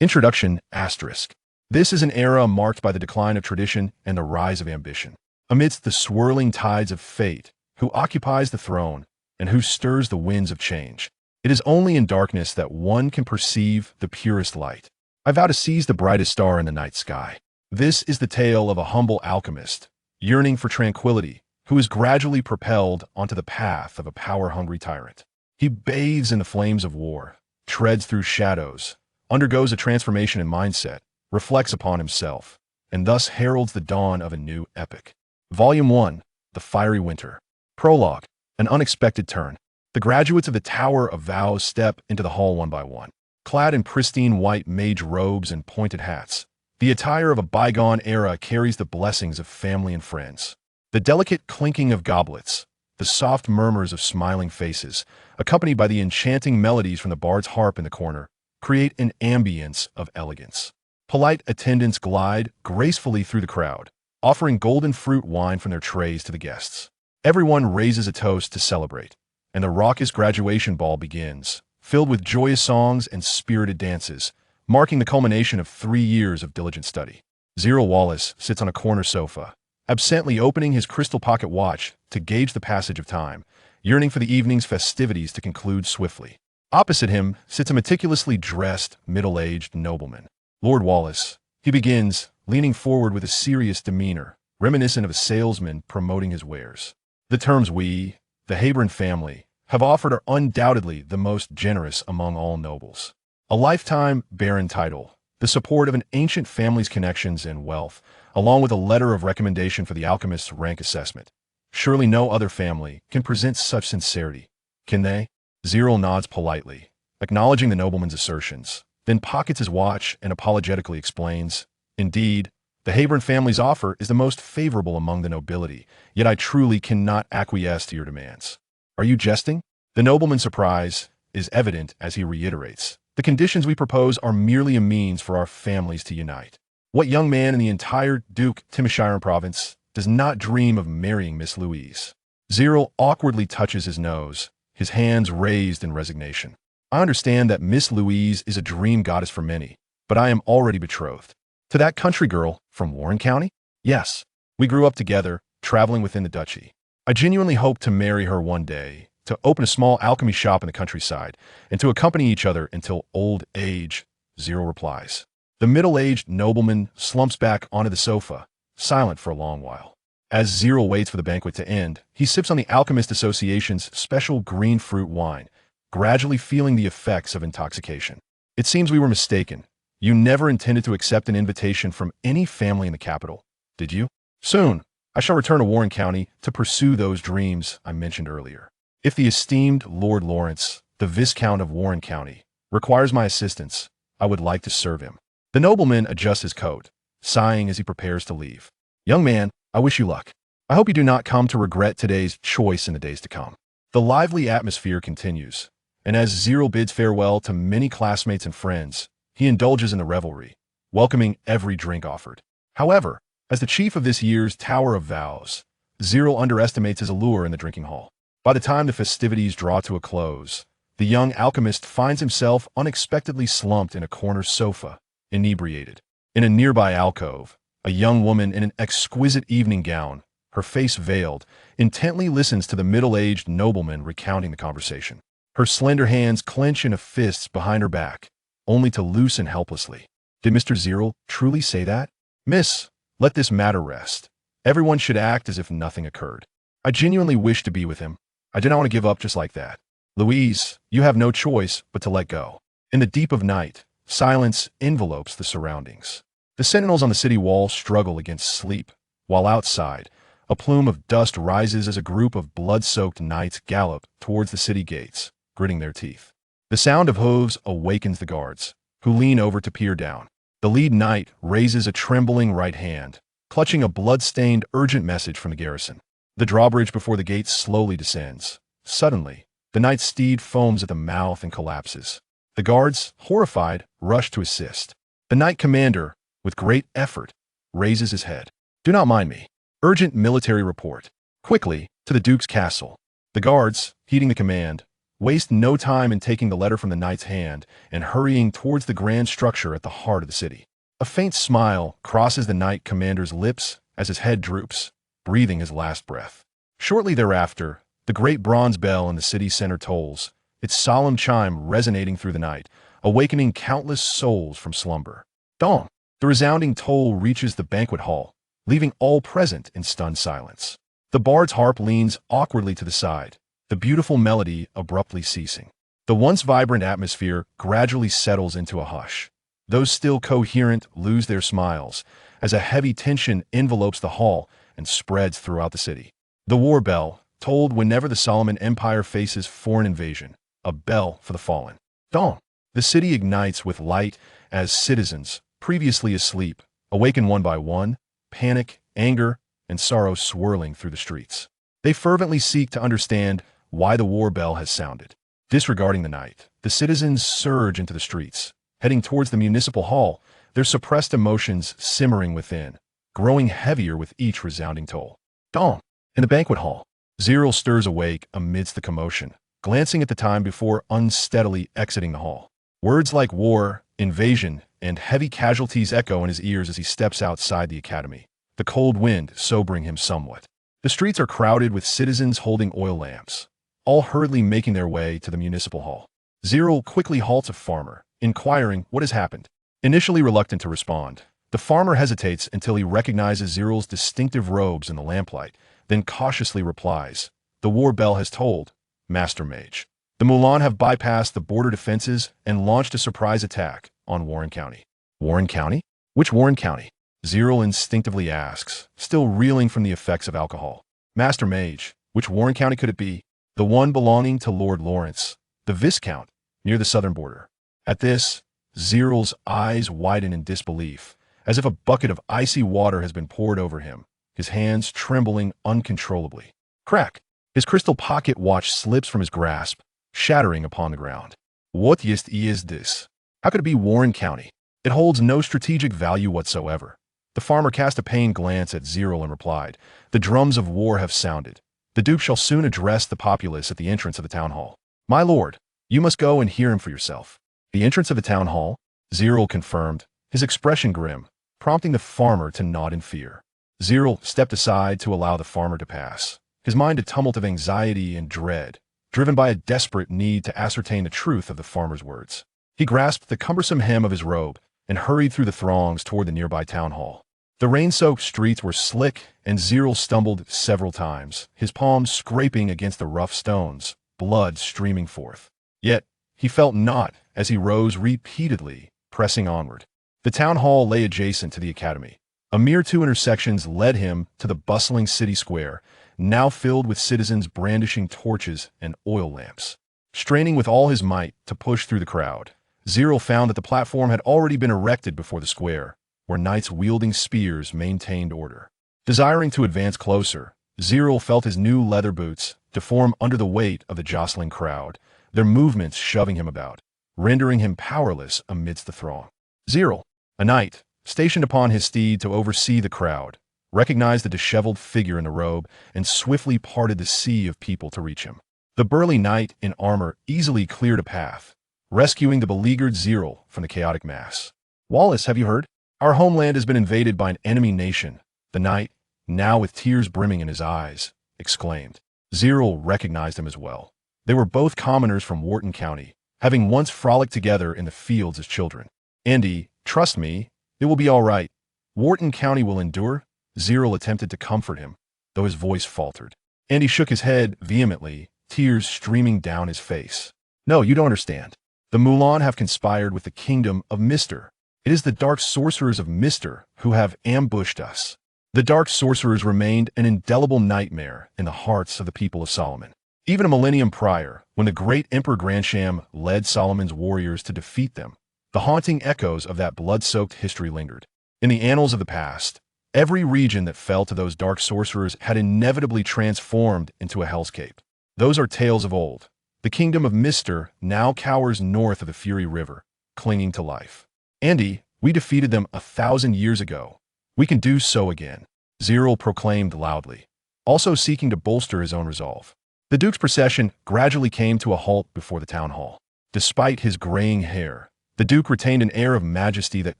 Introduction asterisk. This is an era marked by the decline of tradition and the rise of ambition. Amidst the swirling tides of fate, who occupies the throne and who stirs the winds of change? It is only in darkness that one can perceive the purest light. I vow to seize the brightest star in the night sky. This is the tale of a humble alchemist, yearning for tranquility, who is gradually propelled onto the path of a power-hungry tyrant. He bathes in the flames of war, treads through shadows, undergoes a transformation in mindset, reflects upon himself, and thus heralds the dawn of a new epic. Volume 1, The Fiery Winter. Prologue, An Unexpected Turn. The graduates of the Tower of Vows step into the hall one by one, clad in pristine white mage robes and pointed hats. The attire of a bygone era carries the blessings of family and friends. The delicate clinking of goblets, the soft murmurs of smiling faces, accompanied by the enchanting melodies from the bard's harp in the corner, create an ambience of elegance. Polite attendants glide gracefully through the crowd, offering golden fruit wine from their trays to the guests. Everyone raises a toast to celebrate, and the raucous graduation ball begins, filled with joyous songs and spirited dances, marking the culmination of 3 years of diligent study. Zerel Wallace sits on a corner sofa, absently opening his crystal pocket watch to gauge the passage of time, yearning for the evening's festivities to conclude swiftly. Opposite him sits a meticulously dressed, middle-aged nobleman. Lord Wallace, he begins, leaning forward with a serious demeanor, reminiscent of a salesman promoting his wares. The terms we, the Habron family, have offered are undoubtedly the most generous among all nobles. A lifetime baron title, the support of an ancient family's connections and wealth, along with a letter of recommendation for the alchemist's rank assessment. Surely no other family can present such sincerity, can they? Zerel nods politely, acknowledging the nobleman's assertions, then pockets his watch and apologetically explains, "Indeed, the Habron family's offer is the most favorable among the nobility, yet I truly cannot acquiesce to your demands." "Are you jesting?" The nobleman's surprise is evident as he reiterates, "The conditions we propose are merely a means for our families to unite. What young man in the entire Duke Timișoara province does not dream of marrying Miss Louise?" Zerel awkwardly touches his nose, his hands raised in resignation. "I understand that Miss Louise is a dream goddess for many, but I am already betrothed." "To that country girl from Worton County?" "Yes. We grew up together, traveling within the duchy. I genuinely hope to marry her one day, to open a small alchemy shop in the countryside, and to accompany each other until old age," Zerel replies. The middle-aged nobleman slumps back onto the sofa, silent for a long while. As Zerel waits for the banquet to end, he sips on the Alchemist Association's special green fruit wine, gradually feeling the effects of intoxication. "It seems we were mistaken. You never intended to accept an invitation from any family in the capital, did you? Soon, I shall return to Worton County to pursue those dreams I mentioned earlier. If the esteemed Lord Lawrence, the Viscount of Worton County, requires my assistance, I would like to serve him." The nobleman adjusts his coat, sighing as he prepares to leave. "Young man, I wish you luck. I hope you do not come to regret today's choice in the days to come." The lively atmosphere continues, and as Zerel bids farewell to many classmates and friends, he indulges in the revelry, welcoming every drink offered. However, as the chief of this year's Tower of Vows, Zerel underestimates his allure in the drinking hall. By the time the festivities draw to a close, the young alchemist finds himself unexpectedly slumped in a corner sofa, inebriated. In a nearby alcove, a young woman in an exquisite evening gown, her face veiled, intently listens to the middle-aged nobleman recounting the conversation. Her slender hands clench into fists behind her back, only to loosen helplessly. "Did Mr. Zerel truly say that?" "Miss, let this matter rest. Everyone should act as if nothing occurred. I genuinely wish to be with him. I do not want to give up just like that. Louise, you have no choice but to let go." In the deep of night, silence envelopes the surroundings. The sentinels on the city wall struggle against sleep, while outside, a plume of dust rises as a group of blood-soaked knights gallop towards the city gates, gritting their teeth. The sound of hooves awakens the guards, who lean over to peer down. The lead knight raises a trembling right hand, clutching a blood-stained urgent message from the garrison. The drawbridge before the gates slowly descends. Suddenly, the knight's steed foams at the mouth and collapses. The guards, horrified, rush to assist. The knight commander, with great effort, raises his head. "Do not mind me. Urgent military report. Quickly, to the Duke's castle." The guards, heeding the command, waste no time in taking the letter from the knight's hand and hurrying towards the grand structure at the heart of the city. A faint smile crosses the knight commander's lips as his head droops, breathing his last breath. Shortly thereafter, the great bronze bell in the city center tolls, its solemn chime resonating through the night, awakening countless souls from slumber. Dawn. The resounding toll reaches the banquet hall, leaving all present in stunned silence. The bard's harp leans awkwardly to the side, the beautiful melody abruptly ceasing. The once vibrant atmosphere gradually settles into a hush. Those still coherent lose their smiles, as a heavy tension envelopes the hall and spreads throughout the city. The war bell, tolled whenever the Solomon Empire faces foreign invasion, a bell for the fallen. Dawn. The city ignites with light as citizens, previously asleep, awaken one by one, panic, anger, and sorrow swirling through the streets. They fervently seek to understand why the war bell has sounded. Disregarding the night, the citizens surge into the streets, heading towards the municipal hall, their suppressed emotions simmering within, growing heavier with each resounding toll. Dawn. In the banquet hall, Zerel stirs awake amidst the commotion, glancing at the time before unsteadily exiting the hall. Words like war, invasion, and heavy casualties echo in his ears as he steps outside the academy, the cold wind sobering him somewhat. The streets are crowded with citizens holding oil lamps, all hurriedly making their way to the municipal hall. Zerel quickly halts a farmer, inquiring what has happened. Initially reluctant to respond, the farmer hesitates until he recognizes Zerel's distinctive robes in the lamplight, then cautiously replies, "The war bell has tolled, Master Mage. The Mulan have bypassed the border defenses and launched a surprise attack on Worton County." Worton County? Which Worton County? Zerel instinctively asks, still reeling from the effects of alcohol. Master Mage, which Worton County could it be? The one belonging to Lord Lawrence, the Viscount, near the southern border. At this, Zerel's eyes widen in disbelief, as if a bucket of icy water has been poured over him, his hands trembling uncontrollably. Crack! His crystal pocket watch slips from his grasp, shattering upon the ground. What is this? How could it be Worton County? It holds no strategic value whatsoever. The farmer cast a pained glance at Zerel and replied, "The drums of war have sounded. The Duke shall soon address the populace at the entrance of the town hall. My lord, you must go and hear him for yourself." The entrance of the town hall? Zerel confirmed, his expression grim, prompting the farmer to nod in fear. Zerel stepped aside to allow the farmer to pass, his mind a tumult of anxiety and dread, driven by a desperate need to ascertain the truth of the farmer's words. He grasped the cumbersome hem of his robe and hurried through the throngs toward the nearby town hall. The rain-soaked streets were slick, and Zerel stumbled several times, his palms scraping against the rough stones, blood streaming forth. Yet, he felt naught as he rose repeatedly, pressing onward. The town hall lay adjacent to the academy. A mere 2 intersections led him to the bustling city square, now filled with citizens brandishing torches and oil lamps. Straining with all his might to push through the crowd, Zerel found that the platform had already been erected before the square, where knights wielding spears maintained order. Desiring to advance closer, Zerel felt his new leather boots deform under the weight of the jostling crowd, their movements shoving him about, rendering him powerless amidst the throng. Zerel, a knight, stationed upon his steed to oversee the crowd, recognized the disheveled figure in the robe and swiftly parted the sea of people to reach him. The burly knight in armor easily cleared a path, rescuing the beleaguered Zerel from the chaotic mass. "Wallace, have you heard? Our homeland has been invaded by an enemy nation," the knight, now with tears brimming in his eyes, exclaimed. Zerel recognized him as well. They were both commoners from Worton County, having once frolicked together in the fields as children. "Andy, trust me, it will be all right. Worton County will endure." Zerel attempted to comfort him, though his voice faltered. Andy shook his head vehemently, tears streaming down his face. "No, you don't understand. The Mulan have conspired with the kingdom of Mister. It is the dark sorcerers of Mister who have ambushed us." The dark sorcerers remained an indelible nightmare in the hearts of the people of Solomon. Even a millennium prior, when the great Emperor Grandsham led Solomon's warriors to defeat them, the haunting echoes of that blood-soaked history lingered. In the annals of the past, every region that fell to those dark sorcerers had inevitably transformed into a hellscape. Those are tales of old. The kingdom of Mister now cowers north of the Fury River, clinging to life. "Andy, we defeated them 1,000 years ago. We can do so again," Zerel proclaimed loudly, also seeking to bolster his own resolve. The Duke's procession gradually came to a halt before the town hall. Despite his graying hair, the Duke retained an air of majesty that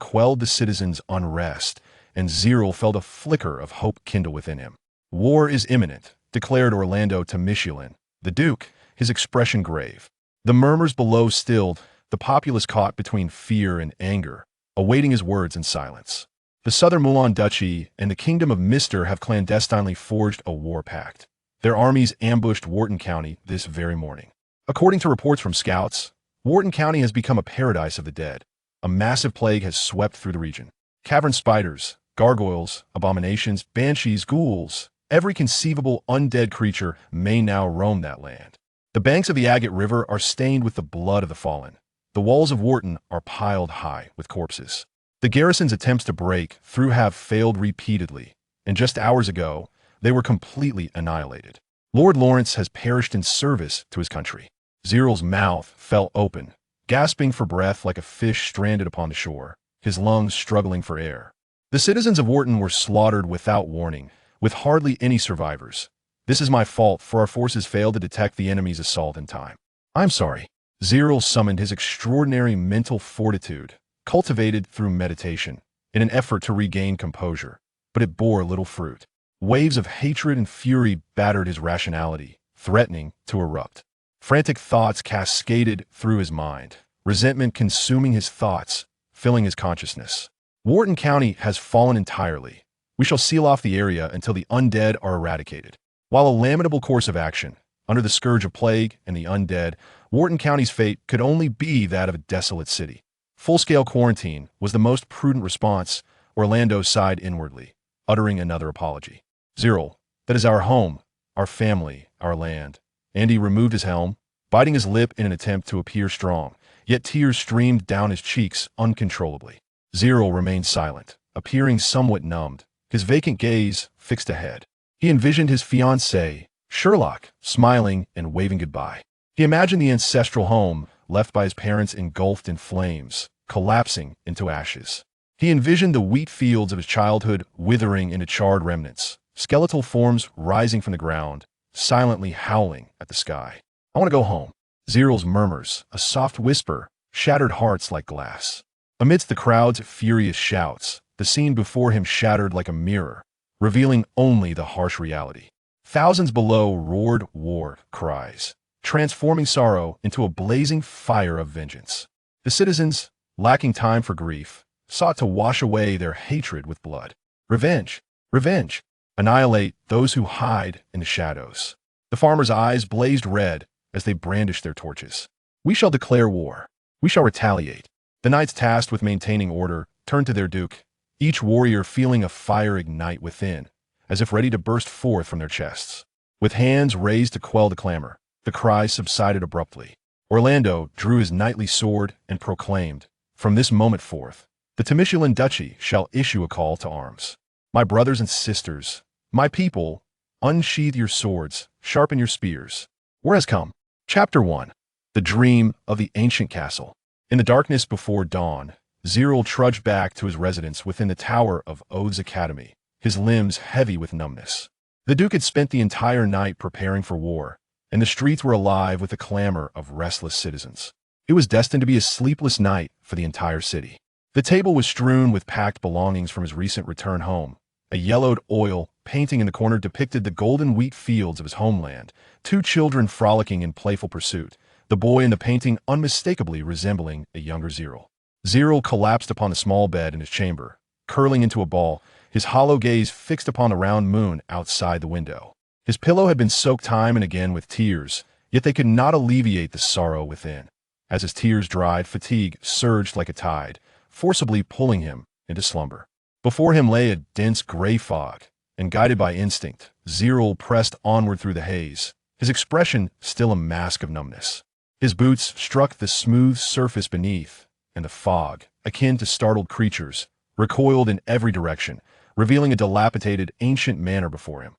quelled the citizens' unrest, and Zerel felt a flicker of hope kindle within him. "War is imminent," declared Orlando to Michelin. The Duke, his expression grave. The murmurs below stilled, the populace caught between fear and anger, awaiting his words in silence. The Southern Moulin Duchy and the Kingdom of Mister have clandestinely forged a war pact. Their armies ambushed Worton County this very morning. According to reports from scouts, Worton County has become a paradise of the dead. A massive plague has swept through the region. Cavern spiders, gargoyles, abominations, banshees, ghouls, every conceivable undead creature may now roam that land. The banks of the Agate River are stained with the blood of the fallen. The walls of Worton are piled high with corpses. The garrison's attempts to break through have failed repeatedly, and just hours ago, they were completely annihilated. Lord Lawrence has perished in service to his country. Zerel's mouth fell open, gasping for breath like a fish stranded upon the shore, his lungs struggling for air. The citizens of Worton were slaughtered without warning, with hardly any survivors. "This is my fault, for our forces failed to detect the enemy's assault in time. I'm sorry." Zerel summoned his extraordinary mental fortitude, cultivated through meditation, in an effort to regain composure, but it bore little fruit. Waves of hatred and fury battered his rationality, threatening to erupt. Frantic thoughts cascaded through his mind, resentment consuming his thoughts, filling his consciousness. Worton County has fallen entirely. We shall seal off the area until the undead are eradicated. While a lamentable course of action, under the scourge of plague and the undead, Worton County's fate could only be that of a desolate city. Full-scale quarantine was the most prudent response. Orlando sighed inwardly, uttering another apology. "Zerel, that is our home, our family, our land." Andy removed his helm, biting his lip in an attempt to appear strong, yet tears streamed down his cheeks uncontrollably. Zerel remained silent, appearing somewhat numbed, his vacant gaze fixed ahead. He envisioned his fiancée, Sherlock, smiling and waving goodbye. He imagined the ancestral home, left by his parents engulfed in flames, collapsing into ashes. He envisioned the wheat fields of his childhood withering into charred remnants, skeletal forms rising from the ground, silently howling at the sky. "I want to go home." Zerel's murmurs, a soft whisper, shattered hearts like glass. Amidst the crowd's furious shouts, the scene before him shattered like a mirror, revealing only the harsh reality. Thousands below roared war cries, transforming sorrow into a blazing fire of vengeance. The citizens, lacking time for grief, sought to wash away their hatred with blood. Revenge! Revenge! Annihilate those who hide in the shadows. The farmers' eyes blazed red as they brandished their torches. "We shall declare war. We shall retaliate." The knights tasked with maintaining order turned to their duke, each warrior feeling a fire ignite within, as if ready to burst forth from their chests. With hands raised to quell the clamor, the cries subsided abruptly. Orlando drew his knightly sword and proclaimed, "From this moment forth, the Temishulin Duchy shall issue a call to arms. My brothers and sisters, my people, unsheathe your swords, sharpen your spears. War has come." Chapter 1. The Dream of the Ancient Castle. In the darkness before dawn, Zerel trudged back to his residence within the tower of Oath's Academy, his limbs heavy with numbness. The Duke had spent the entire night preparing for war, and the streets were alive with the clamor of restless citizens. It was destined to be a sleepless night for the entire city. The table was strewn with packed belongings from his recent return home. A yellowed oil painting in the corner depicted the golden wheat fields of his homeland, two children frolicking in playful pursuit, the boy in the painting unmistakably resembling a younger Zerel. Zerel collapsed upon the small bed in his chamber, curling into a ball, his hollow gaze fixed upon the round moon outside the window. His pillow had been soaked time and again with tears, yet they could not alleviate the sorrow within. As his tears dried, fatigue surged like a tide, forcibly pulling him into slumber. Before him lay a dense gray fog, and guided by instinct, Zerel pressed onward through the haze, his expression still a mask of numbness. His boots struck the smooth surface beneath, and the fog, akin to startled creatures, recoiled in every direction, revealing a dilapidated ancient manor before him.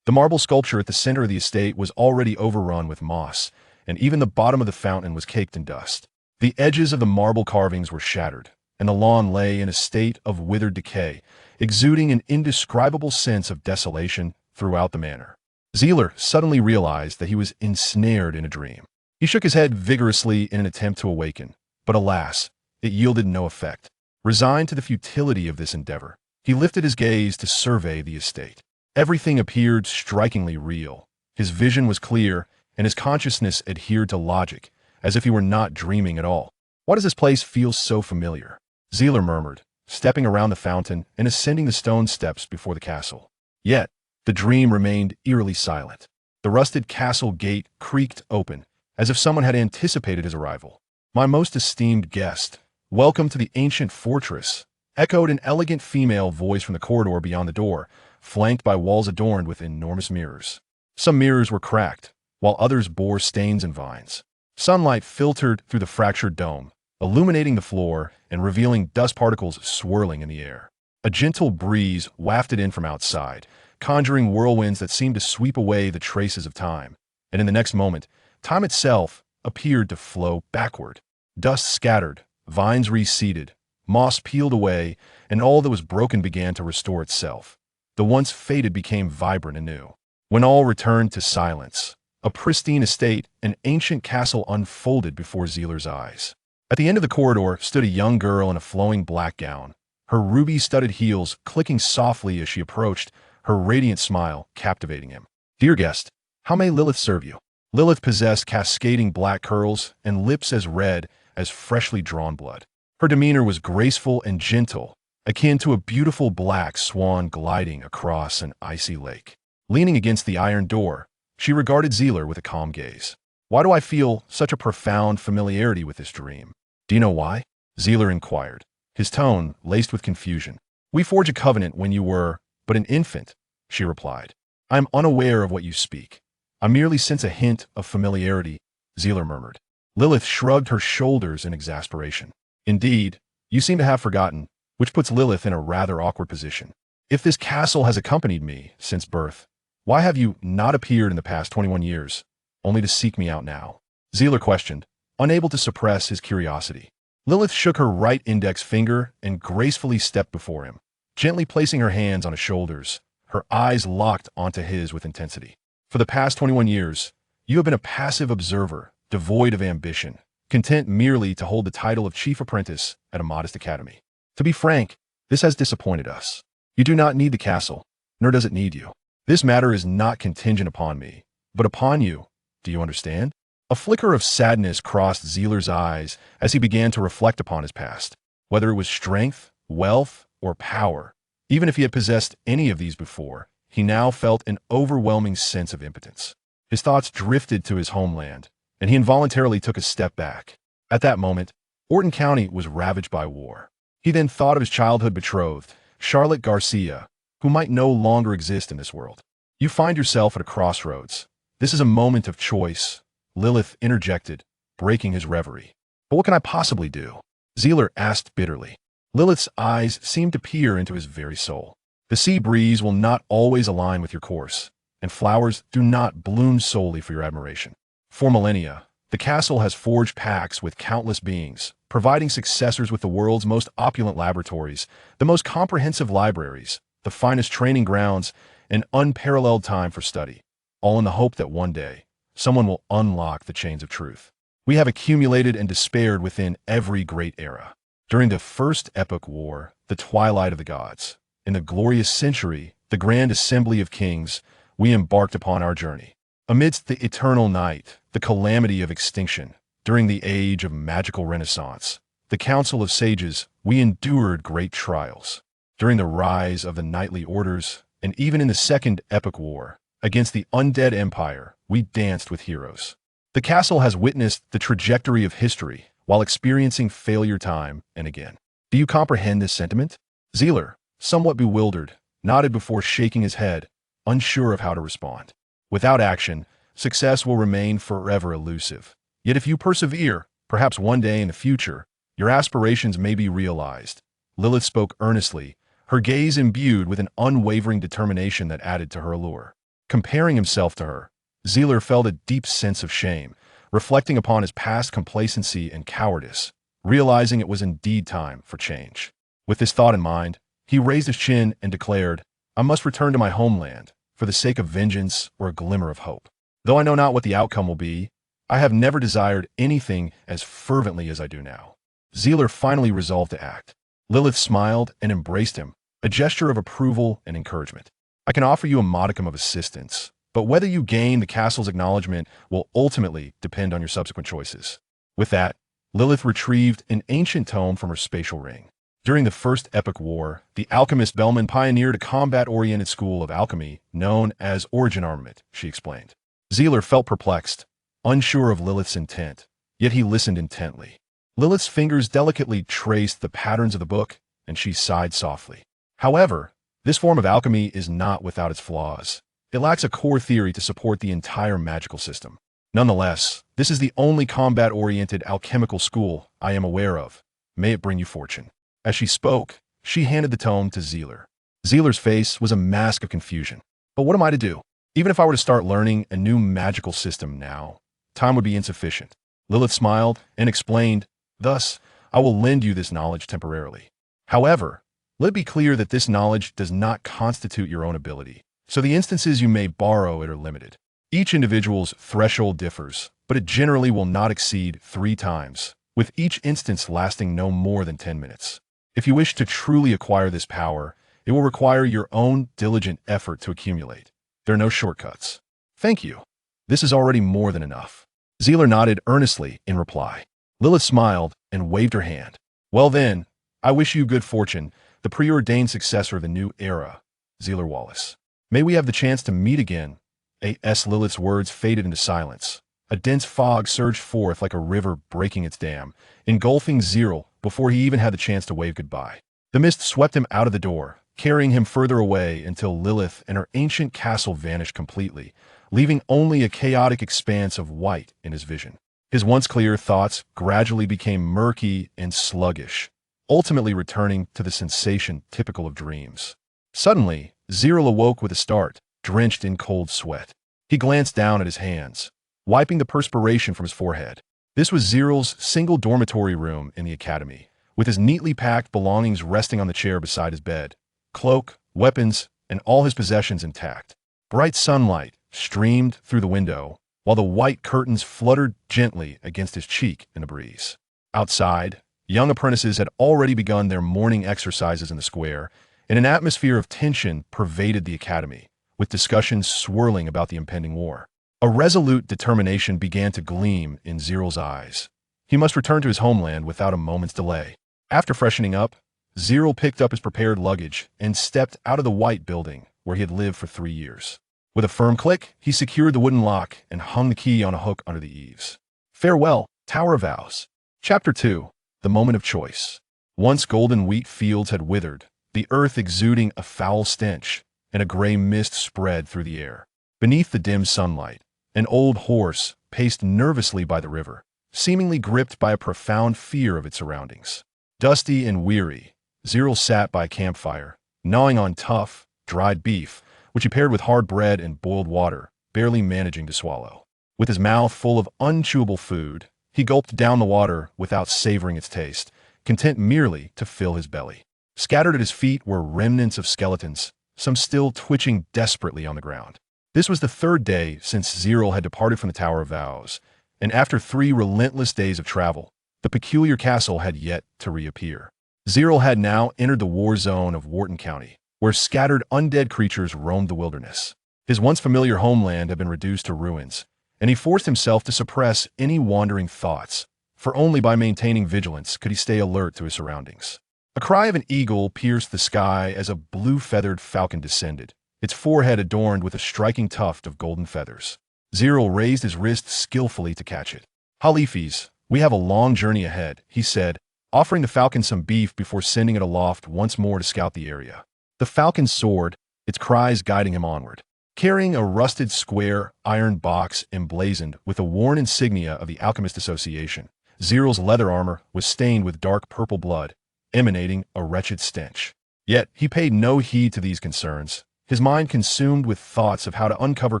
The marble sculpture at the center of the estate was already overrun with moss, and even the bottom of the fountain was caked in dust. The edges of the marble carvings were shattered, and the lawn lay in a state of withered decay, exuding an indescribable sense of desolation throughout the manor. Zieler suddenly realized that he was ensnared in a dream. He shook his head vigorously in an attempt to awaken, but alas, it yielded no effect. Resigned to the futility of this endeavor, he lifted his gaze to survey the estate. Everything appeared strikingly real. His vision was clear, and his consciousness adhered to logic, as if he were not dreaming at all. "Why does this place feel so familiar?" Zieler murmured, stepping around the fountain and ascending the stone steps before the castle. Yet, the dream remained eerily silent. The rusted castle gate creaked open, as if someone had anticipated his arrival. "My most esteemed guest, welcome to the ancient fortress," echoed an elegant female voice from the corridor beyond the door, flanked by walls adorned with enormous mirrors. Some mirrors were cracked, while others bore stains and vines. Sunlight filtered through the fractured dome, illuminating the floor and revealing dust particles swirling in the air. A gentle breeze wafted in from outside, conjuring whirlwinds that seemed to sweep away the traces of time. And in the next moment, time itself appeared to flow backward. Dust scattered, vines reseeded, moss peeled away, and all that was broken began to restore itself. The once faded became vibrant anew. When all returned to silence, a pristine estate, an ancient castle unfolded before Zieler's eyes. At the end of the corridor stood a young girl in a flowing black gown, her ruby-studded heels clicking softly as she approached, her radiant smile captivating him. "Dear guest, how may Lilith serve you?" Lilith possessed cascading black curls and lips as red as freshly drawn blood. Her demeanor was graceful and gentle, akin to a beautiful black swan gliding across an icy lake. Leaning against the iron door, she regarded Zieler with a calm gaze. "Why do I feel such a profound familiarity with this dream?" "Do you know why?" Zieler inquired, his tone laced with confusion. "We forged a covenant when you were but an infant," she replied. "I am unaware of what you speak. I merely sense a hint of familiarity," Zieler murmured. Lilith shrugged her shoulders in exasperation. "Indeed, you seem to have forgotten," which puts Lilith in a rather awkward position. "If this castle has accompanied me since birth, why have you not appeared in the past 21 years, only to seek me out now?" Zieler questioned, unable to suppress his curiosity. Lilith shook her right index finger and gracefully stepped before him, gently placing her hands on his shoulders, her eyes locked onto his with intensity. "For the past 21 years, you have been a passive observer, devoid of ambition, content merely to hold the title of chief apprentice at a modest academy. To be frank, this has disappointed us. You do not need the castle, nor does it need you. This matter is not contingent upon me, but upon you. Do you understand?" A flicker of sadness crossed Zieler's eyes as he began to reflect upon his past. Whether it was strength, wealth, or power, even if he had possessed any of these before, he now felt an overwhelming sense of impotence. His thoughts drifted to his homeland, and he involuntarily took a step back. At that moment, Worton County was ravaged by war. He then thought of his childhood betrothed, Charlotte Garcia, who might no longer exist in this world. "You find yourself at a crossroads. This is a moment of choice," Lilith interjected, breaking his reverie. "But what can I possibly do?" Zieler asked bitterly. Lilith's eyes seemed to peer into his very soul. "The sea breeze will not always align with your course, and flowers do not bloom solely for your admiration. For millennia, the castle has forged pacts with countless beings, providing successors with the world's most opulent laboratories, the most comprehensive libraries, the finest training grounds, and unparalleled time for study, all in the hope that one day, someone will unlock the chains of truth. We have accumulated and despaired within every great era. During the First Epoch War, the twilight of the gods, in the glorious century, the grand assembly of kings, we embarked upon our journey. Amidst the eternal night, the calamity of extinction, during the age of magical renaissance, the council of sages, we endured great trials. During the rise of the knightly orders, and even in the Second Epoch War, against the undead empire, we danced with heroes. The castle has witnessed the trajectory of history while experiencing failure time and again. Do you comprehend this sentiment?" Zieler, somewhat bewildered, nodded before shaking his head, unsure of how to respond. "Without action, success will remain forever elusive. Yet if you persevere, perhaps one day in the future, your aspirations may be realized." Lilith spoke earnestly, her gaze imbued with an unwavering determination that added to her allure. Comparing himself to her, Zieler felt a deep sense of shame, reflecting upon his past complacency and cowardice, realizing it was indeed time for change. With this thought in mind, he raised his chin and declared, "I must return to my homeland, for the sake of vengeance or a glimmer of hope. Though I know not what the outcome will be, I have never desired anything as fervently as I do now. Zerel finally resolved to act. Lilith smiled and embraced him, a gesture of approval and encouragement. I can offer you a modicum of assistance, but whether you gain the castle's acknowledgement will ultimately depend on your subsequent choices. With that, Lilith retrieved an ancient tome from her spatial ring. During the First Epic War, the alchemist Bellman pioneered a combat-oriented school of alchemy known as Origin Armament, she explained. Zerel felt perplexed, unsure of Lilith's intent, yet he listened intently. Lilith's fingers delicately traced the patterns of the book, and she sighed softly. However, this form of alchemy is not without its flaws. It lacks a core theory to support the entire magical system. Nonetheless, this is the only combat-oriented alchemical school I am aware of. May it bring you fortune. As she spoke, she handed the tome to Zerel. Zerel's face was a mask of confusion. But what am I to do? Even if I were to start learning a new magical system now, time would be insufficient. Lilith smiled and explained, thus, I will lend you this knowledge temporarily. However, let it be clear that this knowledge does not constitute your own ability, so the instances you may borrow it are limited. Each individual's threshold differs, but it generally will not exceed 3 times, with each instance lasting no more than 10 minutes. If you wish to truly acquire this power, it will require your own diligent effort to accumulate. There are no shortcuts. Thank you. This is already more than enough. Zerel nodded earnestly in reply. Lilith smiled and waved her hand. Well then, I wish you good fortune, the preordained successor of the new era, Zerel Wallace. May we have the chance to meet again. Lilith's words faded into silence. A dense fog surged forth like a river breaking its dam, engulfing Zerel before he even had the chance to wave goodbye. The mist swept him out of the door, carrying him further away until Lilith and her ancient castle vanished completely, leaving only a chaotic expanse of white in his vision. His once clear thoughts gradually became murky and sluggish, ultimately returning to the sensation typical of dreams. Suddenly, Zerel awoke with a start, drenched in cold sweat. He glanced down at his hands, wiping the perspiration from his forehead. This was Zerel's single dormitory room in the academy, with his neatly packed belongings resting on the chair beside his bed, cloak, weapons, and all his possessions intact. Bright sunlight streamed through the window, while the white curtains fluttered gently against his cheek in the breeze. Outside, young apprentices had already begun their morning exercises in the square, and an atmosphere of tension pervaded the academy, with discussions swirling about the impending war. A resolute determination began to gleam in Zerel's eyes. He must return to his homeland without a moment's delay. After freshening up, Zerel picked up his prepared luggage and stepped out of the white building where he had lived for 3 years. With a firm click, he secured the wooden lock and hung the key on a hook under the eaves. Farewell, Tower of Vows. Chapter 2. The Moment of Choice. Once golden wheat fields had withered, the earth exuding a foul stench, and a gray mist spread through the air. Beneath the dim sunlight, an old horse paced nervously by the river, seemingly gripped by a profound fear of its surroundings. Dusty and weary, Zerel sat by a campfire, gnawing on tough, dried beef, which he paired with hard bread and boiled water, barely managing to swallow. With his mouth full of unchewable food, he gulped down the water without savoring its taste, content merely to fill his belly. Scattered at his feet were remnants of skeletons, some still twitching desperately on the ground. This was the 3rd day since Zerel had departed from the Tower of Vows, and after 3 relentless days of travel, the peculiar castle had yet to reappear. Zerel had now entered the war zone of Worton County, where scattered undead creatures roamed the wilderness. His once familiar homeland had been reduced to ruins, and he forced himself to suppress any wandering thoughts, for only by maintaining vigilance could he stay alert to his surroundings. A cry of an eagle pierced the sky as a blue-feathered falcon descended, its forehead adorned with a striking tuft of golden feathers. Zerel raised his wrist skillfully to catch it. "Halifis, we have a long journey ahead," he said, offering the falcon some beef before sending it aloft once more to scout the area. The falcon soared, its cries guiding him onward. Carrying a rusted square iron box emblazoned with the worn insignia of the Alchemist Association, Zerel's leather armor was stained with dark purple blood, emanating a wretched stench. Yet he paid no heed to these concerns, his mind consumed with thoughts of how to uncover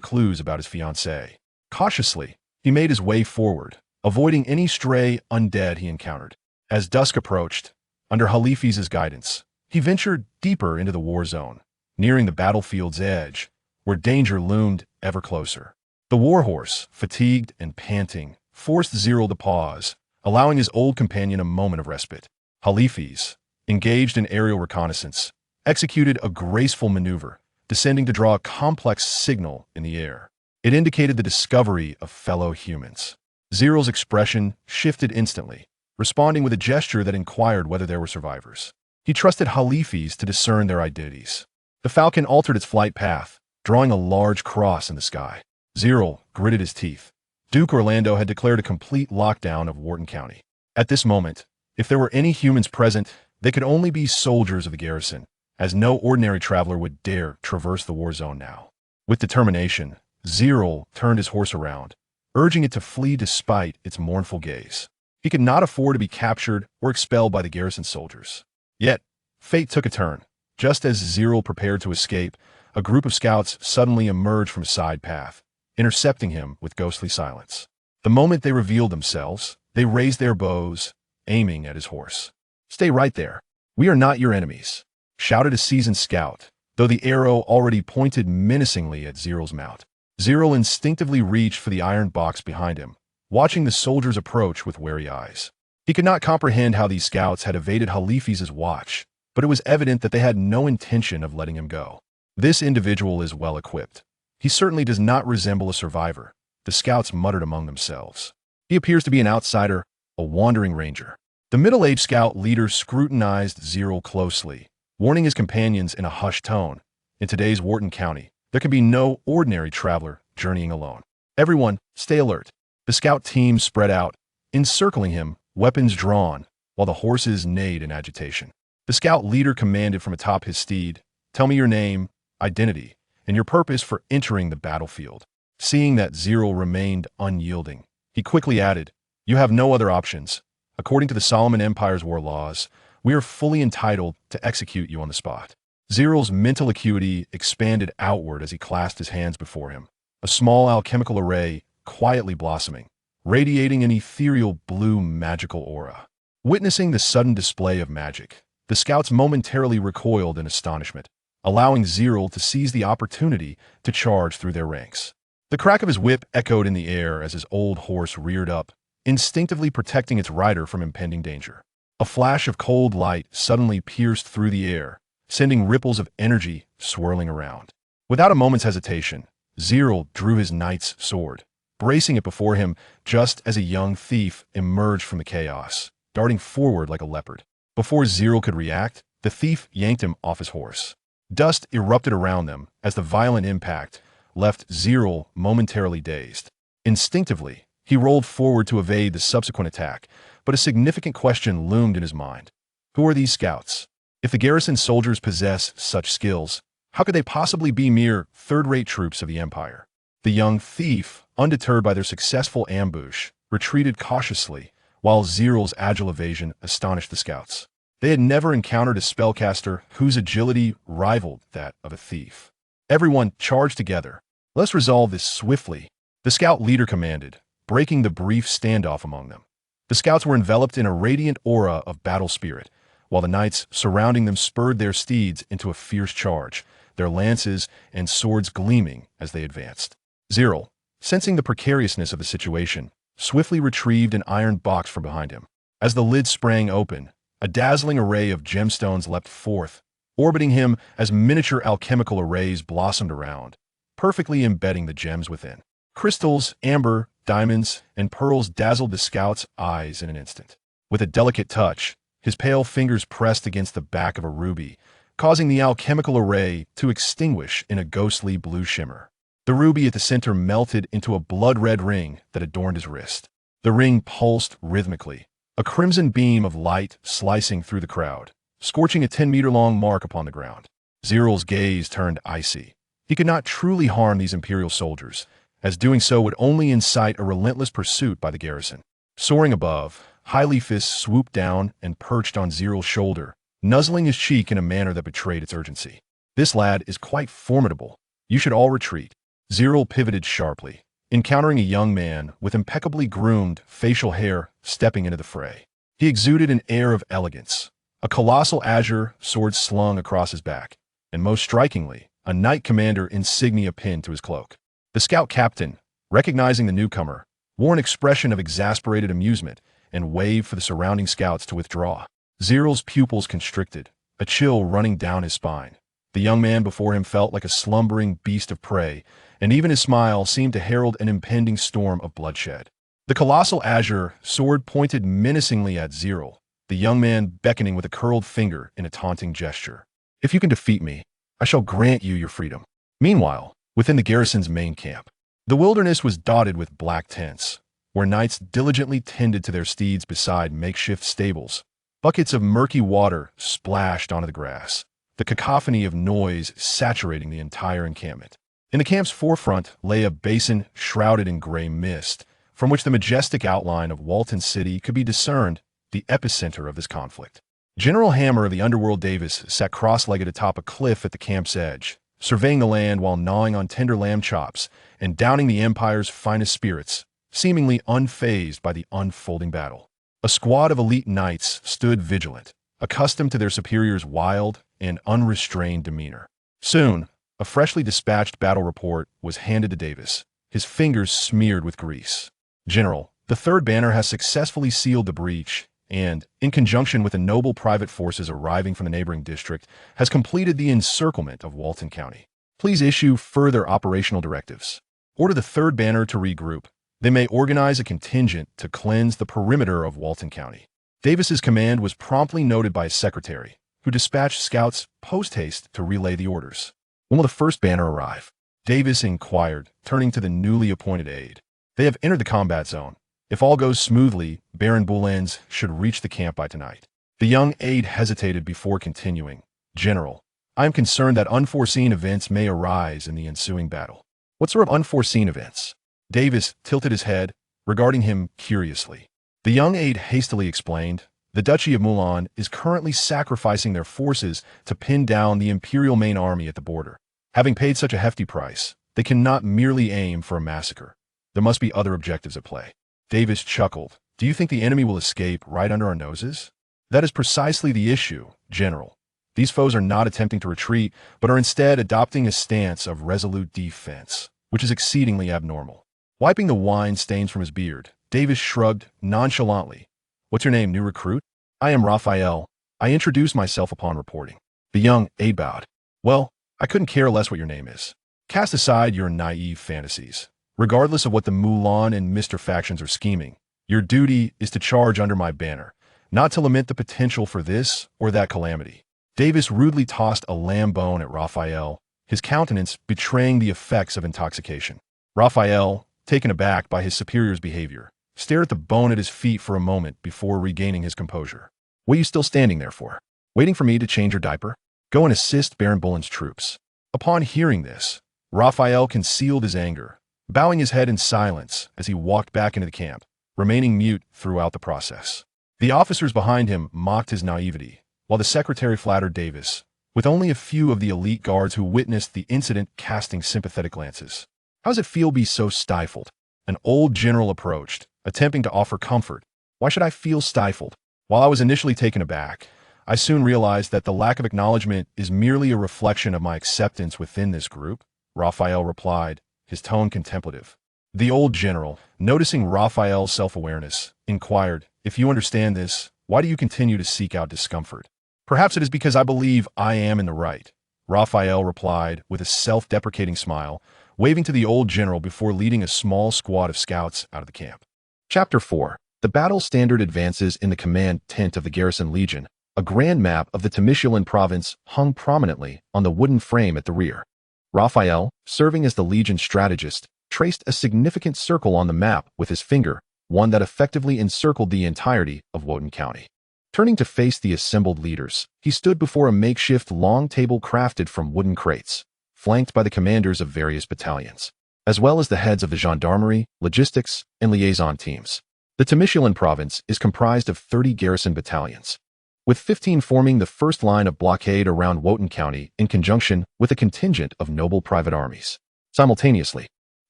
clues about his fiancée. Cautiously, he made his way forward, avoiding any stray undead he encountered. As dusk approached, under Halifis' guidance, he ventured deeper into the war zone, nearing the battlefield's edge, where danger loomed ever closer. The warhorse, fatigued and panting, forced Zerel to pause, allowing his old companion a moment of respite. Haliphis, engaged in aerial reconnaissance, executed a graceful maneuver, descending to draw a complex signal in the air. It indicated the discovery of fellow humans. Zerel's expression shifted instantly, responding with a gesture that inquired whether there were survivors. He trusted Haliphis to discern their identities. The falcon altered its flight path, drawing a large cross in the sky. Zerel gritted his teeth. Duke Orlando had declared a complete lockdown of Worton County. At this moment, if there were any humans present, they could only be soldiers of the garrison, as no ordinary traveler would dare traverse the war zone now. With determination, Zerel turned his horse around, urging it to flee despite its mournful gaze. He could not afford to be captured or expelled by the garrison soldiers. Yet, fate took a turn. Just as Zerel prepared to escape, a group of scouts suddenly emerged from a side path, intercepting him with ghostly silence. The moment they revealed themselves, they raised their bows, aiming at his horse. "Stay right there. We are not your enemies," shouted a seasoned scout, though the arrow already pointed menacingly at Zerel's mount. Zerel instinctively reached for the iron box behind him, watching the soldiers approach with wary eyes. He could not comprehend how these scouts had evaded Haliphis' watch, but it was evident that they had no intention of letting him go. "This individual is well equipped. He certainly does not resemble a survivor," the scouts muttered among themselves. "He appears to be an outsider, a wandering ranger." The middle-aged scout leader scrutinized Zerel closely, warning his companions in a hushed tone. In today's Worton County, there can be no ordinary traveler journeying alone. "Everyone, stay alert." The scout team spread out, encircling him, weapons drawn, while the horses neighed in agitation. The scout leader commanded from atop his steed, "Tell me your name, identity, and your purpose for entering the battlefield." Seeing that Zerel remained unyielding, he quickly added, "You have no other options. According to the Solomon Empire's war laws, we are fully entitled to execute you on the spot." Zerel's mental acuity expanded outward as he clasped his hands before him, a small alchemical array quietly blossoming, radiating an ethereal blue magical aura. Witnessing the sudden display of magic, the scouts momentarily recoiled in astonishment, allowing Zerel to seize the opportunity to charge through their ranks. The crack of his whip echoed in the air as his old horse reared up, instinctively protecting its rider from impending danger. A flash of cold light suddenly pierced through the air, sending ripples of energy swirling around. Without a moment's hesitation, Zerel drew his knight's sword, bracing it before him just as a young thief emerged from the chaos, darting forward like a leopard. Before Zerel could react, the thief yanked him off his horse. Dust erupted around them as the violent impact left Zerel momentarily dazed. Instinctively, he rolled forward to evade the subsequent attack, but a significant question loomed in his mind. Who are these scouts? If the garrison soldiers possess such skills, how could they possibly be mere third-rate troops of the Empire? The young thief, undeterred by their successful ambush, retreated cautiously, while Zerel's agile evasion astonished the scouts. They had never encountered a spellcaster whose agility rivaled that of a thief. "Everyone, charge together. Let's resolve this swiftly," the scout leader commanded, breaking the brief standoff among them. The scouts were enveloped in a radiant aura of battle spirit, while the knights surrounding them spurred their steeds into a fierce charge, their lances and swords gleaming as they advanced. Zerel, sensing the precariousness of the situation, swiftly retrieved an iron box from behind him. As the lid sprang open, a dazzling array of gemstones leapt forth, orbiting him as miniature alchemical arrays blossomed around, perfectly embedding the gems within. Crystals, amber, diamonds, and pearls dazzled the scout's eyes in an instant. With a delicate touch, his pale fingers pressed against the back of a ruby, causing the alchemical array to extinguish in a ghostly blue shimmer. The ruby at the center melted into a blood-red ring that adorned his wrist. The ring pulsed rhythmically, a crimson beam of light slicing through the crowd, scorching a 10-meter-long mark upon the ground. Zerel's gaze turned icy. He could not truly harm these Imperial soldiers, as doing so would only incite a relentless pursuit by the garrison. Soaring above, Haliphis swooped down and perched on Zerel's shoulder, nuzzling his cheek in a manner that betrayed its urgency. "This lad is quite formidable. You should all retreat." Zerel pivoted sharply, encountering a young man with impeccably groomed facial hair stepping into the fray. He exuded an air of elegance, a colossal azure sword slung across his back, and most strikingly, a knight commander insignia pinned to his cloak. The scout captain, recognizing the newcomer, wore an expression of exasperated amusement and waved for the surrounding scouts to withdraw. Zerel's pupils constricted, a chill running down his spine. The young man before him felt like a slumbering beast of prey, and even his smile seemed to herald an impending storm of bloodshed. The colossal azure sword pointed menacingly at Zerel, the young man beckoning with a curled finger in a taunting gesture. "If you can defeat me, I shall grant you your freedom." Meanwhile, within the garrison's main camp, the wilderness was dotted with black tents, where knights diligently tended to their steeds beside makeshift stables. Buckets of murky water splashed onto the grass, the cacophony of noise saturating the entire encampment. In the camp's forefront lay a basin shrouded in gray mist, from which the majestic outline of Worton City could be discerned, the epicenter of this conflict. General Hammer of the Underworld Davis sat cross-legged atop a cliff at the camp's edge, surveying the land while gnawing on tender lamb chops and downing the Empire's finest spirits, seemingly unfazed by the unfolding battle. A squad of elite knights stood vigilant, accustomed to their superiors' wild and unrestrained demeanor. Soon, a freshly dispatched battle report was handed to Davis, his fingers smeared with grease. "General, the Third Banner has successfully sealed the breach and, in conjunction with the noble private forces arriving from the neighboring district, has completed the encirclement of Worton County. Please issue further operational directives. Order the Third Banner to regroup. They may organize a contingent to cleanse the perimeter of Worton County." Davis's command was promptly noted by his secretary, who dispatched scouts post-haste to relay the orders. "When will the First Banner arrive?" Davis inquired, turning to the newly appointed aide. "They have entered the combat zone. If all goes smoothly, Baron Boulens should reach the camp by tonight." The young aide hesitated before continuing. "General, I am concerned that unforeseen events may arise in the ensuing battle." "What sort of unforeseen events?" Davis tilted his head, regarding him curiously. The young aide hastily explained, "The Duchy of Moulin is currently sacrificing their forces to pin down the Imperial main army at the border. Having paid such a hefty price, they cannot merely aim for a massacre. There must be other objectives at play." Davis chuckled. "Do you think the enemy will escape right under our noses?" "That is precisely the issue, General. These foes are not attempting to retreat, but are instead adopting a stance of resolute defense, which is exceedingly abnormal." Wiping the wine stains from his beard, Davis shrugged nonchalantly. "What's your name, new recruit?" "I am Raphael. I introduced myself upon reporting." The young aide bowed. "Well, I couldn't care less what your name is. Cast aside your naive fantasies. Regardless of what the Moulin and Mr. factions are scheming, your duty is to charge under my banner, not to lament the potential for this or that calamity." Davis rudely tossed a lamb bone at Raphael, his countenance betraying the effects of intoxication. Raphael, taken aback by his superior's behavior, stared at the bone at his feet for a moment before regaining his composure. "What are you still standing there for? Waiting for me to change your diaper? Go and assist Baron Boulens' troops." Upon hearing this, Raphael concealed his anger, bowing his head in silence as he walked back into the camp, remaining mute throughout the process. The officers behind him mocked his naivety, while the secretary flattered Davis, with only a few of the elite guards who witnessed the incident casting sympathetic glances. "How does it feel to be so stifled?" An old general approached, attempting to offer comfort. "Why should I feel stifled?" While I was initially taken aback, I soon realized that the lack of acknowledgement is merely a reflection of my acceptance within this group, Raphael replied, his tone contemplative. The old general, noticing Raphael's self-awareness, inquired, "If you understand this, why do you continue to seek out discomfort?" "Perhaps it is because I believe I am in the right," Raphael replied with a self-deprecating smile, waving to the old general before leading a small squad of scouts out of the camp. Chapter 4. The battle standard advances in the command tent of the garrison legion. A grand map of the Temeshulan province hung prominently on the wooden frame at the rear. Raphael, serving as the legion strategist, traced a significant circle on the map with his finger, one that effectively encircled the entirety of Worton County. Turning to face the assembled leaders, he stood before a makeshift long table crafted from wooden crates, flanked by the commanders of various battalions, as well as the heads of the gendarmerie, logistics, and liaison teams. The Temeshulan province is comprised of 30 garrison battalions, with 15 forming the first line of blockade around Worton County in conjunction with a contingent of noble private armies. Simultaneously,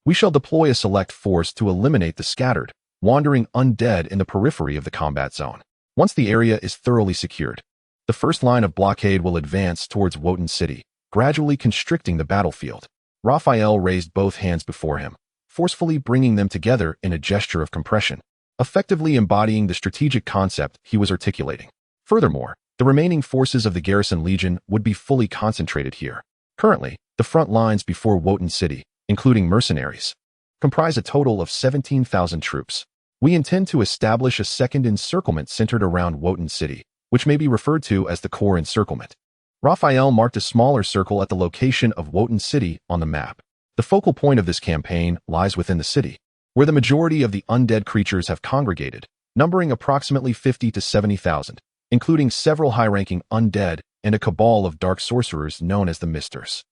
we shall deploy a select force to eliminate the scattered, wandering undead in the periphery of the combat zone. Once the area is thoroughly secured, the first line of blockade will advance towards Worton City, gradually constricting the battlefield. Raphael raised both hands before him, forcefully bringing them together in a gesture of compression, effectively embodying the strategic concept he was articulating. Furthermore, the remaining forces of the garrison legion would be fully concentrated here. Currently, the front lines before Worton City, including mercenaries, comprise a total of 17,000 troops. We intend to establish a second encirclement centered around Worton City, which may be referred to as the core encirclement. Raphael marked a smaller circle at the location of Worton City on the map. The focal point of this campaign lies within the city, where the majority of the undead creatures have congregated, numbering approximately 50 to 70,000, including several high-ranking undead and a cabal of dark sorcerers known as the Misters.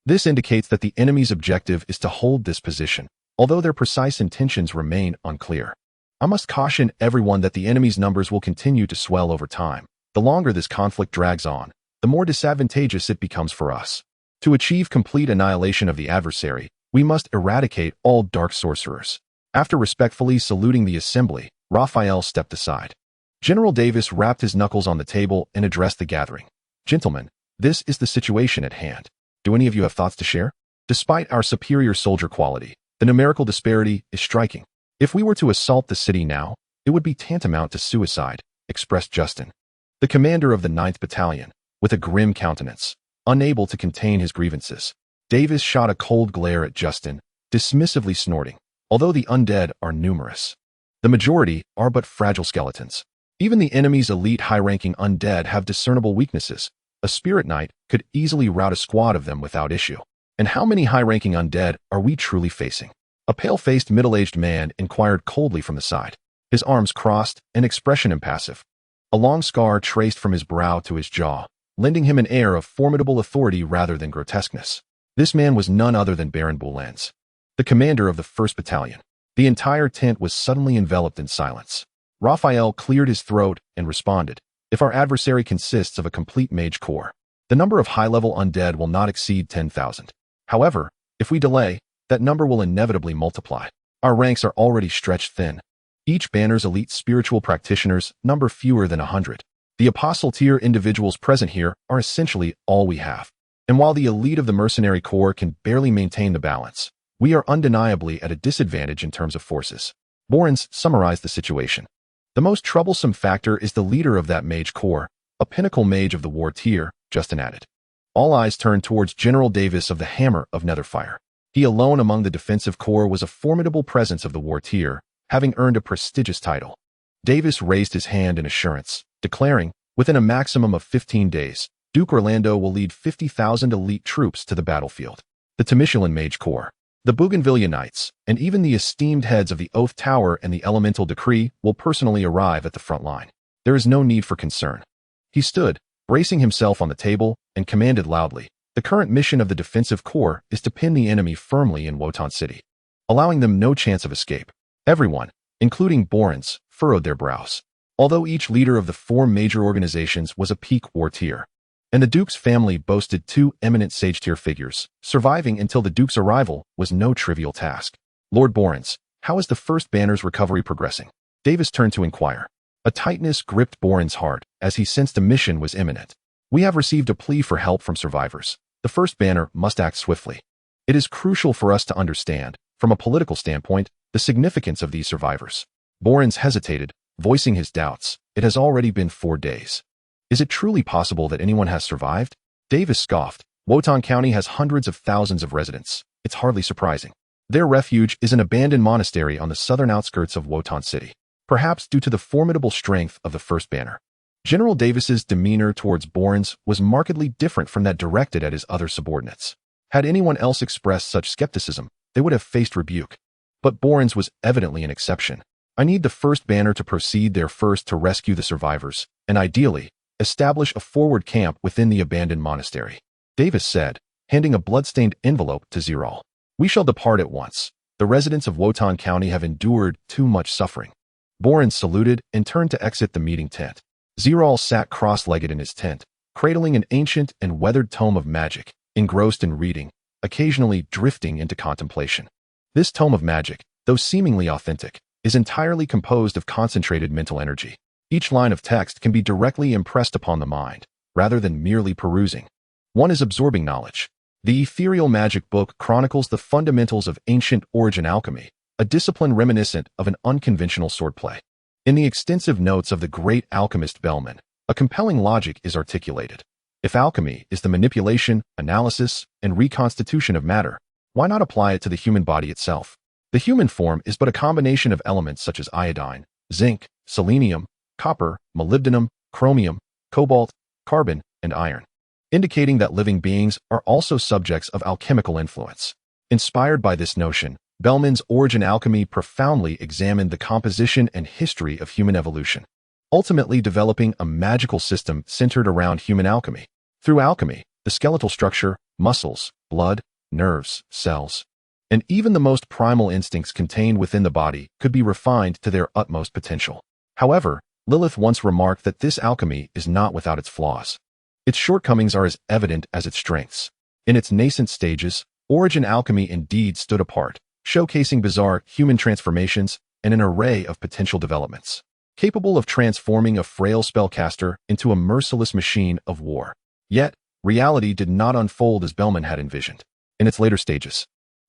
This indicates that the enemy's objective is to hold this position, although their precise intentions remain unclear. I must caution everyone that the enemy's numbers will continue to swell over time. The longer this conflict drags on, the more disadvantageous it becomes for us. To achieve complete annihilation of the adversary, we must eradicate all dark sorcerers. After respectfully saluting the assembly, Raphael stepped aside. General Davis rapped his knuckles on the table and addressed the gathering. Gentlemen, this is the situation at hand. Do any of you have thoughts to share? Despite our superior soldier quality, the numerical disparity is striking. If we were to assault the city now, it would be tantamount to suicide, expressed Justin, the commander of the 9th Battalion, with a grim countenance, unable to contain his grievances. Davis shot a cold glare at Justin, dismissively snorting. Although the undead are numerous, the majority are but fragile skeletons. Even the enemy's elite high-ranking undead have discernible weaknesses. A spirit knight could easily rout a squad of them without issue. And how many high-ranking undead are we truly facing? A pale-faced middle-aged man inquired coldly from the side, his arms crossed, an expression impassive. A long scar traced from his brow to his jaw, lending him an air of formidable authority rather than grotesqueness. This man was none other than Baron Boulens, the commander of the 1st Battalion. The entire tent was suddenly enveloped in silence. Raphael cleared his throat and responded, if our adversary consists of a complete mage corps, the number of high-level undead will not exceed 10,000. However, if we delay, that number will inevitably multiply. Our ranks are already stretched thin. Each banner's elite spiritual practitioners number fewer than 100. The apostle-tier individuals present here are essentially all we have. And while the elite of the mercenary corps can barely maintain the balance, we are undeniably at a disadvantage in terms of forces. Borens summarized the situation. The most troublesome factor is the leader of that mage corps, a pinnacle mage of the war tier, Justin added. All eyes turned towards General Davis of the Hammer of Netherfire. He alone among the defensive corps was a formidable presence of the war tier, having earned a prestigious title. Davis raised his hand in assurance, declaring, within a maximum of 15 days, Duke Orlando will lead 50,000 elite troops to the battlefield. The Temishlan Mage Corps, the Bougainvillea Knights, and even the esteemed heads of the Oath Tower and the Elemental Decree will personally arrive at the front line. There is no need for concern. He stood, bracing himself on the table, and commanded loudly, the current mission of the defensive corps is to pin the enemy firmly in Worton City, allowing them no chance of escape. Everyone, including Borens, furrowed their brows. Although each leader of the 4 major organizations was a peak war tier, and the Duke's family boasted 2 eminent sage-tier figures, surviving until the Duke's arrival was no trivial task. Lord Borens, how is the 1st Banner's recovery progressing? Davis turned to inquire. A tightness gripped Borens' heart as he sensed a mission was imminent. We have received a plea for help from survivors. The 1st Banner must act swiftly. It is crucial for us to understand, from a political standpoint, the significance of these survivors. Borens hesitated, voicing his doubts. It has already been 4 days. Is it truly possible that anyone has survived? Davis scoffed. Worton County has hundreds of thousands of residents. It's hardly surprising. Their refuge is an abandoned monastery on the southern outskirts of Worton City, perhaps due to the formidable strength of the 1st Banner. General Davis's demeanor towards Borens was markedly different from that directed at his other subordinates. Had anyone else expressed such skepticism, they would have faced rebuke. But Borens was evidently an exception. I need the 1st Banner to proceed there first to rescue the survivors, and ideally, establish a forward camp within the abandoned monastery. Davis said, handing a blood-stained envelope to Zerel. We shall depart at once. The residents of Worton County have endured too much suffering. Borens saluted and turned to exit the meeting tent. Zerel sat cross-legged in his tent, cradling an ancient and weathered tome of magic, engrossed in reading, occasionally drifting into contemplation. This tome of magic, though seemingly authentic, is entirely composed of concentrated mental energy. Each line of text can be directly impressed upon the mind, rather than merely perusing. One is absorbing knowledge. The ethereal magic book chronicles the fundamentals of ancient origin alchemy, a discipline reminiscent of an unconventional swordplay. In the extensive notes of the great alchemist Bellman, a compelling logic is articulated. If alchemy is the manipulation, analysis, and reconstitution of matter, why not apply it to the human body itself? The human form is but a combination of elements such as iodine, zinc, selenium, copper, molybdenum, chromium, cobalt, carbon, and iron, indicating that living beings are also subjects of alchemical influence. Inspired by this notion, Bellman's Origin Alchemy profoundly examined the composition and history of human evolution, ultimately developing a magical system centered around human alchemy. Through alchemy, the skeletal structure, muscles, blood, nerves, cells, and even the most primal instincts contained within the body could be refined to their utmost potential. However, Lilith once remarked that this alchemy is not without its flaws. Its shortcomings are as evident as its strengths. In its nascent stages, Origin Alchemy indeed stood apart, showcasing bizarre human transformations and an array of potential developments, capable of transforming a frail spellcaster into a merciless machine of war. Yet, reality did not unfold as Bellman had envisioned. In its later stages,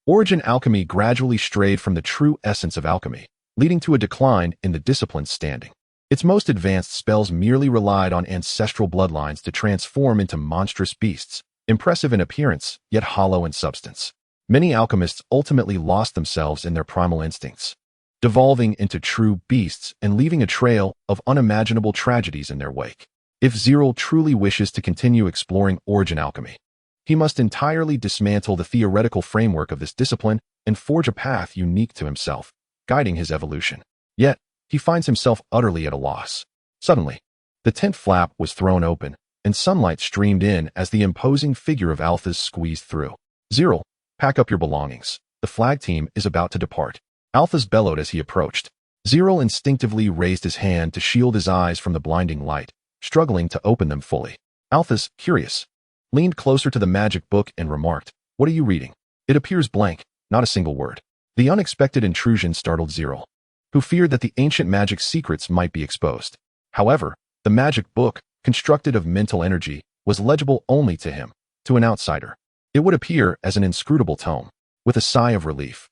Origin Alchemy gradually strayed from the true essence of alchemy, leading to a decline in the discipline's standing. Its most advanced spells merely relied on ancestral bloodlines to transform into monstrous beasts, impressive in appearance, yet hollow in substance. Many alchemists ultimately lost themselves in their primal instincts, devolving into true beasts and leaving a trail of unimaginable tragedies in their wake. If Zerel truly wishes to continue exploring Origin Alchemy, he must entirely dismantle the theoretical framework of this discipline and forge a path unique to himself, guiding his evolution. Yet, he finds himself utterly at a loss. Suddenly, the tent flap was thrown open, and sunlight streamed in as the imposing figure of Alphas squeezed through. Zerel, pack up your belongings. The flag team is about to depart. Alphas bellowed as he approached. Zerel instinctively raised his hand to shield his eyes from the blinding light, struggling to open them fully. Alphas, curious, leaned closer to the magic book and remarked, "What are you reading?" It appears blank, not a single word. The unexpected intrusion startled Zerel, who feared that the ancient magic secrets might be exposed. However, the magic book, constructed of mental energy, was legible only to him. To an outsider, it would appear as an inscrutable tome. With a sigh of relief,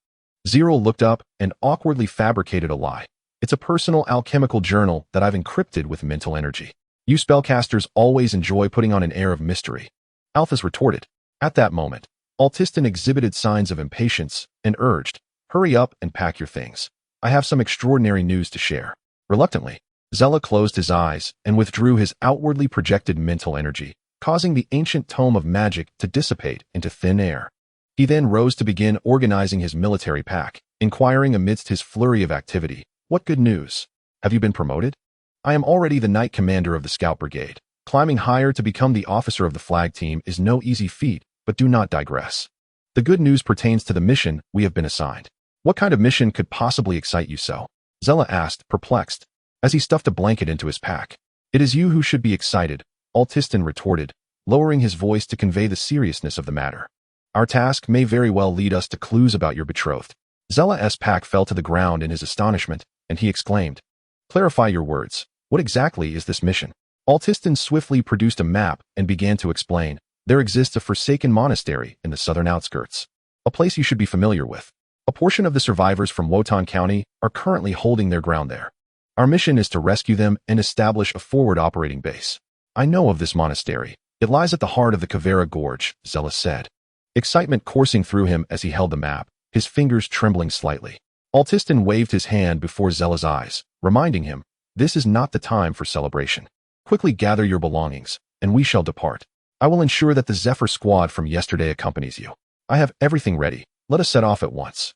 Zerel looked up and awkwardly fabricated a lie. "It's a personal alchemical journal that I've encrypted with mental energy. You spellcasters always enjoy putting on an air of mystery," Alphas retorted. At that moment, Altiston exhibited signs of impatience and urged, "Hurry up and pack your things. I have some extraordinary news to share." Reluctantly, Zella closed his eyes and withdrew his outwardly projected mental energy, causing the ancient tome of magic to dissipate into thin air. He then rose to begin organizing his military pack, inquiring amidst his flurry of activity, "What good news? Have you been promoted?" "I am already the Knight Commander of the Scout Brigade. Climbing higher to become the officer of the flag team is no easy feat, but do not digress. The good news pertains to the mission we have been assigned." "What kind of mission could possibly excite you so?" Zella asked, perplexed, as he stuffed a blanket into his pack. "It is you who should be excited," Altiston retorted, lowering his voice to convey the seriousness of the matter. "Our task may very well lead us to clues about your betrothed." Zella's pack fell to the ground in his astonishment, and he exclaimed, "Clarify your words. What exactly is this mission?" Altiston swiftly produced a map and began to explain. "There exists a forsaken monastery in the southern outskirts, a place you should be familiar with. A portion of the survivors from Worton County are currently holding their ground there. Our mission is to rescue them and establish a forward operating base." "I know of this monastery. It lies at the heart of the Kavera Gorge," Zella said, excitement coursing through him as he held the map, his fingers trembling slightly. Altiston waved his hand before Zella's eyes, reminding him, "This is not the time for celebration. Quickly gather your belongings, and we shall depart. I will ensure that the Zephyr squad from yesterday accompanies you. I have everything ready. Let us set off at once."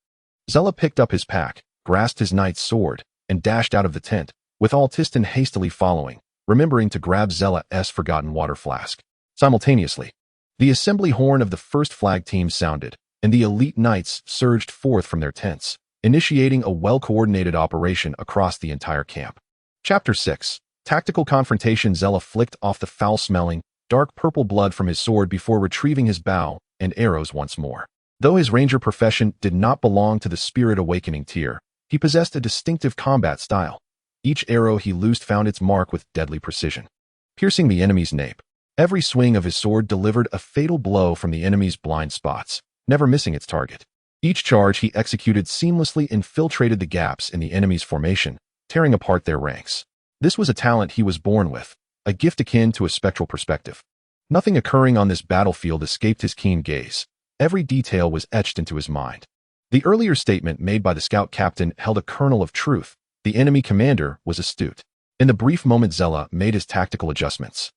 Zella picked up his pack, grasped his knight's sword, and dashed out of the tent, with Altiston hastily following, remembering to grab Zella's forgotten water flask. Simultaneously, the assembly horn of the first flag team sounded, and the elite knights surged forth from their tents, initiating a well-coordinated operation across the entire camp. Chapter 6. Tactical Confrontation. Zella flicked off the foul-smelling, dark purple blood from his sword before retrieving his bow and arrows once more. Though his ranger profession did not belong to the Spirit Awakening tier, he possessed a distinctive combat style. Each arrow he loosed found its mark with deadly precision, piercing the enemy's nape. Every swing of his sword delivered a fatal blow from the enemy's blind spots, never missing its target. Each charge he executed seamlessly infiltrated the gaps in the enemy's formation, tearing apart their ranks. This was a talent he was born with, a gift akin to a spectral perspective. Nothing occurring on this battlefield escaped his keen gaze. Every detail was etched into his mind. The earlier statement made by the scout captain held a kernel of truth. The enemy commander was astute. In the brief moment Zela made his tactical adjustments.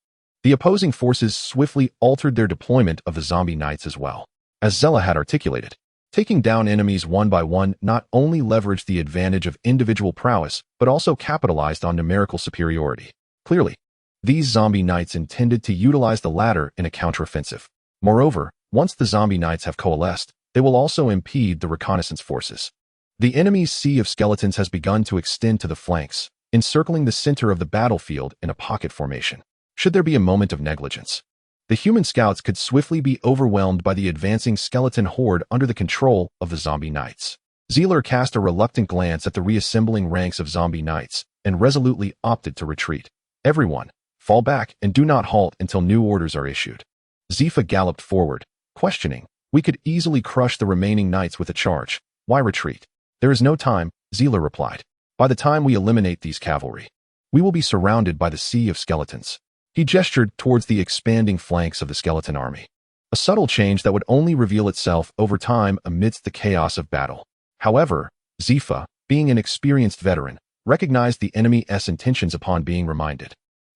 The opposing forces swiftly altered their deployment of the zombie knights as well. As Zela had articulated, taking down enemies one by one not only leveraged the advantage of individual prowess, but also capitalized on numerical superiority. Clearly, these zombie knights intended to utilize the latter in a counteroffensive. Moreover, once the zombie knights have coalesced, they will also impede the reconnaissance forces. The enemy's sea of skeletons has begun to extend to the flanks, encircling the center of the battlefield in a pocket formation. Should there be a moment of negligence, the human scouts could swiftly be overwhelmed by the advancing skeleton horde under the control of the zombie knights. Zerel cast a reluctant glance at the reassembling ranks of zombie knights and resolutely opted to retreat. Everyone, fall back and do not halt until new orders are issued. Zepha galloped forward, questioning. We could easily crush the remaining knights with a charge. Why retreat? There is no time, Zerel replied. By the time we eliminate these cavalry, we will be surrounded by the sea of skeletons. He gestured towards the expanding flanks of the skeleton army. A subtle change that would only reveal itself over time amidst the chaos of battle. However, Zepha, being an experienced veteran, recognized the enemy's intentions upon being reminded.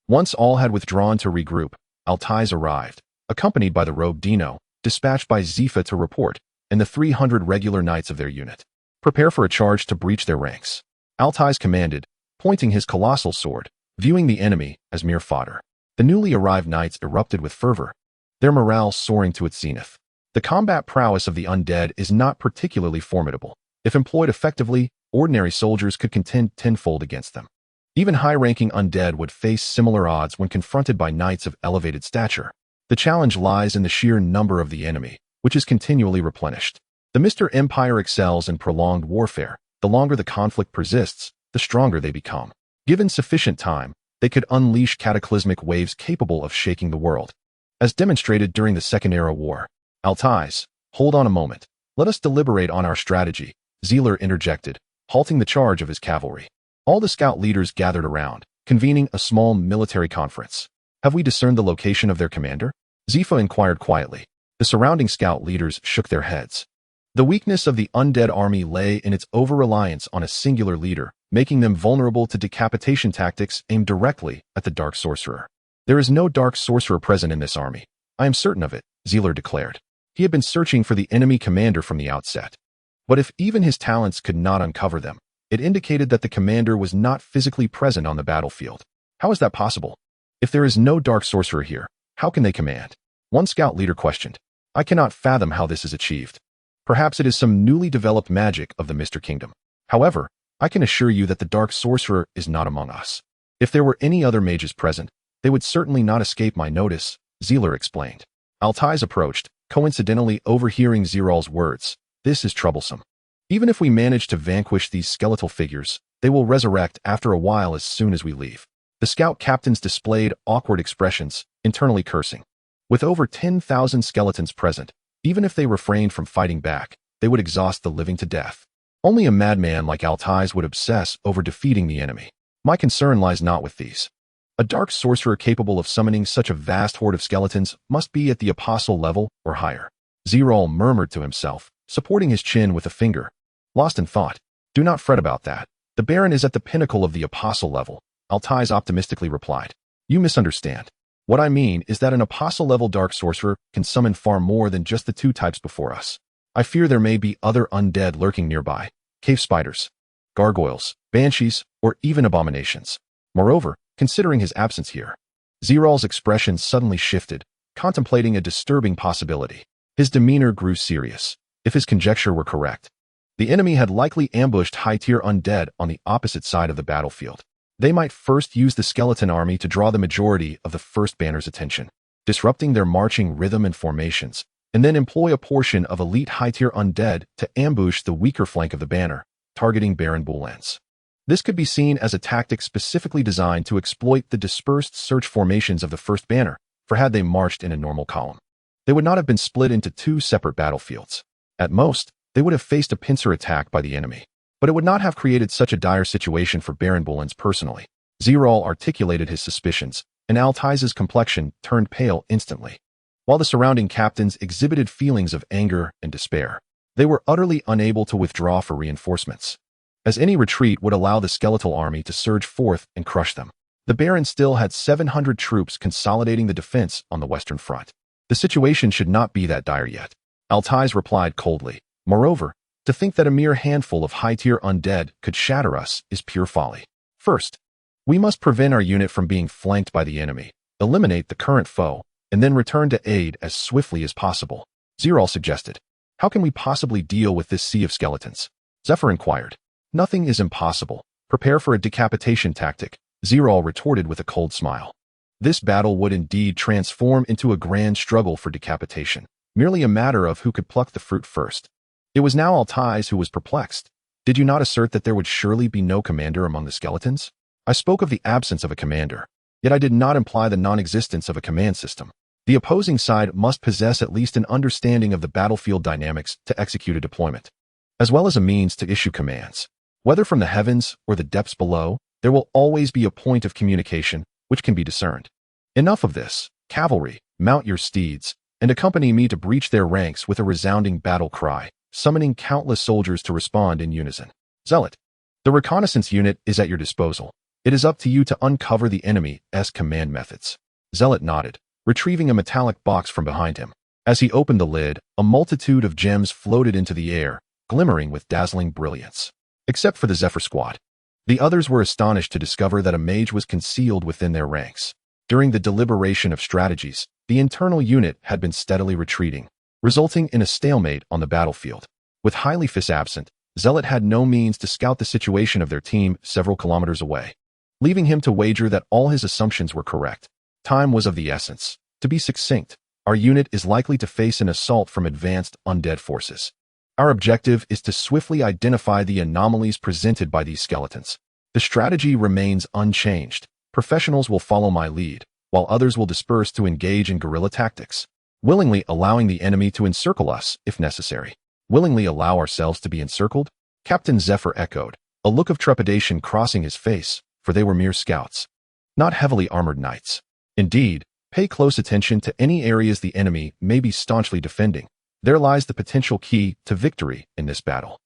Once all had withdrawn to regroup, Altais arrived, accompanied by the robed Dino, dispatched by Zepha to report, and the 300 regular knights of their unit. Prepare for a charge to breach their ranks. Altais commanded, pointing his colossal sword, viewing the enemy as mere fodder. The newly arrived knights erupted with fervor, their morale soaring to its zenith. The combat prowess of the undead is not particularly formidable. If employed effectively, ordinary soldiers could contend tenfold against them. Even high-ranking undead would face similar odds when confronted by knights of elevated stature. The challenge lies in the sheer number of the enemy, which is continually replenished. The Mr. Empire excels in prolonged warfare. The longer the conflict persists, the stronger they become. Given sufficient time, they could unleash cataclysmic waves capable of shaking the world. As demonstrated during the Second Era War. Altais, hold on a moment. Let us deliberate on our strategy, Zerel interjected, halting the charge of his cavalry. All the scout leaders gathered around, convening a small military conference. Have we discerned the location of their commander? Zepha inquired quietly. The surrounding scout leaders shook their heads. The weakness of the undead army lay in its over-reliance on a singular leader, making them vulnerable to decapitation tactics aimed directly at the Dark Sorcerer. There is no Dark Sorcerer present in this army. I am certain of it, Zerel declared. He had been searching for the enemy commander from the outset. But if even his talents could not uncover them, it indicated that the commander was not physically present on the battlefield. How is that possible? If there is no Dark Sorcerer here, how can they command? One scout leader questioned. I cannot fathom how this is achieved. Perhaps it is some newly developed magic of the Mr. Kingdom. However, I can assure you that the Dark Sorcerer is not among us. If there were any other mages present, they would certainly not escape my notice, Zerel explained. Altais approached, coincidentally overhearing Zerel's words. This is troublesome. Even if we manage to vanquish these skeletal figures, they will resurrect after a while as soon as we leave. The scout captains displayed awkward expressions, internally cursing. With over 10,000 skeletons present, even if they refrained from fighting back, they would exhaust the living to death. Only a madman like Altais would obsess over defeating the enemy. My concern lies not with these. A dark sorcerer capable of summoning such a vast horde of skeletons must be at the apostle level or higher. Zerel murmured to himself, supporting his chin with a finger. Lost in thought. Do not fret about that. The Baron is at the pinnacle of the apostle level, Altais optimistically replied. You misunderstand. What I mean is that an apostle-level dark sorcerer can summon far more than just the two types before us. I fear there may be other undead lurking nearby, cave spiders, gargoyles, banshees, or even abominations. Moreover, considering his absence here, Zerel's expression suddenly shifted, contemplating a disturbing possibility. His demeanor grew serious. If his conjecture were correct, the enemy had likely ambushed high-tier undead on the opposite side of the battlefield. They might first use the skeleton army to draw the majority of the first banner's attention, disrupting their marching rhythm and formations, and then employ a portion of elite high-tier undead to ambush the weaker flank of the banner, targeting Baron Boulens. This could be seen as a tactic specifically designed to exploit the dispersed search formations of the first banner, for had they marched in a normal column, they would not have been split into two separate battlefields. At most, they would have faced a pincer attack by the enemy, but it would not have created such a dire situation for Baron Bullen's personally. Zerel articulated his suspicions, and Altai's complexion turned pale instantly. While the surrounding captains exhibited feelings of anger and despair, they were utterly unable to withdraw for reinforcements, as any retreat would allow the skeletal army to surge forth and crush them. The Baron still had 700 troops consolidating the defense on the Western Front. The situation should not be that dire yet. Altai replied coldly. Moreover, to think that a mere handful of high-tier undead could shatter us is pure folly. First, we must prevent our unit from being flanked by the enemy, eliminate the current foe, and then return to aid as swiftly as possible. Zerel suggested. How can we possibly deal with this sea of skeletons? Zephyr inquired. Nothing is impossible. Prepare for a decapitation tactic, Zerel retorted with a cold smile. This battle would indeed transform into a grand struggle for decapitation, merely a matter of who could pluck the fruit first. It was now Altai who was perplexed. Did you not assert that there would surely be no commander among the skeletons? I spoke of the absence of a commander, yet I did not imply the non-existence of a command system. The opposing side must possess at least an understanding of the battlefield dynamics to execute a deployment, as well as a means to issue commands. Whether from the heavens or the depths below, there will always be a point of communication which can be discerned. Enough of this. Cavalry, mount your steeds, and accompany me to breach their ranks with a resounding battle cry, summoning countless soldiers to respond in unison. Zealot. The reconnaissance unit is at your disposal. It is up to you to uncover the enemy's command methods. Zealot nodded, retrieving a metallic box from behind him. As he opened the lid, a multitude of gems floated into the air, glimmering with dazzling brilliance. Except for the Zephyr squad. The others were astonished to discover that a mage was concealed within their ranks. During the deliberation of strategies, the internal unit had been steadily retreating, resulting in a stalemate on the battlefield. With Hyliphus absent, Zealot had no means to scout the situation of their team several kilometers away, leaving him to wager that all his assumptions were correct. Time was of the essence. To be succinct, our unit is likely to face an assault from advanced undead forces. Our objective is to swiftly identify the anomalies presented by these skeletons. The strategy remains unchanged. Professionals will follow my lead, while others will disperse to engage in guerrilla tactics, willingly allowing the enemy to encircle us if necessary. Willingly allow ourselves to be encircled? Captain Zephyr echoed, a look of trepidation crossing his face, for they were mere scouts, not heavily armored knights. Indeed, pay close attention to any areas the enemy may be staunchly defending. There lies the potential key to victory in this battle.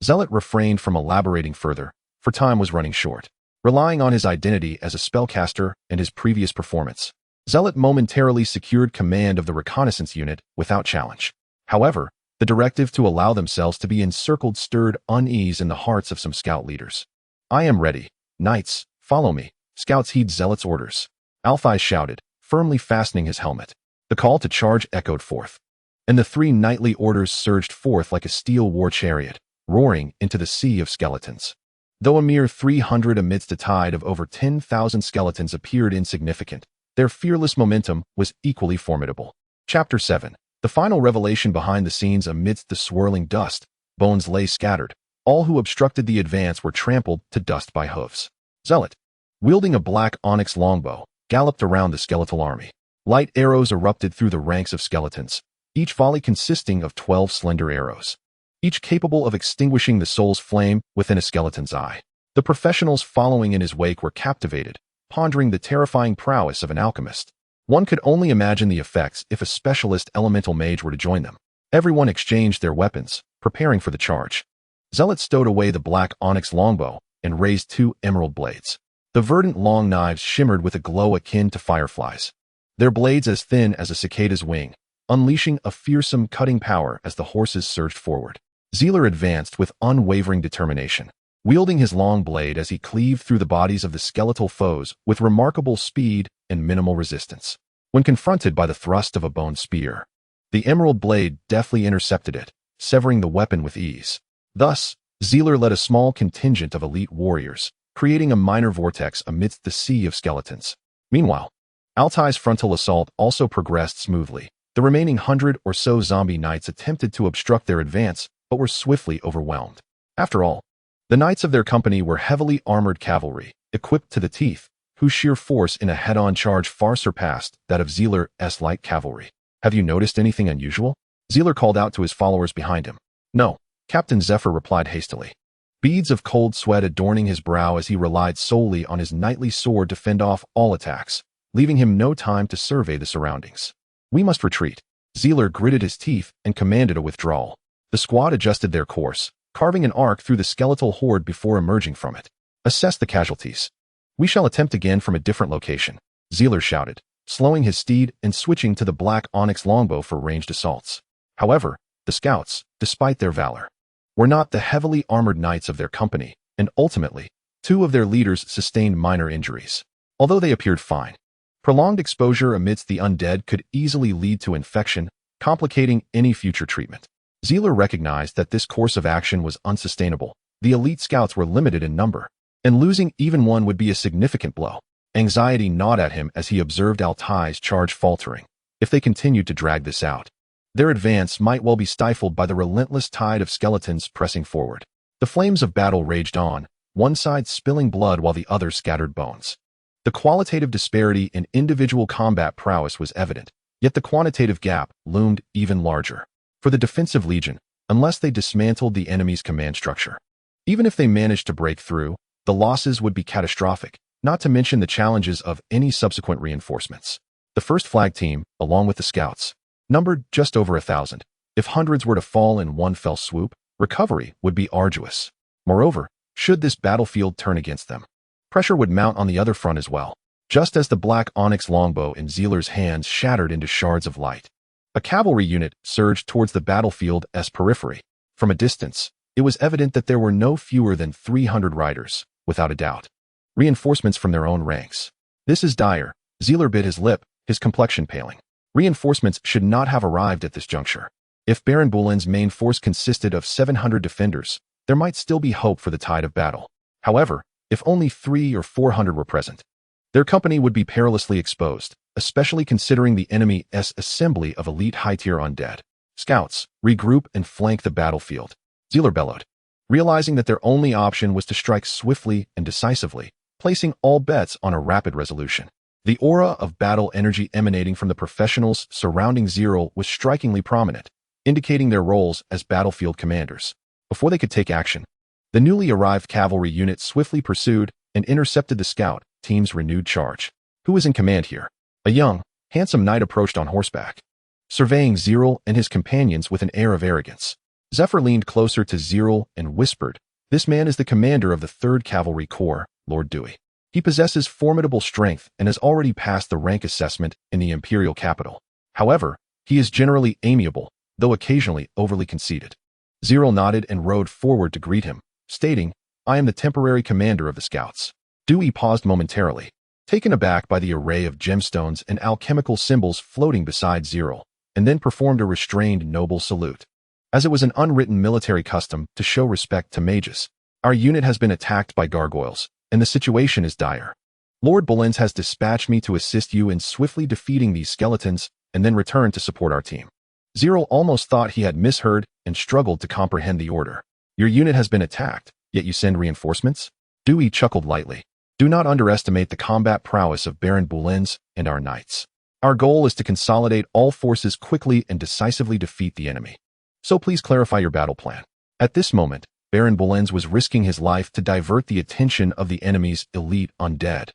Zealot refrained from elaborating further, for time was running short. Relying on his identity as a spellcaster and his previous performance, Zealot momentarily secured command of the reconnaissance unit without challenge. However, the directive to allow themselves to be encircled stirred unease in the hearts of some scout leaders. I am ready. Knights, follow me. Scouts heed Zealot's orders. Althai shouted, firmly fastening his helmet. The call to charge echoed forth, and the three knightly orders surged forth like a steel war chariot, roaring into the sea of skeletons. Though a mere 300 amidst a tide of over 10,000 skeletons appeared insignificant, their fearless momentum was equally formidable. Chapter 7. The final revelation behind the scenes. Amidst the swirling dust, bones lay scattered. All who obstructed the advance were trampled to dust by hooves. Zealot, wielding a black onyx longbow, galloped around the skeletal army. Light arrows erupted through the ranks of skeletons, each volley consisting of 12 slender arrows, each capable of extinguishing the soul's flame within a skeleton's eye. The professionals following in his wake were captivated, pondering the terrifying prowess of an alchemist. One could only imagine the effects if a specialist elemental mage were to join them. Everyone exchanged their weapons, preparing for the charge. Zealot stowed away the black onyx longbow and raised 2 emerald blades. The verdant long knives shimmered with a glow akin to fireflies, their blades as thin as a cicada's wing, unleashing a fearsome cutting power as the horses surged forward. Zealor advanced with unwavering determination, wielding his long blade as he cleaved through the bodies of the skeletal foes with remarkable speed and minimal resistance. When confronted by the thrust of a bone spear, the emerald blade deftly intercepted it, severing the weapon with ease. Thus, Zealor led a small contingent of elite warriors, creating a minor vortex amidst the sea of skeletons. Meanwhile, Altai's frontal assault also progressed smoothly. The remaining 100 or so zombie knights attempted to obstruct their advance, but were swiftly overwhelmed. After all, the knights of their company were heavily armored cavalry, equipped to the teeth, whose sheer force in a head-on charge far surpassed that of Zealer's light cavalry. "Have you noticed anything unusual?" Zealer called out to his followers behind him. "No," Captain Zephyr replied hastily, beads of cold sweat adorning his brow as he relied solely on his knightly sword to fend off all attacks, leaving him no time to survey the surroundings. "We must retreat." Zealer gritted his teeth and commanded a withdrawal. The squad adjusted their course, carving an arc through the skeletal horde before emerging from it. "Assess the casualties. We shall attempt again from a different location," Zealer shouted, slowing his steed and switching to the black onyx longbow for ranged assaults. However, the scouts, despite their valor, were not the heavily armored knights of their company, and ultimately, 2 of their leaders sustained minor injuries. Although they appeared fine, prolonged exposure amidst the undead could easily lead to infection, complicating any future treatment. Zealer recognized that this course of action was unsustainable. The elite scouts were limited in number, and losing even one would be a significant blow. Anxiety gnawed at him as he observed Altai's charge faltering. If they continued to drag this out, their advance might well be stifled by the relentless tide of skeletons pressing forward. The flames of battle raged on, one side spilling blood while the other scattered bones. The qualitative disparity in individual combat prowess was evident, yet the quantitative gap loomed even larger. For the defensive legion, unless they dismantled the enemy's command structure, even if they managed to break through, the losses would be catastrophic, not to mention the challenges of any subsequent reinforcements. The first flag team, along with the scouts, numbered just over 1,000. If hundreds were to fall in one fell swoop, recovery would be arduous. Moreover, should this battlefield turn against them, pressure would mount on the other front as well. Just as the black onyx longbow in Zealer's hands shattered into shards of light, a cavalry unit surged towards the battlefield's periphery. From a distance, it was evident that there were no fewer than 300 riders, without a doubt. Reinforcements from their own ranks. "This is dire." Zealer bit his lip, his complexion paling. Reinforcements should not have arrived at this juncture. If Baron Boulin's main force consisted of 700 defenders, there might still be hope for the tide of battle. However, if only 300 or 400 were present, their company would be perilously exposed, especially considering the enemy's assembly of elite high-tier undead. "Scouts, regroup and flank the battlefield," Zealer bellowed, realizing that their only option was to strike swiftly and decisively, placing all bets on a rapid resolution. The aura of battle energy emanating from the professionals surrounding Zerel was strikingly prominent, indicating their roles as battlefield commanders. Before they could take action, the newly arrived cavalry unit swiftly pursued and intercepted the scout team's renewed charge. Who was in command here? A young, handsome knight approached on horseback, surveying Zerel and his companions with an air of arrogance. Zephyr leaned closer to Zerel and whispered, "This man is the commander of the 3rd Cavalry Corps, Lord Dewey. He possesses formidable strength and has already passed the rank assessment in the imperial capital. However, he is generally amiable, though occasionally overly conceited." Zerel nodded and rode forward to greet him, stating, "I am the temporary commander of the scouts." Dewey paused momentarily, taken aback by the array of gemstones and alchemical symbols floating beside Zerel, and then performed a restrained noble salute. As it was an unwritten military custom to show respect to mages, "Our unit has been attacked by gargoyles, and the situation is dire. Lord Boulin's has dispatched me to assist you in swiftly defeating these skeletons and then return to support our team." Zerel almost thought he had misheard and struggled to comprehend the order. "Your unit has been attacked, yet you send reinforcements?" Dewey chuckled lightly. "Do not underestimate the combat prowess of Baron Boulin's and our knights. Our goal is to consolidate all forces quickly and decisively defeat the enemy. So please clarify your battle plan." At this moment, Baron Boulin's was risking his life to divert the attention of the enemy's elite undead,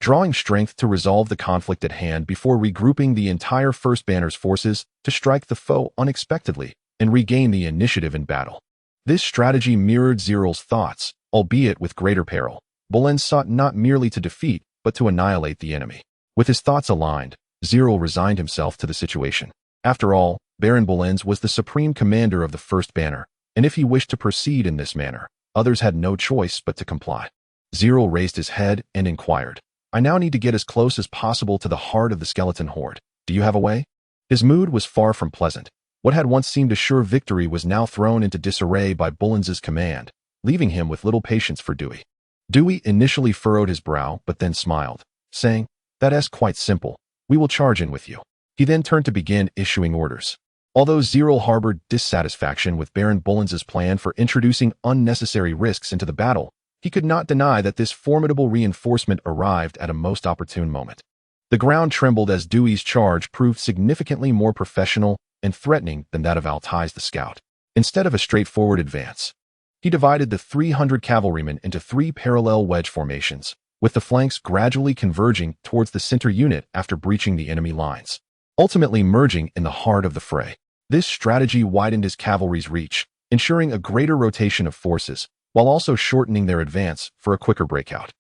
drawing strength to resolve the conflict at hand before regrouping the entire First Banner's forces to strike the foe unexpectedly and regain the initiative in battle. This strategy mirrored Zerel's thoughts, albeit with greater peril. Boulin sought not merely to defeat, but to annihilate the enemy. With his thoughts aligned, Zerel resigned himself to the situation. After all, Baron Boulin's was the supreme commander of the First Banner, and if he wished to proceed in this manner, others had no choice but to comply. Zerel raised his head and inquired, "I now need to get as close as possible to the heart of the skeleton horde. Do you have a way?" His mood was far from pleasant. What had once seemed a sure victory was now thrown into disarray by Boulin's command, leaving him with little patience for Dewey. Dewey initially furrowed his brow, but then smiled, saying, "That's quite simple. We will charge in with you." He then turned to begin issuing orders. Although Zerel harbored dissatisfaction with Baron Boulin's plan for introducing unnecessary risks into the battle, He could not deny that this formidable reinforcement arrived at a most opportune moment. The ground trembled as Dewey's charge proved significantly more professional and threatening than that of Altais the scout. Instead of a straightforward advance, he divided the 300 cavalrymen into 3 parallel wedge formations, with the flanks gradually converging towards the center unit after breaching the enemy lines, ultimately merging in the heart of the fray. This strategy widened his cavalry's reach, ensuring a greater rotation of forces, while also shortening their advance for a quicker breakout.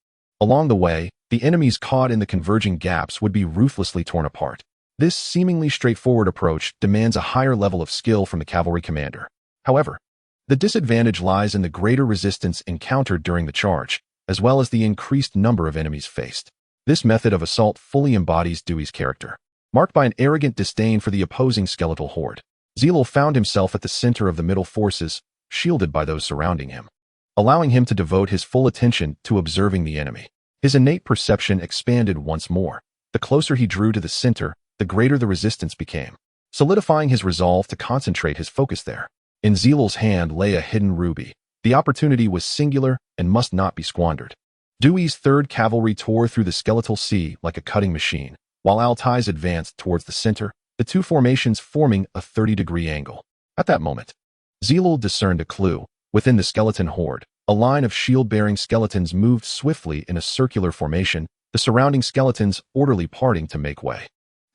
Along the way, the enemies caught in the converging gaps would be ruthlessly torn apart. This seemingly straightforward approach demands a higher level of skill from the cavalry commander. However, the disadvantage lies in the greater resistance encountered during the charge, as well as the increased number of enemies faced. This method of assault fully embodies Dewey's character. Marked by an arrogant disdain for the opposing skeletal horde, Zerel found himself at the center of the middle forces, shielded by those surrounding him, allowing him to devote his full attention to observing the enemy. His innate perception expanded once more. The closer he drew to the center, the greater the resistance became, solidifying his resolve to concentrate his focus there. In Zerel's hand lay a hidden ruby. The opportunity was singular and must not be squandered. Dewey's 3rd Cavalry tore through the skeletal sea like a cutting machine, while Altais advanced towards the center, the 2 formations forming a 30-degree angle. At that moment, Zerel discerned a clue. Within the skeleton horde, a line of shield-bearing skeletons moved swiftly in a circular formation, the surrounding skeletons orderly parting to make way.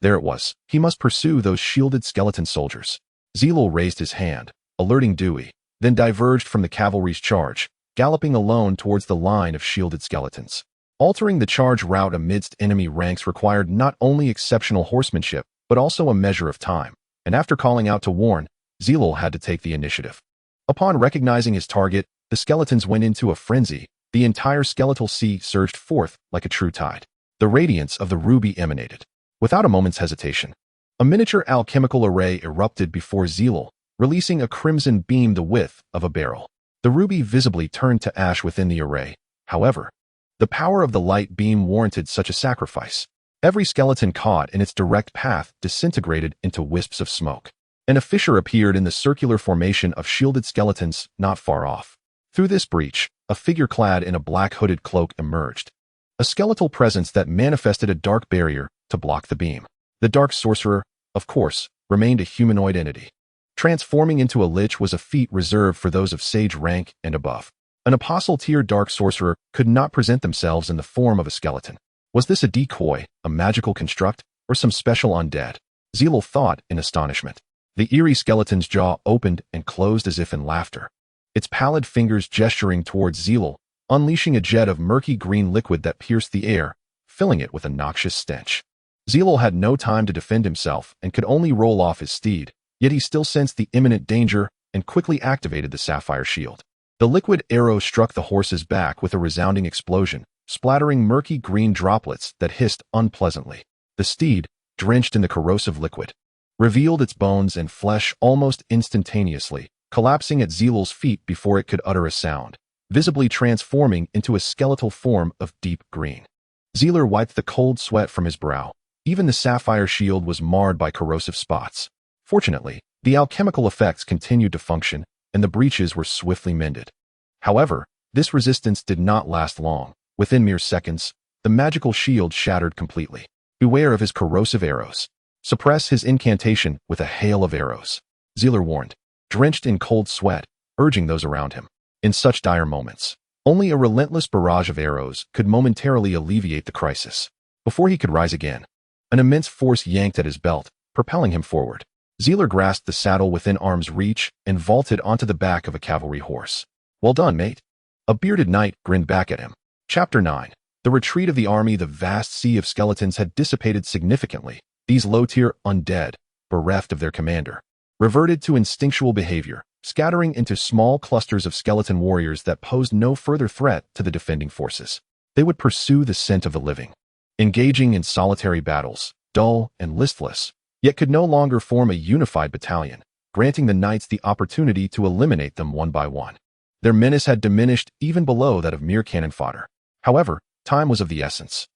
There it was. He must pursue those shielded skeleton soldiers. Zerel raised his hand, alerting Dewey, then diverged from the cavalry's charge, galloping alone towards the line of shielded skeletons. Altering the charge route amidst enemy ranks required not only exceptional horsemanship, but also a measure of time, and after calling out to warn, Zerel had to take the initiative. Upon recognizing his target, the skeletons went into a frenzy. The entire skeletal sea surged forth like a true tide. The radiance of the ruby emanated. Without a moment's hesitation, a miniature alchemical array erupted before Zerel, releasing a crimson beam the width of a barrel. The ruby visibly turned to ash within the array. However, the power of the light beam warranted such a sacrifice. Every skeleton caught in its direct path disintegrated into wisps of smoke, and a fissure appeared in the circular formation of shielded skeletons not far off. Through this breach, a figure clad in a black hooded cloak emerged, a skeletal presence that manifested a dark barrier to block the beam. The dark sorcerer, of course, remained a humanoid entity. Transforming into a lich was a feat reserved for those of sage rank and above. An apostle-tier dark sorcerer could not present themselves in the form of a skeleton. Was this a decoy, a magical construct, or some special undead? Zerel thought in astonishment. The eerie skeleton's jaw opened and closed as if in laughter, its pallid fingers gesturing towards Zerel, unleashing a jet of murky green liquid that pierced the air, filling it with a noxious stench. Zerel had no time to defend himself and could only roll off his steed, yet he still sensed the imminent danger and quickly activated the sapphire shield. The liquid arrow struck the horse's back with a resounding explosion, splattering murky green droplets that hissed unpleasantly. The steed, drenched in the corrosive liquid, revealed its bones and flesh almost instantaneously, collapsing at Zerel's feet before it could utter a sound, visibly transforming into a skeletal form of deep green. Zerel wiped the cold sweat from his brow. Even the sapphire shield was marred by corrosive spots. Fortunately, the alchemical effects continued to function, and the breaches were swiftly mended. However, this resistance did not last long. Within mere seconds, the magical shield shattered completely. Beware of his corrosive arrows. Suppress his incantation with a hail of arrows, Zerel warned, drenched in cold sweat, urging those around him. In such dire moments, only a relentless barrage of arrows could momentarily alleviate the crisis. Before he could rise again, an immense force yanked at his belt, propelling him forward. Zerel grasped the saddle within arm's reach and vaulted onto the back of a cavalry horse. Well done, mate. A bearded knight grinned back at him. Chapter 9. The retreat of the army. The vast sea of skeletons had dissipated significantly. These low-tier undead, bereft of their commander, reverted to instinctual behavior, scattering into small clusters of skeleton warriors that posed no further threat to the defending forces. They would pursue the scent of the living, engaging in solitary battles, dull and listless, yet could no longer form a unified battalion, granting the knights the opportunity to eliminate them one by one. Their menace had diminished even below that of mere cannon fodder. However, time was of the essence.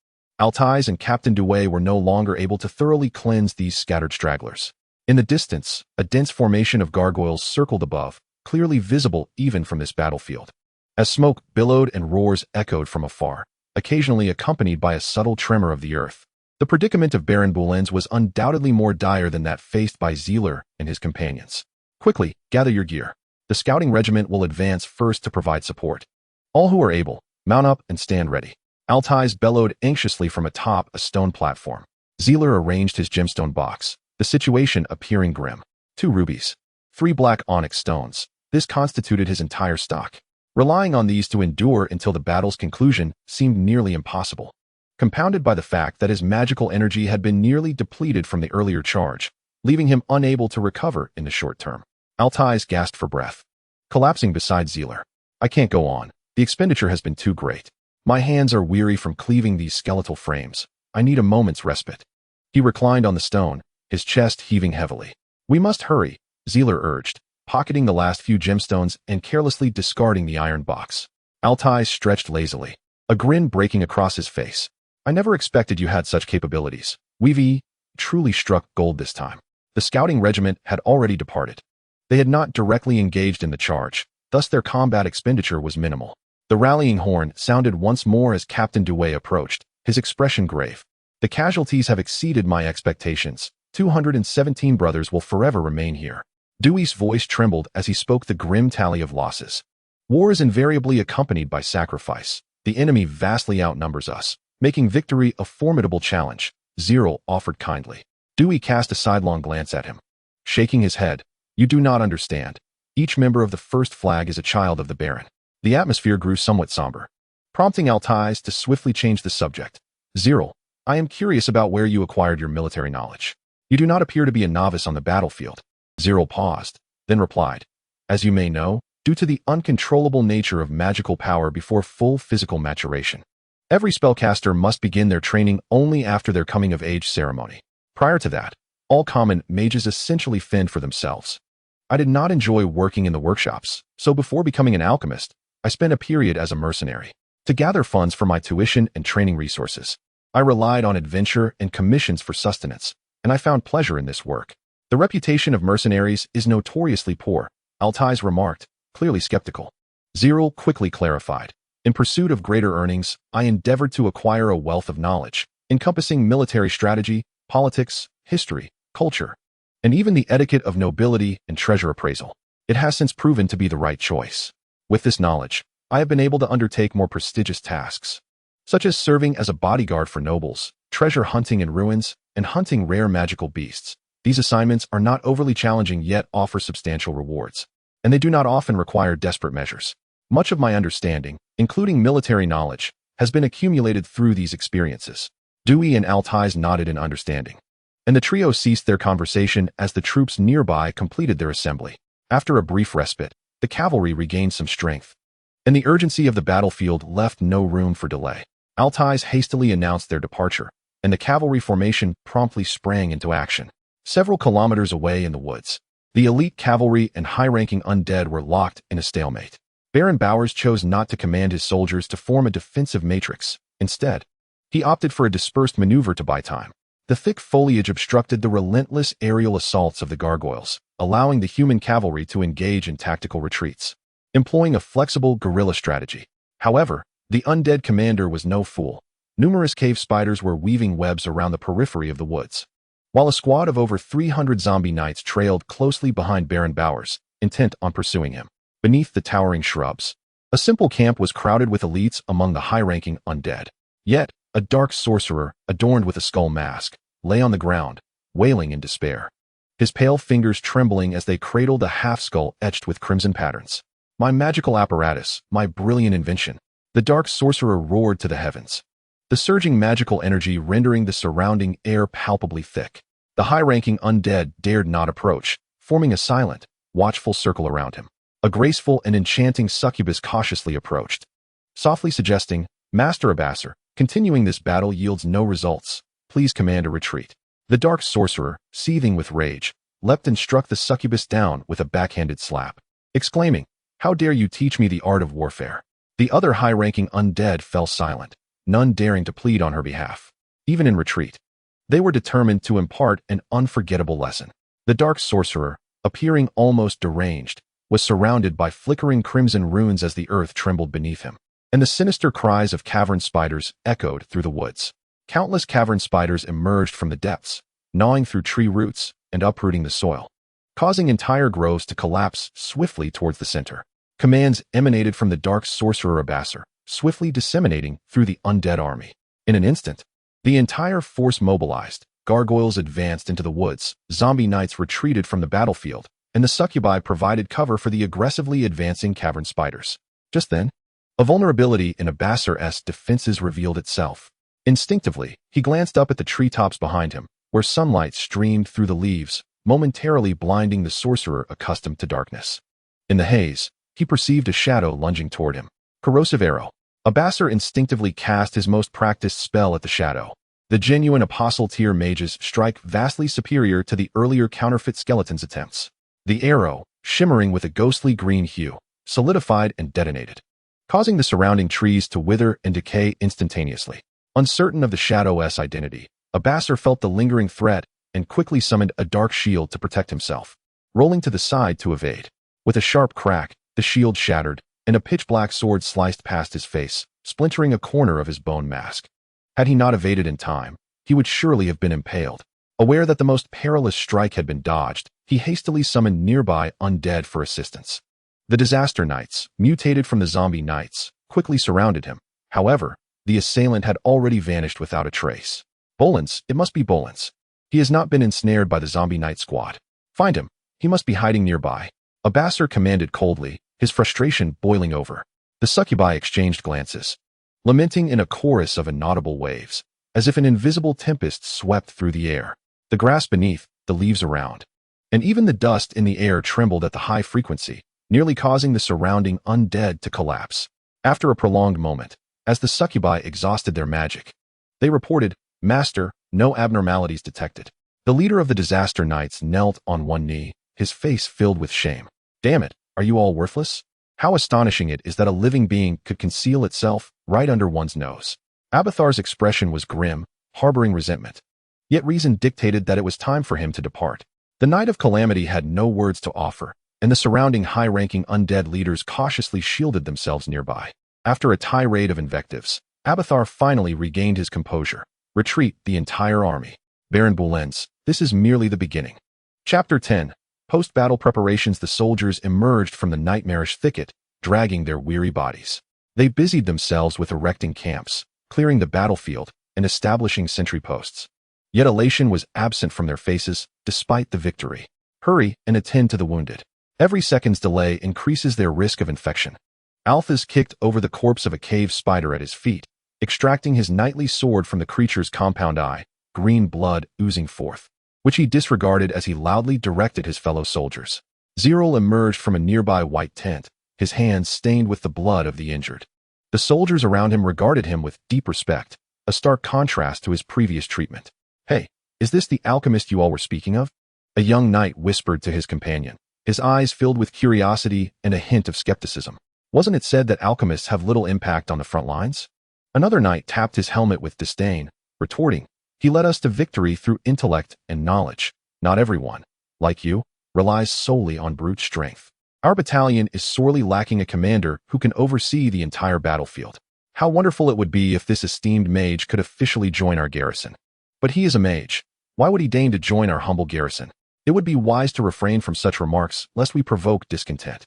Altais and Captain Dewey were no longer able to thoroughly cleanse these scattered stragglers. In the distance, a dense formation of gargoyles circled above, clearly visible even from this battlefield. as smoke billowed and roars echoed from afar, occasionally accompanied by a subtle tremor of the earth. The predicament of Baron Boulens was undoubtedly more dire than that faced by Zerel and his companions. Quickly, gather your gear. The scouting regiment will advance first to provide support. All who are able, mount up and stand ready. Altais bellowed anxiously from atop a stone platform. Zerel arranged his gemstone box, the situation appearing grim. 2 rubies. 3 black onyx stones. This constituted his entire stock. Relying on these to endure until the battle's conclusion seemed nearly impossible. Compounded by the fact that his magical energy had been nearly depleted from the earlier charge, leaving him unable to recover in the short term. Altais gasped for breath. Collapsing beside Zerel. I can't go on. The expenditure has been too great. My hands are weary from cleaving these skeletal frames. I need a moment's respite. He reclined on the stone, his chest heaving heavily. We must hurry, Zerel urged, pocketing the last few gemstones and carelessly discarding the iron box. Altais stretched lazily, a grin breaking across his face. I never expected you had such capabilities. We've truly struck gold this time. The scouting regiment had already departed. They had not directly engaged in the charge, thus their combat expenditure was minimal. The rallying horn sounded once more as Captain Douay approached, his expression grave. The casualties have exceeded my expectations. 217 brothers will forever remain here. Dewey's voice trembled as he spoke the grim tally of losses. War is invariably accompanied by sacrifice. The enemy vastly outnumbers us, making victory a formidable challenge, Zerel offered kindly. Dewey cast a sidelong glance at him. Shaking his head, you do not understand. Each member of the first flag is a child of the Baron. The atmosphere grew somewhat somber, prompting Altais to swiftly change the subject. Zerel, I am curious about where you acquired your military knowledge. You do not appear to be a novice on the battlefield. Zerel paused, then replied, as you may know, due to the uncontrollable nature of magical power before full physical maturation. Every spellcaster must begin their training only after their coming-of-age ceremony. Prior to that, all common mages essentially fend for themselves. I did not enjoy working in the workshops, so before becoming an alchemist, I spent a period as a mercenary. To gather funds for my tuition and training resources, I relied on adventure and commissions for sustenance, and I found pleasure in this work. The reputation of mercenaries is notoriously poor, Altais remarked, clearly skeptical. Zerel quickly clarified. In pursuit of greater earnings, I endeavored to acquire a wealth of knowledge, encompassing military strategy, politics, history, culture, and even the etiquette of nobility and treasure appraisal. It has since proven to be the right choice. With this knowledge, I have been able to undertake more prestigious tasks, such as serving as a bodyguard for nobles, treasure hunting in ruins, and hunting rare magical beasts. These assignments are not overly challenging yet offer substantial rewards, and they do not often require desperate measures. Much of my understanding, including military knowledge, has been accumulated through these experiences. Dewey and Altais nodded in understanding, and the trio ceased their conversation as the troops nearby completed their assembly. After a brief respite, the cavalry regained some strength, and the urgency of the battlefield left no room for delay. Altais hastily announced their departure, and the cavalry formation promptly sprang into action. Several kilometers away in the woods, the elite cavalry and high-ranking undead were locked in a stalemate. Baron Bowers chose not to command his soldiers to form a defensive matrix. Instead, he opted for a dispersed maneuver to buy time. The thick foliage obstructed the relentless aerial assaults of the gargoyles, allowing the human cavalry to engage in tactical retreats, employing a flexible guerrilla strategy. However, the undead commander was no fool. Numerous cave spiders were weaving webs around the periphery of the woods, while a squad of over 300 zombie knights trailed closely behind Baron Bowers, intent on pursuing him. Beneath the towering shrubs, a simple camp was crowded with elites among the high-ranking undead. Yet, a dark sorcerer, adorned with a skull mask, lay on the ground, wailing in despair, his pale fingers trembling as they cradled a half-skull etched with crimson patterns. My magical apparatus, my brilliant invention. The dark sorcerer roared to the heavens, the surging magical energy rendering the surrounding air palpably thick. The high-ranking undead dared not approach, forming a silent, watchful circle around him. A graceful and enchanting succubus cautiously approached, softly suggesting, Master Abassar, continuing this battle yields no results. Please command a retreat. The dark sorcerer, seething with rage, leapt and struck the succubus down with a backhanded slap, exclaiming, How dare you teach me the art of warfare? The other high-ranking undead fell silent, none daring to plead on her behalf. Even in retreat, they were determined to impart an unforgettable lesson. The dark sorcerer, appearing almost deranged, was surrounded by flickering crimson runes as the earth trembled beneath him, and the sinister cries of cavern spiders echoed through the woods. Countless cavern spiders emerged from the depths, gnawing through tree roots and uprooting the soil, causing entire groves to collapse swiftly towards the center. Commands emanated from the dark sorcerer Abassar, swiftly disseminating through the undead army. In an instant, the entire force mobilized. Gargoyles advanced into the woods, zombie knights retreated from the battlefield, and the succubi provided cover for the aggressively advancing cavern spiders. Just then, a vulnerability in Abassar's defenses revealed itself. Instinctively, he glanced up at the treetops behind him, where sunlight streamed through the leaves, momentarily blinding the sorcerer accustomed to darkness. In the haze, he perceived a shadow lunging toward him. Corrosive arrow. Abassar instinctively cast his most practiced spell at the shadow. The genuine apostle-tier mage's strike vastly superior to the earlier counterfeit skeleton's attempts. The arrow, shimmering with a ghostly green hue, solidified and detonated, causing the surrounding trees to wither and decay instantaneously. Uncertain of the shadow's identity, Abassar felt the lingering threat and quickly summoned a dark shield to protect himself, rolling to the side to evade. With a sharp crack, the shield shattered, and a pitch-black sword sliced past his face, splintering a corner of his bone mask. Had he not evaded in time, he would surely have been impaled. Aware that the most perilous strike had been dodged, he hastily summoned nearby undead for assistance. The disaster knights, mutated from the zombie knights, quickly surrounded him. However, the assailant had already vanished without a trace. Bolins, it must be Bolins. He has not been ensnared by the zombie knight squad. Find him. He must be hiding nearby. Abassar commanded coldly, his frustration boiling over. The succubi exchanged glances, lamenting in a chorus of inaudible waves, as if an invisible tempest swept through the air. The grass beneath, the leaves around, and even the dust in the air trembled at the high frequency, nearly causing the surrounding undead to collapse. After a prolonged moment, as the succubi exhausted their magic, they reported, "Master, no abnormalities detected." The leader of the disaster knights knelt on one knee, his face filled with shame. "Damn it, are you all worthless? How astonishing it is that a living being could conceal itself right under one's nose." Abathar's expression was grim, harboring resentment. Yet reason dictated that it was time for him to depart. The Knight of Calamity had no words to offer, and the surrounding high-ranking undead leaders cautiously shielded themselves nearby. After a tirade of invectives, Abathar finally regained his composure. "Retreat, the entire army. Baron Boulens, this is merely the beginning." Chapter 10. Post-battle preparations. The soldiers emerged from the nightmarish thicket, dragging their weary bodies. They busied themselves with erecting camps, clearing the battlefield, and establishing sentry posts. Yet elation was absent from their faces, despite the victory. Hurry and attend to the wounded. Every second's delay increases their risk of infection. Alphys kicked over the corpse of a cave spider at his feet, extracting his knightly sword from the creature's compound eye, green blood oozing forth, which he disregarded as he loudly directed his fellow soldiers. Zerel emerged from a nearby white tent, his hands stained with the blood of the injured. The soldiers around him regarded him with deep respect, a stark contrast to his previous treatment. "Hey, is this the alchemist you all were speaking of?" A young knight whispered to his companion, his eyes filled with curiosity and a hint of skepticism. "Wasn't it said that alchemists have little impact on the front lines?" Another knight tapped his helmet with disdain, retorting, "He led us to victory through intellect and knowledge. Not everyone, like you, relies solely on brute strength. Our battalion is sorely lacking a commander who can oversee the entire battlefield. How wonderful it would be if this esteemed mage could officially join our garrison. But he is a mage. Why would he deign to join our humble garrison? It would be wise to refrain from such remarks lest we provoke discontent."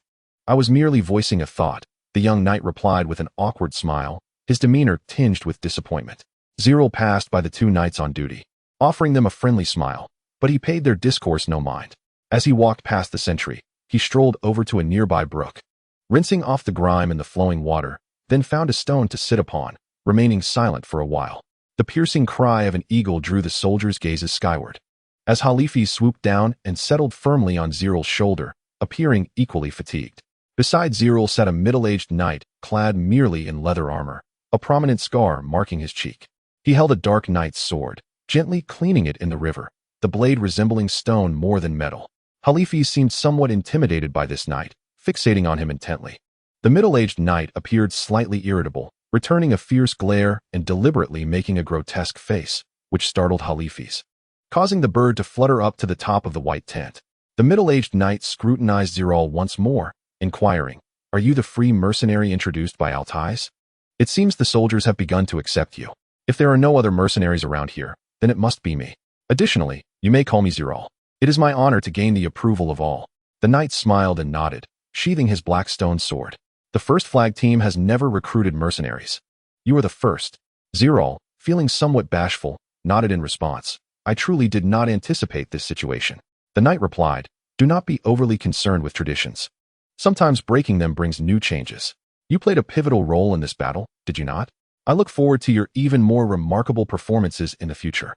"I was merely voicing a thought," the young knight replied with an awkward smile, his demeanor tinged with disappointment. Zerel passed by the two knights on duty, offering them a friendly smile, but he paid their discourse no mind. As he walked past the sentry, he strolled over to a nearby brook, rinsing off the grime in the flowing water, then found a stone to sit upon, remaining silent for a while. The piercing cry of an eagle drew the soldiers' gazes skyward, as Haliphis swooped down and settled firmly on Zerel's shoulder, appearing equally fatigued. Beside Zerel sat a middle-aged knight, clad merely in leather armor, a prominent scar marking his cheek. He held a dark knight's sword, gently cleaning it in the river, the blade resembling stone more than metal. Haliphis seemed somewhat intimidated by this knight, fixating on him intently. The middle-aged knight appeared slightly irritable, returning a fierce glare and deliberately making a grotesque face, which startled Haliphis, causing the bird to flutter up to the top of the white tent. The middle-aged knight scrutinized Zerel once more, inquiring, "Are you the free mercenary introduced by Altais? It seems the soldiers have begun to accept you. If there are no other mercenaries around here, then it must be me. Additionally, you may call me Zerel. It is my honor to gain the approval of all." The knight smiled and nodded, sheathing his black stone sword. "The first flag team has never recruited mercenaries. You are the first." Zerel, feeling somewhat bashful, nodded in response. "I truly did not anticipate this situation." The knight replied, "Do not be overly concerned with traditions. Sometimes breaking them brings new changes. You played a pivotal role in this battle, did you not? I look forward to your even more remarkable performances in the future."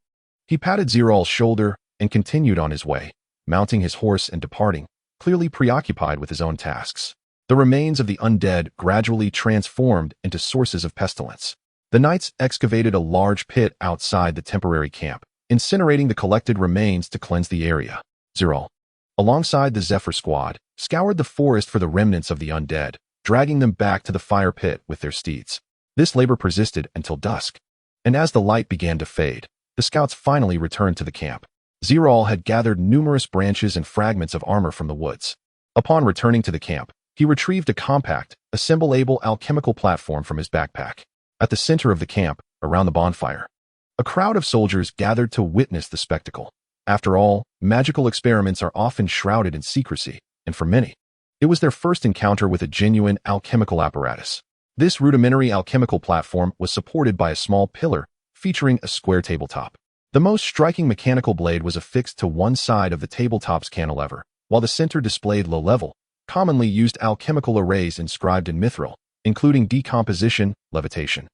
He patted Zerel's shoulder and continued on his way, mounting his horse and departing, clearly preoccupied with his own tasks. The remains of the undead gradually transformed into sources of pestilence. The knights excavated a large pit outside the temporary camp, incinerating the collected remains to cleanse the area. Zerel, alongside the Zephyr squad, scoured the forest for the remnants of the undead, dragging them back to the fire pit with their steeds. This labor persisted until dusk, and as the light began to fade, the scouts finally returned to the camp. Zerel had gathered numerous branches and fragments of armor from the woods. Upon returning to the camp, he retrieved a compact, assemblable alchemical platform from his backpack. At the center of the camp, around the bonfire, a crowd of soldiers gathered to witness the spectacle. After all, magical experiments are often shrouded in secrecy, and for many, it was their first encounter with a genuine alchemical apparatus. This rudimentary alchemical platform was supported by a small pillar featuring a square tabletop. The most striking mechanical blade was affixed to one side of the tabletop's cantilever, while the center displayed low-level, commonly used alchemical arrays inscribed in mithril, including decomposition, levitation,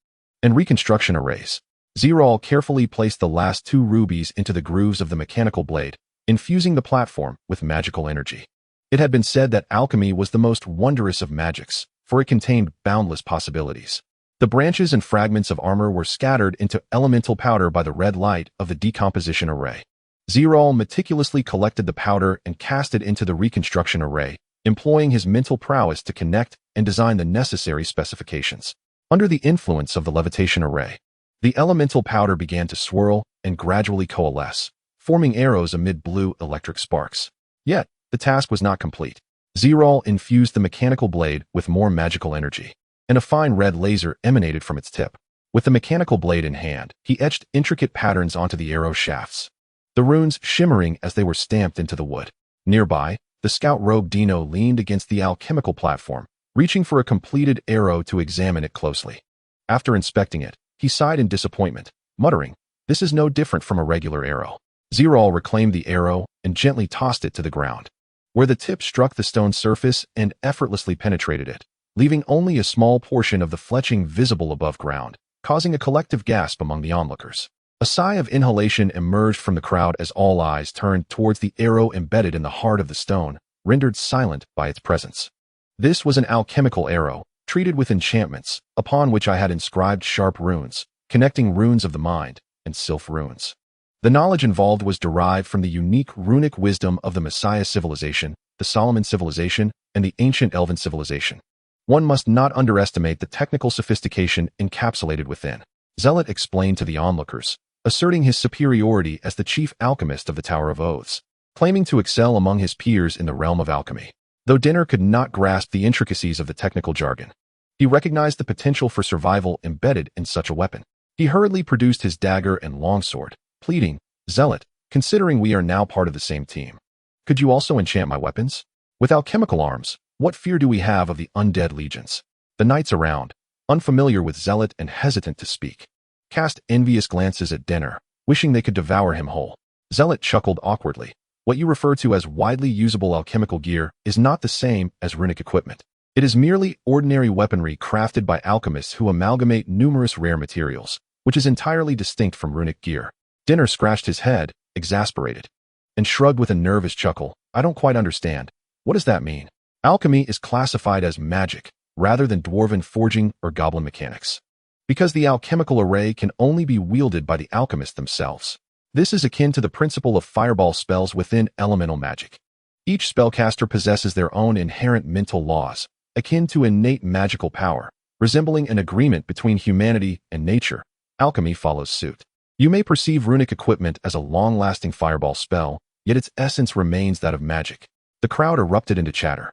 and reconstruction arrays. Zerel carefully placed the last 2 rubies into the grooves of the mechanical blade, infusing the platform with magical energy. It had been said that alchemy was the most wondrous of magics, for it contained boundless possibilities. The branches and fragments of armor were scattered into elemental powder by the red light of the decomposition array. Zerel meticulously collected the powder and cast it into the reconstruction array, employing his mental prowess to connect and design the necessary specifications. Under the influence of the levitation array, the elemental powder began to swirl and gradually coalesce, forming arrows amid blue electric sparks. Yet, the task was not complete. Zerel infused the mechanical blade with more magical energy, and a fine red laser emanated from its tip. With the mechanical blade in hand, he etched intricate patterns onto the arrow shafts, the runes shimmering as they were stamped into the wood. Nearby, the scout rogue Dino leaned against the alchemical platform, reaching for a completed arrow to examine it closely. After inspecting it, he sighed in disappointment, muttering, "This is no different from a regular arrow." Zerel reclaimed the arrow and gently tossed it to the ground, where the tip struck the stone surface and effortlessly penetrated it, leaving only a small portion of the fletching visible above ground, causing a collective gasp among the onlookers. A sigh of inhalation emerged from the crowd as all eyes turned towards the arrow embedded in the heart of the stone, rendered silent by its presence. This was an alchemical arrow, treated with enchantments, upon which I had inscribed sharp runes, connecting runes of the mind, and sylph runes. The knowledge involved was derived from the unique runic wisdom of the Messiah civilization, the Solomon civilization, and the ancient Elven civilization. One must not underestimate the technical sophistication encapsulated within. Zealot explained to the onlookers, asserting his superiority as the chief alchemist of the Tower of Oaths, claiming to excel among his peers in the realm of alchemy. Though Dinner could not grasp the intricacies of the technical jargon, he recognized the potential for survival embedded in such a weapon. He hurriedly produced his dagger and longsword, pleading, "Zealot, considering we are now part of the same team, could you also enchant my weapons? With alchemical arms, what fear do we have of the undead legions?" The knights around, unfamiliar with Zealot and hesitant to speak, cast envious glances at Dinner, wishing they could devour him whole. Zealot chuckled awkwardly. "What you refer to as widely usable alchemical gear is not the same as runic equipment. It is merely ordinary weaponry crafted by alchemists who amalgamate numerous rare materials, which is entirely distinct from runic gear." Dinner scratched his head, exasperated, and shrugged with a nervous chuckle. "I don't quite understand. What does that mean? Alchemy is classified as magic, rather than dwarven forging or goblin mechanics, because the alchemical array can only be wielded by the alchemists themselves. This is akin to the principle of fireball spells within elemental magic. Each spellcaster possesses their own inherent mental laws, akin to innate magical power, resembling an agreement between humanity and nature. Alchemy follows suit. You may perceive runic equipment as a long-lasting fireball spell, yet its essence remains that of magic. The crowd erupted into chatter.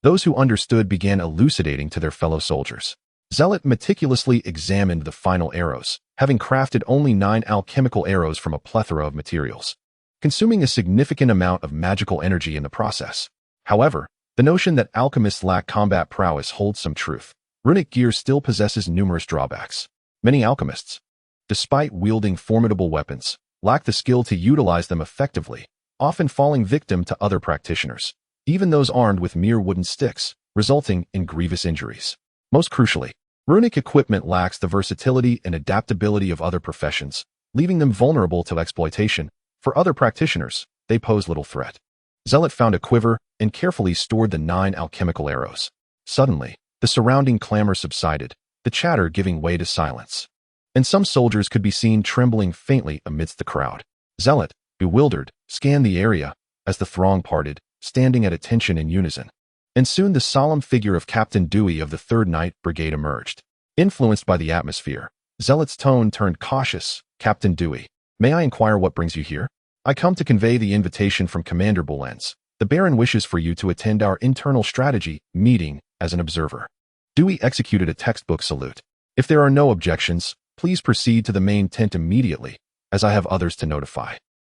Those who understood began elucidating to their fellow soldiers. Zealot meticulously examined the final arrows, having crafted only 9 alchemical arrows from a plethora of materials, consuming a significant amount of magical energy in the process. However, the notion that alchemists lack combat prowess holds some truth. Runic gear still possesses numerous drawbacks. Many alchemists, despite wielding formidable weapons, lack the skill to utilize them effectively, often falling victim to other practitioners, even those armed with mere wooden sticks, resulting in grievous injuries. Most crucially, runic equipment lacks the versatility and adaptability of other professions, leaving them vulnerable to exploitation. For other practitioners, they pose little threat. Zealot found a quiver and carefully stored the 9 alchemical arrows. Suddenly, the surrounding clamor subsided, the chatter giving way to silence. And some soldiers could be seen trembling faintly amidst the crowd. Zealot, bewildered, scanned the area as the throng parted, standing at attention in unison. And soon the solemn figure of Captain Dewey of the 3rd Night Brigade emerged. Influenced by the atmosphere, Zealot's tone turned cautious. Captain Dewey, may I inquire what brings you here? I come to convey the invitation from Commander Boulens. The Baron wishes for you to attend our internal strategy meeting as an observer. Dewey executed a textbook salute. If there are no objections, please proceed to the main tent immediately, as I have others to notify.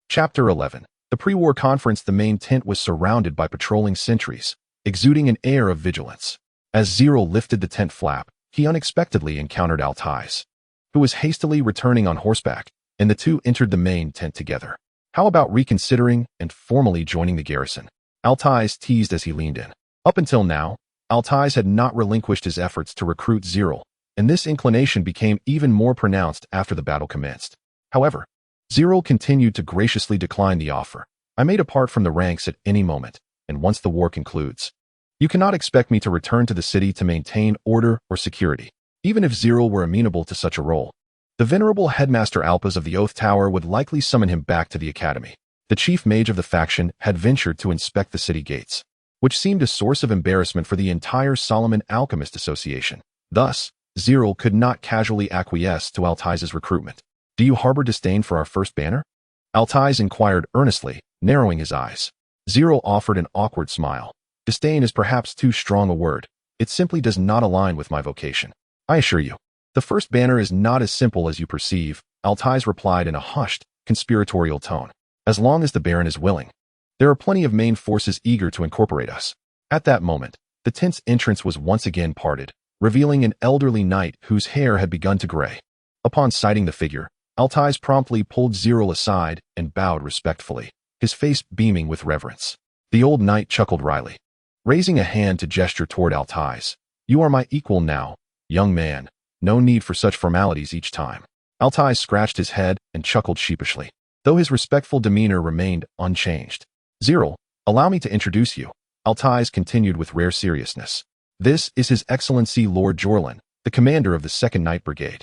Chapter 11. The pre-war conference. The main tent was surrounded by patrolling sentries, exuding an air of vigilance. As Zerel lifted the tent flap, he unexpectedly encountered Altais, who was hastily returning on horseback, and the two entered the main tent together. How about reconsidering and formally joining the garrison? Altais teased as he leaned in. Up until now, Altais had not relinquished his efforts to recruit Zerel, and this inclination became even more pronounced after the battle commenced. However, Zerel continued to graciously decline the offer. I may depart from the ranks at any moment, and once the war concludes, you cannot expect me to return to the city to maintain order or security. Even if Zerel were amenable to such a role, the venerable headmaster Alpas of the Oath Tower would likely summon him back to the academy. The chief mage of the faction had ventured to inspect the city gates, which seemed a source of embarrassment for the entire Solomon Alchemist Association. Thus, Zerel could not casually acquiesce to Altais' recruitment. Do you harbor disdain for our first banner? Altais inquired earnestly, narrowing his eyes. Zerel offered an awkward smile. Disdain is perhaps too strong a word. It simply does not align with my vocation. I assure you, the first banner is not as simple as you perceive, Altais replied in a hushed, conspiratorial tone. As long as the Baron is willing, there are plenty of main forces eager to incorporate us. At that moment, the tent's entrance was once again parted, revealing an elderly knight whose hair had begun to gray. Upon sighting the figure, Altais promptly pulled Zerel aside and bowed respectfully, his face beaming with reverence. The old knight chuckled wryly, raising a hand to gesture toward Altais. You are my equal now, young man. No need for such formalities each time. Altais scratched his head and chuckled sheepishly, though his respectful demeanor remained unchanged. Zerel, allow me to introduce you, Altais continued with rare seriousness. This is His Excellency Lord Jorlin, the commander of the 2nd Night Brigade.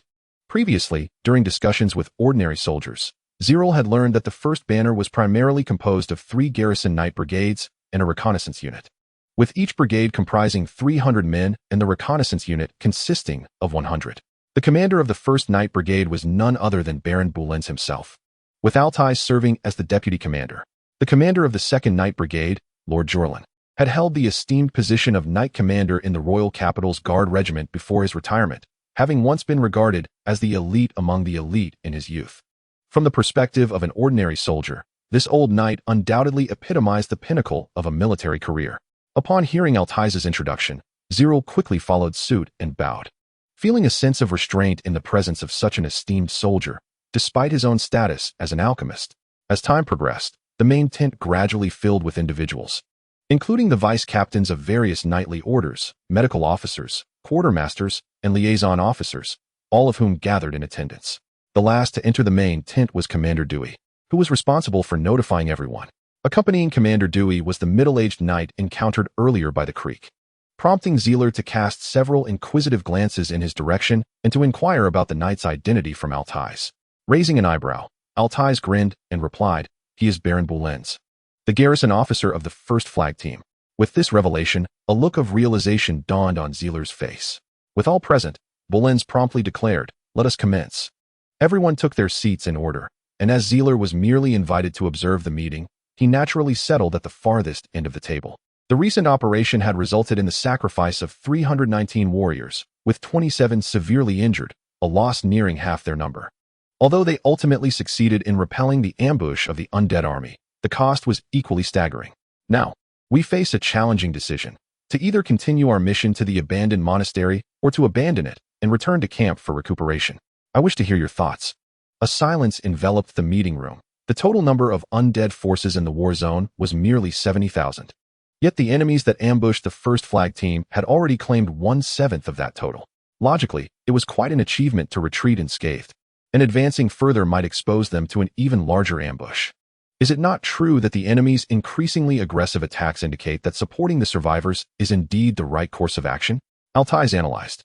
Previously, during discussions with ordinary soldiers, Zerel had learned that the first banner was primarily composed of 3 garrison night brigades and a reconnaissance unit, with each brigade comprising 300 men and the reconnaissance unit consisting of 100. The commander of the 1st Night Brigade was none other than Baron Boulens himself, with Altais serving as the deputy commander. The commander of the 2nd Night Brigade, Lord Jorlin, had held the esteemed position of Knight Commander in the Royal Capital's Guard Regiment before his retirement, having once been regarded as the elite among the elite in his youth. From the perspective of an ordinary soldier, this old knight undoubtedly epitomized the pinnacle of a military career. Upon hearing Altais' introduction, Zerel quickly followed suit and bowed, feeling a sense of restraint in the presence of such an esteemed soldier, despite his own status as an alchemist. As time progressed, the main tent gradually filled with individuals, including the vice-captains of various knightly orders, medical officers, quartermasters, and liaison officers, all of whom gathered in attendance. The last to enter the main tent was Commander Dewey, who was responsible for notifying everyone. Accompanying Commander Dewey was the middle-aged knight encountered earlier by the creek, prompting Zeler to cast several inquisitive glances in his direction and to inquire about the knight's identity from Altais. Raising an eyebrow, Altais grinned and replied, "He is Baron Boulens, the garrison officer of the 1st Flag Team." With this revelation, a look of realization dawned on Zeler's face. With all present, Boulens promptly declared, "Let us commence." Everyone took their seats in order, and as Zeler was merely invited to observe the meeting, he naturally settled at the farthest end of the table. The recent operation had resulted in the sacrifice of 319 warriors, with 27 severely injured, a loss nearing half their number. Although they ultimately succeeded in repelling the ambush of the undead army, the cost was equally staggering. Now, we face a challenging decision: to either continue our mission to the abandoned monastery or to abandon it and return to camp for recuperation. I wish to hear your thoughts. A silence enveloped the meeting room. The total number of undead forces in the war zone was merely 70,000. Yet the enemies that ambushed the first flag team had already claimed 1/7 of that total. Logically, it was quite an achievement to retreat unscathed, and advancing further might expose them to an even larger ambush. Is it not true that the enemy's increasingly aggressive attacks indicate that supporting the survivors is indeed the right course of action? Altais analyzed.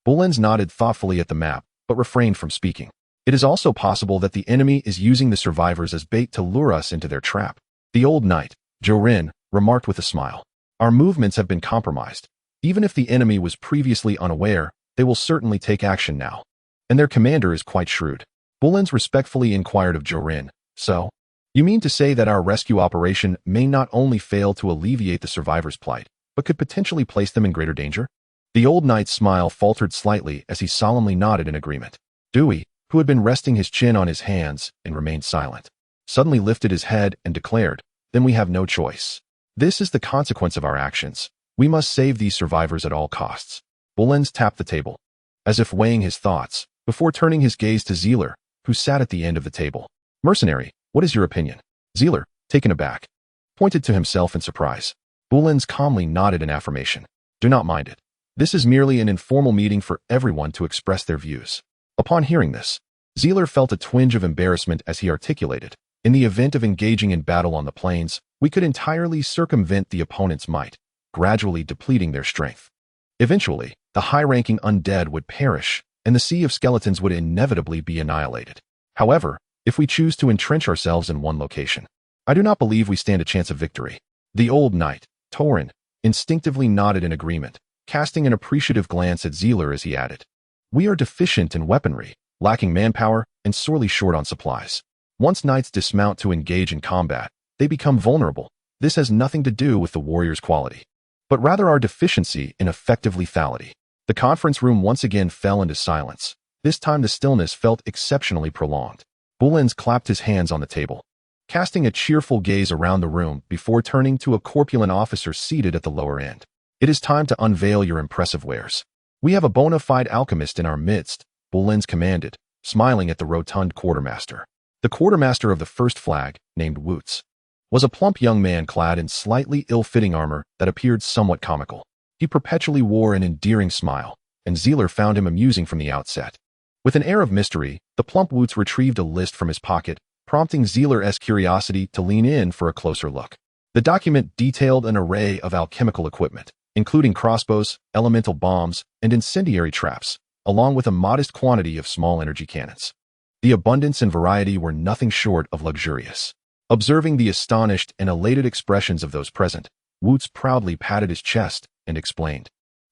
Bulens nodded thoughtfully at the map, but refrained from speaking. It is also possible that the enemy is using the survivors as bait to lure us into their trap. The old knight, Jorin, remarked with a smile. Our movements have been compromised. Even if the enemy was previously unaware, they will certainly take action now. And their commander is quite shrewd. Bulens respectfully inquired of Jorin, so? You mean to say that our rescue operation may not only fail to alleviate the survivors' plight, but could potentially place them in greater danger? The old knight's smile faltered slightly as he solemnly nodded in agreement. Dewey, who had been resting his chin on his hands and remained silent, suddenly lifted his head and declared, "Then we have no choice. This is the consequence of our actions. We must save these survivors at all costs." Bulens tapped the table, as if weighing his thoughts, before turning his gaze to Zerel, who sat at the end of the table. "Mercenary, what is your opinion?" Zerel, taken aback, pointed to himself in surprise. Bulens calmly nodded in affirmation. "Do not mind it. This is merely an informal meeting for everyone to express their views." Upon hearing this, Zerel felt a twinge of embarrassment as he articulated, "In the event of engaging in battle on the plains, we could entirely circumvent the opponent's might, gradually depleting their strength. Eventually, the high-ranking undead would perish, and the sea of skeletons would inevitably be annihilated. However, if we choose to entrench ourselves in one location, I do not believe we stand a chance of victory." The old knight, Tyrant, instinctively nodded in agreement, casting an appreciative glance at Zerel as he added, "We are deficient in weaponry, lacking manpower, and sorely short on supplies. Once knights dismount to engage in combat, they become vulnerable. This has nothing to do with the warrior's quality, but rather our deficiency in effective lethality." The conference room once again fell into silence. This time the stillness felt exceptionally prolonged. Bulens clapped his hands on the table, casting a cheerful gaze around the room before turning to a corpulent officer seated at the lower end. "It is time to unveil your impressive wares. We have a bona fide alchemist in our midst," Bulens commanded, smiling at the rotund quartermaster. The quartermaster of the first flag, named Woots, was a plump young man clad in slightly ill-fitting armor that appeared somewhat comical. He perpetually wore an endearing smile, and Zerel found him amusing from the outset. With an air of mystery, the plump Woots retrieved a list from his pocket, prompting Zerel's curiosity to lean in for a closer look. The document detailed an array of alchemical equipment, including crossbows, elemental bombs, and incendiary traps, along with a modest quantity of small energy cannons. The abundance and variety were nothing short of luxurious. Observing the astonished and elated expressions of those present, Woots proudly patted his chest and explained,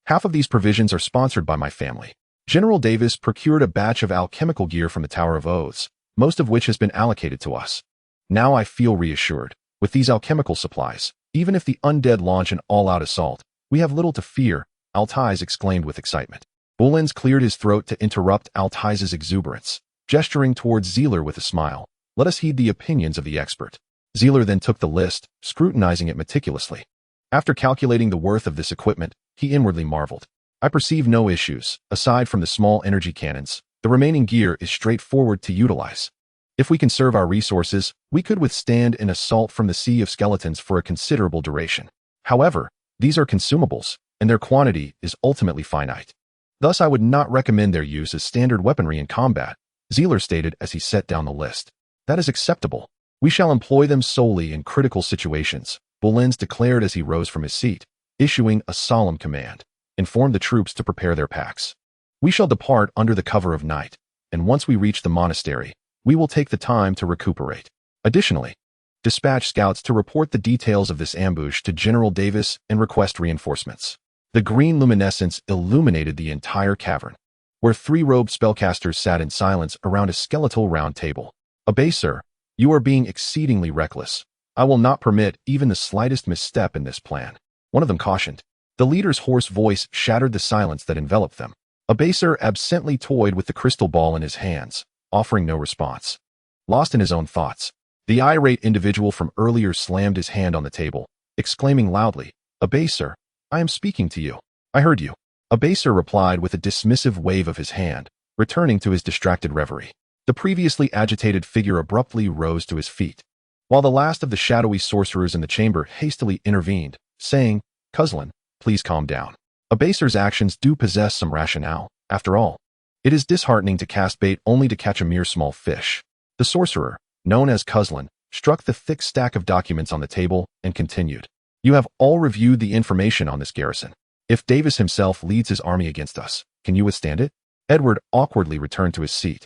"Half of these provisions are sponsored by my family. General Davis procured a batch of alchemical gear from the Tower of Oaths, most of which has been allocated to us. Now I feel reassured. With these alchemical supplies, even if the undead launch an all-out assault, we have little to fear," Altais exclaimed with excitement. Bulens cleared his throat to interrupt Altais's exuberance, gesturing towards Zerel with a smile. "Let us heed the opinions of the expert." Zerel then took the list, scrutinizing it meticulously. After calculating the worth of this equipment, he inwardly marveled. "I perceive no issues. Aside from the small energy cannons, the remaining gear is straightforward to utilize. If we conserve our resources, we could withstand an assault from the sea of skeletons for a considerable duration. However, these are consumables, and their quantity is ultimately finite. Thus I would not recommend their use as standard weaponry in combat," Zerel stated as he set down the list. "That is acceptable. We shall employ them solely in critical situations," Bulens declared as he rose from his seat, issuing a solemn command. "Inform the troops to prepare their packs. We shall depart under the cover of night, and once we reach the monastery, we will take the time to recuperate. Additionally, dispatch scouts to report the details of this ambush to General Davis and request reinforcements." The green luminescence illuminated the entire cavern, where three robed spellcasters sat in silence around a skeletal round table. "Obey, sir. You are being exceedingly reckless. I will not permit even the slightest misstep in this plan. One of them cautioned. The leader's hoarse voice shattered the silence that enveloped them. A baser absently toyed with the crystal ball in his hands, offering no response. Lost in his own thoughts, the irate individual from earlier slammed his hand on the table, exclaiming loudly, "Abaser, I am speaking to you. I heard you." Abaser replied with a dismissive wave of his hand, returning to his distracted reverie. The previously agitated figure abruptly rose to his feet, while the last of the shadowy sorcerers in the chamber hastily intervened, saying, "Cousin, please calm down. Abaser's actions do possess some rationale, after all. It is disheartening to cast bait only to catch a mere small fish." The sorcerer, known as Cousin, struck the thick stack of documents on the table and continued. "You have all reviewed the information on this garrison. If Davis himself leads his army against us, can you withstand it?" Edward awkwardly returned to his seat,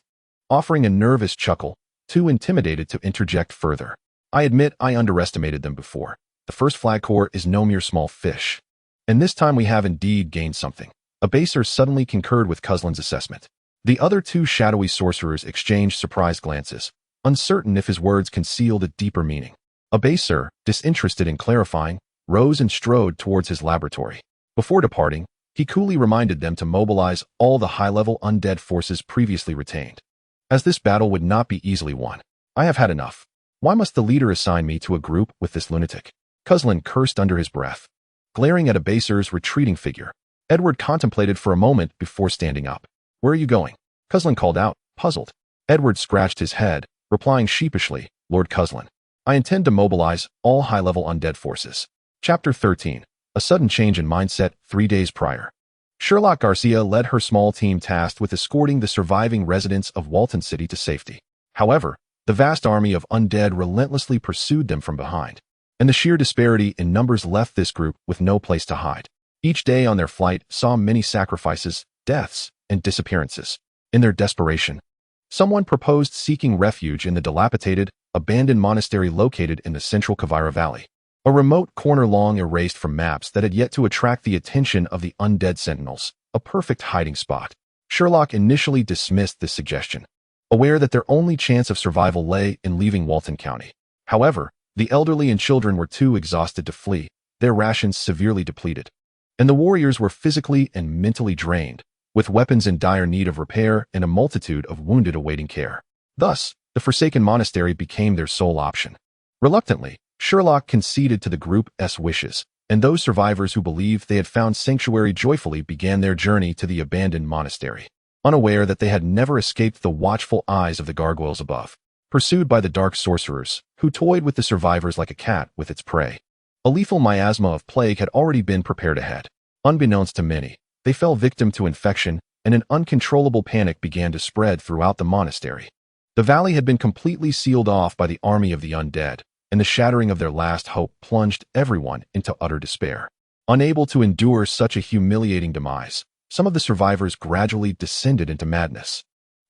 offering a nervous chuckle, too intimidated to interject further. "I admit I underestimated them before. The first flag corps is no mere small fish. And this time we have indeed gained something." Abaser suddenly concurred with Cousin's assessment. The other two shadowy sorcerers exchanged surprised glances, uncertain if his words concealed a deeper meaning. Abaser, disinterested in clarifying, rose and strode towards his laboratory. Before departing, he coolly reminded them to mobilize all the high-level undead forces previously retained, as this battle would not be easily won. "I have had enough. Why must the leader assign me to a group with this lunatic?" Cousin cursed under his breath. Glaring at Abaser's retreating figure, Edward contemplated for a moment before standing up. "Where are you going?" Cousin called out, puzzled. Edward scratched his head, replying sheepishly, "Lord Cousin, I intend to mobilize all high-level undead forces." Chapter 13. A sudden change in mindset 3 days prior. Sherlock Garcia led her small team tasked with escorting the surviving residents of Worton City to safety. However, the vast army of undead relentlessly pursued them from behind, and the sheer disparity in numbers left this group with no place to hide. Each day on their flight saw many sacrifices, deaths, and disappearances. In their desperation, someone proposed seeking refuge in the dilapidated, abandoned monastery located in the central Kavira Valley, a remote corner long erased from maps that had yet to attract the attention of the undead sentinels, a perfect hiding spot. Sherlock initially dismissed this suggestion, aware that their only chance of survival lay in leaving Worton County. However, the elderly and children were too exhausted to flee, their rations severely depleted, and the warriors were physically and mentally drained, with weapons in dire need of repair and a multitude of wounded awaiting care. Thus, the forsaken monastery became their sole option. Reluctantly, Sherlock conceded to the group's wishes, and those survivors who believed they had found sanctuary joyfully began their journey to the abandoned monastery, unaware that they had never escaped the watchful eyes of the gargoyles above, pursued by the dark sorcerers, who toyed with the survivors like a cat with its prey. A lethal miasma of plague had already been prepared ahead. Unbeknownst to many, they fell victim to infection, and an uncontrollable panic began to spread throughout the monastery. The valley had been completely sealed off by the army of the undead, and the shattering of their last hope plunged everyone into utter despair. Unable to endure such a humiliating demise, some of the survivors gradually descended into madness,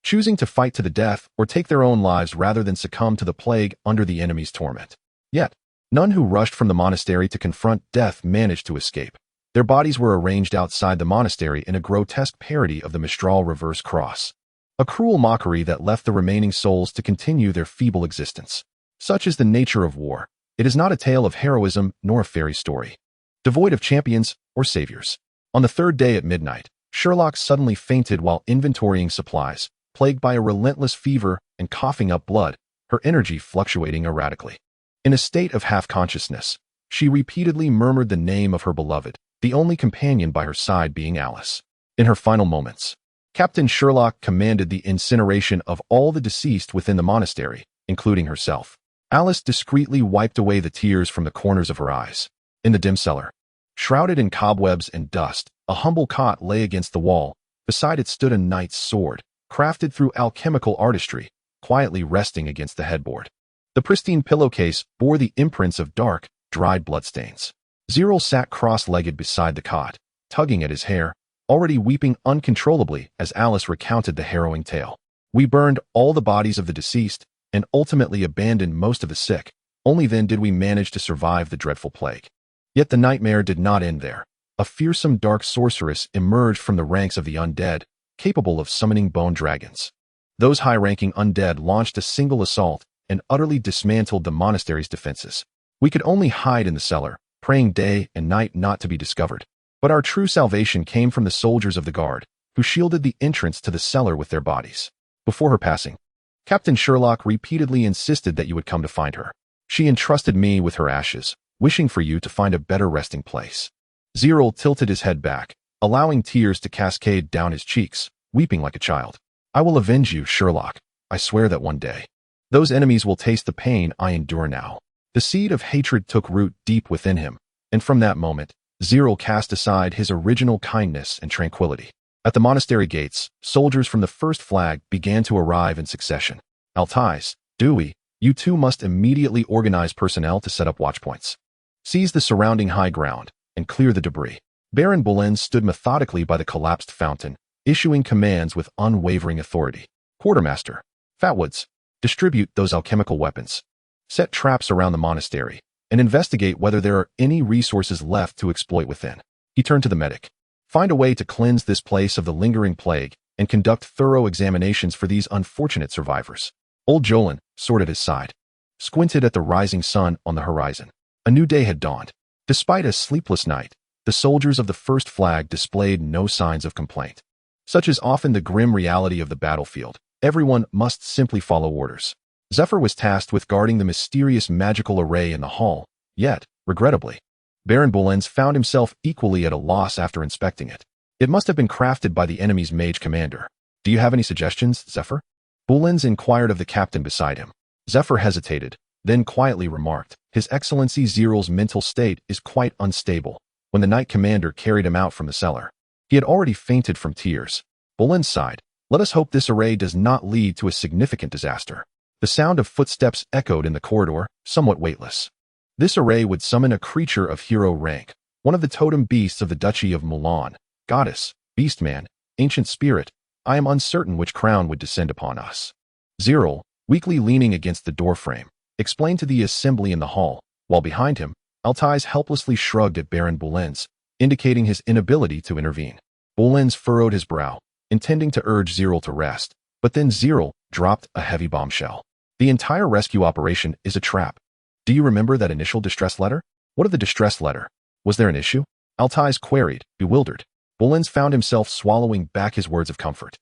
choosing to fight to the death or take their own lives rather than succumb to the plague under the enemy's torment. Yet, none who rushed from the monastery to confront death managed to escape. Their bodies were arranged outside the monastery in a grotesque parody of the Mistral reverse cross, a cruel mockery that left the remaining souls to continue their feeble existence. Such is the nature of war. It is not a tale of heroism nor a fairy story, devoid of champions or saviors. On the third day at midnight, Sherlock suddenly fainted while inventorying supplies, plagued by a relentless fever and coughing up blood, her energy fluctuating erratically. In a state of half-consciousness, she repeatedly murmured the name of her beloved, the only companion by her side being Alice. In her final moments, Captain Sherlock commanded the incineration of all the deceased within the monastery, including herself. Alice discreetly wiped away the tears from the corners of her eyes. In the dim cellar, shrouded in cobwebs and dust, a humble cot lay against the wall. Beside it stood a knight's sword, crafted through alchemical artistry, quietly resting against the headboard. The pristine pillowcase bore the imprints of dark, dried bloodstains. Zerel sat cross-legged beside the cot, tugging at his hair, already weeping uncontrollably as Alice recounted the harrowing tale. "We burned all the bodies of the deceased and ultimately abandoned most of the sick. Only then did we manage to survive the dreadful plague." Yet the nightmare did not end there. A fearsome dark sorceress emerged from the ranks of the undead, capable of summoning bone dragons. Those high-ranking undead launched a single assault and utterly dismantled the monastery's defenses. We could only hide in the cellar, praying day and night not to be discovered. But our true salvation came from the soldiers of the guard, who shielded the entrance to the cellar with their bodies. Before her passing, Captain Sherlock repeatedly insisted that you would come to find her. She entrusted me with her ashes, wishing for you to find a better resting place. Zerel tilted his head back, allowing tears to cascade down his cheeks, weeping like a child. I will avenge you, Sherlock. I swear that one day, those enemies will taste the pain I endure now. The seed of hatred took root deep within him, and from that moment, Zerel cast aside his original kindness and tranquility. At the monastery gates, soldiers from the first flag began to arrive in succession. Altais, Dewey, you two must immediately organize personnel to set up watchpoints. Seize the surrounding high ground and clear the debris. Baron Boleyn stood methodically by the collapsed fountain, issuing commands with unwavering authority. Quartermaster, Fatwoods, distribute those alchemical weapons. Set traps around the monastery and investigate whether there are any resources left to exploit within. He turned to the medic. Find a way to cleanse this place of the lingering plague and conduct thorough examinations for these unfortunate survivors. Old Jolin, sword at his side, squinted at the rising sun on the horizon. A new day had dawned. Despite a sleepless night, the soldiers of the first flag displayed no signs of complaint. Such is often the grim reality of the battlefield. Everyone must simply follow orders. Zephyr was tasked with guarding the mysterious magical array in the hall, yet, regrettably, Baron Boleyn found himself equally at a loss after inspecting it. It must have been crafted by the enemy's mage commander. Do you have any suggestions, Zephyr? Boleyn inquired of the captain beside him. Zephyr hesitated, then quietly remarked, His Excellency Zerel's mental state is quite unstable. When the knight commander carried him out from the cellar, he had already fainted from tears. Boleyn sighed. Let us hope this array does not lead to a significant disaster. The sound of footsteps echoed in the corridor, somewhat weightless. This array would summon a creature of hero rank, one of the totem beasts of the Duchy of Milan. Goddess, beastman, ancient spirit, I am uncertain which crown would descend upon us. Zerel, weakly leaning against the doorframe, explained to the assembly in the hall, while behind him, Altais helplessly shrugged at Baron Boleyn, indicating his inability to intervene. Boleyn furrowed his brow, intending to urge Zerel to rest, but then Zerel dropped a heavy bombshell. The entire rescue operation is a trap. Do you remember that initial distress letter? What of the distress letter? Was there an issue? Altais queried, bewildered. Boleyn found himself swallowing back his words of comfort.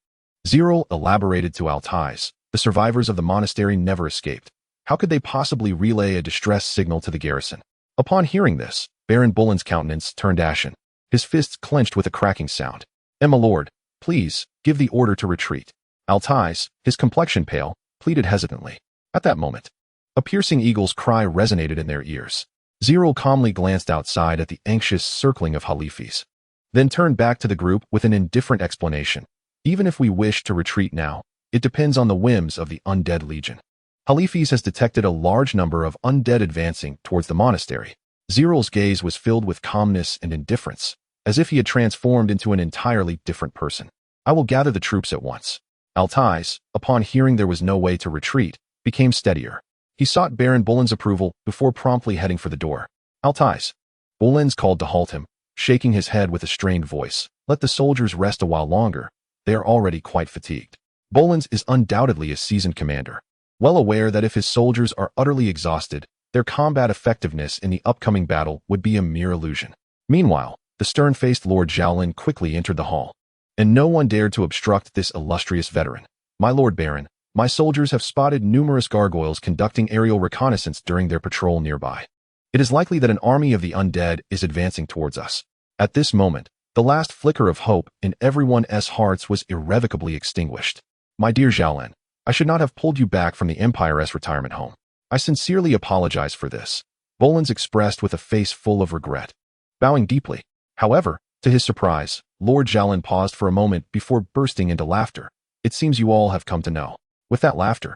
Zerel elaborated to Altais, the survivors of the monastery never escaped. How could they possibly relay a distress signal to the garrison? Upon hearing this, Baron Boleyn's countenance turned ashen. His fists clenched with a cracking sound. My lord, please, give the order to retreat. Altais, his complexion pale, pleaded hesitantly. At that moment, a piercing eagle's cry resonated in their ears. Zerel calmly glanced outside at the anxious circling of Halifis, then turned back to the group with an indifferent explanation. Even if we wish to retreat now, it depends on the whims of the undead legion. Halifis has detected a large number of undead advancing towards the monastery. Zerel's gaze was filled with calmness and indifference, as if he had transformed into an entirely different person. I will gather the troops at once. Altais, upon hearing there was no way to retreat, became steadier. He sought Baron Boleyn's approval before promptly heading for the door. Altais. Boleyn called to halt him, shaking his head with a strained voice. Let the soldiers rest a while longer. They are already quite fatigued. Boleyn is undoubtedly a seasoned commander, well aware that if his soldiers are utterly exhausted, their combat effectiveness in the upcoming battle would be a mere illusion. Meanwhile, the stern-faced Lord Xiaolin quickly entered the hall, and no one dared to obstruct this illustrious veteran. My Lord Baron, my soldiers have spotted numerous gargoyles conducting aerial reconnaissance during their patrol nearby. It is likely that an army of the undead is advancing towards us. At this moment, the last flicker of hope in everyone's hearts was irrevocably extinguished. My dear Xiaolin, I should not have pulled you back from the Empire's retirement home. I sincerely apologize for this. Boleyn expressed with a face full of regret, bowing deeply. However, to his surprise, Lord Xiaolin paused for a moment before bursting into laughter. It seems you all have come to know. With that laughter,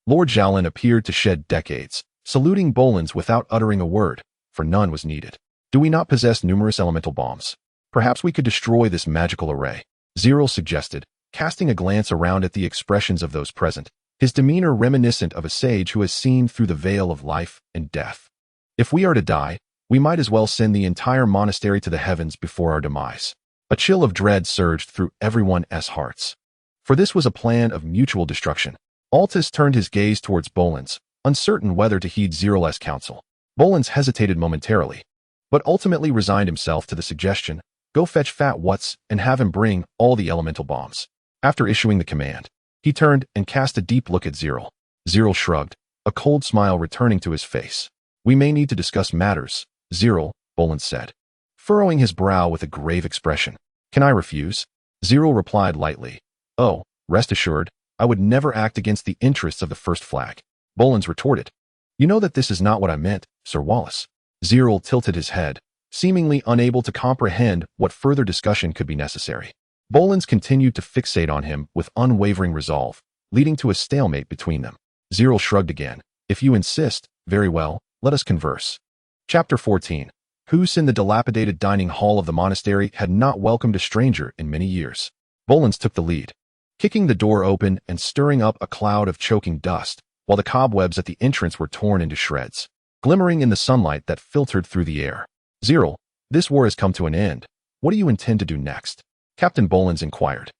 Lord Xiaolin appeared to shed decades, saluting Boleyn without uttering a word, for none was needed. Do we not possess numerous elemental bombs? Perhaps we could destroy this magical array, Zerel suggested, casting a glance around at the expressions of those present, his demeanor reminiscent of a sage who has seen through the veil of life and death. If we are to die, we might as well send the entire monastery to the heavens before our demise. A chill of dread surged through everyone's hearts, for this was a plan of mutual destruction. Altais turned his gaze towards Boleyn, uncertain whether to heed Zerel's counsel. Bolins hesitated momentarily, but ultimately resigned himself to the suggestion, go fetch Fat Wutz and have him bring all the elemental bombs. After issuing the command, he turned and cast a deep look at Zerel. Zerel shrugged, a cold smile returning to his face. We may need to discuss matters, Zerel, Bolins said, furrowing his brow with a grave expression. Can I refuse? Zerel replied lightly. Oh, rest assured, I would never act against the interests of the First Flag. Bolins retorted. You know that this is not what I meant, Sir Wallace. Zerel tilted his head, seemingly unable to comprehend what further discussion could be necessary. Bolins continued to fixate on him with unwavering resolve, leading to a stalemate between them. Zerel shrugged again. If you insist, very well, let us converse. Chapter 14. Who's in the dilapidated dining hall of the monastery had not welcomed a stranger in many years. Bolins took the lead, kicking the door open and stirring up a cloud of choking dust, while the cobwebs at the entrance were torn into shreds, glimmering in the sunlight that filtered through the air. Zerel, this war has come to an end. What do you intend to do next? Captain Bolins inquired.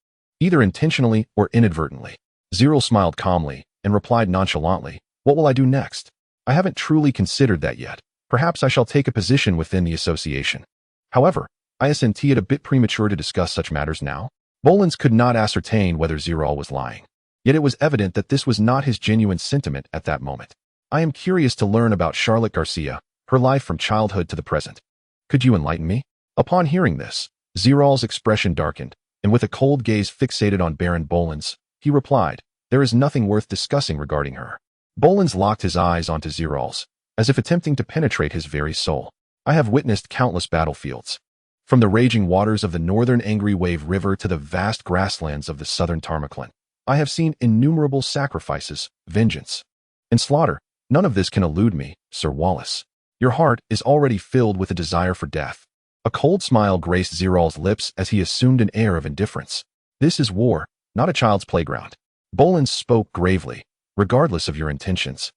Either intentionally or inadvertently. Zerel smiled calmly and replied nonchalantly, what will I do next? I haven't truly considered that yet. Perhaps I shall take a position within the association. However, isn't it a bit premature to discuss such matters now? Bolins could not ascertain whether Zerel was lying. Yet it was evident that this was not his genuine sentiment at that moment. I am curious to learn about Charlotte Garcia, her life from childhood to the present. Could you enlighten me? Upon hearing this, Zerel's expression darkened, and with a cold gaze fixated on Baron Bolins, he replied, there is nothing worth discussing regarding her. Bolins locked his eyes onto Zerel's, as if attempting to penetrate his very soul. I have witnessed countless battlefields. From the raging waters of the northern Angry Wave River to the vast grasslands of the southern Tarmaclan, I have seen innumerable sacrifices, vengeance, and slaughter. None of this can elude me, Sir Wallace. Your heart is already filled with a desire for death. A cold smile graced Zerel's lips as he assumed an air of indifference. This is war, not a child's playground. Bolins spoke gravely, regardless of your intentions.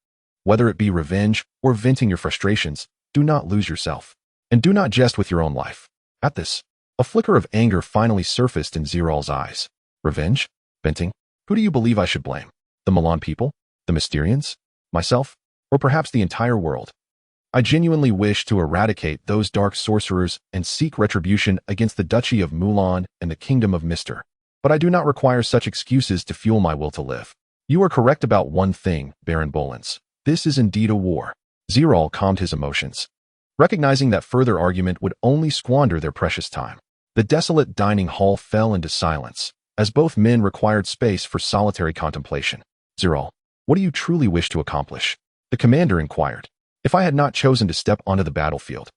Whether it be revenge or venting your frustrations, do not lose yourself. And do not jest with your own life. At this, a flicker of anger finally surfaced in Zerel's eyes. Revenge? Venting? Who do you believe I should blame? The Milan people? The Mysterians? Myself? Or perhaps the entire world? I genuinely wish to eradicate those dark sorcerers and seek retribution against the Duchy of Mulan and the Kingdom of Mister. But I do not require such excuses to fuel my will to live. You are correct about one thing, Baron Bolins. This is indeed a war. Zerel calmed his emotions, recognizing that further argument would only squander their precious time. The desolate dining hall fell into silence, as both men required space for solitary contemplation. Zerel, what do you truly wish to accomplish? The commander inquired. If I had not chosen to step onto the battlefield,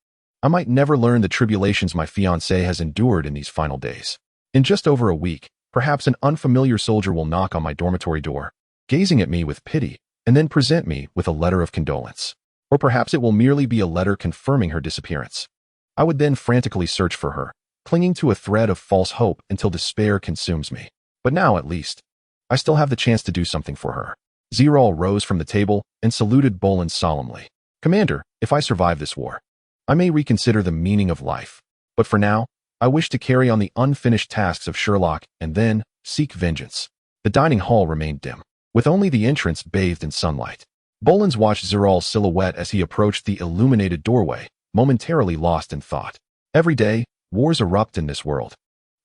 I might never learn the tribulations my fiancée has endured in these final days. In just over a week, perhaps an unfamiliar soldier will knock on my dormitory door, gazing at me with pity, and then present me with a letter of condolence. Or perhaps it will merely be a letter confirming her disappearance. I would then frantically search for her, clinging to a thread of false hope until despair consumes me. But now, at least, I still have the chance to do something for her. Zerel rose from the table and saluted Bolins solemnly. Commander, if I survive this war, I may reconsider the meaning of life. But for now, I wish to carry on the unfinished tasks of Sherlock and then seek vengeance. The dining hall remained dim, with only the entrance bathed in sunlight. Bolins watched Zerel's silhouette as he approached the illuminated doorway, momentarily lost in thought. Every day, wars erupt in this world,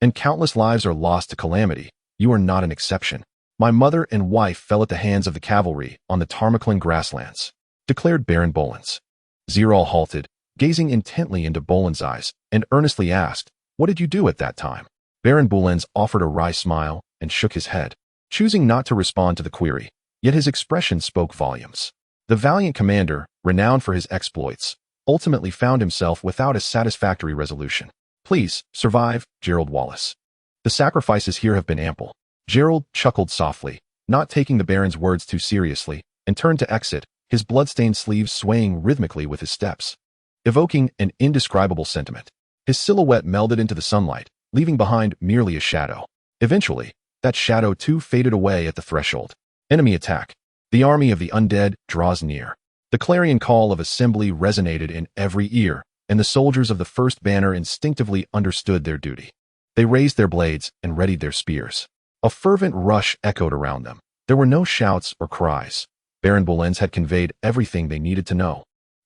and countless lives are lost to calamity. You are not an exception. My mother and wife fell at the hands of the cavalry on the Tarmaclan grasslands, declared Baron Bolins. Zerel halted, gazing intently into Bolins' eyes, and earnestly asked, what did you do at that time? Baron Bolins offered a wry smile and shook his head, choosing not to respond to the query. Yet his expression spoke volumes. The valiant commander, renowned for his exploits, ultimately found himself without a satisfactory resolution. Please, survive, Zerel Wallace. The sacrifices here have been ample. Zerel chuckled softly, not taking the Baron's words too seriously, and turned to exit, his blood-stained sleeves swaying rhythmically with his steps, evoking an indescribable sentiment. His silhouette melded into the sunlight, leaving behind merely a shadow. Eventually, that shadow too faded away at the threshold. Enemy attack. The army of the undead draws near. The clarion call of assembly resonated in every ear, and the soldiers of the first banner instinctively understood their duty. They raised their blades and readied their spears. A fervent rush echoed around them. There were no shouts or cries. Baron Bolins had conveyed everything they needed to know.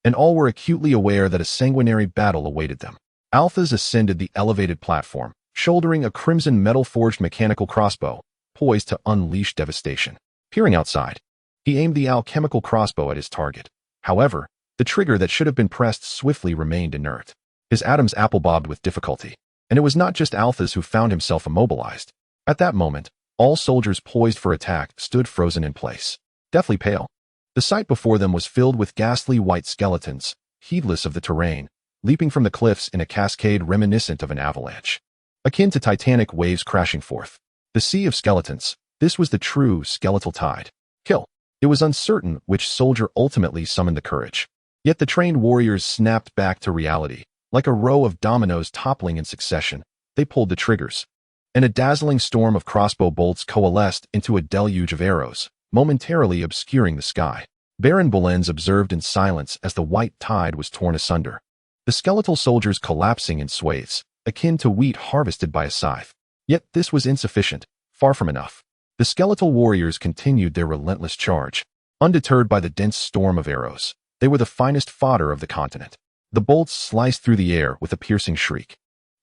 and all were acutely aware that a sanguinary battle awaited them. Alphas ascended the elevated platform, shouldering a crimson metal-forged mechanical crossbow, poised to unleash devastation. Peering outside, he aimed the alchemical crossbow at his target. However, the trigger that should have been pressed swiftly remained inert. His atoms apple-bobbed with difficulty, and it was not just Alphas who found himself immobilized. At that moment, all soldiers poised for attack stood frozen in place, deathly pale. The sight before them was filled with ghastly white skeletons, heedless of the terrain, leaping from the cliffs in a cascade reminiscent of an avalanche, akin to titanic waves crashing forth. The sea of skeletons, this was the true skeletal tide. Kill. It was uncertain which soldier ultimately summoned the courage. Yet the trained warriors snapped back to reality. Like a row of dominoes toppling in succession, they pulled the triggers, and a dazzling storm of crossbow bolts coalesced into a deluge of arrows, momentarily obscuring the sky. Baron Bolens observed in silence as the white tide was torn asunder, the skeletal soldiers collapsing in swathes, akin to wheat harvested by a scythe. Yet this was insufficient, far from enough. The skeletal warriors continued their relentless charge. Undeterred by the dense storm of arrows, they were the finest fodder of the continent. The bolts sliced through the air with a piercing shriek,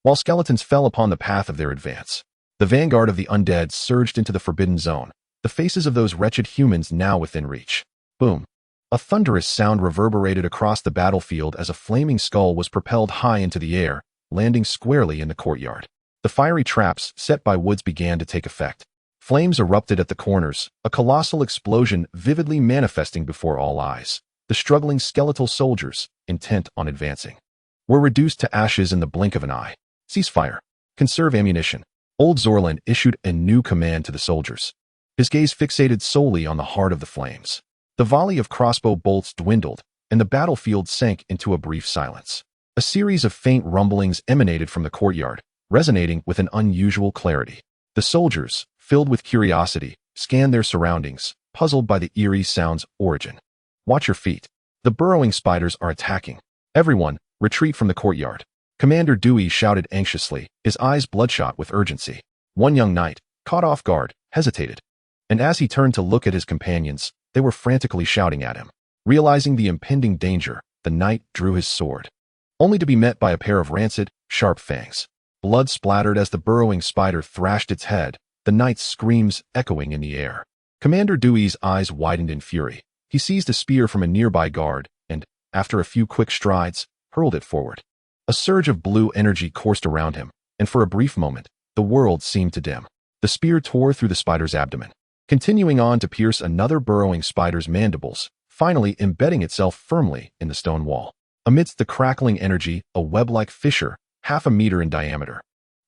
while skeletons fell upon the path of their advance. The vanguard of the undead surged into the forbidden zone, the faces of those wretched humans now within reach. Boom! A thunderous sound reverberated across the battlefield as a flaming skull was propelled high into the air, landing squarely in the courtyard. The fiery traps set by Woods began to take effect. Flames erupted at the corners, a colossal explosion vividly manifesting before all eyes. The struggling skeletal soldiers, intent on advancing, were reduced to ashes in the blink of an eye. Ceasefire. Conserve ammunition. Old Zorlan issued a new command to the soldiers, his gaze fixated solely on the heart of the flames. The volley of crossbow bolts dwindled, and the battlefield sank into a brief silence. A series of faint rumblings emanated from the courtyard, resonating with an unusual clarity. The soldiers, filled with curiosity, scanned their surroundings, puzzled by the eerie sound's origin. Watch your feet. The burrowing spiders are attacking. Everyone, retreat from the courtyard. Commander Dewey shouted anxiously, his eyes bloodshot with urgency. One young knight, caught off guard, hesitated. And as he turned to look at his companions, they were frantically shouting at him. Realizing the impending danger, the knight drew his sword, only to be met by a pair of rancid, sharp fangs. Blood splattered as the burrowing spider thrashed its head, the knight's screams echoing in the air. Commander Dewey's eyes widened in fury. He seized a spear from a nearby guard and, after a few quick strides, hurled it forward. A surge of blue energy coursed around him, and for a brief moment, the world seemed to dim. The spear tore through the spider's abdomen, continuing on to pierce another burrowing spider's mandibles, finally embedding itself firmly in the stone wall. Amidst the crackling energy, a web-like fissure, half a meter in diameter,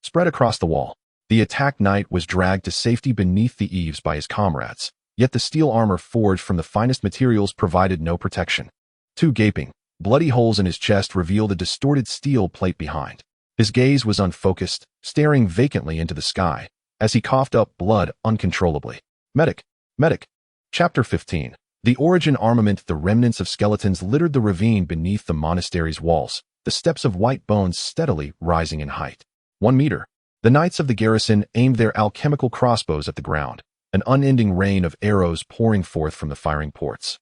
spread across the wall. The attacked knight was dragged to safety beneath the eaves by his comrades. Yet the steel armor forged from the finest materials provided no protection. Two gaping, bloody holes in his chest revealed a distorted steel plate behind. His gaze was unfocused, staring vacantly into the sky, as he coughed up blood uncontrollably. Medic! Medic! Chapter 15. The Origin Armament. The remnants of skeletons littered the ravine beneath the monastery's walls, the steps of white bones steadily rising in height. 1 meter. The knights of the garrison aimed their alchemical crossbows at the ground, an unending rain of arrows pouring forth from the firing ports,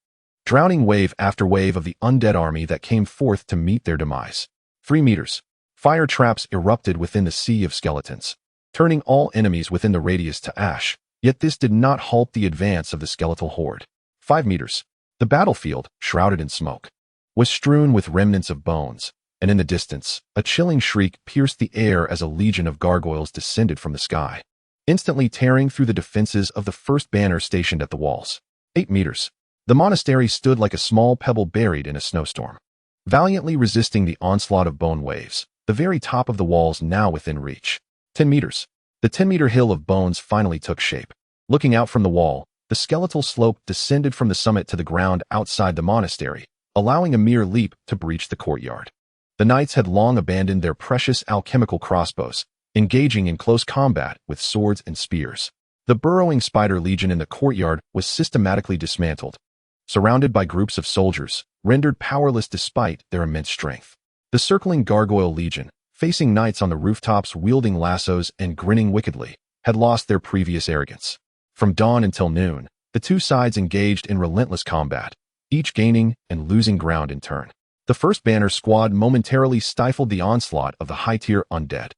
drowning wave after wave of the undead army that came forth to meet their demise. 3 meters. Fire traps erupted within the sea of skeletons, turning all enemies within the radius to ash, yet this did not halt the advance of the skeletal horde. 5 meters. The battlefield, shrouded in smoke, was strewn with remnants of bones, and in the distance, a chilling shriek pierced the air as a legion of gargoyles descended from the sky, instantly tearing through the defenses of the first banner stationed at the walls. 8 meters. The monastery stood like a small pebble buried in a snowstorm, valiantly resisting the onslaught of bone waves, the very top of the walls now within reach. 10 meters. The 10-meter hill of bones finally took shape. Looking out from the wall, the skeletal slope descended from the summit to the ground outside the monastery, allowing a mere leap to breach the courtyard. The knights had long abandoned their precious alchemical crossbows, engaging in close combat with swords and spears. The burrowing spider legion in the courtyard was systematically dismantled, surrounded by groups of soldiers, rendered powerless despite their immense strength. The circling gargoyle legion, facing knights on the rooftops wielding lassos and grinning wickedly, had lost their previous arrogance. From dawn until noon, the two sides engaged in relentless combat, each gaining and losing ground in turn. The first banner squad momentarily stifled the onslaught of the high-tier undead.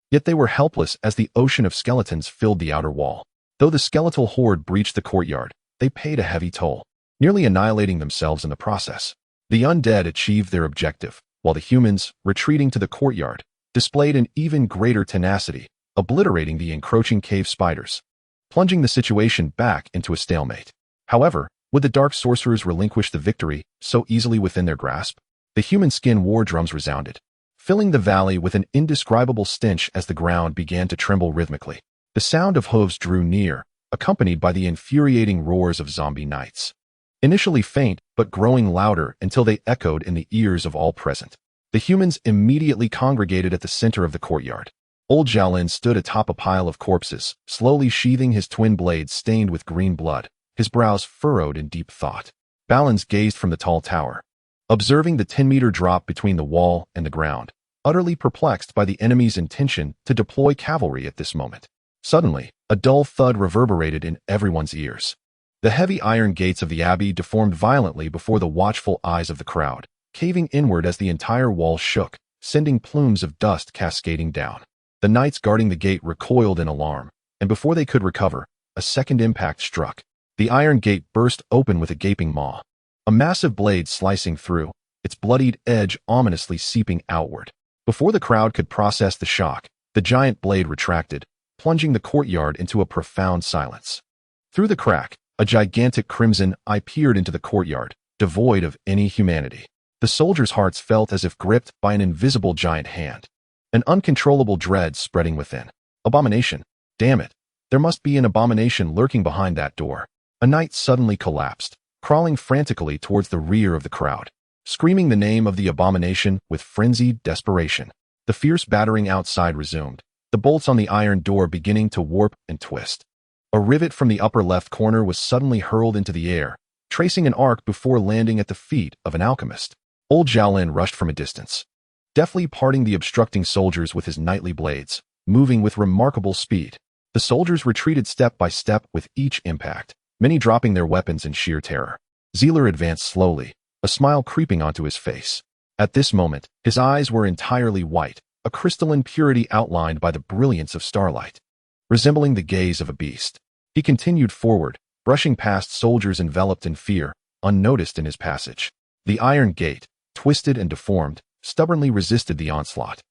Yet they were helpless as the ocean of skeletons filled the outer wall. Though the skeletal horde breached the courtyard, they paid a heavy toll, nearly annihilating themselves in the process. The undead achieved their objective, while the humans, retreating to the courtyard, displayed an even greater tenacity, obliterating the encroaching cave spiders, plunging the situation back into a stalemate. However, would the dark sorcerers relinquish the victory so easily within their grasp? The human skin war drums resounded, filling the valley with an indescribable stench as the ground began to tremble rhythmically. The sound of hooves drew near, accompanied by the infuriating roars of zombie knights. Initially faint, but growing louder until they echoed in the ears of all present. The humans immediately congregated at the center of the courtyard. Old Xiaolin stood atop a pile of corpses, slowly sheathing his twin blades stained with green blood, his brows furrowed in deep thought. Balins gazed from the tall tower, observing the 10-meter drop between the wall and the ground, utterly perplexed by the enemy's intention to deploy cavalry at this moment. Suddenly, a dull thud reverberated in everyone's ears. The heavy iron gates of the abbey deformed violently before the watchful eyes of the crowd, caving inward as the entire wall shook, sending plumes of dust cascading down. The knights guarding the gate recoiled in alarm, and before they could recover, a second impact struck. The iron gate burst open with a gaping maw, a massive blade slicing through, its bloodied edge ominously seeping outward. Before the crowd could process the shock, the giant blade retracted, plunging the courtyard into a profound silence. Through the crack, a gigantic crimson eye peered into the courtyard, devoid of any humanity. The soldiers' hearts felt as if gripped by an invisible giant hand, an uncontrollable dread spreading within. Abomination. Damn it. There must be an abomination lurking behind that door. A knight suddenly collapsed, crawling frantically towards the rear of the crowd, screaming the name of the abomination with frenzied desperation. The fierce battering outside resumed, the bolts on the iron door beginning to warp and twist. A rivet from the upper left corner was suddenly hurled into the air, tracing an arc before landing at the feet of an alchemist. Old Xiaolin rushed from a distance, deftly parting the obstructing soldiers with his knightly blades, moving with remarkable speed. The soldiers retreated step by step with each impact, many dropping their weapons in sheer terror. Zerel advanced slowly, a smile creeping onto his face. At this moment, his eyes were entirely white, a crystalline purity outlined by the brilliance of starlight, resembling the gaze of a beast. He continued forward, brushing past soldiers enveloped in fear, unnoticed in his passage. The iron gate, twisted and deformed, stubbornly resisted the onslaught.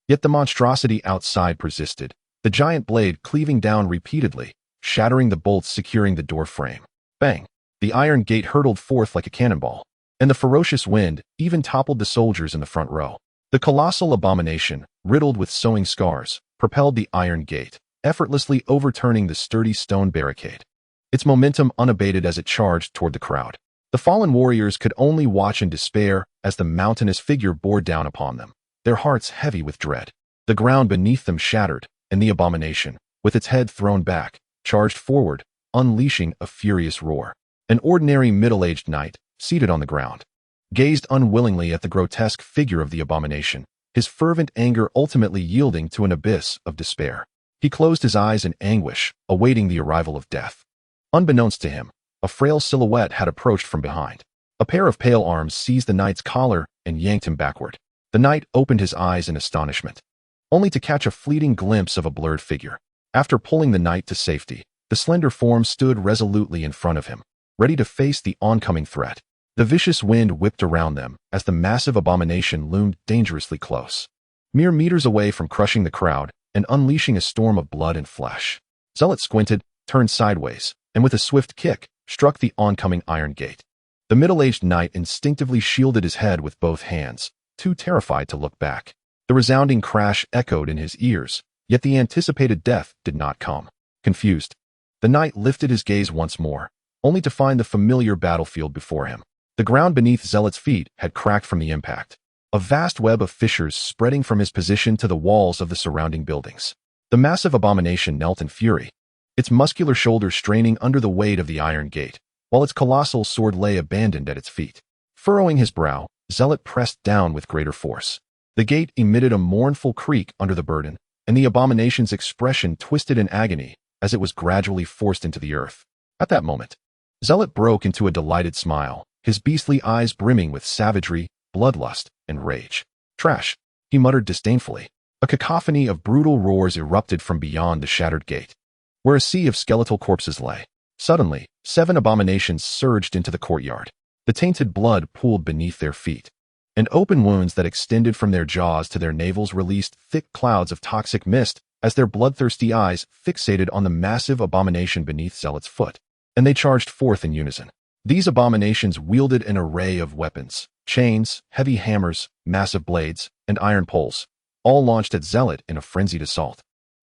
Yet the monstrosity outside persisted, the giant blade cleaving down repeatedly, shattering the bolts securing the door frame. Bang! The iron gate hurtled forth like a cannonball, and the ferocious wind even toppled the soldiers in the front row. The colossal abomination, riddled with sewing scars, propelled the iron gate, effortlessly overturning the sturdy stone barricade, its momentum unabated as it charged toward the crowd. The fallen warriors could only watch in despair as the mountainous figure bore down upon them, their hearts heavy with dread. The ground beneath them shattered, and the abomination, with its head thrown back, charged forward, unleashing a furious roar. An ordinary middle-aged knight, seated on the ground, gazed unwillingly at the grotesque figure of the abomination, his fervent anger ultimately yielding to an abyss of despair. He closed his eyes in anguish, awaiting the arrival of death. Unbeknownst to him, a frail silhouette had approached from behind. A pair of pale arms seized the knight's collar and yanked him backward. The knight opened his eyes in astonishment, only to catch a fleeting glimpse of a blurred figure. After pulling the knight to safety, the slender form stood resolutely in front of him, ready to face the oncoming threat. The vicious wind whipped around them as the massive abomination loomed dangerously close, mere meters away from crushing the crowd and unleashing a storm of blood and flesh. Zealot squinted, turned sideways, and with a swift kick, struck the oncoming iron gate. The middle-aged knight instinctively shielded his head with both hands, too terrified to look back. The resounding crash echoed in his ears, yet the anticipated death did not come. Confused, the knight lifted his gaze once more, only to find the familiar battlefield before him. The ground beneath Zealot's feet had cracked from the impact, a vast web of fissures spreading from his position to the walls of the surrounding buildings. The massive abomination knelt in fury, its muscular shoulders straining under the weight of the iron gate, while its colossal sword lay abandoned at its feet. Furrowing his brow, Zealot pressed down with greater force. The gate emitted a mournful creak under the burden, and the abomination's expression twisted in agony as it was gradually forced into the earth. At that moment, Zealot broke into a delighted smile, his beastly eyes brimming with savagery bloodlust, and rage. Trash, he muttered disdainfully. A cacophony of brutal roars erupted from beyond the shattered gate, where a sea of skeletal corpses lay. Suddenly, 7 abominations surged into the courtyard. The tainted blood pooled beneath their feet, and open wounds that extended from their jaws to their navels released thick clouds of toxic mist as their bloodthirsty eyes fixated on the massive abomination beneath Zealot's foot, and they charged forth in unison. These abominations wielded an array of weapons: chains, heavy hammers, massive blades, and iron poles, all launched at Zealot in a frenzied assault.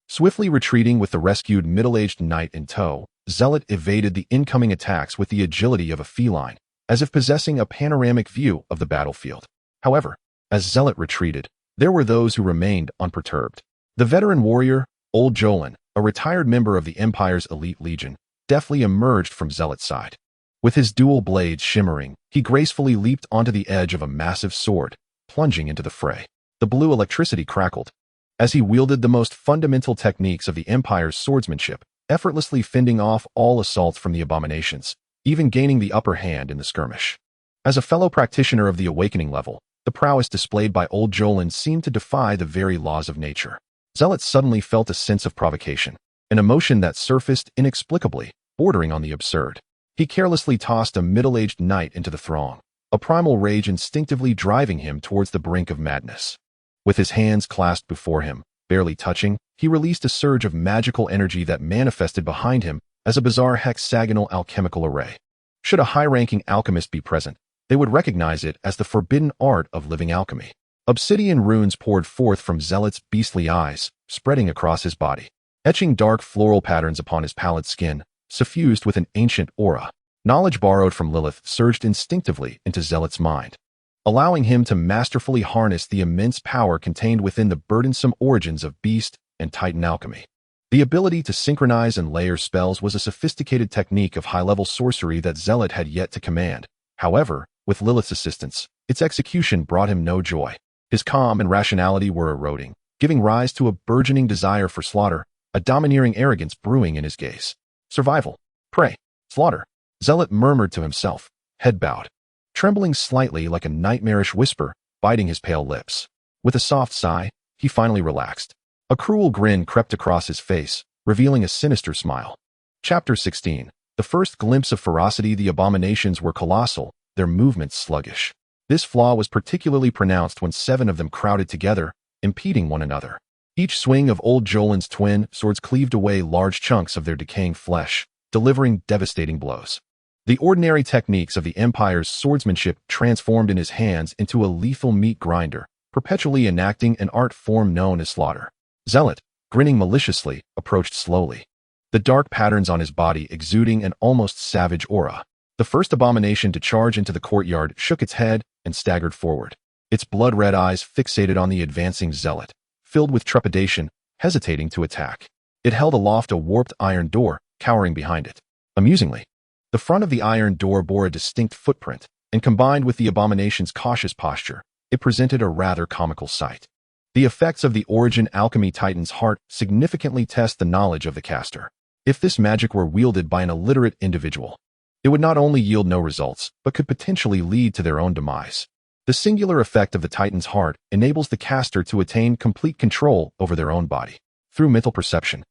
Swiftly retreating with the rescued middle-aged knight in tow, Zealot evaded the incoming attacks with the agility of a feline, as if possessing a panoramic view of the battlefield. However, as Zealot retreated, there were those who remained unperturbed. The veteran warrior, Old Jolin, a retired member of the Empire's elite legion, deftly emerged from Zealot's side. With his dual blades shimmering, he gracefully leaped onto the edge of a massive sword, plunging into the fray. The blue electricity crackled as he wielded the most fundamental techniques of the Empire's swordsmanship, effortlessly fending off all assaults from the abominations, even gaining the upper hand in the skirmish. As a fellow practitioner of the awakening level, the prowess displayed by Old Jolin seemed to defy the very laws of nature. Zealot suddenly felt a sense of provocation, an emotion that surfaced inexplicably, bordering on the absurd. He carelessly tossed a middle-aged knight into the throng, a primal rage instinctively driving him towards the brink of madness. With his hands clasped before him, barely touching, he released a surge of magical energy that manifested behind him as a bizarre hexagonal alchemical array. Should a high-ranking alchemist be present, they would recognize it as the forbidden art of living alchemy. Obsidian runes poured forth from Zealot's beastly eyes, spreading across his body, etching dark floral patterns upon his pallid skin, suffused with an ancient aura. Knowledge borrowed from Lilith surged instinctively into Zealot's mind, allowing him to masterfully harness the immense power contained within the burdensome origins of beast and titan alchemy. The ability to synchronize and layer spells was a sophisticated technique of high-level sorcery that Zealot had yet to command. However, with Lilith's assistance, its execution brought him no joy. His calm and rationality were eroding, giving rise to a burgeoning desire for slaughter, a domineering arrogance brewing in his gaze. Survival, prey, slaughter, Zealot murmured to himself, head bowed, trembling slightly like a nightmarish whisper, biting his pale lips. With a soft sigh, he finally relaxed. A cruel grin crept across his face, revealing a sinister smile. Chapter 16. The first glimpse of ferocity. The abominations were colossal, their movements sluggish. This flaw was particularly pronounced when 7 of them crowded together, impeding one another. Each swing of Old Jolin's twin swords cleaved away large chunks of their decaying flesh, delivering devastating blows. The ordinary techniques of the Empire's swordsmanship transformed in his hands into a lethal meat grinder, perpetually enacting an art form known as slaughter. Zealot, grinning maliciously, approached slowly, the dark patterns on his body exuding an almost savage aura. The first abomination to charge into the courtyard shook its head and staggered forward, its blood-red eyes fixated on the advancing Zealot, filled with trepidation, hesitating to attack. It held aloft a warped iron door, cowering behind it. Amusingly, the front of the iron door bore a distinct footprint, and combined with the abomination's cautious posture, it presented a rather comical sight. The effects of the Origin Alchemy Titan's heart significantly test the knowledge of the caster. If this magic were wielded by an illiterate individual, it would not only yield no results, but could potentially lead to their own demise. The singular effect of the Titan's heart enables the caster to attain complete control over their own body. Through mental perception,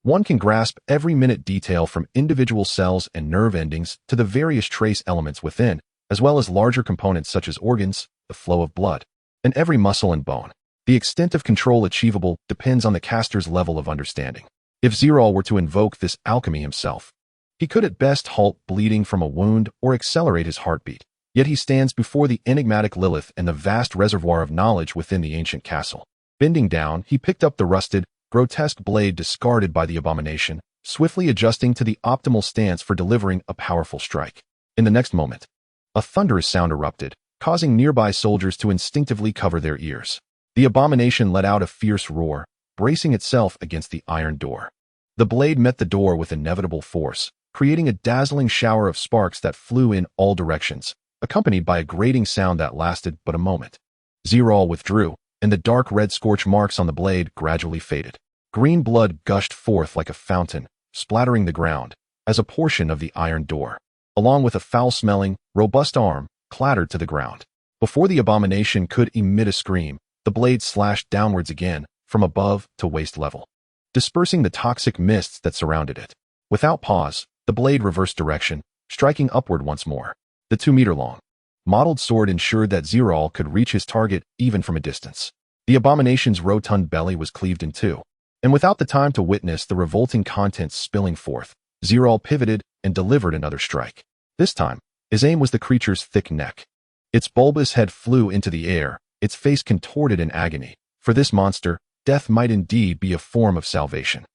one can grasp every minute detail from individual cells and nerve endings to the various trace elements within, as well as larger components such as organs, the flow of blood, and every muscle and bone. The extent of control achievable depends on the caster's level of understanding. If Zerel were to invoke this alchemy himself, he could at best halt bleeding from a wound or accelerate his heartbeat. Yet he stands before the enigmatic Lilith and the vast reservoir of knowledge within the ancient castle. Bending down, he picked up the rusted, grotesque blade discarded by the abomination, swiftly adjusting to the optimal stance for delivering a powerful strike. In the next moment, a thunderous sound erupted, causing nearby soldiers to instinctively cover their ears. The abomination let out a fierce roar, bracing itself against the iron door. The blade met the door with inevitable force, creating a dazzling shower of sparks that flew in all directions, accompanied by a grating sound that lasted but a moment. Zerel withdrew, and the dark red scorch marks on the blade gradually faded. Green blood gushed forth like a fountain, splattering the ground, as a portion of the iron door, along with a foul-smelling, robust arm, clattered to the ground. Before the abomination could emit a scream, the blade slashed downwards again, from above to waist level, dispersing the toxic mists that surrounded it. Without pause, the blade reversed direction, striking upward once more. The 2-meter-long, mottled sword ensured that Zerel could reach his target even from a distance. The abomination's rotund belly was cleaved in two, and without the time to witness the revolting contents spilling forth, Zerel pivoted and delivered another strike. This time, his aim was the creature's thick neck. Its bulbous head flew into the air, its face contorted in agony. For this monster, death might indeed be a form of salvation.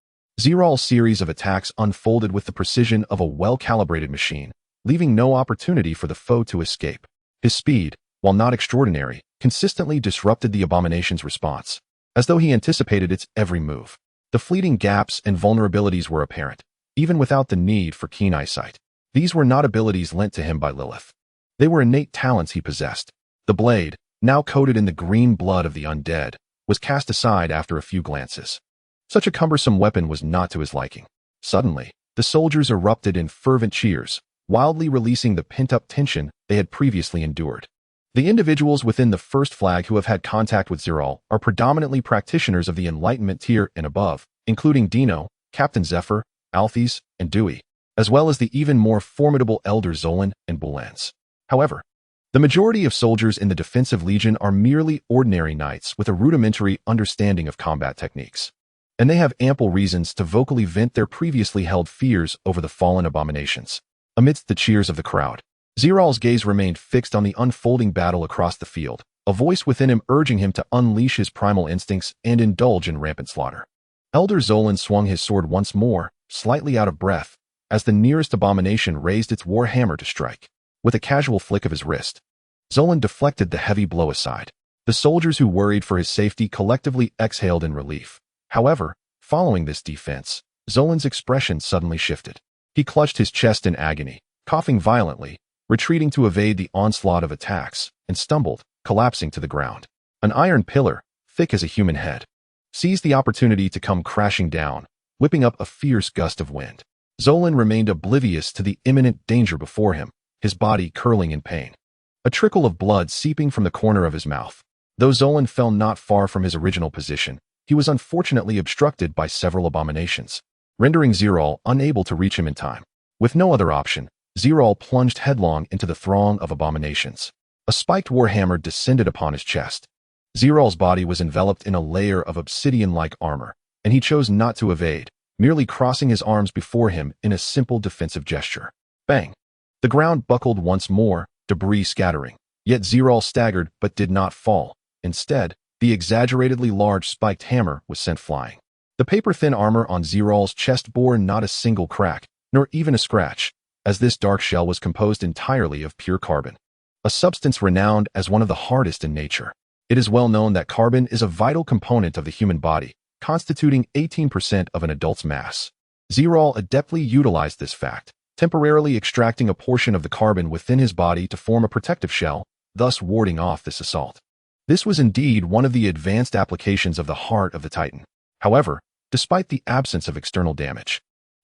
Zerel's series of attacks unfolded with the precision of a well-calibrated machine, leaving no opportunity for the foe to escape. His speed, while not extraordinary, consistently disrupted the abomination's response, as though he anticipated its every move. The fleeting gaps and vulnerabilities were apparent, even without the need for keen eyesight. These were not abilities lent to him by Lilith. They were innate talents he possessed. The blade, now coated in the green blood of the undead, was cast aside after a few glances. Such a cumbersome weapon was not to his liking. Suddenly, the soldiers erupted in fervent cheers, wildly releasing the pent-up tension they had previously endured. The individuals within the first flag who have had contact with Zerel are predominantly practitioners of the Enlightenment tier and above, including Dino, Captain Zephyr, Althys, and Dewey, as well as the even more formidable Elder Zolan and Bulans. However, the majority of soldiers in the Defensive Legion are merely ordinary knights with a rudimentary understanding of combat techniques, and they have ample reasons to vocally vent their previously held fears over the fallen abominations. Amidst the cheers of the crowd, Zerel's gaze remained fixed on the unfolding battle across the field, a voice within him urging him to unleash his primal instincts and indulge in rampant slaughter. Elder Zolan swung his sword once more, slightly out of breath, as the nearest abomination raised its war hammer to strike. With a casual flick of his wrist, Zolan deflected the heavy blow aside. The soldiers who worried for his safety collectively exhaled in relief. However, following this defense, Zolan's expression suddenly shifted. He clutched his chest in agony, coughing violently, retreating to evade the onslaught of attacks, and stumbled, collapsing to the ground. An iron pillar, thick as a human head, seized the opportunity to come crashing down, whipping up a fierce gust of wind. Zolan remained oblivious to the imminent danger before him, his body curling in pain. A trickle of blood seeping from the corner of his mouth. Though Zolan fell not far from his original position, he was unfortunately obstructed by several abominations, rendering Zerel unable to reach him in time. With no other option, Zerel plunged headlong into the throng of abominations. A spiked warhammer descended upon his chest. Zerel's body was enveloped in a layer of obsidian-like armor, and he chose not to evade, merely crossing his arms before him in a simple defensive gesture. Bang! The ground buckled once more, debris scattering. Yet Zerel staggered but did not fall. Instead, the exaggeratedly large spiked hammer was sent flying. The paper-thin armor on Zerel's chest bore not a single crack, nor even a scratch, as this dark shell was composed entirely of pure carbon, a substance renowned as one of the hardest in nature. It is well known that carbon is a vital component of the human body, constituting 18% of an adult's mass. Zerel adeptly utilized this fact, temporarily extracting a portion of the carbon within his body to form a protective shell, thus warding off this assault. This was indeed one of the advanced applications of the heart of the Titan. However, despite the absence of external damage,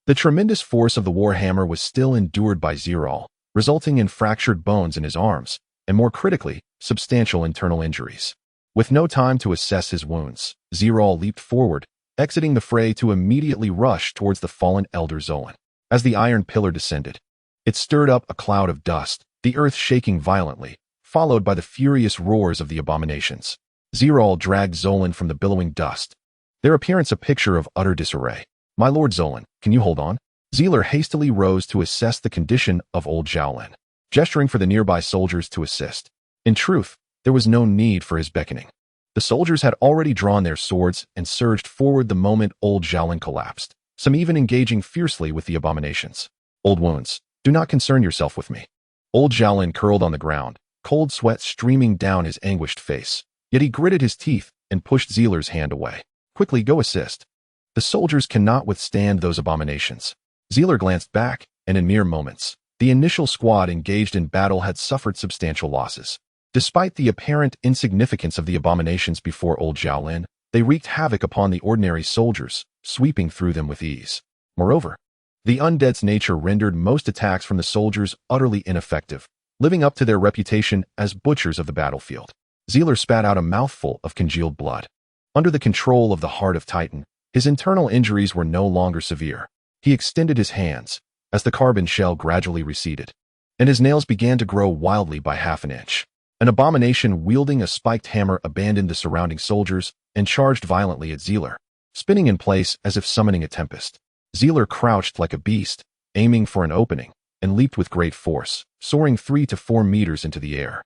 the tremendous force of the warhammer was still endured by Zerel, resulting in fractured bones in his arms, and more critically, substantial internal injuries. With no time to assess his wounds, Zerel leaped forward, exiting the fray to immediately rush towards the fallen Elder Zolan. As the iron pillar descended, it stirred up a cloud of dust, the earth shaking violently, followed by the furious roars of the abominations. Zerel dragged Zolan from the billowing dust, their appearance a picture of utter disarray. "My lord Zolan, can you hold on?" Zeler hastily rose to assess the condition of old Zhaolin, gesturing for the nearby soldiers to assist. In truth, there was no need for his beckoning. The soldiers had already drawn their swords and surged forward the moment old Zhaolin collapsed, some even engaging fiercely with the abominations. "Old wounds, do not concern yourself with me." Old Zhaolin curled on the ground, cold sweat streaming down his anguished face. Yet he gritted his teeth and pushed Zeler's hand away. "Quickly go assist. The soldiers cannot withstand those abominations." Zeler glanced back, and in mere moments, the initial squad engaged in battle had suffered substantial losses. Despite the apparent insignificance of the abominations before old Zhaolin, they wreaked havoc upon the ordinary soldiers, sweeping through them with ease. Moreover, the undead's nature rendered most attacks from the soldiers utterly ineffective, living up to their reputation as butchers of the battlefield. Zerel spat out a mouthful of congealed blood. Under the control of the heart of Titan, his internal injuries were no longer severe. He extended his hands as the carbon shell gradually receded, and his nails began to grow wildly by half an inch. An abomination wielding a spiked hammer abandoned the surrounding soldiers and charged violently at Zerel, spinning in place as if summoning a tempest. Zerel crouched like a beast, aiming for an opening, and leaped with great force, soaring 3 to 4 meters into the air.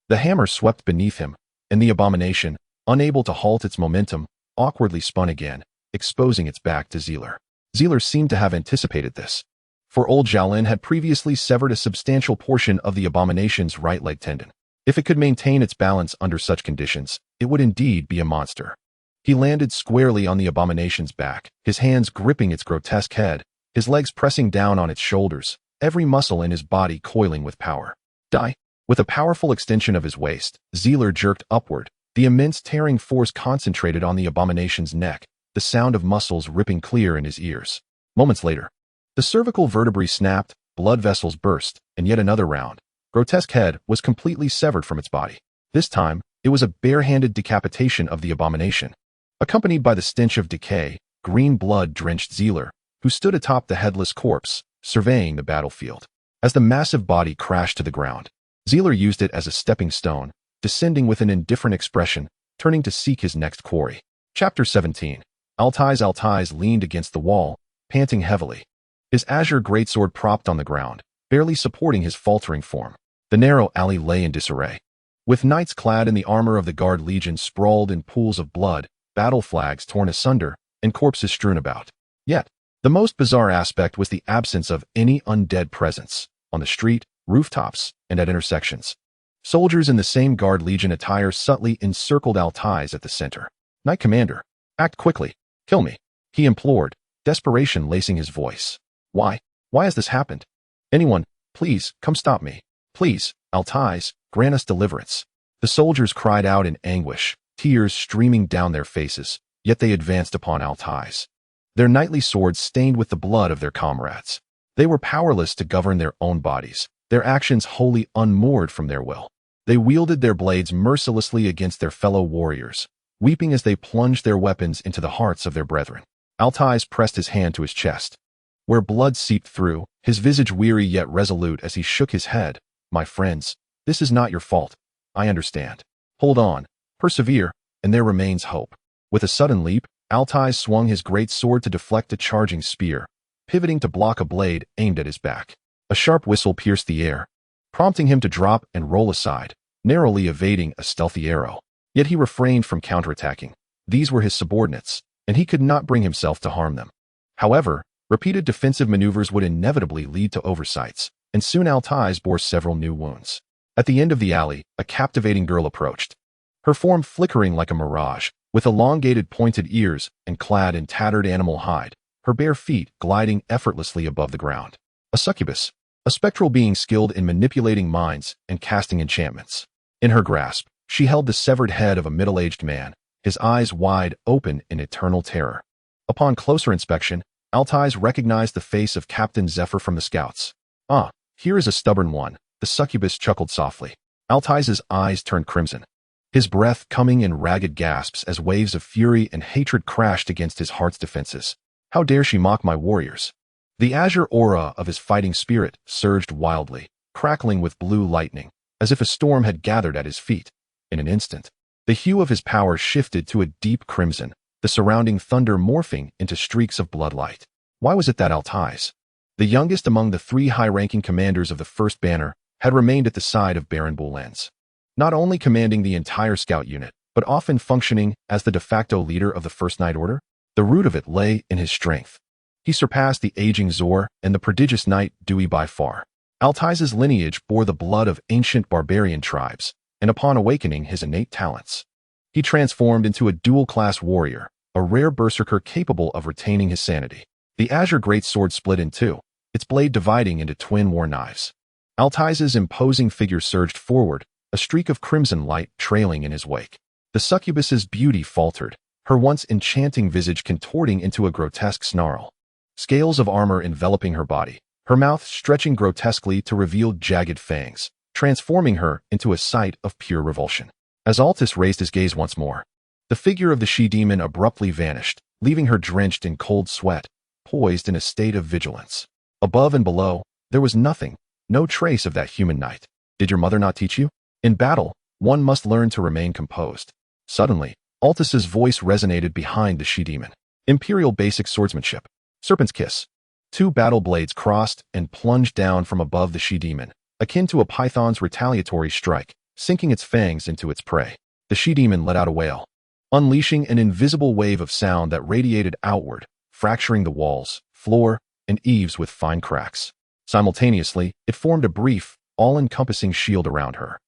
The hammer swept beneath him, and the abomination, unable to halt its momentum, awkwardly spun again, exposing its back to Zerel. Zerel seemed to have anticipated this, for old Xiaolin had previously severed a substantial portion of the abomination's right leg tendon. If it could maintain its balance under such conditions, it would indeed be a monster. He landed squarely on the abomination's back, his hands gripping its grotesque head, his legs pressing down on its shoulders, every muscle in his body coiling with power. Die! With a powerful extension of his waist, Zerel jerked upward, the immense tearing force concentrated on the abomination's neck, the sound of muscles ripping clear in his ears. Moments later, the cervical vertebrae snapped, blood vessels burst, and yet another round. Grotesque head was completely severed from its body. This time, it was a bare-handed decapitation of the abomination. Accompanied by the stench of decay, green blood drenched Zerel, who stood atop the headless corpse, surveying the battlefield. As the massive body crashed to the ground, Zerel used it as a stepping stone, descending with an indifferent expression, turning to seek his next quarry. Chapter 17. Altais leaned against the wall, panting heavily. His azure greatsword propped on the ground, barely supporting his faltering form. The narrow alley lay in disarray. With knights clad in the armor of the Guard Legion sprawled in pools of blood, battle flags torn asunder, and corpses strewn about. Yet, the most bizarre aspect was the absence of any undead presence, on the street, rooftops, and at intersections. Soldiers in the same Guard Legion attire subtly encircled Altais at the center. Knight Commander, act quickly. Kill me, he implored, desperation lacing his voice. Why? Why has this happened? Anyone, please, come stop me. Please, Altais, grant us deliverance. The soldiers cried out in anguish, tears streaming down their faces, yet they advanced upon Altais, their knightly swords stained with the blood of their comrades. They were powerless to govern their own bodies, their actions wholly unmoored from their will. They wielded their blades mercilessly against their fellow warriors, weeping as they plunged their weapons into the hearts of their brethren. Altais pressed his hand to his chest, where blood seeped through, his visage weary yet resolute as he shook his head. My friends, this is not your fault. I understand. Hold on, persevere, and there remains hope. With a sudden leap, Altais swung his great sword to deflect a charging spear, pivoting to block a blade aimed at his back. A sharp whistle pierced the air, prompting him to drop and roll aside, narrowly evading a stealthy arrow. Yet he refrained from counterattacking. These were his subordinates, and he could not bring himself to harm them. However, repeated defensive maneuvers would inevitably lead to oversights, and soon Altais bore several new wounds. At the end of the alley, a captivating girl approached, her form flickering like a mirage, with elongated pointed ears and clad in tattered animal hide, her bare feet gliding effortlessly above the ground. A succubus, a spectral being skilled in manipulating minds and casting enchantments. In her grasp, she held the severed head of a middle-aged man, his eyes wide open in eternal terror. Upon closer inspection, Altais recognized the face of Captain Zephyr from the scouts. Ah, here is a stubborn one, the succubus chuckled softly. Altais's eyes turned crimson, his breath coming in ragged gasps as waves of fury and hatred crashed against his heart's defenses. How dare she mock my warriors? The azure aura of his fighting spirit surged wildly, crackling with blue lightning, as if a storm had gathered at his feet. In an instant, the hue of his power shifted to a deep crimson, the surrounding thunder morphing into streaks of bloodlight. Why was it that Altais, the youngest among the 3 high-ranking commanders of the First Banner, had remained at the side of Baron Boulenz, not only commanding the entire scout unit, but often functioning as the de facto leader of the First Knight Order? The root of it lay in his strength. He surpassed the aging Zor and the prodigious knight Dewey by far. Altais's lineage bore the blood of ancient barbarian tribes, and upon awakening his innate talents, he transformed into a dual-class warrior, a rare berserker capable of retaining his sanity. The azure greatsword split in two, its blade dividing into twin war knives. Altais's imposing figure surged forward, a streak of crimson light trailing in his wake. The succubus's beauty faltered, her once enchanting visage contorting into a grotesque snarl. Scales of armor enveloping her body, her mouth stretching grotesquely to reveal jagged fangs. transforming her into a sight of pure revulsion. As Altus raised his gaze once more, the figure of the she-demon abruptly vanished, leaving her drenched in cold sweat, poised in a state of vigilance. Above and below, there was nothing, no trace of that human knight. Did your mother not teach you? In battle, one must learn to remain composed. Suddenly, Altus's voice resonated behind the she-demon. Imperial basic swordsmanship. Serpent's kiss. Two battle blades crossed and plunged down from above the she-demon, akin to a python's retaliatory strike, sinking its fangs into its prey. The she-demon let out a wail, unleashing an invisible wave of sound that radiated outward, fracturing the walls, floor, and eaves with fine cracks. Simultaneously, it formed a brief, all-encompassing shield around her.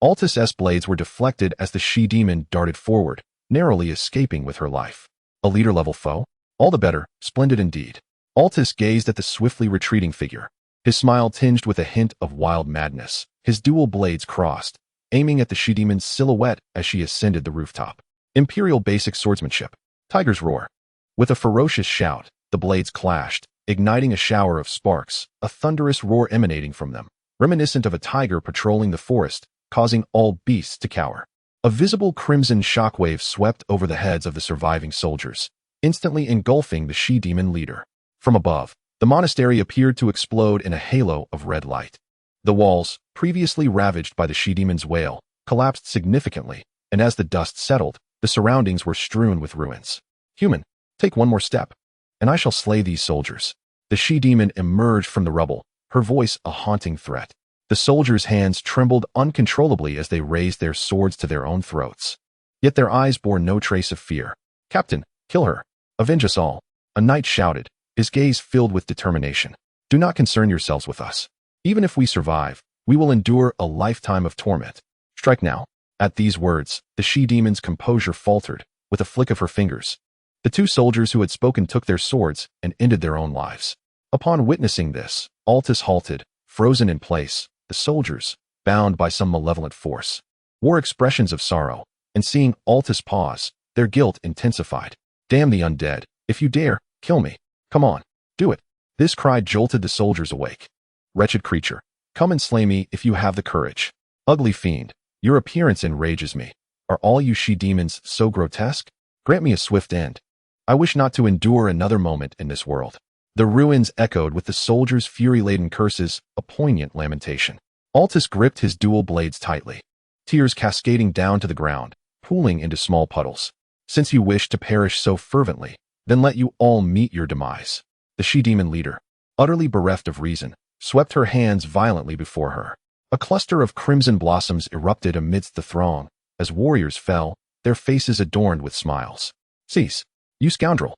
Altus's blades were deflected as the she-demon darted forward, narrowly escaping with her life. A leader-level foe? All the better, splendid indeed. Altus gazed at the swiftly retreating figure, his smile tinged with a hint of wild madness. His dual blades crossed, aiming at the she-demon's silhouette as she ascended the rooftop. Imperial basic swordsmanship. Tiger's roar. With a ferocious shout, the blades clashed, igniting a shower of sparks, a thunderous roar emanating from them, reminiscent of a tiger patrolling the forest, causing all beasts to cower. A visible crimson shockwave swept over the heads of the surviving soldiers, instantly engulfing the she-demon leader. From above, the monastery appeared to explode in a halo of red light. The walls, previously ravaged by the she-demon's wail, collapsed significantly, and as the dust settled, the surroundings were strewn with ruins. Human, take one more step, and I shall slay these soldiers. The she-demon emerged from the rubble, her voice a haunting threat. The soldiers' hands trembled uncontrollably as they raised their swords to their own throats. Yet their eyes bore no trace of fear. Captain, kill her. Avenge us all. A knight shouted, his gaze filled with determination. Do not concern yourselves with us. Even if we survive, we will endure a lifetime of torment. Strike now. At these words, the she-demon's composure faltered, with a flick of her fingers. The two soldiers who had spoken took their swords and ended their own lives. Upon witnessing this, Altus halted, frozen in place. The soldiers, bound by some malevolent force, wore expressions of sorrow, and seeing Altus pause, their guilt intensified. Damn the undead, if you dare, kill me. Come on, do it. This cry jolted the soldiers awake. Wretched creature, come and slay me if you have the courage. Ugly fiend, your appearance enrages me. Are all you she-demons so grotesque? Grant me a swift end. I wish not to endure another moment in this world. The ruins echoed with the soldiers' fury-laden curses, a poignant lamentation. Altus gripped his dual blades tightly, tears cascading down to the ground, pooling into small puddles. Since you wish to perish so fervently, then let you all meet your demise. The she-demon leader, utterly bereft of reason, swept her hands violently before her. A cluster of crimson blossoms erupted amidst the throng, as warriors fell, their faces adorned with smiles. Cease, you scoundrel!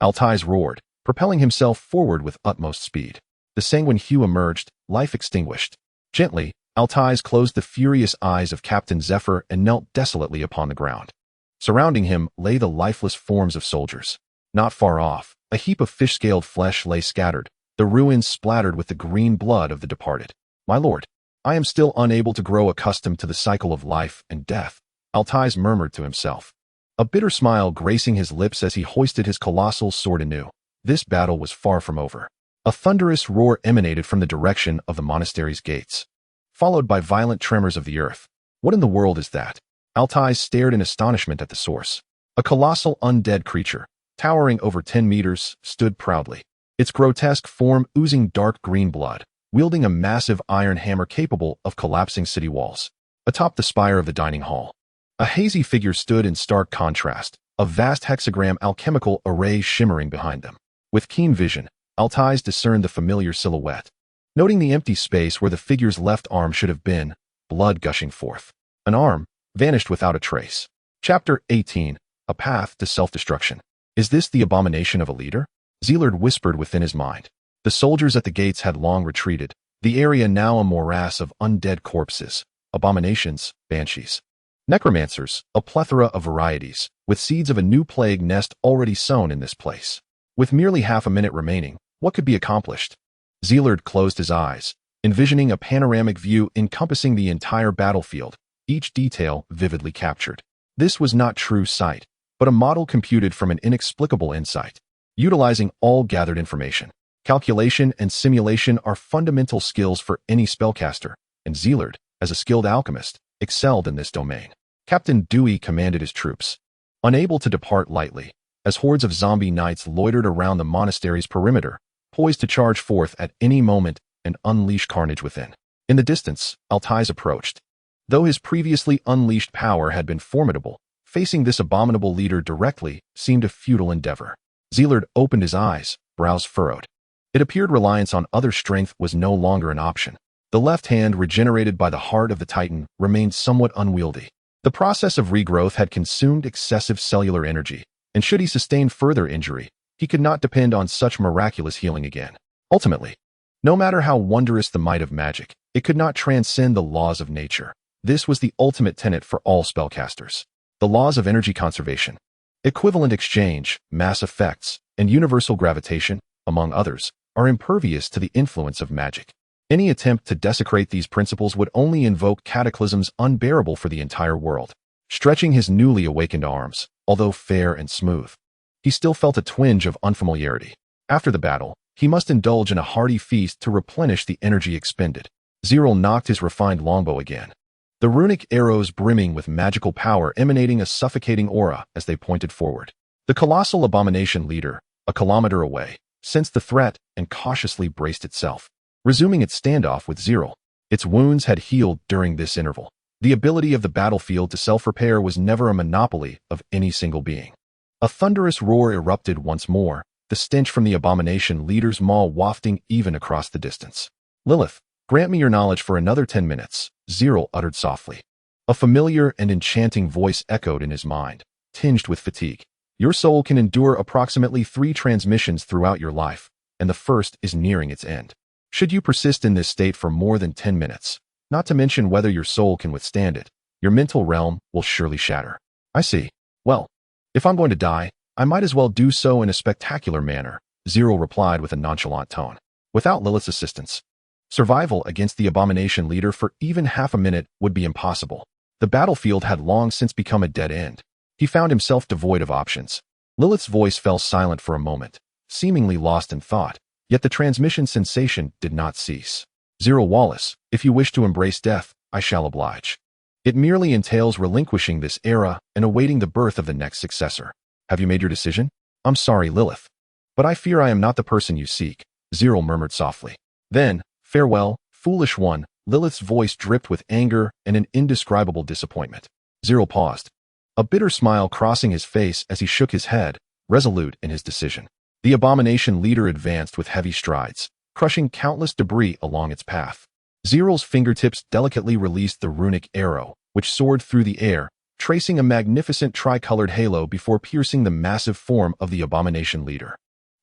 Altais roared, propelling himself forward with utmost speed. The sanguine hue emerged, life extinguished. Gently, Altais closed the furious eyes of Captain Zephyr and knelt desolately upon the ground. Surrounding him lay the lifeless forms of soldiers. Not far off, a heap of fish-scaled flesh lay scattered, the ruins splattered with the green blood of the departed. My lord, I am still unable to grow accustomed to the cycle of life and death, Altais murmured to himself. A bitter smile gracing his lips as he hoisted his colossal sword anew. This battle was far from over. A thunderous roar emanated from the direction of the monastery's gates, followed by violent tremors of the earth. What in the world is that? Altais stared in astonishment at the source. A colossal undead creature, towering over 10 meters, stood proudly, its grotesque form oozing dark green blood, wielding a massive iron hammer capable of collapsing city walls. Atop the spire of the dining hall, a hazy figure stood in stark contrast, a vast hexagram alchemical array shimmering behind them. With keen vision, Altais discerned the familiar silhouette. Noting the empty space where the figure's left arm should have been, blood gushing forth. An arm vanished without a trace. Chapter 18, A Path to Self-Destruction. Is this the abomination of a leader? Zerel whispered within his mind. The soldiers at the gates had long retreated, the area now a morass of undead corpses, abominations, banshees, necromancers, a plethora of varieties, with seeds of a new plague nest already sown in this place. With merely half a minute remaining, what could be accomplished? Zerel closed his eyes, envisioning a panoramic view encompassing the entire battlefield, each detail vividly captured. This was not true sight, but a model computed from an inexplicable insight. Utilizing all gathered information, calculation and simulation are fundamental skills for any spellcaster, and Zerel, as a skilled alchemist, excelled in this domain. Captain Dewey commanded his troops, unable to depart lightly, as hordes of zombie knights loitered around the monastery's perimeter, poised to charge forth at any moment and unleash carnage within. In the distance, Altais approached. Though his previously unleashed power had been formidable, facing this abominable leader directly seemed a futile endeavor. Zelard opened his eyes, brows furrowed. It appeared reliance on other strength was no longer an option. The left hand, regenerated by the heart of the Titan, remained somewhat unwieldy. The process of regrowth had consumed excessive cellular energy, and should he sustain further injury, he could not depend on such miraculous healing again. Ultimately, no matter how wondrous the might of magic, it could not transcend the laws of nature. This was the ultimate tenet for all spellcasters. The laws of energy conservation, equivalent exchange, mass effects, and universal gravitation, among others, are impervious to the influence of magic. Any attempt to desecrate these principles would only invoke cataclysms unbearable for the entire world. Stretching his newly awakened arms, although fair and smooth, he still felt a twinge of unfamiliarity. After the battle, he must indulge in a hearty feast to replenish the energy expended. Zerel knocked his refined longbow again, the runic arrows brimming with magical power emanating a suffocating aura as they pointed forward. The colossal abomination leader, a kilometer away, sensed the threat and cautiously braced itself, resuming its standoff with Zerel. Its wounds had healed during this interval. The ability of the battlefield to self-repair was never a monopoly of any single being. A thunderous roar erupted once more, the stench from the abomination leader's maw wafting even across the distance. Lilith, grant me your knowledge for another 10 minutes, Zerel uttered softly. A familiar and enchanting voice echoed in his mind, tinged with fatigue. Your soul can endure approximately 3 transmissions throughout your life, and the first is nearing its end. Should you persist in this state for more than 10 minutes, not to mention whether your soul can withstand it, your mental realm will surely shatter. I see. Well, if I'm going to die, I might as well do so in a spectacular manner, Zerel replied with a nonchalant tone. Without Lilith's assistance, survival against the abomination leader for even half a minute would be impossible. The battlefield had long since become a dead end. He found himself devoid of options. Lilith's voice fell silent for a moment, seemingly lost in thought, yet the transmission sensation did not cease. Zerel Wallace, if you wish to embrace death, I shall oblige. It merely entails relinquishing this era and awaiting the birth of the next successor. Have you made your decision? I'm sorry, Lilith, but I fear I am not the person you seek, Zerel murmured softly. Then, farewell, foolish one. Lilith's voice dripped with anger and an indescribable disappointment. Zerel paused, a bitter smile crossing his face as he shook his head, resolute in his decision. The abomination leader advanced with heavy strides, crushing countless debris along its path. Zerel's fingertips delicately released the runic arrow, which soared through the air, tracing a magnificent tricolored halo before piercing the massive form of the abomination leader.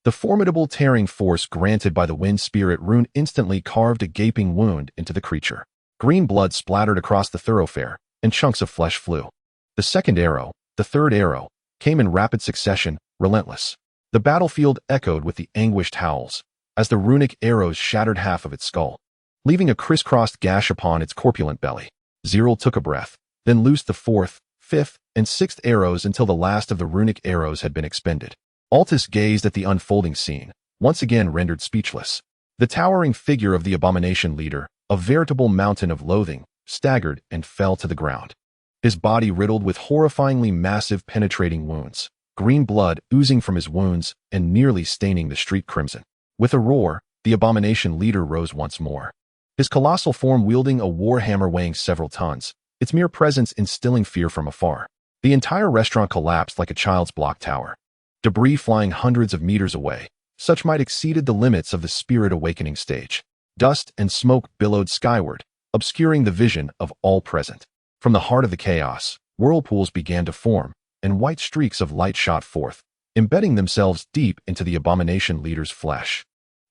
The formidable tearing force granted by the wind spirit rune instantly carved a gaping wound into the creature. Green blood splattered across the thoroughfare, and chunks of flesh flew. The second arrow, the third arrow, came in rapid succession, relentless. The battlefield echoed with the anguished howls, as the runic arrows shattered half of its skull, leaving a crisscrossed gash upon its corpulent belly. Zerel took a breath, then loosed the 4th, 5th, and 6th arrows until the last of the runic arrows had been expended. Altis gazed at the unfolding scene, once again rendered speechless. The towering figure of the abomination leader, a veritable mountain of loathing, staggered and fell to the ground. His body riddled with horrifyingly massive penetrating wounds, green blood oozing from his wounds and nearly staining the street crimson. With a roar, the abomination leader rose once more, his colossal form wielding a war hammer weighing several tons, its mere presence instilling fear from afar. The entire restaurant collapsed like a child's block tower, debris flying hundreds of meters away. Such might exceeded the limits of the spirit awakening stage. Dust and smoke billowed skyward, obscuring the vision of all present. From the heart of the chaos, whirlpools began to form, and white streaks of light shot forth, embedding themselves deep into the abomination leader's flesh.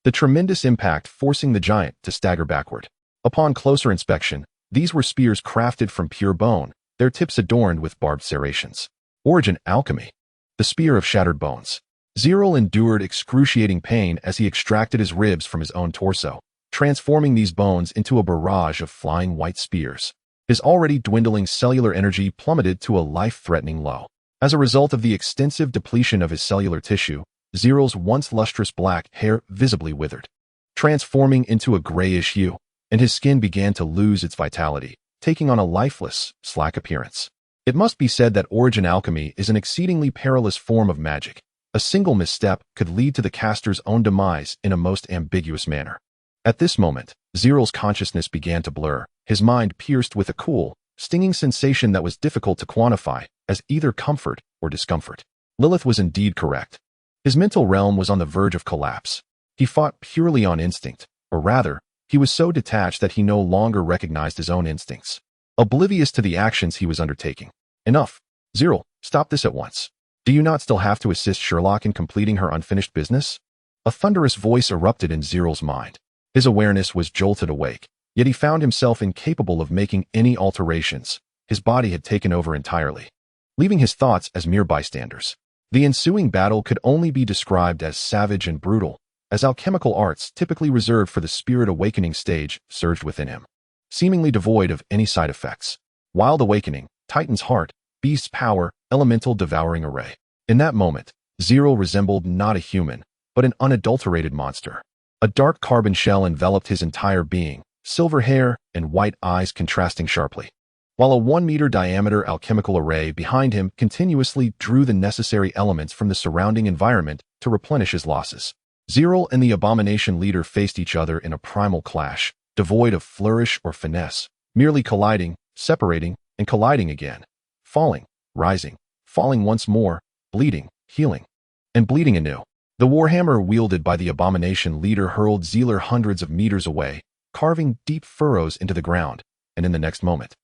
The tremendous impact forcing the giant to stagger backward. Upon closer inspection, these were spears crafted from pure bone, their tips adorned with barbed serrations. Origin alchemy. The spear of shattered bones. Zerel endured excruciating pain as he extracted his ribs from his own torso, transforming these bones into a barrage of flying white spears. His already dwindling cellular energy plummeted to a life-threatening low. As a result of the extensive depletion of his cellular tissue, Zerel's once lustrous black hair visibly withered, transforming into a grayish hue. and his skin began to lose its vitality, taking on a lifeless, slack appearance. It must be said that origin alchemy is an exceedingly perilous form of magic. A single misstep could lead to the caster's own demise in a most ambiguous manner. At this moment, Zerel's consciousness began to blur, his mind pierced with a cool, stinging sensation that was difficult to quantify as either comfort or discomfort. Lilith was indeed correct. His mental realm was on the verge of collapse. He fought purely on instinct, or rather, he was so detached that he no longer recognized his own instincts, oblivious to the actions he was undertaking. Enough. Zerel, stop this at once. Do you not still have to assist Sherlock in completing her unfinished business? A thunderous voice erupted in Zerel's mind. His awareness was jolted awake, yet he found himself incapable of making any alterations. His body had taken over entirely, leaving his thoughts as mere bystanders. The ensuing battle could only be described as savage and brutal, as alchemical arts typically reserved for the spirit awakening stage surged within him, seemingly devoid of any side effects. Wild awakening, Titan's heart, beast's power, elemental devouring array. In that moment, Zerel resembled not a human, but an unadulterated monster. A dark carbon shell enveloped his entire being, silver hair and white eyes contrasting sharply, while a 1-meter diameter alchemical array behind him continuously drew the necessary elements from the surrounding environment to replenish his losses. Zerel and the abomination leader faced each other in a primal clash, devoid of flourish or finesse, merely colliding, separating, and colliding again, falling, rising, falling once more, bleeding, healing, and bleeding anew. The warhammer wielded by the abomination leader hurled Zerel hundreds of meters away, carving deep furrows into the ground, and in the next moment,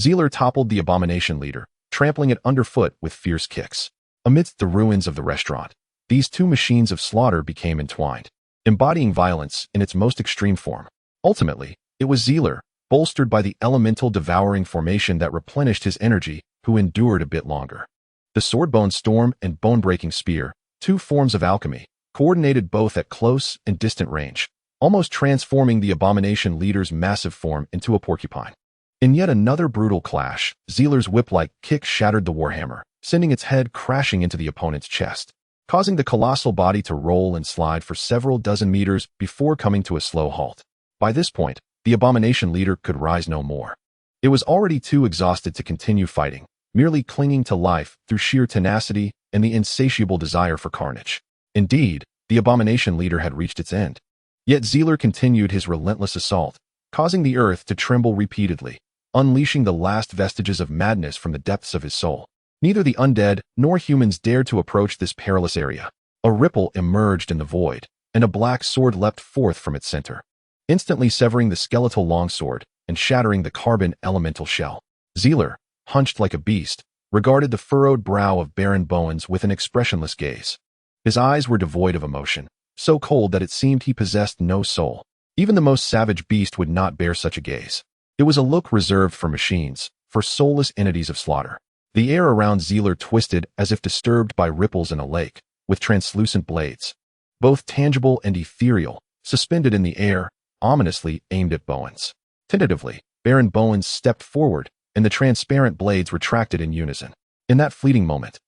Zerel toppled the abomination leader, trampling it underfoot with fierce kicks. Amidst the ruins of the restaurant, these two machines of slaughter became entwined, embodying violence in its most extreme form. Ultimately, it was Zerel, bolstered by the elemental devouring formation that replenished his energy, who endured a bit longer. The swordbone storm and bone-breaking spear, two forms of alchemy, coordinated both at close and distant range, almost transforming the abomination leader's massive form into a porcupine. In yet another brutal clash, Zerel's whip-like kick shattered the warhammer, sending its head crashing into the opponent's chest, causing the colossal body to roll and slide for several dozen meters before coming to a slow halt. By this point, the abomination leader could rise no more. It was already too exhausted to continue fighting, merely clinging to life through sheer tenacity and the insatiable desire for carnage. Indeed, the abomination leader had reached its end. Yet Zerel continued his relentless assault, causing the earth to tremble repeatedly, unleashing the last vestiges of madness from the depths of his soul. Neither the undead nor humans dared to approach this perilous area. A ripple emerged in the void, and a black sword leapt forth from its center, instantly severing the skeletal longsword and shattering the carbon elemental shell. Zerel, hunched like a beast, regarded the furrowed brow of Baron Bowens with an expressionless gaze. His eyes were devoid of emotion, so cold that it seemed he possessed no soul. Even the most savage beast would not bear such a gaze. It was a look reserved for machines, for soulless entities of slaughter. The air around Zerel twisted as if disturbed by ripples in a lake, with translucent blades, both tangible and ethereal, suspended in the air, ominously aimed at Bowens. Tentatively, Baron Bowens stepped forward, and the transparent blades retracted in unison. In that fleeting moment,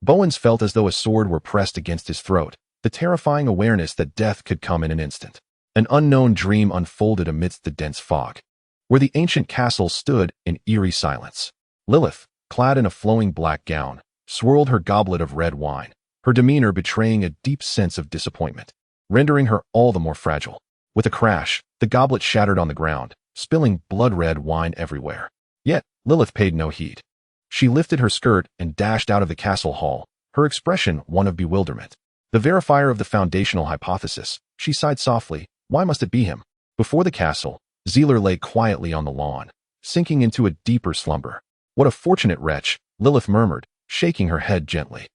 Bowens felt as though a sword were pressed against his throat, the terrifying awareness that death could come in an instant. An unknown dream unfolded amidst the dense fog, where the ancient castle stood in eerie silence. Lilith, clad in a flowing black gown, swirled her goblet of red wine, her demeanor betraying a deep sense of disappointment, rendering her all the more fragile. With a crash, the goblet shattered on the ground, spilling blood-red wine everywhere. Yet, Lilith paid no heed. She lifted her skirt and dashed out of the castle hall, her expression one of bewilderment. The verifier of the foundational hypothesis, she sighed softly, why must it be him? Before the castle, Zerel lay quietly on the lawn, sinking into a deeper slumber. What a fortunate wretch, Lilith murmured, shaking her head gently.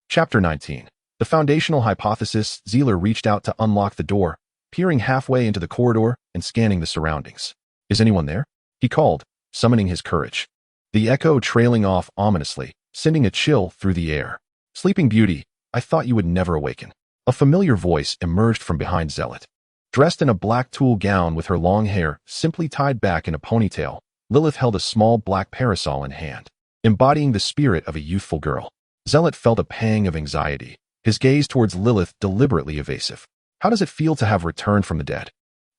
Chapter 19. The foundational hypothesis. Zerel reached out to unlock the door, peering halfway into the corridor and scanning the surroundings. Is anyone there? He called, summoning his courage. The echo trailing off ominously, sending a chill through the air. Sleeping Beauty, I thought you would never awaken. A familiar voice emerged from behind Zealot. Dressed in a black tulle gown with her long hair simply tied back in a ponytail, Lilith held a small black parasol in hand, embodying the spirit of a youthful girl. Zealot felt a pang of anxiety, his gaze towards Lilith deliberately evasive. How does it feel to have returned from the dead?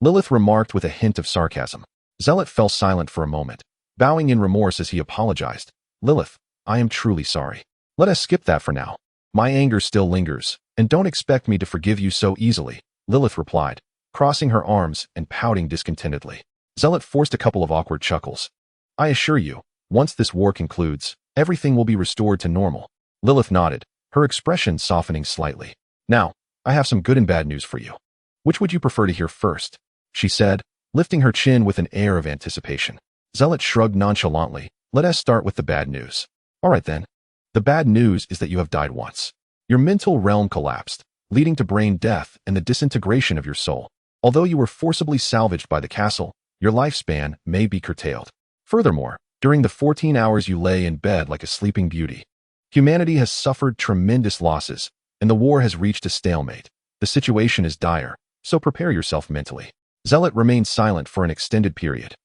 Lilith remarked with a hint of sarcasm. Zealot fell silent for a moment, bowing in remorse as he apologized. Lilith, I am truly sorry. Let us skip that for now. My anger still lingers, and don't expect me to forgive you so easily, Lilith replied, crossing her arms and pouting discontentedly. Zealot forced a couple of awkward chuckles. I assure you, once this war concludes, everything will be restored to normal. Lilith nodded, her expression softening slightly. Now, I have some good and bad news for you. Which would you prefer to hear first? She said, lifting her chin with an air of anticipation. Zealot shrugged nonchalantly. Let us start with the bad news. All right then. The bad news is that you have died once. Your mental realm collapsed, leading to brain death and the disintegration of your soul. Although you were forcibly salvaged by the castle, your lifespan may be curtailed. Furthermore, during the 14 hours you lay in bed like a sleeping beauty, humanity has suffered tremendous losses, and the war has reached a stalemate. The situation is dire, so prepare yourself mentally. Zealot remained silent for an extended period,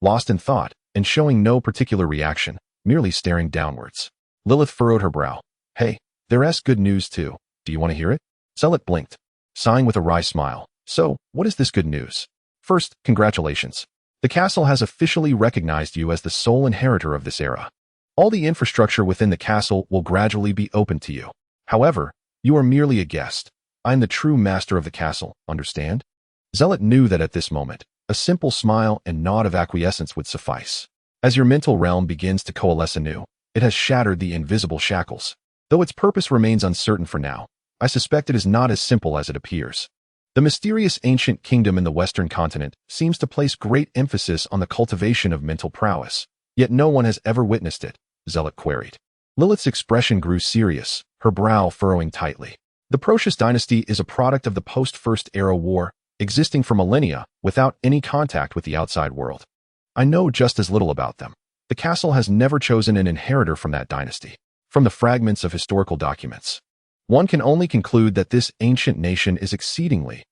lost in thought and showing no particular reaction, merely staring downwards. Lilith furrowed her brow. Hey, there's good news too. Do you want to hear it? Zealot blinked, sighing with a wry smile. So, what is this good news? First, congratulations. The castle has officially recognized you as the sole inheritor of this era. All the infrastructure within the castle will gradually be open to you. However, you are merely a guest. I'm the true master of the castle, understand? Zealot knew that at this moment, a simple smile and nod of acquiescence would suffice. As your mental realm begins to coalesce anew, it has shattered the invisible shackles. Though its purpose remains uncertain for now, I suspect it is not as simple as it appears. The mysterious ancient kingdom in the Western continent seems to place great emphasis on the cultivation of mental prowess, yet no one has ever witnessed it, Zealot queried. Lilith's expression grew serious, her brow furrowing tightly. The Procious dynasty is a product of the post-First Era War, existing for millennia without any contact with the outside world. I know just as little about them. The castle has never chosen an inheritor from that dynasty. From the fragments of historical documents, one can only conclude that this ancient nation is exceedingly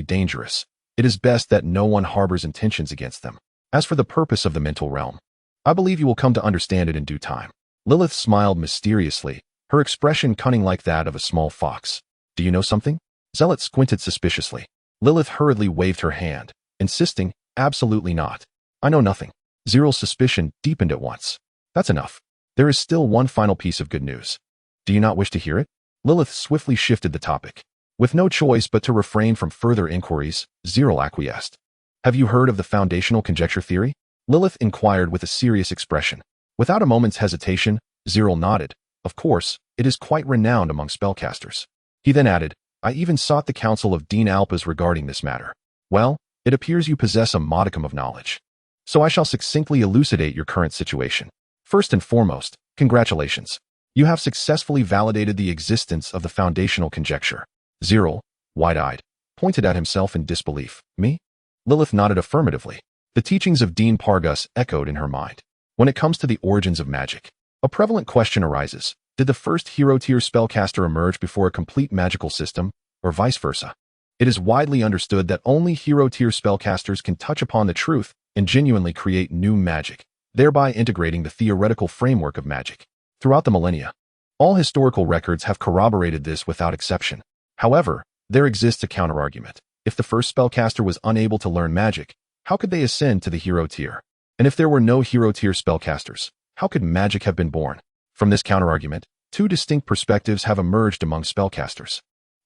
dangerous. It is best that no one harbors intentions against them. As for the purpose of the mental realm, I believe you will come to understand it in due time. Lilith smiled mysteriously, her expression cunning like that of a small fox. Do you know something? Zealot squinted suspiciously. Lilith hurriedly waved her hand, insisting, absolutely not. I know nothing. Zerel's suspicion deepened at once. That's enough. There is still one final piece of good news. Do you not wish to hear it? Lilith swiftly shifted the topic. With no choice but to refrain from further inquiries, Zerel acquiesced. Have you heard of the foundational conjecture theory? Lilith inquired with a serious expression. Without a moment's hesitation, Zerel nodded. Of course, it is quite renowned among spellcasters. He then added, I even sought the counsel of Dean Alpas regarding this matter. Well, it appears you possess a modicum of knowledge. So I shall succinctly elucidate your current situation. First and foremost, congratulations. You have successfully validated the existence of the foundational conjecture. Zerel, wide-eyed, pointed at himself in disbelief. Me? Lilith nodded affirmatively. The teachings of Dean Pargus echoed in her mind. When it comes to the origins of magic, a prevalent question arises. Did the first hero-tier spellcaster emerge before a complete magical system, or vice versa? It is widely understood that only hero-tier spellcasters can touch upon the truth and genuinely create new magic, thereby integrating the theoretical framework of magic. Throughout the millennia, all historical records have corroborated this without exception. However, there exists a counterargument. If the first spellcaster was unable to learn magic, how could they ascend to the hero tier? And if there were no hero tier spellcasters, how could magic have been born? From this counterargument, two distinct perspectives have emerged among spellcasters.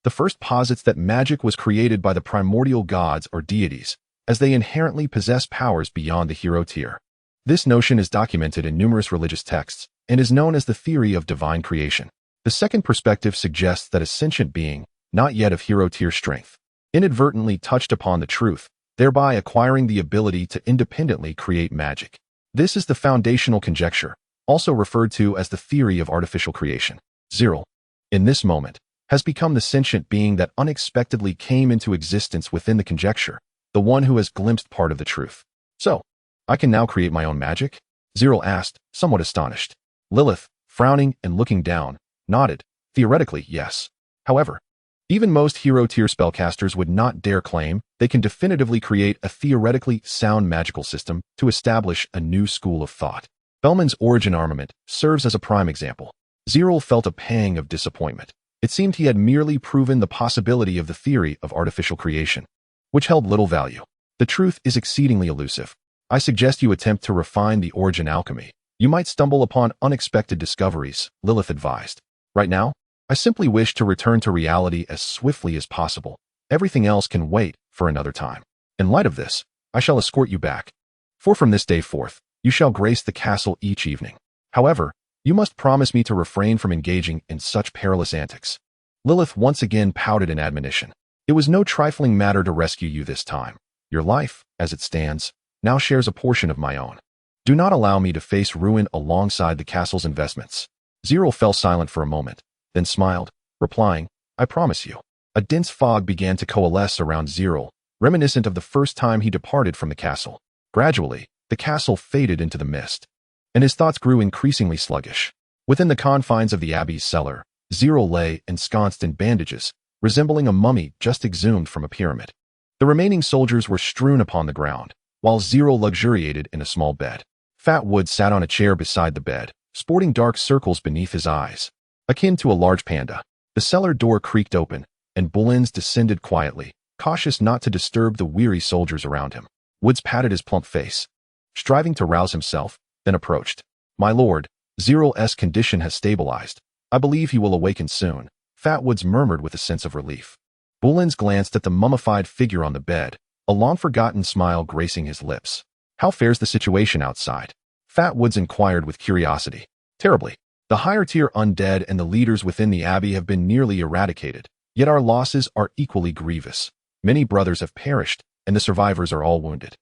The first posits that magic was created by the primordial gods or deities, as they inherently possess powers beyond the hero tier. This notion is documented in numerous religious texts and is known as the theory of divine creation. The second perspective suggests that a sentient being, not yet of hero tier strength, inadvertently touched upon the truth, thereby acquiring the ability to independently create magic. This is the foundational conjecture, also referred to as the theory of artificial creation. Zerel, in this moment, has become the sentient being that unexpectedly came into existence within the conjecture, the one who has glimpsed part of the truth. So, I can now create my own magic? Zerel asked, somewhat astonished. Lilith, frowning and looking down, nodded. Theoretically, yes. However, even most hero-tier spellcasters would not dare claim they can definitively create a theoretically sound magical system to establish a new school of thought. Bellman's origin armament serves as a prime example. Zerel felt a pang of disappointment. It seemed he had merely proven the possibility of the theory of artificial creation. which held little value. The truth is exceedingly elusive. I suggest you attempt to refine the origin alchemy. You might stumble upon unexpected discoveries, Lilith advised. Right now, I simply wish to return to reality as swiftly as possible. Everything else can wait for another time. In light of this, I shall escort you back. For from this day forth, you shall grace the castle each evening. However, you must promise me to refrain from engaging in such perilous antics. Lilith once again pouted in admonition. It was no trifling matter to rescue you this time. Your life, as it stands, now shares a portion of my own. Do not allow me to face ruin alongside the castle's investments. Zerel fell silent for a moment, then smiled, replying, I promise you. A dense fog began to coalesce around Zerel, reminiscent of the first time he departed from the castle. Gradually, the castle faded into the mist, and his thoughts grew increasingly sluggish. Within the confines of the abbey's cellar, Zerel lay ensconced in bandages, resembling a mummy just exhumed from a pyramid. The remaining soldiers were strewn upon the ground, while Zerel luxuriated in a small bed. Fat Wood sat on a chair beside the bed, sporting dark circles beneath his eyes, akin to a large panda. The cellar door creaked open, and Bullens descended quietly, cautious not to disturb the weary soldiers around him. Woods patted his plump face, striving to rouse himself, then approached. My lord, Zerel's condition has stabilized. I believe he will awaken soon, Fat Woods murmured with a sense of relief. Bullens glanced at the mummified figure on the bed, a long-forgotten smile gracing his lips. How fares the situation outside? Fat Woods inquired with curiosity. Terribly. The higher-tier undead and the leaders within the abbey have been nearly eradicated, yet our losses are equally grievous. Many brothers have perished, and the survivors are all wounded.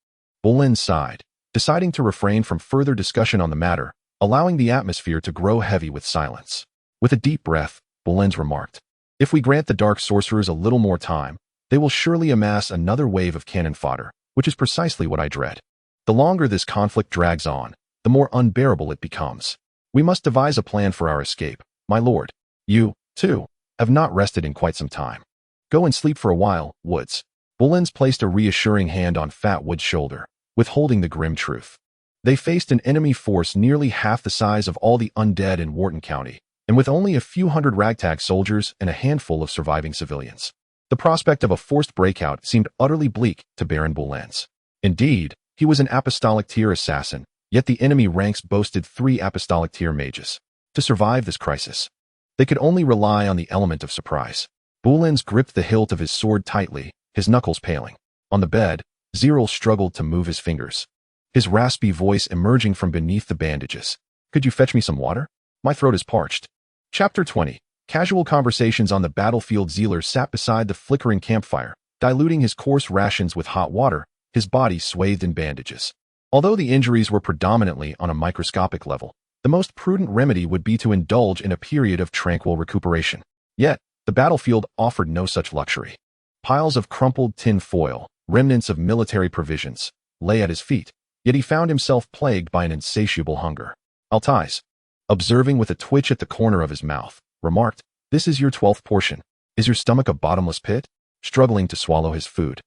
Bullens sighed, deciding to refrain from further discussion on the matter, allowing the atmosphere to grow heavy with silence. With a deep breath, Bullens remarked, if we grant the dark sorcerers a little more time, they will surely amass another wave of cannon fodder, which is precisely what I dread. The longer this conflict drags on, the more unbearable it becomes. We must devise a plan for our escape, my lord. You, too, have not rested in quite some time. Go and sleep for a while, Woods. Bullens placed a reassuring hand on Fat Wood's shoulder, withholding the grim truth. They faced an enemy force nearly half the size of all the undead in Worton County, and with only a few hundred ragtag soldiers and a handful of surviving civilians. The prospect of a forced breakout seemed utterly bleak to Baron Bullens. Indeed, he was an apostolic tier assassin, yet the enemy ranks boasted 3 apostolic tier mages. To survive this crisis, they could only rely on the element of surprise. Bullens gripped the hilt of his sword tightly, his knuckles paling. On the bed, Zerel struggled to move his fingers, his raspy voice emerging from beneath the bandages. Could you fetch me some water? My throat is parched. Chapter 20. Casual conversations on the battlefield. Zerel sat beside the flickering campfire, diluting his coarse rations with hot water, his body swathed in bandages. Although the injuries were predominantly on a microscopic level, the most prudent remedy would be to indulge in a period of tranquil recuperation. Yet, the battlefield offered no such luxury. Piles of crumpled tin foil, remnants of military provisions, lay at his feet, yet he found himself plagued by an insatiable hunger. Altais, observing with a twitch at the corner of his mouth, remarked, this is your 12th portion. Is your stomach a bottomless pit? Struggling to swallow his food,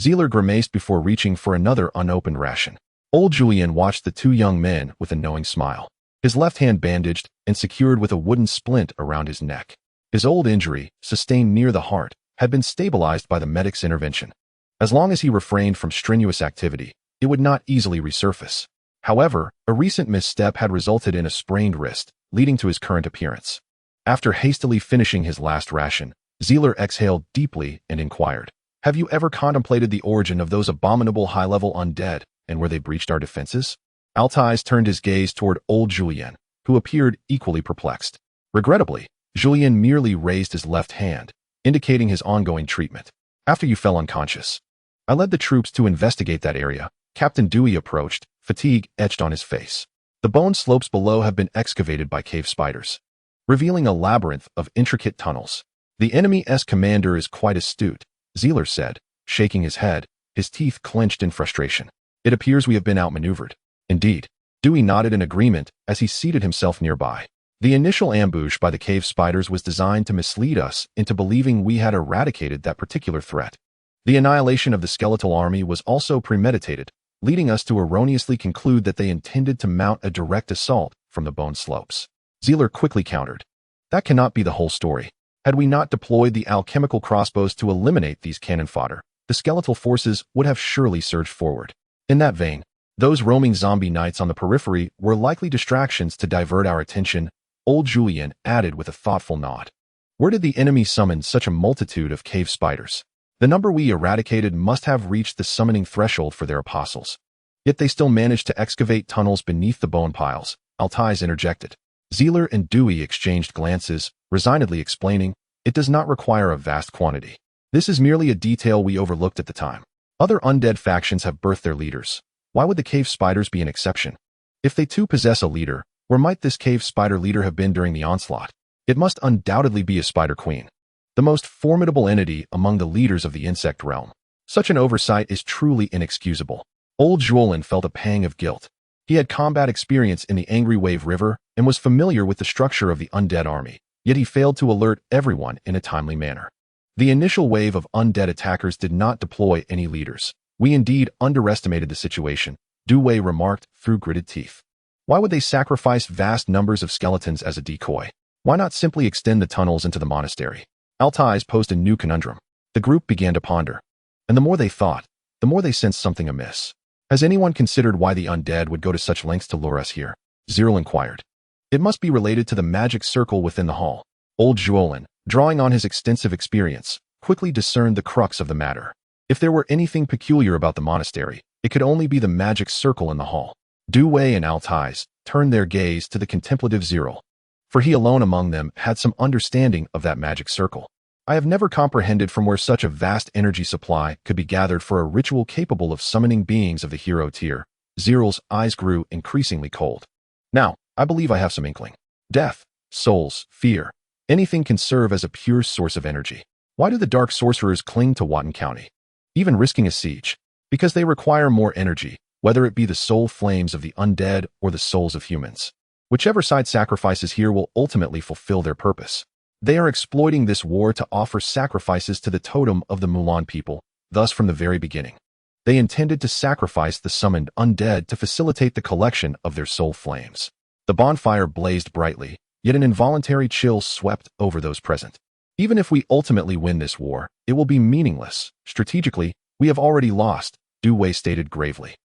Zerel grimaced before reaching for another unopened ration. Old Julien watched the 2 young men with a knowing smile, his left hand bandaged and secured with a wooden splint around his neck. His old injury, sustained near the heart, had been stabilized by the medic's intervention. As long as he refrained from strenuous activity, it would not easily resurface. However, a recent misstep had resulted in a sprained wrist, leading to his current appearance. After hastily finishing his last ration, Zerel exhaled deeply and inquired, have you ever contemplated the origin of those abominable high-level undead, and where they breached our defenses? Altais turned his gaze toward old Julien, who appeared equally perplexed. Regrettably, Julien merely raised his left hand, indicating his ongoing treatment. After you fell unconscious, I led the troops to investigate that area. Captain Dewey approached, fatigue etched on his face. The bone slopes below have been excavated by cave spiders, revealing a labyrinth of intricate tunnels. The enemy's commander is quite astute, Zerel said, shaking his head, his teeth clenched in frustration. It appears we have been outmaneuvered. Indeed. Dewey nodded in agreement as he seated himself nearby. The initial ambush by the cave spiders was designed to mislead us into believing we had eradicated that particular threat. The annihilation of the skeletal army was also premeditated, leading us to erroneously conclude that they intended to mount a direct assault from the bone slopes. Zerel quickly countered. That cannot be the whole story. Had we not deployed the alchemical crossbows to eliminate these cannon fodder, the skeletal forces would have surely surged forward. In that vein, those roaming zombie knights on the periphery were likely distractions to divert our attention, old Julian added with a thoughtful nod. Where did the enemy summon such a multitude of cave spiders? The number we eradicated must have reached the summoning threshold for their apostles. Yet they still managed to excavate tunnels beneath the bone piles, Altais interjected. Zeeler and Dewey exchanged glances, resignedly explaining, it does not require a vast quantity. This is merely a detail we overlooked at the time. Other undead factions have birthed their leaders. Why would the cave spiders be an exception? If they too possess a leader, where might this cave spider leader have been during the onslaught? It must undoubtedly be a spider queen, the most formidable entity among the leaders of the insect realm. Such an oversight is truly inexcusable. Old Julian felt a pang of guilt. He had combat experience in the Angry Wave River and was familiar with the structure of the undead army, yet he failed to alert everyone in a timely manner. The initial wave of undead attackers did not deploy any leaders. We indeed underestimated the situation, Dewey remarked through gritted teeth. Why would they sacrifice vast numbers of skeletons as a decoy? Why not simply extend the tunnels into the monastery? Altais posed a new conundrum. The group began to ponder. And the more they thought, the more they sensed something amiss. Has anyone considered why the undead would go to such lengths to lure us here? Zerel inquired. It must be related to the magic circle within the hall. Old Julian, drawing on his extensive experience, quickly discerned the crux of the matter. If there were anything peculiar about the monastery, it could only be the magic circle in the hall. Dewey and Altais turned their gaze to the contemplative Zerel, for he alone among them had some understanding of that magic circle. I have never comprehended from where such a vast energy supply could be gathered for a ritual capable of summoning beings of the hero tier. Zerel's eyes grew increasingly cold. Now, I believe I have some inkling. Death, souls, fear, anything can serve as a pure source of energy. Why do the dark sorcerers cling to Worton County, even risking a siege? Because they require more energy, whether it be the soul flames of the undead or the souls of humans. Whichever side sacrifices here will ultimately fulfill their purpose. They are exploiting this war to offer sacrifices to the totem of the Mulan people, thus from the very beginning. They intended to sacrifice the summoned undead to facilitate the collection of their soul flames. The bonfire blazed brightly, yet an involuntary chill swept over those present. Even if we ultimately win this war, it will be meaningless. Strategically, we have already lost, Dewey stated gravely.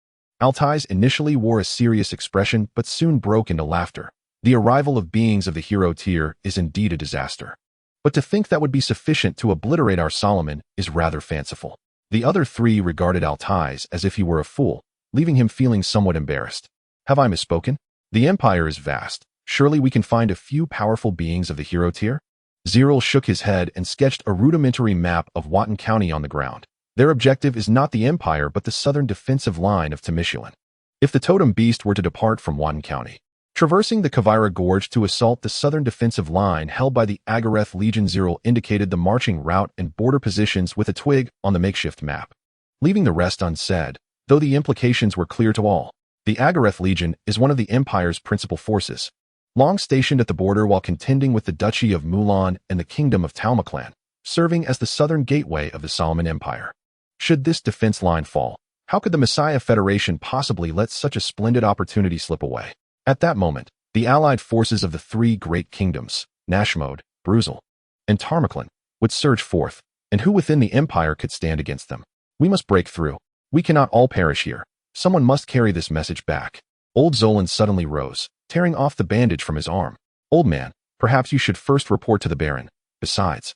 Altais initially wore a serious expression but soon broke into laughter. The arrival of beings of the hero tier is indeed a disaster. But to think that would be sufficient to obliterate our Solomon is rather fanciful. The other three regarded Altais as if he were a fool, leaving him feeling somewhat embarrassed. Have I misspoken? The empire is vast. Surely we can find a few powerful beings of the hero tier? Zerel shook his head and sketched a rudimentary map of Worton County on the ground. Their objective is not the empire but the southern defensive line of Temishulin. If the totem beast were to depart from Worton County, traversing the Kavira Gorge to assault the southern defensive line held by the Agareth Legion, Zerel indicated the marching route and border positions with a twig on the makeshift map. Leaving the rest unsaid, though the implications were clear to all, the Agareth Legion is one of the Empire's principal forces, long stationed at the border while contending with the Duchy of Mulan and the Kingdom of Talmaclan, serving as the southern gateway of the Solomon Empire. Should this defense line fall, how could the Messiah Federation possibly let such a splendid opportunity slip away? At that moment, the allied forces of the three great kingdoms, Nashmode, Bruzel, and Talmaclan, would surge forth, and who within the Empire could stand against them? We must break through. We cannot all perish here. Someone must carry this message back. Old Zolan suddenly rose, tearing off the bandage from his arm. Old man, perhaps you should first report to the Baron. Besides,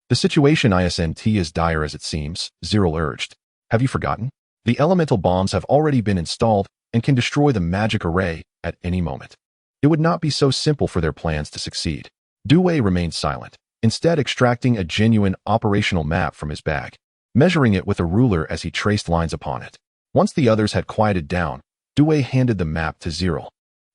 the situation isn't as dire as it seems, Zerel urged. Have you forgotten? The elemental bombs have already been installed and can destroy the magic array at any moment. It would not be so simple for their plans to succeed. Dewey remained silent, instead extracting a genuine operational map from his bag, measuring it with a ruler as he traced lines upon it. Once the others had quieted down, Dewey handed the map to Zerel.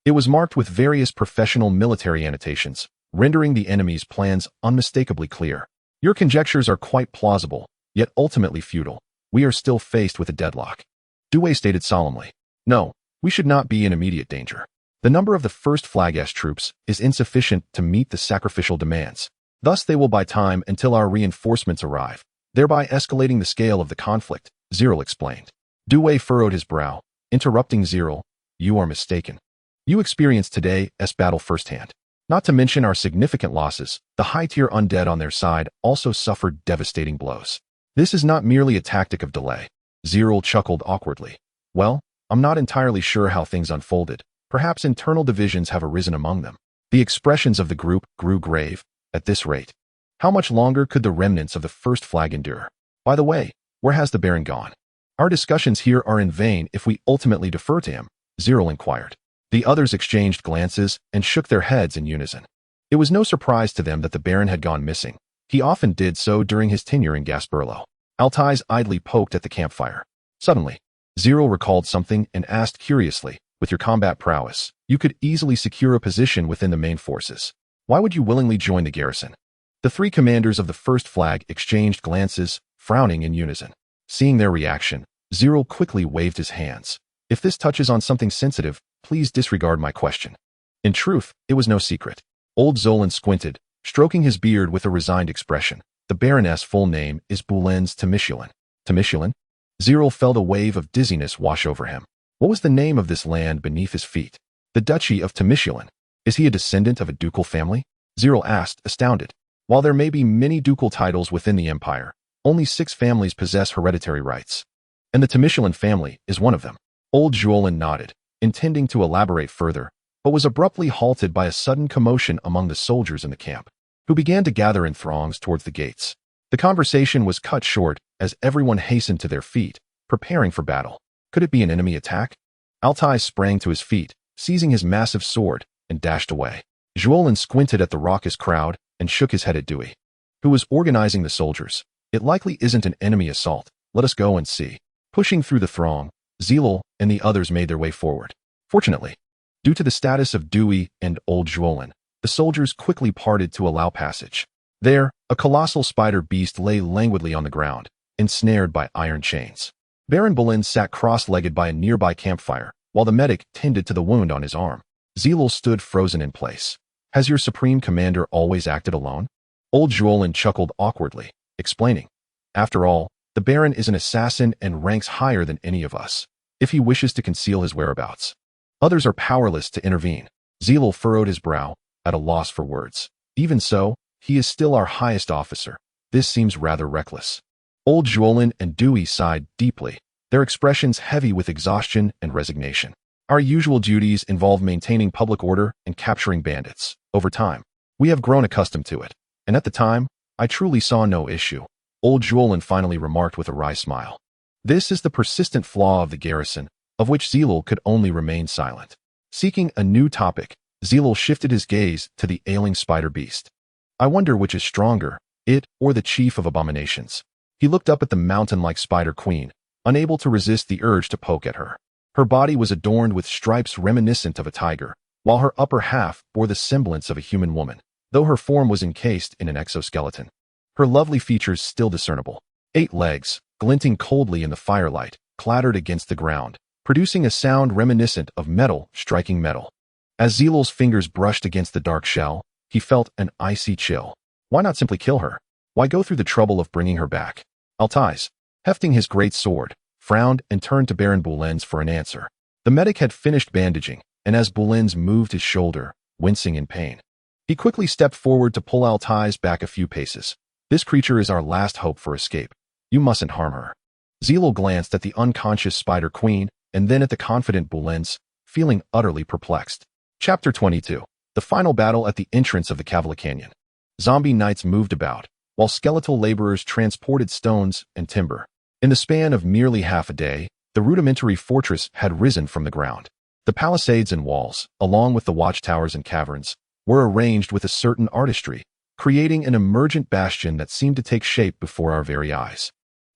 It was marked with various professional military annotations, rendering the enemy's plans unmistakably clear. Your conjectures are quite plausible, yet ultimately futile. We are still faced with a deadlock. Dewey stated solemnly. No, we should not be in immediate danger. The number of the first Flag-S troops is insufficient to meet the sacrificial demands. Thus they will buy time until our reinforcements arrive, thereby escalating the scale of the conflict, Zerel explained. Dewey furrowed his brow, interrupting Zerel. You are mistaken. You experienced today's battle firsthand. Not to mention our significant losses, the high-tier undead on their side also suffered devastating blows. This is not merely a tactic of delay. Zerel chuckled awkwardly. Well, I'm not entirely sure how things unfolded. Perhaps internal divisions have arisen among them. The expressions of the group grew grave. At this rate, how much longer could the remnants of the first flag endure? By the way, where has the Baron gone? Our discussions here are in vain if we ultimately defer to him, Zerel inquired. The others exchanged glances and shook their heads in unison. It was no surprise to them that the Baron had gone missing. He often did so during his tenure in Gasperlo. Altais idly poked at the campfire. Suddenly, Zerel recalled something and asked curiously, with your combat prowess, you could easily secure a position within the main forces. Why would you willingly join the garrison? The three commanders of the first flag exchanged glances, frowning in unison. Seeing their reaction, Zerel quickly waved his hands. If this touches on something sensitive, please disregard my question. In truth, it was no secret. Old Zolan squinted, stroking his beard with a resigned expression. The Baroness' full name is Boulens Temishulin. Temishulin? Zerel felt a wave of dizziness wash over him. What was the name of this land beneath his feet? The Duchy of Temishulin. Is he a descendant of a ducal family? Zerel asked, astounded. While there may be many ducal titles within the empire, only 6 families possess hereditary rights. And the Temishulin family is one of them. Old Jolan nodded, intending to elaborate further, but was abruptly halted by a sudden commotion among the soldiers in the camp, who began to gather in throngs towards the gates. The conversation was cut short as everyone hastened to their feet, preparing for battle. Could it be an enemy attack? Altai sprang to his feet, seizing his massive sword, and dashed away. Jolan squinted at the raucous crowd and shook his head at Dewey, who was organizing the soldiers. It likely isn't an enemy assault. Let us go and see. Pushing through the throng, Zerel and the others made their way forward. Fortunately, due to the status of Dewey and Old Jolan, the soldiers quickly parted to allow passage. There, a colossal spider beast lay languidly on the ground, ensnared by iron chains. Baron Boulens sat cross-legged by a nearby campfire, while the medic tended to the wound on his arm. Zerel stood frozen in place. Has your supreme commander always acted alone? Old Jolan chuckled awkwardly, explaining. After all, the Baron is an assassin and ranks higher than any of us, if he wishes to conceal his whereabouts. Others are powerless to intervene. Zerel furrowed his brow, at a loss for words. Even so, he is still our highest officer. This seems rather reckless. Old Jolan and Dewey sighed deeply, their expressions heavy with exhaustion and resignation. Our usual duties involve maintaining public order and capturing bandits. Over time, we have grown accustomed to it. And at the time, I truly saw no issue. Old Jolan finally remarked with a wry smile. This is the persistent flaw of the garrison, of which Zerel could only remain silent. Seeking a new topic, Zerel shifted his gaze to the ailing spider beast. I wonder which is stronger, it or the chief of abominations. He looked up at the mountain-like spider queen, unable to resist the urge to poke at her. Her body was adorned with stripes reminiscent of a tiger, while her upper half bore the semblance of a human woman, though her form was encased in an exoskeleton. Her lovely features still discernible. 8 legs, glinting coldly in the firelight, clattered against the ground, producing a sound reminiscent of metal striking metal. As Zerel's fingers brushed against the dark shell, he felt an icy chill. Why not simply kill her? Why go through the trouble of bringing her back? Altais, hefting his great sword, frowned and turned to Baron Boulens for an answer. The medic had finished bandaging, and as Boulens moved his shoulder, wincing in pain, he quickly stepped forward to pull Altais back a few paces. This creature is our last hope for escape. You mustn't harm her. Zerel glanced at the unconscious spider queen and then at the confident Boulens, feeling utterly perplexed. Chapter 22. The final battle at the entrance of the Cavalier Canyon. Zombie knights moved about, while skeletal laborers transported stones and timber. In the span of merely half a day, the rudimentary fortress had risen from the ground. The palisades and walls, along with the watchtowers and caverns, were arranged with a certain artistry, creating an emergent bastion that seemed to take shape before our very eyes.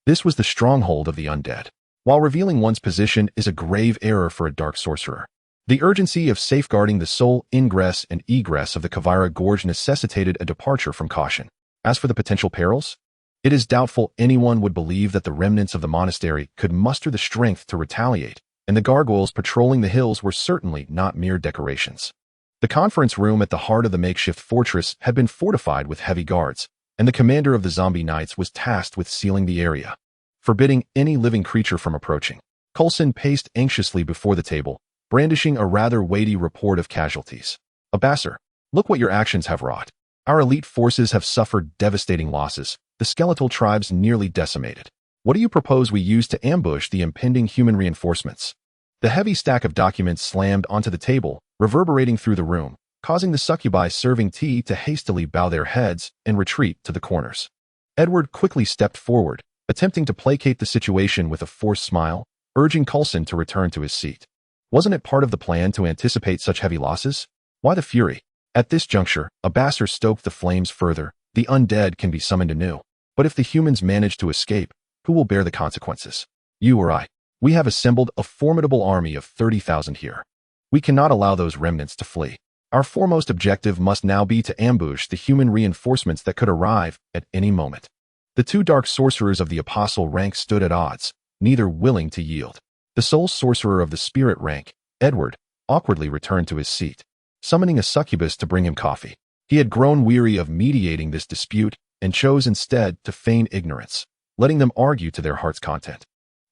This was the stronghold of the undead. While revealing one's position is a grave error for a dark sorcerer, the urgency of safeguarding the sole ingress and egress of the Kavira Gorge necessitated a departure from caution. As for the potential perils, it is doubtful anyone would believe that the remnants of the monastery could muster the strength to retaliate, and the gargoyles patrolling the hills were certainly not mere decorations. The conference room at the heart of the makeshift fortress had been fortified with heavy guards, and the commander of the zombie knights was tasked with sealing the area, forbidding any living creature from approaching. Coulson paced anxiously before the table, brandishing a rather weighty report of casualties. Abassar, look what your actions have wrought. Our elite forces have suffered devastating losses, the skeletal tribes nearly decimated. What do you propose we use to ambush the impending human reinforcements? The heavy stack of documents slammed onto the table, reverberating through the room, causing the succubi serving tea to hastily bow their heads and retreat to the corners. Edward quickly stepped forward, attempting to placate the situation with a forced smile, urging Coulson to return to his seat. Wasn't it part of the plan to anticipate such heavy losses? Why the fury? At this juncture, Abasser stoked the flames further. The undead can be summoned anew. But if the humans manage to escape, who will bear the consequences? You or I? We have assembled a formidable army of 30,000 here. We cannot allow those remnants to flee. Our foremost objective must now be to ambush the human reinforcements that could arrive at any moment. The two dark sorcerers of the apostle rank stood at odds, neither willing to yield. The sole sorcerer of the spirit rank, Edward, awkwardly returned to his seat, summoning a succubus to bring him coffee. He had grown weary of mediating this dispute and chose instead to feign ignorance, letting them argue to their heart's content.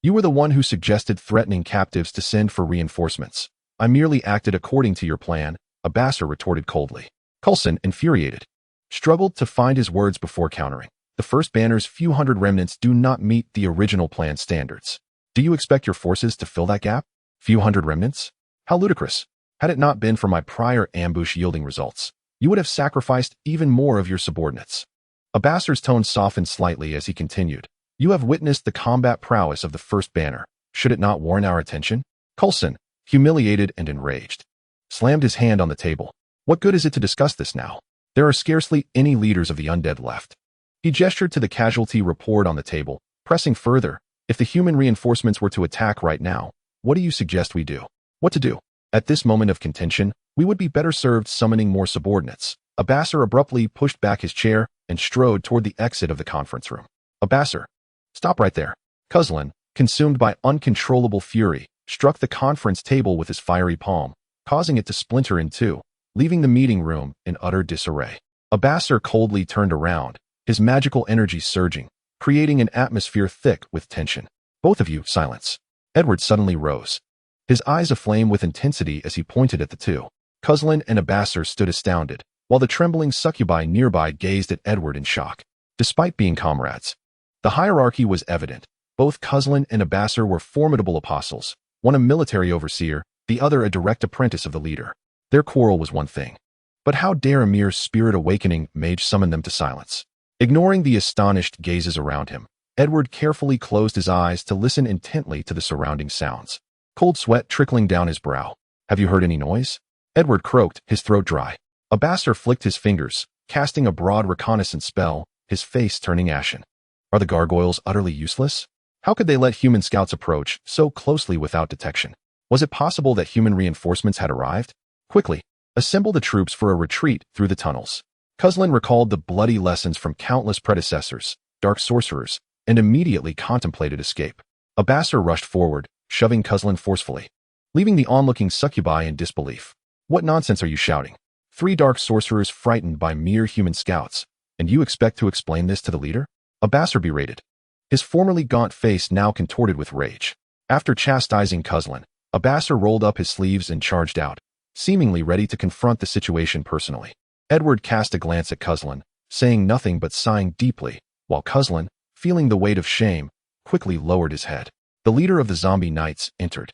You were the one who suggested threatening captives to send for reinforcements. I merely acted according to your plan, Abasser retorted coldly. Coulson, infuriated, struggled to find his words before countering. The first banner's few hundred remnants do not meet the original plan standards. Do you expect your forces to fill that gap? Few hundred remnants? How ludicrous. Had it not been for my prior ambush yielding results, you would have sacrificed even more of your subordinates. Abasser's tone softened slightly as he continued. You have witnessed the combat prowess of the first banner. Should it not warrant our attention? Coulson, humiliated and enraged, slammed his hand on the table. What good is it to discuss this now? There are scarcely any leaders of the undead left. He gestured to the casualty report on the table, pressing further. If the human reinforcements were to attack right now, what do you suggest we do? What to do? At this moment of contention, we would be better served summoning more subordinates. Abasser abruptly pushed back his chair and strode toward the exit of the conference room. Abasser, stop right there. Coulson, consumed by uncontrollable fury, struck the conference table with his fiery palm, causing it to splinter in two, leaving the meeting room in utter disarray. Abasser coldly turned around, his magical energy surging, creating an atmosphere thick with tension. Both of you, silence. Edward suddenly rose, his eyes aflame with intensity as he pointed at the two. Coulson and Abasser stood astounded, while the trembling succubi nearby gazed at Edward in shock. Despite being comrades, the hierarchy was evident. Both Coulson and Abasser were formidable apostles, one a military overseer, the other a direct apprentice of the leader. Their quarrel was one thing. But how dare a mere spirit-awakening mage summon them to silence? Ignoring the astonished gazes around him, Edward carefully closed his eyes to listen intently to the surrounding sounds. Cold sweat trickling down his brow. Have you heard any noise? Edward croaked, his throat dry. Abasser flicked his fingers, casting a broad reconnaissance spell, his face turning ashen. Are the gargoyles utterly useless? How could they let human scouts approach so closely without detection? Was it possible that human reinforcements had arrived? Quickly, assemble the troops for a retreat through the tunnels. Coulson recalled the bloody lessons from countless predecessors, dark sorcerers, and immediately contemplated escape. Abasser rushed forward, shoving Coulson forcefully, leaving the onlooking succubi in disbelief. What nonsense are you shouting? 3 dark sorcerers frightened by mere human scouts, and you expect to explain this to the leader? Abasser berated, his formerly gaunt face now contorted with rage. After chastising Coulson, Abasser rolled up his sleeves and charged out, seemingly ready to confront the situation personally. Edward cast a glance at Coulson, saying nothing but sighing deeply, while Coulson, feeling the weight of shame, quickly lowered his head. The leader of the zombie knights entered,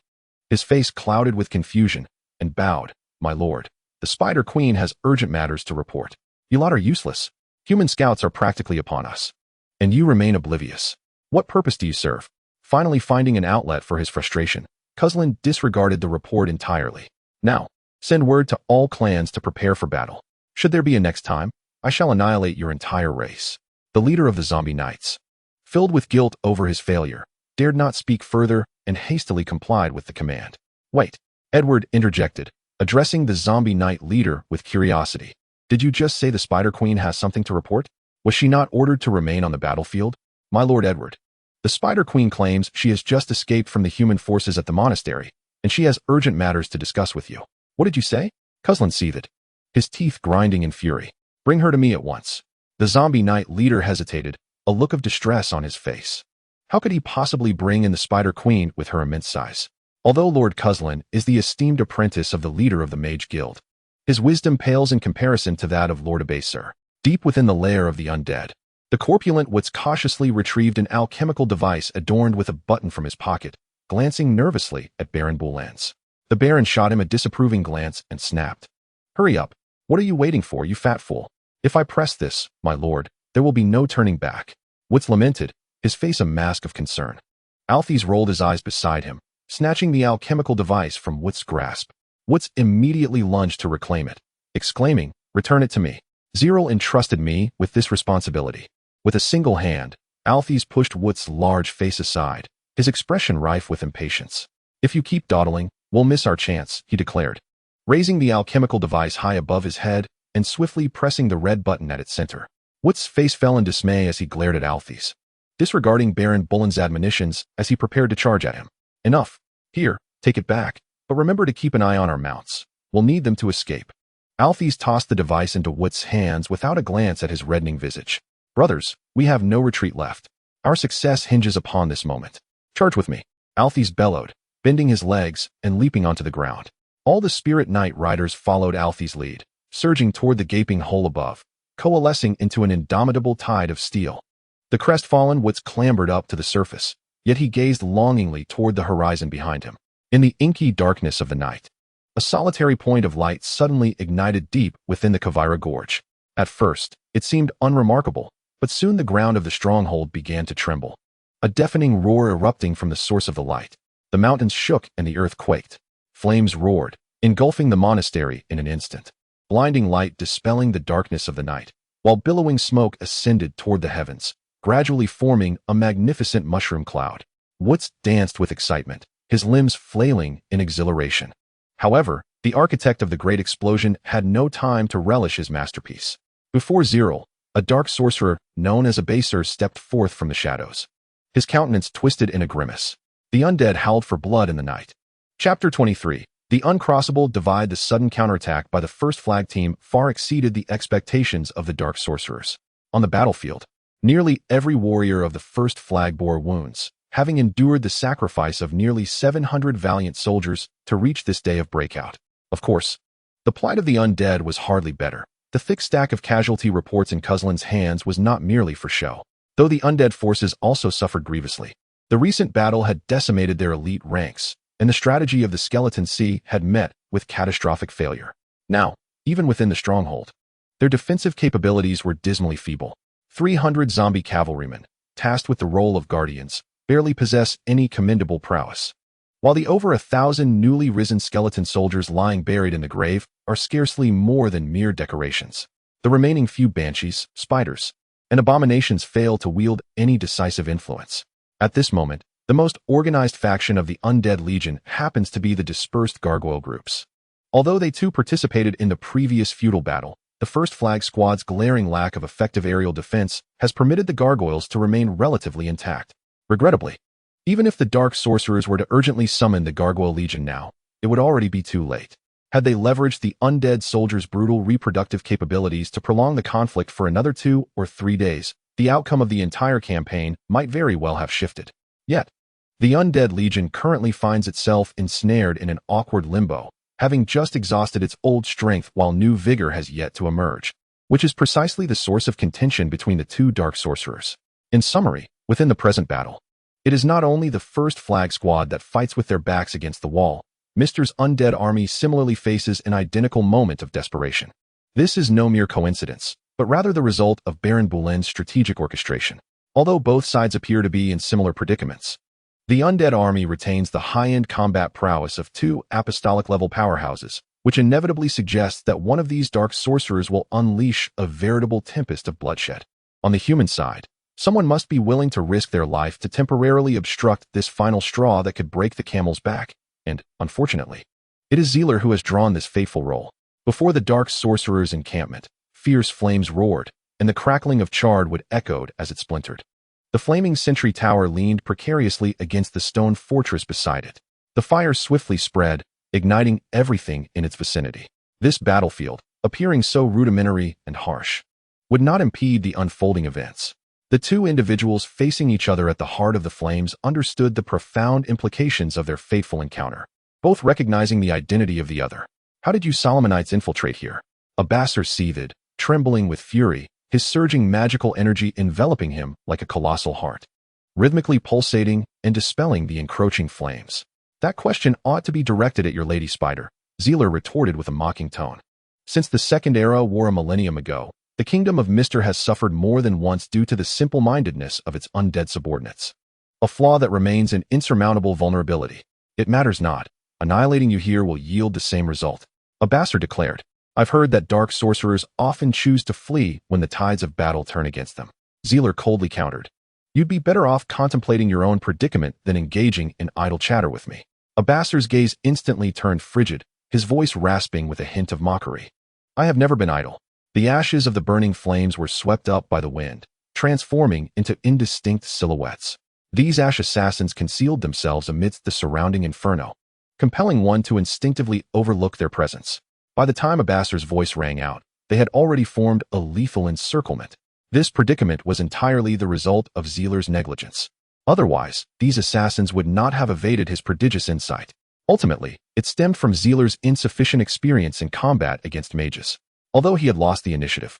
his face clouded with confusion, and bowed. My lord, the Spider Queen has urgent matters to report. You lot are useless. Human scouts are practically upon us, and you remain oblivious. What purpose do you serve? Finally finding an outlet for his frustration, Coulson disregarded the report entirely. Now, send word to all clans to prepare for battle. Should there be a next time, I shall annihilate your entire race. The leader of the zombie knights, filled with guilt over his failure, dared not speak further and hastily complied with the command. Wait, Edward interjected, addressing the zombie knight leader with curiosity. Did you just say the Spider Queen has something to report? Was she not ordered to remain on the battlefield? My lord Edward, the Spider Queen claims she has just escaped from the human forces at the monastery, and she has urgent matters to discuss with you. What did you say? Coulson seethed, his teeth grinding in fury. Bring her to me at once. The zombie knight leader hesitated, a look of distress on his face. How could he possibly bring in the Spider Queen with her immense size? Although Lord Coulson is the esteemed apprentice of the leader of the Mage Guild, his wisdom pales in comparison to that of Lord Abasser. Deep within the lair of the undead, The corpulent Woods cautiously retrieved an alchemical device adorned with a button from his pocket, glancing nervously at Baron Boulens. The Baron shot him a disapproving glance and snapped. "Hurry up. What are you waiting for, you fat fool? If I press this, my lord, there will be no turning back." Woods lamented, his face a mask of concern. Althys rolled his eyes beside him, snatching the alchemical device from Woods' grasp. Woods immediately lunged to reclaim it, exclaiming, "Return it to me. Zerel entrusted me with this responsibility." With a single hand, Althys pushed Woods' large face aside, his expression rife with impatience. "If you keep dawdling, we'll miss our chance," he declared, raising the alchemical device high above his head and swiftly pressing the red button at its center. Woods' face fell in dismay as he glared at Althys, disregarding Baron Boulens' admonitions as he prepared to charge at him. "Enough. Here, take it back, but remember to keep an eye on our mounts. We'll need them to escape." Althys tossed the device into Woods' hands without a glance at his reddening visage. "Brothers, we have no retreat left. Our success hinges upon this moment. Charge with me," Althys bellowed, bending his legs and leaping onto the ground. All the Spirit Knight riders followed Althys' lead, surging toward the gaping hole above, coalescing into an indomitable tide of steel. The crestfallen Woods clambered up to the surface, yet he gazed longingly toward the horizon behind him. In the inky darkness of the night, a solitary point of light suddenly ignited deep within the Kavira Gorge. At first, it seemed unremarkable, but soon the ground of the stronghold began to tremble, a deafening roar erupting from the source of the light. The mountains shook and the earth quaked. Flames roared, engulfing the monastery in an instant, blinding light dispelling the darkness of the night, while billowing smoke ascended toward the heavens, gradually forming a magnificent mushroom cloud. Woods danced with excitement, his limbs flailing in exhilaration. However, the architect of the great explosion had no time to relish his masterpiece. Before Zerel, a dark sorcerer known as a Baser stepped forth from the shadows. His countenance twisted in a grimace. The undead howled for blood in the night. Chapter 23. The uncrossable divide. The sudden counterattack by the first flag team far exceeded the expectations of the dark sorcerers. On the battlefield, nearly every warrior of the first flag bore wounds, having endured the sacrifice of nearly 700 valiant soldiers to reach this day of breakout. Of course, the plight of the undead was hardly better. The thick stack of casualty reports in Cuzlin's hands was not merely for show, though the undead forces also suffered grievously. The recent battle had decimated their elite ranks, and the strategy of the Skeleton Sea had met with catastrophic failure. Now, even within the stronghold, their defensive capabilities were dismally feeble. 300 zombie cavalrymen, tasked with the role of guardians, barely possess any commendable prowess, while the over 1,000 newly risen skeleton soldiers lying buried in the grave are scarcely more than mere decorations. The remaining few banshees, spiders, and abominations fail to wield any decisive influence. At this moment, the most organized faction of the Undead Legion happens to be the dispersed gargoyle groups. Although they too participated in the previous feudal battle, the First Flag Squad's glaring lack of effective aerial defense has permitted the gargoyles to remain relatively intact. Regrettably, even if the Dark Sorcerers were to urgently summon the Gargoyle Legion now, it would already be too late. Had they leveraged the undead soldiers' brutal reproductive capabilities to prolong the conflict for another 2 or 3 days, the outcome of the entire campaign might very well have shifted. Yet, the Undead Legion currently finds itself ensnared in an awkward limbo, having just exhausted its old strength while new vigor has yet to emerge, which is precisely the source of contention between the two Dark Sorcerers. In summary, within the present battle, it is not only the First Flag Squad that fights with their backs against the wall. Mister's undead army similarly faces an identical moment of desperation. This is no mere coincidence, but rather the result of Baron Boulens' strategic orchestration. Although both sides appear to be in similar predicaments, the undead army retains the high-end combat prowess of 2 apostolic-level powerhouses, which inevitably suggests that one of these dark sorcerers will unleash a veritable tempest of bloodshed. On the human side, someone must be willing to risk their life to temporarily obstruct this final straw that could break the camel's back. And, unfortunately, it is Zealer who has drawn this fateful role. Before the Dark Sorcerer's encampment, fierce flames roared, and the crackling of charred echoed as it splintered. The flaming sentry tower leaned precariously against the stone fortress beside it. The fire swiftly spread, igniting everything in its vicinity. This battlefield, appearing so rudimentary and harsh, would not impede the unfolding events. The two individuals facing each other at the heart of the flames understood the profound implications of their fateful encounter, both recognizing the identity of the other. "How did you Solomonites infiltrate here?" A Basser seethed, trembling with fury, his surging magical energy enveloping him like a colossal heart, rhythmically pulsating and dispelling the encroaching flames. "That question ought to be directed at your lady spider," Zerel retorted with a mocking tone. "Since the Second Era War a millennium ago, the kingdom of Mr. has suffered more than once due to the simple-mindedness of its undead subordinates. A flaw that remains an insurmountable vulnerability. It matters not. Annihilating you here will yield the same result," Oathspire declared. "I've heard that dark sorcerers often choose to flee when the tides of battle turn against them." Zerel coldly countered. "You'd be better off contemplating your own predicament than engaging in idle chatter with me." Oathspire's gaze instantly turned frigid, his voice rasping with a hint of mockery. "I have never been idle." The ashes of the burning flames were swept up by the wind, transforming into indistinct silhouettes. These ash assassins concealed themselves amidst the surrounding inferno, compelling one to instinctively overlook their presence. By the time Oathspire's voice rang out, they had already formed a lethal encirclement. This predicament was entirely the result of Zerel's negligence. Otherwise, these assassins would not have evaded his prodigious insight. Ultimately, it stemmed from Zerel's insufficient experience in combat against mages. Although he had lost the initiative,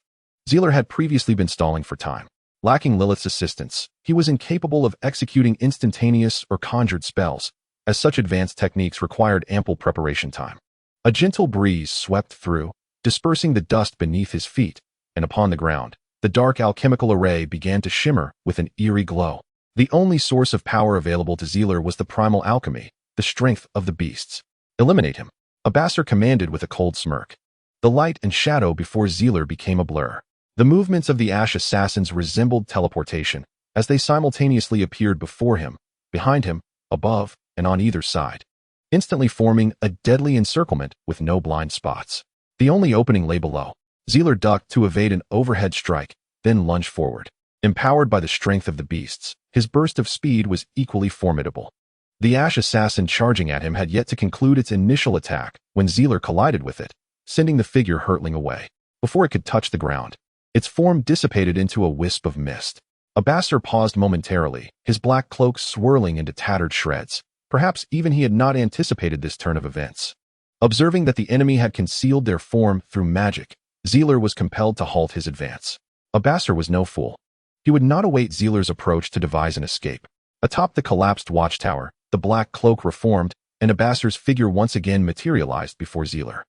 Zerel had previously been stalling for time. Lacking Lilith's assistance, he was incapable of executing instantaneous or conjured spells, as such advanced techniques required ample preparation time. A gentle breeze swept through, dispersing the dust beneath his feet, and upon the ground, the dark alchemical array began to shimmer with an eerie glow. The only source of power available to Zerel was the primal alchemy, the strength of the beasts. "Eliminate him," Oathspire commanded with a cold smirk. The light and shadow before Zerel became a blur. The movements of the ash assassins resembled teleportation, as they simultaneously appeared before him, behind him, above, and on either side, instantly forming a deadly encirclement with no blind spots. The only opening lay below. Zerel ducked to evade an overhead strike, then lunged forward. Empowered by the strength of the beasts, his burst of speed was equally formidable. The ash assassin charging at him had yet to conclude its initial attack when Zerel collided with it, sending the figure hurtling away. Before it could touch the ground, its form dissipated into a wisp of mist. Oathspire paused momentarily, his black cloak swirling into tattered shreds. Perhaps even he had not anticipated this turn of events. Observing that the enemy had concealed their form through magic, Zerel was compelled to halt his advance. Oathspire was no fool. He would not await Zerel's approach to devise an escape. Atop the collapsed watchtower, the black cloak reformed, and Oathspire's figure once again materialized before Zerel.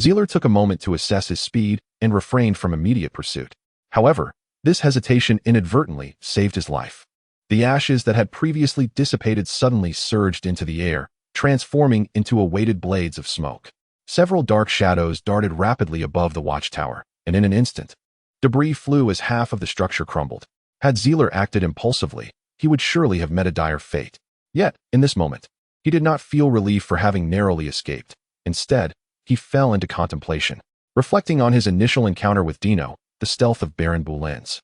Zerel took a moment to assess his speed and refrained from immediate pursuit. However, this hesitation inadvertently saved his life. The ashes that had previously dissipated suddenly surged into the air, transforming into weighted blades of smoke. Several dark shadows darted rapidly above the watchtower, and in an instant, debris flew as half of the structure crumbled. Had Zerel acted impulsively, he would surely have met a dire fate. Yet, in this moment, he did not feel relief for having narrowly escaped. Instead, he fell into contemplation, reflecting on his initial encounter with Dino, the stealth of Baron Boulen's.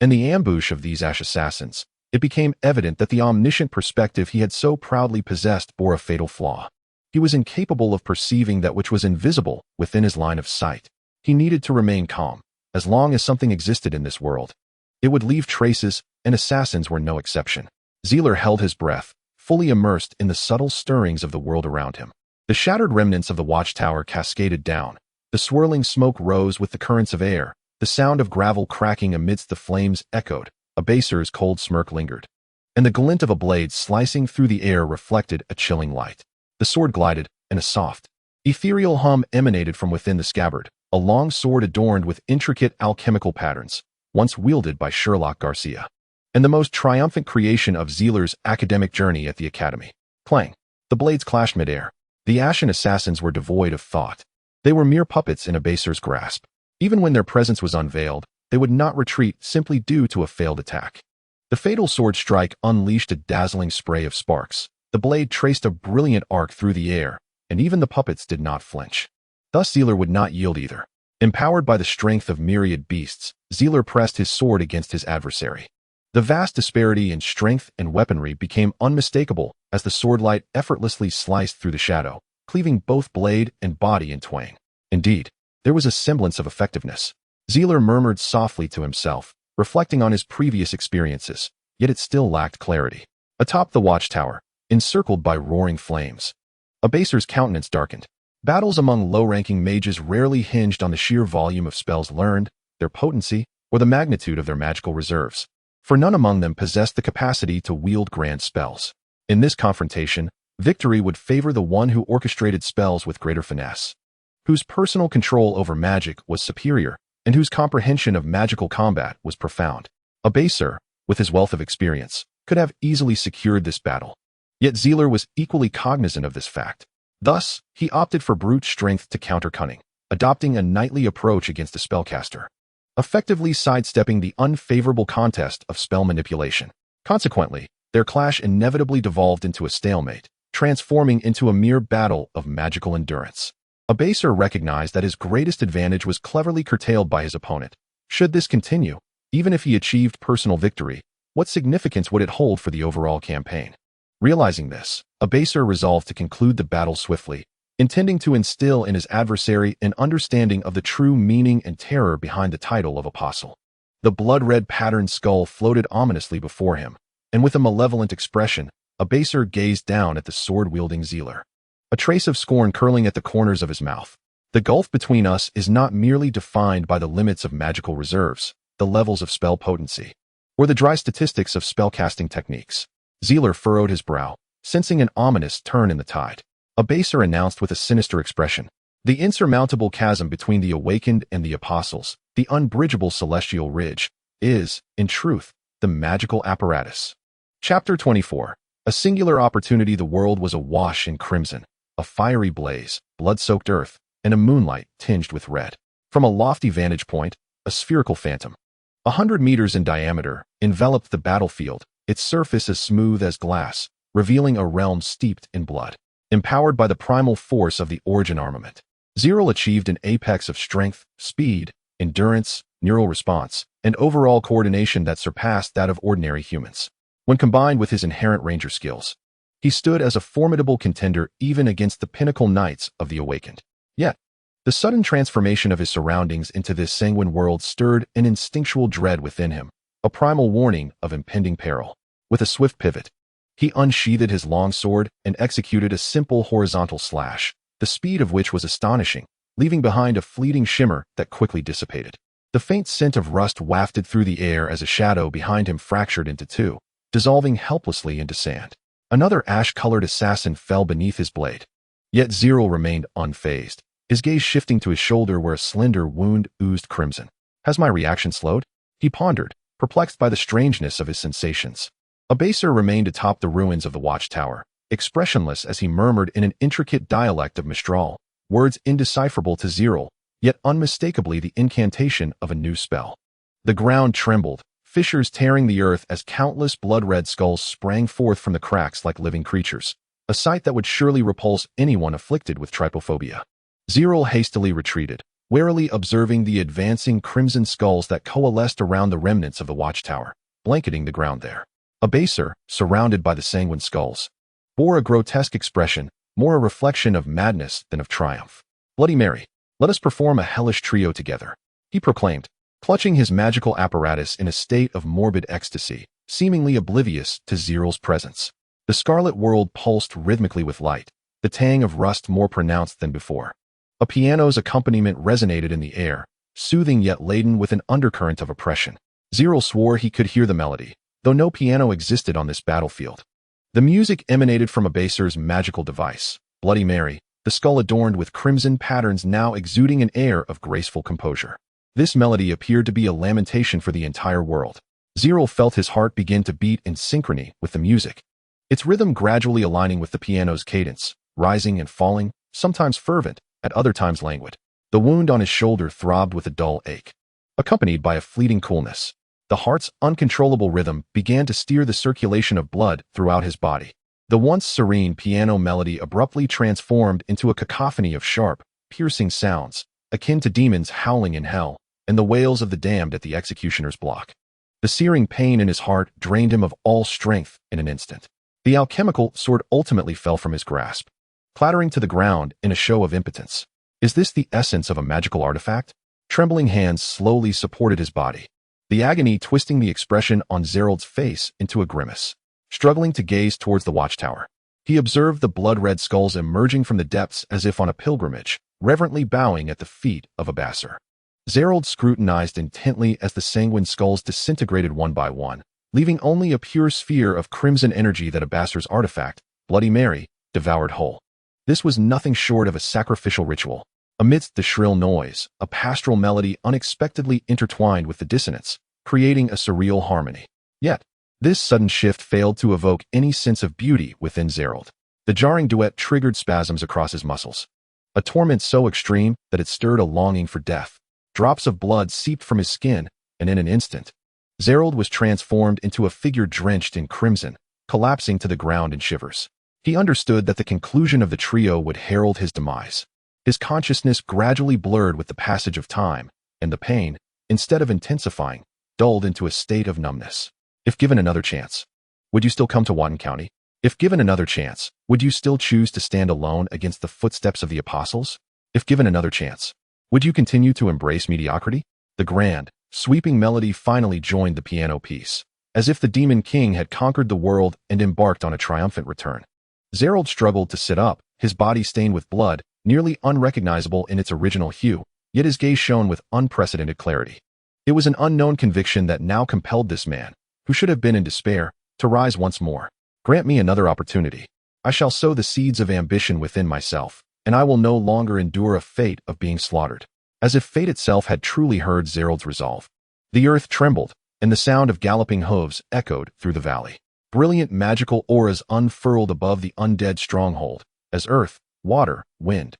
In the ambush of these ash assassins, it became evident that the omniscient perspective he had so proudly possessed bore a fatal flaw. He was incapable of perceiving that which was invisible within his line of sight. He needed to remain calm. As long as something existed in this world, it would leave traces, and assassins were no exception. Zerel held his breath, fully immersed in the subtle stirrings of the world around him. The shattered remnants of the watchtower cascaded down. The swirling smoke rose with the currents of air. The sound of gravel cracking amidst the flames echoed. Oathspire's cold smirk lingered, and the glint of a blade slicing through the air reflected a chilling light. The sword glided, and a soft, ethereal hum emanated from within the scabbard, a long sword adorned with intricate alchemical patterns, once wielded by Sherlock Garcia, and the most triumphant creation of Zerel's academic journey at the academy. Clang! The blades clashed midair. The ashen assassins were devoid of thought. They were mere puppets in Oathspire's grasp. Even when their presence was unveiled, they would not retreat simply due to a failed attack. The fatal sword strike unleashed a dazzling spray of sparks. The blade traced a brilliant arc through the air, and even the puppets did not flinch. Thus Zerel would not yield either. Empowered by the strength of myriad beasts, Zerel pressed his sword against his adversary. The vast disparity in strength and weaponry became unmistakable as the swordlight effortlessly sliced through the shadow, cleaving both blade and body in twain. Indeed, there was a semblance of effectiveness. Zerel murmured softly to himself, reflecting on his previous experiences, yet it still lacked clarity. Atop the watchtower, encircled by roaring flames, Oathspire's countenance darkened. Battles among low-ranking mages rarely hinged on the sheer volume of spells learned, their potency or the magnitude of their magical reserves, for none among them possessed the capacity to wield grand spells. In this confrontation, victory would favor the one who orchestrated spells with greater finesse, whose personal control over magic was superior, and whose comprehension of magical combat was profound. Oathspire, with his wealth of experience, could have easily secured this battle. Yet Zerel was equally cognizant of this fact. Thus, he opted for brute strength to counter cunning, adopting a knightly approach against the spellcaster, effectively sidestepping the unfavorable contest of spell manipulation. Consequently, their clash inevitably devolved into a stalemate, transforming into a mere battle of magical endurance. Oathspire recognized that his greatest advantage was cleverly curtailed by his opponent. Should this continue, even if he achieved personal victory, what significance would it hold for the overall campaign? Realizing this, Oathspire resolved to conclude the battle swiftly, intending to instill in his adversary an understanding of the true meaning and terror behind the title of apostle. The blood-red patterned skull floated ominously before him, and with a malevolent expression, Oathspire gazed down at the sword-wielding Zerel, a trace of scorn curling at the corners of his mouth. The gulf between us is not merely defined by the limits of magical reserves, the levels of spell potency, or the dry statistics of spellcasting techniques. Zerel furrowed his brow, sensing an ominous turn in the tide. Oathspire announced with a sinister expression, "The insurmountable chasm between the awakened and the apostles, the unbridgeable celestial ridge, is, in truth, the magical apparatus." Chapter 24. A singular opportunity. The world was awash in crimson, a fiery blaze, blood-soaked earth, and a moonlight tinged with red. From a lofty vantage point, a spherical phantom, 100 meters in diameter, enveloped the battlefield, its surface as smooth as glass, revealing a realm steeped in blood. Empowered by the primal force of the origin armament, Zerel achieved an apex of strength, speed, endurance, neural response, and overall coordination that surpassed that of ordinary humans. When combined with his inherent ranger skills, he stood as a formidable contender even against the pinnacle knights of the awakened. Yet, the sudden transformation of his surroundings into this sanguine world stirred an instinctual dread within him, a primal warning of impending peril. With a swift pivot, he unsheathed his long sword and executed a simple horizontal slash, the speed of which was astonishing, leaving behind a fleeting shimmer that quickly dissipated. The faint scent of rust wafted through the air as a shadow behind him fractured into two, dissolving helplessly into sand. Another ash-colored assassin fell beneath his blade. Yet Zerel remained unfazed, his gaze shifting to his shoulder where a slender wound oozed crimson. Has my reaction slowed? He pondered, perplexed by the strangeness of his sensations. Oathspire remained atop the ruins of the watchtower, expressionless as he murmured in an intricate dialect of Mistral, words indecipherable to Zerel, yet unmistakably the incantation of a new spell. The ground trembled, fissures tearing the earth as countless blood-red skulls sprang forth from the cracks like living creatures, a sight that would surely repulse anyone afflicted with trypophobia. Zerel hastily retreated, warily observing the advancing crimson skulls that coalesced around the remnants of the watchtower, blanketing the ground there. Oathspire, surrounded by the sanguine skulls, bore a grotesque expression, more a reflection of madness than of triumph. "Bloody Mary, let us perform a hellish trio together," he proclaimed, clutching his magical apparatus in a state of morbid ecstasy, seemingly oblivious to Zerel's presence. The scarlet world pulsed rhythmically with light, the tang of rust more pronounced than before. A piano's accompaniment resonated in the air, soothing yet laden with an undercurrent of oppression. Zerel swore he could hear the melody, though no piano existed on this battlefield. The music emanated from Oathspire's magical device, Bloody Mary, the skull adorned with crimson patterns now exuding an air of graceful composure. This melody appeared to be a lamentation for the entire world. Zerel felt his heart begin to beat in synchrony with the music, its rhythm gradually aligning with the piano's cadence, rising and falling, sometimes fervent, at other times languid. The wound on his shoulder throbbed with a dull ache, accompanied by a fleeting coolness. The heart's uncontrollable rhythm began to steer the circulation of blood throughout his body. The once serene piano melody abruptly transformed into a cacophony of sharp, piercing sounds, akin to demons howling in hell, and the wails of the damned at the executioner's block. The searing pain in his heart drained him of all strength in an instant. The alchemical sword ultimately fell from his grasp, clattering to the ground in a show of impotence. Is this the essence of a magical artifact? Trembling hands slowly supported his body, the agony twisting the expression on Zerel's face into a grimace. Struggling to gaze towards the watchtower, he observed the blood-red skulls emerging from the depths as if on a pilgrimage, reverently bowing at the feet of Oathspire. Zerel scrutinized intently as the sanguine skulls disintegrated one by one, leaving only a pure sphere of crimson energy that Abasser's artifact, Bloody Mary, devoured whole. This was nothing short of a sacrificial ritual. Amidst the shrill noise, a pastoral melody unexpectedly intertwined with the dissonance, creating a surreal harmony. Yet, this sudden shift failed to evoke any sense of beauty within Zerel. The jarring duet triggered spasms across his muscles. A torment so extreme that it stirred a longing for death. Drops of blood seeped from his skin, and in an instant, Zerel was transformed into a figure drenched in crimson, collapsing to the ground in shivers. He understood that the conclusion of the trio would herald his demise. His consciousness gradually blurred with the passage of time, and the pain, instead of intensifying, dulled into a state of numbness. If given another chance, would you still come to Worton County? If given another chance, would you still choose to stand alone against the footsteps of the apostles? If given another chance, would you continue to embrace mediocrity? The grand, sweeping melody finally joined the piano piece, as if the demon king had conquered the world and embarked on a triumphant return. Zerel struggled to sit up, his body stained with blood, nearly unrecognizable in its original hue, yet his gaze shone with unprecedented clarity. It was an unknown conviction that now compelled this man, who should have been in despair, to rise once more. Grant me another opportunity. I shall sow the seeds of ambition within myself, and I will no longer endure a fate of being slaughtered. As if fate itself had truly heard Zerel's resolve. The earth trembled, and the sound of galloping hooves echoed through the valley. Brilliant magical auras unfurled above the undead stronghold, as earth, water, wind,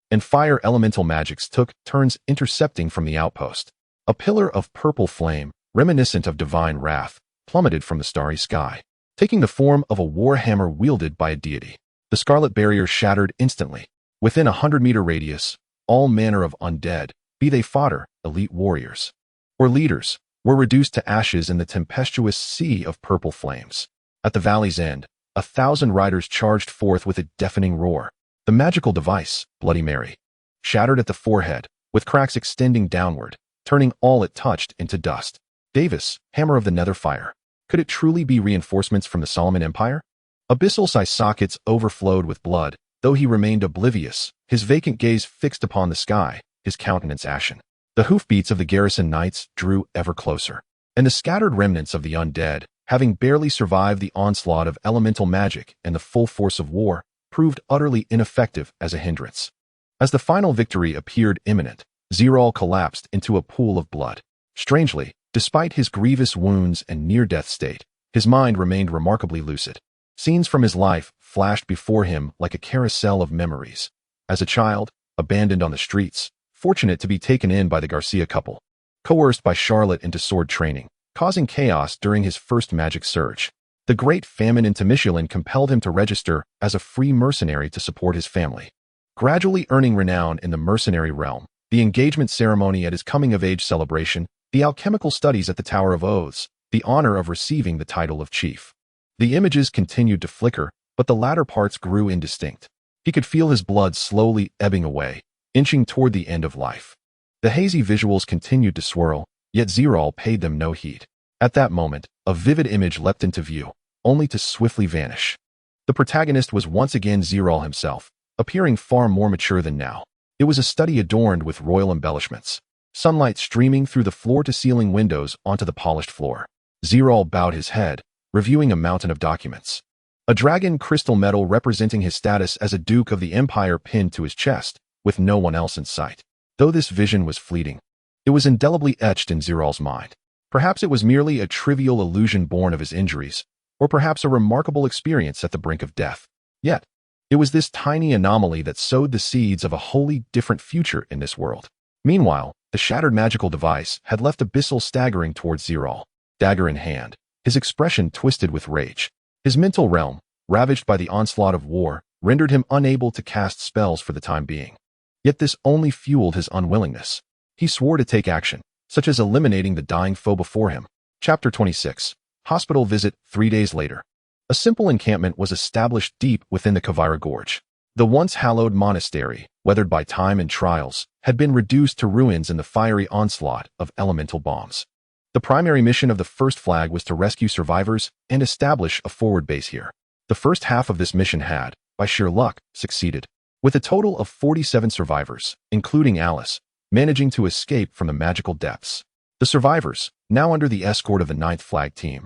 and fire elemental magics took turns intercepting from the outpost. A pillar of purple flame, reminiscent of divine wrath, plummeted from the starry sky, taking the form of a warhammer wielded by a deity. The scarlet barrier shattered instantly. Within a 100-meter radius, all manner of undead, be they fodder, elite warriors, or leaders, were reduced to ashes in the tempestuous sea of purple flames. At the valley's end, 1,000 riders charged forth with a deafening roar. The magical device, Bloody Mary, shattered at the forehead, with cracks extending downward, turning all it touched into dust. Davis, hammer of the nether fire. Could it truly be reinforcements from the Solomon Empire? Abyssal eye sockets overflowed with blood, though he remained oblivious, his vacant gaze fixed upon the sky, his countenance ashen. The hoofbeats of the garrison knights drew ever closer, and the scattered remnants of the undead, having barely survived the onslaught of elemental magic and the full force of war, proved utterly ineffective as a hindrance. As the final victory appeared imminent, Zerel collapsed into a pool of blood. Strangely, despite his grievous wounds and near-death state, his mind remained remarkably lucid. Scenes from his life flashed before him like a carousel of memories. As a child, abandoned on the streets, fortunate to be taken in by the Garcia couple, coerced by Charlotte into sword training, causing chaos during his first magic surge. The Great Famine in Temishulin compelled him to register as a free mercenary to support his family. Gradually earning renown in the mercenary realm, the engagement ceremony at his coming-of-age celebration, the alchemical studies at the Tower of Oaths, the honor of receiving the title of chief. The images continued to flicker, but the latter parts grew indistinct. He could feel his blood slowly ebbing away, inching toward the end of life. The hazy visuals continued to swirl, yet Zerel paid them no heed. At that moment, a vivid image leapt into view, only to swiftly vanish. The protagonist was once again Zerel himself, appearing far more mature than now. It was a study adorned with royal embellishments, sunlight streaming through the floor-to-ceiling windows onto the polished floor. Zerel bowed his head, reviewing a mountain of documents. A dragon crystal medal representing his status as a duke of the empire pinned to his chest, with no one else in sight. Though this vision was fleeting, it was indelibly etched in Zerel's mind. Perhaps it was merely a trivial illusion born of his injuries, or perhaps a remarkable experience at the brink of death. Yet, it was this tiny anomaly that sowed the seeds of a wholly different future in this world. Meanwhile, the shattered magical device had left Abyssal staggering towards Zerel, dagger in hand, his expression twisted with rage. His mental realm, ravaged by the onslaught of war, rendered him unable to cast spells for the time being. Yet this only fueled his unwillingness. He swore to take action, such as eliminating the dying foe before him. Chapter 26. Hospital visit 3 days later. A simple encampment was established deep within the Kavira Gorge. The once hallowed monastery, weathered by time and trials, had been reduced to ruins in the fiery onslaught of elemental bombs. The primary mission of the First Flag was to rescue survivors and establish a forward base here. The first half of this mission had, by sheer luck, succeeded. With a total of 47 survivors, including Alice, managing to escape from the magical depths. The survivors, now under the escort of the 9th Flag Team,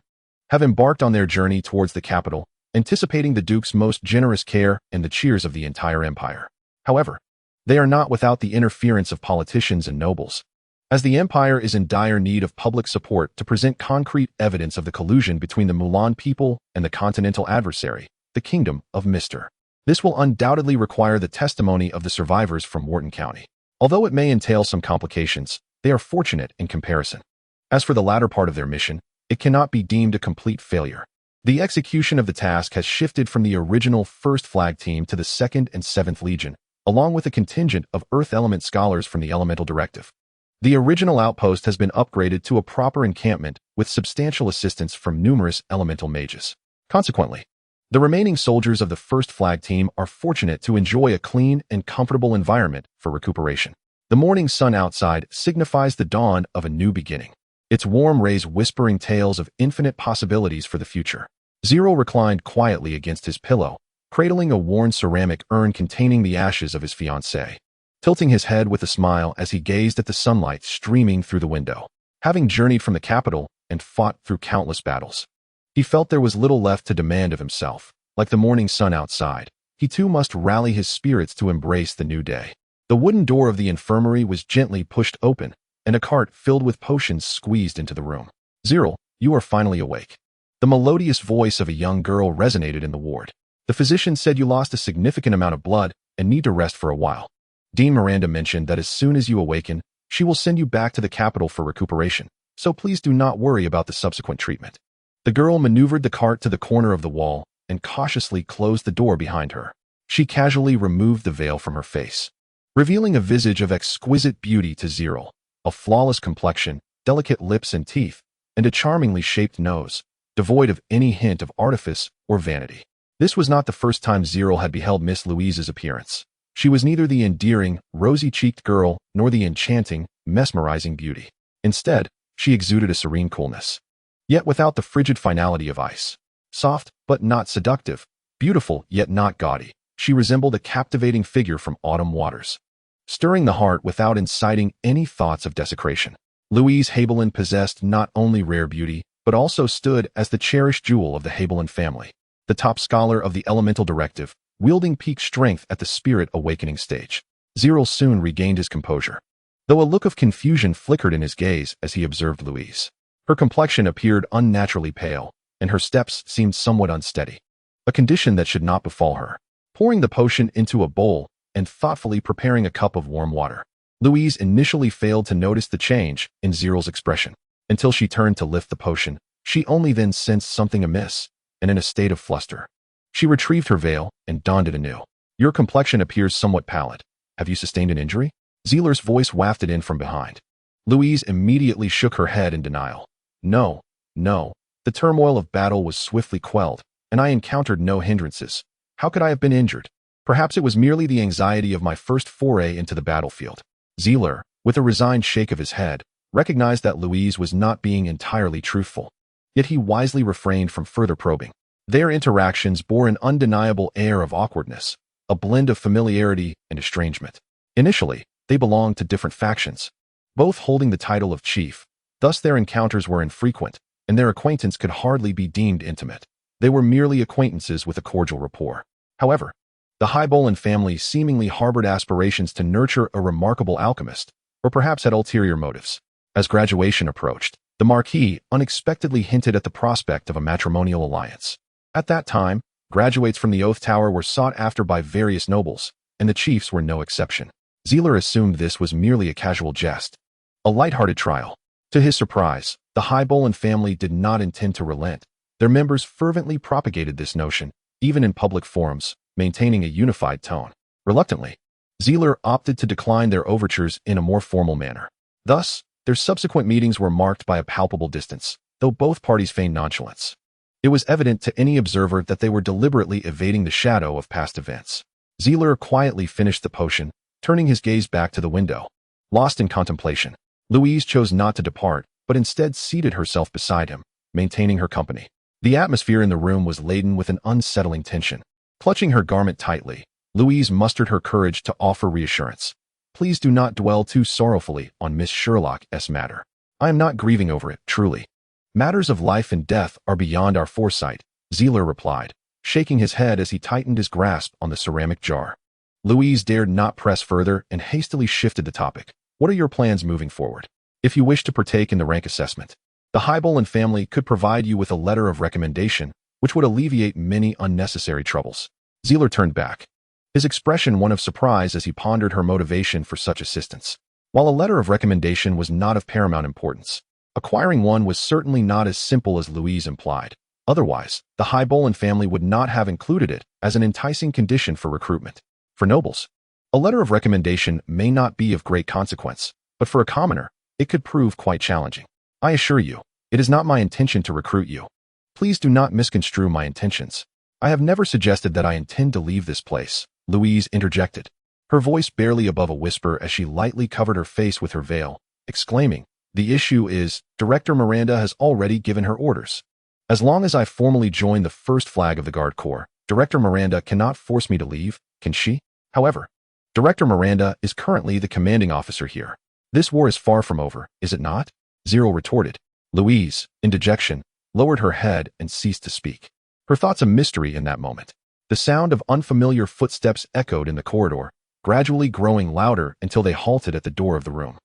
have embarked on their journey towards the capital, anticipating the Duke's most generous care and the cheers of the entire empire. However, they are not without the interference of politicians and nobles, as the empire is in dire need of public support to present concrete evidence of the collusion between the Mulan people and the continental adversary, the Kingdom of Mr. This will undoubtedly require the testimony of the survivors from Worton County. Although it may entail some complications, they are fortunate in comparison. As for the latter part of their mission, it cannot be deemed a complete failure. The execution of the task has shifted from the original 1st Flag Team to the 2nd and 7th Legion, along with a contingent of Earth Element scholars from the Elemental Directive. The original outpost has been upgraded to a proper encampment with substantial assistance from numerous elemental mages. Consequently, the remaining soldiers of the 1st Flag Team are fortunate to enjoy a clean and comfortable environment for recuperation. The morning sun outside signifies the dawn of a new beginning, its warm rays whispering tales of infinite possibilities for the future. Zerel reclined quietly against his pillow, cradling a worn ceramic urn containing the ashes of his fiancée, tilting his head with a smile as he gazed at the sunlight streaming through the window. Having journeyed from the capital and fought through countless battles, he felt there was little left to demand of himself. Like the morning sun outside, he too must rally his spirits to embrace the new day. The wooden door of the infirmary was gently pushed open, and a cart filled with potions squeezed into the room. "Zerel, you are finally awake." The melodious voice of a young girl resonated in the ward. "The physician said you lost a significant amount of blood and need to rest for a while. Dean Miranda mentioned that as soon as you awaken, she will send you back to the capital for recuperation, so please do not worry about the subsequent treatment." The girl maneuvered the cart to the corner of the wall and cautiously closed the door behind her. She casually removed the veil from her face, revealing a visage of exquisite beauty to Zerel, a flawless complexion, delicate lips and teeth, and a charmingly shaped nose, devoid of any hint of artifice or vanity. This was not the first time Zerel had beheld Miss Louise's appearance. She was neither the endearing, rosy-cheeked girl nor the enchanting, mesmerizing beauty. Instead, she exuded a serene coolness, yet without the frigid finality of ice. Soft, but not seductive, beautiful, yet not gaudy, she resembled a captivating figure from autumn waters, stirring the heart without inciting any thoughts of desecration. Louise Habelan possessed not only rare beauty, but also stood as the cherished jewel of the Habelan family, the top scholar of the Elemental Directive, wielding peak strength at the spirit awakening stage. Zerel soon regained his composure, though a look of confusion flickered in his gaze as he observed Louise. Her complexion appeared unnaturally pale, and her steps seemed somewhat unsteady, a condition that should not befall her. Pouring the potion into a bowl and thoughtfully preparing a cup of warm water, Louise initially failed to notice the change in Zerel's expression. Until she turned to lift the potion, she only then sensed something amiss, and in a state of fluster, she retrieved her veil and donned it anew. "Your complexion appears somewhat pallid. Have you sustained an injury?" Zeler's voice wafted in from behind. Louise immediately shook her head in denial. No. The turmoil of battle was swiftly quelled, and I encountered no hindrances. How could I have been injured? Perhaps it was merely the anxiety of my first foray into the battlefield." Zeler, with a resigned shake of his head, recognized that Louise was not being entirely truthful, yet he wisely refrained from further probing. Their interactions bore an undeniable air of awkwardness, a blend of familiarity and estrangement. Initially, they belonged to different factions, both holding the title of chief. Thus their encounters were infrequent, and their acquaintance could hardly be deemed intimate. They were merely acquaintances with a cordial rapport. However, the Highbolan family seemingly harbored aspirations to nurture a remarkable alchemist, or perhaps had ulterior motives. As graduation approached, the Marquis unexpectedly hinted at the prospect of a matrimonial alliance. At that time, graduates from the Oath Tower were sought after by various nobles, and the chiefs were no exception. Zeler assumed this was merely a casual jest, a light-hearted trial. To his surprise, the Highbolan family did not intend to relent. Their members fervently propagated this notion, even in public forums, maintaining a unified tone. Reluctantly, Zeler opted to decline their overtures in a more formal manner. Thus, their subsequent meetings were marked by a palpable distance, though both parties feigned nonchalance. It was evident to any observer that they were deliberately evading the shadow of past events. Zeler quietly finished the potion, turning his gaze back to the window. Lost in contemplation, Louise chose not to depart, but instead seated herself beside him, maintaining her company. The atmosphere in the room was laden with an unsettling tension. Clutching her garment tightly, Louise mustered her courage to offer reassurance. Please do not dwell too sorrowfully on Miss Sherlock's matter. I am not grieving over it, truly. Matters of life and death are beyond our foresight, Zerel replied, shaking his head as he tightened his grasp on the ceramic jar. Louise dared not press further and hastily shifted the topic. What are your plans moving forward? If you wish to partake in the rank assessment, the Highbolen family could provide you with a letter of recommendation, which would alleviate many unnecessary troubles. Zerel turned back, his expression one of surprise as he pondered her motivation for such assistance. While a letter of recommendation was not of paramount importance, acquiring one was certainly not as simple as Louise implied. Otherwise, the Highbolen family would not have included it as an enticing condition for recruitment. For nobles, a letter of recommendation may not be of great consequence, but for a commoner, it could prove quite challenging. I assure you, it is not my intention to recruit you. Please do not misconstrue my intentions. I have never suggested that I intend to leave this place, Louise interjected, her voice barely above a whisper as she lightly covered her face with her veil, exclaiming, "The issue is, Director Miranda has already given her orders. As long as I formally join the first flag of the Guard Corps, Director Miranda cannot force me to leave, can she? However, Director Miranda is currently the commanding officer here. This war is far from over, is it not?" Zerel retorted. Louise, in dejection, lowered her head and ceased to speak, her thoughts a mystery in that moment. The sound of unfamiliar footsteps echoed in the corridor, gradually growing louder until they halted at the door of the room.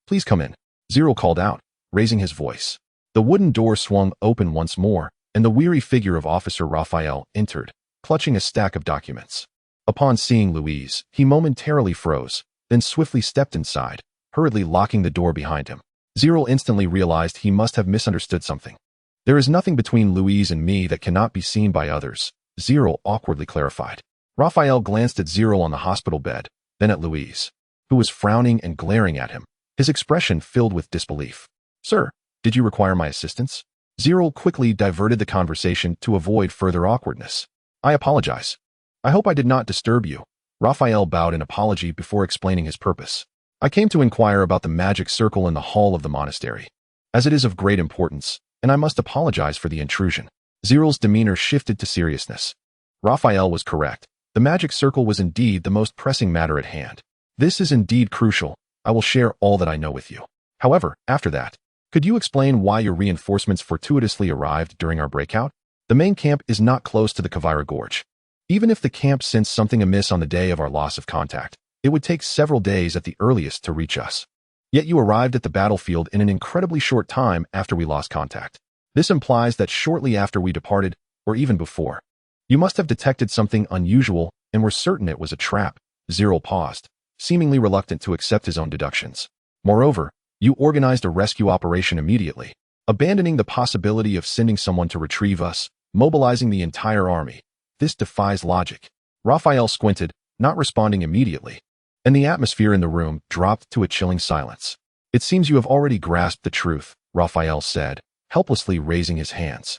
"Please come in," Zerel called out, raising his voice. The wooden door swung open once more, and the weary figure of Officer Raphael entered, clutching a stack of documents. Upon seeing Louise, he momentarily froze, then swiftly stepped inside, hurriedly locking the door behind him. Zerel instantly realized he must have misunderstood something. "There is nothing between Louise and me that cannot be seen by others," Zerel awkwardly clarified. Raphael glanced at Zerel on the hospital bed, then at Louise, who was frowning and glaring at him, his expression filled with disbelief. "Sir, did you require my assistance?" Zerel quickly diverted the conversation to avoid further awkwardness. "I apologize. I hope I did not disturb you." Raphael bowed in apology before explaining his purpose. "I came to inquire about the magic circle in the hall of the monastery, as it is of great importance, and I must apologize for the intrusion." Zerel's demeanor shifted to seriousness. Raphael was correct. The magic circle was indeed the most pressing matter at hand. "This is indeed crucial. I will share all that I know with you. However, after that, could you explain why your reinforcements fortuitously arrived during our breakout? The main camp is not close to the Kavira Gorge. Even if the camp sensed something amiss on the day of our loss of contact, it would take several days at the earliest to reach us. Yet you arrived at the battlefield in an incredibly short time after we lost contact. This implies that shortly after we departed, or even before, you must have detected something unusual and were certain it was a trap." Zerel paused, seemingly reluctant to accept his own deductions. "Moreover, you organized a rescue operation immediately, abandoning the possibility of sending someone to retrieve us, mobilizing the entire army. This defies logic." Raphael squinted, not responding immediately, and the atmosphere in the room dropped to a chilling silence. "It seems you have already grasped the truth," Raphael said, helplessly raising his hands.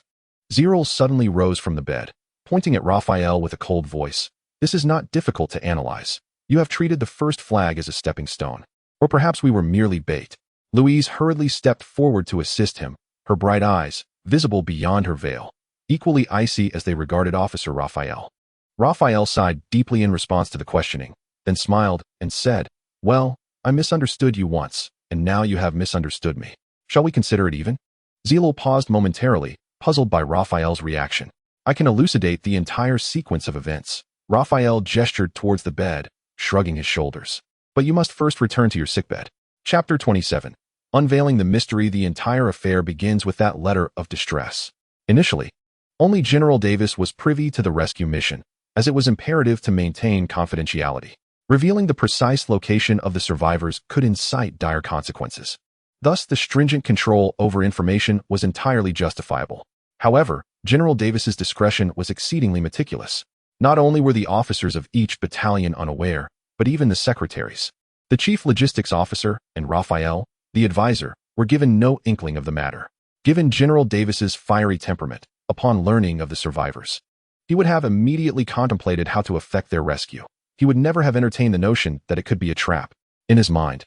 Zerel suddenly rose from the bed, pointing at Raphael with a cold voice. "This is not difficult to analyze. You have treated the first flag as a stepping stone. Or perhaps we were merely bait." Louise hurriedly stepped forward to assist him, her bright eyes, visible beyond her veil, equally icy as they regarded Officer Raphael. Raphael sighed deeply in response to the questioning, then smiled and said, "Well, I misunderstood you once, and now you have misunderstood me. Shall we consider it even?" Zerel paused momentarily, puzzled by Raphael's reaction. "I can elucidate the entire sequence of events." Raphael gestured towards the bed, shrugging his shoulders. "But you must first return to your sickbed." Chapter 27. Unveiling the mystery. The entire affair begins with that letter of distress. Initially, only General Davis was privy to the rescue mission, as it was imperative to maintain confidentiality. Revealing the precise location of the survivors could incite dire consequences. Thus, the stringent control over information was entirely justifiable. However, General Davis's discretion was exceedingly meticulous. Not only were the officers of each battalion unaware, but even the secretaries, the chief logistics officer, and Raphael, the advisor, were given no inkling of the matter. Given General Davis's fiery temperament, upon learning of the survivors, he would have immediately contemplated how to effect their rescue. He would never have entertained the notion that it could be a trap. In his mind,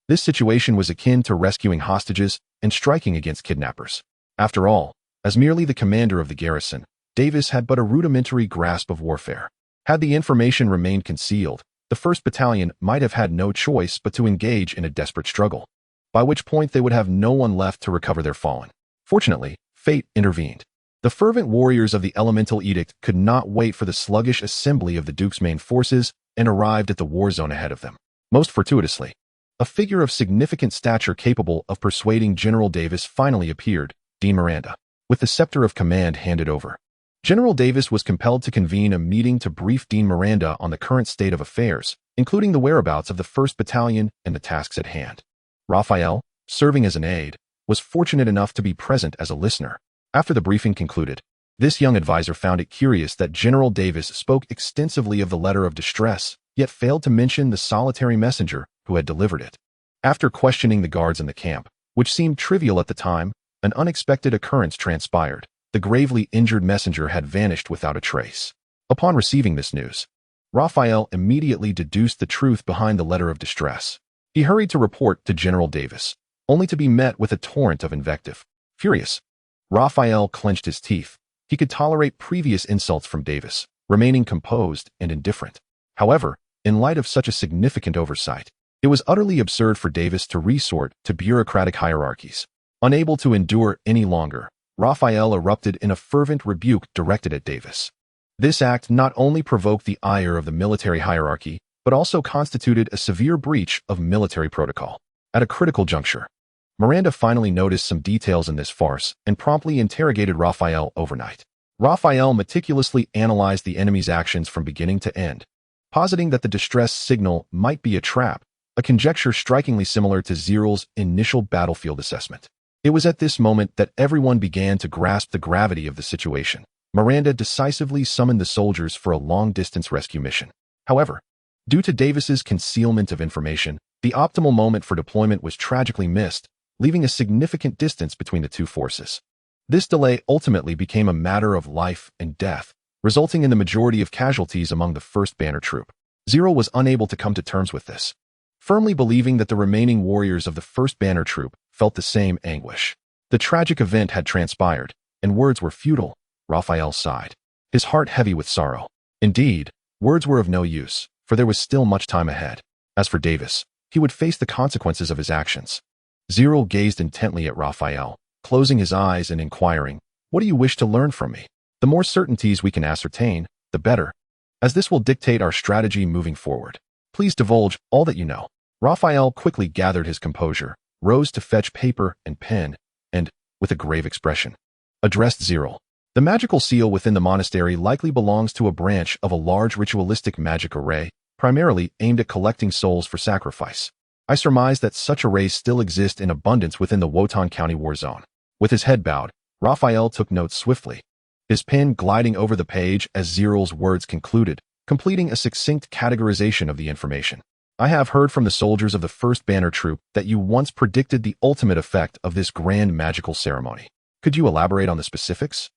this situation was akin to rescuing hostages and striking against kidnappers. After all, as merely the commander of the garrison, Davis had but a rudimentary grasp of warfare. Had the information remained concealed, the 1st Battalion might have had no choice but to engage in a desperate struggle, by which point they would have no one left to recover their fallen. Fortunately, fate intervened. The fervent warriors of the Elemental Edict could not wait for the sluggish assembly of the Duke's main forces and arrived at the war zone ahead of them. Most fortuitously, a figure of significant stature capable of persuading General Davis finally appeared, Dean Miranda, with the scepter of command handed over. General Davis was compelled to convene a meeting to brief Dean Miranda on the current state of affairs, including the whereabouts of the 1st Battalion and the tasks at hand. Raphael, serving as an aide, was fortunate enough to be present as a listener. After the briefing concluded, this young advisor found it curious that General Davis spoke extensively of the letter of distress, yet failed to mention the solitary messenger who had delivered it. After questioning the guards in the camp, which seemed trivial at the time, an unexpected occurrence transpired. The gravely injured messenger had vanished without a trace. Upon receiving this news, Raphael immediately deduced the truth behind the letter of distress. He hurried to report to General Davis, only to be met with a torrent of invective. Furious, Raphael clenched his teeth. He could tolerate previous insults from Davis, remaining composed and indifferent. However, in light of such a significant oversight, it was utterly absurd for Davis to resort to bureaucratic hierarchies. Unable to endure any longer, Raphael erupted in a fervent rebuke directed at Davis. This act not only provoked the ire of the military hierarchy, but also constituted a severe breach of military protocol. At a critical juncture, Miranda finally noticed some details in this farce and promptly interrogated Raphael overnight. Raphael meticulously analyzed the enemy's actions from beginning to end, positing that the distress signal might be a trap, a conjecture strikingly similar to Zerel's initial battlefield assessment. It was at this moment that everyone began to grasp the gravity of the situation. Miranda decisively summoned the soldiers for a long-distance rescue mission. However, due to Davis's concealment of information, the optimal moment for deployment was tragically missed, leaving a significant distance between the two forces. This delay ultimately became a matter of life and death, resulting in the majority of casualties among the 1st Banner Troop. Zerel was unable to come to terms with this, firmly believing that the remaining warriors of the 1st Banner Troop felt the same anguish. The tragic event had transpired, and words were futile. Raphael sighed, his heart heavy with sorrow. Indeed, words were of no use, for there was still much time ahead. As for Davis, he would face the consequences of his actions. Zerel gazed intently at Raphael, closing his eyes and inquiring, "What do you wish to learn from me? The more certainties we can ascertain, the better, as this will dictate our strategy moving forward. Please divulge all that you know." Raphael quickly gathered his composure, rose to fetch paper and pen, and, with a grave expression, addressed Zerel. "The magical seal within the monastery likely belongs to a branch of a large ritualistic magic array, primarily aimed at collecting souls for sacrifice. I surmise that such arrays still exist in abundance within the Worton County war zone." With his head bowed, Raphael took notes swiftly, his pen gliding over the page as Zerel's words concluded, completing a succinct categorization of the information. "I have heard from the soldiers of the 1st Banner Troop that you once predicted the ultimate effect of this grand magical ceremony. Could you elaborate on the specifics?"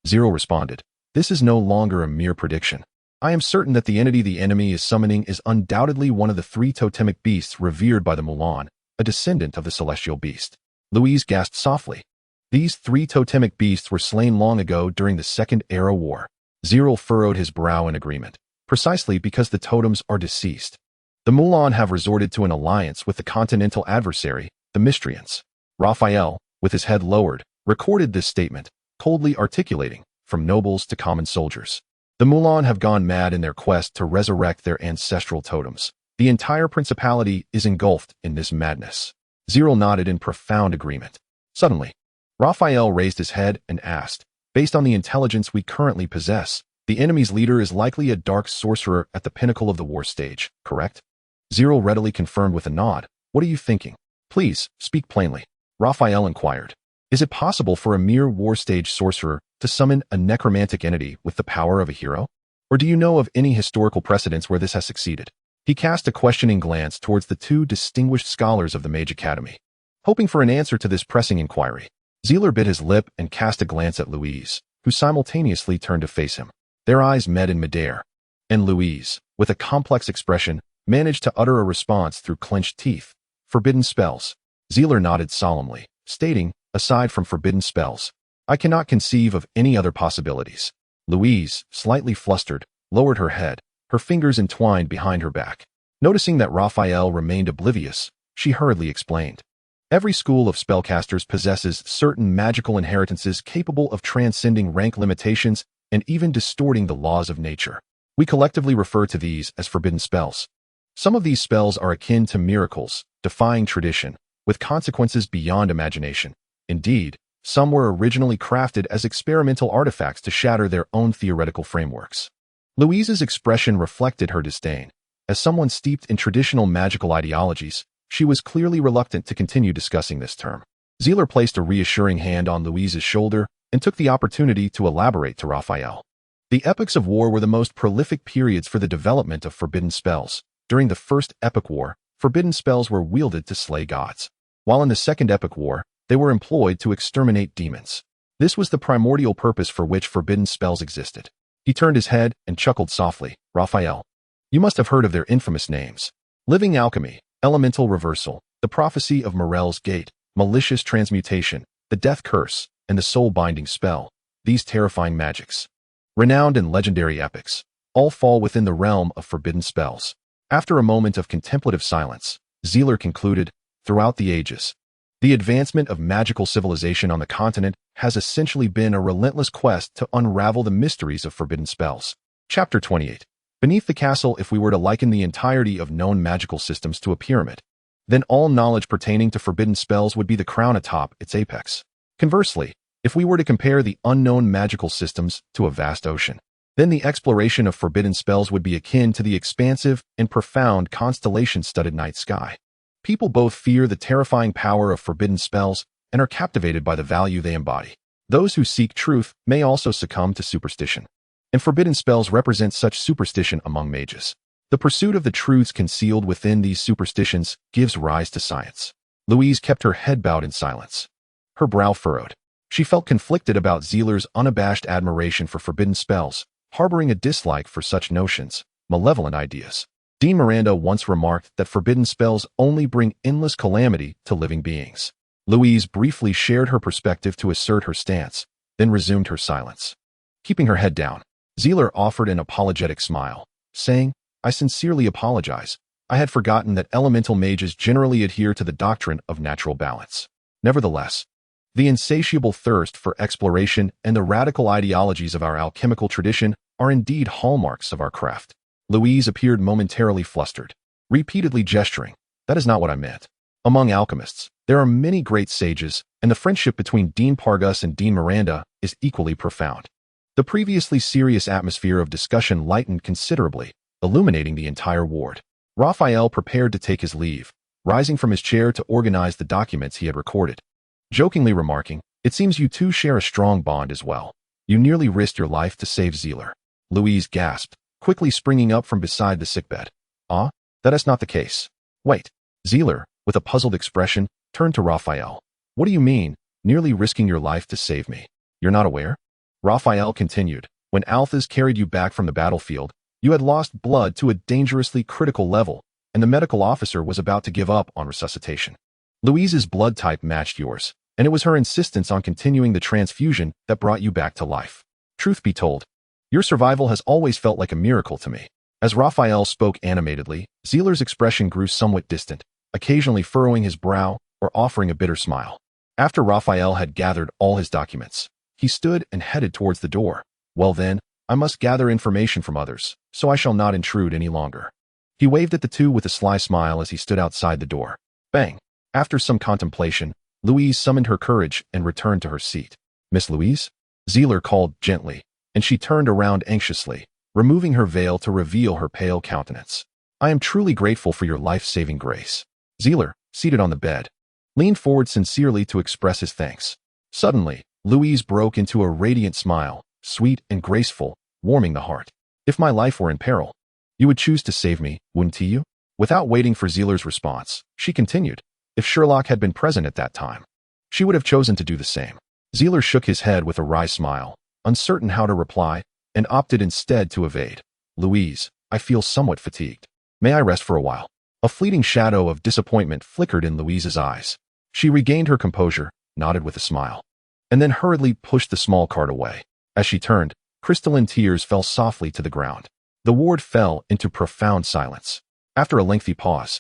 Zerel responded, "This is no longer a mere prediction. I am certain that the entity the enemy is summoning is undoubtedly one of the 3 totemic beasts revered by the Mulan, a descendant of the celestial beast." Louise gasped softly. These 3 totemic beasts were slain long ago during the Second Era War. Zerel furrowed his brow in agreement, precisely because the totems are deceased. The Mulan have resorted to an alliance with the continental adversary, the Mystrians. Raphael, with his head lowered, recorded this statement, coldly articulating, "From nobles to common soldiers. The Mulan have gone mad in their quest to resurrect their ancestral totems. The entire principality is engulfed in this madness." Zerel nodded in profound agreement. Suddenly, Raphael raised his head and asked, "Based on the intelligence we currently possess, the enemy's leader is likely a dark sorcerer at the pinnacle of the war stage, correct?" Zerel readily confirmed with a nod. "What are you thinking? Please, speak plainly." Raphael inquired, "Is it possible for a mere war stage sorcerer to summon a necromantic entity with the power of a hero? Or do you know of any historical precedents where this has succeeded?" He cast a questioning glance towards the 2 distinguished scholars of the Mage Academy. Hoping for an answer to this pressing inquiry, Zerel bit his lip and cast a glance at Louise, who simultaneously turned to face him. Their eyes met in midair, and Louise, with a complex expression, managed to utter a response through clenched teeth. "Forbidden spells." Zerel nodded solemnly, stating, "Aside from forbidden spells, I cannot conceive of any other possibilities." Louise, slightly flustered, lowered her head, her fingers entwined behind her back. Noticing that Raphael remained oblivious, she hurriedly explained. Every school of spellcasters possesses certain magical inheritances capable of transcending rank limitations and even distorting the laws of nature. We collectively refer to these as forbidden spells. Some of these spells are akin to miracles, defying tradition, with consequences beyond imagination. Indeed, some were originally crafted as experimental artifacts to shatter their own theoretical frameworks. Louise's expression reflected her disdain. As someone steeped in traditional magical ideologies, she was clearly reluctant to continue discussing this term. Zerel placed a reassuring hand on Louise's shoulder and took the opportunity to elaborate to Raphael. The epochs of war were the most prolific periods for the development of forbidden spells. During the First Epoch War, forbidden spells were wielded to slay gods, while in the Second Epoch War, they were employed to exterminate demons. This was the primordial purpose for which forbidden spells existed. He turned his head and chuckled softly. Raphael, you must have heard of their infamous names. Living alchemy, elemental reversal, the prophecy of Morel's gate, malicious transmutation, the death curse, and the soul-binding spell. These terrifying magics, renowned and legendary epics, all fall within the realm of forbidden spells. After a moment of contemplative silence, Zerel concluded, throughout the ages, the advancement of magical civilization on the continent has essentially been a relentless quest to unravel the mysteries of forbidden spells. Chapter 28. Beneath the castle, if we were to liken the entirety of known magical systems to a pyramid, then all knowledge pertaining to forbidden spells would be the crown atop its apex. Conversely, if we were to compare the unknown magical systems to a vast ocean, then the exploration of forbidden spells would be akin to the expansive and profound constellation-studded night sky. People both fear the terrifying power of forbidden spells and are captivated by the value they embody. Those who seek truth may also succumb to superstition, and forbidden spells represent such superstition among mages. The pursuit of the truths concealed within these superstitions gives rise to science. Louise kept her head bowed in silence, her brow furrowed. She felt conflicted about Zerel's unabashed admiration for forbidden spells, harboring a dislike for such notions, malevolent ideas. Dean Miranda once remarked that forbidden spells only bring endless calamity to living beings. Louise briefly shared her perspective to assert her stance, then resumed her silence. Keeping her head down, Zerel offered an apologetic smile, saying, I sincerely apologize. I had forgotten that elemental mages generally adhere to the doctrine of natural balance. Nevertheless, the insatiable thirst for exploration and the radical ideologies of our alchemical tradition are indeed hallmarks of our craft. Louise appeared momentarily flustered, repeatedly gesturing. That is not what I meant. Among alchemists, there are many great sages, and the friendship between Dean Pargus and Dean Miranda is equally profound. The previously serious atmosphere of discussion lightened considerably, illuminating the entire ward. Raphael prepared to take his leave, rising from his chair to organize the documents he had recorded, jokingly remarking, it seems you two share a strong bond as well. You nearly risked your life to save Zerel. Louise gasped, quickly springing up from beside the sickbed. Ah, that is not the case. Wait. Zerel, with a puzzled expression, turned to Raphael. What do you mean, nearly risking your life to save me? You're not aware? Raphael continued, when Althas carried you back from the battlefield, you had lost blood to a dangerously critical level, and the medical officer was about to give up on resuscitation. Louise's blood type matched yours, and it was her insistence on continuing the transfusion that brought you back to life. Truth be told, your survival has always felt like a miracle to me. As Raphael spoke animatedly, Zerel's expression grew somewhat distant, occasionally furrowing his brow or offering a bitter smile. After Raphael had gathered all his documents, he stood and headed towards the door. Well then, I must gather information from others, so I shall not intrude any longer. He waved at the two with a sly smile as he stood outside the door. Bang! After some contemplation, Louise summoned her courage and returned to her seat. Miss Louise? Zerel called gently, and she turned around anxiously, removing her veil to reveal her pale countenance. I am truly grateful for your life-saving grace. Zerel, seated on the bed, leaned forward sincerely to express his thanks. Suddenly, Louise broke into a radiant smile, sweet and graceful, warming the heart. If my life were in peril, you would choose to save me, wouldn't you? Without waiting for Zerel's response, she continued. If Sherlock had been present at that time, she would have chosen to do the same. Zerel shook his head with a wry smile, uncertain how to reply, and opted instead to evade. Louise, I feel somewhat fatigued. May I rest for a while? A fleeting shadow of disappointment flickered in Louise's eyes. She regained her composure, nodded with a smile, and then hurriedly pushed the small cart away. As she turned, crystalline tears fell softly to the ground. The ward fell into profound silence. After a lengthy pause,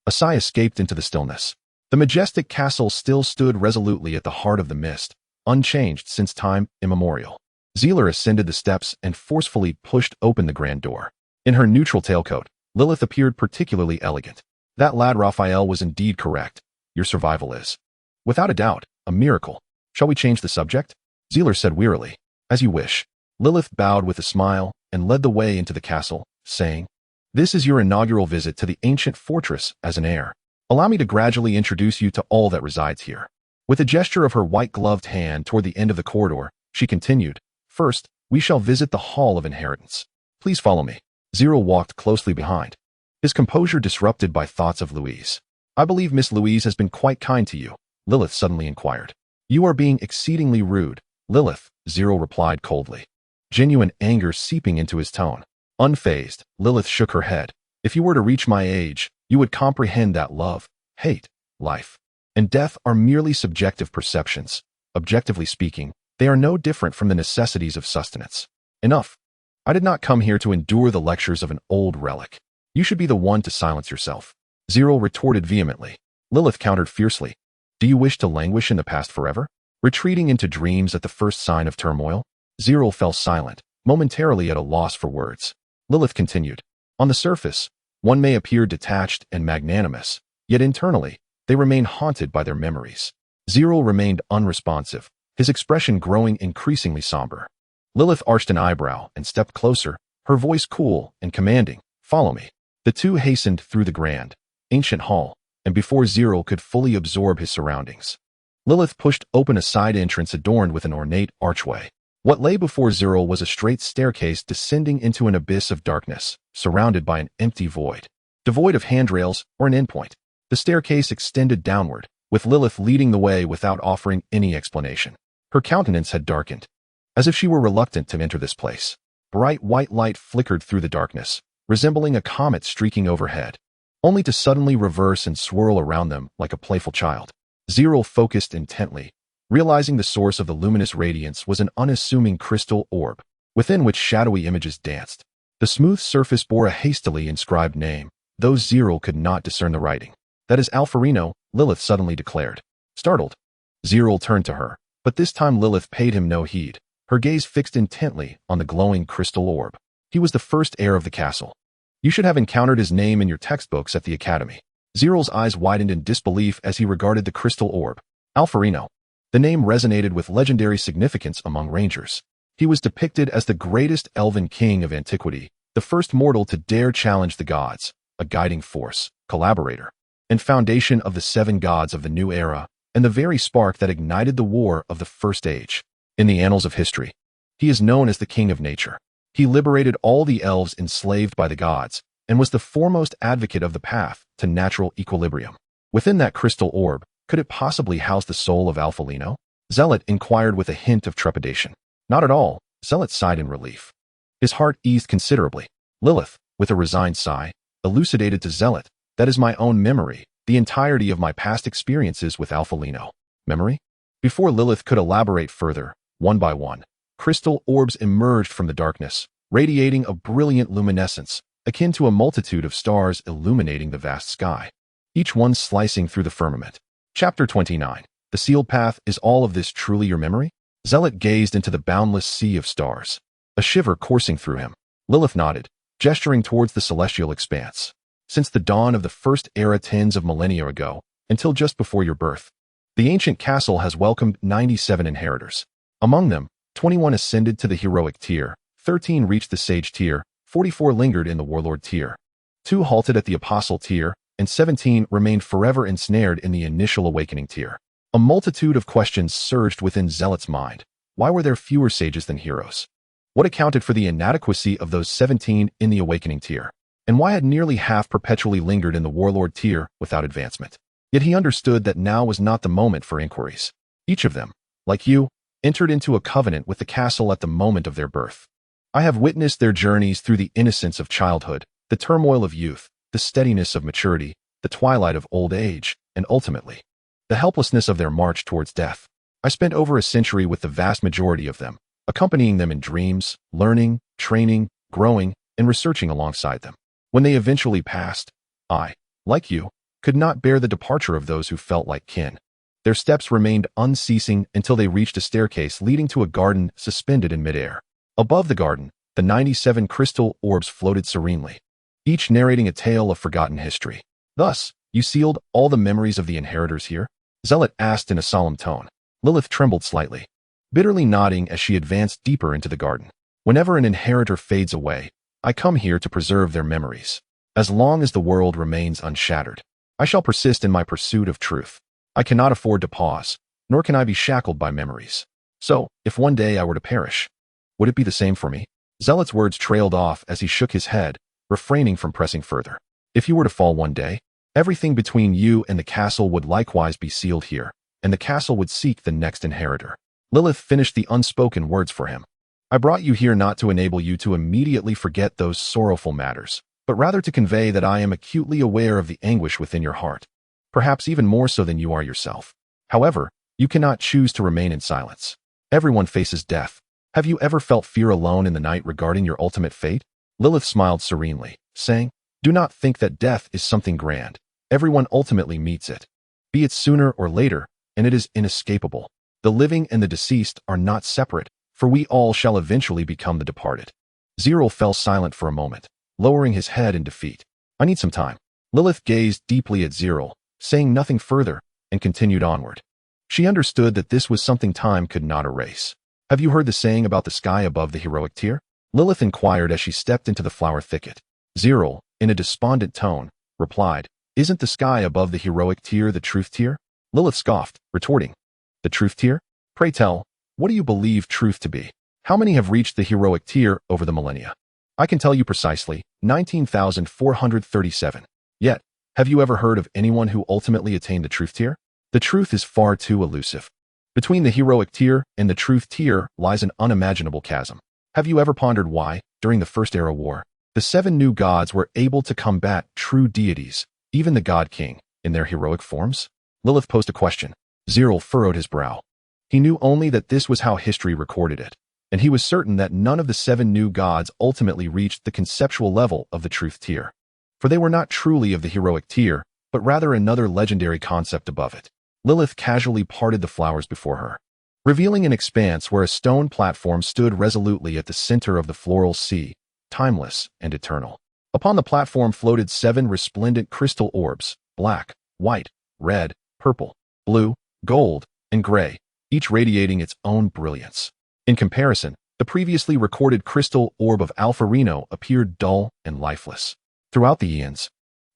a sigh escaped into the stillness. The majestic castle still stood resolutely at the heart of the mist, unchanged since time immemorial. Zerel ascended the steps and forcefully pushed open the grand door. In her neutral tailcoat, Lilith appeared particularly elegant. That lad Raphael was indeed correct. Your survival is, without a doubt, a miracle. Shall we change the subject? Zerel said wearily. As you wish. Lilith bowed with a smile and led the way into the castle, saying, This is your inaugural visit to the ancient fortress as an heir. Allow me to gradually introduce you to all that resides here. With a gesture of her white-gloved hand toward the end of the corridor, she continued, First, we shall visit the Hall of Inheritance. Please follow me. Zerel walked closely behind, his composure disrupted by thoughts of Louise. I believe Miss Louise has been quite kind to you, Lilith suddenly inquired. You are being exceedingly rude, Lilith, Zerel replied coldly, genuine anger seeping into his tone. Unfazed, Lilith shook her head. If you were to reach my age, you would comprehend that love, hate, life, and death are merely subjective perceptions. Objectively speaking, they are no different from the necessities of sustenance. Enough. I did not come here to endure the lectures of an old relic. You should be the one to silence yourself. Zerel retorted vehemently. Lilith countered fiercely. Do you wish to languish in the past forever? Retreating into dreams at the first sign of turmoil? Zerel fell silent, momentarily at a loss for words. Lilith continued. On the surface, one may appear detached and magnanimous, yet internally, they remain haunted by their memories. Zerel remained unresponsive, his expression growing increasingly somber. Lilith arched an eyebrow and stepped closer, her voice cool and commanding. Follow me. The two hastened through the grand, ancient hall, and before Zerel could fully absorb his surroundings, Lilith pushed open a side entrance adorned with an ornate archway. What lay before Zerel was a straight staircase descending into an abyss of darkness, surrounded by an empty void, devoid of handrails or an endpoint. The staircase extended downward, with Lilith leading the way without offering any explanation. Her countenance had darkened, as if she were reluctant to enter this place. Bright white light flickered through the darkness, resembling a comet streaking overhead, only to suddenly reverse and swirl around them like a playful child. Zerel focused intently, realizing the source of the luminous radiance was an unassuming crystal orb, within which shadowy images danced. The smooth surface bore a hastily inscribed name, though Zerel could not discern the writing. That is Alferino, Lilith suddenly declared. Startled, Zerel turned to her, but this time Lilith paid him no heed, her gaze fixed intently on the glowing crystal orb. He was the first heir of the castle. You should have encountered his name in your textbooks at the academy. Zerel's eyes widened in disbelief as he regarded the crystal orb. Alferino. The name resonated with legendary significance among rangers. He was depicted as the greatest elven king of antiquity, the first mortal to dare challenge the gods, a guiding force, collaborator, and foundation of the seven gods of the new era, and the very spark that ignited the war of the First Age. In the annals of history, he is known as the King of Nature. He liberated all the elves enslaved by the gods, and was the foremost advocate of the path to natural equilibrium. Within that crystal orb, could it possibly house the soul of Alferino? Zealot inquired with a hint of trepidation. Not at all, Zealot sighed in relief. His heart eased considerably. Lilith, with a resigned sigh, elucidated to Zealot, that is my own memory, the entirety of my past experiences with Alferino. Memory? Before Lilith could elaborate further, one by one, crystal orbs emerged from the darkness, radiating a brilliant luminescence, akin to a multitude of stars illuminating the vast sky, each one slicing through the firmament. Chapter 29. The sealed path. Is all of this truly your memory? Zealot gazed into the boundless sea of stars, a shiver coursing through him. Lilith nodded, gesturing towards the celestial expanse. Since the dawn of the first era tens of millennia ago, until just before your birth, the ancient castle has welcomed 97 inheritors. Among them, 21 ascended to the heroic tier, 13 reached the sage tier, 44 lingered in the warlord tier, 2 halted at the apostle tier, and 17 remained forever ensnared in the initial awakening tier. A multitude of questions surged within Zealot's mind. Why were there fewer sages than heroes? What accounted for the inadequacy of those 17 in the awakening tier? And why had nearly half perpetually lingered in the warlord tier without advancement? Yet he understood that now was not the moment for inquiries. Each of them, like you, entered into a covenant with the castle at the moment of their birth. I have witnessed their journeys through the innocence of childhood, the turmoil of youth, the steadiness of maturity, the twilight of old age, and ultimately, the helplessness of their march towards death. I spent over a century with the vast majority of them, accompanying them in dreams, learning, training, growing, and researching alongside them. When they eventually passed, I, like you, could not bear the departure of those who felt like kin. Their steps remained unceasing until they reached a staircase leading to a garden suspended in midair. Above the garden, the 97 crystal orbs floated serenely, each narrating a tale of forgotten history. Thus, you sealed all the memories of the inheritors here? Zealot asked in a solemn tone. Lilith trembled slightly, bitterly nodding as she advanced deeper into the garden. Whenever an inheritor fades away, I come here to preserve their memories. As long as the world remains unshattered, I shall persist in my pursuit of truth. I cannot afford to pause, nor can I be shackled by memories. So, if one day I were to perish, would it be the same for me? Zealot's words trailed off as he shook his head, refraining from pressing further. If you were to fall one day, everything between you and the castle would likewise be sealed here, and the castle would seek the next inheritor. Lilith finished the unspoken words for him. I brought you here not to enable you to immediately forget those sorrowful matters, but rather to convey that I am acutely aware of the anguish within your heart, perhaps even more so than you are yourself. However, you cannot choose to remain in silence. Everyone faces death. Have you ever felt fear alone in the night regarding your ultimate fate? Lilith smiled serenely, saying, Do not think that death is something grand. Everyone ultimately meets it, be it sooner or later, and it is inescapable. The living and the deceased are not separate, for we all shall eventually become the departed. Zerel fell silent for a moment, lowering his head in defeat. I need some time. Lilith gazed deeply at Zerel, saying nothing further, and continued onward. She understood that this was something time could not erase. Have you heard the saying about the sky above the heroic tier? Lilith inquired as she stepped into the flower thicket. Zerel, in a despondent tone, replied, Isn't the sky above the heroic tier the truth tier? Lilith scoffed, retorting, The truth tier? Pray tell, what do you believe truth to be? How many have reached the heroic tier over the millennia? I can tell you precisely, 19,437. Yet, have you ever heard of anyone who ultimately attained the truth tier? The truth is far too elusive. Between the heroic tier and the truth tier lies an unimaginable chasm. Have you ever pondered why, during the First Era War, the 7 new gods were able to combat true deities, even the God King, in their heroic forms? Lilith posed a question. Zerel furrowed his brow. He knew only that this was how history recorded it, and he was certain that none of the 7 new gods ultimately reached the conceptual level of the truth tier. For they were not truly of the heroic tier, but rather another legendary concept above it. Lilith casually parted the flowers before her, revealing an expanse where a stone platform stood resolutely at the center of the floral sea, timeless and eternal. Upon the platform floated 7 resplendent crystal orbs, black, white, red, purple, blue, gold, and gray, each radiating its own brilliance. In comparison, the previously recorded crystal orb of Alfarino appeared dull and lifeless. Throughout the eons,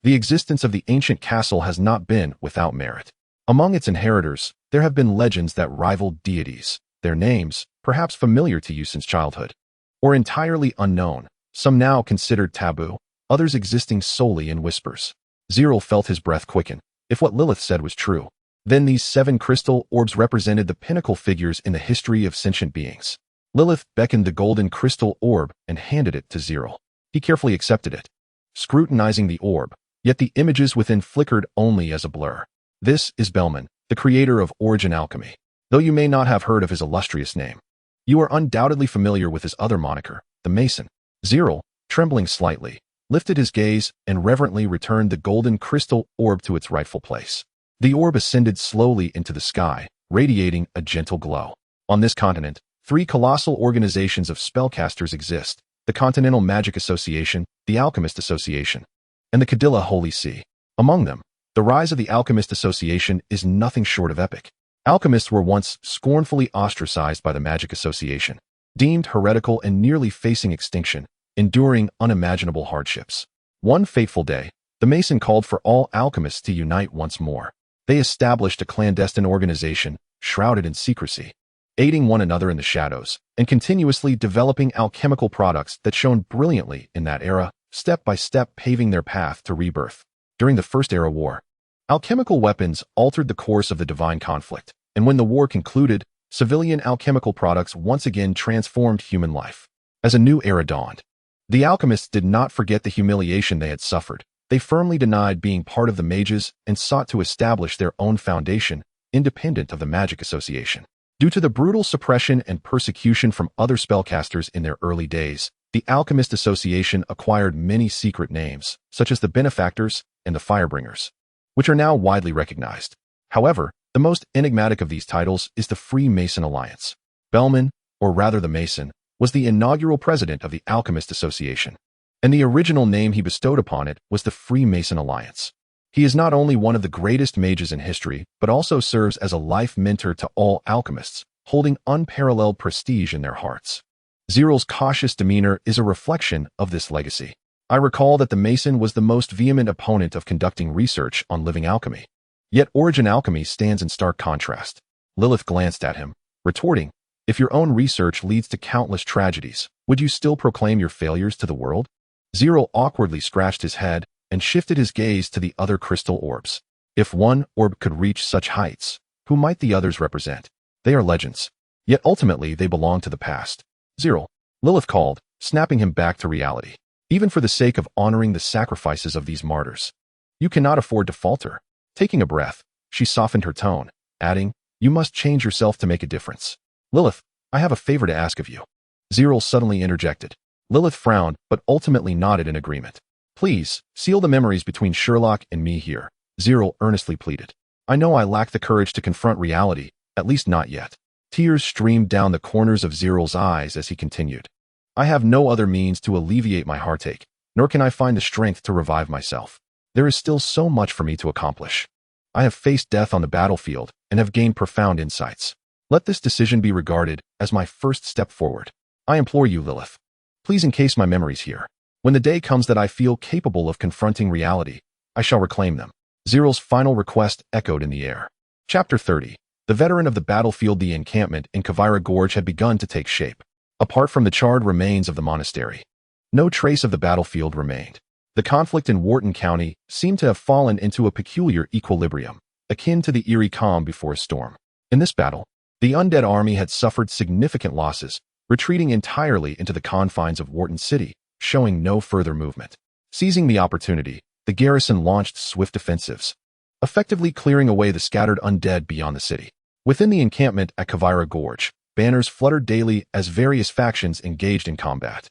the existence of the ancient castle has not been without merit. Among its inheritors, there have been legends that rivaled deities, their names, perhaps familiar to you since childhood, or entirely unknown, some now considered taboo, others existing solely in whispers. Zerel felt his breath quicken. If what Lilith said was true, then these 7 crystal orbs represented the pinnacle figures in the history of sentient beings. Lilith beckoned the golden crystal orb and handed it to Zerel. He carefully accepted it, scrutinizing the orb, yet the images within flickered only as a blur. This is Bellman, the creator of Origin Alchemy. Though you may not have heard of his illustrious name, you are undoubtedly familiar with his other moniker, the Mason. Zerel, trembling slightly, lifted his gaze and reverently returned the golden crystal orb to its rightful place. The orb ascended slowly into the sky, radiating a gentle glow. On this continent, 3 colossal organizations of spellcasters exist: the Continental Magic Association, the Alchemist Association, and the Cadilla Holy See. Among them, the rise of the Alchemist Association is nothing short of epic. Alchemists were once scornfully ostracized by the Magic Association, deemed heretical and nearly facing extinction, enduring unimaginable hardships. One fateful day, the Mason called for all alchemists to unite once more. They established a clandestine organization, shrouded in secrecy, aiding one another in the shadows, and continuously developing alchemical products that shone brilliantly in that era, step by step paving their path to rebirth. During the First Era War, alchemical weapons altered the course of the divine conflict, and when the war concluded, civilian alchemical products once again transformed human life. As a new era dawned, the alchemists did not forget the humiliation they had suffered. They firmly denied being part of the mages and sought to establish their own foundation, independent of the Magic Association. Due to the brutal suppression and persecution from other spellcasters in their early days, The Alchemist Association acquired many secret names, such as the Benefactors and the Firebringers, which are now widely recognized. However, the most enigmatic of these titles is the Freemason Alliance. Bellman, or rather the Mason, was the inaugural president of the Alchemist Association, and the original name he bestowed upon it was the Freemason Alliance. He is not only one of the greatest mages in history, but also serves as a life mentor to all alchemists, holding unparalleled prestige in their hearts. Zerel's cautious demeanor is a reflection of this legacy. I recall that the Mason was the most vehement opponent of conducting research on living alchemy. Yet origin alchemy stands in stark contrast. Lilith glanced at him, retorting, "If your own research leads to countless tragedies, would you still proclaim your failures to the world?" Zerel awkwardly scratched his head and shifted his gaze to the other crystal orbs. If one orb could reach such heights, who might the others represent? They are legends. Yet ultimately they belong to the past. Zerel, Lilith called, snapping him back to reality. Even for the sake of honoring the sacrifices of these martyrs, you cannot afford to falter. Taking a breath, she softened her tone, adding, "You must change yourself to make a difference." "Lilith, I have a favor to ask of you." Zerel suddenly interjected. Lilith frowned, but ultimately nodded in agreement. "Please, seal the memories between Sherlock and me here," Zerel earnestly pleaded. "I know I lack the courage to confront reality, at least not yet." Tears streamed down the corners of Zerel's eyes as he continued. "I have no other means to alleviate my heartache, nor can I find the strength to revive myself. There is still so much for me to accomplish. I have faced death on the battlefield and have gained profound insights. Let this decision be regarded as my first step forward. I implore you, Lilith, please encase my memories here. When the day comes that I feel capable of confronting reality, I shall reclaim them." Zerel's final request echoed in the air. Chapter 30. The veteran of the battlefield. The encampment in Kavira Gorge had begun to take shape. Apart from the charred remains of the monastery, no trace of the battlefield remained. The conflict in Worton County seemed to have fallen into a peculiar equilibrium, akin to the eerie calm before a storm. In this battle, the undead army had suffered significant losses, retreating entirely into the confines of Worton City, showing no further movement. Seizing the opportunity, the garrison launched swift offensives, effectively clearing away the scattered undead beyond the city. Within the encampment at Kavira Gorge, banners fluttered daily as various factions engaged in combat.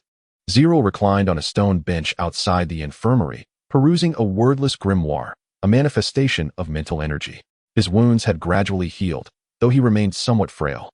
Zerel reclined on a stone bench outside the infirmary, perusing a wordless grimoire, a manifestation of mental energy. His wounds had gradually healed, though he remained somewhat frail.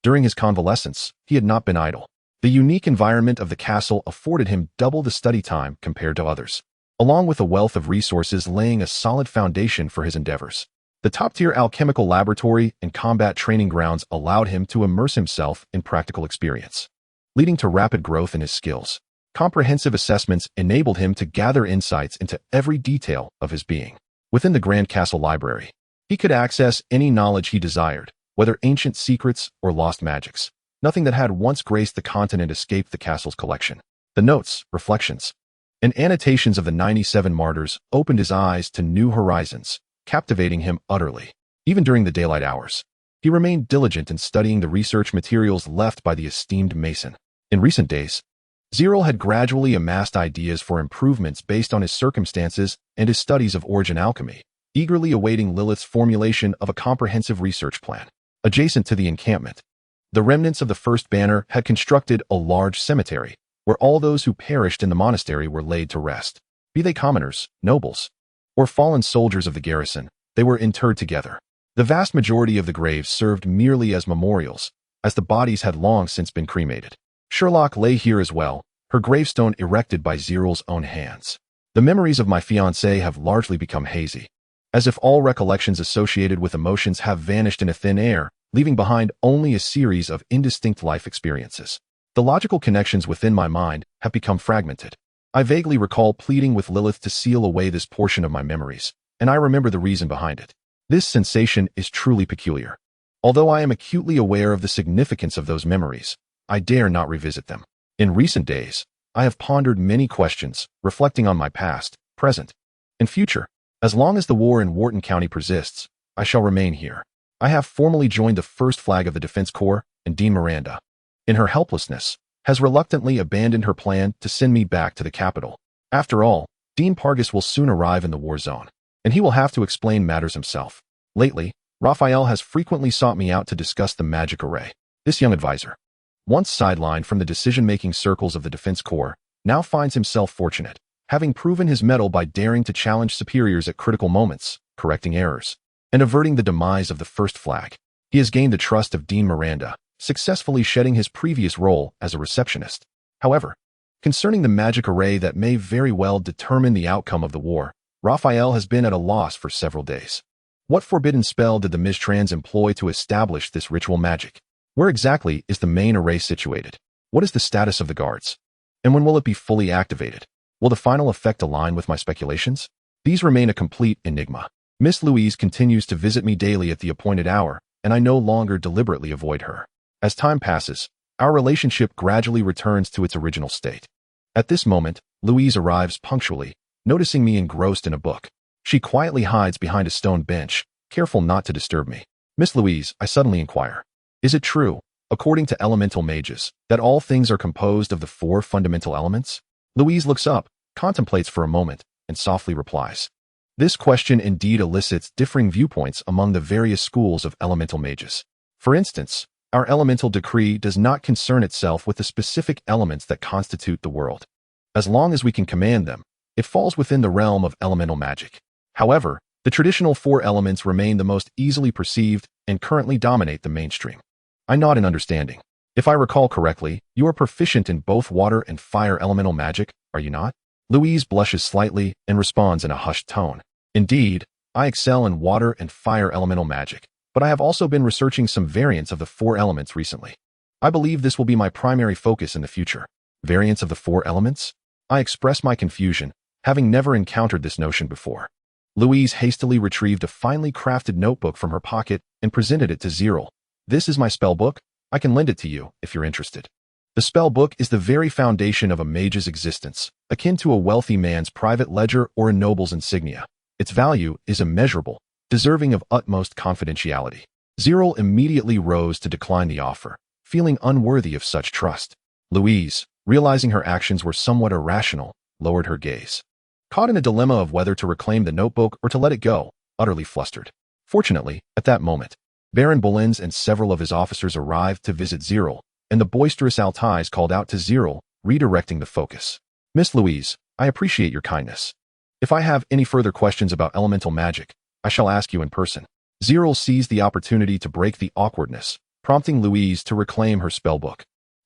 During his convalescence, he had not been idle. The unique environment of the castle afforded him double the study time compared to others, along with a wealth of resources laying a solid foundation for his endeavors. The top-tier alchemical laboratory and combat training grounds allowed him to immerse himself in practical experience, leading to rapid growth in his skills. Comprehensive assessments enabled him to gather insights into every detail of his being. Within the Grand Castle Library, he could access any knowledge he desired, whether ancient secrets or lost magics. Nothing that had once graced the continent escaped the castle's collection. The notes, reflections, and annotations of the 97 martyrs opened his eyes to new horizons, captivating him utterly. Even during the daylight hours, he remained diligent in studying the research materials left by the esteemed Mason. In recent days, Zerel had gradually amassed ideas for improvements based on his circumstances and his studies of origin alchemy, eagerly awaiting Lilith's formulation of a comprehensive research plan. Adjacent to the encampment, the remnants of the first banner had constructed a large cemetery, where all those who perished in the monastery were laid to rest. Be they commoners, nobles, or fallen soldiers of the garrison, they were interred together. The vast majority of the graves served merely as memorials, as the bodies had long since been cremated. Sherlock lay here as well, her gravestone erected by Zerel's own hands. The memories of my fiancée have largely become hazy, as if all recollections associated with emotions have vanished into thin air, leaving behind only a series of indistinct life experiences. The logical connections within my mind have become fragmented. I vaguely recall pleading with Lilith to seal away this portion of my memories, and I remember the reason behind it. This sensation is truly peculiar. Although I am acutely aware of the significance of those memories, I dare not revisit them. In recent days, I have pondered many questions, reflecting on my past, present, and future. As long as the war in Worton County persists, I shall remain here. I have formally joined the First Flag of the Defense Corps, and Dean Miranda, in her helplessness, has reluctantly abandoned her plan to send me back to the capital. After all, Dean Pargus will soon arrive in the war zone, and he will have to explain matters himself. Lately, Raphael has frequently sought me out to discuss the magic array. This young advisor, once sidelined from the decision-making circles of the Defense Corps, now finds himself fortunate, having proven his mettle by daring to challenge superiors at critical moments, correcting errors, and averting the demise of the First Flag. He has gained the trust of Dean Miranda, successfully shedding his previous role as a receptionist. However, concerning the magic array that may very well determine the outcome of the war, Raphael has been at a loss for several days. What forbidden spell did the Mistrans employ to establish this ritual magic? Where exactly is the main array situated? What is the status of the guards? And when will it be fully activated? Will the final effect align with my speculations? These remain a complete enigma. Miss Louise continues to visit me daily at the appointed hour, and I no longer deliberately avoid her. As time passes, our relationship gradually returns to its original state. At this moment, Louise arrives punctually, noticing me engrossed in a book. She quietly hides behind a stone bench, careful not to disturb me. Miss Louise, I suddenly inquire. Is it true, according to elemental mages, that all things are composed of the 4 fundamental elements? Louise looks up, contemplates for a moment, and softly replies. This question indeed elicits differing viewpoints among the various schools of elemental mages. For instance, our elemental decree does not concern itself with the specific elements that constitute the world. As long as we can command them, it falls within the realm of elemental magic. However, the traditional 4 elements remain the most easily perceived and currently dominate the mainstream. I nod in understanding. If I recall correctly, you are proficient in both water and fire elemental magic, are you not? Louise blushes slightly and responds in a hushed tone. Indeed, I excel in water and fire elemental magic, but I have also been researching some variants of the 4 elements recently. I believe this will be my primary focus in the future. Variants of the 4 elements? I express my confusion, having never encountered this notion before. Louise hastily retrieved a finely crafted notebook from her pocket and presented it to Zerel. This is my spell book. I can lend it to you, if you're interested. The spell book is the very foundation of a mage's existence, akin to a wealthy man's private ledger or a noble's insignia. Its value is immeasurable, deserving of utmost confidentiality. Zerel immediately rose to decline the offer, feeling unworthy of such trust. Louise, realizing her actions were somewhat irrational, lowered her gaze. Caught in a dilemma of whether to reclaim the notebook or to let it go, utterly flustered. Fortunately, at that moment, Baron Bolins and several of his officers arrived to visit Zerel, and the boisterous Altais called out to Zerel, redirecting the focus. Miss Louise, I appreciate your kindness. If I have any further questions about elemental magic, I shall ask you in person. Zerel seized the opportunity to break the awkwardness, prompting Louise to reclaim her spellbook.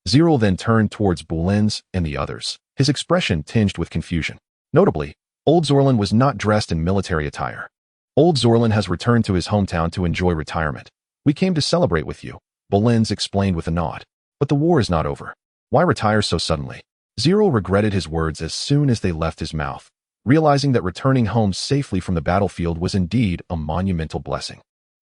Zerel then turned towards Bolins and the others, his expression tinged with confusion. Notably, Old Zorlin was not dressed in military attire. Old Zorlin has returned to his hometown to enjoy retirement. We came to celebrate with you, Bolins explained with a nod. But the war is not over. Why retire so suddenly? Zerel regretted his words as soon as they left his mouth, realizing that returning home safely from the battlefield was indeed a monumental blessing.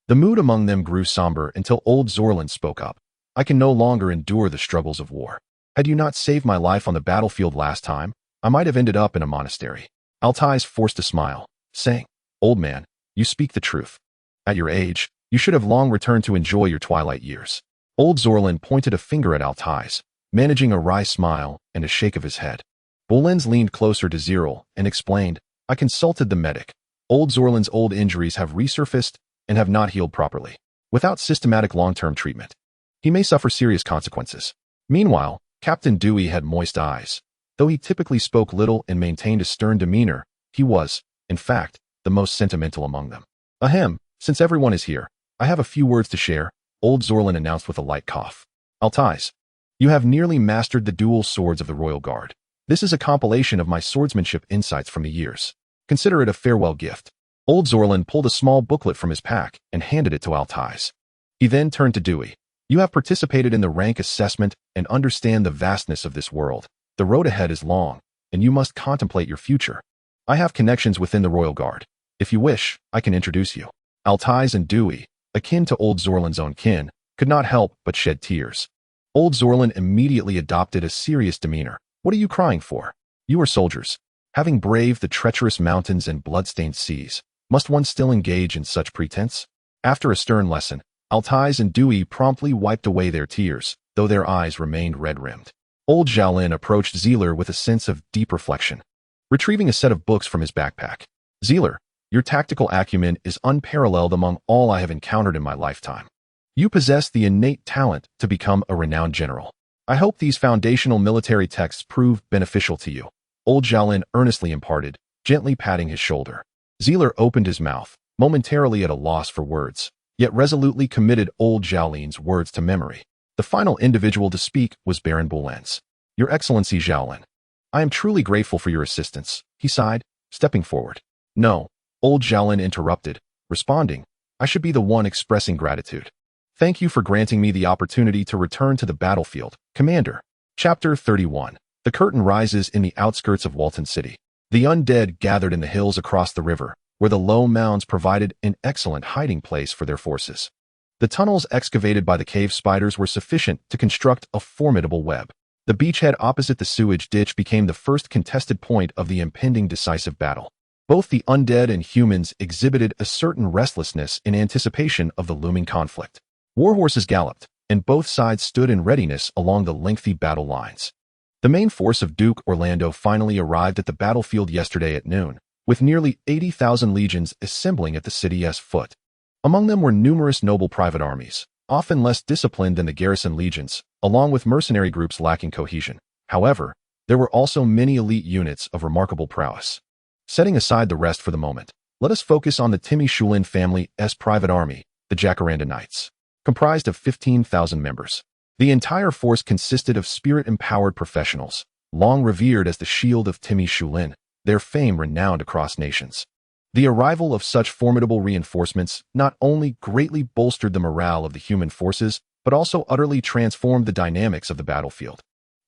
The mood among them grew somber until Old Zorlin spoke up. I can no longer endure the struggles of war. Had you not saved my life on the battlefield last time, I might have ended up in a monastery. Altais forced a smile, saying, Old man, you speak the truth. At your age, you should have long returned to enjoy your twilight years. Old Zorlin pointed a finger at Altais, managing a wry smile and a shake of his head. Bolins leaned closer to Zerel and explained, I consulted the medic. Old Zorlin's old injuries have resurfaced and have not healed properly. Without systematic long-term treatment, he may suffer serious consequences. Meanwhile, Captain Dewey had moist eyes. Though he typically spoke little and maintained a stern demeanor, he was, in fact, the most sentimental among them. Ahem, since everyone is here, I have a few words to share, Old Zorlin announced with a light cough. Altais, you have nearly mastered the dual swords of the Royal Guard. This is a compilation of my swordsmanship insights from the years. Consider it a farewell gift. Old Zorlin pulled a small booklet from his pack and handed it to Altais. He then turned to Dewey. You have participated in the rank assessment and understand the vastness of this world. The road ahead is long, and you must contemplate your future. I have connections within the Royal Guard. If you wish, I can introduce you. Altais and Dewey, akin to Old Zorlin's own kin, could not help but shed tears. Old Zorlin immediately adopted a serious demeanor. What are you crying for? You are soldiers. Having braved the treacherous mountains and blood-stained seas, must one still engage in such pretense? After a stern lesson, Altais and Dewey promptly wiped away their tears, though their eyes remained red-rimmed. Old Xiaolin approached Zealer with a sense of deep reflection, retrieving a set of books from his backpack. Zealer, your tactical acumen is unparalleled among all I have encountered in my lifetime. You possess the innate talent to become a renowned general. I hope these foundational military texts prove beneficial to you, old Xiaolin earnestly imparted, gently patting his shoulder. Zerel opened his mouth, momentarily at a loss for words, yet resolutely committed old Xiaolin's words to memory. The final individual to speak was Baron Bulens. Your Excellency Xiaolin, I am truly grateful for your assistance, he sighed, stepping forward. No, old Xiaolin interrupted, responding, I should be the one expressing gratitude. Thank you for granting me the opportunity to return to the battlefield, Commander. Chapter 31. The curtain rises in the outskirts of Worton City. The undead gathered in the hills across the river, where the low mounds provided an excellent hiding place for their forces. The tunnels excavated by the cave spiders were sufficient to construct a formidable web. The beachhead opposite the sewage ditch became the first contested point of the impending decisive battle. Both the undead and humans exhibited a certain restlessness in anticipation of the looming conflict. Warhorses galloped, and both sides stood in readiness along the lengthy battle lines. The main force of Duke Orlando finally arrived at the battlefield yesterday at noon, with nearly 80,000 legions assembling at the city's foot. Among them were numerous noble private armies, often less disciplined than the garrison legions, along with mercenary groups lacking cohesion. However, there were also many elite units of remarkable prowess. Setting aside the rest for the moment, let us focus on the Timmy Shulin family's private army, the Jacaranda Knights. Comprised of 15,000 members. The entire force consisted of spirit-empowered professionals, long revered as the shield of Timmy Shulin, their fame renowned across nations. The arrival of such formidable reinforcements not only greatly bolstered the morale of the human forces, but also utterly transformed the dynamics of the battlefield,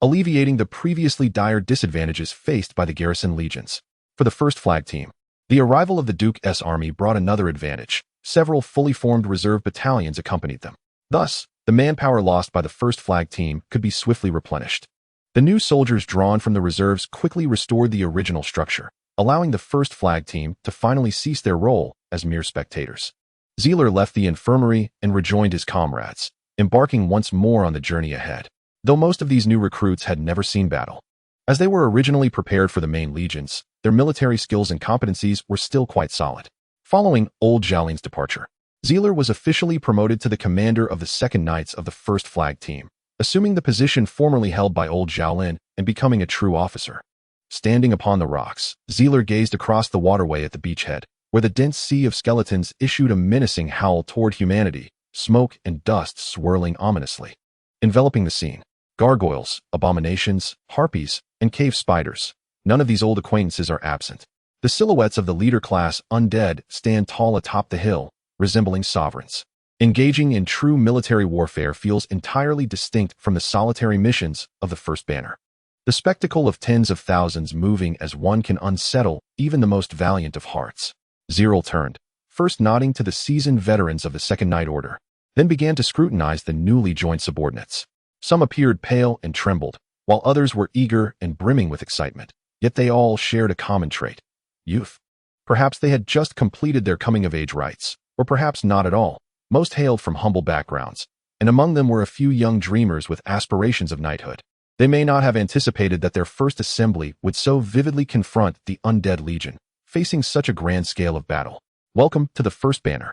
alleviating the previously dire disadvantages faced by the garrison legions. For the first flag team, the arrival of the Duke's army brought another advantage. Several fully formed reserve battalions accompanied them. Thus, the manpower lost by the first flag team could be swiftly replenished. The new soldiers drawn from the reserves quickly restored the original structure, allowing the first flag team to finally cease their role as mere spectators. Zerel left the infirmary and rejoined his comrades, embarking once more on the journey ahead, though most of these new recruits had never seen battle. As they were originally prepared for the main legions, their military skills and competencies were still quite solid. Following old Xiaolin's departure, Zerel was officially promoted to the commander of the 2nd Knights of the 1st Flag Team, assuming the position formerly held by old Xiaolin and becoming a true officer. Standing upon the rocks, Zerel gazed across the waterway at the beachhead, where the dense sea of skeletons issued a menacing howl toward humanity, smoke and dust swirling ominously. Enveloping the scene, gargoyles, abominations, harpies, and cave spiders. None of these old acquaintances are absent. The silhouettes of the leader-class undead stand tall atop the hill, resembling sovereigns. Engaging in true military warfare feels entirely distinct from the solitary missions of the first banner. The spectacle of tens of thousands moving as one can unsettle even the most valiant of hearts. Zerel turned, first nodding to the seasoned veterans of the 2nd Knight Order, then began to scrutinize the newly joined subordinates. Some appeared pale and trembled, while others were eager and brimming with excitement, yet they all shared a common trait. Youth. Perhaps they had just completed their coming-of-age rites, or perhaps not at all. Most hailed from humble backgrounds, and among them were a few young dreamers with aspirations of knighthood. They may not have anticipated that their first assembly would so vividly confront the undead legion, facing such a grand scale of battle. Welcome to the first banner,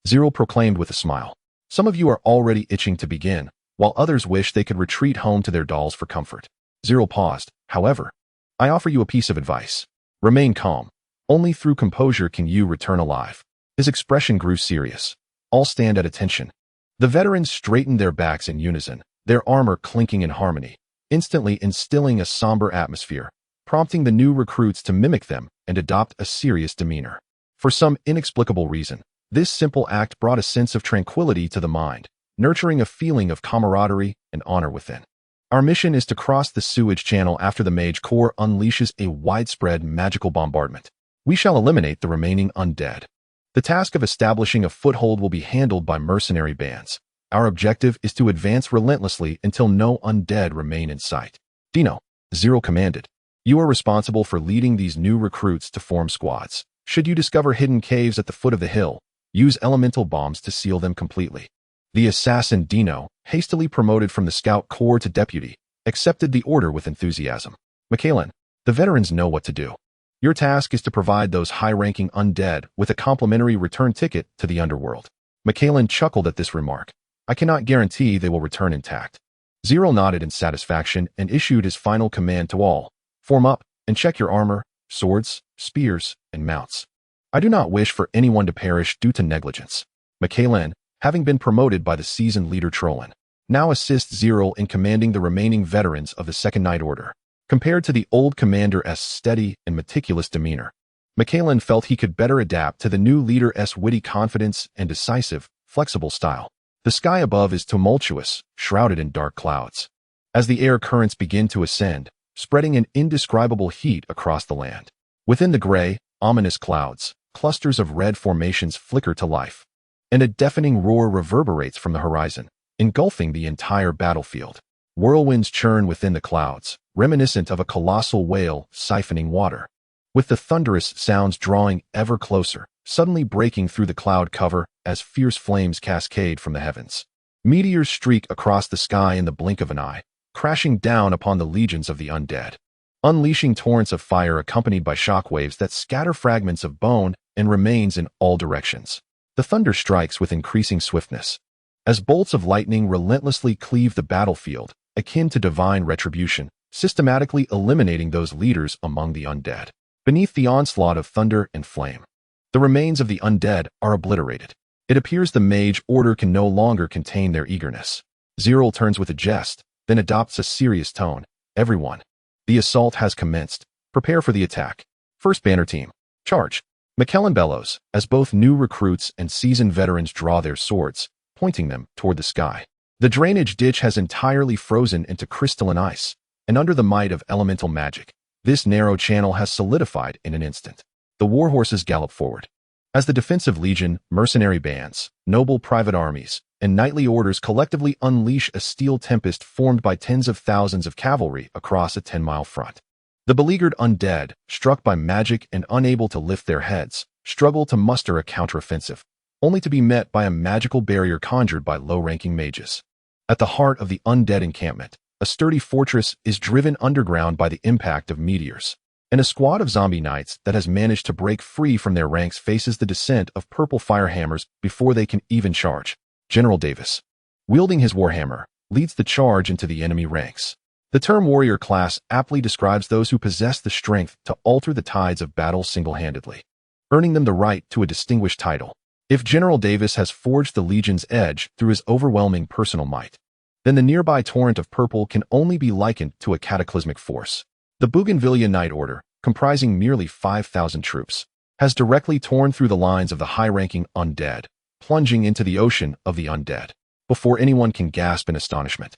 Zerel proclaimed with a smile. Some of you are already itching to begin, while others wish they could retreat home to their dolls for comfort. Zerel paused. However, I offer you a piece of advice. Remain calm. Only through composure can you return alive. His expression grew serious. All stand at attention. The veterans straightened their backs in unison, their armor clinking in harmony, instantly instilling a somber atmosphere, prompting the new recruits to mimic them and adopt a serious demeanor. For some inexplicable reason, this simple act brought a sense of tranquility to the mind, nurturing a feeling of camaraderie and honor within. Our mission is to cross the sewage channel after the Mage Corps unleashes a widespread magical bombardment. We shall eliminate the remaining undead. The task of establishing a foothold will be handled by mercenary bands. Our objective is to advance relentlessly until no undead remain in sight. Dino, Zerel commanded. You are responsible for leading these new recruits to form squads. Should you discover hidden caves at the foot of the hill, use elemental bombs to seal them completely. The assassin Dino, hastily promoted from the scout corps to deputy, accepted the order with enthusiasm. Michaelin, the veterans know what to do. Your task is to provide those high-ranking undead with a complimentary return ticket to the underworld. Michaelin chuckled at this remark. I cannot guarantee they will return intact. Zerel nodded in satisfaction and issued his final command to all. Form up and check your armor, swords, spears, and mounts. I do not wish for anyone to perish due to negligence. Michaelin, having been promoted by the seasoned leader Trollin, now assists Zerel in commanding the remaining veterans of the Second Night Order. Compared to the old commander's steady and meticulous demeanor, Michaelin felt he could better adapt to the new leader's witty confidence and decisive, flexible style. The sky above is tumultuous, shrouded in dark clouds. As the air currents begin to ascend, spreading an indescribable heat across the land. Within the gray, ominous clouds, clusters of red formations flicker to life, and a deafening roar reverberates from the horizon, engulfing the entire battlefield. Whirlwinds churn within the clouds, reminiscent of a colossal whale siphoning water, with the thunderous sounds drawing ever closer, suddenly breaking through the cloud cover as fierce flames cascade from the heavens. Meteors streak across the sky in the blink of an eye, crashing down upon the legions of the undead, unleashing torrents of fire accompanied by shockwaves that scatter fragments of bone and remains in all directions. The thunder strikes with increasing swiftness, as bolts of lightning relentlessly cleave the battlefield, akin to divine retribution, systematically eliminating those leaders among the undead. Beneath the onslaught of thunder and flame, the remains of the undead are obliterated. It appears the mage order can no longer contain their eagerness. Zerel turns with a jest, then adopts a serious tone. Everyone, the assault has commenced. Prepare for the attack. First banner team, charge. Michaelin bellows, as both new recruits and seasoned veterans draw their swords, pointing them toward the sky. The drainage ditch has entirely frozen into crystalline ice, and under the might of elemental magic, this narrow channel has solidified in an instant. The warhorses gallop forward. As the defensive legion, mercenary bands, noble private armies, and knightly orders collectively unleash a steel tempest formed by tens of thousands of cavalry across a 10-mile front. The beleaguered undead, struck by magic and unable to lift their heads, struggle to muster a counteroffensive, only to be met by a magical barrier conjured by low-ranking mages. At the heart of the undead encampment, a sturdy fortress is driven underground by the impact of meteors, and a squad of zombie knights that has managed to break free from their ranks faces the descent of purple firehammers before they can even charge. General Davis, wielding his warhammer, leads the charge into the enemy ranks. The term warrior class aptly describes those who possess the strength to alter the tides of battle single-handedly, earning them the right to a distinguished title. If General Davis has forged the Legion's edge through his overwhelming personal might, then the nearby torrent of purple can only be likened to a cataclysmic force. The Bougainvillea Knight Order, comprising merely 5,000 troops, has directly torn through the lines of the high-ranking undead, plunging into the ocean of the undead, before anyone can gasp in astonishment.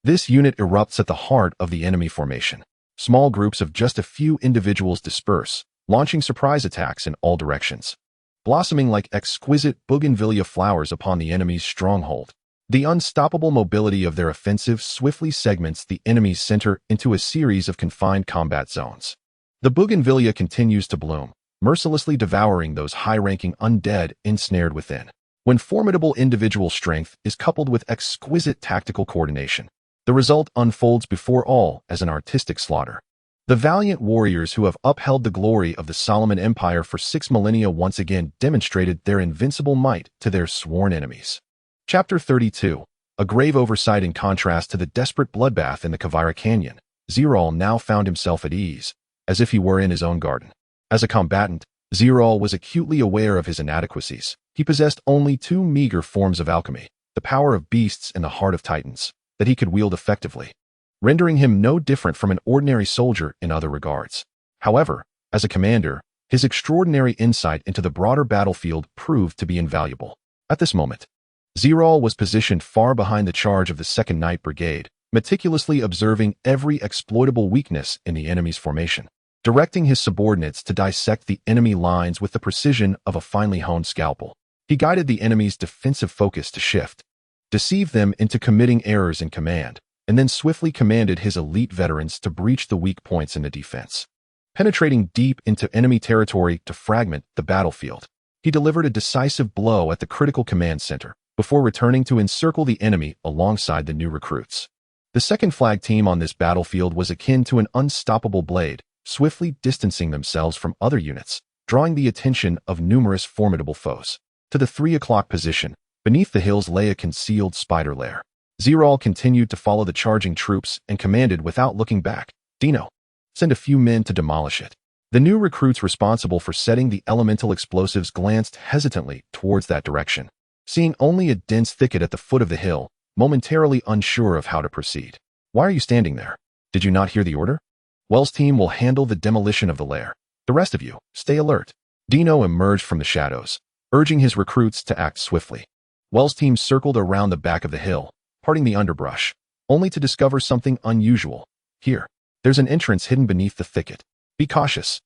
This unit erupts at the heart of the enemy formation. Small groups of just a few individuals disperse, launching surprise attacks in all directions, blossoming like exquisite bougainvillea flowers upon the enemy's stronghold. The unstoppable mobility of their offensive swiftly segments the enemy's center into a series of confined combat zones. The bougainvillea continues to bloom, mercilessly devouring those high-ranking undead ensnared within. When formidable individual strength is coupled with exquisite tactical coordination, the result unfolds before all as an artistic slaughter. The valiant warriors who have upheld the glory of the Solomon Empire for 6 millennia once again demonstrated their invincible might to their sworn enemies. Chapter 32. A grave oversight in contrast to the desperate bloodbath in the Kavira Canyon, Zerel now found himself at ease, as if he were in his own garden. As a combatant, Zerel was acutely aware of his inadequacies. He possessed only 2 meager forms of alchemy, the power of beasts and the heart of titans, that he could wield effectively, rendering him no different from an ordinary soldier in other regards. However, as a commander, his extraordinary insight into the broader battlefield proved to be invaluable. At this moment, Zerel was positioned far behind the charge of the 2nd Night Brigade, meticulously observing every exploitable weakness in the enemy's formation, directing his subordinates to dissect the enemy lines with the precision of a finely honed scalpel. He guided the enemy's defensive focus to shift, deceived them into committing errors in command, and then swiftly commanded his elite veterans to breach the weak points in the defense. Penetrating deep into enemy territory to fragment the battlefield, he delivered a decisive blow at the critical command center, before returning to encircle the enemy alongside the new recruits. The 2nd Flag team on this battlefield was akin to an unstoppable blade, swiftly distancing themselves from other units, drawing the attention of numerous formidable foes. To the 3 o'clock position, beneath the hills lay a concealed spider lair. Zerel continued to follow the charging troops and commanded without looking back, "Dino, send a few men to demolish it." The new recruits responsible for setting the elemental explosives glanced hesitantly towards that direction, seeing only a dense thicket at the foot of the hill, momentarily unsure of how to proceed. "Why are you standing there? Did you not hear the order? Wells' team will handle the demolition of the lair. The rest of you, stay alert." Dino emerged from the shadows, urging his recruits to act swiftly. Wells' team circled around the back of the hill, parting the underbrush, only to discover something unusual. "Here, there's an entrance hidden beneath the thicket. Be cautious.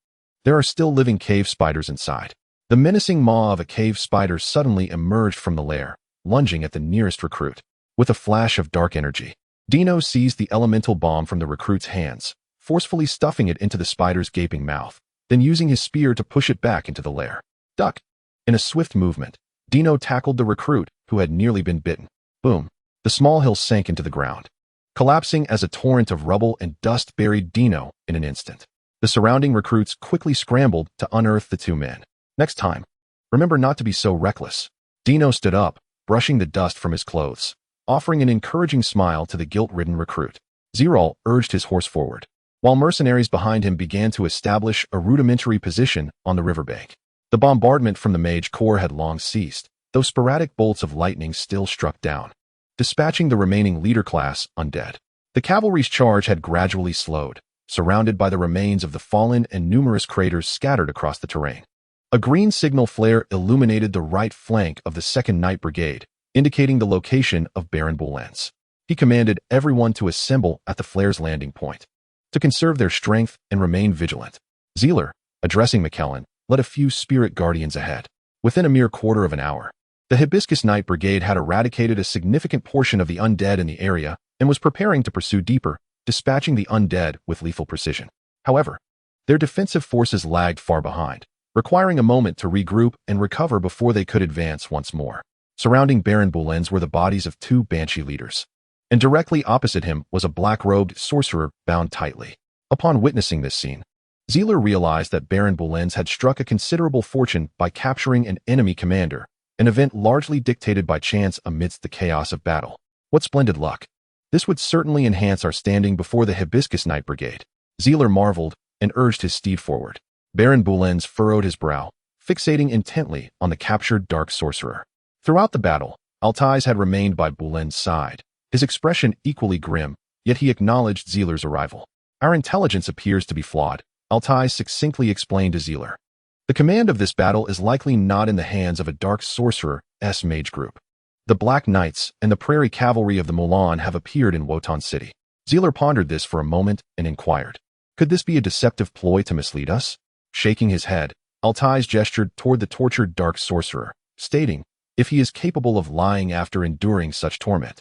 There are still living cave spiders inside." The menacing maw of a cave spider suddenly emerged from the lair, lunging at the nearest recruit. With a flash of dark energy, Dino seized the elemental bomb from the recruit's hands, forcefully stuffing it into the spider's gaping mouth, then using his spear to push it back into the lair. "Duck!" In a swift movement, Dino tackled the recruit, who had nearly been bitten. Boom! The small hill sank into the ground, collapsing as a torrent of rubble and dust buried Dino in an instant. The surrounding recruits quickly scrambled to unearth the two men. "Next time, remember not to be so reckless." Dino stood up, brushing the dust from his clothes, offering an encouraging smile to the guilt-ridden recruit. Zerel urged his horse forward, while mercenaries behind him began to establish a rudimentary position on the riverbank. The bombardment from the mage corps had long ceased, though sporadic bolts of lightning still struck down, dispatching the remaining leader class undead. The cavalry's charge had gradually slowed, surrounded by the remains of the fallen and numerous craters scattered across the terrain. A green signal flare illuminated the right flank of the 2nd Night Brigade, indicating the location of Baron Boulens. He commanded everyone to assemble at the flare's landing point, to conserve their strength and remain vigilant. Zeler, addressing McKellen, led a few spirit guardians ahead. Within a mere quarter of an hour, the Hibiscus Night Brigade had eradicated a significant portion of the undead in the area and was preparing to pursue deeper, dispatching the undead with lethal precision. However, their defensive forces lagged far behind, requiring a moment to regroup and recover before they could advance once more. Surrounding Baron Boulens were the bodies of 2 Banshee leaders, and directly opposite him was a black-robed sorcerer bound tightly. Upon witnessing this scene, Zeler realized that Baron Boulens had struck a considerable fortune by capturing an enemy commander, an event largely dictated by chance amidst the chaos of battle. What splendid luck! This would certainly enhance our standing before the Hibiscus Night Brigade. Zeler marveled and urged his steed forward. Baron Boulens furrowed his brow, fixating intently on the captured dark sorcerer. Throughout the battle, Altais had remained by Boulens' side, his expression equally grim, yet he acknowledged Zeler's arrival. "Our intelligence appears to be flawed," Altais succinctly explained to Zeler. "The command of this battle is likely not in the hands of a dark sorcerer's mage group. The Black Knights and the Prairie Cavalry of the Mulan have appeared in Wotan City." Zeler pondered this for a moment and inquired, "Could this be a deceptive ploy to mislead us?" Shaking his head, Altais gestured toward the tortured dark sorcerer, stating, "If he is capable of lying after enduring such torment,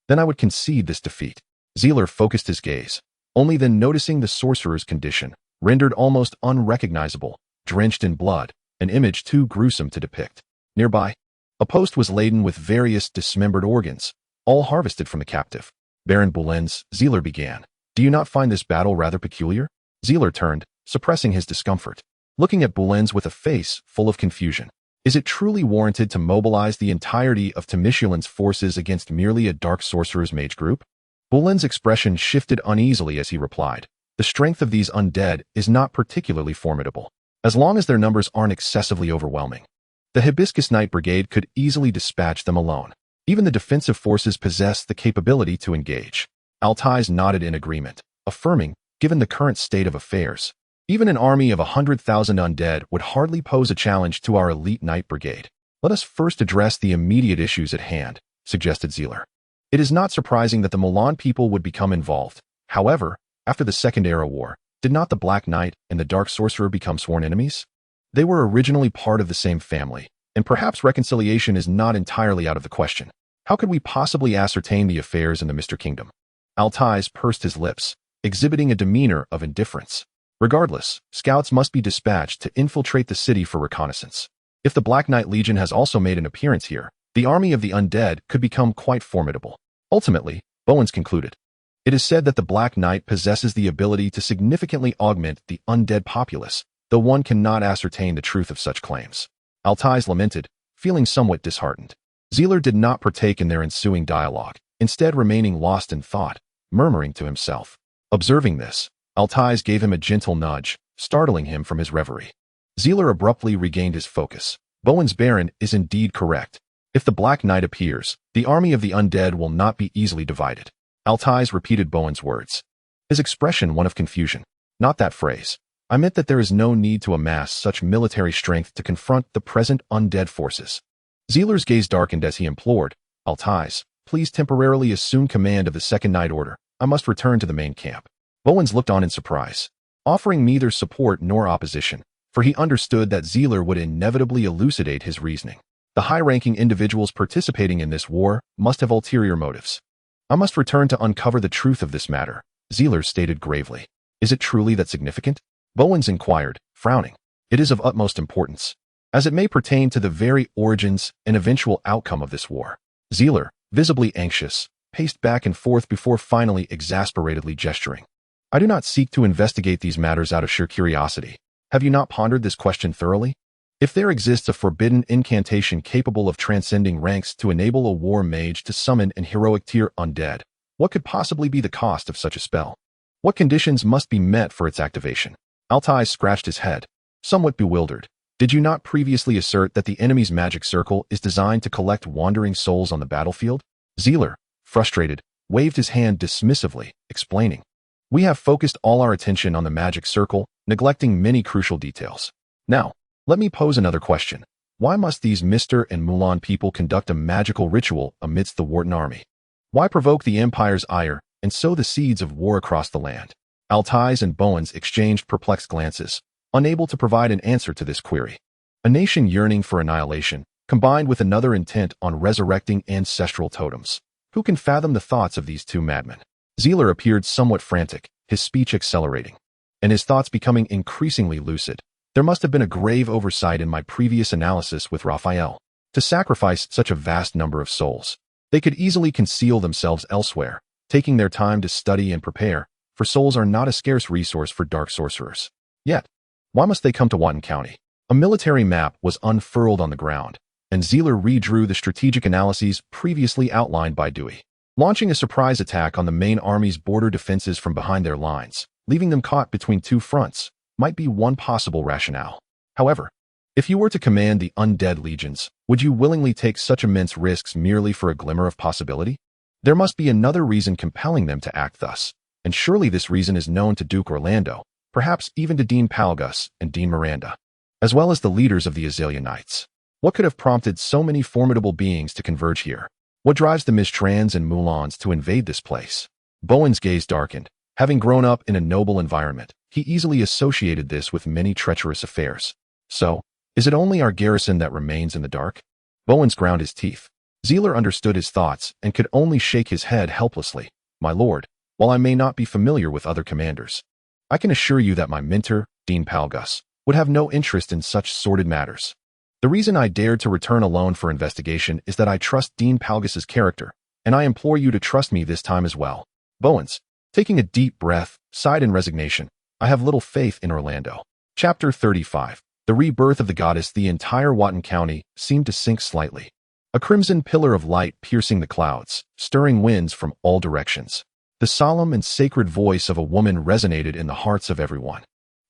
then I would concede this defeat." Zeler focused his gaze, only then noticing the sorcerer's condition, rendered almost unrecognizable, drenched in blood, an image too gruesome to depict. Nearby, a post was laden with various dismembered organs, all harvested from the captive. "Baron Boulens," Zeler began, "do you not find this battle rather peculiar?" Zeler turned, suppressing his discomfort, looking at Boulens with a face full of confusion. "Is it truly warranted to mobilize the entirety of Temishulan's forces against merely a dark sorcerer's mage group?" Boulens' expression shifted uneasily as he replied, "The strength of these undead is not particularly formidable, as long as their numbers aren't excessively overwhelming. The Hibiscus Night Brigade could easily dispatch them alone. Even the defensive forces possess the capability to engage." Altais nodded in agreement, affirming, "Given the current state of affairs, even an army of 100,000 undead would hardly pose a challenge to our elite Night Brigade. Let us first address the immediate issues at hand," suggested Zeler. "It is not surprising that the Mulan people would become involved. However, after the Second Era War, did not the Black Knight and the Dark Sorcerer become sworn enemies? They were originally part of the same family, and perhaps reconciliation is not entirely out of the question. How could we possibly ascertain the affairs in the Mr. Kingdom?" Altais pursed his lips, exhibiting a demeanor of indifference. "Regardless, scouts must be dispatched to infiltrate the city for reconnaissance. If the Black Knight Legion has also made an appearance here, the army of the undead could become quite formidable." Ultimately, Bowens concluded, "It is said that the Black Knight possesses the ability to significantly augment the undead populace, though one cannot ascertain the truth of such claims." Altais lamented, feeling somewhat disheartened. Zeler did not partake in their ensuing dialogue, instead remaining lost in thought, murmuring to himself. Observing this, Altais gave him a gentle nudge, startling him from his reverie. Zerel abruptly regained his focus. Bowen's Baron is indeed correct. If the Black Knight appears, the army of the undead will not be easily divided. Altais repeated Bowen's words, his expression one of confusion. Not that phrase. I meant that there is no need to amass such military strength to confront the present undead forces. Zerel's gaze darkened as he implored, Altais, please temporarily assume command of the Second Night Order. I must return to the main camp. Bowens looked on in surprise, offering neither support nor opposition, for he understood that Zerel would inevitably elucidate his reasoning. The high-ranking individuals participating in this war must have ulterior motives. I must return to uncover the truth of this matter, Zerel stated gravely. Is it truly that significant? Bowens inquired, frowning. It is of utmost importance, as it may pertain to the very origins and eventual outcome of this war. Zerel, visibly anxious, paced back and forth before finally exasperatedly gesturing. I do not seek to investigate these matters out of sheer curiosity. Have you not pondered this question thoroughly? If there exists a forbidden incantation capable of transcending ranks to enable a war mage to summon an heroic tier undead, what could possibly be the cost of such a spell? What conditions must be met for its activation? Altais scratched his head, somewhat bewildered. Did you not previously assert that the enemy's magic circle is designed to collect wandering souls on the battlefield? Zerel, frustrated, waved his hand dismissively, explaining. We have focused all our attention on the magic circle, neglecting many crucial details. Now, let me pose another question. Why must these Mr. and Mulan people conduct a magical ritual amidst the Worton army? Why provoke the Empire's ire and sow the seeds of war across the land? Altais and Bowens exchanged perplexed glances, unable to provide an answer to this query. A nation yearning for annihilation, combined with another intent on resurrecting ancestral totems. Who can fathom the thoughts of these two madmen? Zerel appeared somewhat frantic, his speech accelerating, and his thoughts becoming increasingly lucid. There must have been a grave oversight in my previous analysis with Raphael. To sacrifice such a vast number of souls, they could easily conceal themselves elsewhere, taking their time to study and prepare, for souls are not a scarce resource for dark sorcerers. Yet, why must they come to Worton County? A military map was unfurled on the ground, and Zerel redrew the strategic analyses previously outlined by Dewey. Launching a surprise attack on the main army's border defenses from behind their lines, leaving them caught between two fronts, might be one possible rationale. However, if you were to command the undead legions, would you willingly take such immense risks merely for a glimmer of possibility? There must be another reason compelling them to act thus, and surely this reason is known to Duke Orlando, perhaps even to Dean Palgus and Dean Miranda, as well as the leaders of the Azalea Knights. What could have prompted so many formidable beings to converge here? What drives the Mistrans and Mulans to invade this place? Bowen's gaze darkened. Having grown up in a noble environment, he easily associated this with many treacherous affairs. So, is it only our garrison that remains in the dark? Bowens ground his teeth. Zerel understood his thoughts and could only shake his head helplessly. My lord, while I may not be familiar with other commanders, I can assure you that my mentor, Dean Palgus, would have no interest in such sordid matters. The reason I dared to return alone for investigation is that I trust Dean Palgus's character, and I implore you to trust me this time as well. Bowens, taking a deep breath, sighed in resignation. I have little faith in Orlando. Chapter 35. The rebirth of the goddess. The entire Worton County seemed to sink slightly. A crimson pillar of light piercing the clouds, stirring winds from all directions. The solemn and sacred voice of a woman resonated in the hearts of everyone,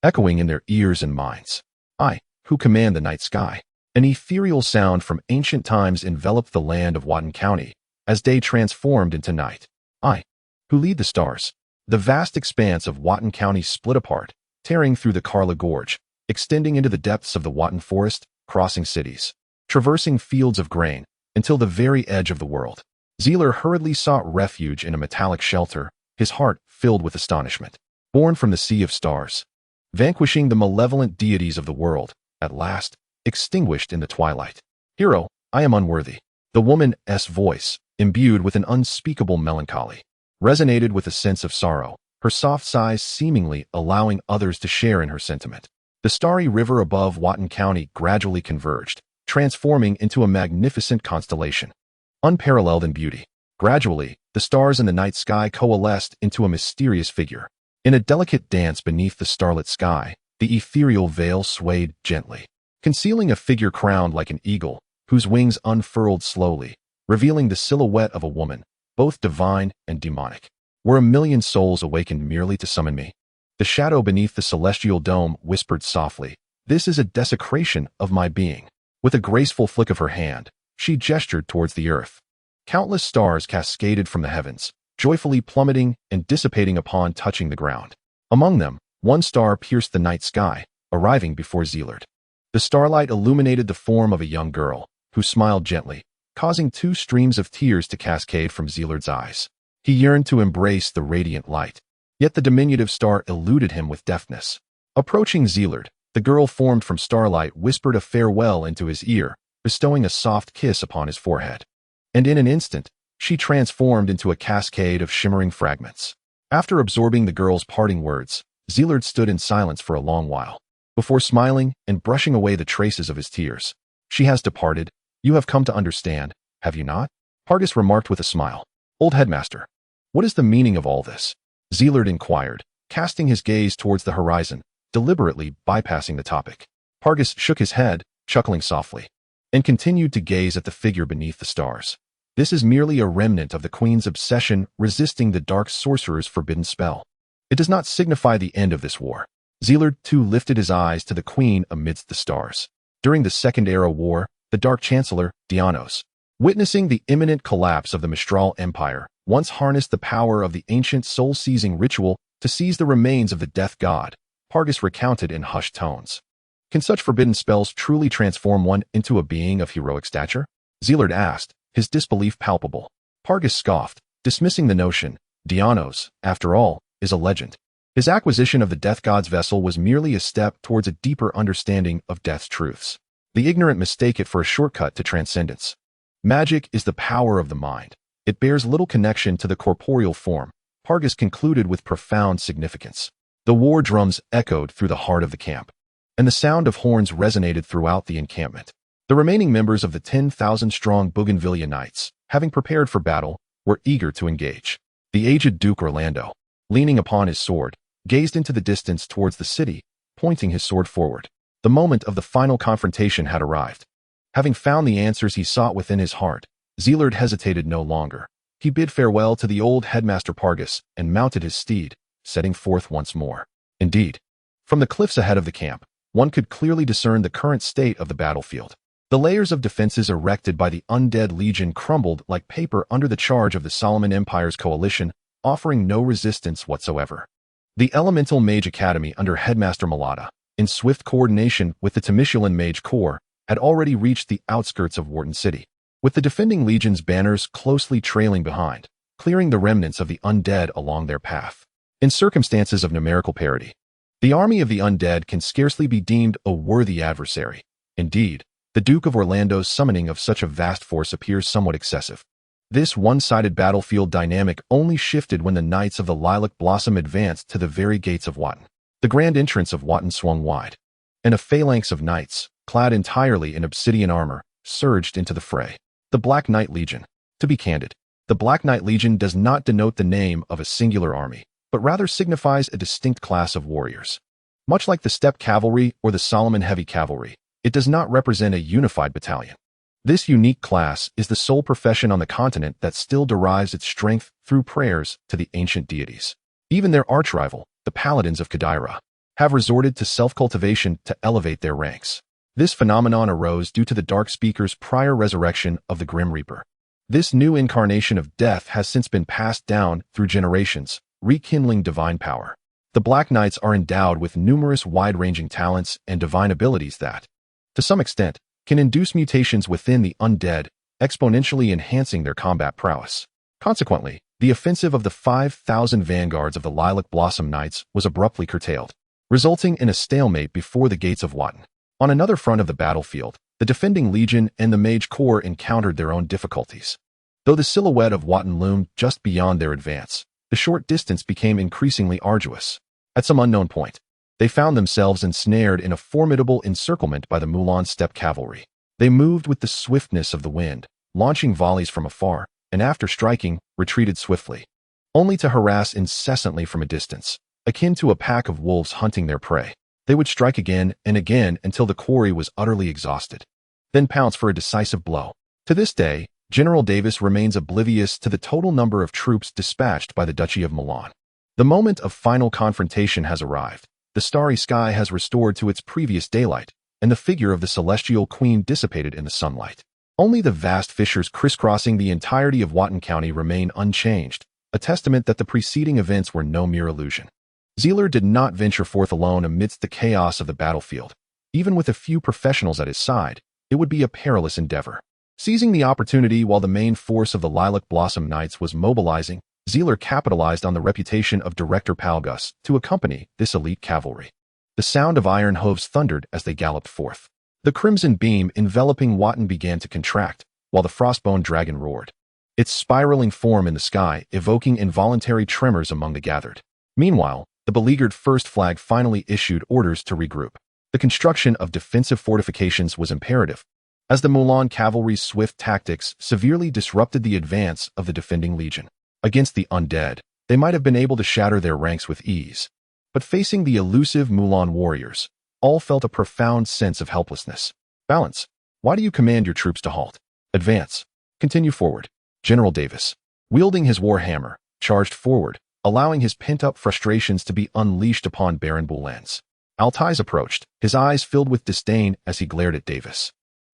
echoing in their ears and minds. I, who command the night sky. An ethereal sound from ancient times enveloped the land of Worton County, as day transformed into night. I, who lead the stars. The vast expanse of Worton County split apart, tearing through the Carla Gorge, extending into the depths of the Worton Forest, crossing cities, traversing fields of grain, until the very edge of the world. Zerel hurriedly sought refuge in a metallic shelter, his heart filled with astonishment. Born from the sea of stars, vanquishing the malevolent deities of the world, at last, extinguished in the twilight. Hero, I am unworthy. The woman's voice, imbued with an unspeakable melancholy, resonated with a sense of sorrow, her soft sighs seemingly allowing others to share in her sentiment. The starry river above Worton County gradually converged, transforming into a magnificent constellation, unparalleled in beauty. Gradually, the stars in the night sky coalesced into a mysterious figure. In a delicate dance beneath the starlit sky, the ethereal veil swayed gently, concealing a figure crowned like an eagle, whose wings unfurled slowly, revealing the silhouette of a woman, both divine and demonic. Were a million souls awakened merely to summon me? The shadow beneath the celestial dome whispered softly, "This is a desecration of my being." With a graceful flick of her hand, she gestured towards the earth. Countless stars cascaded from the heavens, joyfully plummeting and dissipating upon touching the ground. Among them, one star pierced the night sky, arriving before Zerel. The starlight illuminated the form of a young girl, who smiled gently, causing 2 streams of tears to cascade from Zerel's eyes. He yearned to embrace the radiant light, yet the diminutive star eluded him with deftness. Approaching Zerel, the girl formed from starlight whispered a farewell into his ear, bestowing a soft kiss upon his forehead. And in an instant, she transformed into a cascade of shimmering fragments. After absorbing the girl's parting words, Zerel stood in silence for a long while, before smiling and brushing away the traces of his tears. "She has departed. You have come to understand, have you not?" Pargus remarked with a smile. "Old headmaster, what is the meaning of all this?" Zerel inquired, casting his gaze towards the horizon, deliberately bypassing the topic. Pargus shook his head, chuckling softly, and continued to gaze at the figure beneath the stars. "This is merely a remnant of the Queen's obsession resisting the dark sorcerer's forbidden spell. It does not signify the end of this war." Zerel too lifted his eyes to the Queen amidst the stars. During the Second Era War, the Dark Chancellor, Dianos, witnessing the imminent collapse of the Mistral Empire, once harnessed the power of the ancient soul-seizing ritual to seize the remains of the death god. Pargus recounted in hushed tones. "Can such forbidden spells truly transform one into a being of heroic stature?" Zerel asked, his disbelief palpable. Pargus scoffed, dismissing the notion. "Dianos, after all, is a legend. His acquisition of the death god's vessel was merely a step towards a deeper understanding of death's truths. The ignorant mistake it for a shortcut to transcendence. Magic is the power of the mind. It bears little connection to the corporeal form," Pargus concluded with profound significance. The war drums echoed through the heart of the camp, and the sound of horns resonated throughout the encampment. The remaining members of the 10,000-strong Bougainvillea Knights, having prepared for battle, were eager to engage. The aged Duke Orlando, leaning upon his sword, gazed into the distance towards the city, pointing his sword forward. The moment of the final confrontation had arrived. Having found the answers he sought within his heart, Zerel hesitated no longer. He bid farewell to the old headmaster Pargus and mounted his steed, setting forth once more. Indeed, from the cliffs ahead of the camp, one could clearly discern the current state of the battlefield. The layers of defenses erected by the undead legion crumbled like paper under the charge of the Solomon Empire's coalition, offering no resistance whatsoever. The Elemental Mage Academy under Headmaster Malata, in swift coordination with the Temisulan Mage Corps, had already reached the outskirts of Worton City, with the defending legion's banners closely trailing behind, clearing the remnants of the undead along their path. In circumstances of numerical parity, the army of the undead can scarcely be deemed a worthy adversary. Indeed, the Duke of Orlando's summoning of such a vast force appears somewhat excessive. This one-sided battlefield dynamic only shifted when the Knights of the Lilac Blossom advanced to the very gates of Worton. The grand entrance of Worton swung wide, and a phalanx of knights, clad entirely in obsidian armor, surged into the fray. The Black Knight Legion. To be candid, the Black Knight Legion does not denote the name of a singular army, but rather signifies a distinct class of warriors. Much like the Steppe Cavalry or the Solomon Heavy Cavalry, it does not represent a unified battalion. This unique class is the sole profession on the continent that still derives its strength through prayers to the ancient deities. Even their archrival, the Paladins of Kadaira, have resorted to self-cultivation to elevate their ranks. This phenomenon arose due to the Dark Speaker's prior resurrection of the Grim Reaper. This new incarnation of death has since been passed down through generations, rekindling divine power. The Black Knights are endowed with numerous wide-ranging talents and divine abilities that, to some extent, can induce mutations within the undead, exponentially enhancing their combat prowess. Consequently, the offensive of the 5,000 vanguards of the Lilac Blossom Knights was abruptly curtailed, resulting in a stalemate before the gates of Worton. On another front of the battlefield, the defending legion and the Mage Corps encountered their own difficulties. Though the silhouette of Worton loomed just beyond their advance, the short distance became increasingly arduous. At some unknown point, they found themselves ensnared in a formidable encirclement by the Mulan Steppe Cavalry. They moved with the swiftness of the wind, launching volleys from afar, and after striking, retreated swiftly, only to harass incessantly from a distance, akin to a pack of wolves hunting their prey. They would strike again and again until the quarry was utterly exhausted, then pounce for a decisive blow. To this day, General Davis remains oblivious to the total number of troops dispatched by the Duchy of Milan. The moment of final confrontation has arrived. The starry sky has restored to its previous daylight, and the figure of the celestial queen dissipated in the sunlight. Only the vast fissures crisscrossing the entirety of Worton County remain unchanged, a testament that the preceding events were no mere illusion. Zerel did not venture forth alone amidst the chaos of the battlefield. Even with a few professionals at his side, it would be a perilous endeavor. Seizing the opportunity while the main force of the Lilac Blossom Knights was mobilizing, Zerel capitalized on the reputation of Director Palgus to accompany this elite cavalry. The sound of iron hooves thundered as they galloped forth. The crimson beam enveloping Worton began to contract, while the frostbone dragon roared, its spiraling form in the sky evoking involuntary tremors among the gathered. Meanwhile, the beleaguered First Flag finally issued orders to regroup. The construction of defensive fortifications was imperative, as the Milan cavalry's swift tactics severely disrupted the advance of the defending legion. Against the undead, they might have been able to shatter their ranks with ease. But facing the elusive Milan warriors, all felt a profound sense of helplessness. Balance. Why do you command your troops to halt? Advance. Continue forward. General Davis, wielding his war hammer, charged forward, allowing his pent-up frustrations to be unleashed upon Baron Boulens. Altais approached, his eyes filled with disdain as he glared at Davis.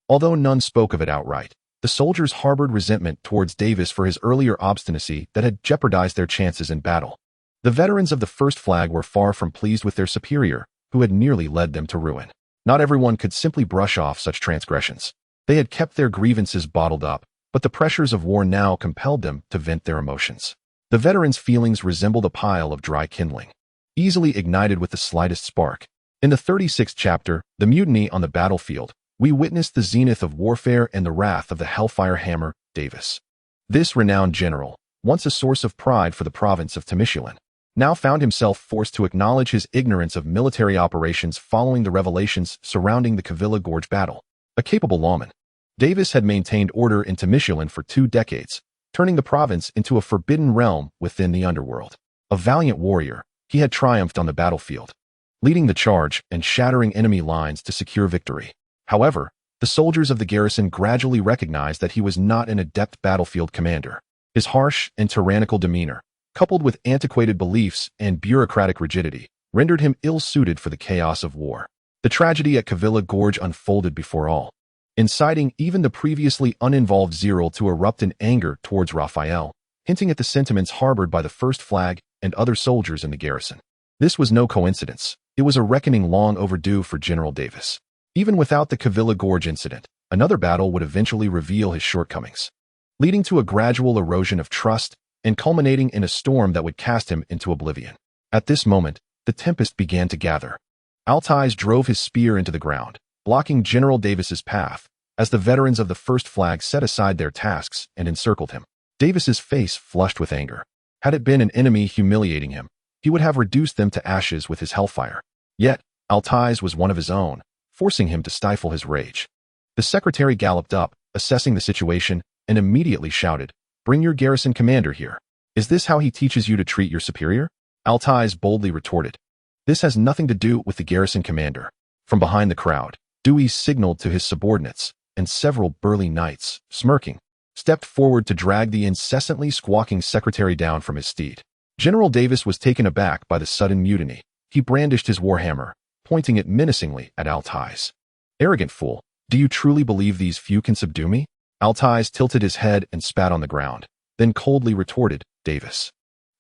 Although none spoke of it outright, the soldiers harbored resentment towards Davis for his earlier obstinacy that had jeopardized their chances in battle. The veterans of the First Flag were far from pleased with their superior, who had nearly led them to ruin. Not everyone could simply brush off such transgressions. They had kept their grievances bottled up, but the pressures of war now compelled them to vent their emotions. The veterans' feelings resembled a pile of dry kindling, easily ignited with the slightest spark. In the 36th chapter, The Mutiny on the Battlefield, we witnessed the zenith of warfare and the wrath of the Hellfire Hammer, Davis. This renowned general, once a source of pride for the province of Temishulin, now found himself forced to acknowledge his ignorance of military operations following the revelations surrounding the Kavila Gorge battle. A capable lawman, Davis had maintained order in Temishulin for 2 decades, turning the province into a forbidden realm within the underworld. A valiant warrior, he had triumphed on the battlefield, leading the charge and shattering enemy lines to secure victory. However, the soldiers of the garrison gradually recognized that he was not an adept battlefield commander. His harsh and tyrannical demeanor, coupled with antiquated beliefs and bureaucratic rigidity, rendered him ill-suited for the chaos of war. The tragedy at Kavila Gorge unfolded before all, inciting even the previously uninvolved Zerel to erupt in anger towards Raphael, hinting at the sentiments harbored by the First Flag and other soldiers in the garrison. This was no coincidence. It was a reckoning long overdue for General Davis. Even without the Kavila Gorge incident, another battle would eventually reveal his shortcomings, leading to a gradual erosion of trust and culminating in a storm that would cast him into oblivion. At this moment, the tempest began to gather. Altais drove his spear into the ground, blocking General Davis's path, as the veterans of the First Flag set aside their tasks and encircled him. Davis's face flushed with anger. Had it been an enemy humiliating him, he would have reduced them to ashes with his hellfire. Yet, Altais was one of his own, forcing him to stifle his rage. The secretary galloped up, assessing the situation, and immediately shouted, "Bring your garrison commander here." "Is this how he teaches you to treat your superior?" Altais boldly retorted. "This has nothing to do with the garrison commander." From behind the crowd, Dewey signaled to his subordinates, and several burly knights, smirking, stepped forward to drag the incessantly squawking secretary down from his steed. General Davis was taken aback by the sudden mutiny. He brandished his warhammer, pointing it menacingly at Altais. "Arrogant fool, do you truly believe these few can subdue me?" Altais tilted his head and spat on the ground, then coldly retorted, "Davis,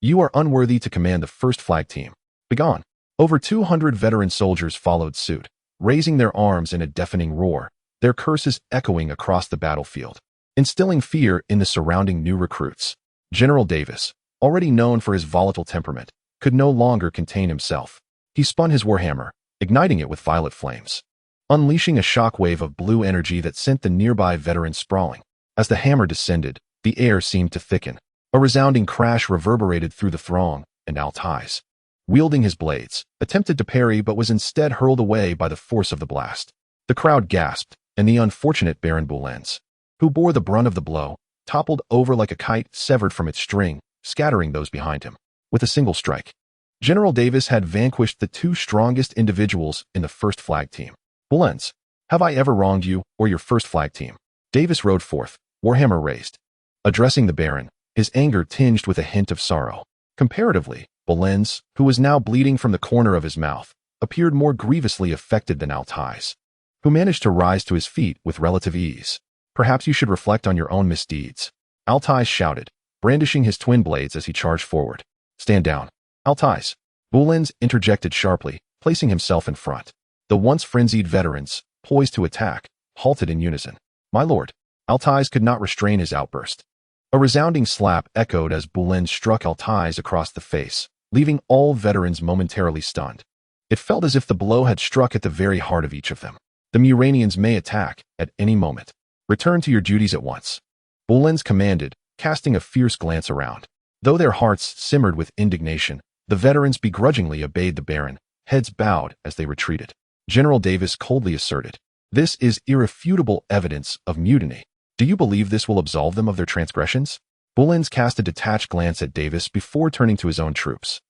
you are unworthy to command the First Flag team. Begone." Over 200 veteran soldiers followed suit, raising their arms in a deafening roar, their curses echoing across the battlefield, instilling fear in the surrounding new recruits. General Davis, already known for his volatile temperament, could no longer contain himself. He spun his warhammer, igniting it with violet flames, unleashing a shockwave of blue energy that sent the nearby veterans sprawling. As the hammer descended, the air seemed to thicken. A resounding crash reverberated through the throng, and Altais, wielding his blades, attempted to parry but was instead hurled away by the force of the blast. The crowd gasped, and the unfortunate Baron Boulens, who bore the brunt of the blow, toppled over like a kite severed from its string, scattering those behind him. With a single strike, General Davis had vanquished the 2 strongest individuals in the First Flag team. "Boulens, have I ever wronged you or your First Flag team?" Davis rode forth, warhammer raised. Addressing the Baron, his anger tinged with a hint of sorrow. Comparatively, Bolenz, who was now bleeding from the corner of his mouth, appeared more grievously affected than Altais, who managed to rise to his feet with relative ease. Perhaps you should reflect on your own misdeeds, Altais shouted, brandishing his twin blades as he charged forward. Stand down, Altais. Bolenz interjected sharply, placing himself in front. The once frenzied veterans, poised to attack, halted in unison. My lord, Altais could not restrain his outburst. A resounding slap echoed as Bolenz struck Altais across the face, leaving all veterans momentarily stunned. It felt as if the blow had struck at the very heart of each of them. The Muranians may attack at any moment. Return to your duties at once, Bolenz commanded, casting a fierce glance around. Though their hearts simmered with indignation, the veterans begrudgingly obeyed the Baron, heads bowed as they retreated. General Davis coldly asserted, "This is irrefutable evidence of mutiny. Do you believe this will absolve them of their transgressions?" Bolenz cast a detached glance at Davis before turning to his own troops.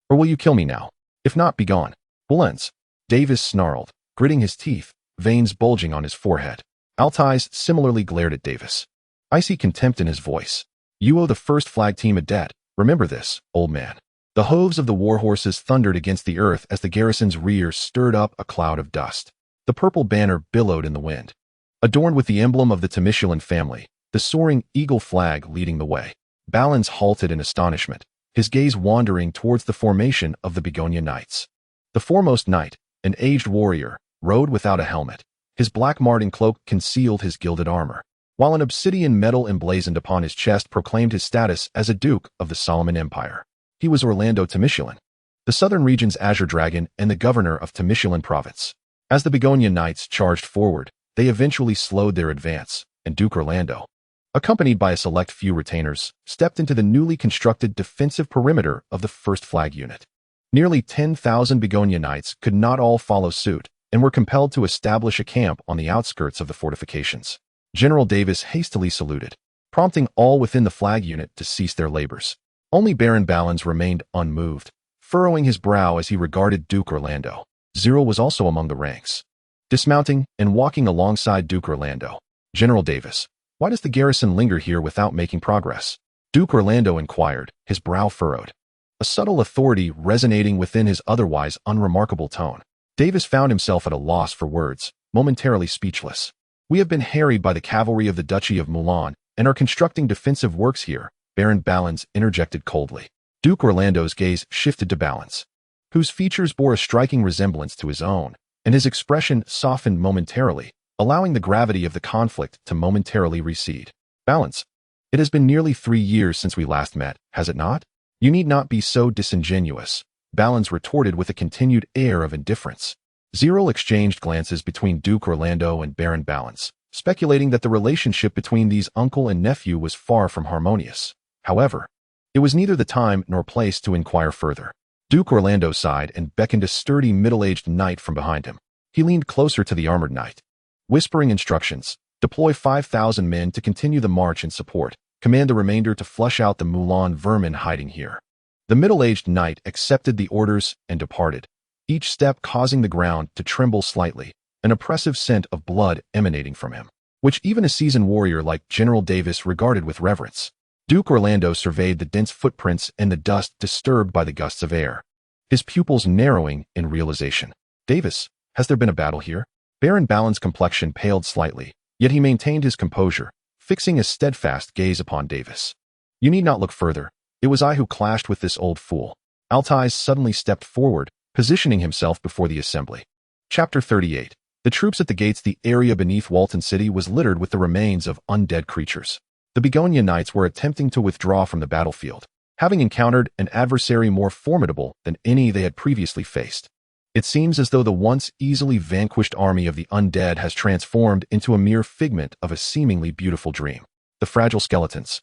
"Or will you kill me now? If not, begone." Bolenz, Davis snarled, gritting his teeth, veins bulging on his forehead. Altais similarly glared at Davis, icy contempt in his voice. "You owe the first flag team a debt. Remember this, old man." The hooves of the warhorses thundered against the earth as the garrison's rear stirred up a cloud of dust. The purple banner billowed in the wind. Adorned with the emblem of the Temisulan family, the soaring eagle flag leading the way, Balins halted in astonishment, his gaze wandering towards the formation of the Begonia Knights. The foremost knight, an aged warrior, rode without a helmet. His black marten cloak concealed his gilded armor, while an obsidian medal emblazoned upon his chest proclaimed his status as a duke of the Solomon Empire. He was Orlando Temisulan, the southern region's azure dragon and the governor of Temisulan province. As the Begonia Knights charged forward, they eventually slowed their advance, and Duke Orlando, accompanied by a select few retainers, stepped into the newly constructed defensive perimeter of the first flag unit. Nearly 10,000 Begonia Knights could not all follow suit, and were compelled to establish a camp on the outskirts of the fortifications. General Davis hastily saluted, prompting all within the flag unit to cease their labors. Only Baron Balins remained unmoved, furrowing his brow as he regarded Duke Orlando. Zerel was also among the ranks. Dismounting and walking alongside Duke Orlando. "General Davis, why does the garrison linger here without making progress?" Duke Orlando inquired, his brow furrowed, a subtle authority resonating within his otherwise unremarkable tone. Davis found himself at a loss for words, momentarily speechless. "We have been harried by the cavalry of the Duchy of Mulan and are constructing defensive works here," Baron Balins interjected coldly. Duke Orlando's gaze shifted to Balins, whose features bore a striking resemblance to his own, and his expression softened momentarily, allowing the gravity of the conflict to momentarily recede. "Balins, it has been nearly 3 years since we last met, has it not? You need not be so disingenuous," Balins retorted with a continued air of indifference. Zerel exchanged glances between Duke Orlando and Baron Balins, speculating that the relationship between these uncle and nephew was far from harmonious. However, it was neither the time nor place to inquire further. Duke Orlando sighed and beckoned a sturdy middle-aged knight from behind him. He leaned closer to the armored knight, whispering instructions. "Deploy 5,000 men to continue the march in support. Command the remainder to flush out the Mulan vermin hiding here." The middle-aged knight accepted the orders and departed, each step causing the ground to tremble slightly, an oppressive scent of blood emanating from him, which even a seasoned warrior like General Davis regarded with reverence. Duke Orlando surveyed the dense footprints and the dust disturbed by the gusts of air, his pupils narrowing in realization. "Davis, has there been a battle here?" Baron Balin's complexion paled slightly, yet he maintained his composure, fixing a steadfast gaze upon Davis. "You need not look further. It was I who clashed with this old fool." Altais suddenly stepped forward, positioning himself before the assembly. Chapter 38. The troops at the gates. The area beneath Worton City was littered with the remains of undead creatures. The Begonia Knights were attempting to withdraw from the battlefield, having encountered an adversary more formidable than any they had previously faced. It seems as though the once easily vanquished army of the undead has transformed into a mere figment of a seemingly beautiful dream. The fragile skeletons,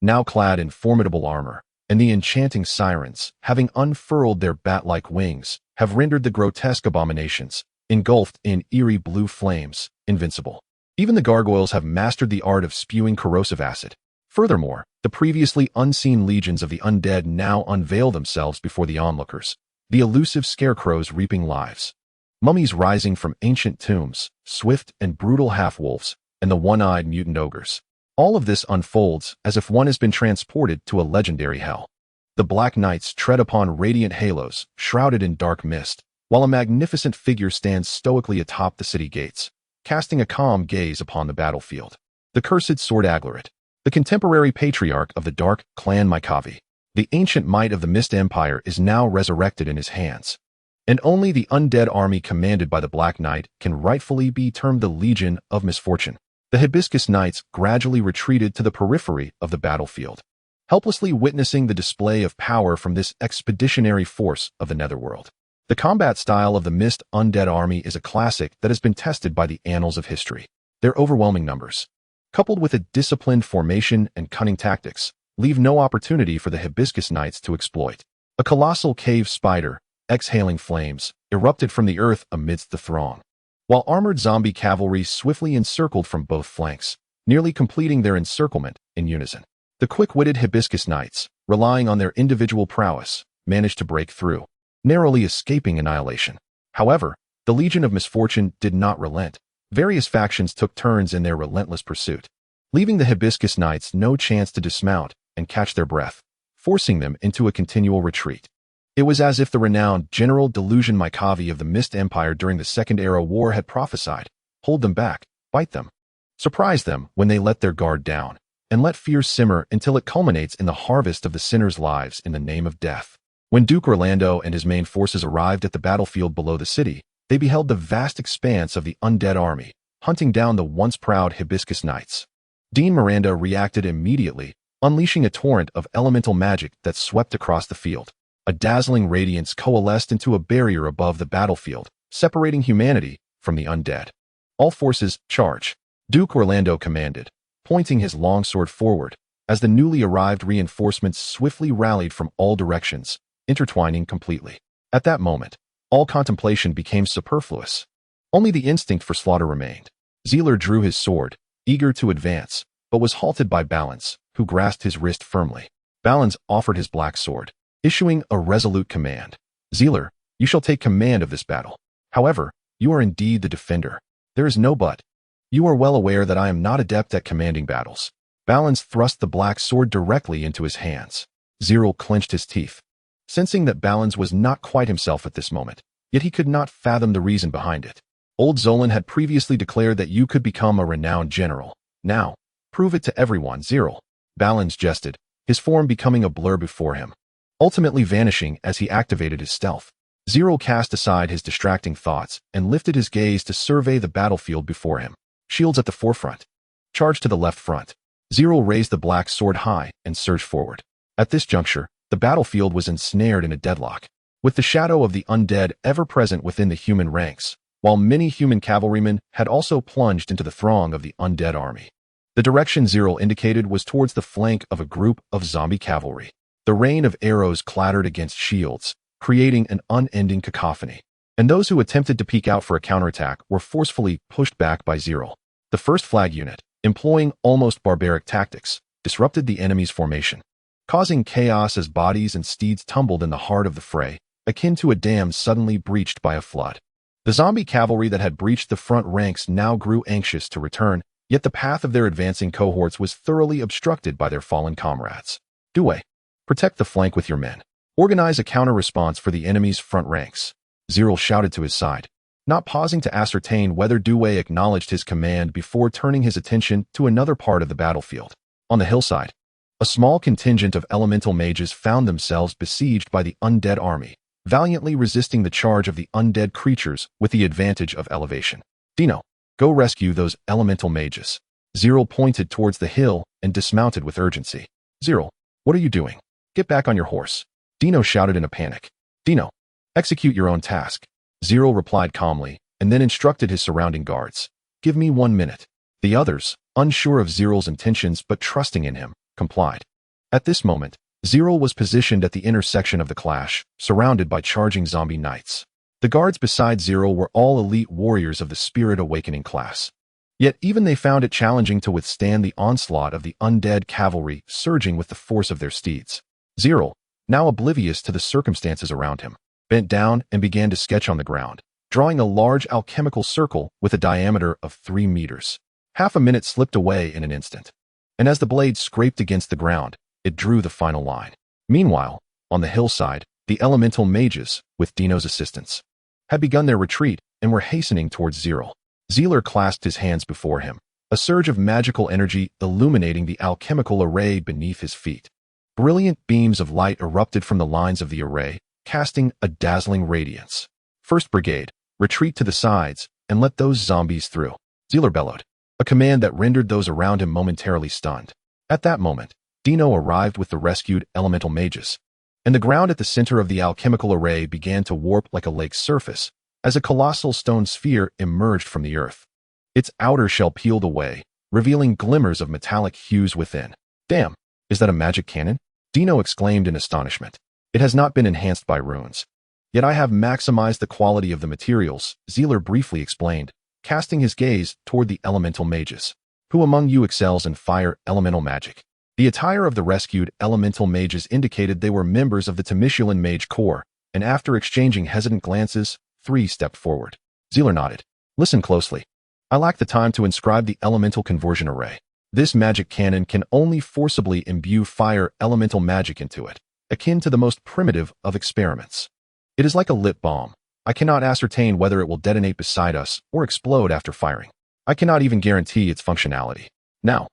now clad in formidable armor, and the enchanting sirens, having unfurled their bat-like wings, have rendered the grotesque abominations, engulfed in eerie blue flames, invincible. Even the gargoyles have mastered the art of spewing corrosive acid. Furthermore, the previously unseen legions of the undead now unveil themselves before the onlookers, the elusive scarecrows reaping lives. Mummies rising from ancient tombs, swift and brutal half-wolves, and the one-eyed mutant ogres. All of this unfolds as if one has been transported to a legendary hell. The Black Knights tread upon radiant halos, shrouded in dark mist, while a magnificent figure stands stoically atop the city gates, casting a calm gaze upon the battlefield. The cursed Sword Aglarit, the contemporary patriarch of the Dark Clan Mykavi. The ancient might of the Mist Empire is now resurrected in his hands, and only the undead army commanded by the Black Knight can rightfully be termed the Legion of Misfortune. The Hibiscus Knights gradually retreated to the periphery of the battlefield, helplessly witnessing the display of power from this expeditionary force of the Netherworld. The combat style of the Mist Undead Army is a classic that has been tested by the annals of history. Their overwhelming numbers, coupled with a disciplined formation and cunning tactics, leave no opportunity for the Hibiscus Knights to exploit. A colossal cave spider, exhaling flames, erupted from the earth amidst the throng, while armored zombie cavalry swiftly encircled from both flanks, nearly completing their encirclement in unison. The quick-witted Hibiscus Knights, relying on their individual prowess, managed to break through, narrowly escaping annihilation. However, the Legion of Misfortune did not relent. Various factions took turns in their relentless pursuit, leaving the Hibiscus Knights no chance to dismount and catch their breath, forcing them into a continual retreat. It was as if the renowned General Delusion Mykavi of the Mist Empire during the Second Era War had prophesied: hold them back, bite them, surprise them when they let their guard down, and let fear simmer until it culminates in the harvest of the sinners' lives in the name of death. When Duke Orlando and his main forces arrived at the battlefield below the city, they beheld the vast expanse of the undead army, hunting down the once proud Hibiscus Knights. Dean Miranda reacted immediately, unleashing a torrent of elemental magic that swept across the field. A dazzling radiance coalesced into a barrier above the battlefield, separating humanity from the undead. All forces, charge, Duke Orlando commanded, pointing his longsword forward, as the newly arrived reinforcements swiftly rallied from all directions, intertwining completely. At that moment, all contemplation became superfluous. Only the instinct for slaughter remained. Zeler drew his sword, eager to advance, but was halted by Balance, who grasped his wrist firmly. Balance offered his black sword, issuing a resolute command. Zeler, you shall take command of this battle. However, you are indeed the defender. There is no but. You are well aware that I am not adept at commanding battles. Balance thrust the black sword directly into his hands. Zerel clenched his teeth, sensing that Balance was not quite himself at this moment, yet he could not fathom the reason behind it. Old Zolan had previously declared that you could become a renowned general. Now, prove it to everyone, Zerel. Balance jested, his form becoming a blur before him, ultimately vanishing as he activated his stealth. Zerel cast aside his distracting thoughts and lifted his gaze to survey the battlefield before him. Shields at the forefront. Charge to the left front. Zerel raised the black sword high and surged forward. At this juncture, the battlefield was ensnared in a deadlock, with the shadow of the undead ever present within the human ranks, while many human cavalrymen had also plunged into the throng of the undead army. The direction Zerel indicated was towards the flank of a group of zombie cavalry. The rain of arrows clattered against shields, creating an unending cacophony, and those who attempted to peek out for a counterattack were forcefully pushed back by Zerel. The first flag unit, employing almost barbaric tactics, disrupted the enemy's formation, causing chaos as bodies and steeds tumbled in the heart of the fray, akin to a dam suddenly breached by a flood. The zombie cavalry that had breached the front ranks now grew anxious to return, yet the path of their advancing cohorts was thoroughly obstructed by their fallen comrades. Due, protect the flank with your men. Organize a counter-response for the enemy's front ranks. Zerel shouted to his side, not pausing to ascertain whether Due acknowledged his command before turning his attention to another part of the battlefield. On the hillside, a small contingent of elemental mages found themselves besieged by the undead army, valiantly resisting the charge of the undead creatures with the advantage of elevation. Dino, go rescue those elemental mages. Zerel pointed towards the hill and dismounted with urgency. Zerel, what are you doing? Get back on your horse. Dino shouted in a panic. Dino, execute your own task. Zerel replied calmly, and then instructed his surrounding guards. Give me 1 minute. The others, unsure of Zerel's intentions but trusting in him, complied. At this moment, Zerel was positioned at the intersection of the clash, surrounded by charging zombie knights. The guards beside Zerel were all elite warriors of the Spirit Awakening class. Yet even they found it challenging to withstand the onslaught of the undead cavalry surging with the force of their steeds. Zerel, now oblivious to the circumstances around him, bent down and began to sketch on the ground, drawing a large alchemical circle with a diameter of 3 meters. Half a minute slipped away in an instant. and as the blade scraped against the ground, it drew the final line. Meanwhile, on the hillside, the elemental mages, with Dino's assistance, had begun their retreat and were hastening towards Zerel. Zeler clasped his hands before him, a surge of magical energy illuminating the alchemical array beneath his feet. Brilliant beams of light erupted from the lines of the array, casting a dazzling radiance. "First Brigade, retreat to the sides and let those zombies through," Zeler bellowed, a command that rendered those around him momentarily stunned. At that moment, Dino arrived with the rescued elemental mages, and the ground at the center of the alchemical array began to warp like a lake's surface as a colossal stone sphere emerged from the earth. Its outer shell peeled away, revealing glimmers of metallic hues within. "Damn, is that a magic cannon?" Dino exclaimed in astonishment. "It has not been enhanced by runes. Yet I have maximized the quality of the materials," Zeler briefly explained, casting his gaze toward the elemental mages. "Who among you excels in fire elemental magic?" The attire of the rescued elemental mages indicated they were members of the Temisulan Mage Corps, and after exchanging hesitant glances, 3 stepped forward. Zeler nodded. "Listen closely. I lack the time to inscribe the elemental conversion array. This magic cannon can only forcibly imbue fire elemental magic into it, akin to the most primitive of experiments. It is like a lip balm. I cannot ascertain whether it will detonate beside us or explode after firing. I cannot even guarantee its functionality. Now,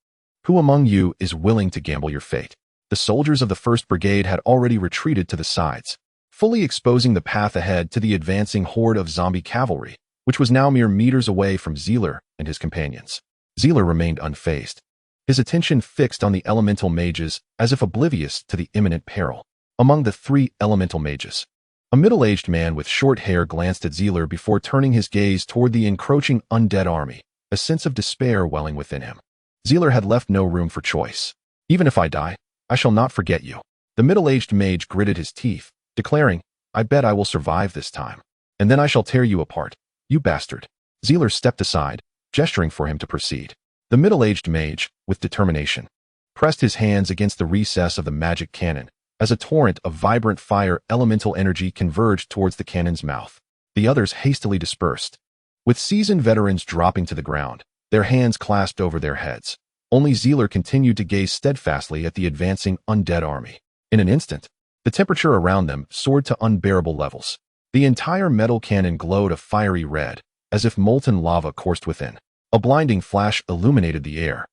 who among you is willing to gamble your fate?" The soldiers of the 1st Brigade had already retreated to the sides, fully exposing the path ahead to the advancing horde of zombie cavalry, which was now mere meters away from Zeler and his companions. Zeler remained unfazed, his attention fixed on the elemental mages as if oblivious to the imminent peril. Among the 3 elemental mages, a middle-aged man with short hair glanced at Zeler before turning his gaze toward the encroaching undead army, a sense of despair welling within him. Zeler had left no room for choice. "Even if I die, I shall not forget you." The middle-aged mage gritted his teeth, declaring, "I bet I will survive this time. And then I shall tear you apart, you bastard." Zeler stepped aside, gesturing for him to proceed. The middle-aged mage, with determination, pressed his hands against the recess of the magic cannon as a torrent of vibrant fire elemental energy converged towards the cannon's mouth. The others hastily dispersed, with seasoned veterans dropping to the ground, their hands clasped over their heads. Only Zeler continued to gaze steadfastly at the advancing undead army. In an instant, the temperature around them soared to unbearable levels. The entire metal cannon glowed a fiery red, as if molten lava coursed within. A blinding flash illuminated the air,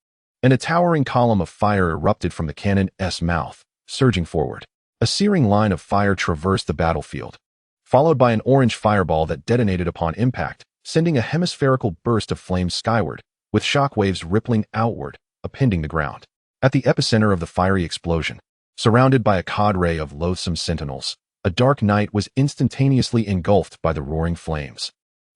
and a towering column of fire erupted from the cannon's mouth, surging forward. A searing line of fire traversed the battlefield, followed by an orange fireball that detonated upon impact, sending a hemispherical burst of flames skyward, with shockwaves rippling outward, upending the ground. At the epicenter of the fiery explosion, surrounded by a cadre of loathsome sentinels, a dark knight was instantaneously engulfed by the roaring flames,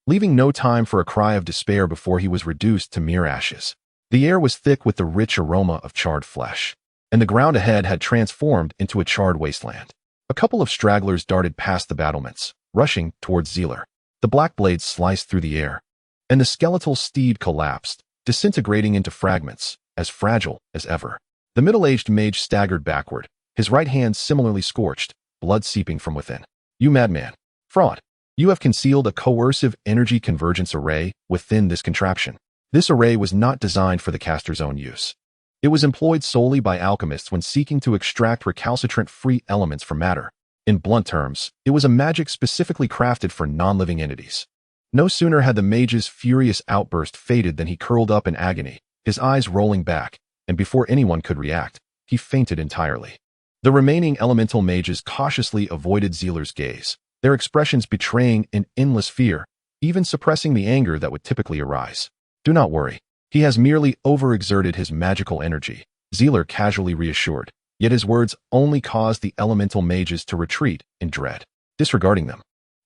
leaving no time for a cry of despair before he was reduced to mere ashes. The air was thick with the rich aroma of charred flesh, and the ground ahead had transformed into a charred wasteland. A couple of stragglers darted past the battlements, rushing towards Zeler. The black blades sliced through the air, and the skeletal steed collapsed, disintegrating into fragments, as fragile as ever. The middle-aged mage staggered backward, his right hand similarly scorched, blood seeping from within. "You madman. Fraud. You have concealed a coercive energy convergence array within this contraption." This array was not designed for the caster's own use. It was employed solely by alchemists when seeking to extract recalcitrant free elements from matter. In blunt terms, it was a magic specifically crafted for non-living entities. No sooner had the mage's furious outburst faded than he curled up in agony, his eyes rolling back, and before anyone could react, he fainted entirely. The remaining elemental mages cautiously avoided Zeler's gaze, their expressions betraying an endless fear, even suppressing the anger that would typically arise. "Do not worry. He has merely overexerted his magical energy," Zeler casually reassured, yet his words only caused the elemental mages to retreat in dread. Disregarding them,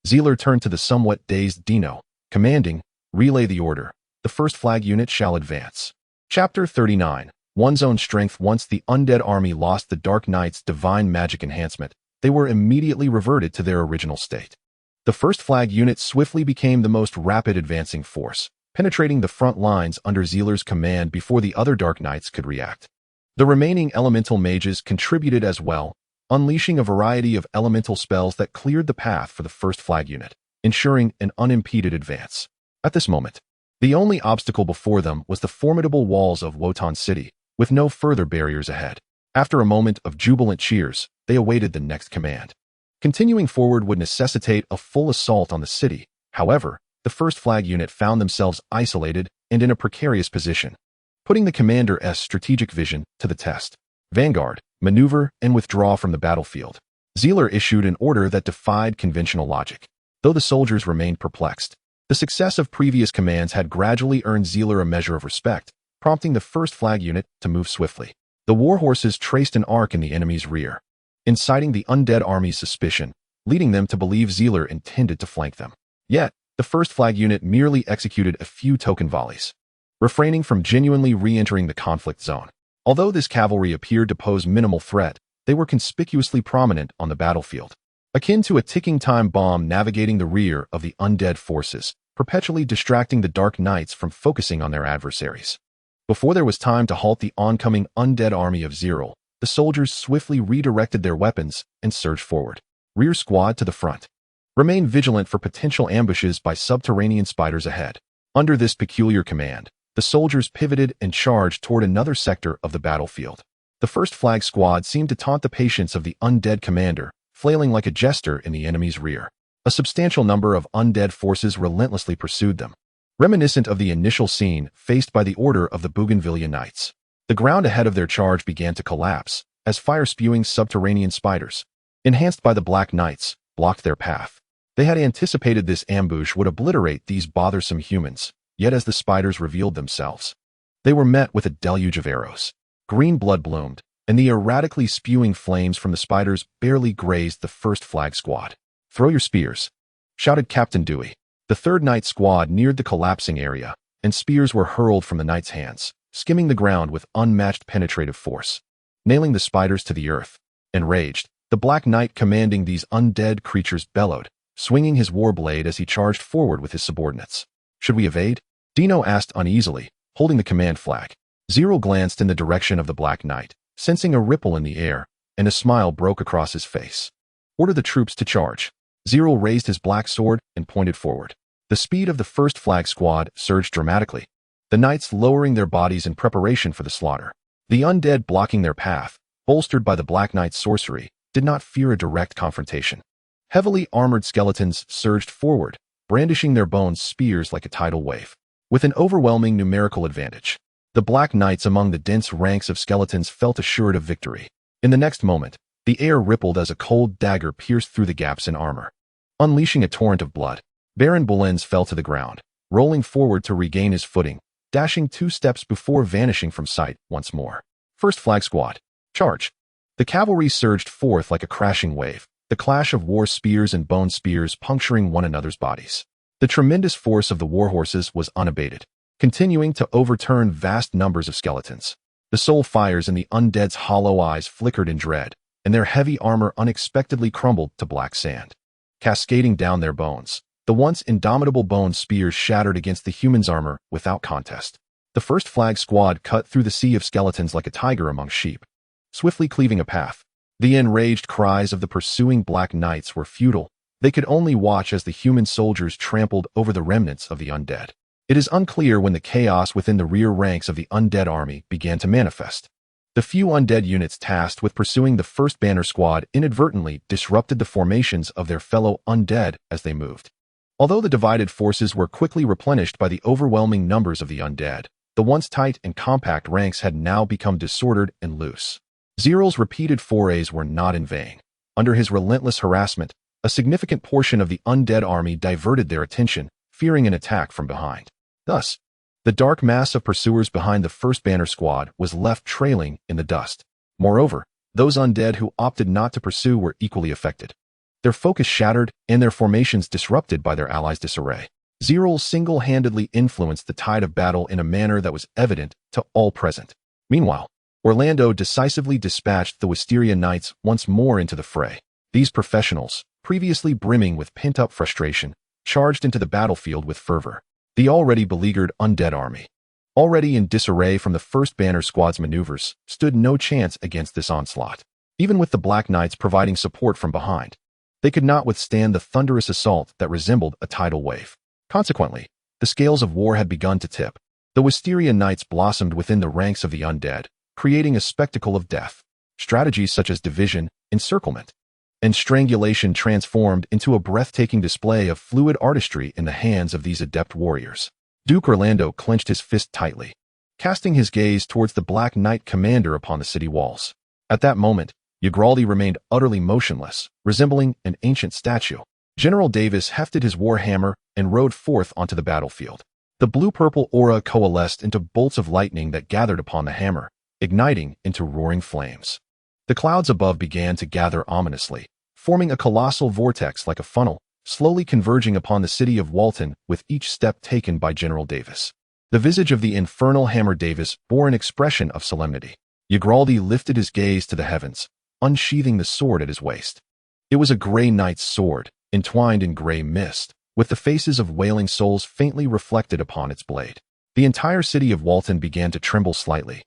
Zeler turned to the somewhat dazed Dino, commanding, "Relay the order. The 1st flag unit shall advance." Chapter 39. One's own strength. Once the undead army lost the Dark Knight's divine magic enhancement, they were immediately reverted to their original state. The 1st flag unit swiftly became the most rapid advancing force, penetrating the front lines under Zeler's command before the other Dark Knights could react. The remaining elemental mages contributed as well, unleashing a variety of elemental spells that cleared the path for the 1st flag unit, ensuring an unimpeded advance. At this moment, the only obstacle before them was the formidable walls of Wotan City, with no further barriers ahead. After a moment of jubilant cheers, they awaited the next command. Continuing forward would necessitate a full assault on the city. However, the first flag unit found themselves isolated and in a precarious position, putting the commander's strategic vision to the test. Vanguard, maneuver, and withdraw from the battlefield. Zerel issued an order that defied conventional logic. Though the soldiers remained perplexed, the success of previous commands had gradually earned Zerel a measure of respect, prompting the first flag unit to move swiftly. The warhorses traced an arc in the enemy's rear, inciting the undead army's suspicion, leading them to believe Zerel intended to flank them. Yet, the first flag unit merely executed a few token volleys, refraining from genuinely re-entering the conflict zone. Although this cavalry appeared to pose minimal threat, they were conspicuously prominent on the battlefield, akin to a ticking time bomb navigating the rear of the undead forces, perpetually distracting the Dark Knights from focusing on their adversaries. Before there was time to halt the oncoming undead army of Zerel, the soldiers swiftly redirected their weapons and surged forward. Rear squad to the front. Remain vigilant for potential ambushes by subterranean spiders ahead. Under this peculiar command, the soldiers pivoted and charged toward another sector of the battlefield. The first flag squad seemed to taunt the patience of the undead commander, flailing like a jester in the enemy's rear. A substantial number of undead forces relentlessly pursued them, reminiscent of the initial scene faced by the Order of the Bougainvillea Knights. The ground ahead of their charge began to collapse, as fire-spewing subterranean spiders, enhanced by the Black Knights, blocked their path. They had anticipated this ambush would obliterate these bothersome humans, yet as the spiders revealed themselves, they were met with a deluge of arrows. Green blood bloomed, and the erratically spewing flames from the spiders barely grazed the first flag squad. "Throw your spears," shouted Captain Dewey. The third Knight squad neared the collapsing area, and spears were hurled from the Knights' hands, skimming the ground with unmatched penetrative force, nailing the spiders to the earth. Enraged, the Black Knight commanding these undead creatures bellowed, swinging his war blade as he charged forward with his subordinates. "Should we evade?" Dino asked uneasily, holding the command flag. Zerel glanced in the direction of the Black Knight, sensing a ripple in the air, and a smile broke across his face. "Order the troops to charge." Zerel raised his black sword and pointed forward. The speed of the first flag squad surged dramatically, the Knights lowering their bodies in preparation for the slaughter. The undead blocking their path, bolstered by the Black Knight's sorcery, did not fear a direct confrontation. Heavily armored skeletons surged forward, brandishing their bone spears like a tidal wave. With an overwhelming numerical advantage, the Black Knights among the dense ranks of skeletons felt assured of victory. In the next moment, the air rippled as a cold dagger pierced through the gaps in armor, unleashing a torrent of blood. Baron Boulens fell to the ground, rolling forward to regain his footing, dashing 2 steps before vanishing from sight once more. First flag squad, charge! The cavalry surged forth like a crashing wave, the clash of war spears and bone spears puncturing one another's bodies. The tremendous force of the warhorses was unabated, continuing to overturn vast numbers of skeletons. The soul fires in the undead's hollow eyes flickered in dread, and their heavy armor unexpectedly crumbled to black sand, cascading down their bones. The once indomitable bone spears shattered against the human's armor without contest. The first flag squad cut through the sea of skeletons like a tiger among sheep, swiftly cleaving a path. The enraged cries of the pursuing Black Knights were futile. They could only watch as the human soldiers trampled over the remnants of the undead. It is unclear when the chaos within the rear ranks of the undead army began to manifest. The few undead units tasked with pursuing the first banner squad inadvertently disrupted the formations of their fellow undead as they moved. Although the divided forces were quickly replenished by the overwhelming numbers of the undead, the once tight and compact ranks had now become disordered and loose. Zerel's repeated forays were not in vain. Under his relentless harassment, a significant portion of the undead army diverted their attention, fearing an attack from behind. Thus, the dark mass of pursuers behind the first banner squad was left trailing in the dust. Moreover, those undead who opted not to pursue were equally affected, their focus shattered and their formations disrupted by their allies' disarray. Zerel single-handedly influenced the tide of battle in a manner that was evident to all present. Meanwhile, Orlando decisively dispatched the Wisteria Knights once more into the fray. These professionals, previously brimming with pent-up frustration, charged into the battlefield with fervor. The already beleaguered undead army, already in disarray from the first banner squad's maneuvers, stood no chance against this onslaught. Even with the Black Knights providing support from behind, they could not withstand the thunderous assault that resembled a tidal wave. Consequently, the scales of war had begun to tip. The Wisteria Knights blossomed within the ranks of the undead, creating a spectacle of death. Strategies such as division, encirclement, and strangulation transformed into a breathtaking display of fluid artistry in the hands of these adept warriors. Duke Orlando clenched his fist tightly, casting his gaze towards the Black Knight commander upon the city walls. At that moment, Yggdrasil remained utterly motionless, resembling an ancient statue. General Davis hefted his warhammer and rode forth onto the battlefield. The blue-purple aura coalesced into bolts of lightning that gathered upon the hammer, igniting into roaring flames. The clouds above began to gather ominously, forming a colossal vortex like a funnel, slowly converging upon the city of Worton with each step taken by General Davis. The visage of the infernal Hammer Davis bore an expression of solemnity. Yggdrasil lifted his gaze to the heavens, unsheathing the sword at his waist. It was a gray knight's sword, entwined in gray mist, with the faces of wailing souls faintly reflected upon its blade. The entire city of Worton began to tremble slightly,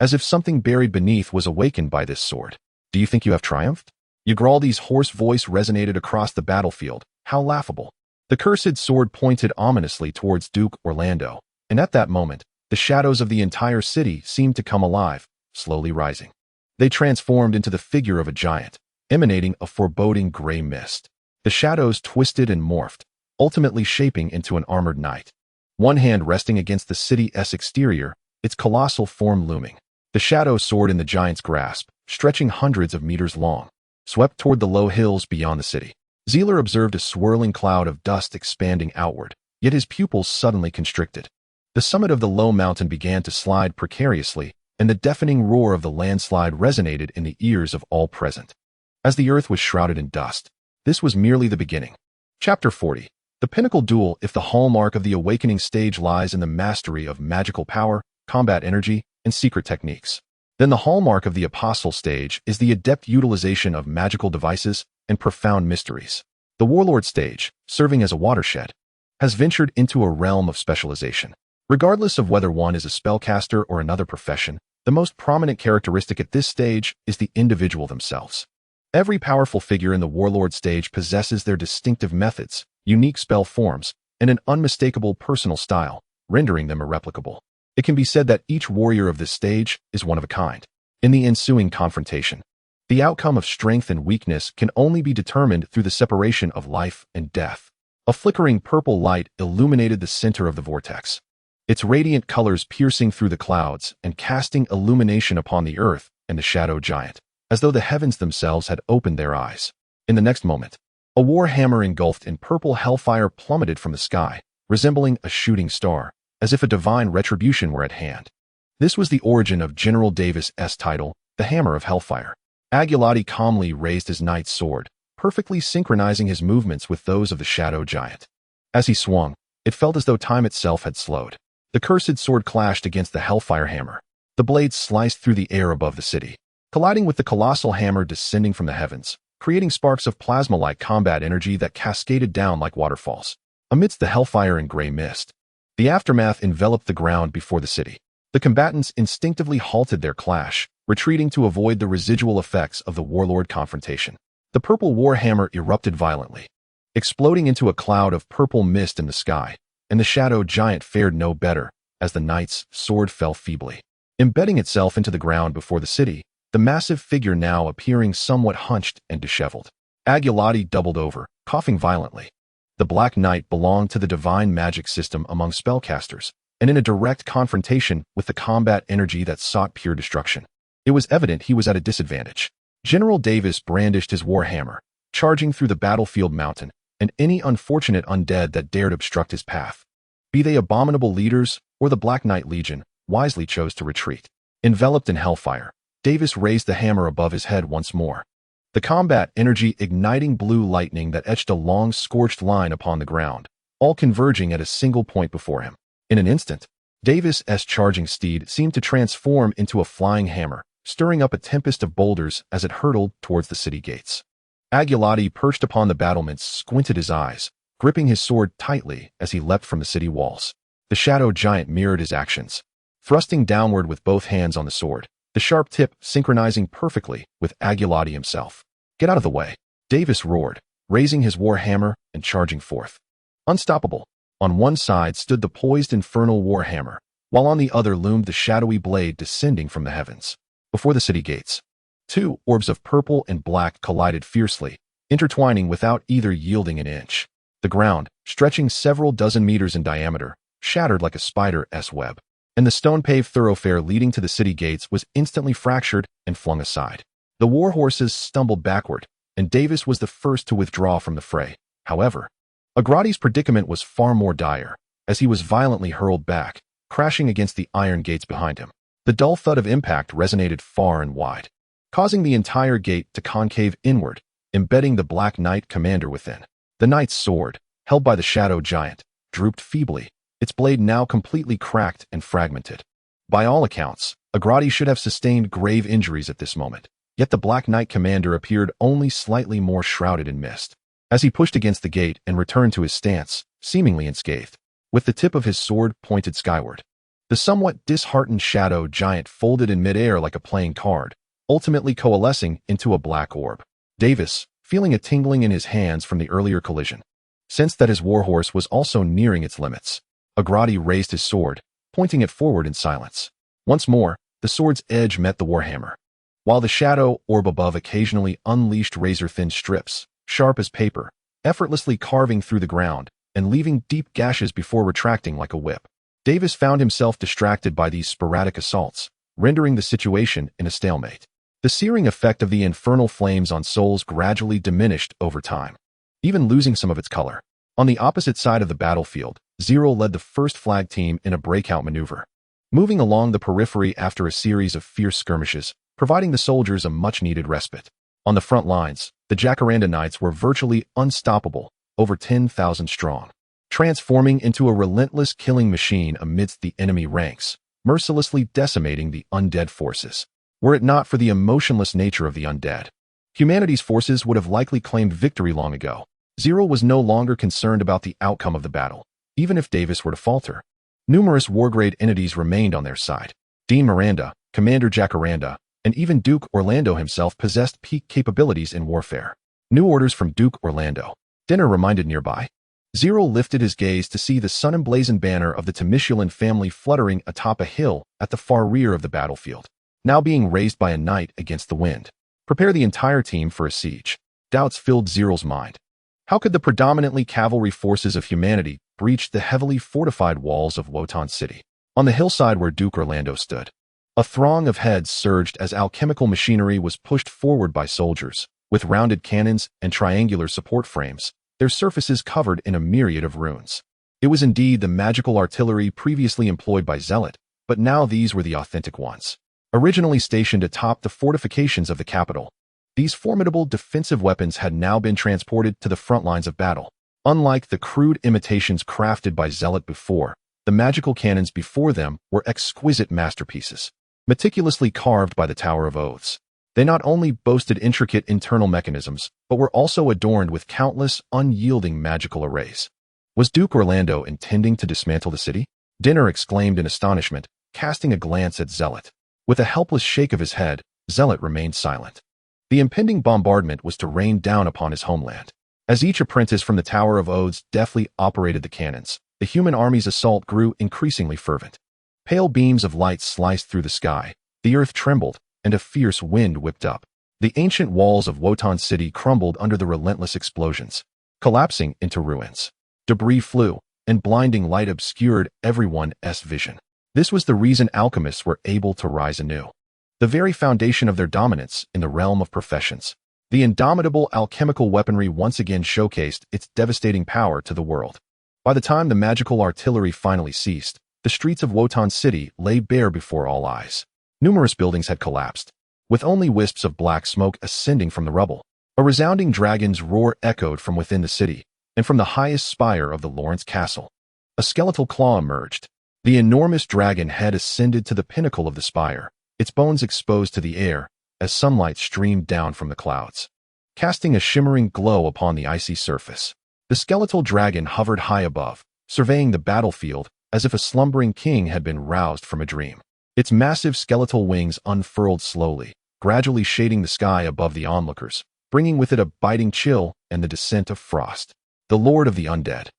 as if something buried beneath was awakened by this sword. Do you think you have triumphed? Yggdrasil's hoarse voice resonated across the battlefield. How laughable. The cursed sword pointed ominously towards Duke Orlando, and at that moment, the shadows of the entire city seemed to come alive, slowly rising. They transformed into the figure of a giant, emanating a foreboding gray mist. The shadows twisted and morphed, ultimately shaping into an armored knight. One hand resting against the city's exterior, its colossal form looming. The shadow sword in the giant's grasp, stretching hundreds of meters long, swept toward the low hills beyond the city. Zerel observed a swirling cloud of dust expanding outward, yet his pupils suddenly constricted. The summit of the low mountain began to slide precariously, and the deafening roar of the landslide resonated in the ears of all present. As the earth was shrouded in dust, this was merely the beginning. Chapter 40. The pinnacle duel. If the hallmark of the awakening stage lies in the mastery of magical power, combat energy, and secret techniques, then the hallmark of the apostle stage is the adept utilization of magical devices and profound mysteries. The warlord stage, serving as a watershed, has ventured into a realm of specialization. Regardless of whether one is a spellcaster or another profession, the most prominent characteristic at this stage is the individual themselves. Every powerful figure in the warlord stage possesses their distinctive methods, unique spell forms, and an unmistakable personal style, rendering them irreplicable. It can be said that each warrior of this stage is one of a kind. In the ensuing confrontation, the outcome of strength and weakness can only be determined through the separation of life and death. A flickering purple light illuminated the center of the vortex, its radiant colors piercing through the clouds and casting illumination upon the earth and the shadow giant, as though the heavens themselves had opened their eyes. In the next moment, a war hammer engulfed in purple hellfire plummeted from the sky, resembling a shooting star, as if a divine retribution were at hand. This was the origin of General Davis's title, the Hammer of Hellfire. Idealist calmly raised his knight's sword, perfectly synchronizing his movements with those of the shadow giant. As he swung, it felt as though time itself had slowed. The cursed sword clashed against the hellfire hammer. The blade sliced through the air above the city, colliding with the colossal hammer descending from the heavens, creating sparks of plasma-like combat energy that cascaded down like waterfalls. Amidst the hellfire and gray mist, the aftermath enveloped the ground before the city. The combatants instinctively halted their clash, retreating to avoid the residual effects of the warlord confrontation. The purple warhammer erupted violently, exploding into a cloud of purple mist in the sky, and the shadow giant fared no better as the knight's sword fell feebly, embedding itself into the ground before the city, the massive figure now appearing somewhat hunched and disheveled. Idealist doubled over, coughing violently. The Black Knight belonged to the divine magic system among spellcasters, and in a direct confrontation with the combat energy that sought pure destruction, it was evident he was at a disadvantage. General Davis brandished his warhammer, charging through the battlefield mountain, and any unfortunate undead that dared obstruct his path, be they abominable leaders or the Black Knight Legion, wisely chose to retreat. Enveloped in hellfire, Davis raised the hammer above his head once more, the combat energy igniting blue lightning that etched a long scorched line upon the ground, all converging at a single point before him. In an instant, Davis's charging steed seemed to transform into a flying hammer, stirring up a tempest of boulders as it hurtled towards the city gates. Idealist, perched upon the battlements, squinted his eyes, gripping his sword tightly as he leapt from the city walls. The shadow giant mirrored his actions, thrusting downward with both hands on the sword, the sharp tip synchronizing perfectly with Idealist himself. "Get out of the way," Davis roared, raising his war hammer and charging forth. Unstoppable, on one side stood the poised infernal warhammer, while on the other loomed the shadowy blade descending from the heavens. Before the city gates, two orbs of purple and black collided fiercely, intertwining without either yielding an inch. The ground, stretching several dozen meters in diameter, shattered like a spider's web, and the stone-paved thoroughfare leading to the city gates was instantly fractured and flung aside. The war horses stumbled backward, and Davis was the first to withdraw from the fray. However, Agrati's predicament was far more dire, as he was violently hurled back, crashing against the iron gates behind him. The dull thud of impact resonated far and wide, causing the entire gate to concave inward, embedding the Black Knight commander within. The knight's sword, held by the shadow giant, drooped feebly, its blade now completely cracked and fragmented. By all accounts, Agrati should have sustained grave injuries at this moment, yet the Black Knight commander appeared only slightly more shrouded in mist. As he pushed against the gate and returned to his stance, seemingly unscathed, with the tip of his sword pointed skyward, the somewhat disheartened shadow giant folded in midair like a playing card, ultimately coalescing into a black orb. Davis, feeling a tingling in his hands from the earlier collision, sensed that his warhorse was also nearing its limits. Agrati raised his sword, pointing it forward in silence. Once more, the sword's edge met the warhammer, while the shadow orb above occasionally unleashed razor-thin strips, sharp as paper, effortlessly carving through the ground and leaving deep gashes before retracting like a whip. Davis found himself distracted by these sporadic assaults, rendering the situation in a stalemate. The searing effect of the infernal flames on souls gradually diminished over time, even losing some of its color. On the opposite side of the battlefield, Zerel led the first flag team in a breakout maneuver, moving along the periphery after a series of fierce skirmishes, providing the soldiers a much-needed respite. On the front lines, the Jacaranda Knights were virtually unstoppable, over 10,000 strong, transforming into a relentless killing machine amidst the enemy ranks, mercilessly decimating the undead forces. Were it not for the emotionless nature of the undead, humanity's forces would have likely claimed victory long ago. Zerel was no longer concerned about the outcome of the battle, even if Davis were to falter. Numerous war-grade entities remained on their side. Dean Miranda, Commander Jacaranda, and even Duke Orlando himself possessed peak capabilities in warfare. New orders from Duke Orlando. Dinner reminded nearby. Zerel lifted his gaze to see the sun-emblazoned banner of the Temisulan family fluttering atop a hill at the far rear of the battlefield, now being raised by a knight against the wind. Prepare the entire team for a siege. Doubts filled Zerel's mind. How could the predominantly cavalry forces of humanity breach the heavily fortified walls of Worton City? On the hillside where Duke Orlando stood, a throng of heads surged as alchemical machinery was pushed forward by soldiers, with rounded cannons and triangular support frames, their surfaces covered in a myriad of runes. It was indeed the magical artillery previously employed by Zealot, but now these were the authentic ones. Originally stationed atop the fortifications of the capital, these formidable defensive weapons had now been transported to the front lines of battle. Unlike the crude imitations crafted by Zealot before, the magical cannons before them were exquisite masterpieces, meticulously carved by the Tower of Oaths. They not only boasted intricate internal mechanisms, but were also adorned with countless, unyielding magical arrays. Was Duke Orlando intending to dismantle the city? Dinner exclaimed in astonishment, casting a glance at Zealot. With a helpless shake of his head, Zealot remained silent. The impending bombardment was to rain down upon his homeland. As each apprentice from the Tower of Oaths deftly operated the cannons, the human army's assault grew increasingly fervent. Pale beams of light sliced through the sky, the earth trembled, and a fierce wind whipped up. The ancient walls of Worton City crumbled under the relentless explosions, collapsing into ruins. Debris flew, and blinding light obscured everyone's vision. This was the reason alchemists were able to rise anew, the very foundation of their dominance in the realm of professions. The indomitable alchemical weaponry once again showcased its devastating power to the world. By the time the magical artillery finally ceased, the streets of Worton City lay bare before all eyes. Numerous buildings had collapsed, with only wisps of black smoke ascending from the rubble. A resounding dragon's roar echoed from within the city, and from the highest spire of the Lawrence Castle, a skeletal claw emerged. The enormous dragon had ascended to the pinnacle of the spire, its bones exposed to the air as sunlight streamed down from the clouds, casting a shimmering glow upon the icy surface. The skeletal dragon hovered high above, surveying the battlefield as if a slumbering king had been roused from a dream. Its massive skeletal wings unfurled slowly, gradually shading the sky above the onlookers, bringing with it a biting chill and the descent of frost. The Lord of the Undead.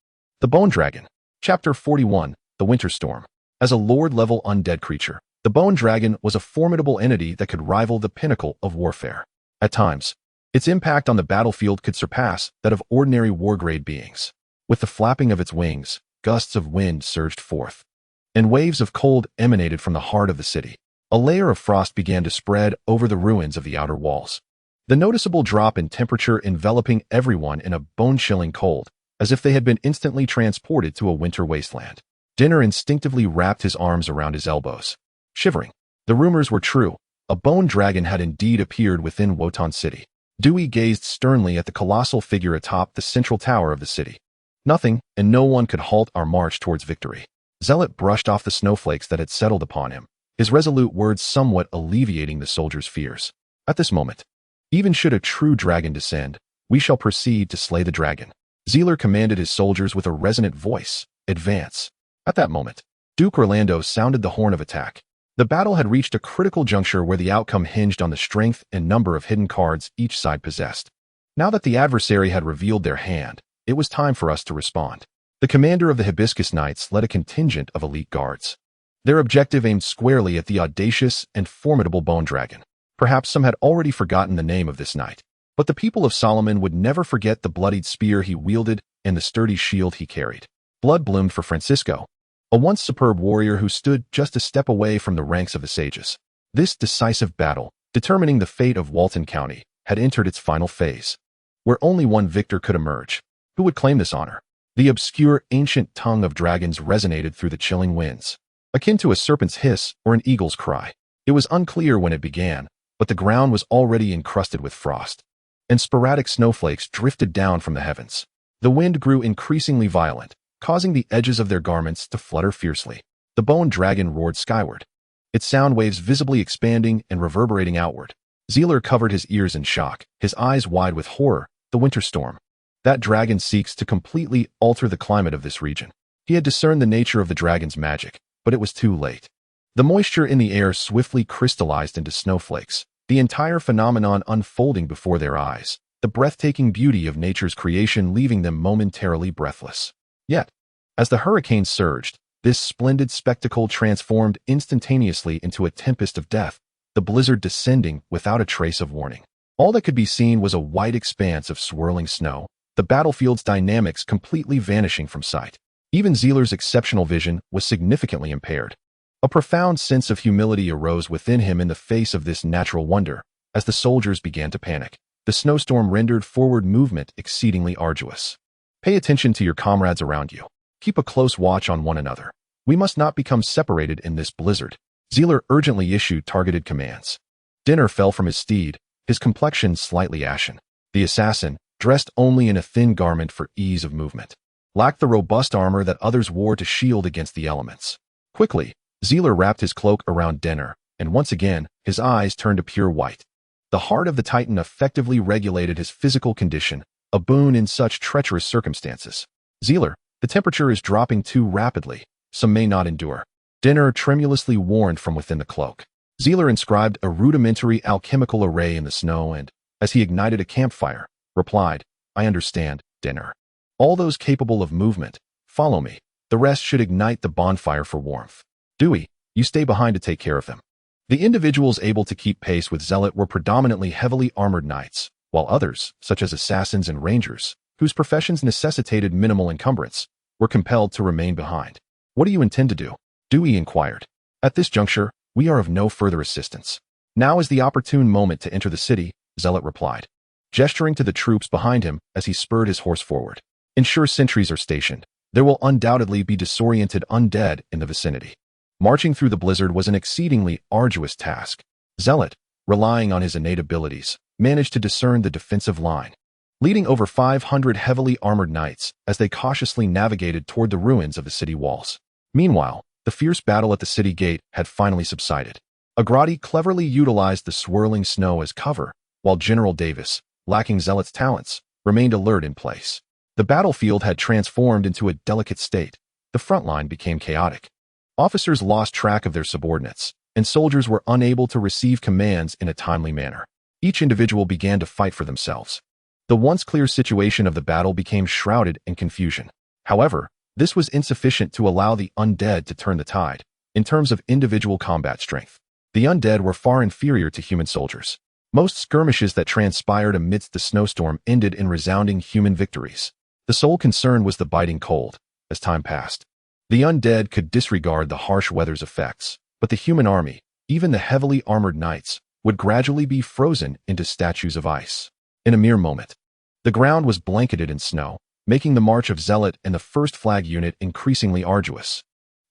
The Bone Dragon. Chapter 41, The Winter Storm. As a Lord-level undead creature, the Bone Dragon was a formidable entity that could rival the pinnacle of warfare. At times, its impact on the battlefield could surpass that of ordinary war-grade beings. With the flapping of its wings, gusts of wind surged forth, and waves of cold emanated from the heart of the city. A layer of frost began to spread over the ruins of the outer walls. The noticeable drop in temperature enveloping everyone in a bone-chilling cold, as if they had been instantly transported to a winter wasteland. Dinner instinctively wrapped his arms around his elbows. Shivering. The rumors were true. A bone dragon had indeed appeared within Worton City. Dewey gazed sternly at the colossal figure atop the central tower of the city. Nothing and no one could halt our march towards victory. Zealot brushed off the snowflakes that had settled upon him, his resolute words somewhat alleviating the soldiers' fears. At this moment, even should a true dragon descend, we shall proceed to slay the dragon. Zealer commanded his soldiers with a resonant voice, advance. At that moment, Duke Orlando sounded the horn of attack. The battle had reached a critical juncture where the outcome hinged on the strength and number of hidden cards each side possessed. Now that the adversary had revealed their hand, it was time for us to respond. The commander of the Hibiscus Knights led a contingent of elite guards. Their objective aimed squarely at the audacious and formidable Bone Dragon. Perhaps some had already forgotten the name of this knight, but the people of Solomon would never forget the bloodied spear he wielded and the sturdy shield he carried. Blood bloomed for Francisco, a once superb warrior who stood just a step away from the ranks of the sages. This decisive battle, determining the fate of Worton County, had entered its final phase, where only one victor could emerge. Who would claim this honor? The obscure, ancient tongue of dragons resonated through the chilling winds, akin to a serpent's hiss or an eagle's cry. It was unclear when it began, but the ground was already encrusted with frost, and sporadic snowflakes drifted down from the heavens. The wind grew increasingly violent, causing the edges of their garments to flutter fiercely. The Bone Dragon roared skyward, its sound waves visibly expanding and reverberating outward. Zealer covered his ears in shock, his eyes wide with horror. The winter storm. That dragon seeks to completely alter the climate of this region. He had discerned the nature of the dragon's magic, but it was too late. The moisture in the air swiftly crystallized into snowflakes, the entire phenomenon unfolding before their eyes, the breathtaking beauty of nature's creation leaving them momentarily breathless. Yet, as the hurricane surged, this splendid spectacle transformed instantaneously into a tempest of death, the blizzard descending without a trace of warning. All that could be seen was a wide expanse of swirling snow, the battlefield's dynamics completely vanishing from sight. Even Zealer's exceptional vision was significantly impaired. A profound sense of humility arose within him in the face of this natural wonder. As the soldiers began to panic, the snowstorm rendered forward movement exceedingly arduous. Pay attention to your comrades around you. Keep a close watch on one another. We must not become separated in this blizzard. Zealer urgently issued targeted commands. Dinner fell from his steed, his complexion slightly ashen. The assassin, dressed only in a thin garment for ease of movement, lacked the robust armor that others wore to shield against the elements. Quickly, Zealer wrapped his cloak around Dinner, and once again, his eyes turned a pure white. The heart of the Titan effectively regulated his physical condition, a boon in such treacherous circumstances. Zealer, the temperature is dropping too rapidly. Some may not endure. Dinner tremulously warned from within the cloak. Zealer inscribed a rudimentary alchemical array in the snow and, as he ignited a campfire, replied, "I understand, Dinner. All those capable of movement, follow me. The rest should ignite the bonfire for warmth. Dewey, you stay behind to take care of them." The individuals able to keep pace with Zealot were predominantly heavily armored knights, while others, such as assassins and rangers, whose professions necessitated minimal encumbrance, were compelled to remain behind. "What do you intend to do?" Dewey inquired. "At this juncture, we are of no further assistance. Now is the opportune moment to enter the city," Zealot replied, gesturing to the troops behind him as he spurred his horse forward. "Ensure sentries are stationed. There will undoubtedly be disoriented undead in the vicinity." Marching through the blizzard was an exceedingly arduous task. Zealot, relying on his innate abilities, managed to discern the defensive line, leading over 500 heavily armored knights as they cautiously navigated toward the ruins of the city walls. Meanwhile, the fierce battle at the city gate had finally subsided. Agrati cleverly utilized the swirling snow as cover, while General Davis, lacking Zealot's talents, remained alert in place. The battlefield had transformed into a delicate state. The front line became chaotic. Officers lost track of their subordinates, and soldiers were unable to receive commands in a timely manner. Each individual began to fight for themselves. The once clear situation of the battle became shrouded in confusion. However, This was insufficient to allow the undead to turn the tide. In terms of individual combat strength, the undead were far inferior to human soldiers. Most skirmishes that transpired amidst the snowstorm ended in resounding human victories. The sole concern was the biting cold. As time passed, the undead could disregard the harsh weather's effects, but the human army, even the heavily armored knights, would gradually be frozen into statues of ice. In a mere moment, the ground was blanketed in snow, making the march of Zealot and the First Flag unit increasingly arduous.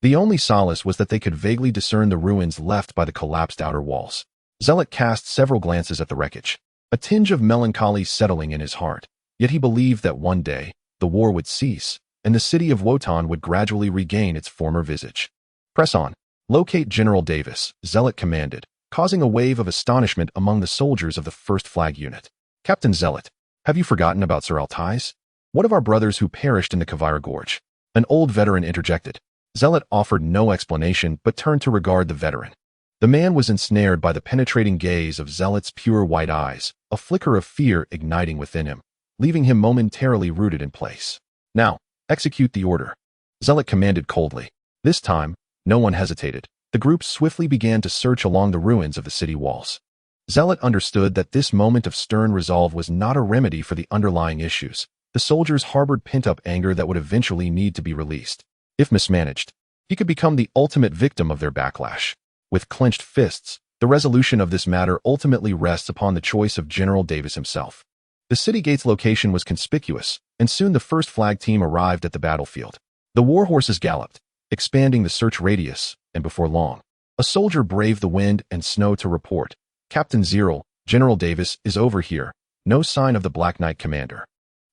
The only solace was that they could vaguely discern the ruins left by the collapsed outer walls. Zealot cast several glances at the wreckage, a tinge of melancholy settling in his heart, yet he believed that one day, the war would cease, and the city of Wotan would gradually regain its former visage. Press on. Locate General Davis, Zealot commanded, causing a wave of astonishment among the soldiers of the First Flag unit. Captain Zealot, have you forgotten about Zerel Wallace? What of our brothers who perished in the Kavira Gorge? An old veteran interjected. Zealot offered no explanation but turned to regard the veteran. The man was ensnared by the penetrating gaze of Zealot's pure white eyes, a flicker of fear igniting within him, leaving him momentarily rooted in place. Now, execute the order, Zealot commanded coldly. This time, no one hesitated. The group swiftly began to search along the ruins of the city walls. Zealot understood that this moment of stern resolve was not a remedy for the underlying issues. The soldiers harbored pent-up anger that would eventually need to be released. If mismanaged, he could become the ultimate victim of their backlash. With clenched fists, the resolution of this matter ultimately rests upon the choice of General Davis himself. The city gate's location was conspicuous, and soon the First Flag team arrived at the battlefield. The war horses galloped, expanding the search radius, and before long, a soldier braved the wind and snow to report. Captain Zerel, General Davis is over here. No sign of the Black Knight commander.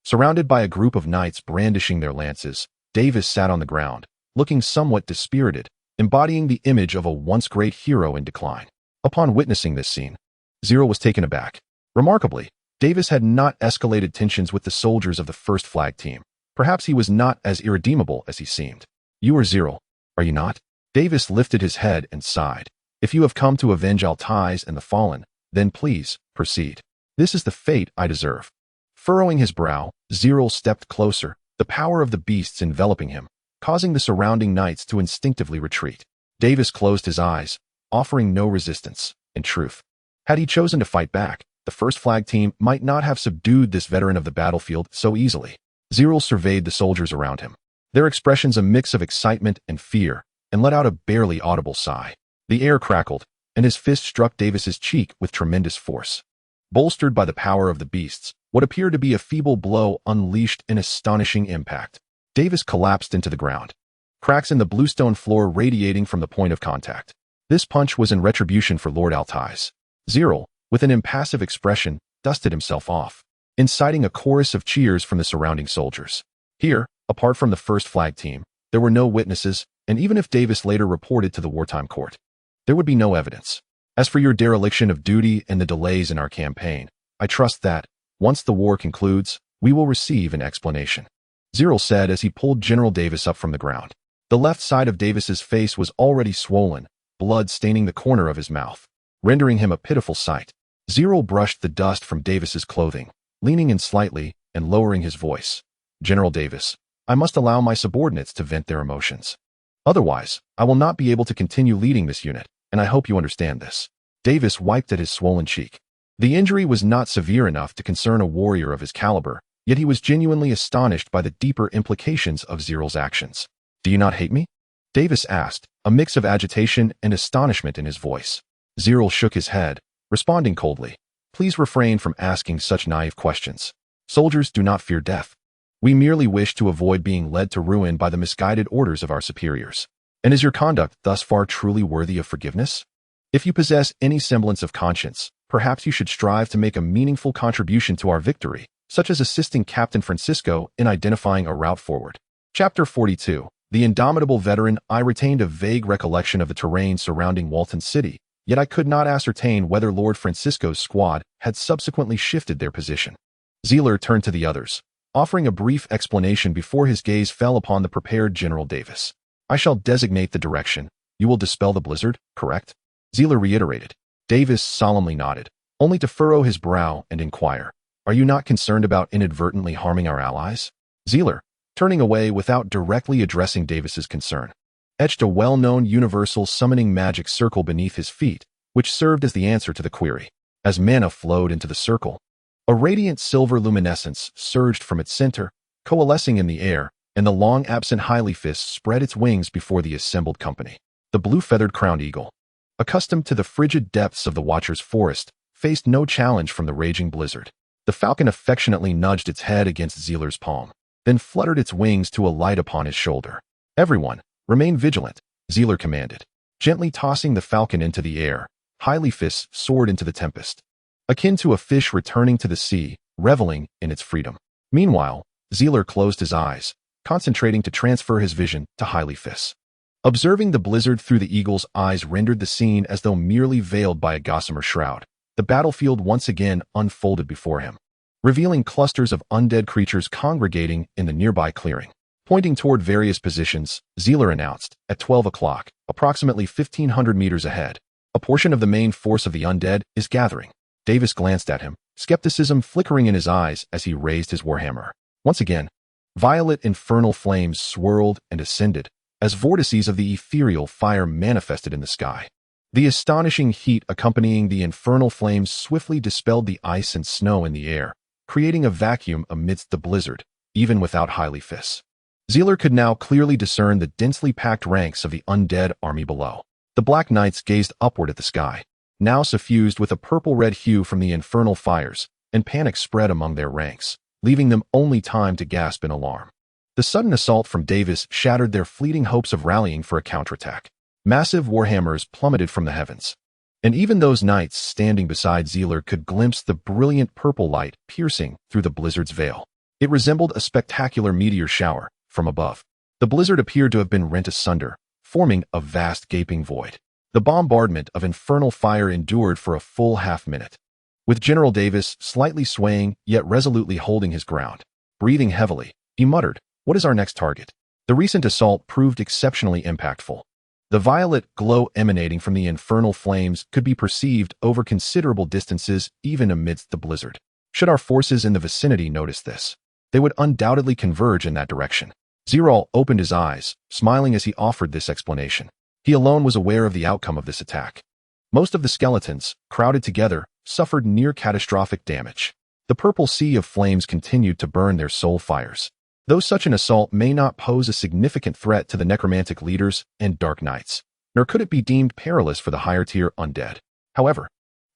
Surrounded by a group of knights brandishing their lances, Davis sat on the ground, looking somewhat dispirited, embodying the image of a once great hero in decline. Upon witnessing this scene, Zerel was taken aback. Remarkably, Davis had not escalated tensions with the soldiers of the First Flag team. Perhaps he was not as irredeemable as he seemed. You are Zerel, are you not? Davis lifted his head and sighed. If you have come to avenge Altais and the fallen, then please, proceed. This is the fate I deserve. Furrowing his brow, Zerel stepped closer, the power of the beasts enveloping him, causing the surrounding knights to instinctively retreat. Davis closed his eyes, offering no resistance. In truth, had he chosen to fight back, the First Flag team might not have subdued this veteran of the battlefield so easily. Zerel surveyed the soldiers around him, their expressions a mix of excitement and fear, and let out a barely audible sigh. The air crackled, and his fist struck Davis's cheek with tremendous force. Bolstered by the power of the beasts, what appeared to be a feeble blow unleashed an astonishing impact. Davis collapsed into the ground, cracks in the bluestone floor radiating from the point of contact. This punch was in retribution for Lord Altais. Zerel, with an impassive expression, dusted himself off, inciting a chorus of cheers from the surrounding soldiers. Here, apart from the First Flag team, there were no witnesses, and even if Davis later reported to the wartime court, there would be no evidence. As for your dereliction of duty and the delays in our campaign, I trust that, once the war concludes, we will receive an explanation, Zerel said as he pulled General Davis up from the ground. The left side of Davis's face was already swollen, blood staining the corner of his mouth, rendering him a pitiful sight. Zerel brushed the dust from Davis's clothing, leaning in slightly and lowering his voice. General Davis, I must allow my subordinates to vent their emotions. Otherwise, I will not be able to continue leading this unit, and I hope you understand this. Davis wiped at his swollen cheek. The injury was not severe enough to concern a warrior of his caliber, yet he was genuinely astonished by the deeper implications of Zerel's actions. Do you not hate me? Davis asked, a mix of agitation and astonishment in his voice. Zerel shook his head, responding coldly. Please refrain from asking such naive questions. Soldiers do not fear death. We merely wish to avoid being led to ruin by the misguided orders of our superiors. And is your conduct thus far truly worthy of forgiveness? If you possess any semblance of conscience, perhaps you should strive to make a meaningful contribution to our victory, such as assisting Captain Francisco in identifying a route forward. Chapter 42. The indomitable veteran. I retained a vague recollection of the terrain surrounding Walton City, yet I could not ascertain whether Lord Francisco's squad had subsequently shifted their position. Zeler turned to the others, offering a brief explanation before his gaze fell upon the prepared General Davis. I shall designate the direction. You will dispel the blizzard, correct? Zeler reiterated. Davis solemnly nodded, only to furrow his brow and inquire, are you not concerned about inadvertently harming our allies? Zeler, turning away without directly addressing Davis's concern. Etched a well-known universal summoning magic circle beneath his feet, which served as the answer to the query. As mana flowed into the circle, a radiant silver luminescence surged from its center, coalescing in the air, and the long-absent Hyliphus spread its wings before the assembled company. The blue-feathered crowned eagle, accustomed to the frigid depths of the Watcher's forest, faced no challenge from the raging blizzard. The falcon affectionately nudged its head against Zeler's palm, then fluttered its wings to alight upon his shoulder. "Everyone, remain vigilant," Zeler commanded. Gently tossing the falcon into the air, Hyliphus soared into the tempest, akin to a fish returning to the sea, reveling in its freedom. Meanwhile, Zeler closed his eyes, concentrating to transfer his vision to Hyliphus. Observing the blizzard through the eagle's eyes rendered the scene as though merely veiled by a gossamer shroud. The battlefield once again unfolded before him, revealing clusters of undead creatures congregating in the nearby clearing. Pointing toward various positions, Zeler announced, at 12 o'clock, approximately 1,500 meters ahead, a portion of the main force of the undead is gathering. Davis glanced at him, skepticism flickering in his eyes as he raised his warhammer. Once again, violet infernal flames swirled and ascended, as vortices of the ethereal fire manifested in the sky. The astonishing heat accompanying the infernal flames swiftly dispelled the ice and snow in the air, creating a vacuum amidst the blizzard, even without Hyliphus. Zeler could now clearly discern the densely packed ranks of the undead army below. The Black Knights gazed upward at the sky, now suffused with a purple-red hue from the infernal fires, and panic spread among their ranks, leaving them only time to gasp in alarm. The sudden assault from Davis shattered their fleeting hopes of rallying for a counterattack. Massive warhammers plummeted from the heavens, and even those knights standing beside Zeler could glimpse the brilliant purple light piercing through the blizzard's veil. It resembled a spectacular meteor shower from above. The blizzard appeared to have been rent asunder, forming a vast gaping void. The bombardment of infernal fire endured for a full half-minute, with General Davis slightly swaying yet resolutely holding his ground. Breathing heavily, he muttered, "What is our next target?" The recent assault proved exceptionally impactful. The violet glow emanating from the infernal flames could be perceived over considerable distances even amidst the blizzard. Should our forces in the vicinity notice this, they would undoubtedly converge in that direction. Zerel opened his eyes, smiling as he offered this explanation. He alone was aware of the outcome of this attack. Most of the skeletons, crowded together, suffered near catastrophic damage. The purple sea of flames continued to burn their soul fires. Though such an assault may not pose a significant threat to the necromantic leaders and dark knights, nor could it be deemed perilous for the higher-tier undead. However,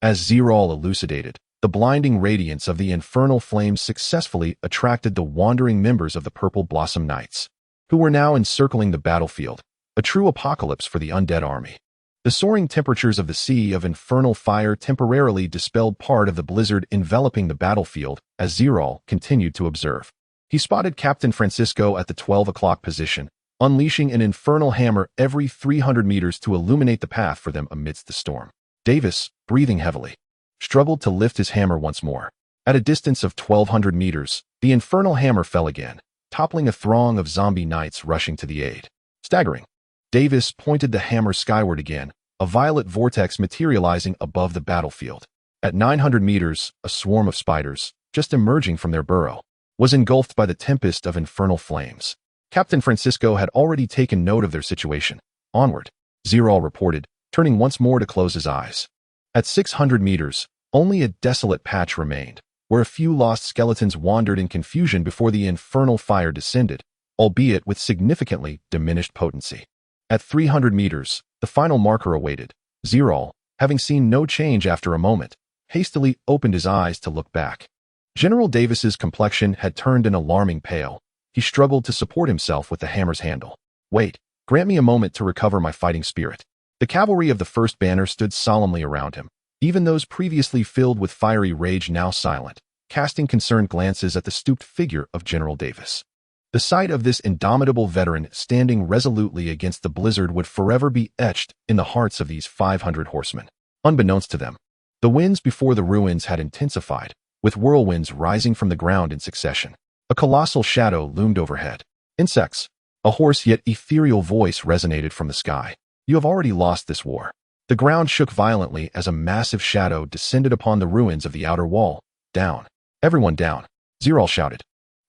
as Zerel elucidated, the blinding radiance of the infernal flames successfully attracted the wandering members of the Purple Blossom Knights, who were now encircling the battlefield, a true apocalypse for the undead army. The soaring temperatures of the sea of infernal fire temporarily dispelled part of the blizzard enveloping the battlefield as Zerel continued to observe. He spotted Captain Francisco at the 12 o'clock position, unleashing an infernal hammer every 300 meters to illuminate the path for them amidst the storm. Davis, breathing heavily, struggled to lift his hammer once more. At a distance of 1,200 meters, the infernal hammer fell again, toppling a throng of zombie knights rushing to the aid. Staggering, Davis pointed the hammer skyward again, a violet vortex materializing above the battlefield. At 900 meters, a swarm of spiders, just emerging from their burrow, was engulfed by the tempest of infernal flames. Captain Francisco had already taken note of their situation. "Onward," Zerel reported, turning once more to close his eyes. At 600 meters, only a desolate patch remained, where a few lost skeletons wandered in confusion before the infernal fire descended, albeit with significantly diminished potency. At 300 meters, the final marker awaited. Zerel, having seen no change after a moment, hastily opened his eyes to look back. General Davis's complexion had turned an alarming pale. He struggled to support himself with the hammer's handle. "Wait, grant me a moment to recover my fighting spirit." The cavalry of the first banner stood solemnly around him, even those previously filled with fiery rage now silent, casting concerned glances at the stooped figure of General Davis. The sight of this indomitable veteran standing resolutely against the blizzard would forever be etched in the hearts of these 500 horsemen. Unbeknownst to them, the winds before the ruins had intensified, with whirlwinds rising from the ground in succession. A colossal shadow loomed overhead. "Insects!" A hoarse yet ethereal voice resonated from the sky. "You have already lost this war." The ground shook violently as a massive shadow descended upon the ruins of the outer wall. "Down. Everyone down," Zerel shouted.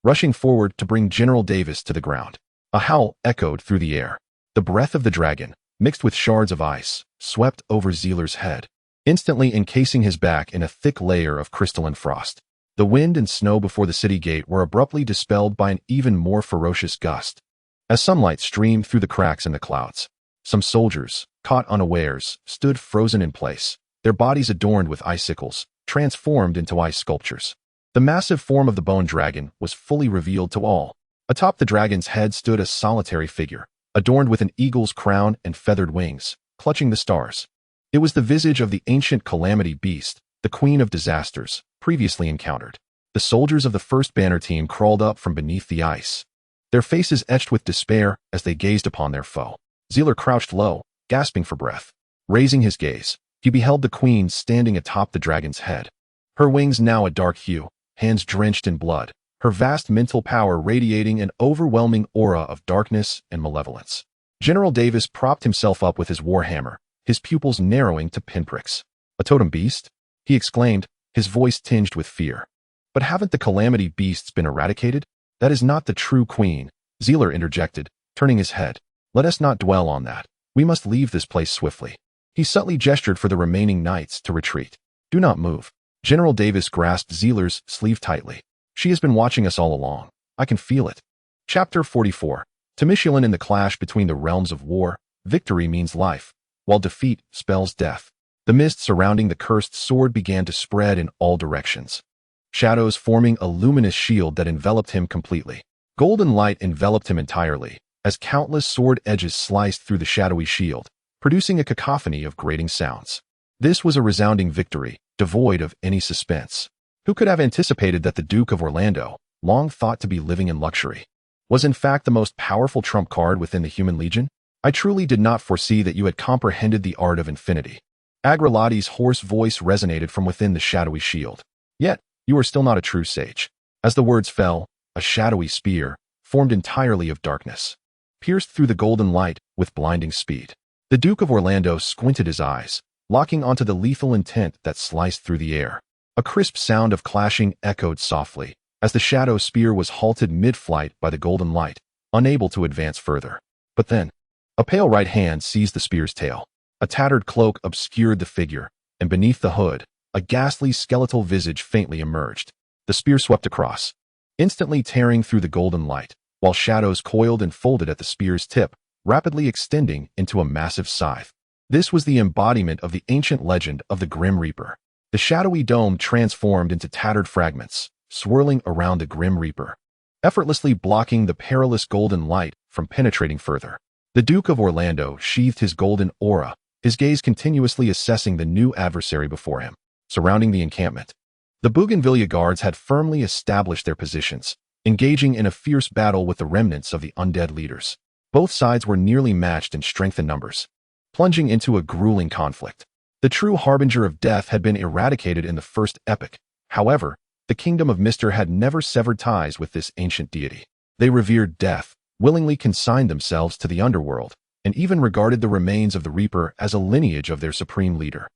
rushing forward to bring General Davis to the ground. A howl echoed through the air. The breath of the dragon, mixed with shards of ice, swept over Zeler's head, instantly encasing his back in a thick layer of crystalline frost. The wind and snow before the city gate were abruptly dispelled by an even more ferocious gust. As sunlight streamed through the cracks in the clouds, some soldiers, caught unawares, stood frozen in place, their bodies adorned with icicles, transformed into ice sculptures. The massive form of the bone dragon was fully revealed to all. Atop the dragon's head stood a solitary figure, adorned with an eagle's crown and feathered wings, clutching the stars. It was the visage of the ancient calamity beast, the queen of disasters, previously encountered. The soldiers of the first banner team crawled up from beneath the ice, their faces etched with despair as they gazed upon their foe. Zeler crouched low, gasping for breath. Raising his gaze, he beheld the queen standing atop the dragon's head. Her wings now a dark hue, hands drenched in blood, her vast mental power radiating an overwhelming aura of darkness and malevolence. General Davis propped himself up with his warhammer, his pupils narrowing to pinpricks. "A totem beast?" he exclaimed, his voice tinged with fear. "But haven't the calamity beasts been eradicated? That is not the true queen," Zeler interjected, turning his head. "Let us not dwell on that. We must leave this place swiftly." He subtly gestured for the remaining knights to retreat. "Do not move." General Davis grasped Zeler's sleeve tightly. "She has been watching us all along. I can feel it." Chapter 44. To Michelin in the clash between the realms of war, victory means life, while defeat spells death. The mist surrounding the cursed sword began to spread in all directions, shadows forming a luminous shield that enveloped him completely. Golden light enveloped him entirely, as countless sword edges sliced through the shadowy shield, producing a cacophony of grating sounds. This was a resounding victory, devoid of any suspense. Who could have anticipated that the Duke of Orlando, long thought to be living in luxury, was in fact the most powerful trump card within the human legion? "I truly did not foresee that you had comprehended the art of infinity." Agrelotti's hoarse voice resonated from within the shadowy shield. "Yet, you are still not a true sage." As the words fell, a shadowy spear, formed entirely of darkness, pierced through the golden light with blinding speed. The Duke of Orlando squinted his eyes, locking onto the lethal intent that sliced through the air. A crisp sound of clashing echoed softly, as the shadow spear was halted mid-flight by the golden light, unable to advance further. But then, a pale right hand seized the spear's tail. A tattered cloak obscured the figure, and beneath the hood, a ghastly skeletal visage faintly emerged. The spear swept across, instantly tearing through the golden light, while shadows coiled and folded at the spear's tip, rapidly extending into a massive scythe. This was the embodiment of the ancient legend of the Grim Reaper. The shadowy dome transformed into tattered fragments, swirling around the Grim Reaper, effortlessly blocking the perilous golden light from penetrating further. The Duke of Orlando sheathed his golden aura, his gaze continuously assessing the new adversary before him. Surrounding the encampment, the Bougainvillea guards had firmly established their positions, engaging in a fierce battle with the remnants of the undead leaders. Both sides were nearly matched in strength and numbers, plunging into a grueling conflict. The true harbinger of death had been eradicated in the first epoch. However, the kingdom of Mr. had never severed ties with this ancient deity. They revered death, willingly consigned themselves to the underworld, and even regarded the remains of the Reaper as a lineage of their supreme leader.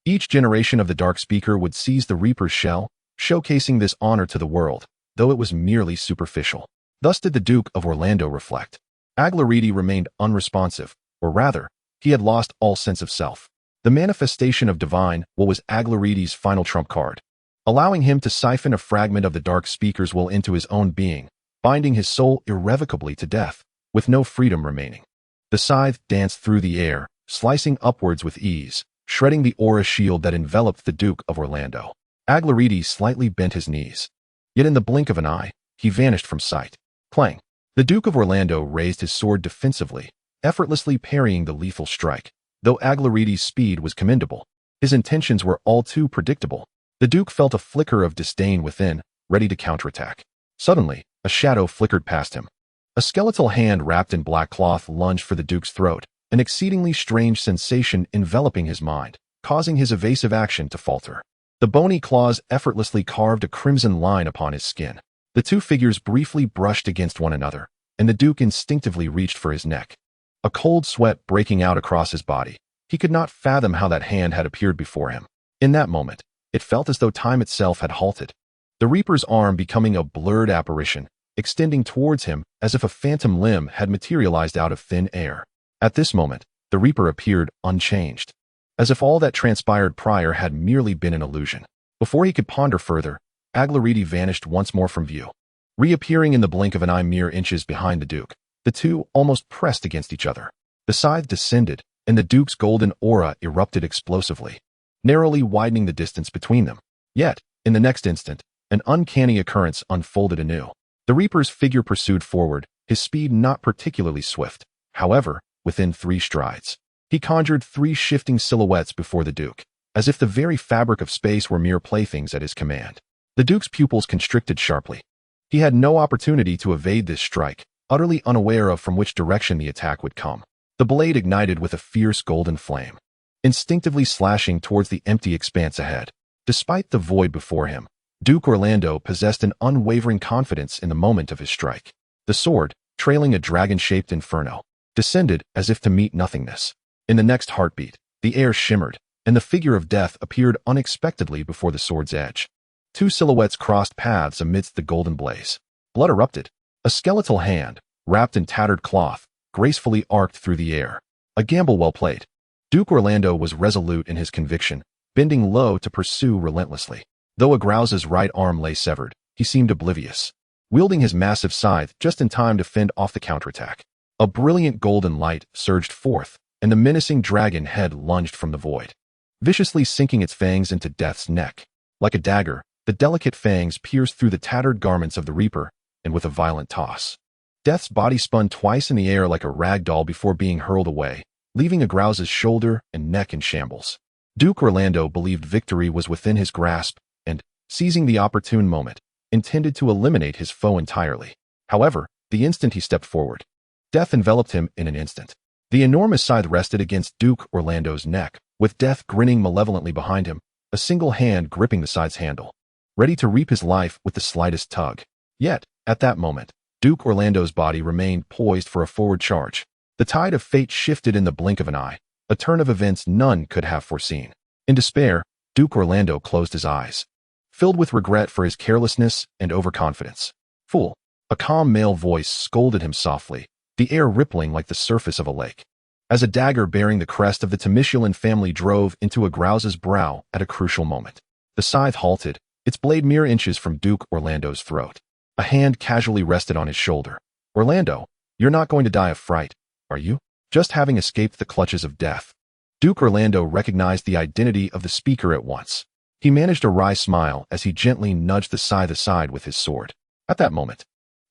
Each generation of the Dark Speaker would seize the Reaper's shell, showcasing this honor to the world, though it was merely superficial. Thus did the Duke of Orlando reflect. Aglariti remained unresponsive, or rather, he had lost all sense of self. The manifestation of divine will was Aglariti's final trump card, allowing him to siphon a fragment of the Dark Speaker's will into his own being, binding his soul irrevocably to death, with no freedom remaining. The scythe danced through the air, slicing upwards with ease, shredding the aura shield that enveloped the Duke of Orlando. Aglariti slightly bent his knees. Yet in the blink of an eye, he vanished from sight. Clang! The Duke of Orlando raised his sword defensively, effortlessly parrying the lethal strike. Though Aglariti's speed was commendable, his intentions were all too predictable. The Duke felt a flicker of disdain within, ready to counterattack. Suddenly, a shadow flickered past him. A skeletal hand wrapped in black cloth lunged for the Duke's throat, an exceedingly strange sensation enveloping his mind, causing his evasive action to falter. The bony claws effortlessly carved a crimson line upon his skin. The two figures briefly brushed against one another, and the Duke instinctively reached for his neck. A cold sweat breaking out across his body, he could not fathom how that hand had appeared before him. In that moment, it felt as though time itself had halted. The Reaper's arm becoming a blurred apparition, extending towards him as if a phantom limb had materialized out of thin air. At this moment, the Reaper appeared unchanged, as if all that transpired prior had merely been an illusion. Before he could ponder further, Aglariti vanished once more from view. Reappearing in the blink of an eye mere inches behind the Duke, the two almost pressed against each other. The scythe descended, and the Duke's golden aura erupted explosively, narrowly widening the distance between them. Yet, in the next instant, an uncanny occurrence unfolded anew. The Reaper's figure pursued forward, his speed not particularly swift. However, within 3 strides, he conjured 3 shifting silhouettes before the Duke, as if the very fabric of space were mere playthings at his command. The Duke's pupils constricted sharply. He had no opportunity to evade this strike, utterly unaware of from which direction the attack would come. The blade ignited with a fierce golden flame, instinctively slashing towards the empty expanse ahead. Despite the void before him, Duke Orlando possessed an unwavering confidence in the moment of his strike. The sword, trailing a dragon-shaped inferno, descended as if to meet nothingness. In the next heartbeat, the air shimmered, and the figure of death appeared unexpectedly before the sword's edge. 2 silhouettes crossed paths amidst the golden blaze. Blood erupted. A skeletal hand, wrapped in tattered cloth, gracefully arced through the air. A gamble well played. Duke Orlando was resolute in his conviction, bending low to pursue relentlessly. Though Agrauza's right arm lay severed, he seemed oblivious, wielding his massive scythe just in time to fend off the counterattack. A brilliant golden light surged forth, and the menacing dragon head lunged from the void, viciously sinking its fangs into Death's neck. Like a dagger, the delicate fangs pierced through the tattered garments of the Reaper, and with a violent toss, Death's body spun twice in the air like a rag doll before being hurled away, leaving Agrauza's shoulder and neck in shambles. Duke Orlando believed victory was within his grasp, and, seizing the opportune moment, intended to eliminate his foe entirely. However, the instant he stepped forward, Death enveloped him in an instant. The enormous scythe rested against Duke Orlando's neck, with Death grinning malevolently behind him, a single hand gripping the scythe's handle, ready to reap his life with the slightest tug. Yet, at that moment, Duke Orlando's body remained poised for a forward charge. The tide of fate shifted in the blink of an eye, a turn of events none could have foreseen. In despair, Duke Orlando closed his eyes, filled with regret for his carelessness and overconfidence. Fool! A calm male voice scolded him softly, the air rippling like the surface of a lake, as a dagger bearing the crest of the Temisulan family drove into Agrauza's brow at a crucial moment. The scythe halted, its blade mere inches from Duke Orlando's throat. A hand casually rested on his shoulder. Orlando, you're not going to die of fright, are you? Just having escaped the clutches of death. Duke Orlando recognized the identity of the speaker at once. He managed a wry smile as he gently nudged the scythe aside with his sword. At that moment,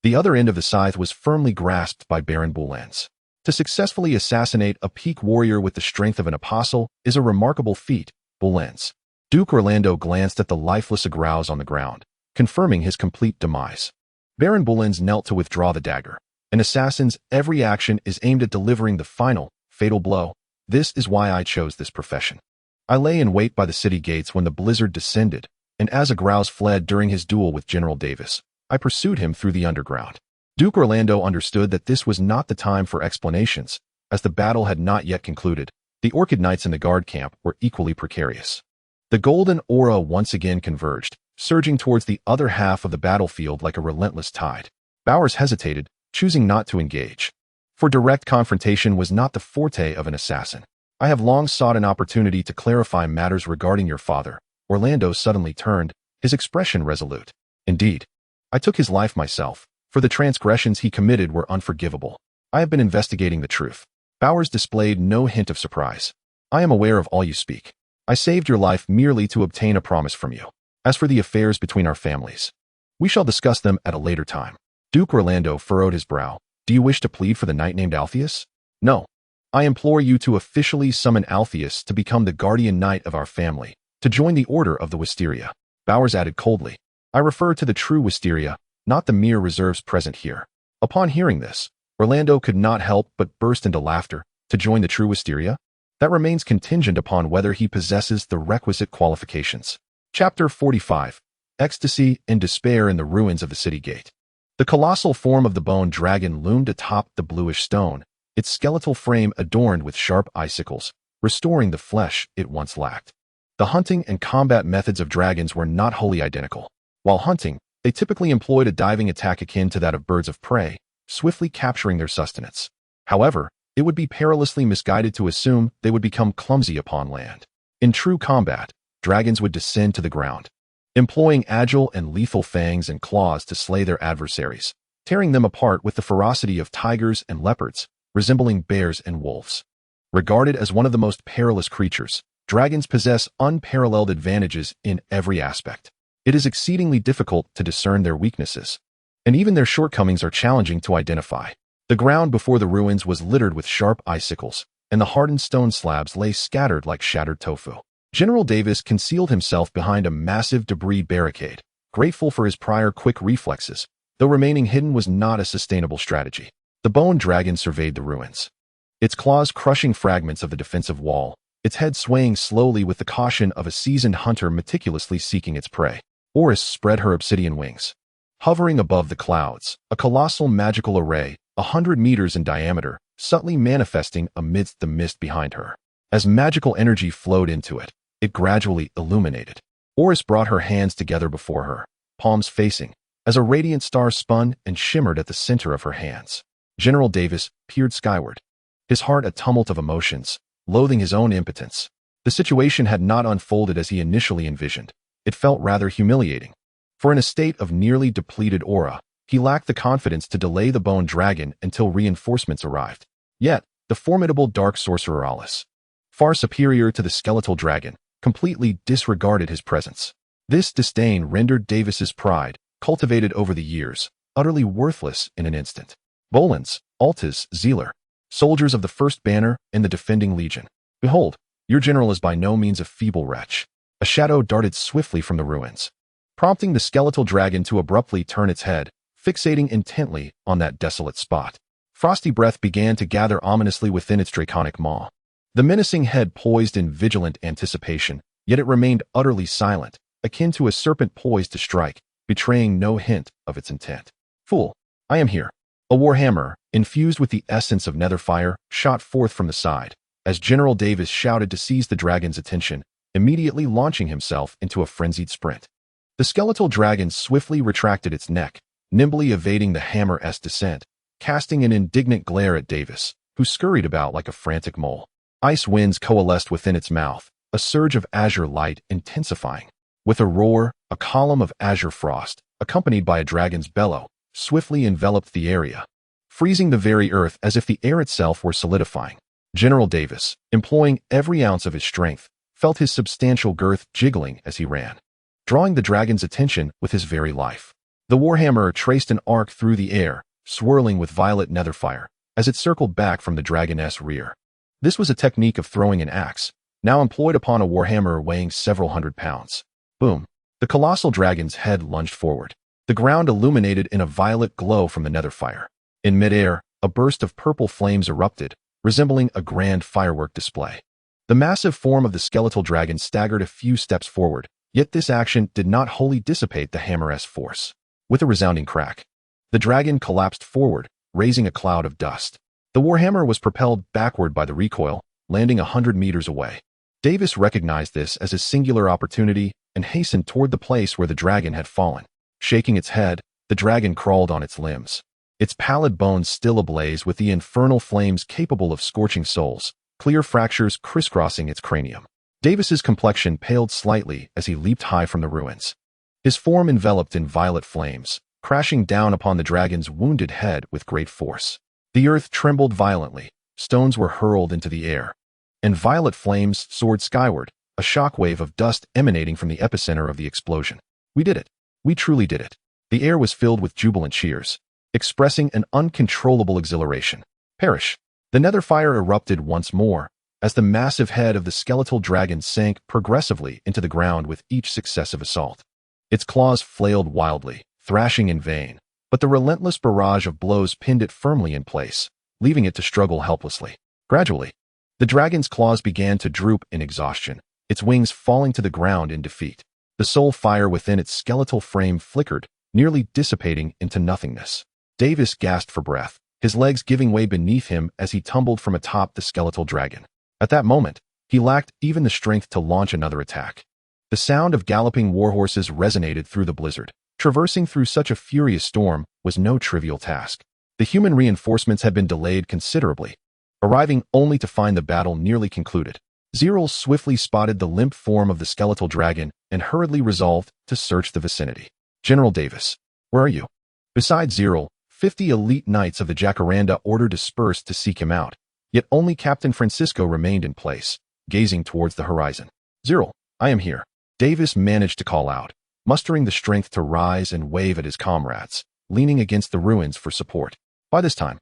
the other end of the scythe was firmly grasped by Baron Boulens. To successfully assassinate a peak warrior with the strength of an apostle is a remarkable feat, Boulens. Duke Orlando glanced at the lifeless Agrauza on the ground, confirming his complete demise. Baron Boulens knelt to withdraw the dagger. An assassin's every action is aimed at delivering the final, fatal blow. This is why I chose this profession. I lay in wait by the city gates when the blizzard descended, and as Agrauza fled during his duel with General Davis, I pursued him through the underground. Duke Orlando understood that this was not the time for explanations, as the battle had not yet concluded. The Orchid Knights in the guard camp were equally precarious. The golden aura once again converged, surging towards the other half of the battlefield like a relentless tide. Bowers hesitated, choosing not to engage. For direct confrontation was not the forte of an assassin. I have long sought an opportunity to clarify matters regarding your father. Orlando suddenly turned, his expression resolute. Indeed, I took his life myself, for the transgressions he committed were unforgivable. I have been investigating the truth. Bowers displayed no hint of surprise. I am aware of all you speak. I saved your life merely to obtain a promise from you. As for the affairs between our families, we shall discuss them at a later time. Duke Orlando furrowed his brow. Do you wish to plead for the knight named Alpheus? No. I implore you to officially summon Alpheus to become the guardian knight of our family, to join the Order of the Wisteria. Bowers added coldly. I refer to the true Wisteria, not the mere reserves present here. Upon hearing this, Orlando could not help but burst into laughter. To join the true Wisteria? That remains contingent upon whether he possesses the requisite qualifications. Chapter 45. Ecstasy and Despair in the Ruins of the City Gate. The colossal form of the bone dragon loomed atop the bluish stone, its skeletal frame adorned with sharp icicles, restoring the flesh it once lacked. The hunting and combat methods of dragons were not wholly identical. While hunting, They typically employed a diving attack akin to that of birds of prey, swiftly capturing their sustenance. However, it would be perilously misguided to assume they would become clumsy upon land. In true combat, dragons would descend to the ground, employing agile and lethal fangs and claws to slay their adversaries, tearing them apart with the ferocity of tigers and leopards, resembling bears and wolves. Regarded as one of the most perilous creatures, dragons possess unparalleled advantages in every aspect. It is exceedingly difficult to discern their weaknesses, and even their shortcomings are challenging to identify. The ground before the ruins was littered with sharp icicles, and the hardened stone slabs lay scattered like shattered tofu. General Davis concealed himself behind a massive debris barricade, grateful for his prior quick reflexes, though remaining hidden was not a sustainable strategy. The bone dragon surveyed the ruins, its claws crushing fragments of the defensive wall, its head swaying slowly with the caution of a seasoned hunter meticulously seeking its prey. Oris spread her obsidian wings. Hovering above the clouds, a colossal magical array, 100 meters in diameter, subtly manifesting amidst the mist behind her. As magical energy flowed into it, it gradually illuminated. Oris brought her hands together before her, palms facing, as a radiant star spun and shimmered at the center of her hands. General Davis peered skyward, his heart a tumult of emotions, loathing his own impotence. The situation had not unfolded as he initially envisioned. It felt rather humiliating. For in a state of nearly depleted aura, he lacked the confidence to delay the bone dragon until reinforcements arrived. Yet, the formidable dark sorcerer Alice, far superior to the skeletal dragon, completely disregarded his presence. This disdain rendered Davis's pride, cultivated over the years, utterly worthless in an instant. Bolans, Altas, Zealer, soldiers of the First Banner and the defending legion. Behold, your general is by no means a feeble wretch. A shadow darted swiftly from the ruins, prompting the skeletal dragon to abruptly turn its head, fixating intently on that desolate spot. Frosty breath began to gather ominously within its draconic maw. The menacing head poised in vigilant anticipation, yet it remained utterly silent, akin to a serpent poised to strike, betraying no hint of its intent. Fool, I am here. A warhammer, infused with the essence of netherfire, shot forth from the side, as General Davis shouted to seize the dragon's attention, immediately launching himself into a frenzied sprint. The skeletal dragon swiftly retracted its neck, nimbly evading the hammer-esque descent, casting an indignant glare at Davis, who scurried about like a frantic mole. Ice winds coalesced within its mouth, a surge of azure light intensifying. With a roar, a column of azure frost, accompanied by a dragon's bellow, swiftly enveloped the area, freezing the very earth as if the air itself were solidifying. General Davis, employing every ounce of his strength, felt his substantial girth jiggling as he ran, drawing the dragon's attention with his very life. The warhammer traced an arc through the air, swirling with violet netherfire, as it circled back from the dragoness rear. This was a technique of throwing an axe, now employed upon a warhammer weighing several hundred pounds. Boom! The colossal dragon's head lunged forward, the ground illuminated in a violet glow from the netherfire. In midair, a burst of purple flames erupted, resembling a grand firework display. The massive form of the skeletal dragon staggered a few steps forward, yet this action did not wholly dissipate the hammer-esque force. With a resounding crack, the dragon collapsed forward, raising a cloud of dust. The warhammer was propelled backward by the recoil, landing 100 meters away. Davis recognized this as a singular opportunity and hastened toward the place where the dragon had fallen. Shaking its head, the dragon crawled on its limbs, its pallid bones still ablaze with the infernal flames capable of scorching souls, clear fractures crisscrossing its cranium. Davis's complexion paled slightly as he leaped high from the ruins, his form enveloped in violet flames, crashing down upon the dragon's wounded head with great force. The earth trembled violently, stones were hurled into the air, and violet flames soared skyward, a shockwave of dust emanating from the epicenter of the explosion. We did it. We truly did it. The air was filled with jubilant cheers, expressing an uncontrollable exhilaration. Perish! The netherfire erupted once more, as the massive head of the skeletal dragon sank progressively into the ground with each successive assault. Its claws flailed wildly, thrashing in vain, but the relentless barrage of blows pinned it firmly in place, leaving it to struggle helplessly. Gradually, the dragon's claws began to droop in exhaustion, its wings falling to the ground in defeat. The soul fire within its skeletal frame flickered, nearly dissipating into nothingness. Davis gasped for breath, his legs giving way beneath him as he tumbled from atop the skeletal dragon. At that moment, he lacked even the strength to launch another attack. The sound of galloping warhorses resonated through the blizzard, Traversing through such a furious storm was no trivial task. The human reinforcements had been delayed considerably, arriving only to find the battle nearly concluded. Zerel swiftly spotted the limp form of the skeletal dragon and hurriedly resolved to search the vicinity. General Davis, where are you? Besides Zerel, 50 elite knights of the Jacaranda Order dispersed to seek him out, yet only Captain Francisco remained in place, gazing towards the horizon. Zerel, I am here. Davis managed to call out, mustering the strength to rise and wave at his comrades, leaning against the ruins for support. By this time,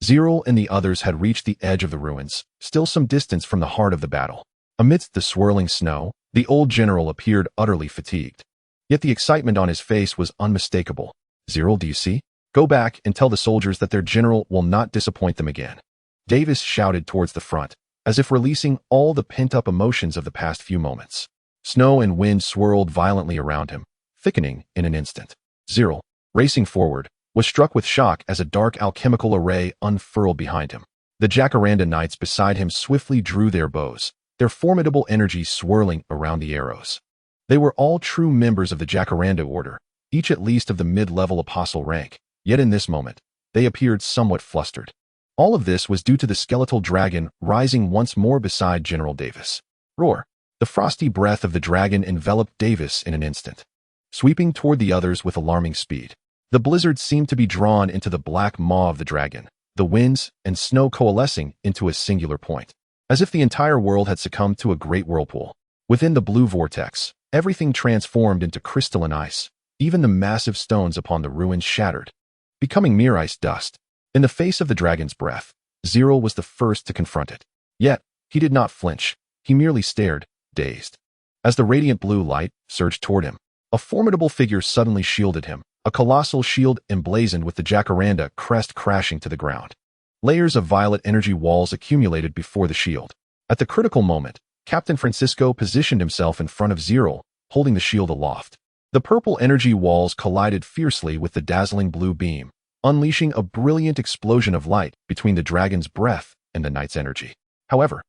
Zerel and the others had reached the edge of the ruins, still some distance from the heart of the battle. Amidst the swirling snow, the old general appeared utterly fatigued. Yet the excitement on his face was unmistakable. Zerel, do you see? Go back and tell the soldiers that their general will not disappoint them again. Davis shouted towards the front, as if releasing all the pent-up emotions of the past few moments. Snow and wind swirled violently around him, thickening in an instant. Zerel, racing forward, was struck with shock as a dark alchemical array unfurled behind him. The Jacaranda knights beside him swiftly drew their bows, their formidable energy swirling around the arrows. They were all true members of the Jacaranda Order, each at least of the mid-level apostle rank, yet in this moment, they appeared somewhat flustered. All of this was due to the skeletal dragon rising once more beside General Davis. Roar! The frosty breath of the dragon enveloped Davis in an instant, sweeping toward the others with alarming speed. The blizzard seemed to be drawn into the black maw of the dragon, the winds and snow coalescing into a singular point, as if the entire world had succumbed to a great whirlpool. Within the blue vortex, everything transformed into crystalline ice, even the massive stones upon the ruins shattered, becoming mere ice dust. In the face of the dragon's breath, Zerel was the first to confront it. Yet, he did not flinch, he merely stared, dazed. As the radiant blue light surged toward him, a formidable figure suddenly shielded him, a colossal shield emblazoned with the Jacaranda crest crashing to the ground. Layers of violet energy walls accumulated before the shield. At the critical moment, Captain Francisco positioned himself in front of Zerel, holding the shield aloft. The purple energy walls collided fiercely with the dazzling blue beam, unleashing a brilliant explosion of light between the dragon's breath and the knight's energy. However,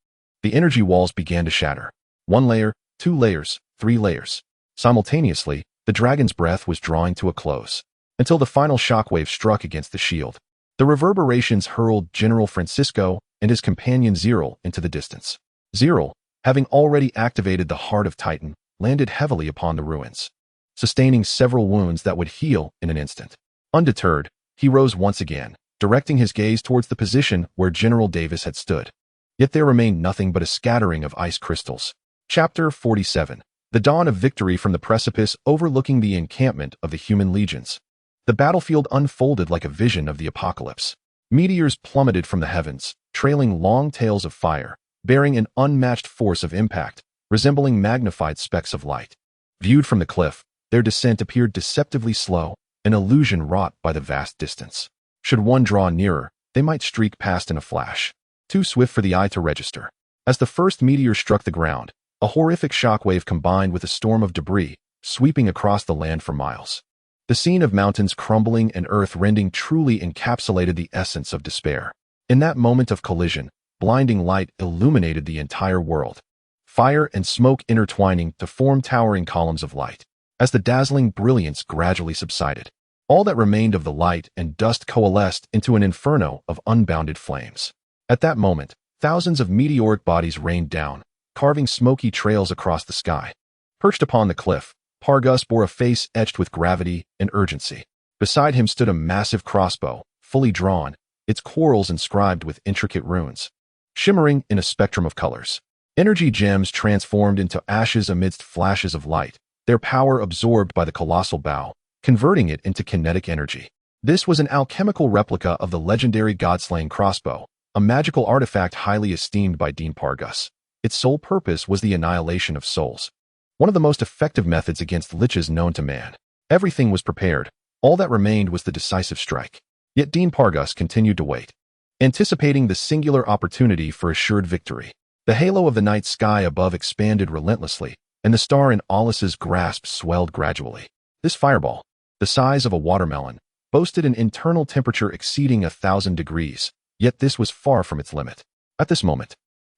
the energy walls began to shatter. 1 layer, 2 layers, 3 layers. Simultaneously, the dragon's breath was drawing to a close, until the final shockwave struck against the shield. The reverberations hurled General Francisco and his companion Zerel into the distance. Zerel, having already activated the Heart of Titan, landed heavily upon the ruins, sustaining several wounds that would heal in an instant. Undeterred, he rose once again, directing his gaze towards the position where General Davis had stood. Yet there remained nothing but a scattering of ice crystals. Chapter 47. The dawn of victory from the precipice overlooking the encampment of the human legions. The battlefield unfolded like a vision of the apocalypse. Meteors plummeted from the heavens, trailing long tails of fire, bearing an unmatched force of impact, resembling magnified specks of light. Viewed from the cliff, their descent appeared deceptively slow, an illusion wrought by the vast distance. Should one draw nearer, they might streak past in a flash, too swift for the eye to register. As the first meteor struck the ground, a horrific shockwave combined with a storm of debris, sweeping across the land for miles. The scene of mountains crumbling and earth rending truly encapsulated the essence of despair. In that moment of collision, blinding light illuminated the entire world, fire and smoke intertwining to form towering columns of light. As the dazzling brilliance gradually subsided, all that remained of the light and dust coalesced into an inferno of unbounded flames. At that moment, thousands of meteoric bodies rained down, carving smoky trails across the sky. Perched upon the cliff, Pargus bore a face etched with gravity and urgency. Beside him stood a massive crossbow, fully drawn, its quarrels inscribed with intricate runes, shimmering in a spectrum of colors. Energy gems transformed into ashes amidst flashes of light, their power absorbed by the colossal bow, converting it into kinetic energy. This was an alchemical replica of the legendary god-slaying crossbow, a magical artifact highly esteemed by Dean Pargus. Its sole purpose was the annihilation of souls, one of the most effective methods against liches known to man. Everything was prepared. All that remained was the decisive strike. Yet Dean Pargus continued to wait, anticipating the singular opportunity for assured victory. The halo of the night sky above expanded relentlessly, and the star in Aulus's grasp swelled gradually. This fireball, the size of a watermelon, boasted an internal temperature exceeding 1,000 degrees, yet this was far from its limit. At this moment,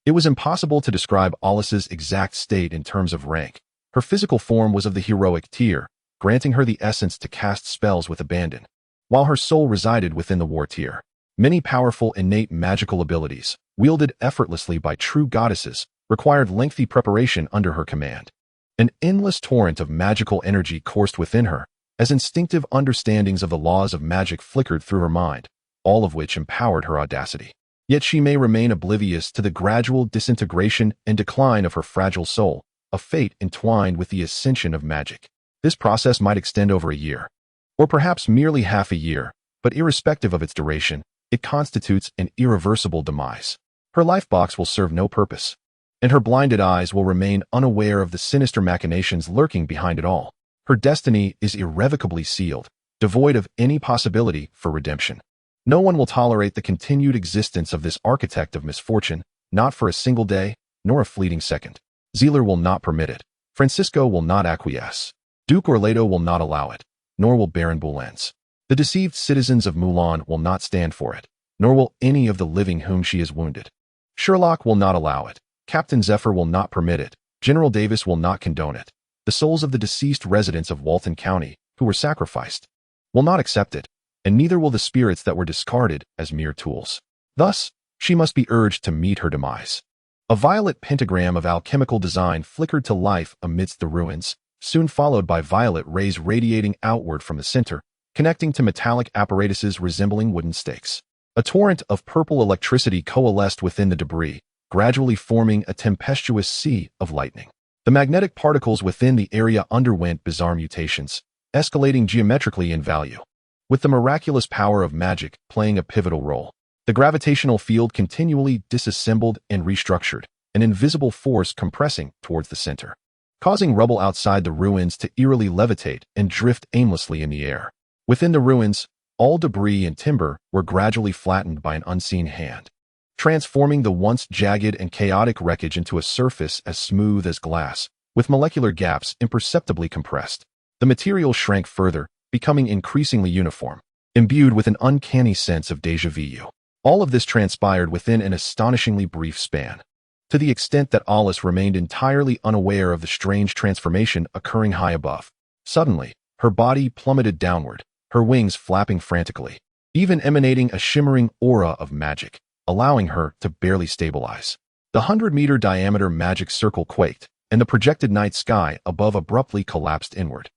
it was impossible to describe Aulus's exact state in terms of rank. Her physical form was of the heroic tier, granting her the essence to cast spells with abandon. While her soul resided within the war tier, many powerful innate magical abilities, wielded effortlessly by true goddesses, required lengthy preparation under her command. An endless torrent of magical energy coursed within her, as instinctive understandings of the laws of magic flickered through her mind, all of which empowered her audacity. Yet she may remain oblivious to the gradual disintegration and decline of her fragile soul, a fate entwined with the ascension of magic. This process might extend over a year, or perhaps merely half a year, but irrespective of its duration, it constitutes an irreversible demise. Her lifebox will serve no purpose, and her blinded eyes will remain unaware of the sinister machinations lurking behind it all. Her destiny is irrevocably sealed, devoid of any possibility for redemption. No one will tolerate the continued existence of this architect of misfortune, not for a single day, nor a fleeting second. Zerel will not permit it. Francisco will not acquiesce. Duke Orlando will not allow it, nor will Baron Boulens. The deceived citizens of Moulin will not stand for it, nor will any of the living whom she has wounded. Sherlock will not allow it. Captain Zephyr will not permit it. General Davis will not condone it. The souls of the deceased residents of Worton County, who were sacrificed, will not accept it, and neither will the spirits that were discarded as mere tools. Thus, she must be urged to meet her demise. A violet pentagram of alchemical design flickered to life amidst the ruins, soon followed by violet rays radiating outward from the center, connecting to metallic apparatuses resembling wooden stakes. A torrent of purple electricity coalesced within the debris, gradually forming a tempestuous sea of lightning. The magnetic particles within the area underwent bizarre mutations, escalating geometrically in value. With the miraculous power of magic playing a pivotal role, the gravitational field continually disassembled and restructured, an invisible force compressing towards the center, causing rubble outside the ruins to eerily levitate and drift aimlessly in the air. Within the ruins, all debris and timber were gradually flattened by an unseen hand, transforming the once jagged and chaotic wreckage into a surface as smooth as glass, with molecular gaps imperceptibly compressed. The material shrank further, becoming increasingly uniform, imbued with an uncanny sense of déjà vu. All of this transpired within an astonishingly brief span, to the extent that Alice remained entirely unaware of the strange transformation occurring high above. Suddenly, her body plummeted downward, her wings flapping frantically, even emanating a shimmering aura of magic, allowing her to barely stabilize. The 100-meter diameter magic circle quaked, and the projected night sky above abruptly collapsed inward.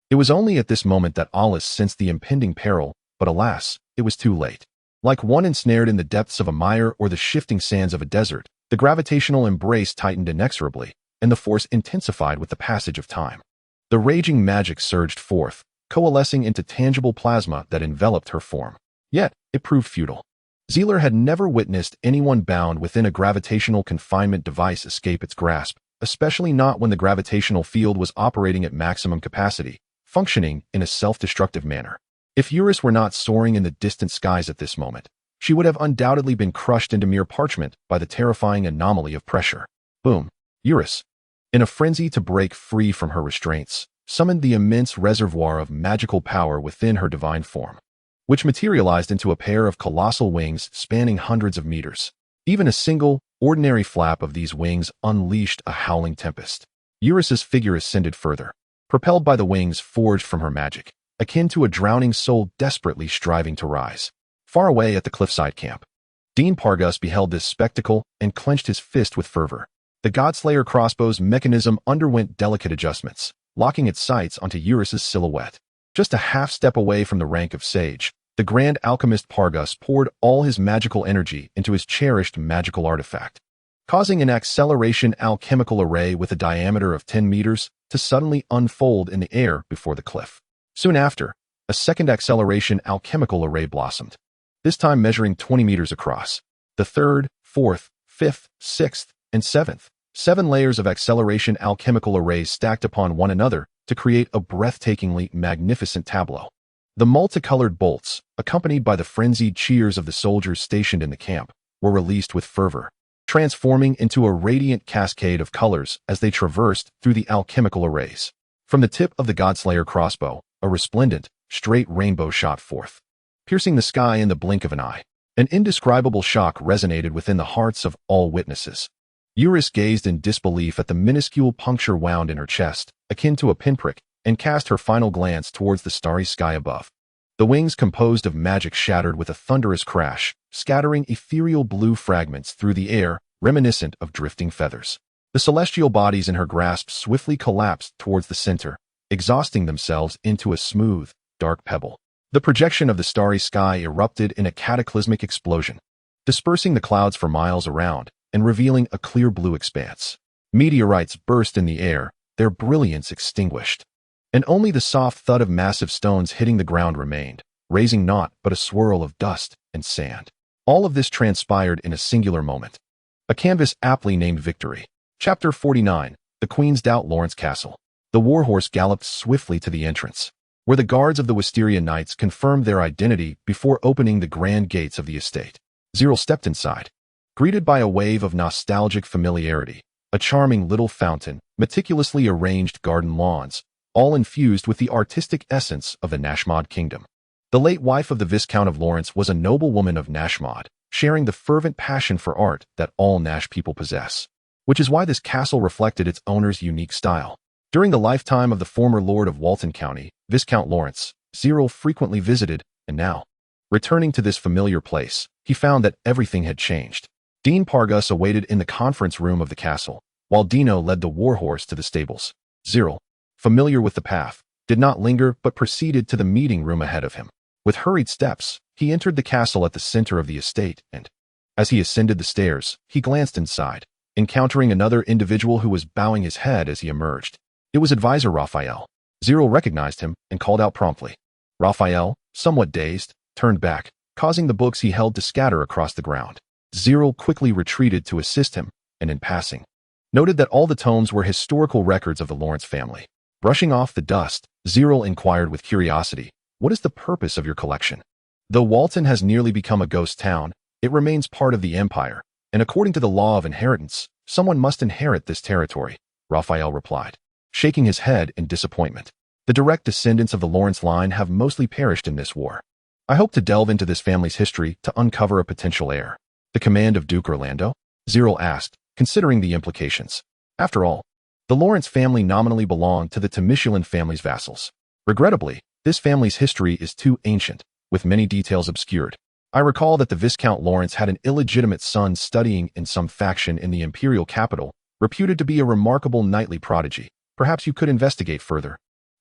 It was only at this moment that Alice sensed the impending peril, but alas, it was too late. Like one ensnared in the depths of a mire or the shifting sands of a desert, the gravitational embrace tightened inexorably, and the force intensified with the passage of time. The raging magic surged forth, coalescing into tangible plasma that enveloped her form. Yet, it proved futile. Zerel had never witnessed anyone bound within a gravitational confinement device escape its grasp, especially not when the gravitational field was operating at maximum capacity, functioning in a self-destructive manner. If Eurus were not soaring in the distant skies at this moment, she would have undoubtedly been crushed into mere parchment by the terrifying anomaly of pressure. Boom! Eurus, in a frenzy to break free from her restraints, summoned the immense reservoir of magical power within her divine form, which materialized into a pair of colossal wings spanning hundreds of meters. Even a single, ordinary flap of these wings unleashed a howling tempest. Eurus's figure ascended further, propelled by the wings forged from her magic, akin to a drowning soul desperately striving to rise. Far away at the cliffside camp, Dean Pargus beheld this spectacle and clenched his fist with fervor. The Godslayer crossbow's mechanism underwent delicate adjustments, locking its sights onto Eurus's silhouette. Just a half step away from the rank of sage, the Grand Alchemist Pargus poured all his magical energy into his cherished magical artifact, causing an acceleration alchemical array with a diameter of 10 meters to suddenly unfold in the air before the cliff. Soon after, a second acceleration alchemical array blossomed, this time measuring 20 meters across. The third, fourth, fifth, sixth, and seventh, 7 layers of acceleration alchemical arrays stacked upon one another to create a breathtakingly magnificent tableau. The multicolored bolts, accompanied by the frenzied cheers of the soldiers stationed in the camp, were released with fervor, transforming into a radiant cascade of colors as they traversed through the alchemical arrays. From the tip of the Godslayer crossbow, a resplendent, straight rainbow shot forth, piercing the sky in the blink of an eye. An indescribable shock resonated within the hearts of all witnesses. Eurus gazed in disbelief at the minuscule puncture wound in her chest, akin to a pinprick, and cast her final glance towards the starry sky above. The wings composed of magic shattered with a thunderous crash, scattering ethereal blue fragments through the air, reminiscent of drifting feathers. The celestial bodies in her grasp swiftly collapsed towards the center, exhausting themselves into a smooth, dark pebble. The projection of the starry sky erupted in a cataclysmic explosion, dispersing the clouds for miles around and revealing a clear blue expanse. Meteorites burst in the air, their brilliance extinguished, and only the soft thud of massive stones hitting the ground remained, raising naught but a swirl of dust and sand. All of this transpired in a singular moment. A canvas aptly named Victory. Chapter 49, The Queen's Doubt. Lawrence Castle. The warhorse galloped swiftly to the entrance, where the guards of the Wisteria Knights confirmed their identity before opening the grand gates of the estate. Zerel stepped inside, greeted by a wave of nostalgic familiarity, a charming little fountain, meticulously arranged garden lawns, all infused with the artistic essence of the Nashmod kingdom. The late wife of the Viscount of Lawrence was a noble woman of Nashmod, sharing the fervent passion for art that all Nash people possess, which is why this castle reflected its owner's unique style. During the lifetime of the former Lord of Worton County, Viscount Lawrence, Zerel frequently visited, and now, returning to this familiar place, he found that everything had changed. Dean Pargus awaited in the conference room of the castle, while Dino led the warhorse to the stables. Zerel, familiar with the path, did not linger but proceeded to the meeting room ahead of him. With hurried steps, he entered the castle at the center of the estate and, as he ascended the stairs, he glanced inside, encountering another individual who was bowing his head as he emerged. It was Advisor Raphael. Zerel recognized him and called out promptly. Raphael, somewhat dazed, turned back, causing the books he held to scatter across the ground. Zerel quickly retreated to assist him, and in passing, noted that all the tomes were historical records of the Lawrence family. Brushing off the dust, Zerel inquired with curiosity, "What is the purpose of your collection?" Though Walton has nearly become a ghost town, it remains part of the Empire, and according to the law of inheritance, someone must inherit this territory, Raphael replied, shaking his head in disappointment. The direct descendants of the Lawrence line have mostly perished in this war. I hope to delve into this family's history to uncover a potential heir. The command of Duke Orlando? Zerel asked, considering the implications. After all, the Lawrence family nominally belonged to the Temisulan family's vassals. Regrettably, this family's history is too ancient, with many details obscured. I recall that the Viscount Lawrence had an illegitimate son studying in some faction in the imperial capital, reputed to be a remarkable knightly prodigy. Perhaps you could investigate further,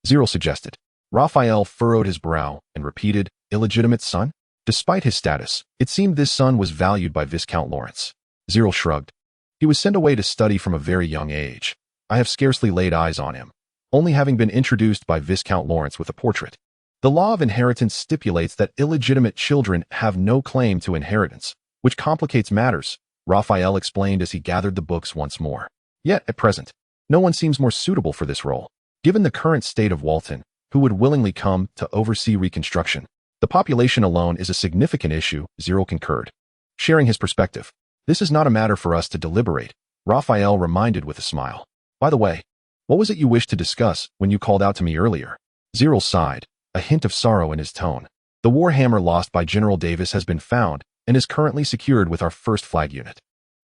Zerel suggested. Raphael furrowed his brow and repeated, illegitimate son? Despite his status, it seemed this son was valued by Viscount Lawrence. Zerel shrugged. He was sent away to study from a very young age. I have scarcely laid eyes on him, only having been introduced by Viscount Lawrence with a portrait. The law of inheritance stipulates that illegitimate children have no claim to inheritance, which complicates matters, Raphael explained as he gathered the books once more. Yet, at present, no one seems more suitable for this role. Given the current state of Walton, who would willingly come to oversee reconstruction? The population alone is a significant issue, Zerel concurred, sharing his perspective. This is not a matter for us to deliberate, Raphael reminded with a smile. By the way, what was it you wished to discuss when you called out to me earlier? Zerel sighed, a hint of sorrow in his tone. The warhammer lost by General Davis has been found and is currently secured with our 1st Flag Unit.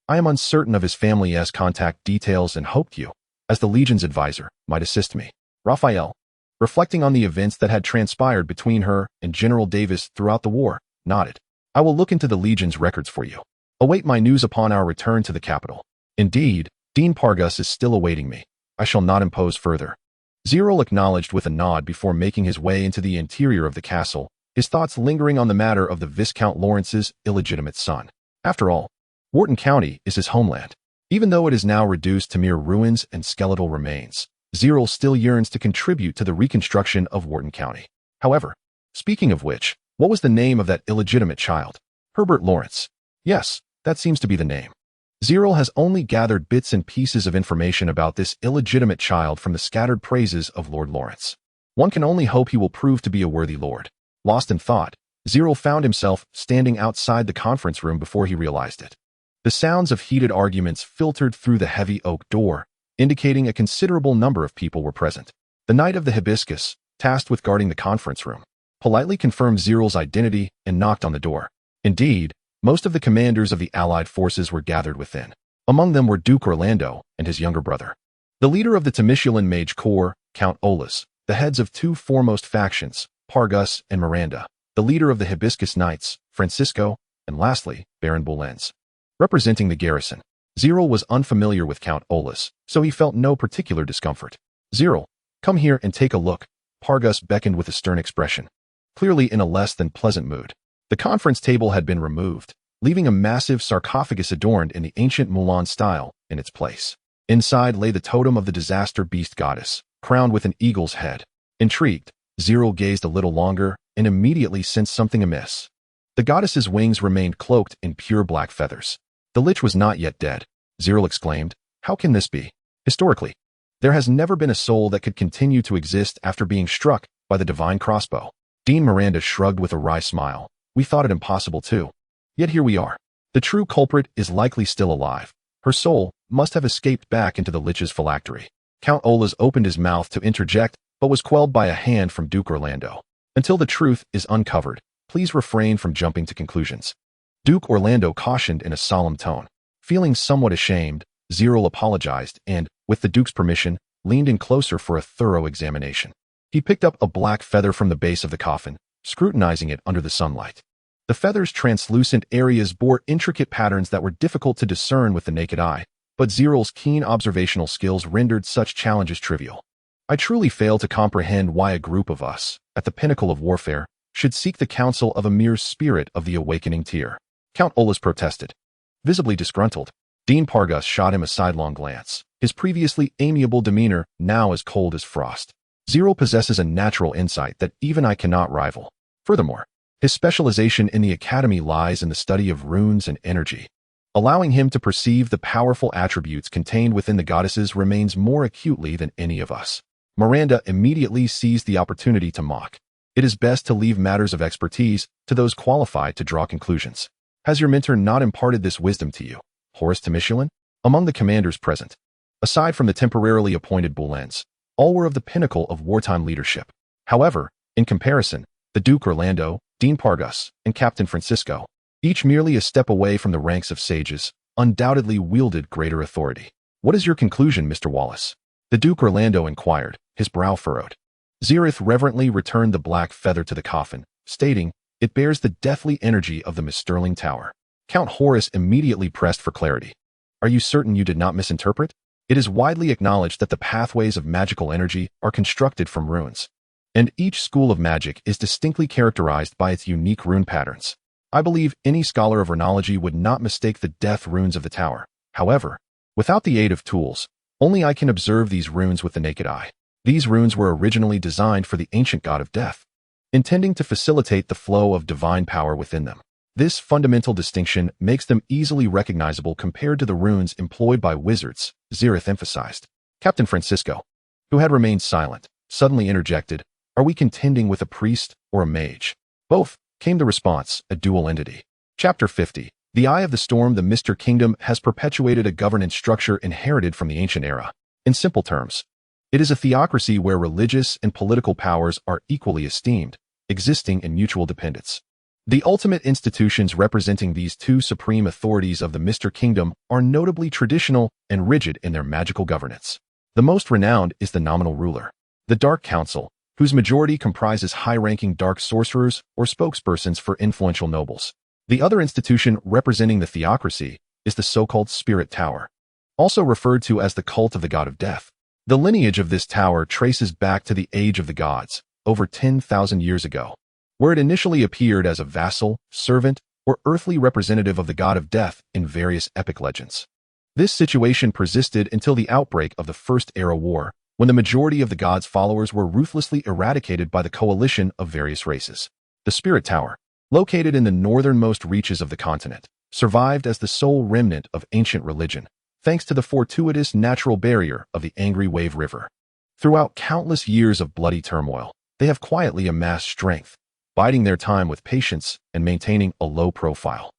I am uncertain of his family's contact details and hoped you, as the Legion's advisor, might assist me. Raphael, reflecting on the events that had transpired between her and General Davis throughout the war, nodded. I will look into the Legion's records for you. Await my news upon our return to the capital. Indeed, Dean Pargus is still awaiting me. I shall not impose further. Zerel acknowledged with a nod before making his way into the interior of the castle, his thoughts lingering on the matter of the Viscount Lawrence's illegitimate son. After all, Worton County is his homeland. Even though it is now reduced to mere ruins and skeletal remains, Zerel still yearns to contribute to the reconstruction of Worton County. However, speaking of which, what was the name of that illegitimate child? Herbert Lawrence. Yes, that seems to be the name. Zerel has only gathered bits and pieces of information about this illegitimate child from the scattered praises of Lord Lawrence. One can only hope he will prove to be a worthy lord. Lost in thought, Zerel found himself standing outside the conference room before he realized it. The sounds of heated arguments filtered through the heavy oak door, indicating a considerable number of people were present. The Knight of the Hibiscus, tasked with guarding the conference room, politely confirmed Zerel's identity and knocked on the door. Indeed, most of the commanders of the allied forces were gathered within. Among them were Duke Orlando and his younger brother. The leader of the Temisulan Mage Corps, Count Olas, the heads of two foremost factions, Pargus and Miranda, the leader of the Hibiscus Knights, Francisco, and lastly, Baron Boulens. Representing the garrison, Zerel was unfamiliar with Count Olas, so he felt no particular discomfort. "Zerel, come here and take a look," Pargus beckoned with a stern expression, clearly in a less than pleasant mood. The conference table had been removed, leaving a massive sarcophagus adorned in the ancient Mulan style in its place. Inside lay the totem of the disaster beast goddess, crowned with an eagle's head. Intrigued, Zerel gazed a little longer and immediately sensed something amiss. The goddess's wings remained cloaked in pure black feathers. "The lich was not yet dead," Zerel exclaimed. "How can this be? Historically, there has never been a soul that could continue to exist after being struck by the divine crossbow." Dean Miranda shrugged with a wry smile. "We thought it impossible too. Yet here we are. The true culprit is likely still alive. Her soul must have escaped back into the lich's phylactery." Count Olas opened his mouth to interject, but was quelled by a hand from Duke Orlando. "Until the truth is uncovered, please refrain from jumping to conclusions," Duke Orlando cautioned in a solemn tone. Feeling somewhat ashamed, Zerel apologized and, with the Duke's permission, leaned in closer for a thorough examination. He picked up a black feather from the base of the coffin, scrutinizing it under the sunlight. The feather's translucent areas bore intricate patterns that were difficult to discern with the naked eye, but Zerel's keen observational skills rendered such challenges trivial. "I truly fail to comprehend why a group of us, at the pinnacle of warfare, should seek the counsel of a mere spirit of the awakening tear," Count Olas protested. Visibly disgruntled, Dean Pargus shot him a sidelong glance, his previously amiable demeanor now as cold as frost. "Zerel possesses a natural insight that even I cannot rival. Furthermore, his specialization in the academy lies in the study of runes and energy. Allowing him to perceive the powerful attributes contained within the goddesses remains more acutely than any of us." Miranda immediately seized the opportunity to mock. "It is best to leave matters of expertise to those qualified to draw conclusions. Has your mentor not imparted this wisdom to you, Horace Temishulin?" Among the commanders present, aside from the temporarily appointed Boulens, all were of the pinnacle of wartime leadership. However, in comparison, the Duke Orlando, Dean Pargus, and Captain Francisco, each merely a step away from the ranks of sages, undoubtedly wielded greater authority. "What is your conclusion, Mr. Wallace?" the Duke Orlando inquired, his brow furrowed. Zereth reverently returned the black feather to the coffin, stating, "It bears the deathly energy of the Misterling Tower." Count Horace immediately pressed for clarity. "Are you certain you did not misinterpret? It is widely acknowledged that the pathways of magical energy are constructed from runes, and each school of magic is distinctly characterized by its unique rune patterns. I believe any scholar of runology would not mistake the death runes of the tower. However, without the aid of tools, only I can observe these runes with the naked eye. These runes were originally designed for the ancient god of death, intending to facilitate the flow of divine power within them. This fundamental distinction makes them easily recognizable compared to the runes employed by wizards," Zereth emphasized. Captain Francisco, who had remained silent, suddenly interjected, "Are we contending with a priest or a mage?" "Both," came the response, "a dual entity." Chapter 50. The Eye of the Storm. The Mr. Kingdom has perpetuated a governance structure inherited from the ancient era. In simple terms, it is a theocracy where religious and political powers are equally esteemed, existing in mutual dependence. The ultimate institutions representing these two supreme authorities of the Mr. Kingdom are notably traditional and rigid in their magical governance. The most renowned is the nominal ruler, the Dark Council, whose majority comprises high-ranking dark sorcerers or spokespersons for influential nobles. The other institution representing the theocracy is the so-called Spirit Tower, also referred to as the cult of the god of death. The lineage of this tower traces back to the Age of the Gods, over 10,000 years ago, where it initially appeared as a vassal, servant, or earthly representative of the god of death in various epic legends. This situation persisted until the outbreak of the First Era War, when the majority of the god's followers were ruthlessly eradicated by the coalition of various races. The Spirit Tower, located in the northernmost reaches of the continent, survived as the sole remnant of ancient religion, thanks to the fortuitous natural barrier of the Angry Wave River. Throughout countless years of bloody turmoil, they have quietly amassed strength, biding their time with patience and maintaining a low profile,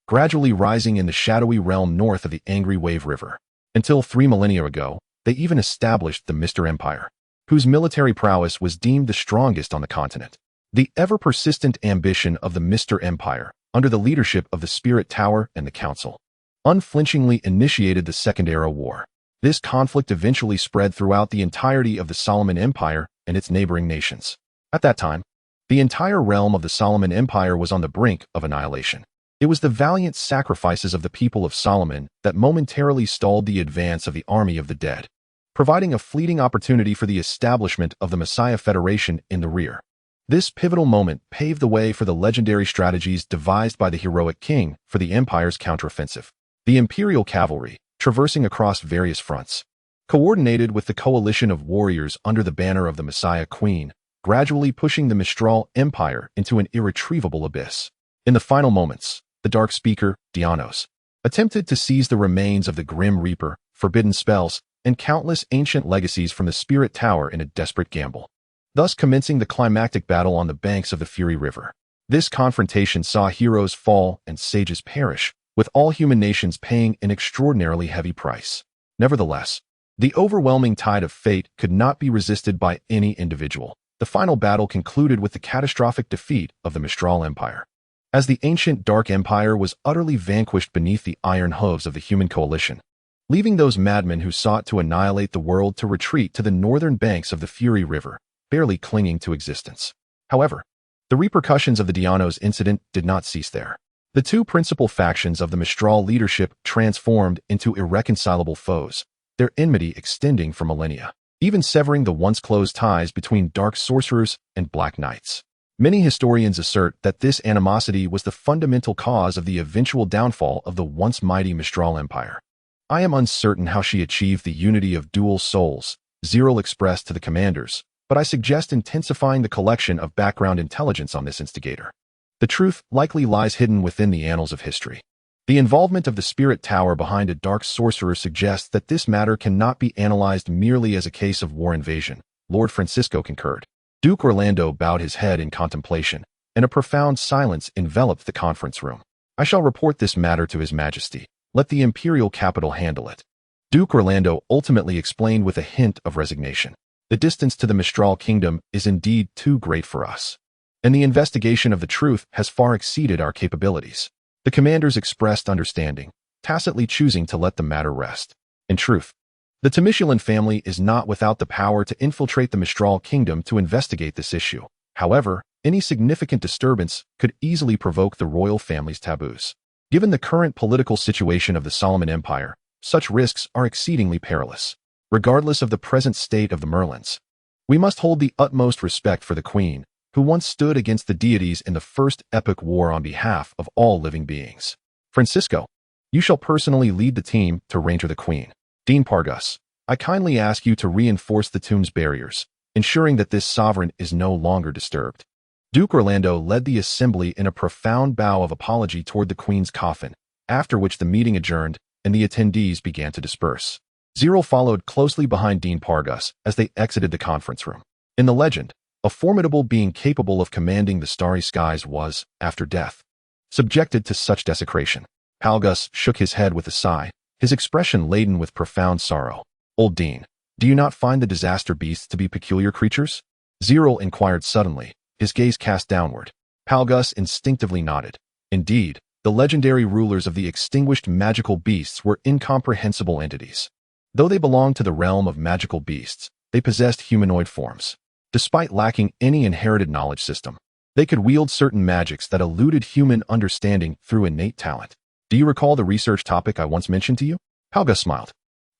gradually rising in the shadowy realm north of the Angry Wave River. Until 3 millennia ago, they even established the Mr. Empire, whose military prowess was deemed the strongest on the continent. The ever-persistent ambition of the Mr. Empire, under the leadership of the Spirit Tower and the Council, unflinchingly initiated the Second Era War. This conflict eventually spread throughout the entirety of the Solomon Empire and its neighboring nations. At that time, the entire realm of the Solomon Empire was on the brink of annihilation. It was the valiant sacrifices of the people of Solomon that momentarily stalled the advance of the army of the dead, providing a fleeting opportunity for the establishment of the Messiah Federation in the rear. This pivotal moment paved the way for the legendary strategies devised by the heroic king for the empire's counteroffensive. The imperial cavalry, traversing across various fronts, coordinated with the coalition of warriors under the banner of the Messiah Queen, gradually pushing the Mistral Empire into an irretrievable abyss. In the final moments, the Dark Speaker, Dianos, attempted to seize the remains of the Grim Reaper, forbidden spells, and countless ancient legacies from the Spirit Tower in a desperate gamble, thus commencing the climactic battle on the banks of the Fury River. This confrontation saw heroes fall and sages perish, with all human nations paying an extraordinarily heavy price. Nevertheless, the overwhelming tide of fate could not be resisted by any individual. The final battle concluded with the catastrophic defeat of the Mistral Empire, as the ancient Dark Empire was utterly vanquished beneath the iron hooves of the human coalition, leaving those madmen who sought to annihilate the world to retreat to the northern banks of the Fury River, barely clinging to existence. However, the repercussions of the Dianos incident did not cease there. The two principal factions of the Mistral leadership transformed into irreconcilable foes, their enmity extending for millennia, even severing the once close ties between dark sorcerers and black knights. Many historians assert that this animosity was the fundamental cause of the eventual downfall of the once mighty Mistral Empire. I am uncertain how she achieved the unity of dual souls, Zerel expressed to the commanders, but I suggest intensifying the collection of background intelligence on this instigator. The truth likely lies hidden within the annals of history. The involvement of the Spirit Tower behind a dark sorcerer suggests that this matter cannot be analyzed merely as a case of war invasion. Lord Francisco concurred. Duke Orlando bowed his head in contemplation, and a profound silence enveloped the conference room. I shall report this matter to His Majesty. Let the imperial capital handle it. Duke Orlando ultimately explained with a hint of resignation. The distance to the Mistral Kingdom is indeed too great for us, and the investigation of the truth has far exceeded our capabilities. The commanders expressed understanding, tacitly choosing to let the matter rest. In truth, the Temisulan family is not without the power to infiltrate the Mistral Kingdom to investigate this issue. However, any significant disturbance could easily provoke the royal family's taboos. Given the current political situation of the Solomon Empire, such risks are exceedingly perilous. Regardless of the present state of the Merlins, we must hold the utmost respect for the Queen, who once stood against the deities in the first epic war on behalf of all living beings. Francisco, you shall personally lead the team to Ranger the Queen. Dean Pargus, I kindly ask you to reinforce the tomb's barriers, ensuring that this sovereign is no longer disturbed. Duke Orlando led the assembly in a profound bow of apology toward the Queen's coffin, after which the meeting adjourned and the attendees began to disperse. Zerel followed closely behind Dean Pargus as they exited the conference room. In the legend, a formidable being capable of commanding the starry skies was, after death, subjected to such desecration. Pargus shook his head with a sigh, his expression laden with profound sorrow. Old Dean, do you not find the disaster beasts to be peculiar creatures? Zerel inquired suddenly, his gaze cast downward. Pargus instinctively nodded. Indeed, the legendary rulers of the extinguished magical beasts were incomprehensible entities. Though they belonged to the realm of magical beasts, they possessed humanoid forms. Despite lacking any inherited knowledge system, they could wield certain magics that eluded human understanding through innate talent. Do you recall the research topic I once mentioned to you? Pargus smiled.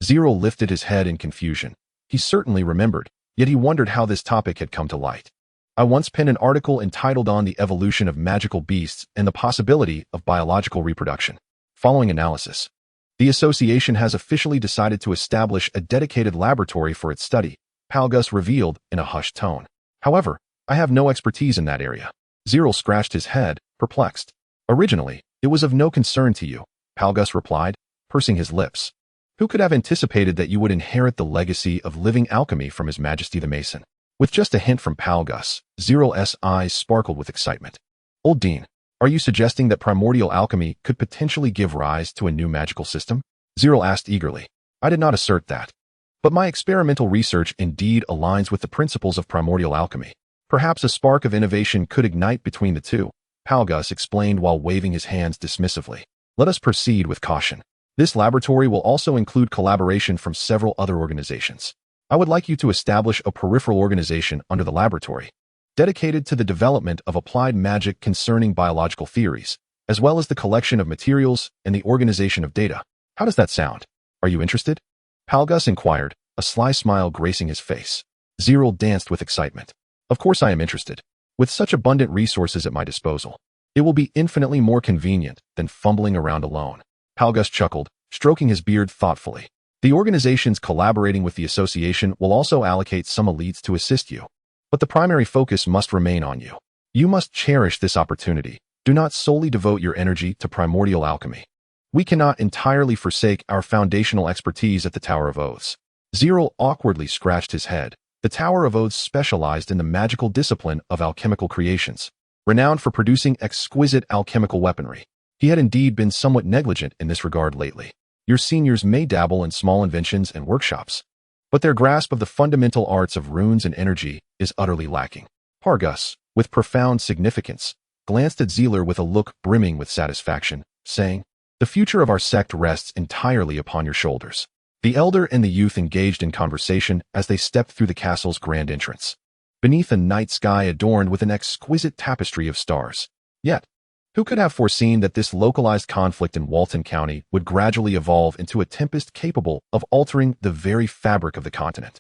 Zerel lifted his head in confusion. He certainly remembered, yet he wondered how this topic had come to light. I once penned an article entitled On the Evolution of Magical Beasts and the Possibility of Biological Reproduction. Following analysis, the association has officially decided to establish a dedicated laboratory for its study, Pargus revealed in a hushed tone. However, I have no expertise in that area. Zerel scratched his head, perplexed. Originally, it was of no concern to you, Pargus replied, pursing his lips. Who could have anticipated that you would inherit the legacy of living alchemy from His Majesty the Mason? With just a hint from Pargus, Zerel's eyes sparkled with excitement. Old Dean, are you suggesting that primordial alchemy could potentially give rise to a new magical system? Zerel asked eagerly. I did not assert that. But my experimental research indeed aligns with the principles of primordial alchemy. Perhaps a spark of innovation could ignite between the two, Pargus explained while waving his hands dismissively. Let us proceed with caution. This laboratory will also include collaboration from several other organizations. I would like you to establish a peripheral organization under the laboratory, dedicated to the development of applied magic concerning biological theories, as well as the collection of materials and the organization of data. How does that sound? Are you interested? Palgus inquired, a sly smile gracing his face. Zerel danced with excitement. Of course I am interested. With such abundant resources at my disposal, it will be infinitely more convenient than fumbling around alone. Palgus chuckled, stroking his beard thoughtfully. The organizations collaborating with the association will also allocate some elites to assist you. But the primary focus must remain on you. You must cherish this opportunity. Do not solely devote your energy to primordial alchemy. We cannot entirely forsake our foundational expertise at the Tower of Oaths. Zerel awkwardly scratched his head. The Tower of Oaths specialized in the magical discipline of alchemical creations, renowned for producing exquisite alchemical weaponry. He had indeed been somewhat negligent in this regard lately. Your seniors may dabble in small inventions and workshops, but their grasp of the fundamental arts of runes and energy is utterly lacking. Palgus, with profound significance, glanced at Zerel with a look brimming with satisfaction, saying, "The future of our sect rests entirely upon your shoulders." The elder and the youth engaged in conversation as they stepped through the castle's grand entrance, beneath a night sky adorned with an exquisite tapestry of stars. Yet, who could have foreseen that this localized conflict in Worton County would gradually evolve into a tempest capable of altering the very fabric of the continent?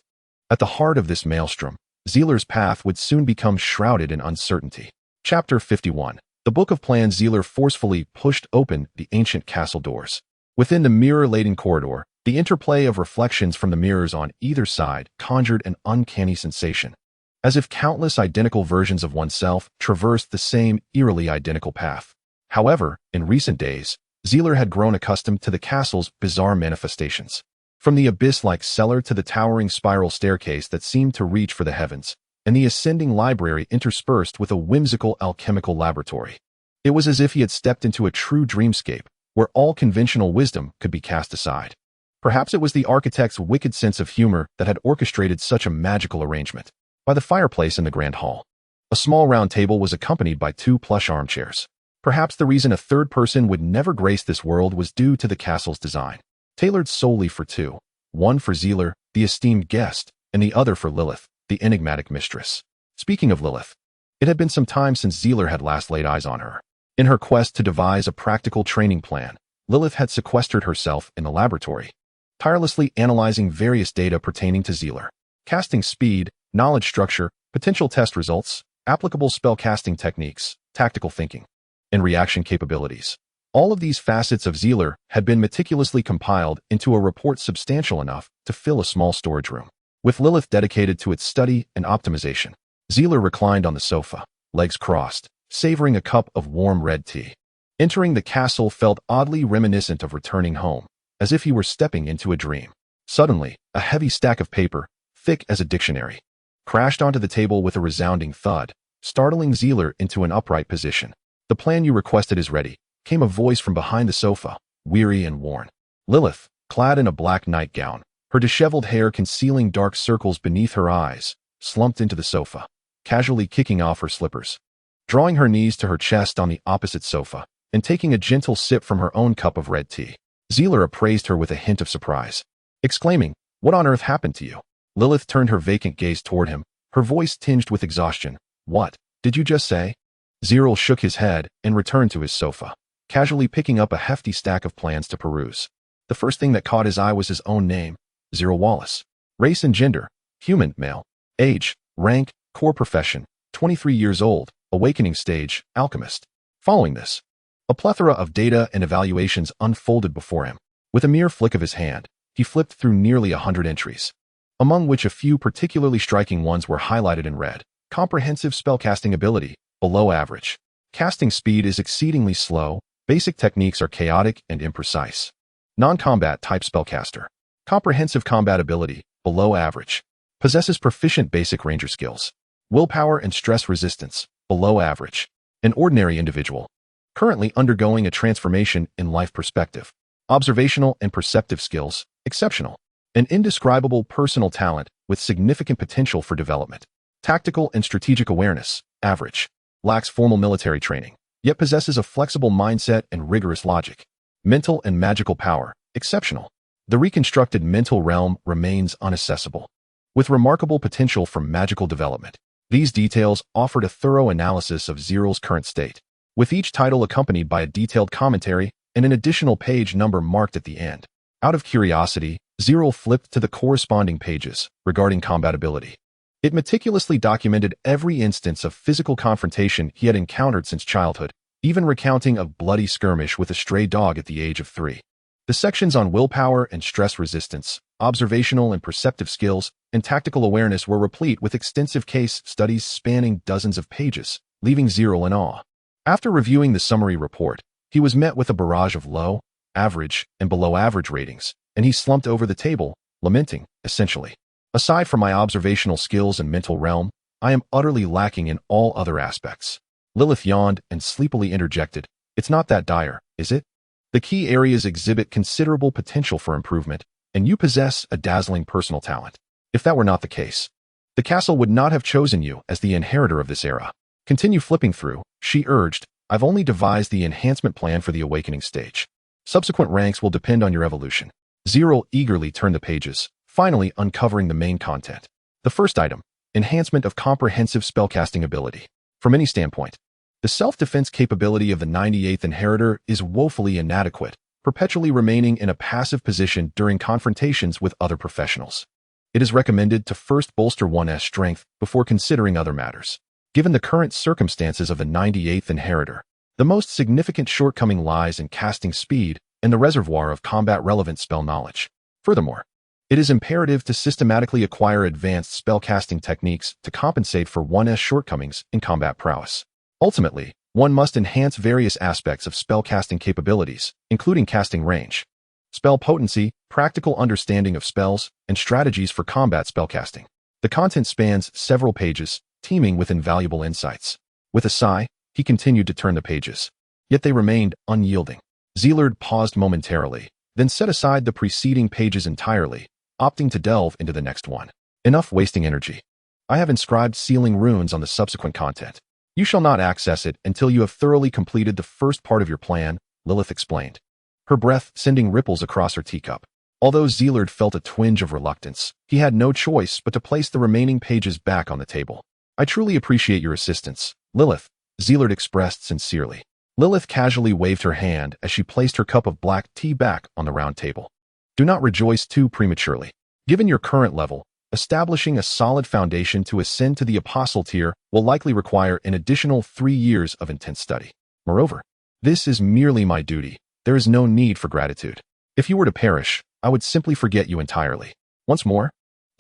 At the heart of this maelstrom, Zerel's path would soon become shrouded in uncertainty. Chapter 51. The Book of Plans. Zerel forcefully pushed open the ancient castle doors. Within the mirror-laden corridor, the interplay of reflections from the mirrors on either side conjured an uncanny sensation, as if countless identical versions of oneself traversed the same eerily identical path. However, in recent days, Zerel had grown accustomed to the castle's bizarre manifestations. From the abyss-like cellar to the towering spiral staircase that seemed to reach for the heavens, and the ascending library interspersed with a whimsical alchemical laboratory. It was as if he had stepped into a true dreamscape, where all conventional wisdom could be cast aside. Perhaps it was the architect's wicked sense of humor that had orchestrated such a magical arrangement. By the fireplace in the grand hall, a small round table was accompanied by 2 plush armchairs. Perhaps the reason a third person would never grace this world was due to the castle's design. Tailored solely for 2, one for Zerel, the esteemed guest, and the other for Lilith, the enigmatic mistress. Speaking of Lilith, it had been some time since Zerel had last laid eyes on her. In her quest to devise a practical training plan, Lilith had sequestered herself in the laboratory, tirelessly analyzing various data pertaining to Zerel. Casting speed, knowledge structure, potential test results, applicable spellcasting techniques, tactical thinking, and reaction capabilities. All of these facets of Zerel had been meticulously compiled into a report substantial enough to fill a small storage room. With Lilith dedicated to its study and optimization, Zerel reclined on the sofa, legs crossed, savoring a cup of warm red tea. Entering the castle felt oddly reminiscent of returning home, as if he were stepping into a dream. Suddenly, a heavy stack of paper, thick as a dictionary, crashed onto the table with a resounding thud, startling Zerel into an upright position. "The plan you requested is ready," came a voice from behind the sofa, weary and worn. Lilith, clad in a black nightgown, her disheveled hair concealing dark circles beneath her eyes, slumped into the sofa, casually kicking off her slippers. Drawing her knees to her chest on the opposite sofa, and taking a gentle sip from her own cup of red tea, Zerel appraised her with a hint of surprise, exclaiming, "What on earth happened to you?" Lilith turned her vacant gaze toward him, her voice tinged with exhaustion. "What did you just say?" Zerel shook his head and returned to his sofa, casually picking up a hefty stack of plans to peruse. The first thing that caught his eye was his own name, Zerel Wallace. Race and gender, human, male. Age, rank, core profession, 23 years old, awakening stage, alchemist. Following this, a plethora of data and evaluations unfolded before him. With a mere flick of his hand, he flipped through nearly 100 entries, among which a few particularly striking ones were highlighted in red. Comprehensive spellcasting ability, below average. Casting speed is exceedingly slow, basic techniques are chaotic and imprecise. Non-combat type spellcaster. Comprehensive combat ability, below average. Possesses proficient basic ranger skills. Willpower and stress resistance, below average. An ordinary individual, currently undergoing a transformation in life perspective. Observational and perceptive skills, exceptional. An indescribable personal talent with significant potential for development. Tactical and strategic awareness, average. Lacks formal military training, yet possesses a flexible mindset and rigorous logic. Mental and magical power, exceptional. The reconstructed mental realm remains unaccessible. with remarkable potential for magical development. These details offered a thorough analysis of Zerel's current state, with each title accompanied by a detailed commentary and an additional page number marked at the end. Out of curiosity, Zerel flipped to the corresponding pages regarding combatability. It meticulously documented every instance of physical confrontation he had encountered since childhood, even recounting a bloody skirmish with a stray dog at the age of 3. The sections on willpower and stress resistance, observational and perceptive skills, and tactical awareness were replete with extensive case studies spanning dozens of pages, leaving Zerel in awe. After reviewing the summary report, he was met with a barrage of low, average, and below-average ratings, and he slumped over the table, lamenting, essentially, "Aside from my observational skills and mental realm, I am utterly lacking in all other aspects." Lilith yawned and sleepily interjected, "It's not that dire, is it? The key areas exhibit considerable potential for improvement, and you possess a dazzling personal talent. If that were not the case, the castle would not have chosen you as the inheritor of this era." "Continue flipping through," she urged. "I've only devised the enhancement plan for the awakening stage. Subsequent ranks will depend on your evolution." Zerel eagerly turned the pages, finally uncovering the main content. The first item, enhancement of comprehensive spellcasting ability. From any standpoint, the self-defense capability of the 98th inheritor is woefully inadequate, perpetually remaining in a passive position during confrontations with other professionals. It is recommended to first bolster one's strength before considering other matters. Given the current circumstances of the 98th inheritor, the most significant shortcoming lies in casting speed and the reservoir of combat-relevant spell knowledge. Furthermore, it is imperative to systematically acquire advanced spellcasting techniques to compensate for one's shortcomings in combat prowess. Ultimately, one must enhance various aspects of spellcasting capabilities, including casting range, spell potency, practical understanding of spells, and strategies for combat spellcasting. The content spans several pages, teeming with invaluable insights. With a sigh, he continued to turn the pages. Yet they remained unyielding. Zerel paused momentarily, then set aside the preceding pages entirely, opting to delve into the next one. "Enough wasting energy. I have inscribed sealing runes on the subsequent content. You shall not access it until you have thoroughly completed the first part of your plan," Lilith explained, her breath sending ripples across her teacup. Although Zerel felt a twinge of reluctance, he had no choice but to place the remaining pages back on the table. "I truly appreciate your assistance, Lilith," Zerel expressed sincerely. Lilith casually waved her hand as she placed her cup of black tea back on the round table. "Do not rejoice too prematurely. Given your current level, establishing a solid foundation to ascend to the apostle tier will likely require an additional 3 years of intense study. Moreover, this is merely my duty. There is no need for gratitude. If you were to perish, I would simply forget you entirely." Once more,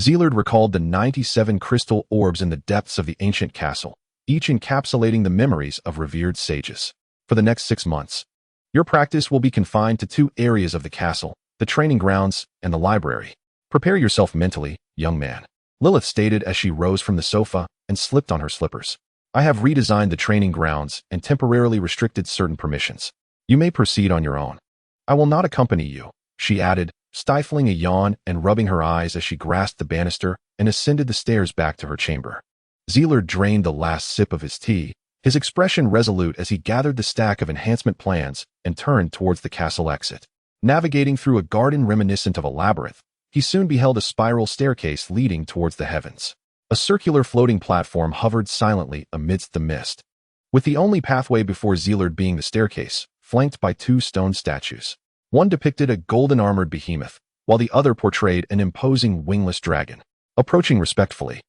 Zerel recalled the 97 crystal orbs in the depths of the ancient castle, each encapsulating the memories of revered sages. "For the next 6 months, your practice will be confined to 2 areas of the castle, the training grounds and the library. Prepare yourself mentally, young man," Lilith stated as she rose from the sofa and slipped on her slippers. "I have redesigned the training grounds and temporarily restricted certain permissions. You may proceed on your own. I will not accompany you," she added, stifling a yawn and rubbing her eyes as she grasped the banister and ascended the stairs back to her chamber. Zerel drained the last sip of his tea, his expression resolute as he gathered the stack of enhancement plans and turned towards the castle exit. Navigating through a garden reminiscent of a labyrinth, he soon beheld a spiral staircase leading towards the heavens. A circular floating platform hovered silently amidst the mist, with the only pathway before Zerel being the staircase, flanked by 2 stone statues. One depicted a golden-armored behemoth, while the other portrayed an imposing wingless dragon. Approaching respectfully,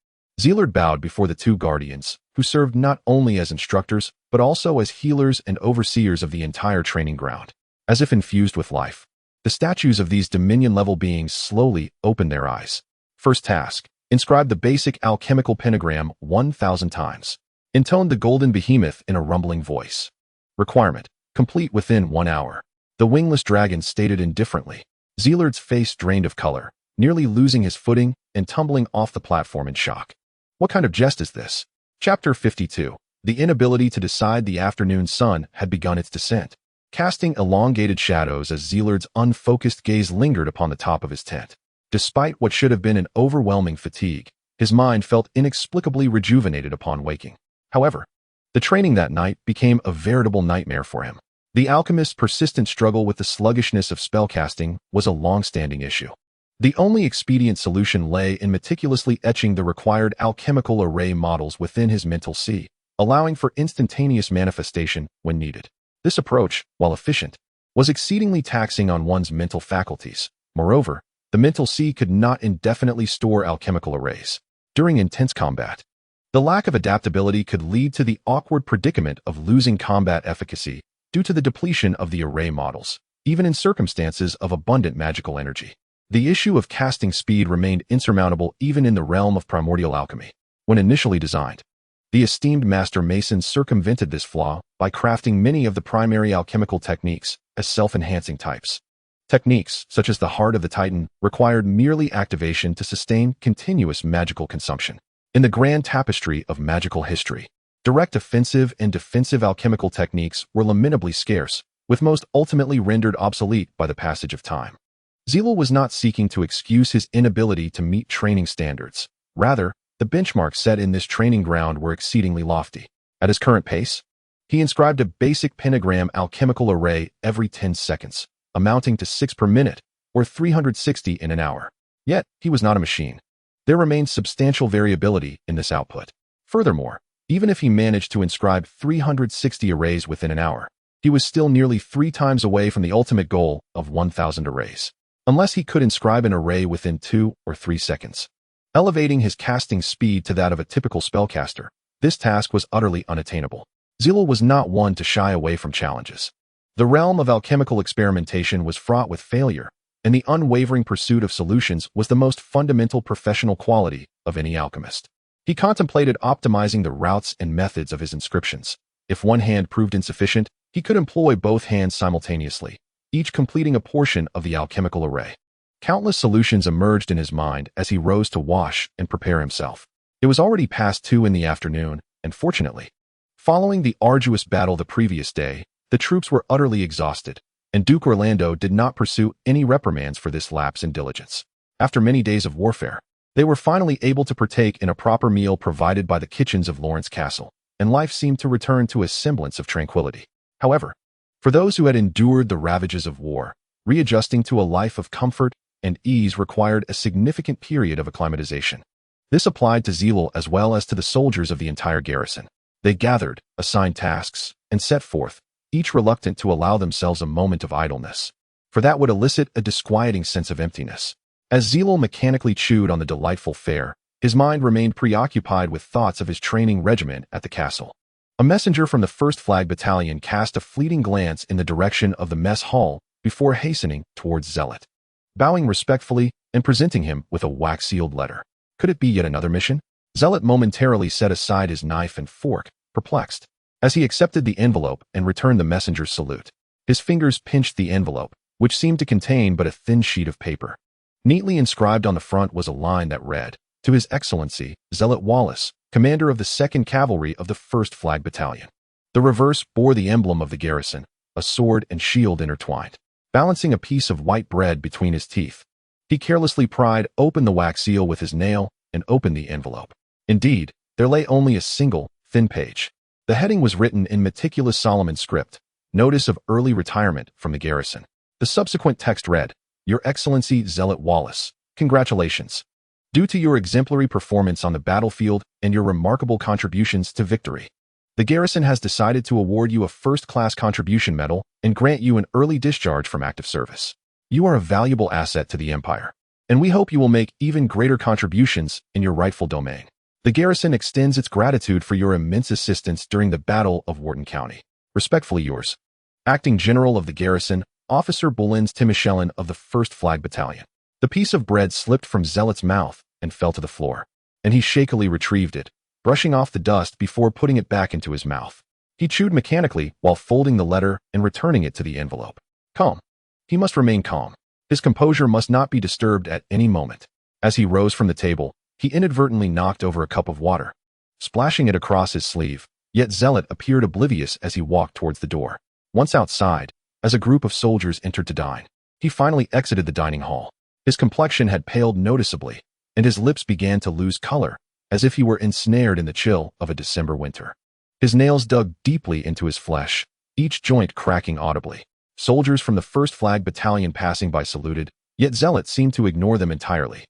Zerel bowed before the 2 guardians, who served not only as instructors, but also as healers and overseers of the entire training ground. As if infused with life, the statues of these Dominion-level beings slowly opened their eyes. First task, inscribe the basic alchemical pentagram 1,000 times. Intoned the golden behemoth in a rumbling voice. Requirement, complete within 1 hour. The wingless dragon stated indifferently. Zerel's face drained of color, nearly losing his footing and tumbling off the platform in shock. What kind of jest is this? Chapter 52. The inability to decide. The afternoon sun had begun its descent, casting elongated shadows as Zerel's unfocused gaze lingered upon the top of his tent. Despite what should have been an overwhelming fatigue, his mind felt inexplicably rejuvenated upon waking. However, the training that night became a veritable nightmare for him. The alchemist's persistent struggle with the sluggishness of spellcasting was a long-standing issue. The only expedient solution lay in meticulously etching the required alchemical array models within his mental sea, allowing for instantaneous manifestation when needed. This approach, while efficient, was exceedingly taxing on one's mental faculties. Moreover, the mental sea could not indefinitely store alchemical arrays. During intense combat, the lack of adaptability could lead to the awkward predicament of losing combat efficacy due to the depletion of the array models, even in circumstances of abundant magical energy. The issue of casting speed remained insurmountable even in the realm of primordial alchemy. When initially designed, the esteemed master mason circumvented this flaw by crafting many of the primary alchemical techniques as self-enhancing types. Techniques, such as the Heart of the Titan, required merely activation to sustain continuous magical consumption. In the grand tapestry of magical history, direct offensive and defensive alchemical techniques were lamentably scarce, with most ultimately rendered obsolete by the passage of time. Zerel was not seeking to excuse his inability to meet training standards. Rather, the benchmarks set in this training ground were exceedingly lofty. At his current pace, he inscribed a basic pentagram alchemical array every 10 seconds, amounting to 6 per minute, or 360 in an hour. Yet, he was not a machine. There remained substantial variability in this output. Furthermore, even if he managed to inscribe 360 arrays within an hour, he was still nearly 3 times away from the ultimate goal of 1,000 arrays, unless he could inscribe an array within 2 or 3 seconds. Elevating his casting speed to that of a typical spellcaster, this task was utterly unattainable. Zerel was not one to shy away from challenges. The realm of alchemical experimentation was fraught with failure, and the unwavering pursuit of solutions was the most fundamental professional quality of any alchemist. He contemplated optimizing the routes and methods of his inscriptions. If one hand proved insufficient, he could employ both hands simultaneously, each completing a portion of the alchemical array. Countless solutions emerged in his mind as he rose to wash and prepare himself. It was already past 2 in the afternoon, and fortunately, following the arduous battle the previous day, the troops were utterly exhausted, and Duke Orlando did not pursue any reprimands for this lapse in diligence. After many days of warfare, they were finally able to partake in a proper meal provided by the kitchens of Lawrence Castle, and life seemed to return to a semblance of tranquility. However, for those who had endured the ravages of war, readjusting to a life of comfort and ease required a significant period of acclimatization. This applied to Zerel as well as to the soldiers of the entire garrison. They gathered, assigned tasks, and set forth, each reluctant to allow themselves a moment of idleness, for that would elicit a disquieting sense of emptiness. As Zerel mechanically chewed on the delightful fare, his mind remained preoccupied with thoughts of his training regimen at the castle. A messenger from the 1st Flag Battalion cast a fleeting glance in the direction of the mess hall before hastening towards Zealot, bowing respectfully and presenting him with a wax-sealed letter. Could it be yet another mission? Zealot momentarily set aside his knife and fork, perplexed, as he accepted the envelope and returned the messenger's salute. His fingers pinched the envelope, which seemed to contain but a thin sheet of paper. Neatly inscribed on the front was a line that read, "To His Excellency, Zerel Wallace, Commander of the 2nd Cavalry of the 1st Flag Battalion." The reverse bore the emblem of the garrison, a sword and shield intertwined. Balancing a piece of white bread between his teeth, he carelessly pried open the wax seal with his nail and opened the envelope. Indeed, there lay only a single, thin page. The heading was written in meticulous Solomon script, "Notice of Early Retirement from the Garrison." The subsequent text read, "Your Excellency Zerel Wallace, congratulations. Due to your exemplary performance on the battlefield and your remarkable contributions to victory, the garrison has decided to award you a first-class contribution medal and grant you an early discharge from active service. You are a valuable asset to the Empire, and we hope you will make even greater contributions in your rightful domain. The garrison extends its gratitude for your immense assistance during the Battle of Worton County. Respectfully yours, Acting General of the Garrison, Officer Bulens Timishellen of the 1st Flag Battalion." The piece of bread slipped from Zealot's mouth and fell to the floor, and he shakily retrieved it, brushing off the dust before putting it back into his mouth. He chewed mechanically while folding the letter and returning it to the envelope. Calm. He must remain calm. His composure must not be disturbed at any moment. As he rose from the table, he inadvertently knocked over a cup of water, splashing it across his sleeve, yet Zealot appeared oblivious as he walked towards the door. Once outside, as a group of soldiers entered to dine, he finally exited the dining hall. His complexion had paled noticeably, and his lips began to lose color, as if he were ensnared in the chill of a December winter. His nails dug deeply into his flesh, each joint cracking audibly. Soldiers from the 1st Flag Battalion passing by saluted, Yet Zealot seemed to ignore them entirely.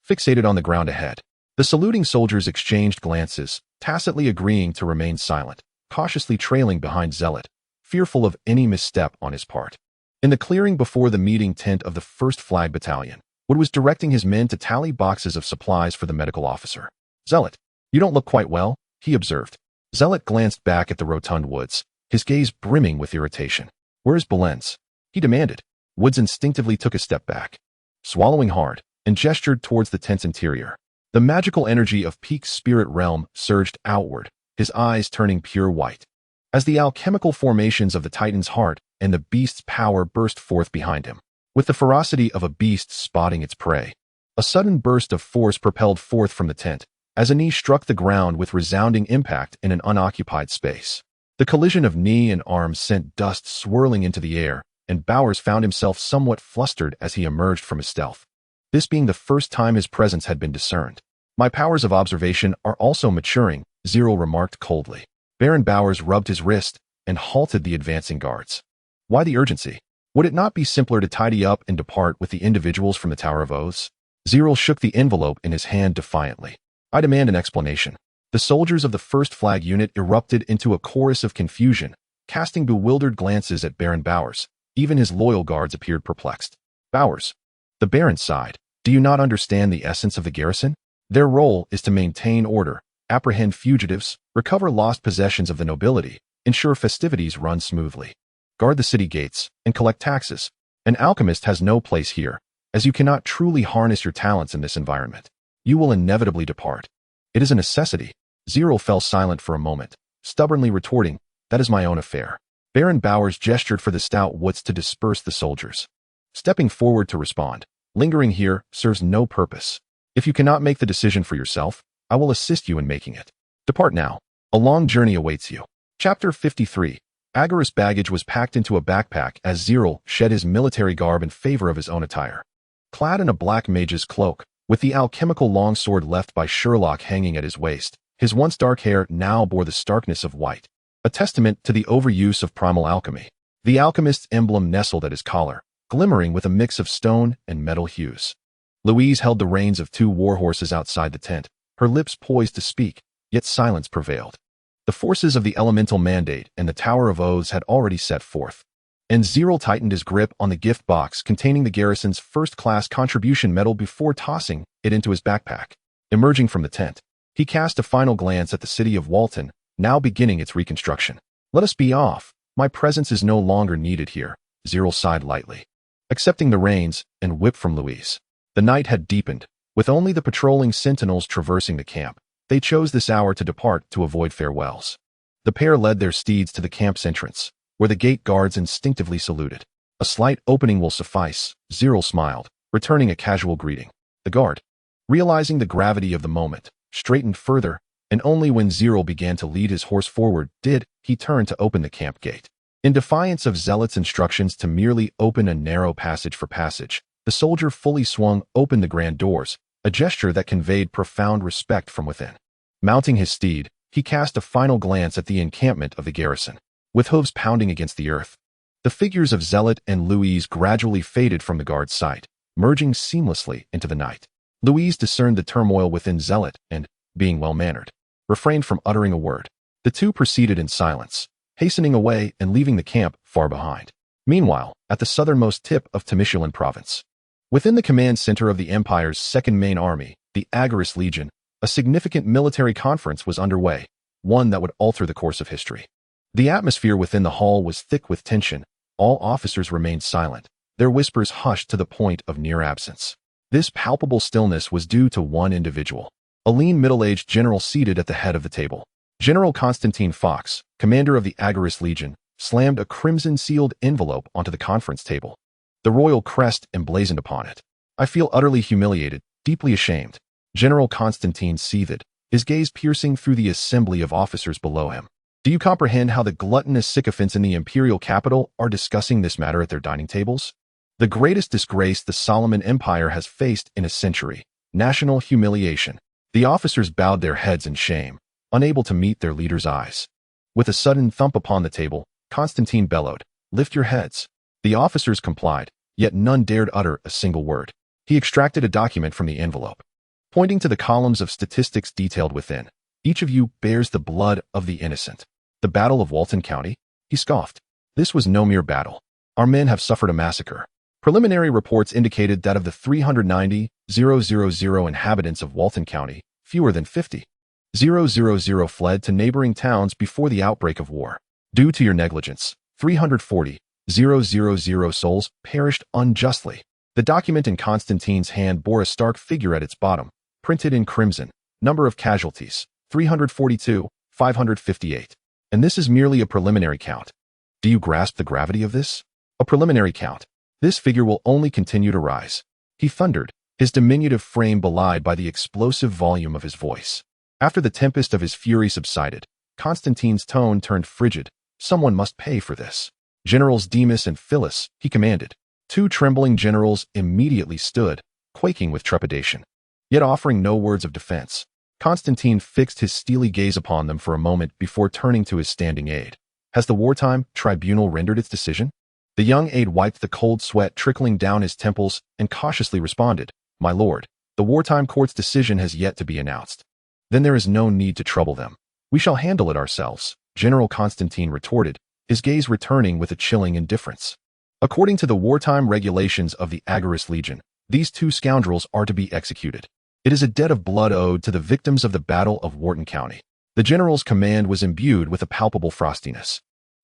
Fixated on the ground ahead, the saluting soldiers exchanged glances, tacitly agreeing to remain silent, cautiously trailing behind Zealot, fearful of any misstep on his part. In the clearing before the meeting tent of the 1st Flag Battalion, Wood was directing his men to tally boxes of supplies for the medical officer. "Zealot, you don't look quite well," he observed. Zealot glanced back at the rotund Woods, his gaze brimming with irritation. "Where's Belenz?" he demanded. Woods instinctively took a step back, swallowing hard, and gestured towards the tent's interior. The magical energy of Peak's spirit realm surged outward, his eyes turning pure white. As the alchemical formations of the Titan's heart and the beast's power burst forth behind him, with the ferocity of a beast spotting its prey, a sudden burst of force propelled forth from the tent, as a knee struck the ground with resounding impact in an unoccupied space. The collision of knee and arm sent dust swirling into the air, and Bowers found himself somewhat flustered as he emerged from his stealth. This being the first time his presence had been discerned. "My powers of observation are also maturing," Zerel remarked coldly. Baron Bowers rubbed his wrist and halted the advancing guards. "Why the urgency? Would it not be simpler to tidy up and depart with the individuals from the Tower of Oaths?" Zerel shook the envelope in his hand defiantly. "I demand an explanation." The soldiers of the 1st Flag Unit erupted into a chorus of confusion, casting bewildered glances at Baron Bowers. Even his loyal guards appeared perplexed. "Bowers," the Baron sighed, "do you not understand the essence of the garrison? Their role is to maintain order, apprehend fugitives, recover lost possessions of the nobility, ensure festivities run smoothly, guard the city gates, and collect taxes. An alchemist has no place here, as you cannot truly harness your talents in this environment. You will inevitably depart. It is a necessity." Zerel fell silent for a moment, stubbornly retorting, "That is my own affair." Baron Bowers gestured for the stout Woods to disperse the soldiers. Stepping forward to respond, "Lingering here serves no purpose. If you cannot make the decision for yourself, I will assist you in making it. Depart now. A long journey awaits you." Chapter 53. Agorist baggage was packed into a backpack as Zerel shed his military garb in favor of his own attire. Clad in a black mage's cloak, with the alchemical longsword left by Sherlock hanging at his waist, his once dark hair now bore the starkness of white, a testament to the overuse of primal alchemy. The alchemist's emblem nestled at his collar, glimmering with a mix of stone and metal hues. Louise held the reins of 2 warhorses outside the tent, her lips poised to speak, yet silence prevailed. The forces of the Elemental Mandate and the Tower of Oaths had already set forth, and Zerel tightened his grip on the gift box containing the garrison's first-class contribution medal before tossing it into his backpack. Emerging from the tent, he cast a final glance at the city of Worton, now beginning its reconstruction. "Let us be off. My presence is no longer needed here," Zerel sighed lightly, accepting the reins and whip from Louise. The night had deepened, with only the patrolling sentinels traversing the camp. They chose this hour to depart to avoid farewells. The pair led their steeds to the camp's entrance, where the gate guards instinctively saluted. "A slight opening will suffice," Zerel smiled, returning a casual greeting. The guard, realizing the gravity of the moment, straightened further, and only when Zerel began to lead his horse forward did he turn to open the camp gate. In defiance of Zealot's instructions to merely open a narrow passage for passage, the soldier fully swung open the grand doors, a gesture that conveyed profound respect from within. Mounting his steed, he cast a final glance at the encampment of the garrison. With hooves pounding against the earth, the figures of Zealot and Louise gradually faded from the guard's sight, merging seamlessly into the night. Louise discerned the turmoil within Zealot and, being well-mannered, refrained from uttering a word. The two proceeded in silence, hastening away and leaving the camp far behind. Meanwhile, at the southernmost tip of Temishulin province, within the command center of the Empire's second main army, the Agorist Legion, a significant military conference was underway, one that would alter the course of history. The atmosphere within the hall was thick with tension. All officers remained silent, their whispers hushed to the point of near absence. This palpable stillness was due to one individual, a lean middle-aged general seated at the head of the table. General Constantine Fox, commander of the Agorist Legion, slammed a crimson-sealed envelope onto the conference table, the royal crest emblazoned upon it. "I feel utterly humiliated, deeply ashamed." General Constantine seethed, his gaze piercing through the assembly of officers below him. "Do you comprehend how the gluttonous sycophants in the imperial capital are discussing this matter at their dining tables? The greatest disgrace the Solomon Empire has faced in a century. National humiliation." The officers bowed their heads in shame, unable to meet their leader's eyes. With a sudden thump upon the table, Constantine bellowed, "Lift your heads." The officers complied, yet none dared utter a single word. He extracted a document from the envelope. Pointing to the columns of statistics detailed within, "Each of you bears the blood of the innocent." The Battle of Worton County? He scoffed. This was no mere battle. Our men have suffered a massacre. Preliminary reports indicated that of the 390,000 inhabitants of Worton County, fewer than 50,000 fled to neighboring towns before the outbreak of war. Due to your negligence, 340,000 souls perished unjustly. The document in Constantine's hand bore a stark figure at its bottom, printed in crimson. Number of casualties, 342,558. And this is merely a preliminary count. Do you grasp the gravity of this? A preliminary count. This figure will only continue to rise. He thundered, his diminutive frame belied by the explosive volume of his voice. After the tempest of his fury subsided, Constantine's tone turned frigid. Someone must pay for this. Generals Demas and Phyllis, he commanded. Two trembling generals immediately stood, quaking with trepidation, yet offering no words of defense. Constantine fixed his steely gaze upon them for a moment before turning to his standing aide. Has the wartime tribunal rendered its decision? The young aide wiped the cold sweat trickling down his temples and cautiously responded, "My lord, the wartime court's decision has yet to be announced." "Then there is no need to trouble them. We shall handle it ourselves," General Constantine retorted, his gaze returning with a chilling indifference. According to the wartime regulations of the Agarist Legion, these two scoundrels are to be executed. It is a debt of blood owed to the victims of the Battle of Worton County. The general's command was imbued with a palpable frostiness.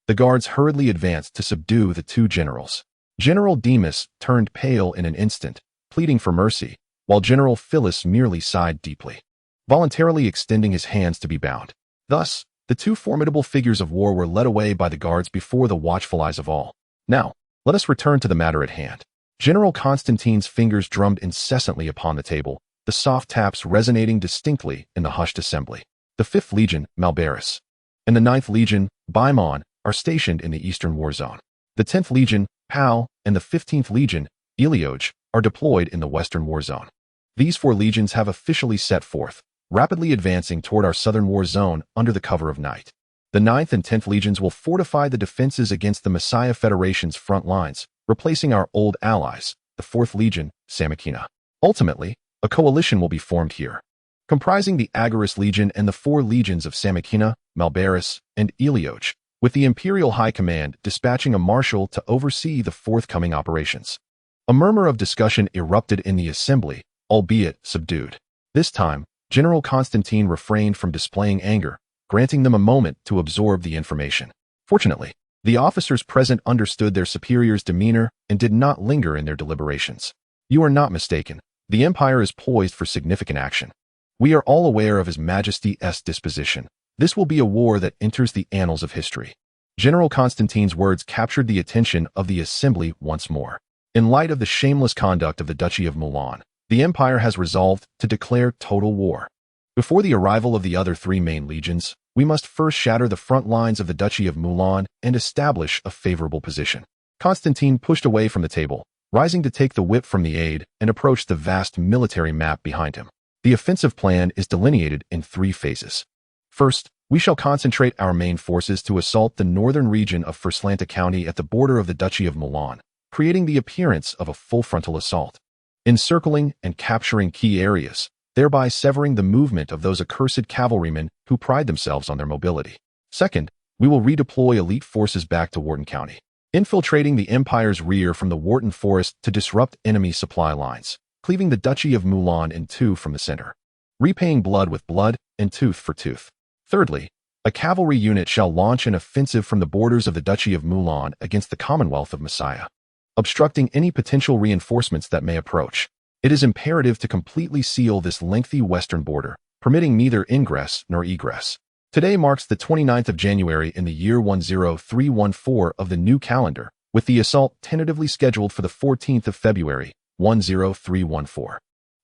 The guards hurriedly advanced to subdue the two generals. General Demas turned pale in an instant, pleading for mercy, while General Phyllis merely sighed deeply, voluntarily extending his hands to be bound. Thus, the two formidable figures of war were led away by the guards before the watchful eyes of all. Now, let us return to the matter at hand. General Constantine's fingers drummed incessantly upon the table, the soft taps resonating distinctly in the hushed assembly. The 5th Legion, Malbaris, and the 9th Legion, Baimon, are stationed in the eastern war zone. The 10th Legion, Pau, and the 15th Legion, Elioj, are deployed in the western war zone. These 4 legions have officially set forth, rapidly advancing toward our southern war zone under the cover of night. The 9th and 10th Legions will fortify the defenses against the Messiah Federation's front lines, replacing our old allies, the 4th Legion, Samakina. Ultimately, a coalition will be formed here, comprising the Agarist Legion and the 4 legions of Samakina, Malbaris, and Elioj, with the Imperial High Command dispatching a marshal to oversee the forthcoming operations. A murmur of discussion erupted in the assembly, albeit subdued. This time, General Constantine refrained from displaying anger, granting them a moment to absorb the information. Fortunately, the officers present understood their superior's demeanor and did not linger in their deliberations. "You are not mistaken. The Empire is poised for significant action. We are all aware of His Majesty's disposition. This will be a war that enters the annals of history." General Constantine's words captured the attention of the assembly once more. In light of the shameless conduct of the Duchy of Milan, the Empire has resolved to declare total war. Before the arrival of the other 3 main legions, we must first shatter the front lines of the Duchy of Milan and establish a favorable position. Constantine pushed away from the table, rising to take the whip from the aide and approached the vast military map behind him. The offensive plan is delineated in 3 phases. First, we shall concentrate our main forces to assault the northern region of Furslanta County at the border of the Duchy of Milan, creating the appearance of a full frontal assault, encircling and capturing key areas, thereby severing the movement of those accursed cavalrymen who pride themselves on their mobility. Second, we will redeploy elite forces back to Worton County, infiltrating the Empire's rear from the Worton Forest to disrupt enemy supply lines, cleaving the Duchy of Milan in 2 from the center, repaying blood with blood and tooth for tooth. Thirdly, a cavalry unit shall launch an offensive from the borders of the Duchy of Milan against the Commonwealth of Messiah, obstructing any potential reinforcements that may approach. It is imperative to completely seal this lengthy western border, permitting neither ingress nor egress. Today marks the 29th of January in the year 10314 of the new calendar, with the assault tentatively scheduled for the 14th of February, 10314.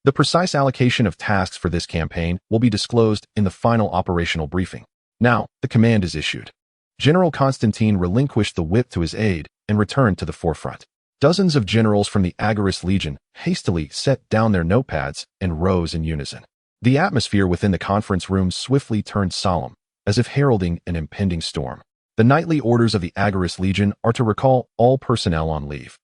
The precise allocation of tasks for this campaign will be disclosed in the final operational briefing. Now, the command is issued. General Constantine relinquished the whip to his aide and returned to the forefront. Dozens of generals from the Agarist Legion hastily set down their notepads and rose in unison. The atmosphere within the conference room swiftly turned solemn, as if heralding an impending storm. The nightly orders of the Agarist Legion are to recall all personnel on leave,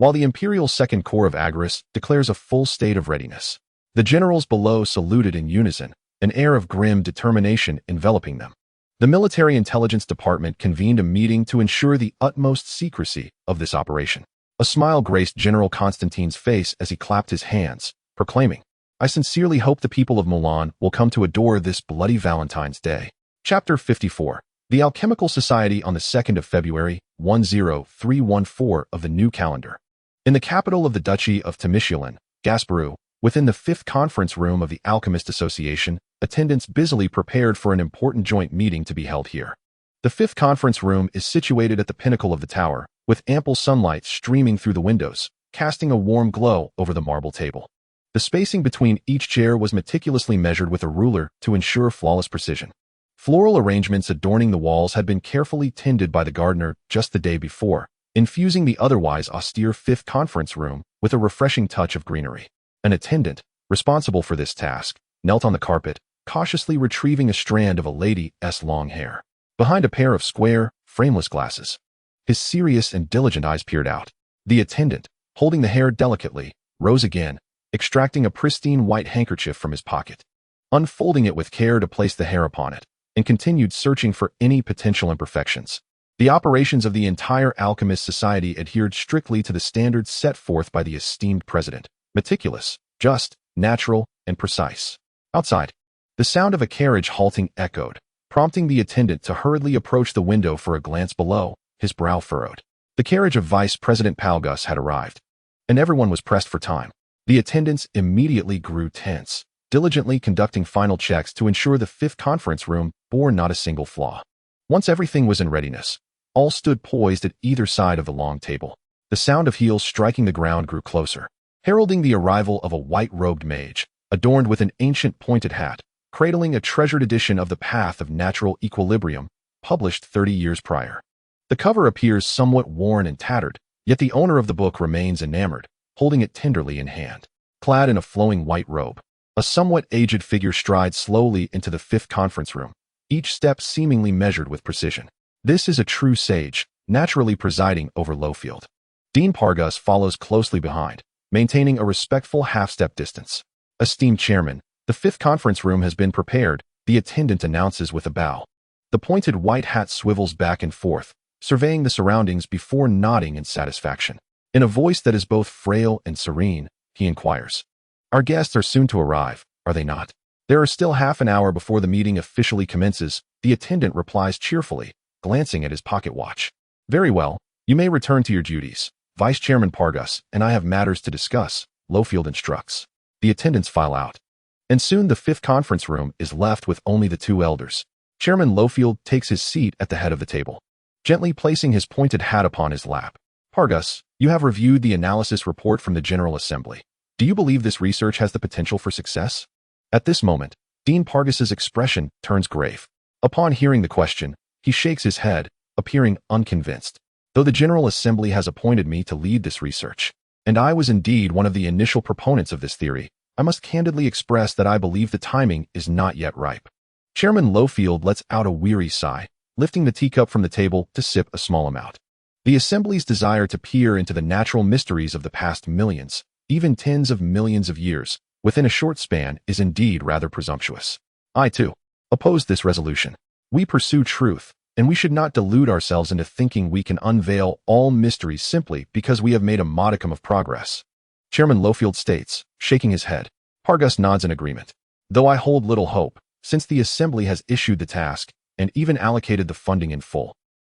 while the Imperial Second Corps of Agris declares a full state of readiness. The generals below saluted in unison, an air of grim determination enveloping them. The Military Intelligence Department convened a meeting to ensure the utmost secrecy of this operation. A smile graced General Constantine's face as he clapped his hands, proclaiming, "I sincerely hope the people of Mulan will come to adore this bloody Valentine's Day." Chapter 54. The Alchemical Society on the 2nd of February, 10314 of the new calendar. In the capital of the Duchy of Temishulin, Gasperu, within the 5th conference room of the Alchemist Association, attendants busily prepared for an important joint meeting to be held here. The 5th conference room is situated at the pinnacle of the tower, with ample sunlight streaming through the windows, casting a warm glow over the marble table. The spacing between each chair was meticulously measured with a ruler to ensure flawless precision. Floral arrangements adorning the walls had been carefully tended by the gardener just the day before, infusing the otherwise austere 5th conference room with a refreshing touch of greenery. An attendant, responsible for this task, knelt on the carpet, cautiously retrieving a strand of a lady's long hair. Behind a pair of square, frameless glasses, his serious and diligent eyes peered out. The attendant, holding the hair delicately, rose again, extracting a pristine white handkerchief from his pocket, unfolding it with care to place the hair upon it, and continued searching for any potential imperfections. The operations of the entire Alchemist Society adhered strictly to the standards set forth by the esteemed president, meticulous, just, natural, and precise. Outside, the sound of a carriage halting echoed, prompting the attendant to hurriedly approach the window for a glance below, his brow furrowed. The carriage of Vice President Palgus had arrived, and everyone was pressed for time. The attendants immediately grew tense, diligently conducting final checks to ensure the 5th conference room bore not a single flaw. Once everything was in readiness, all stood poised at either side of the long table. The sound of heels striking the ground grew closer, heralding the arrival of a white-robed mage, adorned with an ancient pointed hat, cradling a treasured edition of The Path of Natural Equilibrium, published 30 years prior. The cover appears somewhat worn and tattered, yet the owner of the book remains enamored, holding it tenderly in hand. Clad in a flowing white robe, a somewhat aged figure strides slowly into the 5th conference room, each step seemingly measured with precision. This is a true sage, naturally presiding over Lowfield. Dean Pargus follows closely behind, maintaining a respectful half-step distance. Esteemed Chairman, the 5th conference room has been prepared, the attendant announces with a bow. The pointed white hat swivels back and forth, surveying the surroundings before nodding in satisfaction. In a voice that is both frail and serene, he inquires, "Our guests are soon to arrive, are they not?" "There are still half an hour before the meeting officially commences," the attendant replies cheerfully, glancing at his pocket watch. "Very well, you may return to your duties. Vice Chairman Pargus and I have matters to discuss," Lowfield instructs. The attendants file out, and soon the 5th conference room is left with only the two elders. Chairman Lowfield takes his seat at the head of the table, gently placing his pointed hat upon his lap. "Pargus, you have reviewed the analysis report from the General Assembly. Do you believe this research has the potential for success?" At this moment, Dean Pargus's expression turns grave. Upon hearing the question, he shakes his head, appearing unconvinced. "Though the General Assembly has appointed me to lead this research, and I was indeed one of the initial proponents of this theory, I must candidly express that I believe the timing is not yet ripe." Chairman Lowfield lets out a weary sigh, lifting the teacup from the table to sip a small amount. The Assembly's desire to peer into the natural mysteries of the past millions, even tens of millions of years, within a short span is indeed rather presumptuous. I, too, oppose this resolution. We pursue truth, and we should not delude ourselves into thinking we can unveil all mysteries simply because we have made a modicum of progress. Chairman Lowfield states, shaking his head. Pargus nods in agreement. "Though I hold little hope, since the Assembly has issued the task and even allocated the funding in full.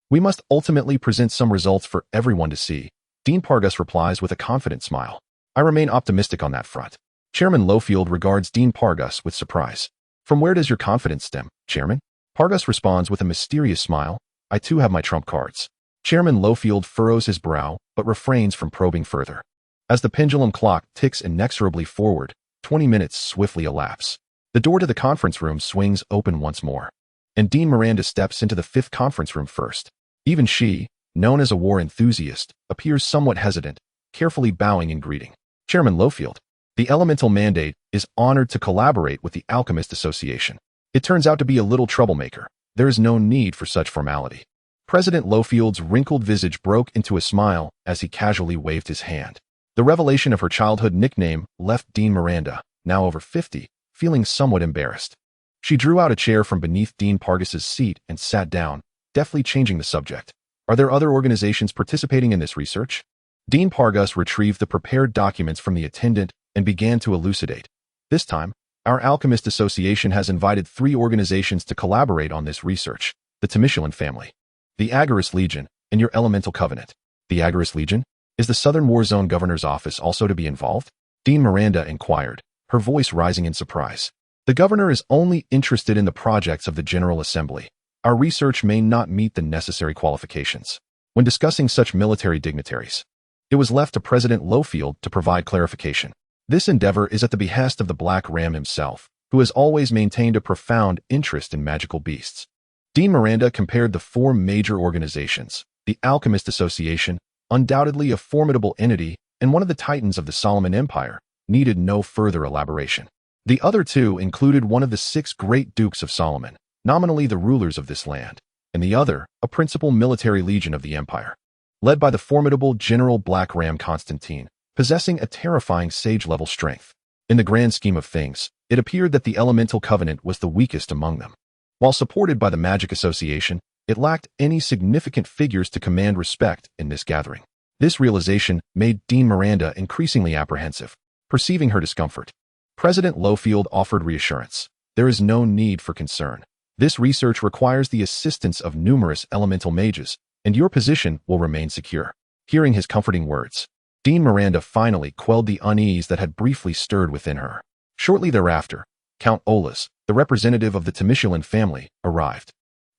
We must ultimately present some results for everyone to see," Dean Pargus replies with a confident smile. "I remain optimistic on that front." Chairman Lowfield regards Dean Pargus with surprise. "From where does your confidence stem, Chairman?" Pargus responds with a mysterious smile. "I too have my trump cards." Chairman Lowfield furrows his brow, but refrains from probing further. As the pendulum clock ticks inexorably forward, 20 minutes swiftly elapse. The door to the conference room swings open once more, and Dean Miranda steps into the 5th conference room first. Even she, known as a war enthusiast, appears somewhat hesitant, carefully bowing in greeting. "Chairman Lowfield, the Elemental Mandate is honored to collaborate with the Alchemist Association. It turns out to be a little troublemaker. There is no need for such formality." President Lowfield's wrinkled visage broke into a smile as he casually waved his hand. The revelation of her childhood nickname left Dean Miranda, now over 50, feeling somewhat embarrassed. She drew out a chair from beneath Dean Pargas's seat and sat down, deftly changing the subject. Are there other organizations participating in this research? Dean Pargas retrieved the prepared documents from the attendant and began to elucidate. This time, our Alchemist Association has invited 3 organizations to collaborate on this research: the Timishlan family, the Agorist Legion, and your Elemental Covenant. The Agorist Legion? Is the Southern War Zone Governor's office also to be involved? Dean Miranda inquired, her voice rising in surprise. The governor is only interested in the projects of the General Assembly. Our research may not meet the necessary qualifications. When discussing such military dignitaries, it was left to President Lowfield to provide clarification. This endeavor is at the behest of the Black Ram himself, who has always maintained a profound interest in magical beasts. Dean Miranda compared the 4 major organizations: the Alchemist Association, undoubtedly a formidable entity and one of the titans of the Solomon Empire, needed no further elaboration. The other 2 included one of the 6 great dukes of Solomon, nominally the rulers of this land, and the other, a principal military legion of the empire, led by the formidable General Black Ram Constantine, possessing a terrifying sage-level strength. In the grand scheme of things, it appeared that the Elemental Covenant was the weakest among them. While supported by the Magic Association, it lacked any significant figures to command respect in this gathering. This realization made Dean Miranda increasingly apprehensive. Perceiving her discomfort, President Lowfield offered reassurance. There is no need for concern. This research requires the assistance of numerous elemental mages, and your position will remain secure. Hearing his comforting words, Dean Miranda finally quelled the unease that had briefly stirred within her. Shortly thereafter, Count Olas, the representative of the Timishlan family, arrived.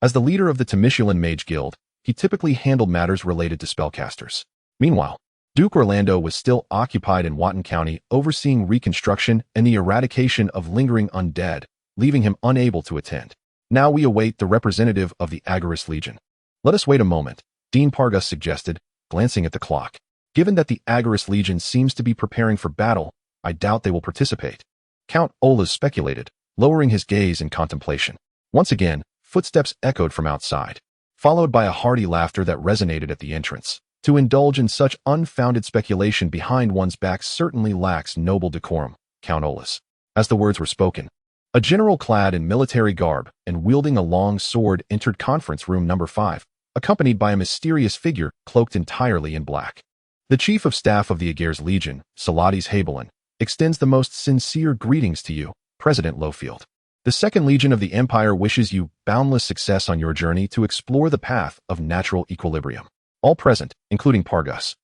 As the leader of the Timishlan Mage Guild, he typically handled matters related to spellcasters. Meanwhile, Duke Orlando was still occupied in Worton County overseeing reconstruction and the eradication of lingering undead, leaving him unable to attend. Now we await the representative of the Agorist Legion. Let us wait a moment, Dean Pargas suggested, glancing at the clock. Given that the Agorist Legion seems to be preparing for battle, I doubt they will participate. Count Olas speculated, lowering his gaze in contemplation. Once again, footsteps echoed from outside, followed by a hearty laughter that resonated at the entrance. To indulge in such unfounded speculation behind one's back certainly lacks noble decorum, Count Olas. As the words were spoken, a general clad in military garb and wielding a long sword entered conference room number 5, accompanied by a mysterious figure cloaked entirely in black. The Chief of Staff of the Agorist Legion, Salatis Habelan, extends the most sincere greetings to you, President Lowfield. The 2nd Legion of the Empire wishes you boundless success on your journey to explore the path of natural equilibrium. All present, including Pargas,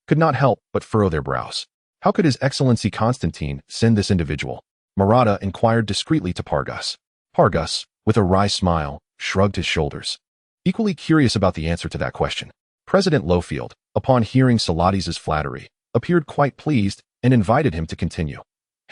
could not help but furrow their brows. How could His Excellency Constantine send this individual? Murata inquired discreetly to Pargas. Pargas, with a wry smile, shrugged his shoulders. Equally curious about the answer to that question, President Lowfield, upon hearing Salatis's flattery, appeared quite pleased and invited him to continue.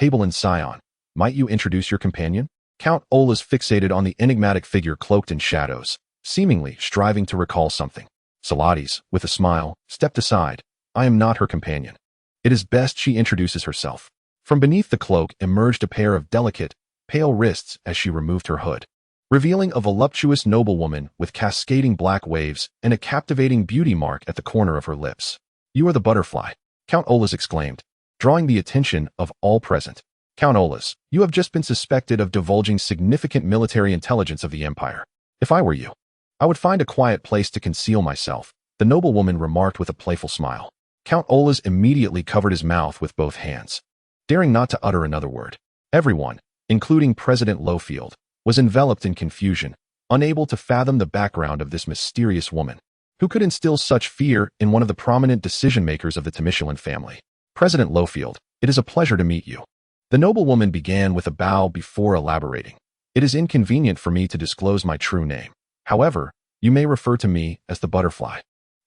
Habelan Scion, might you introduce your companion? Count Olas fixated on the enigmatic figure cloaked in shadows, seemingly striving to recall something. Salatis, with a smile, stepped aside. I am not her companion. It is best she introduces herself. From beneath the cloak emerged a pair of delicate, pale wrists as she removed her hood, revealing a voluptuous noblewoman with cascading black waves and a captivating beauty mark at the corner of her lips. You are the butterfly, Count Olas exclaimed, drawing the attention of all present. Count Olas, you have just been suspected of divulging significant military intelligence of the Empire. If I were you, I would find a quiet place to conceal myself, the noblewoman remarked with a playful smile. Count Olas immediately covered his mouth with both hands, daring not to utter another word. Everyone, including President Lowfield, was enveloped in confusion, unable to fathom the background of this mysterious woman, who could instill such fear in one of the prominent decision-makers of the Timishlan family. President Lowfield, it is a pleasure to meet you. The noblewoman began with a bow before elaborating. It is inconvenient for me to disclose my true name. However, you may refer to me as the Butterfly.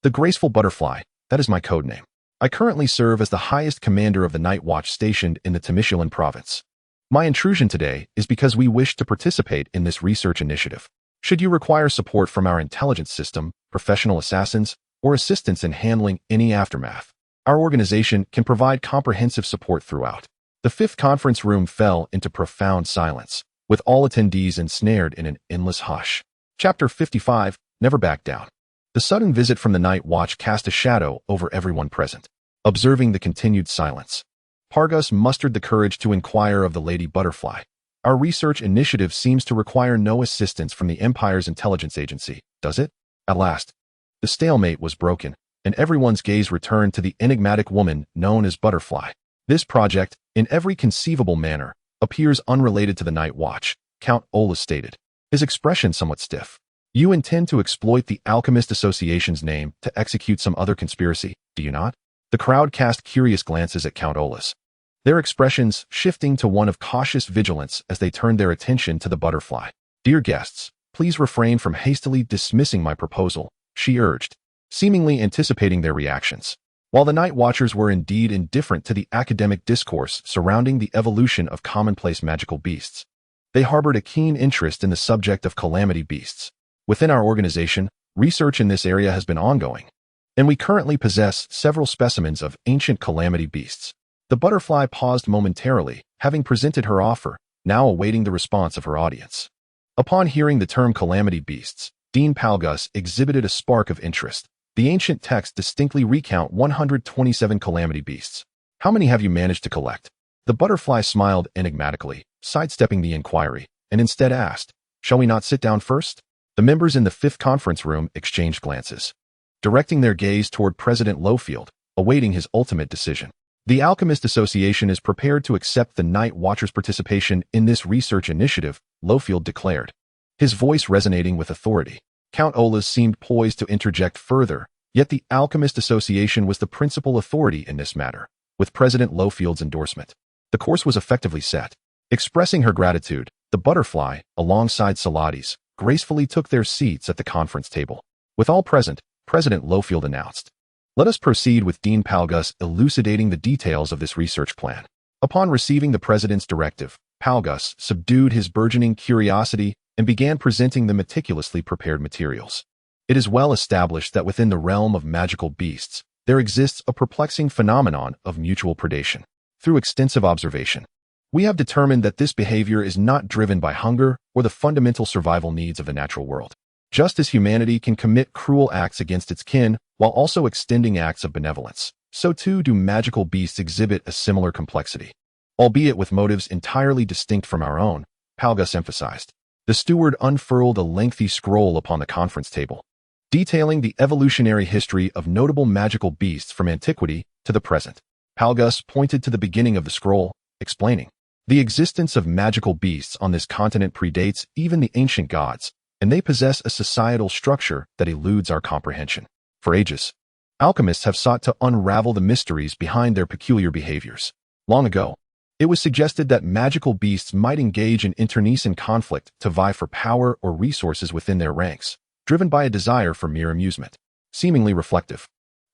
The Graceful Butterfly, that is my code name. I currently serve as the highest commander of the Night Watch stationed in the Timishlan province. My intrusion today is because we wish to participate in this research initiative. Should you require support from our intelligence system, professional assassins, or assistance in handling any aftermath, our organization can provide comprehensive support throughout. The 5th conference room fell into profound silence, with all attendees ensnared in an endless hush. Chapter 55, Never Back Down. The sudden visit from the Night Watch cast a shadow over everyone present. Observing the continued silence, Pargus mustered the courage to inquire of the Lady Butterfly. Our research initiative seems to require no assistance from the Empire's intelligence agency, does it? At last, the stalemate was broken, and everyone's gaze returned to the enigmatic woman known as Butterfly. This project, in every conceivable manner, appears unrelated to the Night Watch, Count Ola stated, his expression somewhat stiff. You intend to exploit the Alchemist Association's name to execute some other conspiracy, do you not? The crowd cast curious glances at Count Ola's, their expressions shifting to one of cautious vigilance as they turned their attention to the Butterfly. Dear guests, please refrain from hastily dismissing my proposal, she urged, seemingly anticipating their reactions. While the Night Watchers were indeed indifferent to the academic discourse surrounding the evolution of commonplace magical beasts, they harbored a keen interest in the subject of calamity beasts. Within our organization, research in this area has been ongoing, and we currently possess several specimens of ancient calamity beasts. The Butterfly paused momentarily, having presented her offer, now awaiting the response of her audience. Upon hearing the term calamity beasts, Dean Palgus exhibited a spark of interest. The ancient texts distinctly recount 127 calamity beasts. How many have you managed to collect? The Butterfly smiled enigmatically, sidestepping the inquiry, and instead asked, shall we not sit down first? The members in the fifth conference room exchanged glances, directing their gaze toward President Lowfield, awaiting his ultimate decision. The Alchemist Association is prepared to accept the Night Watchers' participation in this research initiative, Lowfield declared, his voice resonating with authority. Count Olas seemed poised to interject further, yet the Alchemist Association was the principal authority in this matter, with President Lowfield's endorsement. The course was effectively set. Expressing her gratitude, the Butterfly, alongside Salades, gracefully took their seats at the conference table. With all present, President Lowfield announced, let us proceed with Dean Palgus elucidating the details of this research plan. Upon receiving the President's directive, Palgus subdued his burgeoning curiosity and began presenting the meticulously prepared materials. It is well established that within the realm of magical beasts, there exists a perplexing phenomenon of mutual predation. Through extensive observation, we have determined that this behavior is not driven by hunger or the fundamental survival needs of the natural world. Just as humanity can commit cruel acts against its kin while also extending acts of benevolence, so too do magical beasts exhibit a similar complexity. Albeit with motives entirely distinct from our own, Palgus emphasized. The steward unfurled a lengthy scroll upon the conference table, detailing the evolutionary history of notable magical beasts from antiquity to the present. Palgus pointed to the beginning of the scroll, explaining, the existence of magical beasts on this continent predates even the ancient gods, and they possess a societal structure that eludes our comprehension. For ages, alchemists have sought to unravel the mysteries behind their peculiar behaviors. Long ago, it was suggested that magical beasts might engage in internecine conflict to vie for power or resources within their ranks, driven by a desire for mere amusement. Seemingly reflective,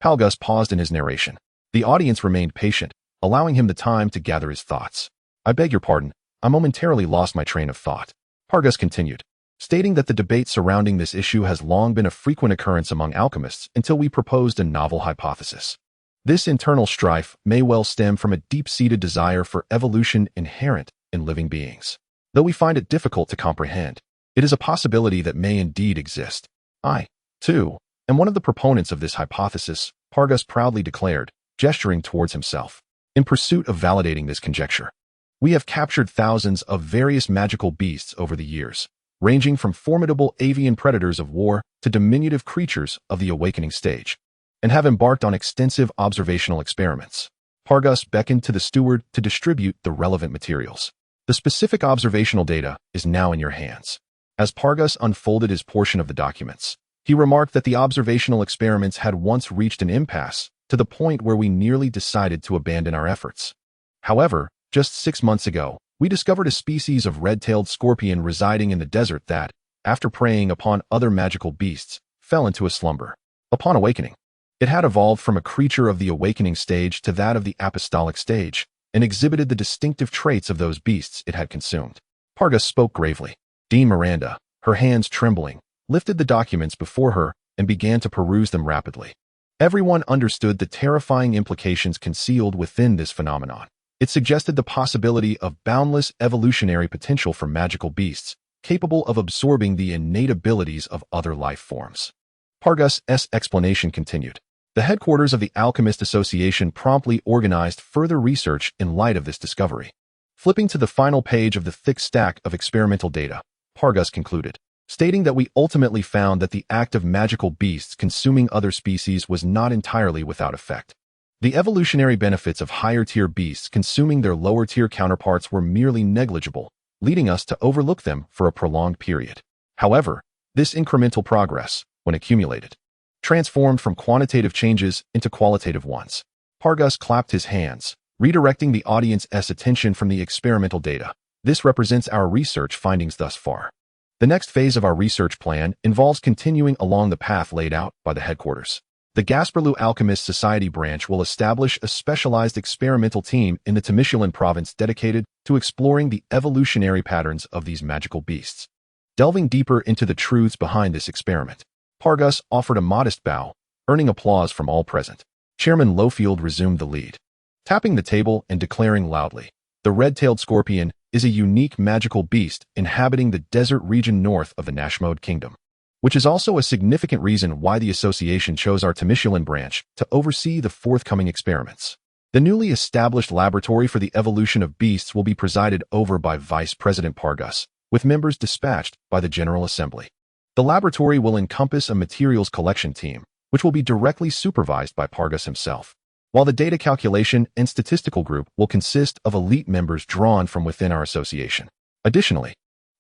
Palgus paused in his narration. The audience remained patient, allowing him the time to gather his thoughts. I beg your pardon, I momentarily lost my train of thought. Palgus continued, stating that the debate surrounding this issue has long been a frequent occurrence among alchemists until we proposed a novel hypothesis. This internal strife may well stem from a deep-seated desire for evolution inherent in living beings. Though we find it difficult to comprehend, it is a possibility that may indeed exist. I, too, am one of the proponents of this hypothesis, Palgus proudly declared, gesturing towards himself. In pursuit of validating this conjecture, we have captured thousands of various magical beasts over the years, ranging from formidable avian predators of war to diminutive creatures of the awakening stage, and have embarked on extensive observational experiments. Palgus beckoned to the steward to distribute the relevant materials. The specific observational data is now in your hands. As Palgus unfolded his portion of the documents, he remarked that the observational experiments had once reached an impasse to the point where we nearly decided to abandon our efforts. However, just 6 months ago, we discovered a species of red-tailed scorpion residing in the desert that, after preying upon other magical beasts, fell into a slumber. Upon awakening, it had evolved from a creature of the awakening stage to that of the apostolic stage, and exhibited the distinctive traits of those beasts it had consumed. Palgus spoke gravely. Dean Miranda, her hands trembling, lifted the documents before her and began to peruse them rapidly. Everyone understood the terrifying implications concealed within this phenomenon. It suggested the possibility of boundless evolutionary potential for magical beasts, capable of absorbing the innate abilities of other life forms. Pargus's explanation continued. The headquarters of the Alchemist Association promptly organized further research in light of this discovery. Flipping to the final page of the thick stack of experimental data, Pargus concluded, stating that we ultimately found that the act of magical beasts consuming other species was not entirely without effect. The evolutionary benefits of higher-tier beasts consuming their lower-tier counterparts were merely negligible, leading us to overlook them for a prolonged period. However, this incremental progress, when accumulated, transformed from quantitative changes into qualitative ones. Pargus clapped his hands, redirecting the audience's attention from the experimental data. This represents our research findings thus far. The next phase of our research plan involves continuing along the path laid out by the headquarters. The Gasperloo Alchemist Society branch will establish a specialized experimental team in the Temishulin province dedicated to exploring the evolutionary patterns of these magical beasts. Delving deeper into the truths behind this experiment, Pargus offered a modest bow, earning applause from all present. Chairman Lowfield resumed the lead, tapping the table and declaring loudly, "The red-tailed scorpion is a unique magical beast inhabiting the desert region north of the Nashmode Kingdom, which is also a significant reason why the association chose our Temishulin branch to oversee the forthcoming experiments. The newly established laboratory for the evolution of beasts will be presided over by Vice President Pargus, with members dispatched by the General Assembly. The laboratory will encompass a materials collection team, which will be directly supervised by Pargus himself, while the data calculation and statistical group will consist of elite members drawn from within our association. Additionally,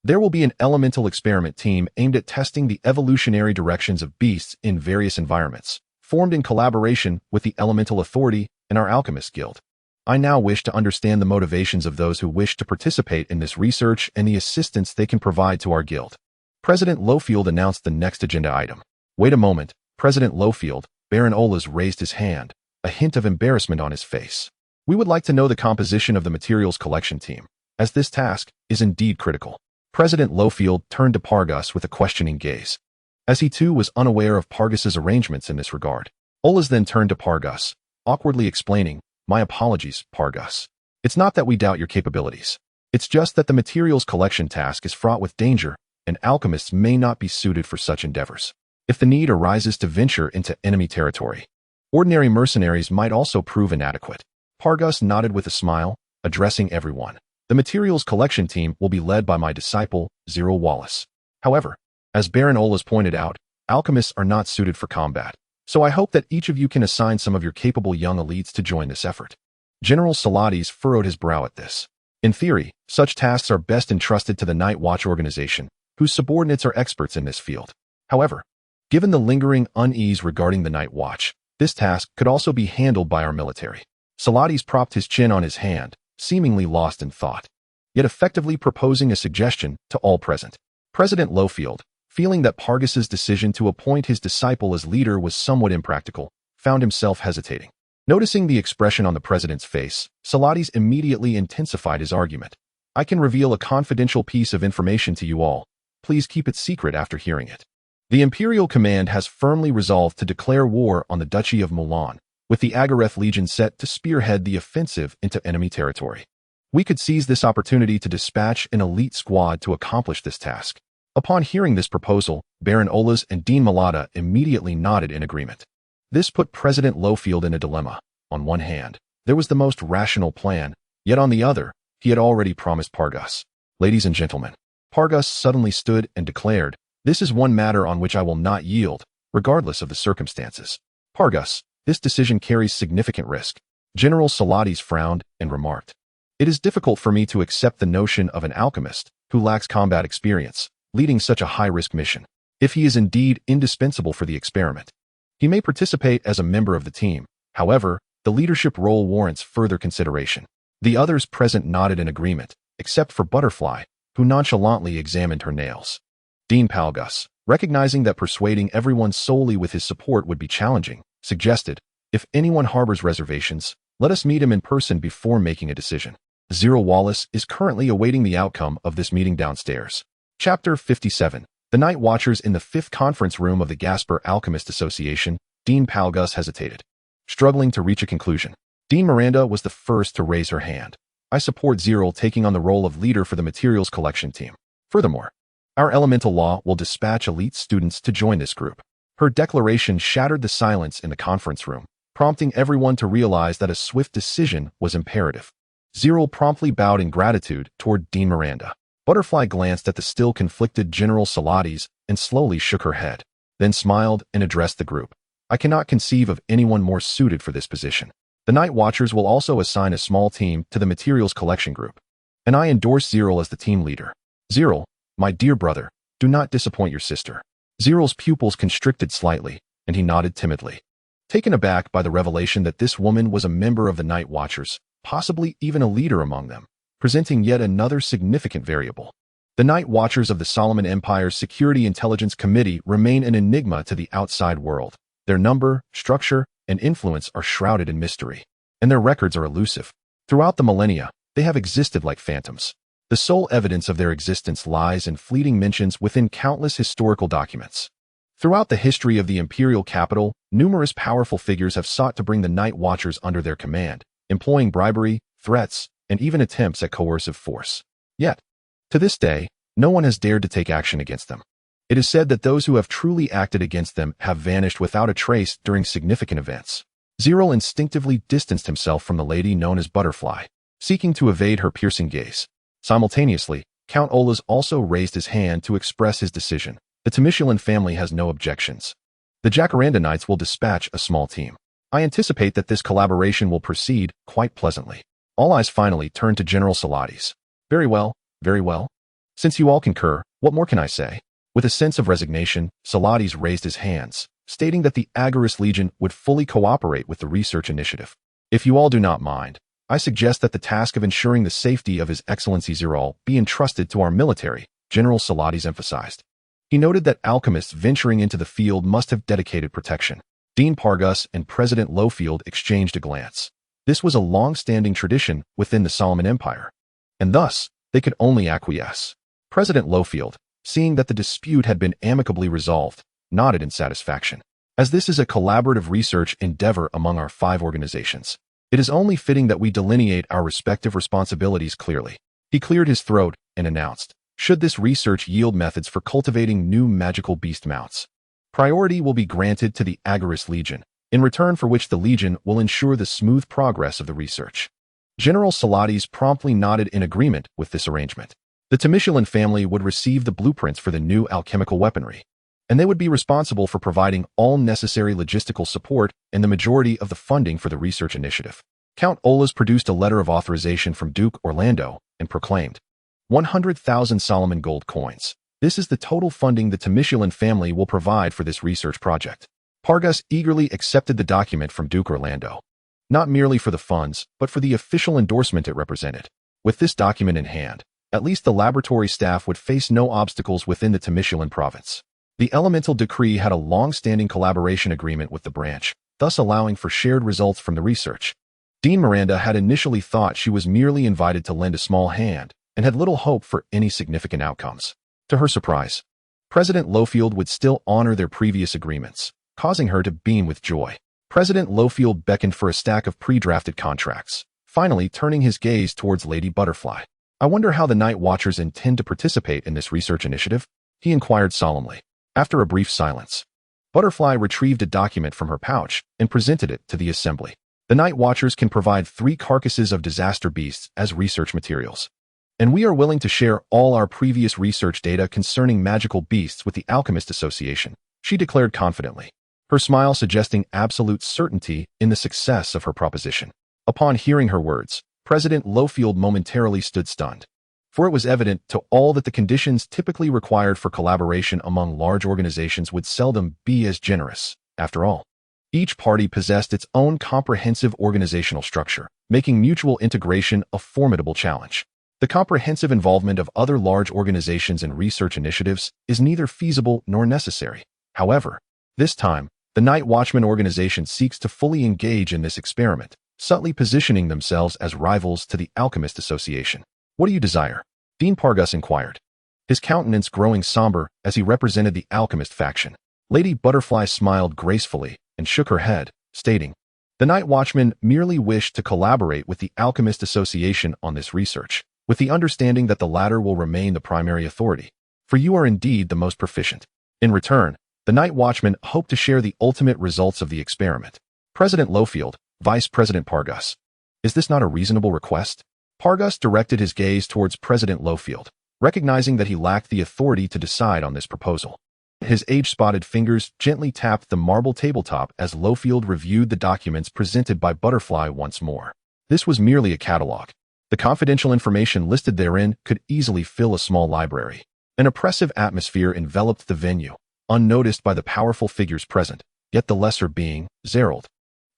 there will be an elemental experiment team aimed at testing the evolutionary directions of beasts in various environments, formed in collaboration with the Elemental Authority and our Alchemist Guild. I now wish to understand the motivations of those who wish to participate in this research and the assistance they can provide to our guild." President Lowfield announced the next agenda item. "Wait a moment, President Lowfield," Baron Olas raised his hand, a hint of embarrassment on his face. "We would like to know the composition of the materials collection team, as this task is indeed critical." President Lowfield turned to Pargus with a questioning gaze, as he too was unaware of Pargus's arrangements in this regard. Olas then turned to Pargus, awkwardly explaining, "My apologies, Pargus. It's not that we doubt your capabilities. It's just that the materials collection task is fraught with danger, and alchemists may not be suited for such endeavors. If the need arises to venture into enemy territory, ordinary mercenaries might also prove inadequate." Pargus nodded with a smile, addressing everyone. "The materials collection team will be led by my disciple, Zerel Wallace. However, as Baron Olas pointed out, alchemists are not suited for combat, so I hope that each of you can assign some of your capable young elites to join this effort." General Salates furrowed his brow at this. In theory, such tasks are best entrusted to the Night Watch organization, whose subordinates are experts in this field. However, given the lingering unease regarding the Night Watch, this task could also be handled by our military. Salates propped his chin on his hand, seemingly lost in thought, yet effectively proposing a suggestion to all present. President Lowfield, feeling that Pargus's decision to appoint his disciple as leader was somewhat impractical, found himself hesitating. Noticing the expression on the president's face, Salates immediately intensified his argument. "I can reveal a confidential piece of information to you all. Please keep it secret after hearing it. The Imperial Command has firmly resolved to declare war on the Duchy of Mulan, with the Agareth Legion set to spearhead the offensive into enemy territory. We could seize this opportunity to dispatch an elite squad to accomplish this task." Upon hearing this proposal, Baron Olas and Dean Malata immediately nodded in agreement. This put President Lowfield in a dilemma. On one hand, there was the most rational plan, yet on the other, he had already promised Pargus. "Ladies and gentlemen," Pargus suddenly stood and declared, "this is one matter on which I will not yield, regardless of the circumstances. Pargus, this decision carries significant risk." General Salates frowned and remarked, "It is difficult for me to accept the notion of an alchemist, who lacks combat experience, leading such a high-risk mission. If he is indeed indispensable for the experiment, he may participate as a member of the team. However, the leadership role warrants further consideration." The others present nodded in agreement, except for Butterfly, who nonchalantly examined her nails. Dean Palgus, recognizing that persuading everyone solely with his support would be challenging, suggested, "If anyone harbors reservations, let us meet him in person before making a decision." Zerel Wallace is currently awaiting the outcome of this meeting downstairs. Chapter 57. The Night Watchers in the 5th conference room of the Gasper Alchemist Association. Dean Palgus hesitated, struggling to reach a conclusion. Dean Miranda was the first to raise her hand. "I support Zerel taking on the role of leader for the materials collection team. Furthermore, our elemental law will dispatch elite students to join this group." Her declaration shattered the silence in the conference room, prompting everyone to realize that a swift decision was imperative. Zerel promptly bowed in gratitude toward Dean Miranda. Butterfly glanced at the still conflicted General Salates and slowly shook her head, then smiled and addressed the group. I cannot conceive of anyone more suited for this position. The Night Watchers will also assign a small team to the materials collection group, and I endorse Zerel as the team leader. Zerel, my dear brother, do not disappoint your sister. Zerel's pupils constricted slightly, and he nodded timidly, taken aback by the revelation that this woman was a member of the Night Watchers, possibly even a leader among them, presenting yet another significant variable. The Night Watchers of the Solomon Empire's Security Intelligence Committee remain an enigma to the outside world. Their number, structure, and influence are shrouded in mystery, and their records are elusive. Throughout the millennia, they have existed like phantoms. The sole evidence of their existence lies in fleeting mentions within countless historical documents. Throughout the history of the imperial capital, numerous powerful figures have sought to bring the Night Watchers under their command, employing bribery, threats, and even attempts at coercive force. Yet, to this day, no one has dared to take action against them. It is said that those who have truly acted against them have vanished without a trace during significant events. Zerel instinctively distanced himself from the lady known as Butterfly, seeking to evade her piercing gaze. Simultaneously, Count Olas also raised his hand to express his decision. The Temishulin family has no objections. The Jacaranda Knights will dispatch a small team. I anticipate that this collaboration will proceed quite pleasantly. All eyes finally turned to General Salates. Very well, very well. Since you all concur, what more can I say? With a sense of resignation, Salates raised his hands, stating that the Agarist Legion would fully cooperate with the research initiative. If you all do not mind, I suggest that the task of ensuring the safety of His Excellency Zerel be entrusted to our military, General Salates emphasized. He noted that alchemists venturing into the field must have dedicated protection. Dean Pargus and President Lowfield exchanged a glance. This was a long-standing tradition within the Solomon Empire, and thus, they could only acquiesce. President Lowfield, seeing that the dispute had been amicably resolved, nodded in satisfaction. As this is a collaborative research endeavor among our 5 organizations, it is only fitting that we delineate our respective responsibilities clearly. He cleared his throat and announced, should this research yield methods for cultivating new magical beast mounts, priority will be granted to the Agarist Legion, in return for which the Legion will ensure the smooth progress of the research. General Salates promptly nodded in agreement with this arrangement. The Temishulin family would receive the blueprints for the new alchemical weaponry, and they would be responsible for providing all necessary logistical support and the majority of the funding for the research initiative. Count Olas produced a letter of authorization from Duke Orlando and proclaimed, 100,000 Solomon gold coins. This is the total funding the Temishulin family will provide for this research project. Pargus eagerly accepted the document from Duke Orlando, not merely for the funds, but for the official endorsement it represented. With this document in hand, at least the laboratory staff would face no obstacles within the Temishulin province. The Elemental Decree had a long-standing collaboration agreement with the branch, thus allowing for shared results from the research. Dean Miranda had initially thought she was merely invited to lend a small hand and had little hope for any significant outcomes. To her surprise, President Lowfield would still honor their previous agreements, causing her to beam with joy. President Lowfield beckoned for a stack of pre-drafted contracts, finally turning his gaze towards Lady Butterfly. I wonder how the Night Watchers intend to participate in this research initiative? He inquired solemnly. After a brief silence, Butterfly retrieved a document from her pouch and presented it to the assembly. The Night Watchers can provide 3 carcasses of disaster beasts as research materials, and we are willing to share all our previous research data concerning magical beasts with the Alchemist Association, she declared confidently, her smile suggesting absolute certainty in the success of her proposition. Upon hearing her words, President Lowfield momentarily stood stunned, for it was evident to all that the conditions typically required for collaboration among large organizations would seldom be as generous. After all, each party possessed its own comprehensive organizational structure, making mutual integration a formidable challenge. The comprehensive involvement of other large organizations in research initiatives is neither feasible nor necessary. However, this time, the Night Watchman organization seeks to fully engage in this experiment, subtly positioning themselves as rivals to the Alchemist Association. What do you desire? Dean Pargus inquired, his countenance growing somber as he represented the Alchemist faction. Lady Butterfly smiled gracefully and shook her head, stating, the Night Watchmen merely wish to collaborate with the Alchemist Association on this research, with the understanding that the latter will remain the primary authority, for you are indeed the most proficient. In return, The night watchman hoped to share the ultimate results of the experiment. President Lowfield, Vice President Pargus. Is this not a reasonable request? Pargus directed his gaze towards President Lowfield, recognizing that he lacked the authority to decide on this proposal. His age-spotted fingers gently tapped the marble tabletop as Lowfield reviewed the documents presented by Butterfly once more. This was merely a catalog. The confidential information listed therein could easily fill a small library. An oppressive atmosphere enveloped the venue, unnoticed by the powerful figures present, yet the lesser being, Zerel,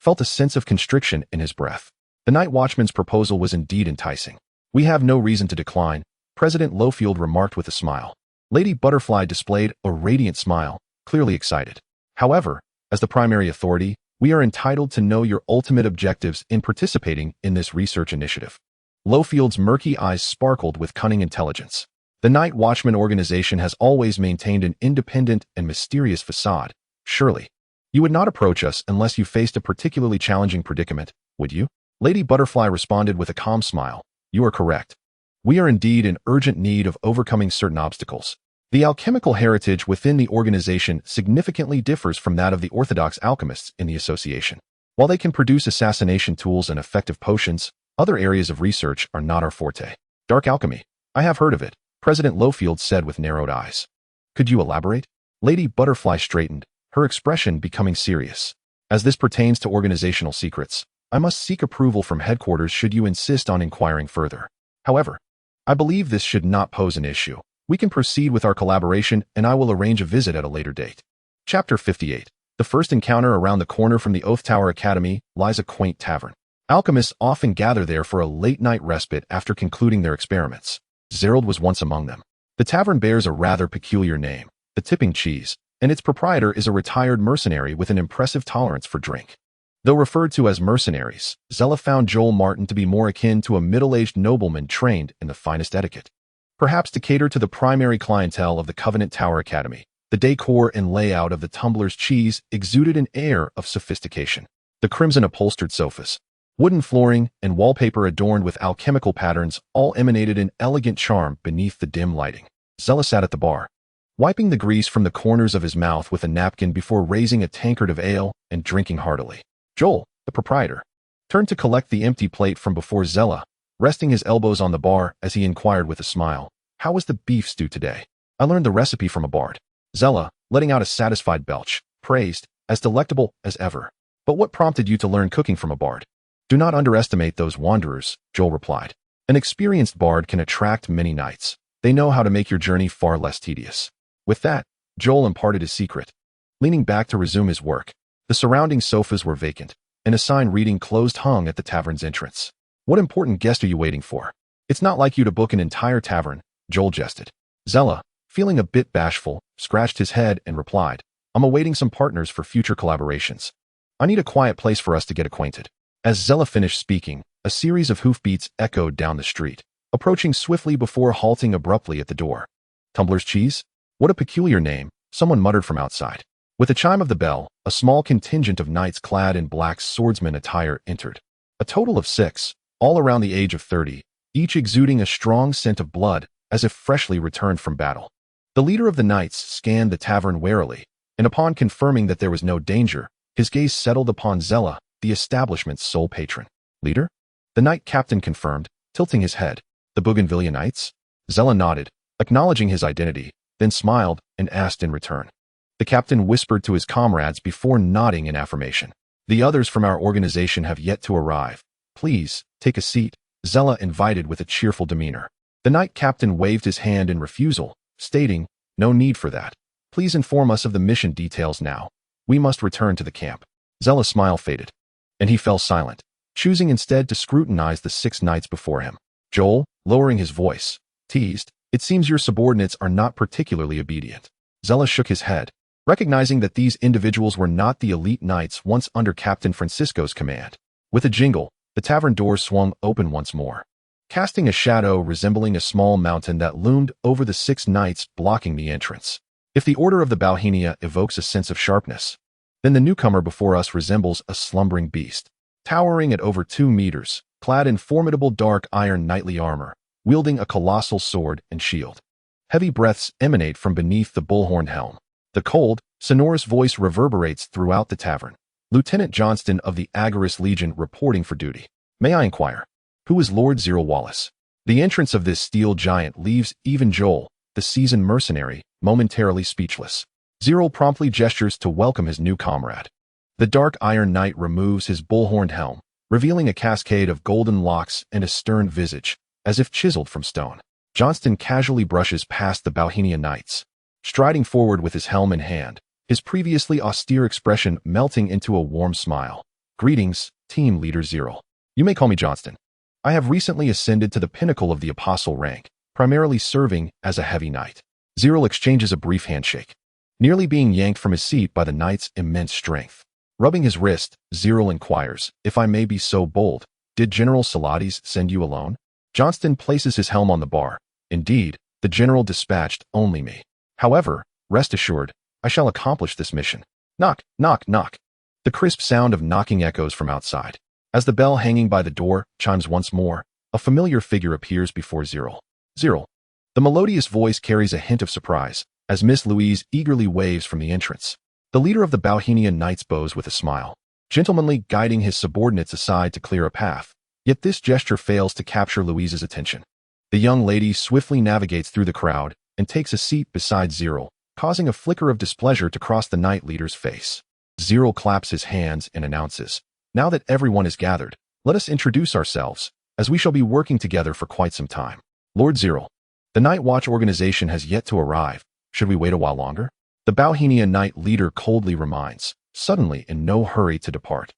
felt a sense of constriction in his breath. The night watchman's proposal was indeed enticing. We have no reason to decline, President Lowfield remarked with a smile. Lady Butterfly displayed a radiant smile, clearly excited. However, as the primary authority, we are entitled to know your ultimate objectives in participating in this research initiative. Lowfield's murky eyes sparkled with cunning intelligence. The Night Watchman organization has always maintained an independent and mysterious facade. Surely, you would not approach us unless you faced a particularly challenging predicament, would you? Lady Butterfly responded with a calm smile. You are correct. We are indeed in urgent need of overcoming certain obstacles. The alchemical heritage within the organization significantly differs from that of the orthodox alchemists in the association. While they can produce assassination tools and effective potions, other areas of research are not our forte. Dark alchemy. I have heard of it, President Lowfield said with narrowed eyes. Could you elaborate? Lady Butterfly straightened, her expression becoming serious. As this pertains to organizational secrets, I must seek approval from headquarters should you insist on inquiring further. However, I believe this should not pose an issue. We can proceed with our collaboration and I will arrange a visit at a later date. Chapter 58. The first encounter. Around the corner from the Oath Tower Academy lies a quaint tavern. Alchemists often gather there for a late-night respite after concluding their experiments. Zerel was once among them. The tavern bears a rather peculiar name, the Tipping Cheese, and its proprietor is a retired mercenary with an impressive tolerance for drink. Though referred to as mercenaries, Zella found Joel Martin to be more akin to a middle-aged nobleman trained in the finest etiquette. Perhaps to cater to the primary clientele of the Covenant Tower Academy, the decor and layout of the Tumbler's Cheese exuded an air of sophistication. The crimson-upholstered sofas, wooden flooring, and wallpaper adorned with alchemical patterns all emanated an elegant charm beneath the dim lighting. Zella sat at the bar, wiping the grease from the corners of his mouth with a napkin before raising a tankard of ale and drinking heartily. Joel, the proprietor, turned to collect the empty plate from before Zella, resting his elbows on the bar as he inquired with a smile, "How was the beef stew today? I learned the recipe from a bard." Zella, letting out a satisfied belch, praised, "As delectable as ever. But what prompted you to learn cooking from a bard?" "Do not underestimate those wanderers," Joel replied. "An experienced bard can attract many knights. They know how to make your journey far less tedious." With that, Joel imparted his secret. Leaning back to resume his work, the surrounding sofas were vacant, and a sign reading "Closed" hung at the tavern's entrance. "What important guest are you waiting for? It's not like you to book an entire tavern," Joel jested. Zella, feeling a bit bashful, scratched his head and replied, "I'm awaiting some partners for future collaborations. I need a quiet place for us to get acquainted." As Zella finished speaking, a series of hoofbeats echoed down the street, approaching swiftly before halting abruptly at the door. "Tumbler's Cheese? What a peculiar name," someone muttered from outside. With the chime of the bell, a small contingent of knights clad in black swordsman attire entered. A total of 6, all around the age of 30, each exuding a strong scent of blood, as if freshly returned from battle. The leader of the knights scanned the tavern warily, and upon confirming that there was no danger, his gaze settled upon Zella, the establishment's sole patron. "Leader?" The knight captain confirmed, tilting his head. "The Bougainvillea Knights?" Zella nodded, acknowledging his identity, then smiled and asked in return. The captain whispered to his comrades before nodding in affirmation. "The others from our organization have yet to arrive. Please, take a seat," Zella invited with a cheerful demeanor. The knight captain waved his hand in refusal, stating, "No need for that. Please inform us of the mission details now. We must return to the camp." Zella's smile faded, and he fell silent, choosing instead to scrutinize the 6 knights before him. Joel, lowering his voice, teased, "It seems your subordinates are not particularly obedient." Zella shook his head, recognizing that these individuals were not the elite knights once under Captain Francisco's command. With a jingle, the tavern doors swung open once more, casting a shadow resembling a small mountain that loomed over the 6 knights blocking the entrance. If the Order of the Bauhinia evokes a sense of sharpness, then the newcomer before us resembles a slumbering beast, towering at over 2 meters, clad in formidable dark iron knightly armor, wielding a colossal sword and shield. Heavy breaths emanate from beneath the bullhorn helm. The cold, sonorous voice reverberates throughout the tavern. Lieutenant Johnston of the Agarist Legion reporting for duty. May I inquire? Who is Lord Zerel Wallace? The entrance of this steel giant leaves even Joel, the seasoned mercenary, momentarily speechless. Zerel promptly gestures to welcome his new comrade. The dark Iron Knight removes his bull-horned helm, revealing a cascade of golden locks and a stern visage, as if chiseled from stone. Johnston casually brushes past the Bohemian Knights, striding forward with his helm in hand, his previously austere expression melting into a warm smile. Greetings, Team Leader Zerel. You may call me Johnston. I have recently ascended to the pinnacle of the apostle rank, primarily serving as a heavy knight. Zerel exchanges a brief handshake, nearly being yanked from his seat by the knight's immense strength. Rubbing his wrist, Zerel inquires, if I may be so bold, did General Salades send you alone? Johnston places his helm on the bar. Indeed, the general dispatched only me. However, rest assured, I shall accomplish this mission. Knock, knock, knock. The crisp sound of knocking echoes from outside. As the bell hanging by the door chimes once more, a familiar figure appears before Zerel. Zerel. The melodious voice carries a hint of surprise, as Miss Louise eagerly waves from the entrance. The leader of the Bohemian Knights bows with a smile, gentlemanly guiding his subordinates aside to clear a path. Yet this gesture fails to capture Louise's attention. The young lady swiftly navigates through the crowd and takes a seat beside Zerel, causing a flicker of displeasure to cross the knight leader's face. Zerel claps his hands and announces, now that everyone is gathered, let us introduce ourselves, as we shall be working together for quite some time. Lord Zerel. The Night Watch organization has yet to arrive. Should we wait a while longer? The Bohemian Knight leader coldly reminds, suddenly in no hurry to depart.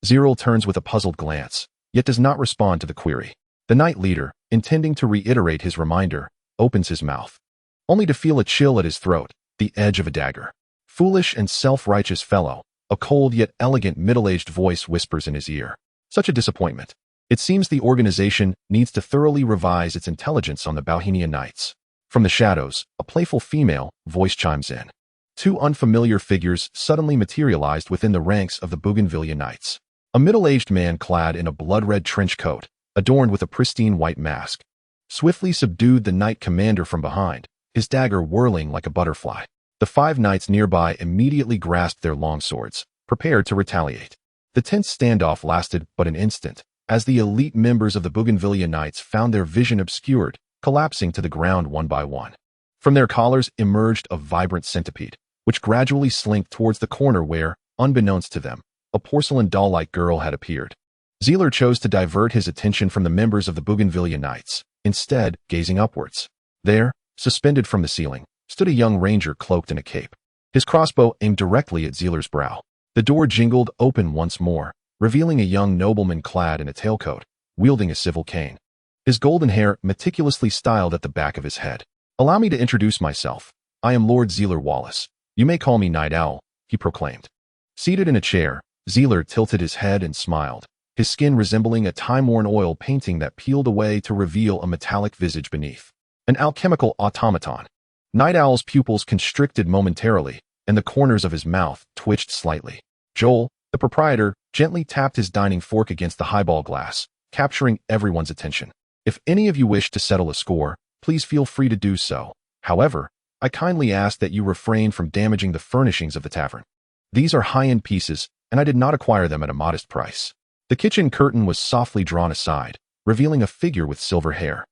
Zerel turns with a puzzled glance, yet does not respond to the query. The knight leader, intending to reiterate his reminder, opens his mouth, only to feel a chill at his throat, the edge of a dagger. Foolish and self-righteous fellow, a cold yet elegant middle-aged voice whispers in his ear. Such a disappointment. It seems the organization needs to thoroughly revise its intelligence on the Bohemian Knights. From the shadows, a playful female voice chimes in. Two unfamiliar figures suddenly materialized within the ranks of the Bougainvillea Knights. A middle-aged man clad in a blood-red trench coat, adorned with a pristine white mask, swiftly subdued the knight commander from behind, his dagger whirling like a butterfly. The 5 knights nearby immediately grasped their longswords, prepared to retaliate. The tense standoff lasted but an instant, as the elite members of the Bougainvillea Knights found their vision obscured, collapsing to the ground one by one. From their collars emerged a vibrant centipede, which gradually slinked towards the corner where, unbeknownst to them, a porcelain doll-like girl had appeared. Zerel chose to divert his attention from the members of the Bougainvillea Knights, instead gazing upwards. There, suspended from the ceiling, stood a young ranger cloaked in a cape, his crossbow aimed directly at Zeler's brow. The door jingled open once more, revealing a young nobleman clad in a tailcoat, wielding a civil cane, his golden hair meticulously styled at the back of his head. Allow me to introduce myself. I am Lord Zerel Wallace. You may call me Night Owl, he proclaimed. Seated in a chair, Zeler tilted his head and smiled, his skin resembling a time-worn oil painting that peeled away to reveal a metallic visage beneath. An alchemical automaton. Night Owl's pupils constricted momentarily, and the corners of his mouth twitched slightly. Joel, the proprietor, gently tapped his dining fork against the highball glass, capturing everyone's attention. If any of you wish to settle a score, please feel free to do so. However, I kindly ask that you refrain from damaging the furnishings of the tavern. These are high-end pieces, and I did not acquire them at a modest price. The kitchen curtain was softly drawn aside, revealing a figure with silver hair,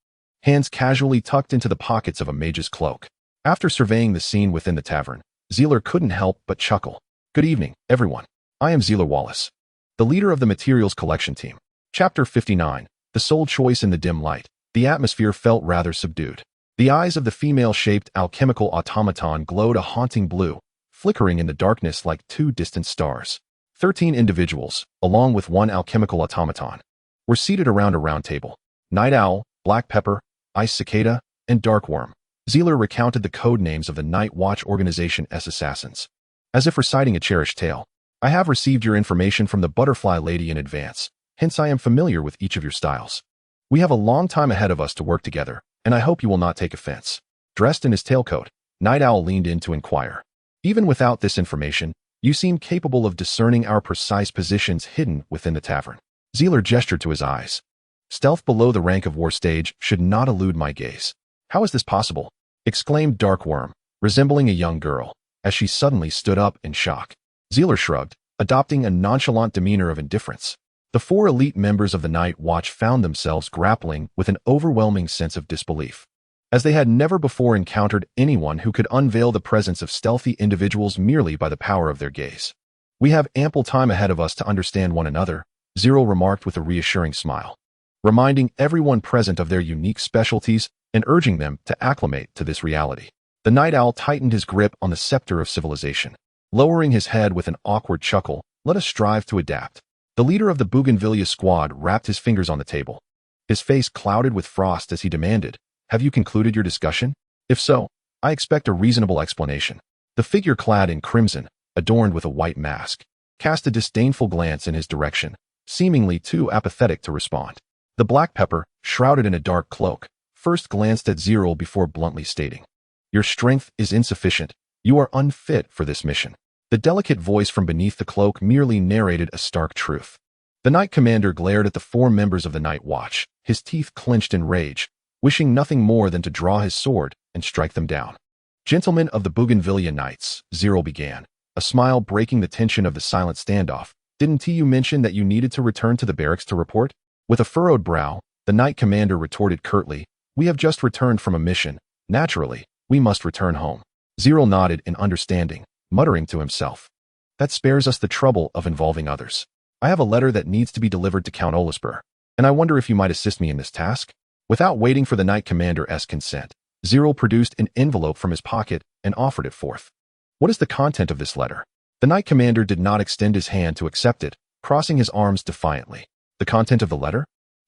hands casually tucked into the pockets of a mage's cloak. After surveying the scene within the tavern, Zeler couldn't help but chuckle. Good evening, everyone. I am Zerel Wallace, the leader of the materials collection team. Chapter 59, The Sole Choice in the Dim Light. The atmosphere felt rather subdued. The eyes of the female-shaped alchemical automaton glowed a haunting blue, flickering in the darkness like 2 distant stars. 13 individuals, along with 1 alchemical automaton, were seated around a round table. Night Owl, Black Pepper, Ice Cicada, and Darkworm. Zeler recounted the code names of the Night Watch organization as assassins, as if reciting a cherished tale. I have received your information from the Butterfly Lady in advance, hence I am familiar with each of your styles. We have a long time ahead of us to work together, and I hope you will not take offense. Dressed in his tailcoat, Night Owl leaned in to inquire. Even without this information, you seem capable of discerning our precise positions hidden within the tavern. Zeler gestured to his eyes. Stealth below the rank of war stage should not elude my gaze. How is this possible? Exclaimed Darkworm, resembling a young girl. as she suddenly stood up in shock. Zerel shrugged, adopting a nonchalant demeanor of indifference. The 4 elite members of the Night Watch found themselves grappling with an overwhelming sense of disbelief, as they had never before encountered anyone who could unveil the presence of stealthy individuals merely by the power of their gaze. "We have ample time ahead of us to understand one another," Zerel remarked with a reassuring smile, reminding everyone present of their unique specialties and urging them to acclimate to this reality. The Night Owl tightened his grip on the scepter of civilization, lowering his head with an awkward chuckle. "Let us strive to adapt." The leader of the Bougainvillea squad rapped his fingers on the table, his face clouded with frost as he demanded, "Have you concluded your discussion? If so, I expect a reasonable explanation." The figure clad in crimson, adorned with a white mask, cast a disdainful glance in his direction, seemingly too apathetic to respond. The Black Pepper, shrouded in a dark cloak, first glanced at Zerel before bluntly stating, "Your strength is insufficient. You are unfit for this mission." The delicate voice from beneath the cloak merely narrated a stark truth. The Knight Commander glared at the 4 members of the Night Watch, his teeth clenched in rage, wishing nothing more than to draw his sword and strike them down. "Gentlemen of the Bougainvillea Knights," Zerel began, a smile breaking the tension of the silent standoff, "didn't you mention that you needed to return to the barracks to report?" With a furrowed brow, the Knight Commander retorted curtly, "We have just returned from a mission. Naturally, we must return home." Zerel nodded in understanding, muttering to himself, "That spares us the trouble of involving others. I have a letter that needs to be delivered to Count Oathspire, and I wonder if you might assist me in this task?" Without waiting for the Knight Commander's consent, Zerel produced an envelope from his pocket and offered it forth. "What is the content of this letter?" The Knight Commander did not extend his hand to accept it, crossing his arms defiantly. "The content of the letter?"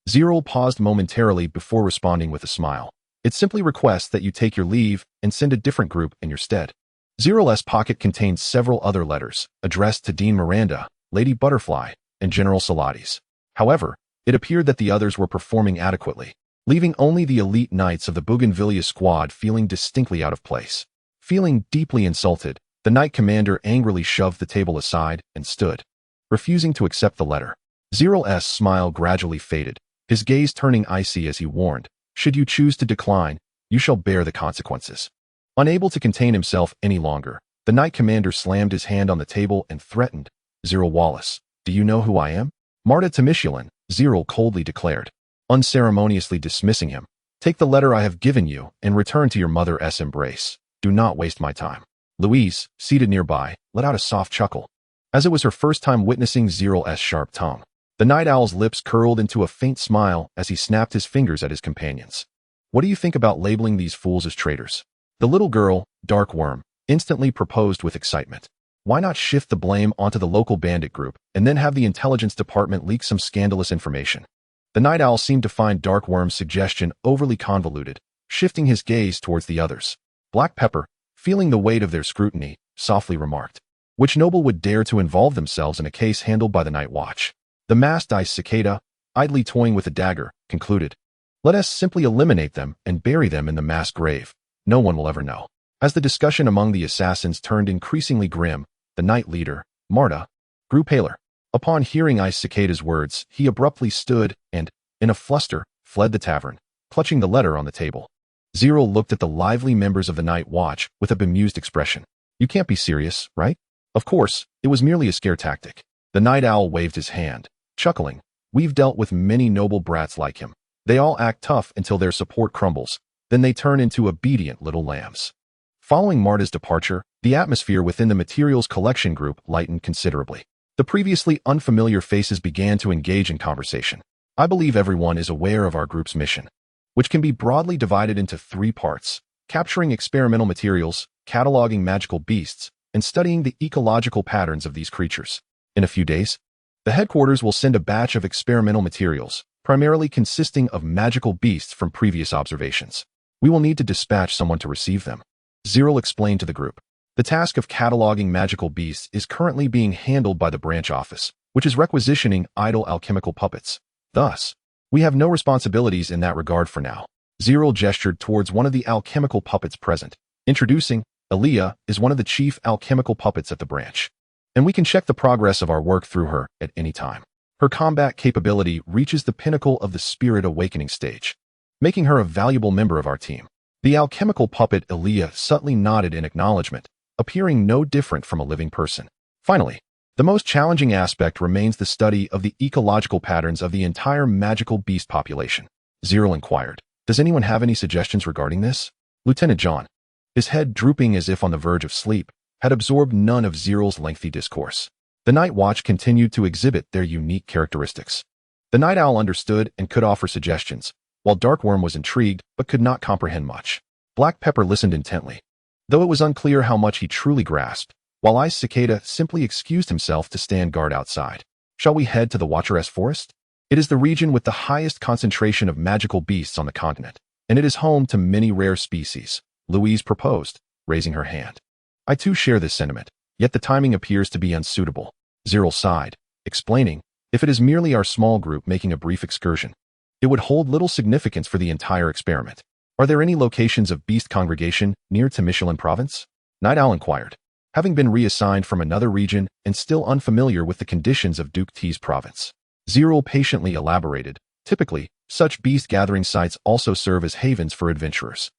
Zerel paused momentarily before responding with a smile. "It simply requests that you take your leave and send a different group in your stead." Zerel's pocket contained several other letters, addressed to Dean Miranda, Lady Butterfly, and General Salatis. However, it appeared that the others were performing adequately, leaving only the elite knights of the Bougainvillea squad feeling distinctly out of place. Feeling deeply insulted, the Knight Commander angrily shoved the table aside and stood, refusing to accept the letter. Zerel's smile gradually faded, his gaze turning icy as he warned, "Should you choose to decline, you shall bear the consequences." Unable to contain himself any longer, the Knight Commander slammed his hand on the table and threatened, "Zerel Wallace, do you know who I am?" "Marta Temishulin," Zerel coldly declared, unceremoniously dismissing him. "Take the letter I have given you and return to your mother's embrace. Do not waste my time." Louise, seated nearby, let out a soft chuckle, as it was her first time witnessing Zerel's sharp tongue. The Night Owl's lips curled into a faint smile as he snapped his fingers at his companions. "What do you think about labeling these fools as traitors?" The little girl, Dark Worm, instantly proposed with excitement. "Why not shift the blame onto the local bandit group and then have the intelligence department leak some scandalous information?" The Night Owl seemed to find Dark Worm's suggestion overly convoluted, shifting his gaze towards the others. Black Pepper, feeling the weight of their scrutiny, softly remarked, "Which noble would dare to involve themselves in a case handled by the Night Watch?" The masked-eyed cicada, idly toying with a dagger, concluded, "Let us simply eliminate them and bury them in the mass grave. No one will ever know." As the discussion among the assassins turned increasingly grim, the Night Leader, Marta, grew paler. Upon hearing Ice Cicada's words, he abruptly stood and, in a fluster, fled the tavern, clutching the letter on the table. Zerel looked at the lively members of the Night Watch with a bemused expression. "You can't be serious, right?" "Of course, it was merely a scare tactic." The Night Owl waved his hand, chuckling. "We've dealt with many noble brats like him. They all act tough until their support crumbles. Then they turn into obedient little lambs." Following Marta's departure, the atmosphere within the materials collection group lightened considerably. The previously unfamiliar faces began to engage in conversation. "I believe everyone is aware of our group's mission, which can be broadly divided into 3 parts: capturing experimental materials, cataloging magical beasts, and studying the ecological patterns of these creatures. In a few days, the headquarters will send a batch of experimental materials, primarily consisting of magical beasts from previous observations. We will need to dispatch someone to receive them." Zerel explained to the group. "The task of cataloging magical beasts is currently being handled by the branch office, which is requisitioning idle alchemical puppets. Thus, we have no responsibilities in that regard for now." Zerel gestured towards one of the alchemical puppets present, introducing, "Aaliyah is one of the chief alchemical puppets at the branch, and we can check the progress of our work through her at any time. Her combat capability reaches the pinnacle of the spirit awakening stage, making her a valuable member of our team." The alchemical puppet Aaliyah subtly nodded in acknowledgement, appearing no different from a living person. Finally, the most challenging aspect remains the study of the ecological patterns of the entire magical beast population. Zerel inquired, "Does anyone have any suggestions regarding this?" Lieutenant John, his head drooping as if on the verge of sleep, had absorbed none of Zerel's lengthy discourse. The Night Watch continued to exhibit their unique characteristics. The Night Owl understood and could offer suggestions, while Darkworm was intrigued but could not comprehend much. Black Pepper listened intently, though it was unclear how much he truly grasped, while Ice Cicada simply excused himself to stand guard outside. "Shall we head to the Watcheress Forest? It is the region with the highest concentration of magical beasts on the continent, and it is home to many rare species," Louise proposed, raising her hand. "I too share this sentiment, yet the timing appears to be unsuitable." Zerel sighed, explaining, "If it is merely our small group making a brief excursion, it would hold little significance for the entire experiment. Are there any locations of beast congregation near to Michelin province?" Night Owl inquired, having been reassigned from another region and still unfamiliar with the conditions of Duke T's province. Zerel patiently elaborated, "Typically, such beast gathering sites also serve as havens for adventurers.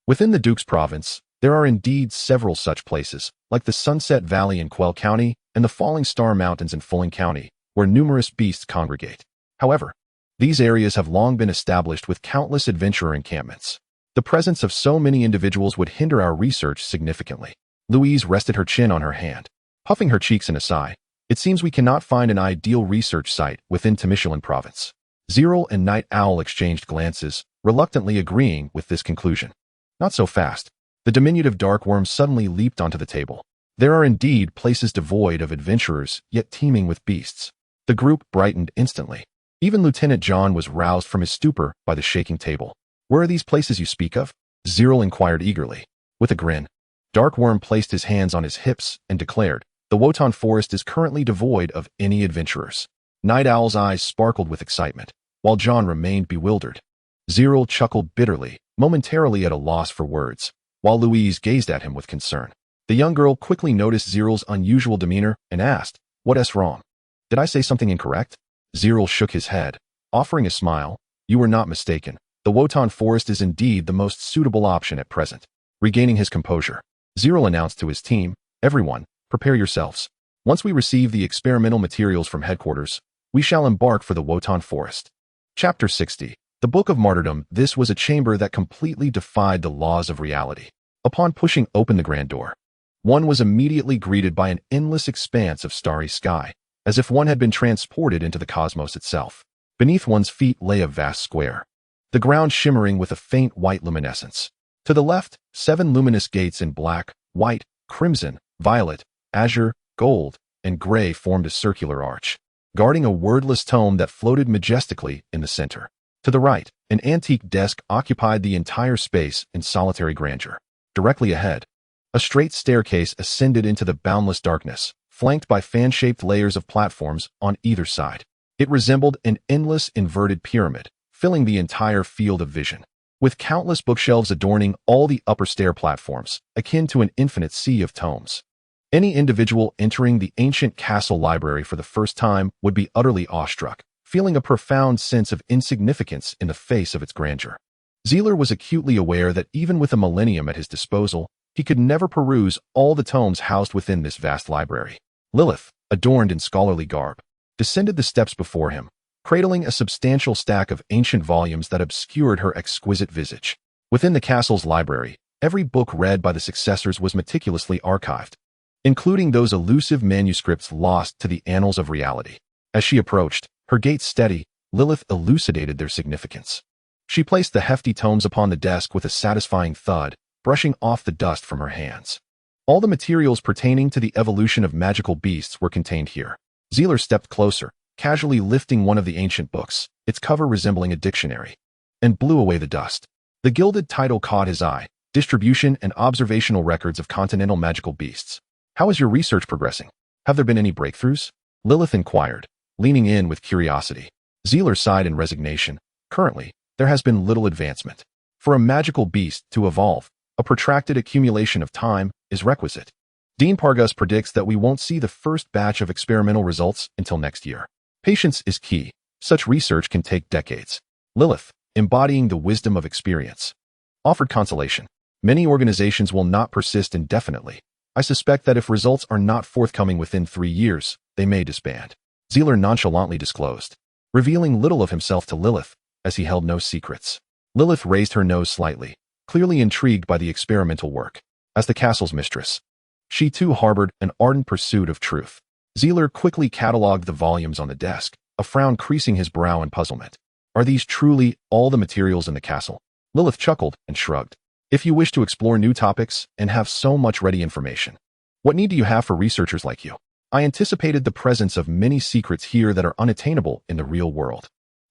Within the Duke's province, there are indeed several such places, like the Sunset Valley in Quell County and the Falling Star Mountains in Fulling County, where numerous beasts congregate. However, these areas have long been established with countless adventurer encampments. The presence of so many individuals would hinder our research significantly." Louise rested her chin on her hand, puffing her cheeks in a sigh. "It seems we cannot find an ideal research site within Temishilin province." Zerel and Night Owl exchanged glances, reluctantly agreeing with this conclusion. "Not so fast." The diminutive Darkworm suddenly leaped onto the table. "There are indeed places devoid of adventurers, yet teeming with beasts." The group brightened instantly. Even Lieutenant John was roused from his stupor by the shaking table. "Where are these places you speak of?" Zerel inquired eagerly. With a grin, Darkworm placed his hands on his hips and declared, "The Wotan Forest is currently devoid of any adventurers." Night Owl's eyes sparkled with excitement, while John remained bewildered. Zerel chuckled bitterly, momentarily at a loss for words, while Louise gazed at him with concern. The young girl quickly noticed Zerel's unusual demeanor and asked, "What's wrong? Did I say something incorrect?" Zerel shook his head, offering a smile. "You were not mistaken. The Wotan Forest is indeed the most suitable option at present." Regaining his composure, Zerel announced to his team, "Everyone, prepare yourselves. Once we receive the experimental materials from headquarters, we shall embark for the Wotan Forest." Chapter 60. The Book of Martyrdom. This was a chamber that completely defied the laws of reality. Upon pushing open the grand door, one was immediately greeted by an endless expanse of starry sky, as if one had been transported into the cosmos itself. Beneath one's feet lay a vast square, the ground shimmering with a faint white luminescence. To the left, 7 luminous gates in black, white, crimson, violet, azure, gold, and gray formed a circular arch, guarding a wordless tome that floated majestically in the center. To the right, an antique desk occupied the entire space in solitary grandeur. Directly ahead, a straight staircase ascended into the boundless darkness, flanked by fan-shaped layers of platforms on either side. It resembled an endless inverted pyramid, filling the entire field of vision, with countless bookshelves adorning all the upper stair platforms, akin to an infinite sea of tomes. Any individual entering the ancient castle library for the first time would be utterly awestruck, feeling a profound sense of insignificance in the face of its grandeur. Zerel was acutely aware that even with a millennium at his disposal, he could never peruse all the tomes housed within this vast library. Lilith, adorned in scholarly garb, descended the steps before him, cradling a substantial stack of ancient volumes that obscured her exquisite visage. Within the castle's library, every book read by the successors was meticulously archived, including those elusive manuscripts lost to the annals of reality. As she approached, her gait steady, Lilith elucidated their significance. She placed the hefty tomes upon the desk with a satisfying thud, brushing off the dust from her hands. All the materials pertaining to the evolution of magical beasts were contained here. Zerel stepped closer, casually lifting one of the ancient books, its cover resembling a dictionary, and blew away the dust. The gilded title caught his eye: Distribution and Observational Records of Continental Magical Beasts. "How is your research progressing? Have there been any breakthroughs?" Lilith inquired, leaning in with curiosity. Zerel sighed in resignation. "Currently, there has been little advancement. For a magical beast to evolve, a protracted accumulation of time is requisite. Dean Pargus predicts that we won't see the first batch of experimental results until next year. Patience is key. Such research can take decades." Lilith, embodying the wisdom of experience, offered consolation. "Many organizations will not persist indefinitely. I suspect that if results are not forthcoming within 3 years, they may disband. Zerel nonchalantly disclosed, revealing little of himself to Lilith, as he held no secrets. Lilith raised her nose slightly, clearly intrigued by the experimental work. As the castle's mistress, she too harbored an ardent pursuit of truth. Zerel quickly catalogued the volumes on the desk, a frown creasing his brow in puzzlement. Are these truly all the materials in the castle? Lilith chuckled and shrugged. If you wish to explore new topics and have so much ready information, what need do you have for researchers like you? I anticipated the presence of many secrets here that are unattainable in the real world.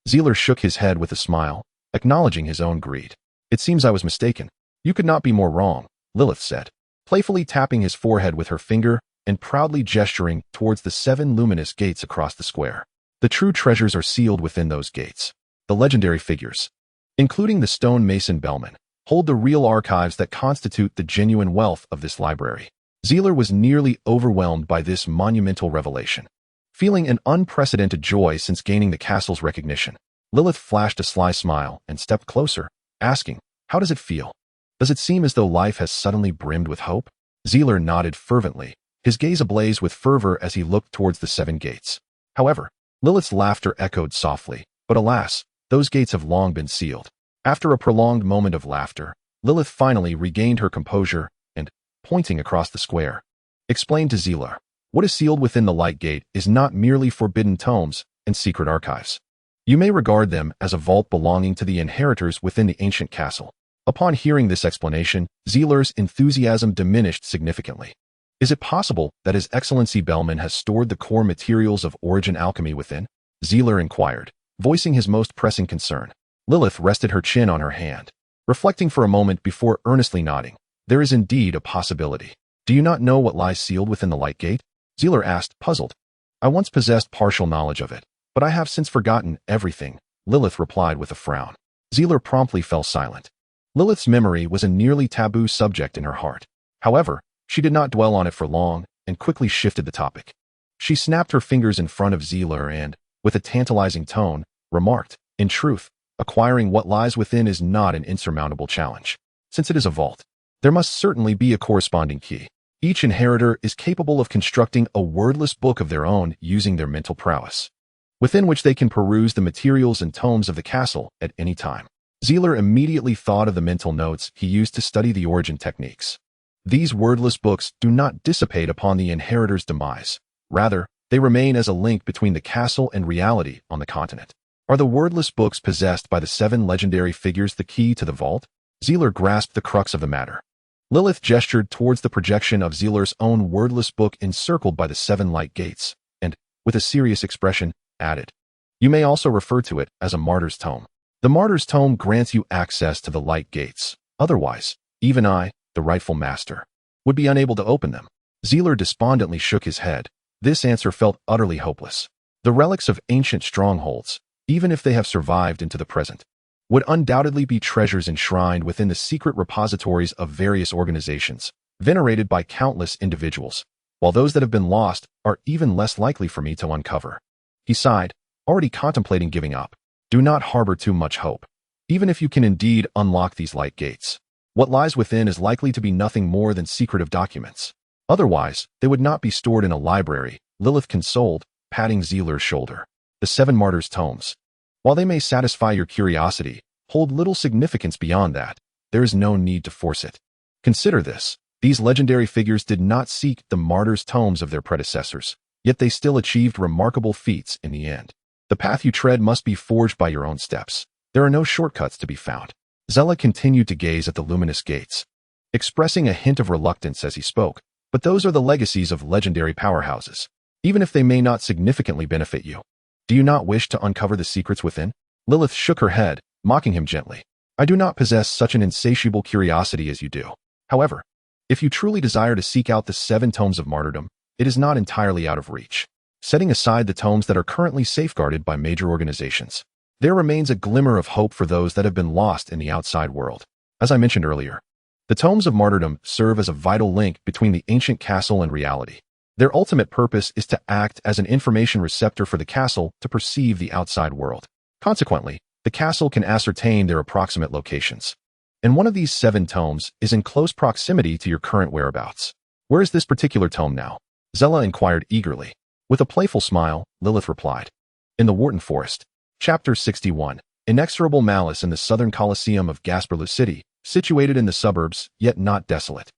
Zerel shook his head with a smile, acknowledging his own greed. It seems I was mistaken. You could not be more wrong, Lilith said, playfully tapping his forehead with her finger and proudly gesturing towards the 7 luminous gates across the square. The true treasures are sealed within those gates. The legendary figures, including the stonemason bellman, hold the real archives that constitute the genuine wealth of this library. Zerel was nearly overwhelmed by this monumental revelation. Feeling an unprecedented joy since gaining the castle's recognition, Lilith flashed a sly smile and stepped closer, asking, "How does it feel? Does it seem as though life has suddenly brimmed with hope?" Zerel nodded fervently, his gaze ablaze with fervor as he looked towards the 7 gates. However, Lilith's laughter echoed softly, but alas, those gates have long been sealed. After a prolonged moment of laughter, Lilith finally regained her composure and, pointing across the square, explained to Zerel, what is sealed within the light gate is not merely forbidden tomes and secret archives. You may regard them as a vault belonging to the inheritors within the ancient castle. Upon hearing this explanation, Zerel's enthusiasm diminished significantly. Is it possible that His Excellency Bellman has stored the core materials of origin alchemy within? Zerel inquired, voicing his most pressing concern. Lilith rested her chin on her hand, reflecting for a moment before earnestly nodding. There is indeed a possibility. Do you not know what lies sealed within the light gate? Zerel asked, puzzled. I once possessed partial knowledge of it, but I have since forgotten everything, Lilith replied with a frown. Zerel promptly fell silent. Lilith's memory was a nearly taboo subject in her heart. However, she did not dwell on it for long and quickly shifted the topic. She snapped her fingers in front of Zerel and, with a tantalizing tone, remarked, in truth, acquiring what lies within is not an insurmountable challenge. Since it is a vault, there must certainly be a corresponding key. Each inheritor is capable of constructing a wordless book of their own using their mental prowess, within which they can peruse the materials and tomes of the castle at any time. Zerel immediately thought of the mental notes he used to study the origin techniques. These wordless books do not dissipate upon the inheritor's demise. Rather, they remain as a link between the castle and reality on the continent. Are the wordless books possessed by the 7 legendary figures the key to the vault? Zerel grasped the crux of the matter. Lilith gestured towards the projection of Zerel's own wordless book encircled by the 7 light gates, and, with a serious expression, added, you may also refer to it as a martyr's tome. The martyr's tome grants you access to the light gates. Otherwise, even I, the rightful master, would be unable to open them. Zerel despondently shook his head. This answer felt utterly hopeless. The relics of ancient strongholds, even if they have survived into the present, would undoubtedly be treasures enshrined within the secret repositories of various organizations, venerated by countless individuals, while those that have been lost are even less likely for me to uncover. He sighed, already contemplating giving up. Do not harbor too much hope. Even if you can indeed unlock these light gates, what lies within is likely to be nothing more than secretive documents. Otherwise, they would not be stored in a library, Lilith consoled, patting Zerel's shoulder. The 7 martyrs' tomes, while they may satisfy your curiosity, hold little significance beyond that. There is no need to force it. Consider this. These legendary figures did not seek the martyrs' tomes of their predecessors, yet they still achieved remarkable feats in the end. The path you tread must be forged by your own steps. There are no shortcuts to be found. Zerel continued to gaze at the luminous gates, expressing a hint of reluctance as he spoke, but those are the legacies of legendary powerhouses, even if they may not significantly benefit you. Do you not wish to uncover the secrets within? Lilith shook her head, mocking him gently. I do not possess such an insatiable curiosity as you do. However, if you truly desire to seek out the 7 tomes of martyrdom, it is not entirely out of reach. Setting aside the tomes that are currently safeguarded by major organizations, there remains a glimmer of hope for those that have been lost in the outside world. As I mentioned earlier, the tomes of martyrdom serve as a vital link between the ancient castle and reality. Their ultimate purpose is to act as an information receptor for the castle to perceive the outside world. Consequently, the castle can ascertain their approximate locations. And one of these 7 tomes is in close proximity to your current whereabouts. Where is this particular tome now? Zella inquired eagerly. With a playful smile, Lilith replied. In the Worton Forest. Chapter 61. Inexorable malice in the southern Colosseum of Gasperlu City, situated in the suburbs, yet not desolate.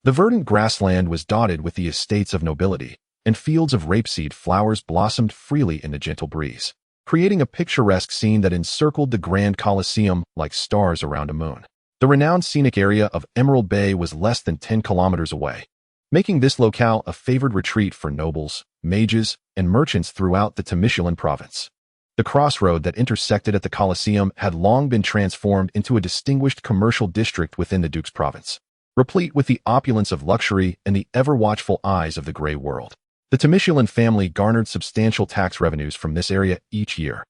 The verdant grassland was dotted with the estates of nobility, and fields of rapeseed flowers blossomed freely in the gentle breeze, creating a picturesque scene that encircled the grand Colosseum like stars around a moon. The renowned scenic area of Emerald Bay was less than 10 kilometers away, making this locale a favored retreat for nobles, mages, and merchants throughout the Temeshulan province. The crossroad that intersected at the Colosseum had long been transformed into a distinguished commercial district within the Duke's province, replete with the opulence of luxury and the ever-watchful eyes of the Grey World. The Temeshulan family garnered substantial tax revenues from this area each year,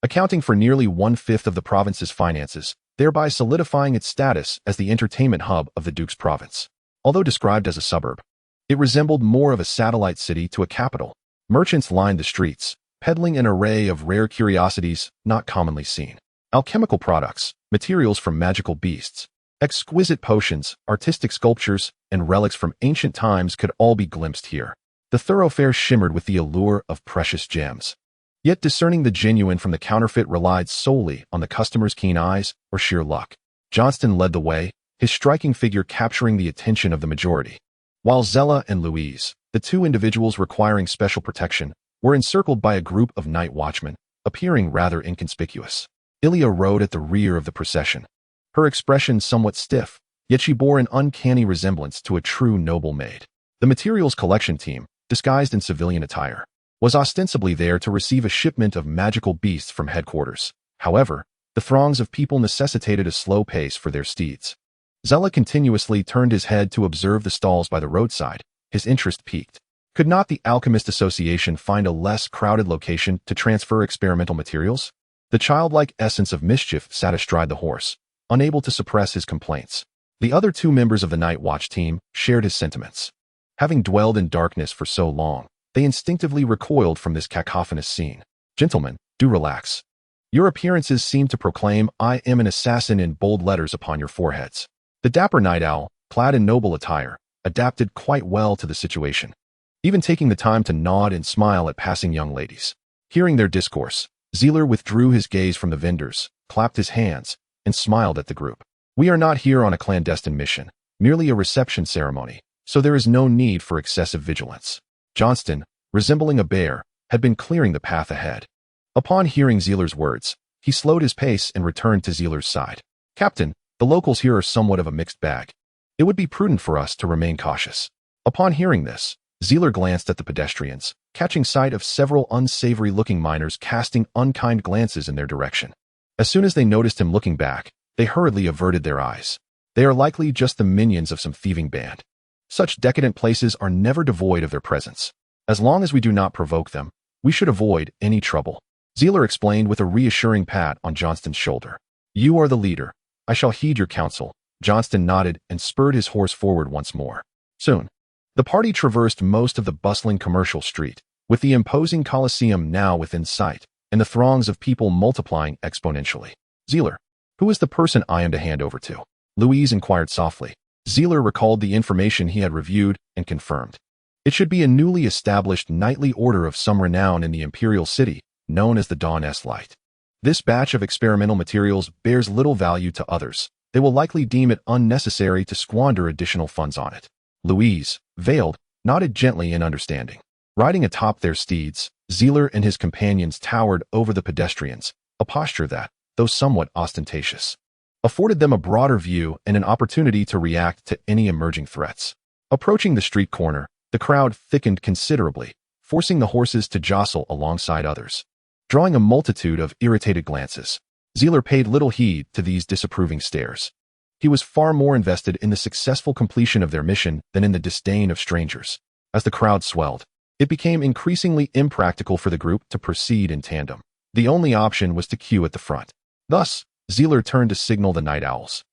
accounting for nearly one-fifth of the province's finances, thereby solidifying its status as the entertainment hub of the Duke's province. Although described as a suburb, it resembled more of a satellite city to a capital. Merchants lined the streets, peddling an array of rare curiosities not commonly seen. Alchemical products, materials from magical beasts, exquisite potions, artistic sculptures, and relics from ancient times could all be glimpsed here. The thoroughfare shimmered with the allure of precious gems. Yet discerning the genuine from the counterfeit relied solely on the customer's keen eyes or sheer luck. Johnston led the way, his striking figure capturing the attention of the majority. While Zella and Louise, the two individuals requiring special protection, were encircled by a group of night watchmen, appearing rather inconspicuous. Ilya rode at the rear of the procession, her expression somewhat stiff, yet she bore an uncanny resemblance to a true noble maid. The materials collection team, disguised in civilian attire, was ostensibly there to receive a shipment of magical beasts from headquarters. However, the throngs of people necessitated a slow pace for their steeds. Zella continuously turned his head to observe the stalls by the roadside, his interest piqued. Could not the Alchemist Association find a less crowded location to transfer experimental materials? The childlike essence of mischief sat astride the horse, unable to suppress his complaints. The other two members of the Night Watch team shared his sentiments. Having dwelled in darkness for so long, they instinctively recoiled from this cacophonous scene. Gentlemen, do relax. Your appearances seem to proclaim I am an assassin in bold letters upon your foreheads. The dapper night owl, clad in noble attire, adapted quite well to the situation, even taking the time to nod and smile at passing young ladies. Hearing their discourse, Zeller withdrew his gaze from the vendors, clapped his hands, and smiled at the group. We are not here on a clandestine mission, merely a reception ceremony, so there is no need for excessive vigilance. Johnston, resembling a bear, had been clearing the path ahead. Upon hearing Zeller's words, he slowed his pace and returned to Zeller's side. Captain, the locals here are somewhat of a mixed bag. It would be prudent for us to remain cautious. Upon hearing this, Zeller glanced at the pedestrians, catching sight of several unsavory-looking miners casting unkind glances in their direction. As soon as they noticed him looking back, they hurriedly averted their eyes. They are likely just the minions of some thieving band. Such decadent places are never devoid of their presence. As long as we do not provoke them, we should avoid any trouble. Zeller explained with a reassuring pat on Johnston's shoulder. You are the leader. I shall heed your counsel. Johnston nodded and spurred his horse forward once more. Soon, the party traversed most of the bustling commercial street, with the imposing Colosseum now within sight, and the throngs of people multiplying exponentially. Zeller, who is the person I am to hand over to? Louise inquired softly. Zeller recalled the information he had reviewed and confirmed. It should be a newly established knightly order of some renown in the Imperial City, known as the Dawn's Light. This batch of experimental materials bears little value to others. They will likely deem it unnecessary to squander additional funds on it. Louise, veiled, nodded gently in understanding. Riding atop their steeds, Zeller and his companions towered over the pedestrians, a posture that, though somewhat ostentatious, afforded them a broader view and an opportunity to react to any emerging threats. Approaching the street corner, the crowd thickened considerably, forcing the horses to jostle alongside others. Drawing a multitude of irritated glances, Zeller paid little heed to these disapproving stares. He was far more invested in the successful completion of their mission than in the disdain of strangers. As the crowd swelled, it became increasingly impractical for the group to proceed in tandem. The only option was to queue at the front. Thus, Zeller turned to signal the night owls,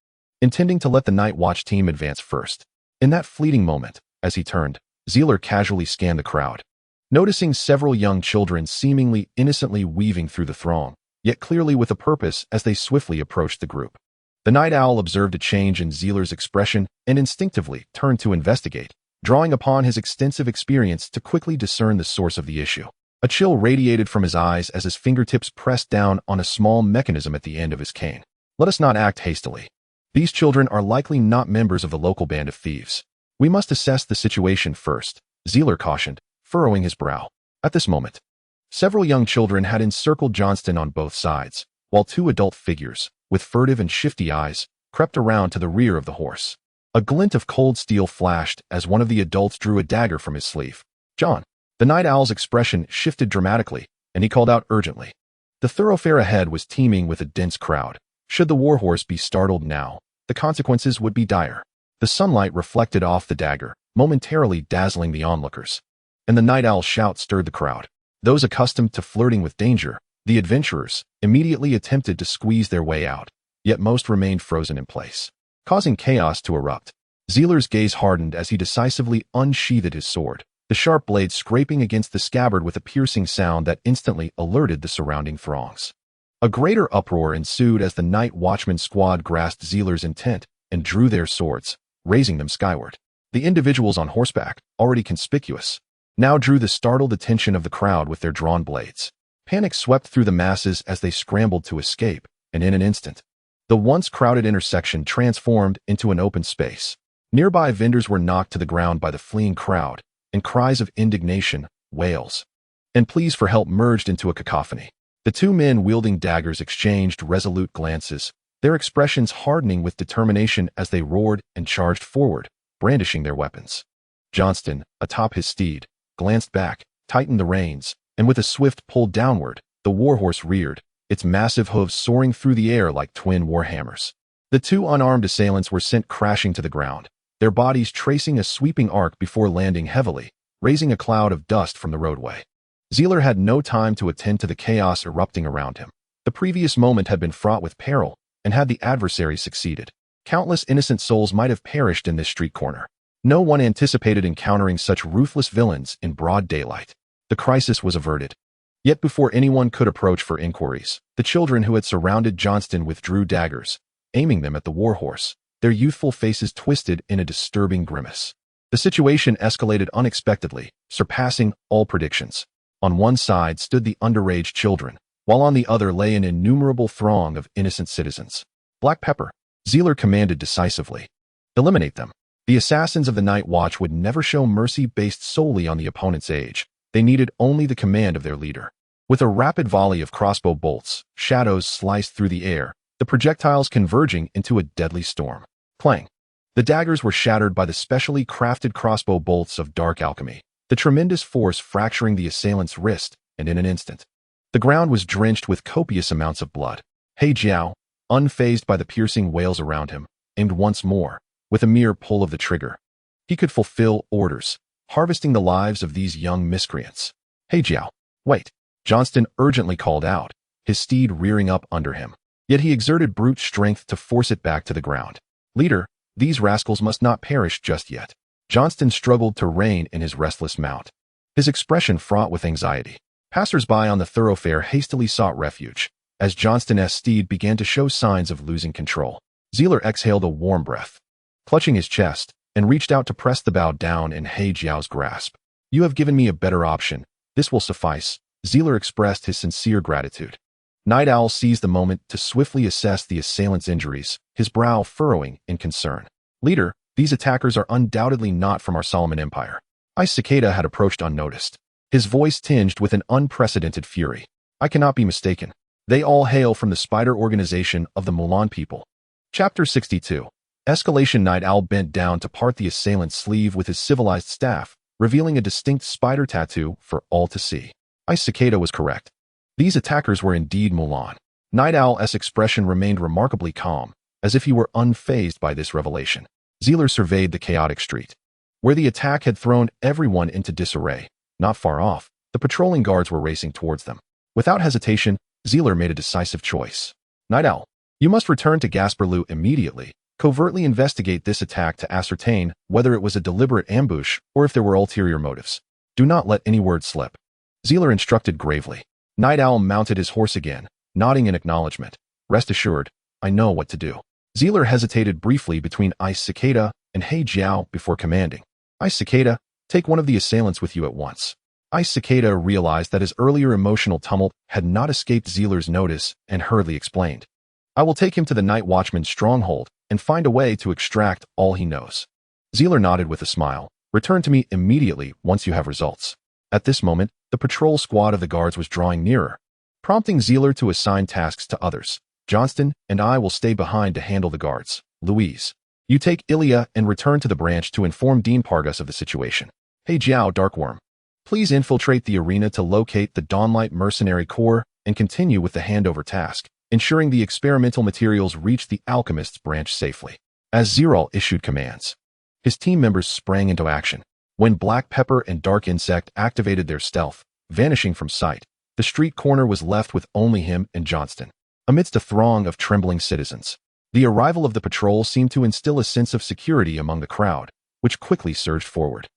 intending to let the night watch team advance first. In that fleeting moment, as he turned, Zeller casually scanned the crowd, noticing several young children seemingly innocently weaving through the throng, yet clearly with a purpose as they swiftly approached the group. The night owl observed a change in Zeller's expression and instinctively turned to investigate, drawing upon his extensive experience to quickly discern the source of the issue. A chill radiated from his eyes as his fingertips pressed down on a small mechanism at the end of his cane. Let us not act hastily. These children are likely not members of the local band of thieves. We must assess the situation first, Zerel cautioned, furrowing his brow. At this moment, several young children had encircled Johnston on both sides, while two adult figures, with furtive and shifty eyes, crept around to the rear of the horse. A glint of cold steel flashed as one of the adults drew a dagger from his sleeve. John. The night owl's expression shifted dramatically, and he called out urgently. The thoroughfare ahead was teeming with a dense crowd. Should the warhorse be startled now, the consequences would be dire. The sunlight reflected off the dagger, momentarily dazzling the onlookers. And the night owl's shout stirred the crowd. Those accustomed to flirting with danger, the adventurers, immediately attempted to squeeze their way out, yet most remained frozen in place, causing chaos to erupt. Zerel's gaze hardened as he decisively unsheathed his sword, the sharp blade scraping against the scabbard with a piercing sound that instantly alerted the surrounding throngs. A greater uproar ensued as the night watchman squad grasped Zerel's intent and drew their swords, raising them skyward. The individuals on horseback, already conspicuous, now drew the startled attention of the crowd with their drawn blades. Panic swept through the masses as they scrambled to escape, and in an instant, the once crowded intersection transformed into an open space. Nearby vendors were knocked to the ground by the fleeing crowd, and cries of indignation, wails, and pleas for help merged into a cacophony. The two men wielding daggers exchanged resolute glances, their expressions hardening with determination as they roared and charged forward, brandishing their weapons. Johnston, atop his steed, glanced back, tightened the reins, and with a swift pull downward, the warhorse reared, its massive hooves soaring through the air like twin warhammers. The two unarmed assailants were sent crashing to the ground, their bodies tracing a sweeping arc before landing heavily, raising a cloud of dust from the roadway. Zerel had no time to attend to the chaos erupting around him. The previous moment had been fraught with peril, and had the adversary succeeded, countless innocent souls might have perished in this street corner. No one anticipated encountering such ruthless villains in broad daylight. The crisis was averted. Yet before anyone could approach for inquiries, the children who had surrounded Johnston withdrew daggers, aiming them at the warhorse, their youthful faces twisted in a disturbing grimace. The situation escalated unexpectedly, surpassing all predictions. On one side stood the underage children, while on the other lay an innumerable throng of innocent citizens. Black Pepper, Zerel commanded decisively. Eliminate them. The assassins of the Night Watch would never show mercy based solely on the opponent's age. They needed only the command of their leader. With a rapid volley of crossbow bolts, shadows sliced through the air, the projectiles converging into a deadly storm. Clang. The daggers were shattered by the specially crafted crossbow bolts of dark alchemy, the tremendous force fracturing the assailant's wrist, and in an instant, the ground was drenched with copious amounts of blood. He Jiao, unfazed by the piercing wails around him, aimed once more, with a mere pull of the trigger. He could fulfill orders, harvesting the lives of these young miscreants. He Jiao, wait, Johnston urgently called out, his steed rearing up under him. Yet he exerted brute strength to force it back to the ground. Leader, these rascals must not perish just yet. Johnston struggled to rein in his restless mount, his expression fraught with anxiety. Passers-by on the thoroughfare hastily sought refuge, as Johnston's steed began to show signs of losing control. Zerel exhaled a warm breath, clutching his chest, and reached out to press the bow down in He Jiao's grasp. You have given me a better option. This will suffice. Zerel expressed his sincere gratitude. Night Owl seized the moment to swiftly assess the assailant's injuries, his brow furrowing in concern. Leader, these attackers are undoubtedly not from our Solomon Empire. Ice Cicada had approached unnoticed, his voice tinged with an unprecedented fury. I cannot be mistaken. They all hail from the spider organization of the Mulan people. Chapter 62. Escalation. Night Owl bent down to part the assailant's sleeve with his civilized staff, revealing a distinct spider tattoo for all to see. Ice Cicada was correct. These attackers were indeed Mulan. Night Owl's expression remained remarkably calm, as if he were unfazed by this revelation. Zerel surveyed the chaotic street, where the attack had thrown everyone into disarray. Not far off, the patrolling guards were racing towards them. Without hesitation, Zerel made a decisive choice. Night Owl, you must return to Gasperlou immediately. Covertly investigate this attack to ascertain whether it was a deliberate ambush or if there were ulterior motives. Do not let any word slip. Zerel instructed gravely. Night Owl mounted his horse again, nodding in acknowledgement. Rest assured, I know what to do. Zerel hesitated briefly between Ice Cicada and He Jiao before commanding. Ice Cicada, take one of the assailants with you at once. Ice Cicada realized that his earlier emotional tumult had not escaped Zeeler's notice and hurriedly explained. I will take him to the Night Watchman's stronghold and find a way to extract all he knows. Zeeler nodded with a smile. Return to me immediately once you have results. At this moment, the patrol squad of the guards was drawing nearer, prompting Zeeler to assign tasks to others. Johnston and I will stay behind to handle the guards. Louise, you take Ilya and return to the branch to inform Dean Pargas of the situation. Hey Jiao Darkworm, please infiltrate the arena to locate the Dawnlight Mercenary Corps and continue with the handover task, ensuring the experimental materials reach the alchemist's branch safely. As Zerel issued commands, his team members sprang into action. When Black Pepper and Dark Insect activated their stealth, vanishing from sight, the street corner was left with only him and Johnston. Amidst a throng of trembling citizens, the arrival of the patrol seemed to instill a sense of security among the crowd, which quickly surged forward.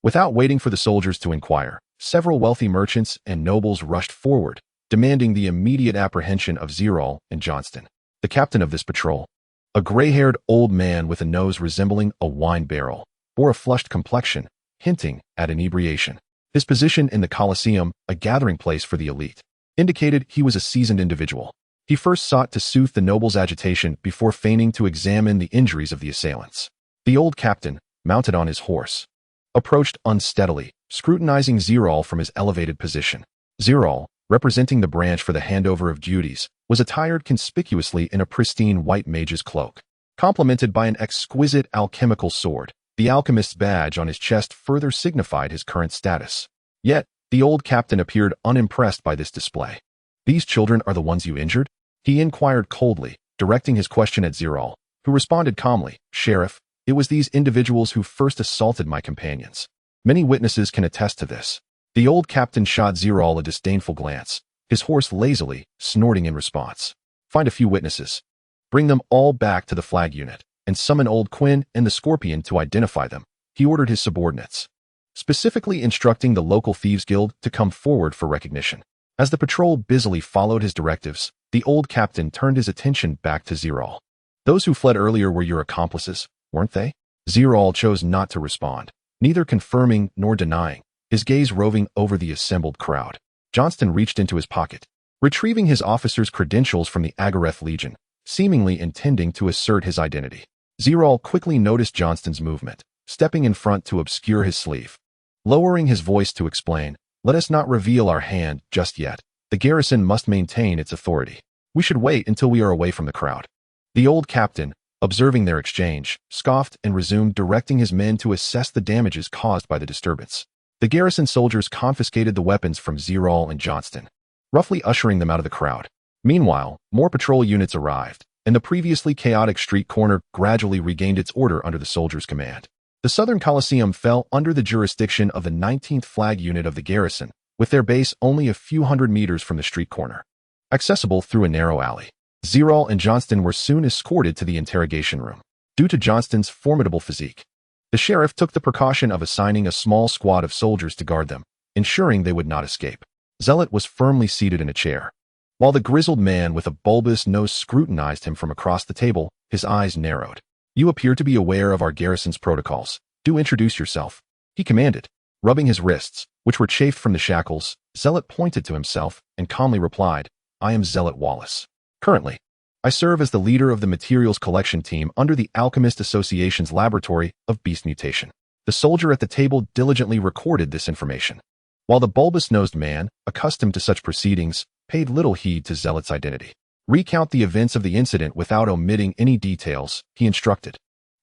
Without waiting for the soldiers to inquire, several wealthy merchants and nobles rushed forward, demanding the immediate apprehension of Zerel and Johnston. The captain of this patrol, a gray-haired old man with a nose resembling a wine barrel, bore a flushed complexion, hinting at inebriation. His position in the Colosseum, a gathering place for the elite, indicated he was a seasoned individual. He first sought to soothe the nobles' agitation before feigning to examine the injuries of the assailants. The old captain, mounted on his horse, approached unsteadily, scrutinizing Zerel from his elevated position. Zerel, representing the branch for the handover of duties, was attired conspicuously in a pristine white mage's cloak, complemented by an exquisite alchemical sword. The alchemist's badge on his chest further signified his current status. Yet, the old captain appeared unimpressed by this display. These children are the ones you injured? He inquired coldly, directing his question at Zerel, who responded calmly, Sheriff, it was these individuals who first assaulted my companions. Many witnesses can attest to this. The old captain shot Zerel a disdainful glance, his horse lazily, snorting in response. Find a few witnesses. Bring them all back to the flag unit, and summon Old Quinn and the Scorpion to identify them. He ordered his subordinates, specifically instructing the local thieves guild to come forward for recognition. As the patrol busily followed his directives, the old captain turned his attention back to Zerel. Those who fled earlier were your accomplices, weren't they? Zerel chose not to respond, neither confirming nor denying, his gaze roving over the assembled crowd. Johnston reached into his pocket, retrieving his officer's credentials from the Agareth Legion, seemingly intending to assert his identity. Zerel quickly noticed Johnston's movement, stepping in front to obscure his sleeve. Lowering his voice to explain, let us not reveal our hand just yet. The garrison must maintain its authority. We should wait until we are away from the crowd. The old captain, observing their exchange, scoffed and resumed directing his men to assess the damages caused by the disturbance. The garrison soldiers confiscated the weapons from Zerel and Johnston, roughly ushering them out of the crowd. Meanwhile, more patrol units arrived, and the previously chaotic street corner gradually regained its order under the soldiers' command. The Southern Coliseum fell under the jurisdiction of the 19th Flag Unit of the garrison, with their base only a few hundred meters from the street corner, accessible through a narrow alley. Zerel and Johnston were soon escorted to the interrogation room. Due to Johnston's formidable physique, the sheriff took the precaution of assigning a small squad of soldiers to guard them, ensuring they would not escape. Zealot was firmly seated in a chair, while the grizzled man with a bulbous nose scrutinized him from across the table. His eyes narrowed. You appear to be aware of our garrison's protocols. Do introduce yourself, he commanded. Rubbing his wrists, which were chafed from the shackles, Zealot pointed to himself and calmly replied, I am Zerel Wallace. Currently, I serve as the leader of the materials collection team under the Alchemist Association's laboratory of beast mutation. The soldier at the table diligently recorded this information, while the bulbous-nosed man, accustomed to such proceedings, paid little heed to Zealot's identity. Recount the events of the incident without omitting any details, he instructed.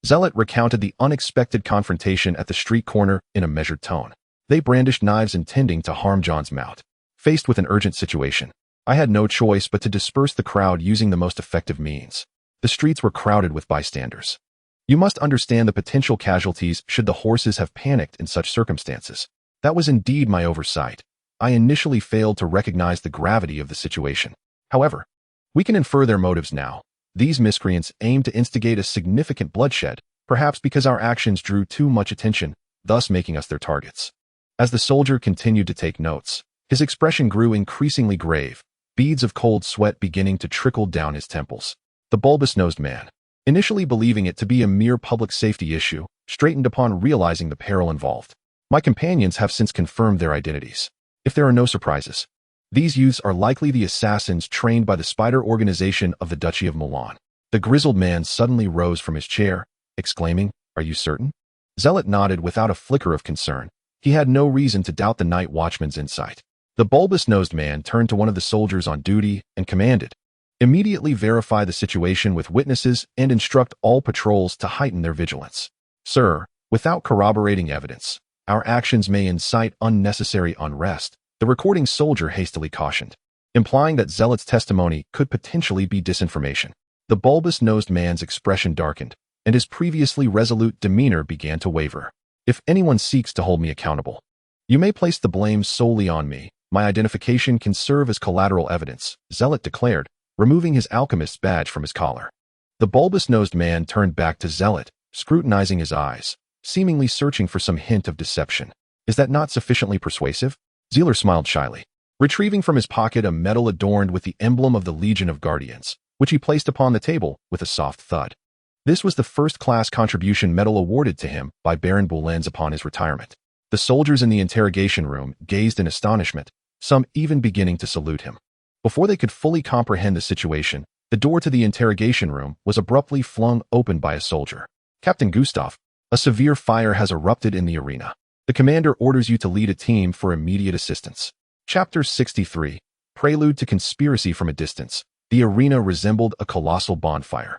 Zealot recounted the unexpected confrontation at the street corner in a measured tone. They brandished knives intending to harm John's mount. Faced with an urgent situation, I had no choice but to disperse the crowd using the most effective means. The streets were crowded with bystanders. You must understand the potential casualties should the horses have panicked in such circumstances. That was indeed my oversight. I initially failed to recognize the gravity of the situation. However, we can infer their motives now. These miscreants aimed to instigate a significant bloodshed, perhaps because our actions drew too much attention, thus making us their targets. As the soldier continued to take notes, his expression grew increasingly grave, beads of cold sweat beginning to trickle down his temples. The bulbous-nosed man, initially believing it to be a mere public safety issue, straightened upon realizing the peril involved. My companions have since confirmed their identities. If there are no surprises, these youths are likely the assassins trained by the spider organization of the Duchy of Milan. The grizzled man suddenly rose from his chair, exclaiming, "Are you certain?" Zealot nodded without a flicker of concern. He had no reason to doubt the night watchman's insight. The bulbous-nosed man turned to one of the soldiers on duty and commanded, "Immediately verify the situation with witnesses and instruct all patrols to heighten their vigilance. Sir, without corroborating evidence, our actions may incite unnecessary unrest," the recording soldier hastily cautioned, implying that Zealot's testimony could potentially be disinformation. The bulbous-nosed man's expression darkened, and his previously resolute demeanor began to waver. "If anyone seeks to hold me accountable, you may place the blame solely on me. My identification can serve as collateral evidence," Zealot declared, removing his alchemist's badge from his collar. The bulbous-nosed man turned back to Zealot, scrutinizing his eyes, seemingly searching for some hint of deception. "Is that not sufficiently persuasive?" Zealot smiled shyly, retrieving from his pocket a medal adorned with the emblem of the Legion of Guardians, which he placed upon the table with a soft thud. This was the first-class contribution medal awarded to him by Baron Boulens upon his retirement. The soldiers in the interrogation room gazed in astonishment, some even beginning to salute him. Before they could fully comprehend the situation, the door to the interrogation room was abruptly flung open by a soldier. "Captain Gustav, a severe fire has erupted in the arena. The commander orders you to lead a team for immediate assistance." Chapter 63, Prelude to Conspiracy from a Distance. The arena resembled a colossal bonfire,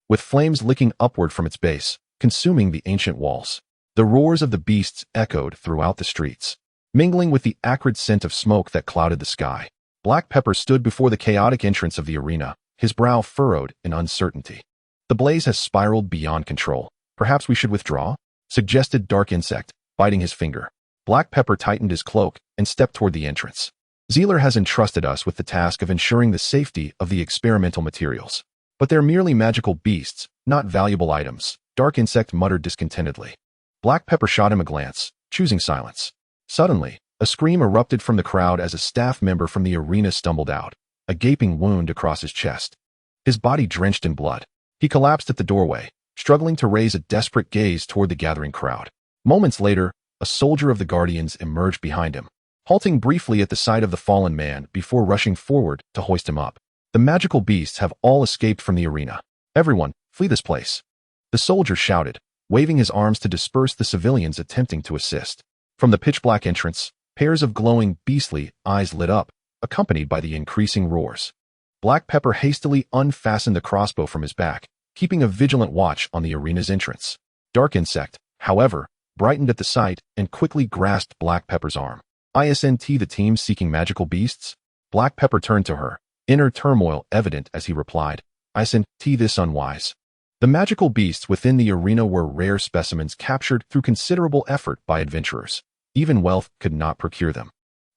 with flames licking upward from its base, consuming the ancient walls. The roars of the beasts echoed throughout the streets, mingling with the acrid scent of smoke that clouded the sky. Black Pepper stood before the chaotic entrance of the arena, his brow furrowed in uncertainty. "The blaze has spiraled beyond control. Perhaps we should withdraw?" suggested Dark Insect, biting his finger. Black Pepper tightened his cloak and stepped toward the entrance. "Zealot has entrusted us with the task of ensuring the safety of the experimental materials. But they're merely magical beasts, not valuable items," Dark Insect muttered discontentedly. Black Pepper shot him a glance, choosing silence. Suddenly, a scream erupted from the crowd as a staff member from the arena stumbled out, a gaping wound across his chest. His body drenched in blood. He collapsed at the doorway, struggling to raise a desperate gaze toward the gathering crowd. Moments later, a soldier of the Guardians emerged behind him, halting briefly at the sight of the fallen man before rushing forward to hoist him up. "The magical beasts have all escaped from the arena. Everyone, flee this place," the soldier shouted, waving his arms to disperse the civilians attempting to assist. From the pitch-black entrance, pairs of glowing, beastly eyes lit up, accompanied by the increasing roars. Black Pepper hastily unfastened the crossbow from his back, keeping a vigilant watch on the arena's entrance. Dark Insect, however, brightened at the sight and quickly grasped Black Pepper's arm. "Isn't the team seeking magical beasts?" Black Pepper turned to her, inner turmoil evident as he replied, "Isn't this unwise?" The magical beasts within the arena were rare specimens captured through considerable effort by adventurers. Even wealth could not procure them,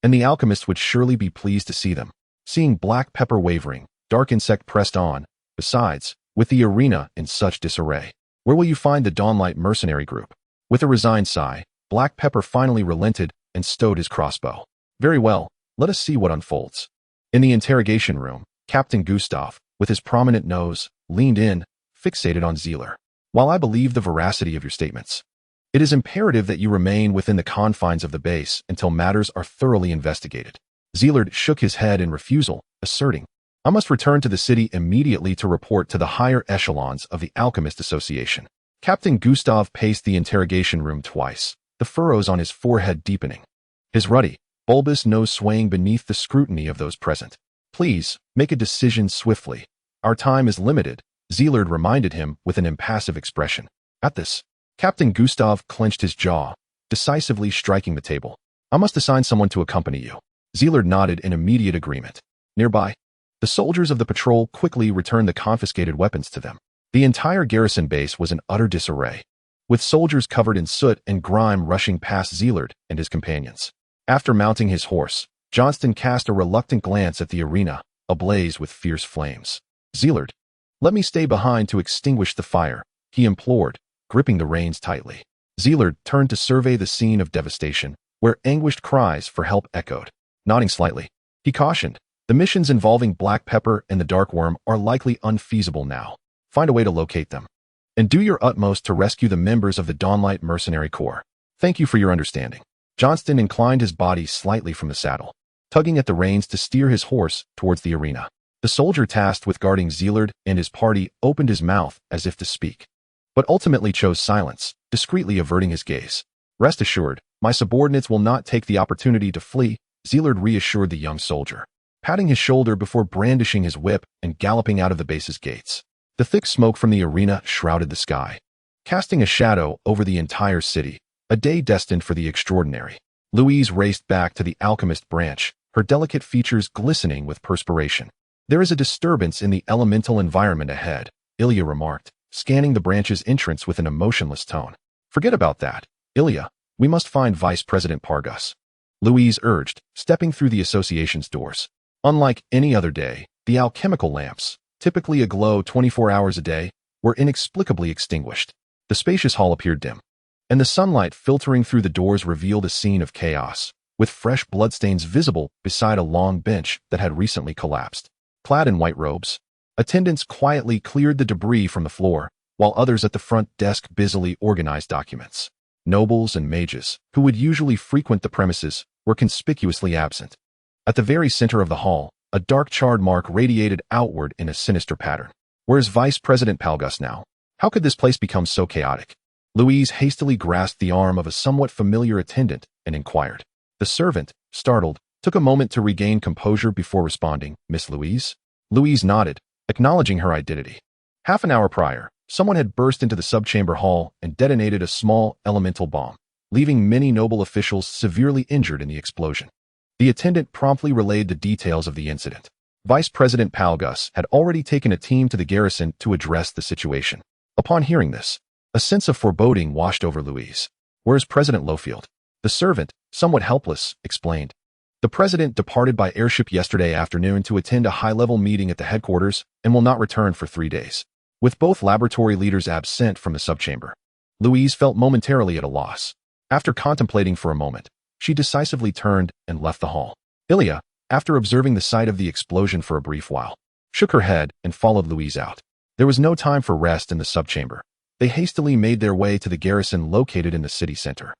and the alchemist would surely be pleased to see them. Seeing Black Pepper wavering, Dark Insect pressed on. "Besides, with the arena in such disarray, where will you find the Dawnlight mercenary group?" With a resigned sigh, Black Pepper finally relented and stowed his crossbow. "Very well, let us see what unfolds." In the interrogation room, Captain Gustav, with his prominent nose, leaned in, fixated on Zealot. "While I believe the veracity of your statements, it is imperative that you remain within the confines of the base until matters are thoroughly investigated." Zealot shook his head in refusal, asserting, "I must return to the city immediately to report to the higher echelons of the Alchemist Association." Captain Gustav paced the interrogation room twice, the furrows on his forehead deepening, his ruddy, bulbous nose swaying beneath the scrutiny of those present. "Please, make a decision swiftly. Our time is limited," Zealot reminded him with an impassive expression. At this, Captain Gustav clenched his jaw, decisively striking the table. "I must assign someone to accompany you." Zealot nodded in immediate agreement. Nearby, the soldiers of the patrol quickly returned the confiscated weapons to them. The entire garrison base was in utter disarray, with soldiers covered in soot and grime rushing past Zealot and his companions. After mounting his horse, Johnston cast a reluctant glance at the arena, ablaze with fierce flames. "Zealot, let me stay behind to extinguish the fire," he implored, gripping the reins tightly. Zealot turned to survey the scene of devastation, where anguished cries for help echoed. Nodding slightly, he cautioned, "The missions involving Black Pepper and the Dark Worm are likely unfeasible now. Find a way to locate them." and do your utmost to rescue the members of the Dawnlight Mercenary Corps. Thank you for your understanding." Johnston inclined his body slightly from the saddle, tugging at the reins to steer his horse towards the arena. The soldier tasked with guarding Zerel and his party opened his mouth as if to speak, but ultimately chose silence, discreetly averting his gaze. "Rest assured, my subordinates will not take the opportunity to flee," Zerel reassured the young soldier, patting his shoulder before brandishing his whip and galloping out of the base's gates. The thick smoke from the arena shrouded the sky, casting a shadow over the entire city, a day destined for the extraordinary. Louise raced back to the alchemist branch, her delicate features glistening with perspiration. "There is a disturbance in the elemental environment ahead," Ilya remarked, scanning the branch's entrance with an emotionless tone. "Forget about that, Ilya. We must find Vice President Pargas," Louise urged, stepping through the association's doors. Unlike any other day, the alchemical lamps, typically aglow 24 hours a day, were inexplicably extinguished. The spacious hall appeared dim, and the sunlight filtering through the doors revealed a scene of chaos, with fresh bloodstains visible beside a long bench that had recently collapsed. Clad in white robes, attendants quietly cleared the debris from the floor, while others at the front desk busily organized documents. Nobles and mages, who would usually frequent the premises, were conspicuously absent. At the very center of the hall, a dark charred mark radiated outward in a sinister pattern. "Where's Vice President Pargas now? How could this place become so chaotic?" Louise hastily grasped the arm of a somewhat familiar attendant and inquired. The servant, startled, took a moment to regain composure before responding. "Miss Louise?" Louise nodded, acknowledging her identity. Half an hour prior, someone had burst into the subchamber hall and detonated a small elemental bomb, leaving many noble officials severely injured in the explosion. The attendant promptly relayed the details of the incident. Vice President Pargas had already taken a team to the garrison to address the situation. Upon hearing this, a sense of foreboding washed over Louise. "Where's President Lofield?" The servant, somewhat helpless, explained. "The president departed by airship yesterday afternoon to attend a high-level meeting at the headquarters and will not return for 3 days." With both laboratory leaders absent from the subchamber, Louise felt momentarily at a loss. After contemplating for a moment, she decisively turned and left the hall. Ilya, after observing the site of the explosion for a brief while, shook her head and followed Louise out. There was no time for rest in the subchamber. They hastily made their way to the garrison located in the city center.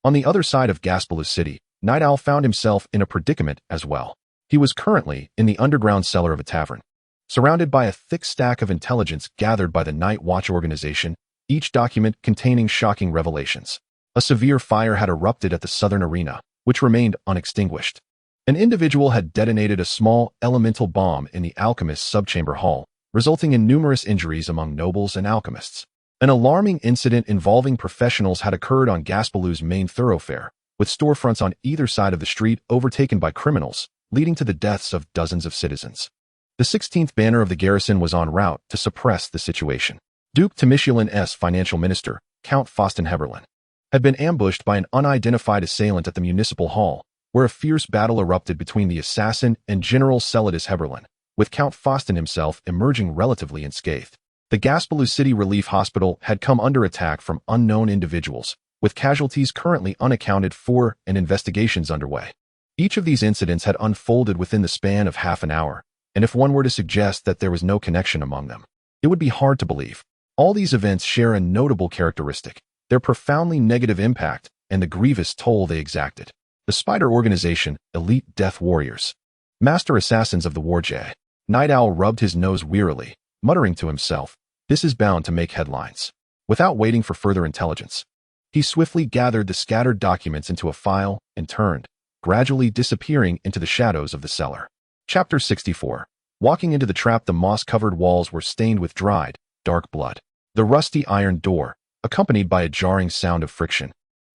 On the other side of Gaspalu's city, Night Owl found himself in a predicament as well. He was currently in the underground cellar of a tavern, surrounded by a thick stack of intelligence gathered by the Night Watch organization, each document containing shocking revelations. A severe fire had erupted at the southern arena, which remained unextinguished. An individual had detonated a small elemental bomb in the alchemist's subchamber hall, resulting in numerous injuries among nobles and alchemists. An alarming incident involving professionals had occurred on Gaspalu's main thoroughfare, with storefronts on either side of the street overtaken by criminals, leading to the deaths of dozens of citizens. The 16th banner of the garrison was en route to suppress the situation. Duke Timishiolin's financial minister, Count Faustin Heberlin, had been ambushed by an unidentified assailant at the municipal hall, where a fierce battle erupted between the assassin and General Celadus Heberlin, with Count Faustin himself emerging relatively unscathed. The Gaspalu City Relief Hospital had come under attack from unknown individuals, with casualties currently unaccounted for and investigations underway. Each of these incidents had unfolded within the span of half an hour, and if one were to suggest that there was no connection among them, it would be hard to believe. All these events share a notable characteristic: their profoundly negative impact and the grievous toll they exacted. The Spider Organization, elite death warriors, master assassins of the Warjay. Night Owl rubbed his nose wearily, muttering to himself, "This is bound to make headlines." Without waiting for further intelligence, he swiftly gathered the scattered documents into a file and turned, gradually disappearing into the shadows of the cellar. Chapter 64. Walking into the trap, the moss-covered walls were stained with dried, dark blood. The rusty iron door, accompanied by a jarring sound of friction,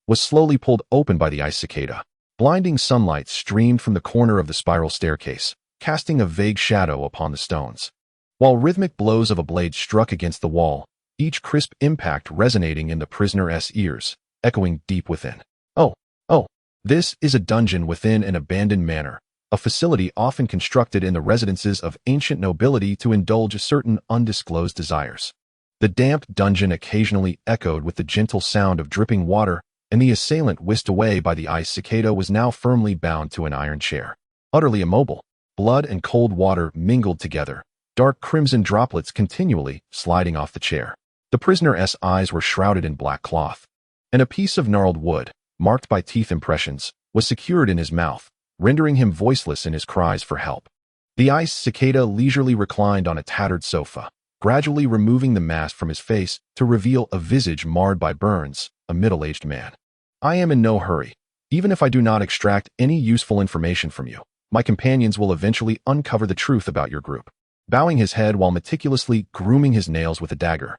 was slowly pulled open by the ice cicada. Blinding sunlight streamed from the corner of the spiral staircase, casting a vague shadow upon the stones, while rhythmic blows of a blade struck against the wall, each crisp impact resonating in the prisoner's ears, echoing deep within. Oh, this is a dungeon within an abandoned manor, a facility often constructed in the residences of ancient nobility to indulge certain undisclosed desires. The damp dungeon occasionally echoed with the gentle sound of dripping water, and the assailant whisked away by the ice cicada was now firmly bound to an iron chair. Utterly immobile, blood and cold water mingled together, dark crimson droplets continually sliding off the chair. The prisoner's eyes were shrouded in black cloth, and a piece of gnarled wood, marked by teeth impressions, was secured in his mouth, rendering him voiceless in his cries for help. The ice cicada leisurely reclined on a tattered sofa, gradually removing the mask from his face to reveal a visage marred by burns, a middle-aged man. I am in no hurry. Even if I do not extract any useful information from you, my companions will eventually uncover the truth about your group. Bowing his head while meticulously grooming his nails with a dagger,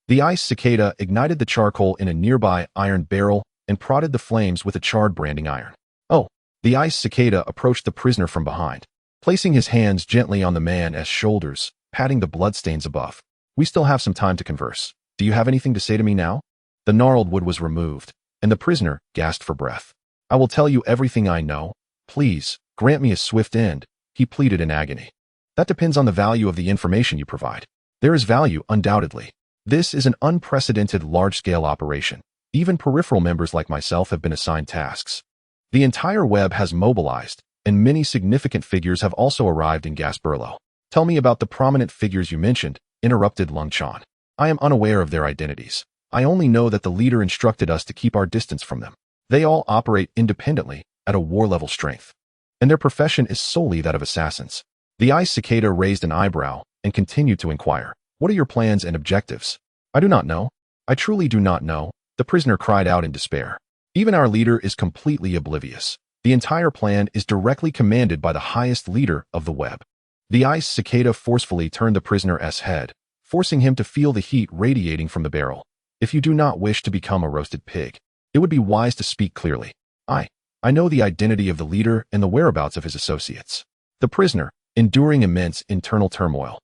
the ice cicada ignited the charcoal in a nearby iron barrel and prodded the flames with a charred branding iron. Oh, the ice cicada approached the prisoner from behind, placing his hands gently on the man's shoulders, patting the bloodstains above. We still have some time to converse. Do you have anything to say to me now? The gnarled wood was removed, and the prisoner gasped for breath. I will tell you everything I know. Please, grant me a swift end, he pleaded in agony. That depends on the value of the information you provide. There is value, undoubtedly. This is an unprecedented large-scale operation. Even peripheral members like myself have been assigned tasks. The entire web has mobilized, and many significant figures have also arrived in Gasperlo. Tell me about the prominent figures you mentioned, interrupted Lung Chan. I am unaware of their identities. I only know that the leader instructed us to keep our distance from them. They all operate independently, at a war-level strength, and their profession is solely that of assassins. The ice cicada raised an eyebrow and continued to inquire. What are your plans and objectives? I do not know. I truly do not know, the prisoner cried out in despair. Even our leader is completely oblivious. The entire plan is directly commanded by the highest leader of the web. The ice cicada forcefully turned the prisoner's head, forcing him to feel the heat radiating from the barrel. If you do not wish to become a roasted pig, it would be wise to speak clearly. I know the identity of the leader and the whereabouts of his associates. The prisoner, enduring immense internal turmoil,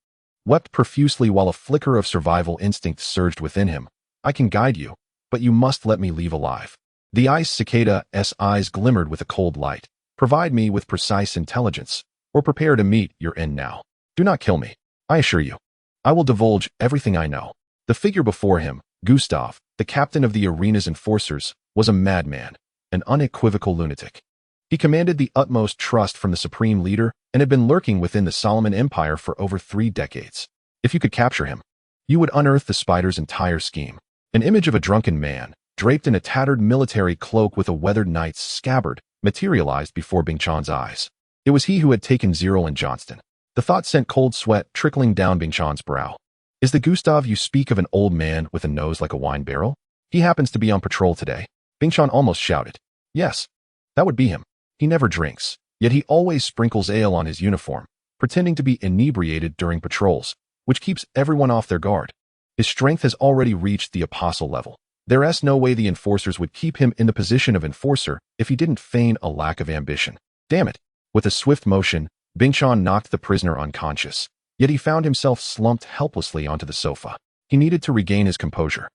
wept profusely while a flicker of survival instinct surged within him. I can guide you, but you must let me leave alive. The ice cicada's eyes glimmered with a cold light. Provide me with precise intelligence, or prepare to meet your end now. Do not kill me, I assure you. I will divulge everything I know. The figure before him, Gustav, the captain of the arena's enforcers, was a madman, an unequivocal lunatic. He commanded the utmost trust from the supreme leader and had been lurking within the Solomon Empire for over 3 decades. If you could capture him, you would unearth the spider's entire scheme. An image of a drunken man, draped in a tattered military cloak with a weathered knight's scabbard, materialized before Bing Chan's eyes. It was he who had taken Zerel and Johnston. The thought sent cold sweat trickling down Bing Chan's brow. Is the Gustav you speak of an old man with a nose like a wine barrel? He happens to be on patrol today. Bing Chan almost shouted. Yes, that would be him. He never drinks, yet he always sprinkles ale on his uniform, pretending to be inebriated during patrols, which keeps everyone off their guard. His strength has already reached the apostle level. There's no way the enforcers would keep him in the position of enforcer if he didn't feign a lack of ambition. Damn it. With a swift motion, Bing Chan knocked the prisoner unconscious, yet he found himself slumped helplessly onto the sofa. He needed to regain his composure,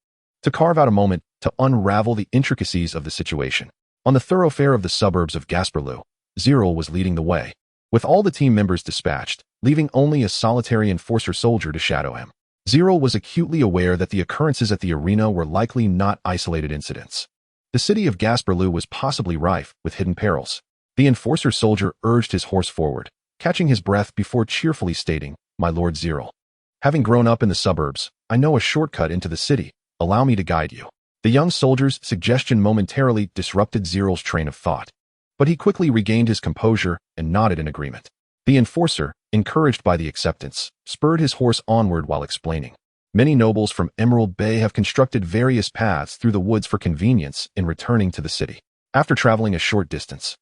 to carve out a moment to unravel the intricacies of the situation. On the thoroughfare of the suburbs of Gasperlo, Zerel was leading the way, with all the team members dispatched, leaving only a solitary enforcer soldier to shadow him. Zerel was acutely aware that the occurrences at the arena were likely not isolated incidents. The city of Gasperlo was possibly rife with hidden perils. The enforcer soldier urged his horse forward, catching his breath before cheerfully stating, "My Lord Zerel, having grown up in the suburbs, I know a shortcut into the city. Allow me to guide you." The young soldier's suggestion momentarily disrupted Zerel's train of thought, but he quickly regained his composure and nodded in agreement. The enforcer, encouraged by the acceptance, spurred his horse onward while explaining. Many nobles from Emerald Bay have constructed various paths through the woods for convenience in returning to the city. After traveling a short distance,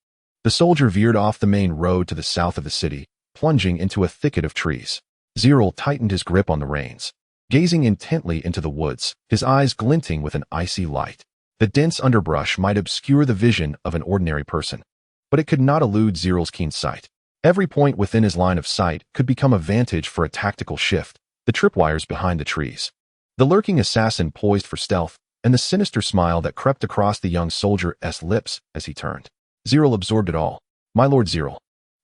the soldier veered off the main road to the south of the city, plunging into a thicket of trees. Zerel tightened his grip on the reins, gazing intently into the woods, his eyes glinting with an icy light. The dense underbrush might obscure the vision of an ordinary person, but it could not elude Zerel's keen sight. Every point within his line of sight could become a vantage for a tactical shift, the tripwires behind the trees, the lurking assassin poised for stealth, and the sinister smile that crept across the young soldier's lips as he turned. Zerel absorbed it all. "My Lord Zerel,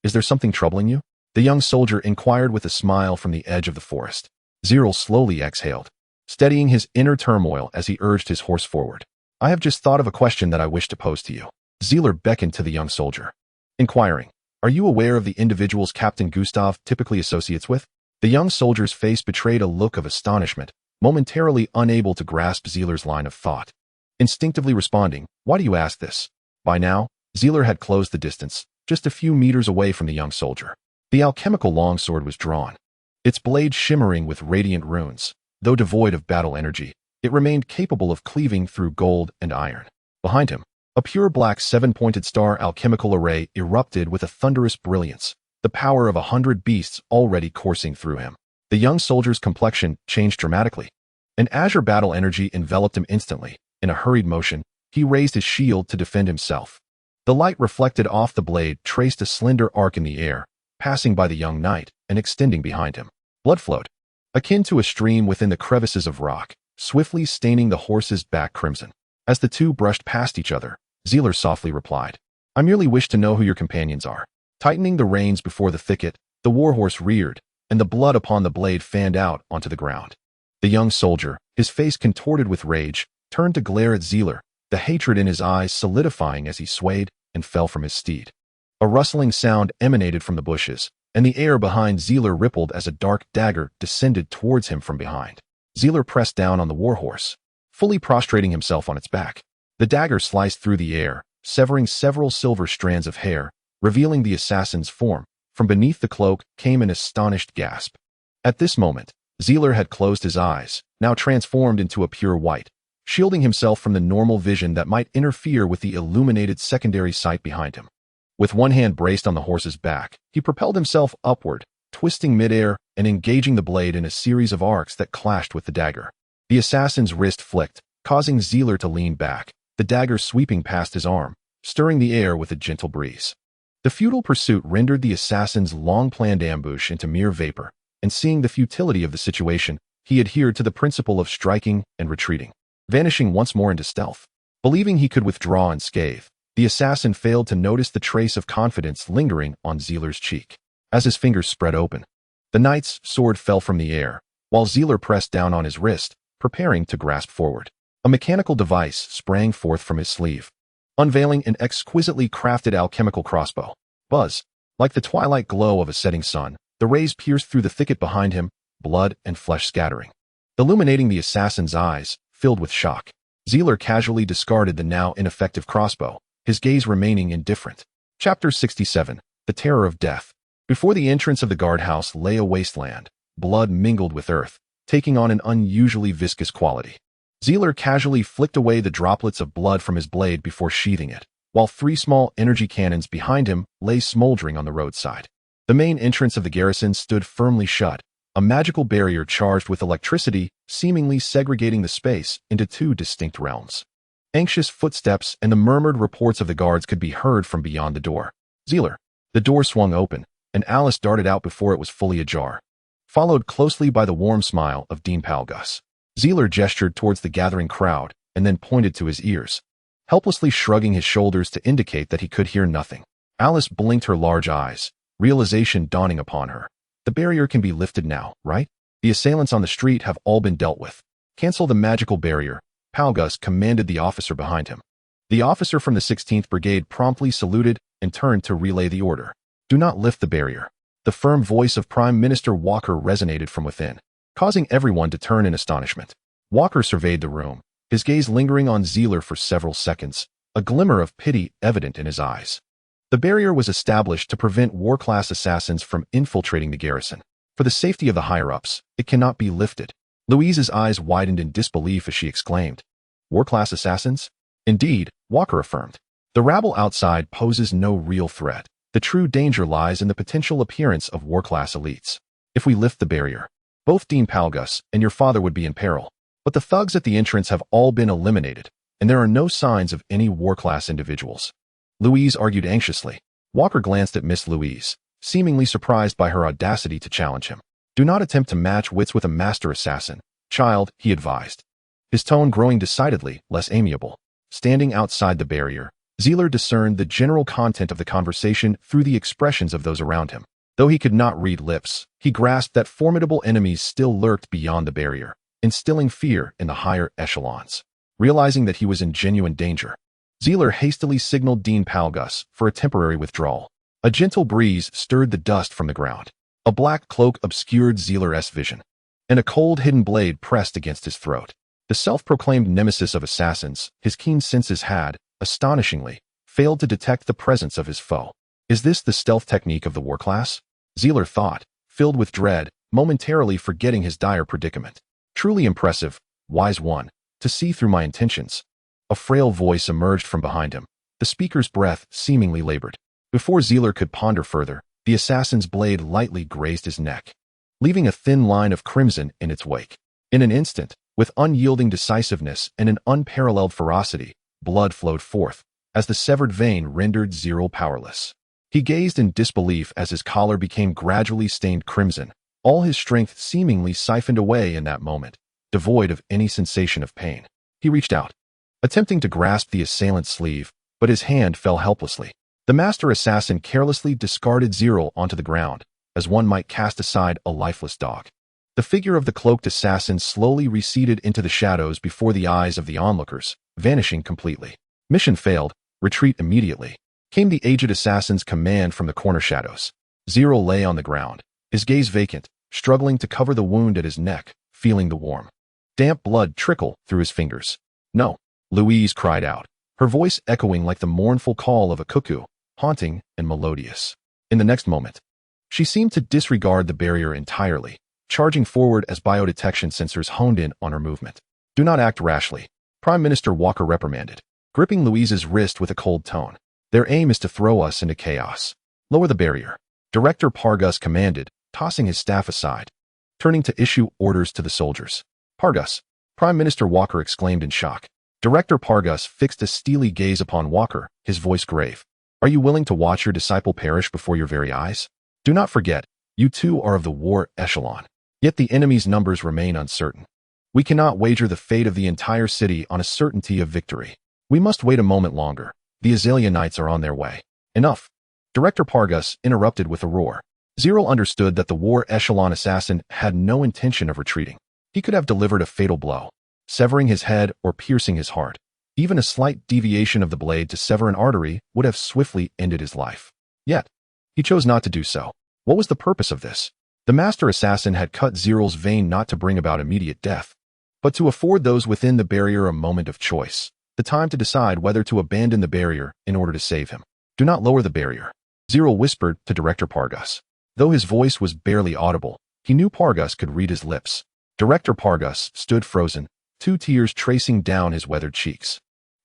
is there something troubling you?" the young soldier inquired with a smile from the edge of the forest. Zerel slowly exhaled, steadying his inner turmoil as he urged his horse forward. "I have just thought of a question that I wish to pose to you." Zeller beckoned to the young soldier, inquiring, "Are you aware of the individuals Captain Gustav typically associates with?" The young soldier's face betrayed a look of astonishment, momentarily unable to grasp Zeler's line of thought. Instinctively responding, "Why do you ask this?" By now, Zeler had closed the distance, just a few meters away from the young soldier. The alchemical longsword was drawn, its blade shimmering with radiant runes. Though devoid of battle energy, it remained capable of cleaving through gold and iron. Behind him, a pure black seven-pointed star alchemical array erupted with a thunderous brilliance, the power of 100 beasts already coursing through him. The young soldier's complexion changed dramatically. An azure battle energy enveloped him instantly. In a hurried motion, he raised his shield to defend himself. The light reflected off the blade traced a slender arc in the air, passing by the young knight and extending behind him. Blood flowed, akin to a stream within the crevices of rock, swiftly staining the horse's back crimson. As the two brushed past each other, Zeler softly replied, "I merely wish to know who your companions are." Tightening the reins before the thicket, the warhorse reared, and the blood upon the blade fanned out onto the ground. The young soldier, his face contorted with rage, turned to glare at Zeler, the hatred in his eyes solidifying as he swayed and fell from his steed. A rustling sound emanated from the bushes, and the air behind Zeler rippled as a dark dagger descended towards him from behind. Zeler pressed down on the warhorse, fully prostrating himself on its back. The dagger sliced through the air, severing several silver strands of hair, revealing the assassin's form. From beneath the cloak came an astonished gasp. At this moment, Zeler had closed his eyes, now transformed into a pure white, shielding himself from the normal vision that might interfere with the illuminated secondary sight behind him. With one hand braced on the horse's back, he propelled himself upward, twisting midair and engaging the blade in a series of arcs that clashed with the dagger. The assassin's wrist flicked, causing Zeler to lean back, the dagger sweeping past his arm, stirring the air with a gentle breeze. The futile pursuit rendered the assassin's long-planned ambush into mere vapor, and seeing the futility of the situation, he adhered to the principle of striking and retreating, vanishing once more into stealth. Believing he could withdraw unscathed, the assassin failed to notice the trace of confidence lingering on Zeler's cheek. As his fingers spread open, the knight's sword fell from the air, while Zeler pressed down on his wrist, preparing to grasp forward. A mechanical device sprang forth from his sleeve, unveiling an exquisitely crafted alchemical crossbow. Buzz, like the twilight glow of a setting sun, the rays pierced through the thicket behind him, blood and flesh scattering, illuminating the assassin's eyes, filled with shock. Zeler casually discarded the now ineffective crossbow, his gaze remaining indifferent. Chapter 67, The Terror of Death. Before the entrance of the guardhouse lay a wasteland, blood mingled with earth, taking on an unusually viscous quality. Zeler casually flicked away the droplets of blood from his blade before sheathing it, while 3 small energy cannons behind him lay smoldering on the roadside. The main entrance of the garrison stood firmly shut, a magical barrier charged with electricity seemingly segregating the space into 2 distinct realms. Anxious footsteps and the murmured reports of the guards could be heard from beyond the door. Zeler. The door swung open, and Alice darted out before it was fully ajar, followed closely by the warm smile of Dean Palgus. Zeler gestured towards the gathering crowd and then pointed to his ears, helplessly shrugging his shoulders to indicate that he could hear nothing. Alice blinked her large eyes, realization dawning upon her. The barrier can be lifted now, right? The assailants on the street have all been dealt with. Cancel the magical barrier, Palgus commanded the officer behind him. The officer from the 16th Brigade promptly saluted and turned to relay the order. Do not lift the barrier. The firm voice of Prime Minister Walker resonated from within, causing everyone to turn in astonishment. Walker surveyed the room, his gaze lingering on Zeler for several seconds, a glimmer of pity evident in his eyes. The barrier was established to prevent war-class assassins from infiltrating the garrison. For the safety of the higher-ups, it cannot be lifted. Louise's eyes widened in disbelief as she exclaimed, "War-class assassins?" "Indeed," Walker affirmed. "The rabble outside poses no real threat. The true danger lies in the potential appearance of war-class elites. If we lift the barrier, both Dean Palgus and your father would be in peril. But the thugs at the entrance have all been eliminated, and there are no signs of any war-class individuals." Louise argued anxiously. Walker glanced at Miss Louise, seemingly surprised by her audacity to challenge him. "Do not attempt to match wits with a master assassin, child," he advised, his tone growing decidedly less amiable. Standing outside the barrier, Zeler discerned the general content of the conversation through the expressions of those around him. Though he could not read lips, he grasped that formidable enemies still lurked beyond the barrier, instilling fear in the higher echelons. Realizing that he was in genuine danger, Zeler hastily signaled Dean Palgus for a temporary withdrawal. A gentle breeze stirred the dust from the ground. A black cloak obscured Zeler's vision. and a cold hidden blade pressed against his throat. The self-proclaimed nemesis of assassins, his keen senses had, astonishingly, failed to detect the presence of his foe. Is this the stealth technique of the war class? Zerel thought, filled with dread, momentarily forgetting his dire predicament. Truly impressive, wise one, to see through my intentions. A frail voice emerged from behind him, the speaker's breath seemingly labored. Before Zerel could ponder further, the assassin's blade lightly grazed his neck, leaving a thin line of crimson in its wake. In an instant, with unyielding decisiveness and an unparalleled ferocity, blood flowed forth, as the severed vein rendered Zerel powerless. He gazed in disbelief as his collar became gradually stained crimson, all his strength seemingly siphoned away in that moment, devoid of any sensation of pain. He reached out, attempting to grasp the assailant's sleeve, but his hand fell helplessly. The master assassin carelessly discarded Zerel onto the ground, as one might cast aside a lifeless dog. The figure of the cloaked assassin slowly receded into the shadows before the eyes of the onlookers, vanishing completely. Mission failed, retreat immediately, came the aged assassin's command from the corner shadows. Zerel lay on the ground, his gaze vacant, struggling to cover the wound at his neck, feeling the warm, damp blood trickle through his fingers. "No," Louise cried out, her voice echoing like the mournful call of a cuckoo, haunting and melodious. In the next moment, she seemed to disregard the barrier entirely, charging forward as biodetection sensors honed in on her movement. "Do not act rashly," Prime Minister Walker reprimanded, gripping Louise's wrist with a cold tone. "Their aim is to throw us into chaos. Lower the barrier," Director Pargus commanded, tossing his staff aside, turning to issue orders to the soldiers. "Pargus," Prime Minister Walker exclaimed in shock. Director Pargus fixed a steely gaze upon Walker, his voice grave. "Are you willing to watch your disciple perish before your very eyes? Do not forget, you two are of the war echelon. Yet the enemy's numbers remain uncertain. We cannot wager the fate of the entire city on a certainty of victory. We must wait a moment longer. The Azalea Knights are on their way." "Enough," Director Pargus interrupted with a roar. Zerel understood that the war echelon assassin had no intention of retreating. He could have delivered a fatal blow, severing his head or piercing his heart. Even a slight deviation of the blade to sever an artery would have swiftly ended his life. Yet, he chose not to do so. What was the purpose of this? The master assassin had cut Zerel's vein not to bring about immediate death, but to afford those within the barrier a moment of choice, the time to decide whether to abandon the barrier in order to save him. "Do not lower the barrier," Zerel whispered to Director Pargus. Though his voice was barely audible, he knew Pargus could read his lips. Director Pargus stood frozen, 2 tears tracing down his weathered cheeks.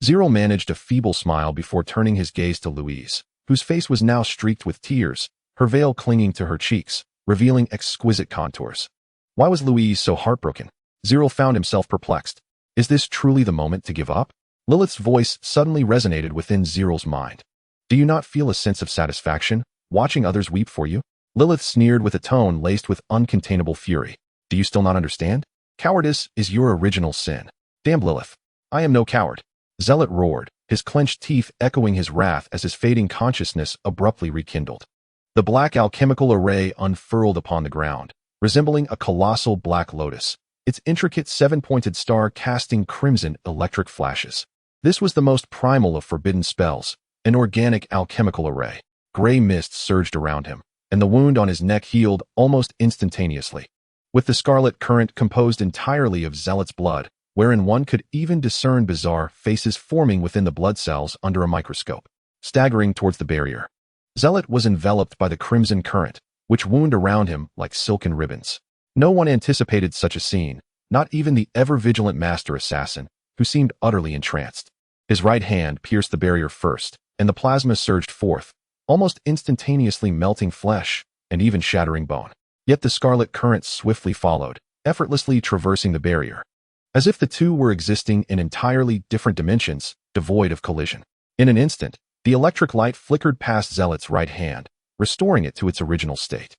Zerel managed a feeble smile before turning his gaze to Louise, whose face was now streaked with tears, her veil clinging to her cheeks, revealing exquisite contours. Why was Louise so heartbroken? Zerel found himself perplexed. Is this truly the moment to give up? Lilith's voice suddenly resonated within Zerel's mind. "Do you not feel a sense of satisfaction, watching others weep for you?" Lilith sneered with a tone laced with uncontainable fury. "Do you still not understand? Cowardice is your original sin." "Damn Lilith, I am no coward," Zealot roared, his clenched teeth echoing his wrath as his fading consciousness abruptly rekindled. The black alchemical array unfurled upon the ground, resembling a colossal black lotus, its intricate 7-pointed star casting crimson electric flashes. This was the most primal of forbidden spells, an organic alchemical array. Gray mist surged around him, and the wound on his neck healed almost instantaneously. With the scarlet current composed entirely of Zealot's blood, wherein one could even discern bizarre faces forming within the blood cells under a microscope. Staggering towards the barrier, Zealot was enveloped by the crimson current, which wound around him like silken ribbons. No one anticipated such a scene, not even the ever-vigilant master assassin, who seemed utterly entranced. His right hand pierced the barrier first, and the plasma surged forth, almost instantaneously melting flesh and even shattering bone. Yet the scarlet current swiftly followed, effortlessly traversing the barrier, as if the two were existing in entirely different dimensions, devoid of collision. In an instant, the electric light flickered past Zealot's right hand, restoring it to its original state,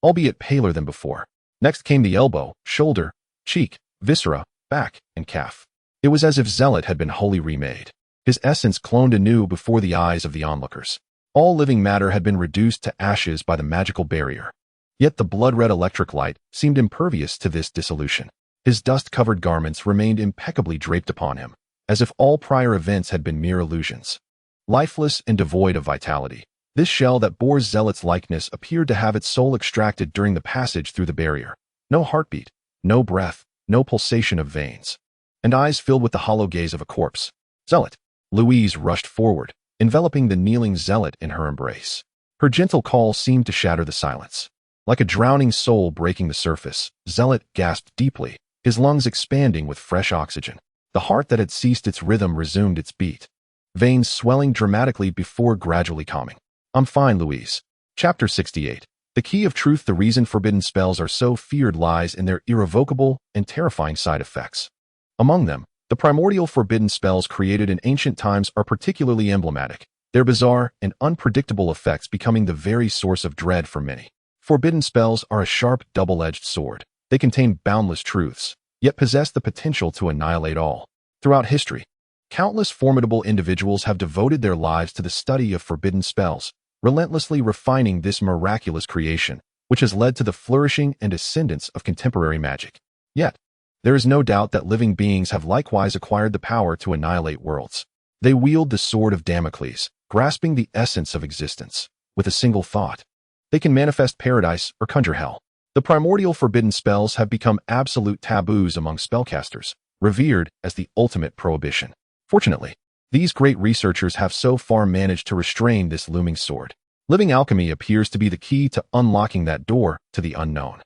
albeit paler than before. Next came the elbow, shoulder, cheek, viscera, back, and calf. It was as if Zealot had been wholly remade, his essence cloned anew before the eyes of the onlookers. All living matter had been reduced to ashes by the magical barrier. Yet the blood-red electric light seemed impervious to this dissolution. His dust-covered garments remained impeccably draped upon him, as if all prior events had been mere illusions. Lifeless and devoid of vitality, this shell that bore Zealot's likeness appeared to have its soul extracted during the passage through the barrier. No heartbeat, no breath, no pulsation of veins, and eyes filled with the hollow gaze of a corpse. Zealot. Louise rushed forward, enveloping the kneeling zealot in her embrace. Her gentle call seemed to shatter the silence. Like a drowning soul breaking the surface, Zealot gasped deeply, his lungs expanding with fresh oxygen. The heart that had ceased its rhythm resumed its beat, veins swelling dramatically before gradually calming. I'm fine, Louise. Chapter 68. The key of truth. The reason forbidden spells are so feared lies in their irrevocable and terrifying side effects. Among them, the primordial forbidden spells created in ancient times are particularly emblematic, their bizarre and unpredictable effects becoming the very source of dread for many. Forbidden spells are a sharp, double-edged sword. They contain boundless truths, yet possess the potential to annihilate all. Throughout history, countless formidable individuals have devoted their lives to the study of forbidden spells, relentlessly refining this miraculous creation, which has led to the flourishing and ascendance of contemporary magic. Yet, there is no doubt that living beings have likewise acquired the power to annihilate worlds. They wield the sword of Damocles, grasping the essence of existence. With a single thought, they can manifest paradise or conjure hell. The primordial forbidden spells have become absolute taboos among spellcasters, revered as the ultimate prohibition. Fortunately, these great researchers have so far managed to restrain this looming sword. Living alchemy appears to be the key to unlocking that door to the unknown.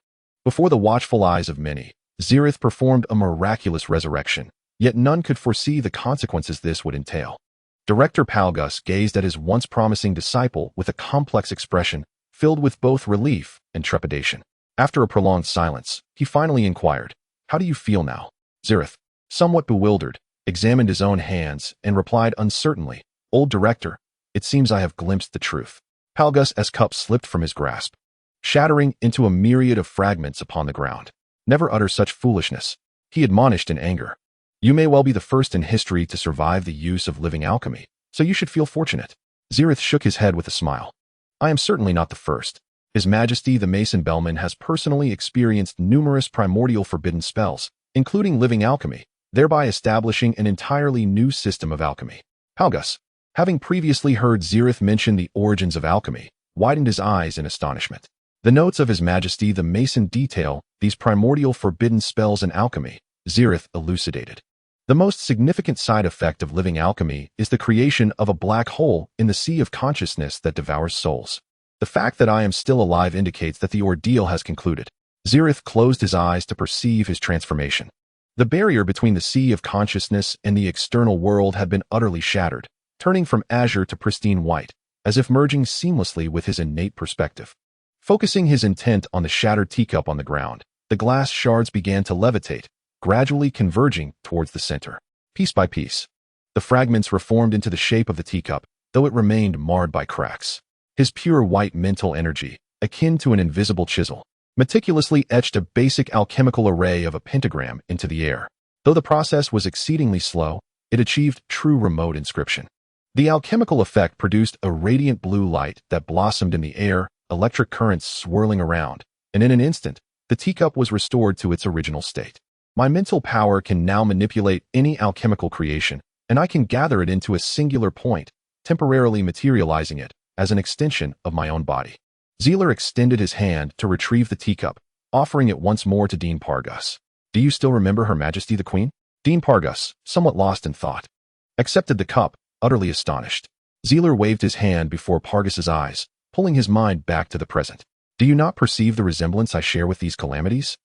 Before the watchful eyes of many, Zereth performed a miraculous resurrection, yet none could foresee the consequences this would entail. Director Palgus gazed at his once promising disciple with a complex expression filled with both relief and trepidation. After a prolonged silence, he finally inquired, "How do you feel now?" Zereth, somewhat bewildered, examined his own hands and replied uncertainly, "Old Director, it seems I have glimpsed the truth." Palgus's cup slipped from his grasp, shattering into a myriad of fragments upon the ground. "Never utter such foolishness," he admonished in anger. "You may well be the first in history to survive the use of living alchemy, so you should feel fortunate." Zereth shook his head with a smile. "I am certainly not the first. His Majesty the Mason Bellman has personally experienced numerous primordial forbidden spells, including living alchemy, thereby establishing an entirely new system of alchemy." Palgus, having previously heard Zereth mention the origins of alchemy, widened his eyes in astonishment. The notes of His Majesty the Mason detail these primordial forbidden spells in alchemy, Zereth elucidated. "The most significant side effect of living alchemy is the creation of a black hole in the sea of consciousness that devours souls. The fact that I am still alive indicates that the ordeal has concluded." Zereth closed his eyes to perceive his transformation. The barrier between the sea of consciousness and the external world had been utterly shattered, turning from azure to pristine white, as if merging seamlessly with his innate perspective. Focusing his intent on the shattered teacup on the ground, the glass shards began to levitate, gradually converging towards the center. Piece by piece, the fragments reformed into the shape of the teacup, though it remained marred by cracks. His pure white mental energy, akin to an invisible chisel, meticulously etched a basic alchemical array of a pentagram into the air. Though the process was exceedingly slow, it achieved true remote inscription. The alchemical effect produced a radiant blue light that blossomed in the air, electric currents swirling around, and in an instant, the teacup was restored to its original state. My mental power can now manipulate any alchemical creation, and I can gather it into a singular point, temporarily materializing it as an extension of my own body. Zealer extended his hand to retrieve the teacup, offering it once more to Dean Pargus. "Do you still remember Her Majesty the Queen?" Dean Pargus, somewhat lost in thought, accepted the cup, utterly astonished. Zealer waved his hand before Pargus's eyes, pulling his mind back to the present. "Do you not perceive the resemblance I share with these calamities?"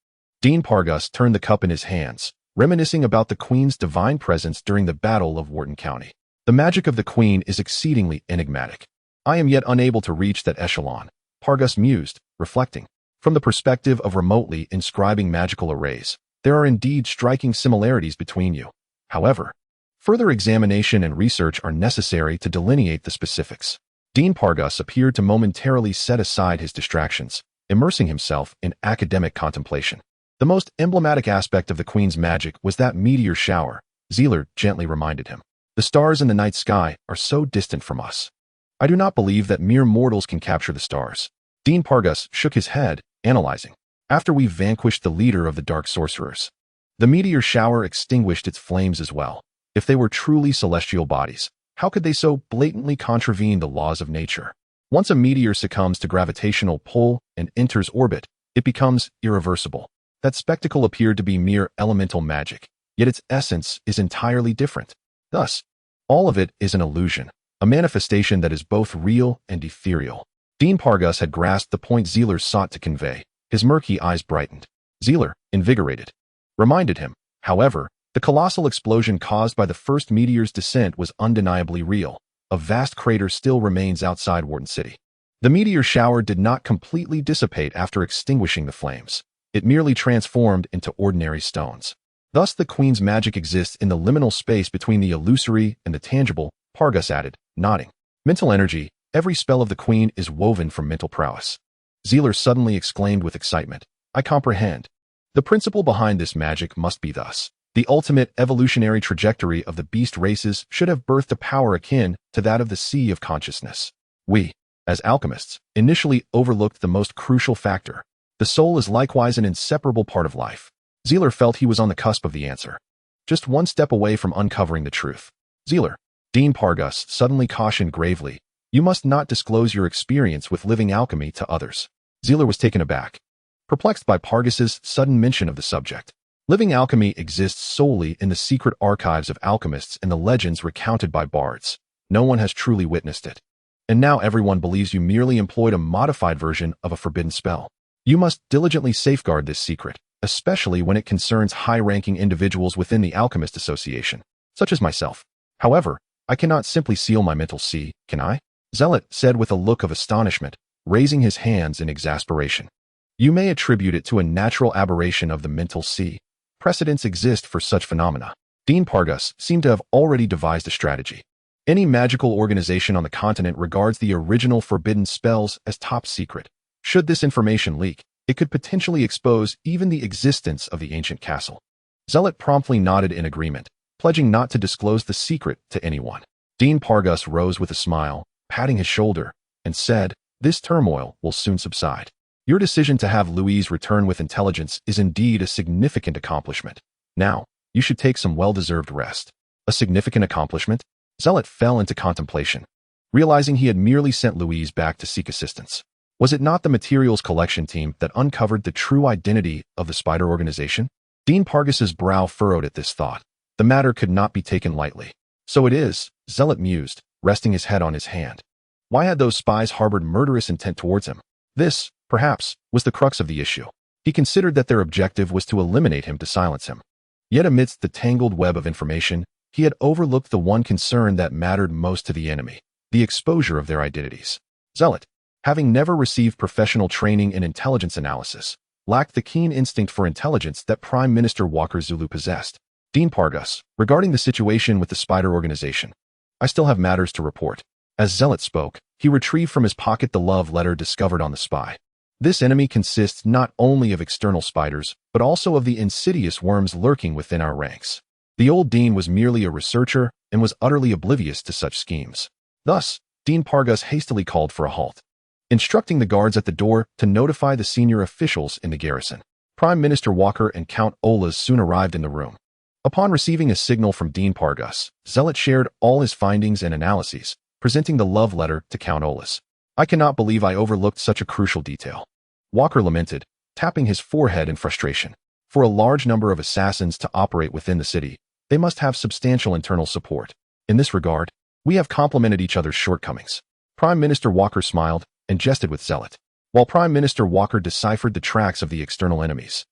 Dean Pargus turned the cup in his hands, reminiscing about the Queen's divine presence during the Battle of Worton County. "The magic of the Queen is exceedingly enigmatic. I am yet unable to reach that echelon," Pargus mused, reflecting. "From the perspective of remotely inscribing magical arrays, there are indeed striking similarities between you. However, further examination and research are necessary to delineate the specifics." Dean Pargus appeared to momentarily set aside his distractions, immersing himself in academic contemplation. "The most emblematic aspect of the Queen's magic was that meteor shower," Zealer gently reminded him. "The stars in the night sky are so distant from us. I do not believe that mere mortals can capture the stars." Dean Pargus shook his head, analyzing. "After we vanquished the leader of the dark sorcerers, the meteor shower extinguished its flames as well. If they were truly celestial bodies, how could they so blatantly contravene the laws of nature? Once a meteor succumbs to gravitational pull and enters orbit, it becomes irreversible. That spectacle appeared to be mere elemental magic, yet its essence is entirely different. Thus, all of it is an illusion, a manifestation that is both real and ethereal. Dean Pargus had grasped the point Zeler sought to convey. His murky eyes brightened. Zeler, invigorated, reminded him, however, the colossal explosion caused by the first meteor's descent was undeniably real. A vast crater still remains outside Worton City. The meteor shower did not completely dissipate after extinguishing the flames. It merely transformed into ordinary stones. Thus the Queen's magic exists in the liminal space between the illusory and the tangible, Pargus added, nodding. Mental energy, every spell of the Queen is woven from mental prowess. Zeler suddenly exclaimed with excitement, I comprehend. The principle behind this magic must be thus. The ultimate evolutionary trajectory of the beast races should have birthed a power akin to that of the sea of consciousness. We, as alchemists, initially overlooked the most crucial factor. The soul is likewise an inseparable part of life. Zeler felt he was on the cusp of the answer, just one step away from uncovering the truth. Zeler, Dean Pargus suddenly cautioned gravely, you must not disclose your experience with living alchemy to others. Zeler was taken aback, perplexed by Pargus's sudden mention of the subject. Living alchemy exists solely in the secret archives of alchemists and the legends recounted by bards. No one has truly witnessed it. And now everyone believes you merely employed a modified version of a forbidden spell. You must diligently safeguard this secret, especially when it concerns high-ranking individuals within the Alchemist Association, such as myself. However, I cannot simply seal my mental sea, can I? Zealot said with a look of astonishment, raising his hands in exasperation. You may attribute it to a natural aberration of the mental sea. Precedents exist for such phenomena. Dean Pargus seemed to have already devised a strategy. Any magical organization on the continent regards the original forbidden spells as top secret. Should this information leak, it could potentially expose even the existence of the ancient castle. Zealot promptly nodded in agreement, pledging not to disclose the secret to anyone. Dean Pargus rose with a smile, patting his shoulder, and said, this turmoil will soon subside. Your decision to have Louise return with intelligence is indeed a significant accomplishment. Now, you should take some well-deserved rest. A significant accomplishment? Zealot fell into contemplation, realizing he had merely sent Louise back to seek assistance. Was it not the materials collection team that uncovered the true identity of the spider organization? Dean Pargus's brow furrowed at this thought. The matter could not be taken lightly. So it is, Zealot mused, resting his head on his hand. Why had those spies harbored murderous intent towards him? This, perhaps, was the crux of the issue. He considered that their objective was to eliminate him to silence him. Yet amidst the tangled web of information, he had overlooked the one concern that mattered most to the enemy, the exposure of their identities. Zealot, having never received professional training in intelligence analysis, lacked the keen instinct for intelligence that Prime Minister Walker Zulu possessed. Dean Pargus, regarding the situation with the spider organization. I still have matters to report. As Zealot spoke, he retrieved from his pocket the love letter discovered on the spy. This enemy consists not only of external spiders, but also of the insidious worms lurking within our ranks. The old Dean was merely a researcher and was utterly oblivious to such schemes. Thus, Dean Pargus hastily called for a halt, instructing the guards at the door to notify the senior officials in the garrison. Prime Minister Walker and Count Olas soon arrived in the room. Upon receiving a signal from Dean Pargus, Zealot shared all his findings and analyses, presenting the love letter to Count Olas. I cannot believe I overlooked such a crucial detail. Walker lamented, tapping his forehead in frustration. For a large number of assassins to operate within the city, they must have substantial internal support. In this regard, we have complemented each other's shortcomings. Prime Minister Walker smiled and jested with Zealot, while Prime Minister Walker deciphered the tracks of the external enemies.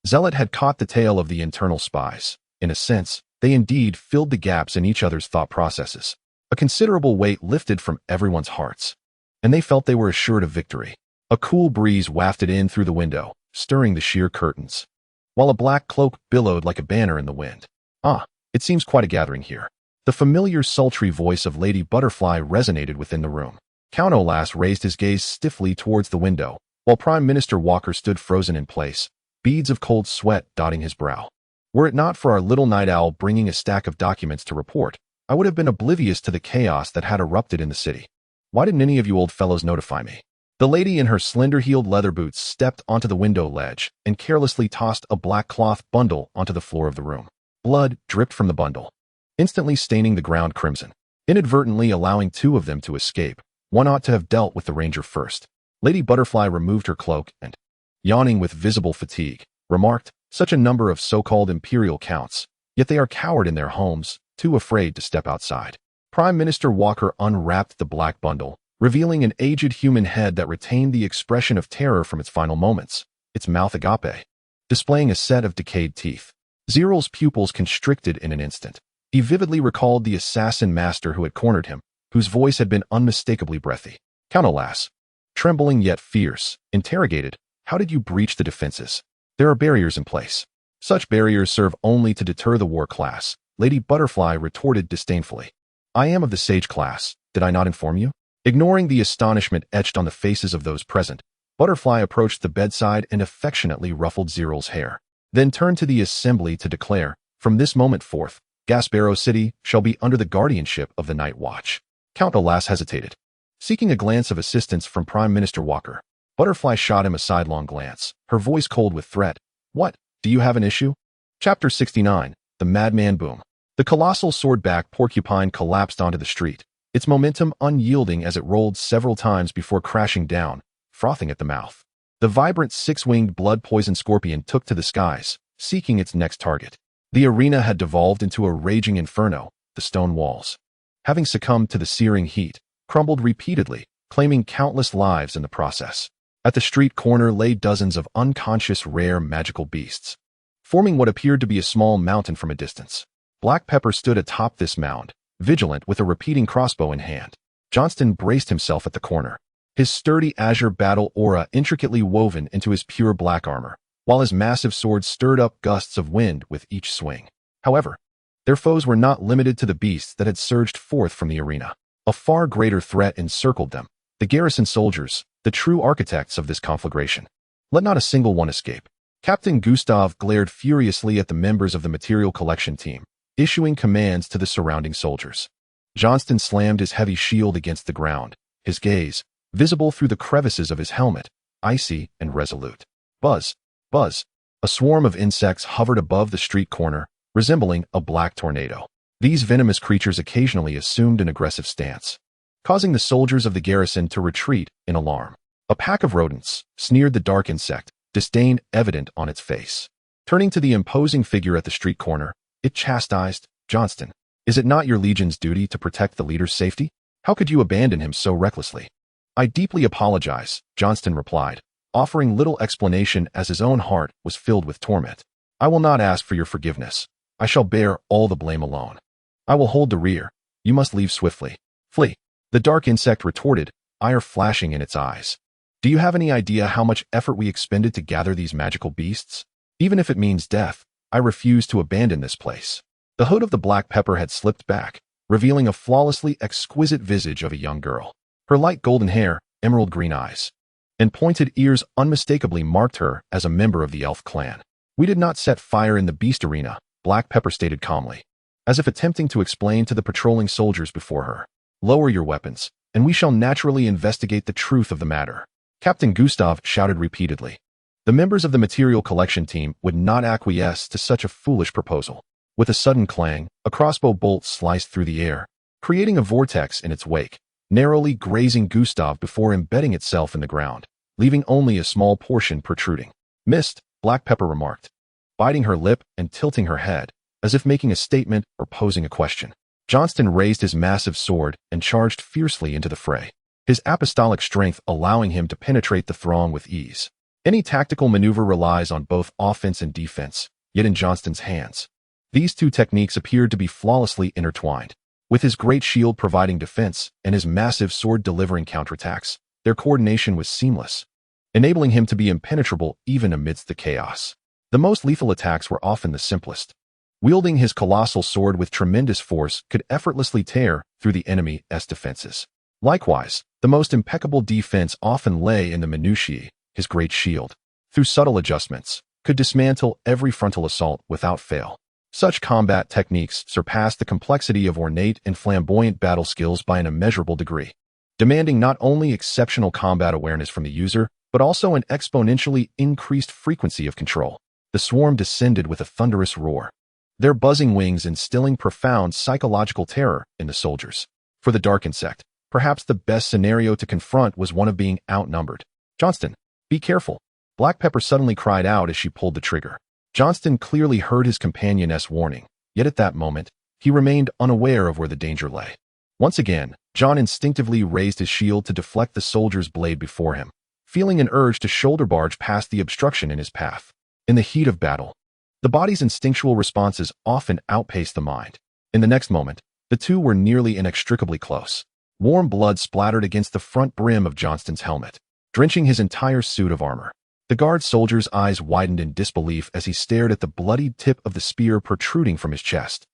Zealot had caught the tail of the internal spies. In a sense, they indeed filled the gaps in each other's thought processes. A considerable weight lifted from everyone's hearts, and they felt they were assured of victory. A cool breeze wafted in through the window, stirring the sheer curtains, while a black cloak billowed like a banner in the wind. Ah, it seems quite a gathering here. The familiar sultry voice of Lady Butterfly resonated within the room. Count Olas raised his gaze stiffly towards the window, while Prime Minister Walker stood frozen in place, beads of cold sweat dotting his brow. Were it not for our little night owl bringing a stack of documents to report, I would have been oblivious to the chaos that had erupted in the city. Why didn't any of you old fellows notify me? The lady in her slender-heeled leather boots stepped onto the window ledge and carelessly tossed a black cloth bundle onto the floor of the room. Blood dripped from the bundle, instantly staining the ground crimson, inadvertently allowing two of them to escape. One ought to have dealt with the ranger first. Lady Butterfly removed her cloak and, yawning with visible fatigue, remarked. Such a number of so-called imperial counts, yet they are cowered in their homes, too afraid to step outside. Prime Minister Walker unwrapped the black bundle, revealing an aged human head that retained the expression of terror from its final moments, its mouth agape, displaying a set of decayed teeth. Zerel's pupils constricted in an instant. He vividly recalled the assassin master who had cornered him, whose voice had been unmistakably breathy. Count Alas, trembling yet fierce, interrogated, "How did you breach the defenses?" "There are barriers in place." "Such barriers serve only to deter the war class," Lady Butterfly retorted disdainfully. "I am of the sage class, did I not inform you?" Ignoring the astonishment etched on the faces of those present, Butterfly approached the bedside and affectionately ruffled Zerel's hair, then turned to the assembly to declare, "From this moment forth, Gasparrow City shall be under the guardianship of the Night Watch." Count Alas hesitated. Seeking a glance of assistance from Prime Minister Walker, Butterfly shot him a sidelong glance, her voice cold with threat. "What, do you have an issue?" Chapter 69, The Madman Boom. The colossal sword-backed porcupine collapsed onto the street, its momentum unyielding as it rolled several times before crashing down, frothing at the mouth. The vibrant six-winged blood-poisoned scorpion took to the skies, seeking its next target. The arena had devolved into a raging inferno, the stone walls, having succumbed to the searing heat, crumbled repeatedly, claiming countless lives in the process. At the street corner lay dozens of unconscious rare magical beasts, forming what appeared to be a small mountain from a distance. Black Pepper stood atop this mound, vigilant with a repeating crossbow in hand. Johnston braced himself at the corner, his sturdy azure battle aura intricately woven into his pure black armor, while his massive sword stirred up gusts of wind with each swing. However, their foes were not limited to the beasts that had surged forth from the arena. A far greater threat encircled them, the garrison soldiers, the true architects of this conflagration. Let not a single one escape. Captain Gustav glared furiously at the members of the material collection team, issuing commands to the surrounding soldiers. Johnston slammed his heavy shield against the ground, his gaze, visible through the crevices of his helmet, icy and resolute. Buzz, buzz. A swarm of insects hovered above the street corner, resembling a black tornado. These venomous creatures occasionally assumed an aggressive stance, causing the soldiers of the garrison to retreat in alarm. A pack of rodents, sneered the dark insect, disdain evident on its face. Turning to the imposing figure at the street corner, it chastised, "Johnston, is it not your legion's duty to protect the leader's safety? How could you abandon him so recklessly?" "I deeply apologize," Johnston replied, offering little explanation as his own heart was filled with torment. "I will not ask for your forgiveness. I shall bear all the blame alone. I will hold the rear. You must leave swiftly. Flee." The dark insect retorted, ire flashing in its eyes. "Do you have any idea how much effort we expended to gather these magical beasts? Even if it means death, I refuse to abandon this place." The hood of the Black Pepper had slipped back, revealing a flawlessly exquisite visage of a young girl. Her light golden hair, emerald green eyes, and pointed ears unmistakably marked her as a member of the elf clan. "We did not set fire in the beast arena," Black Pepper stated calmly, as if attempting to explain to the patrolling soldiers before her. "Lower your weapons, and we shall naturally investigate the truth of the matter." Captain Gustav shouted repeatedly. The members of the material collection team would not acquiesce to such a foolish proposal. With a sudden clang, a crossbow bolt sliced through the air, creating a vortex in its wake, narrowly grazing Gustav before embedding itself in the ground, leaving only a small portion protruding. "Missed," Black Pepper remarked, biting her lip and tilting her head, as if making a statement or posing a question. Johnston raised his massive sword and charged fiercely into the fray, his apostolic strength allowing him to penetrate the throng with ease. Any tactical maneuver relies on both offense and defense, yet in Johnston's hands, these two techniques appeared to be flawlessly intertwined. With his great shield providing defense and his massive sword delivering counterattacks, their coordination was seamless, enabling him to be impenetrable even amidst the chaos. The most lethal attacks were often the simplest. Wielding his colossal sword with tremendous force could effortlessly tear through the enemy's defenses. Likewise, the most impeccable defense often lay in the minutiae. His great shield, through subtle adjustments, could dismantle every frontal assault without fail. Such combat techniques surpassed the complexity of ornate and flamboyant battle skills by an immeasurable degree, demanding not only exceptional combat awareness from the user, but also an exponentially increased frequency of control. The swarm descended with a thunderous roar, their buzzing wings instilling profound psychological terror in the soldiers. For the dark insect, perhaps the best scenario to confront was one of being outnumbered. "Johnston, be careful," Black Pepper suddenly cried out as she pulled the trigger. Johnston clearly heard his companion's warning, yet at that moment, he remained unaware of where the danger lay. Once again, John instinctively raised his shield to deflect the soldier's blade before him, feeling an urge to shoulder barge past the obstruction in his path. In the heat of battle, the body's instinctual responses often outpace the mind. In the next moment, the two were nearly inextricably close. Warm blood splattered against the front brim of Johnston's helmet, drenching his entire suit of armor. The guard soldier's eyes widened in disbelief as he stared at the bloodied tip of the spear protruding from his chest,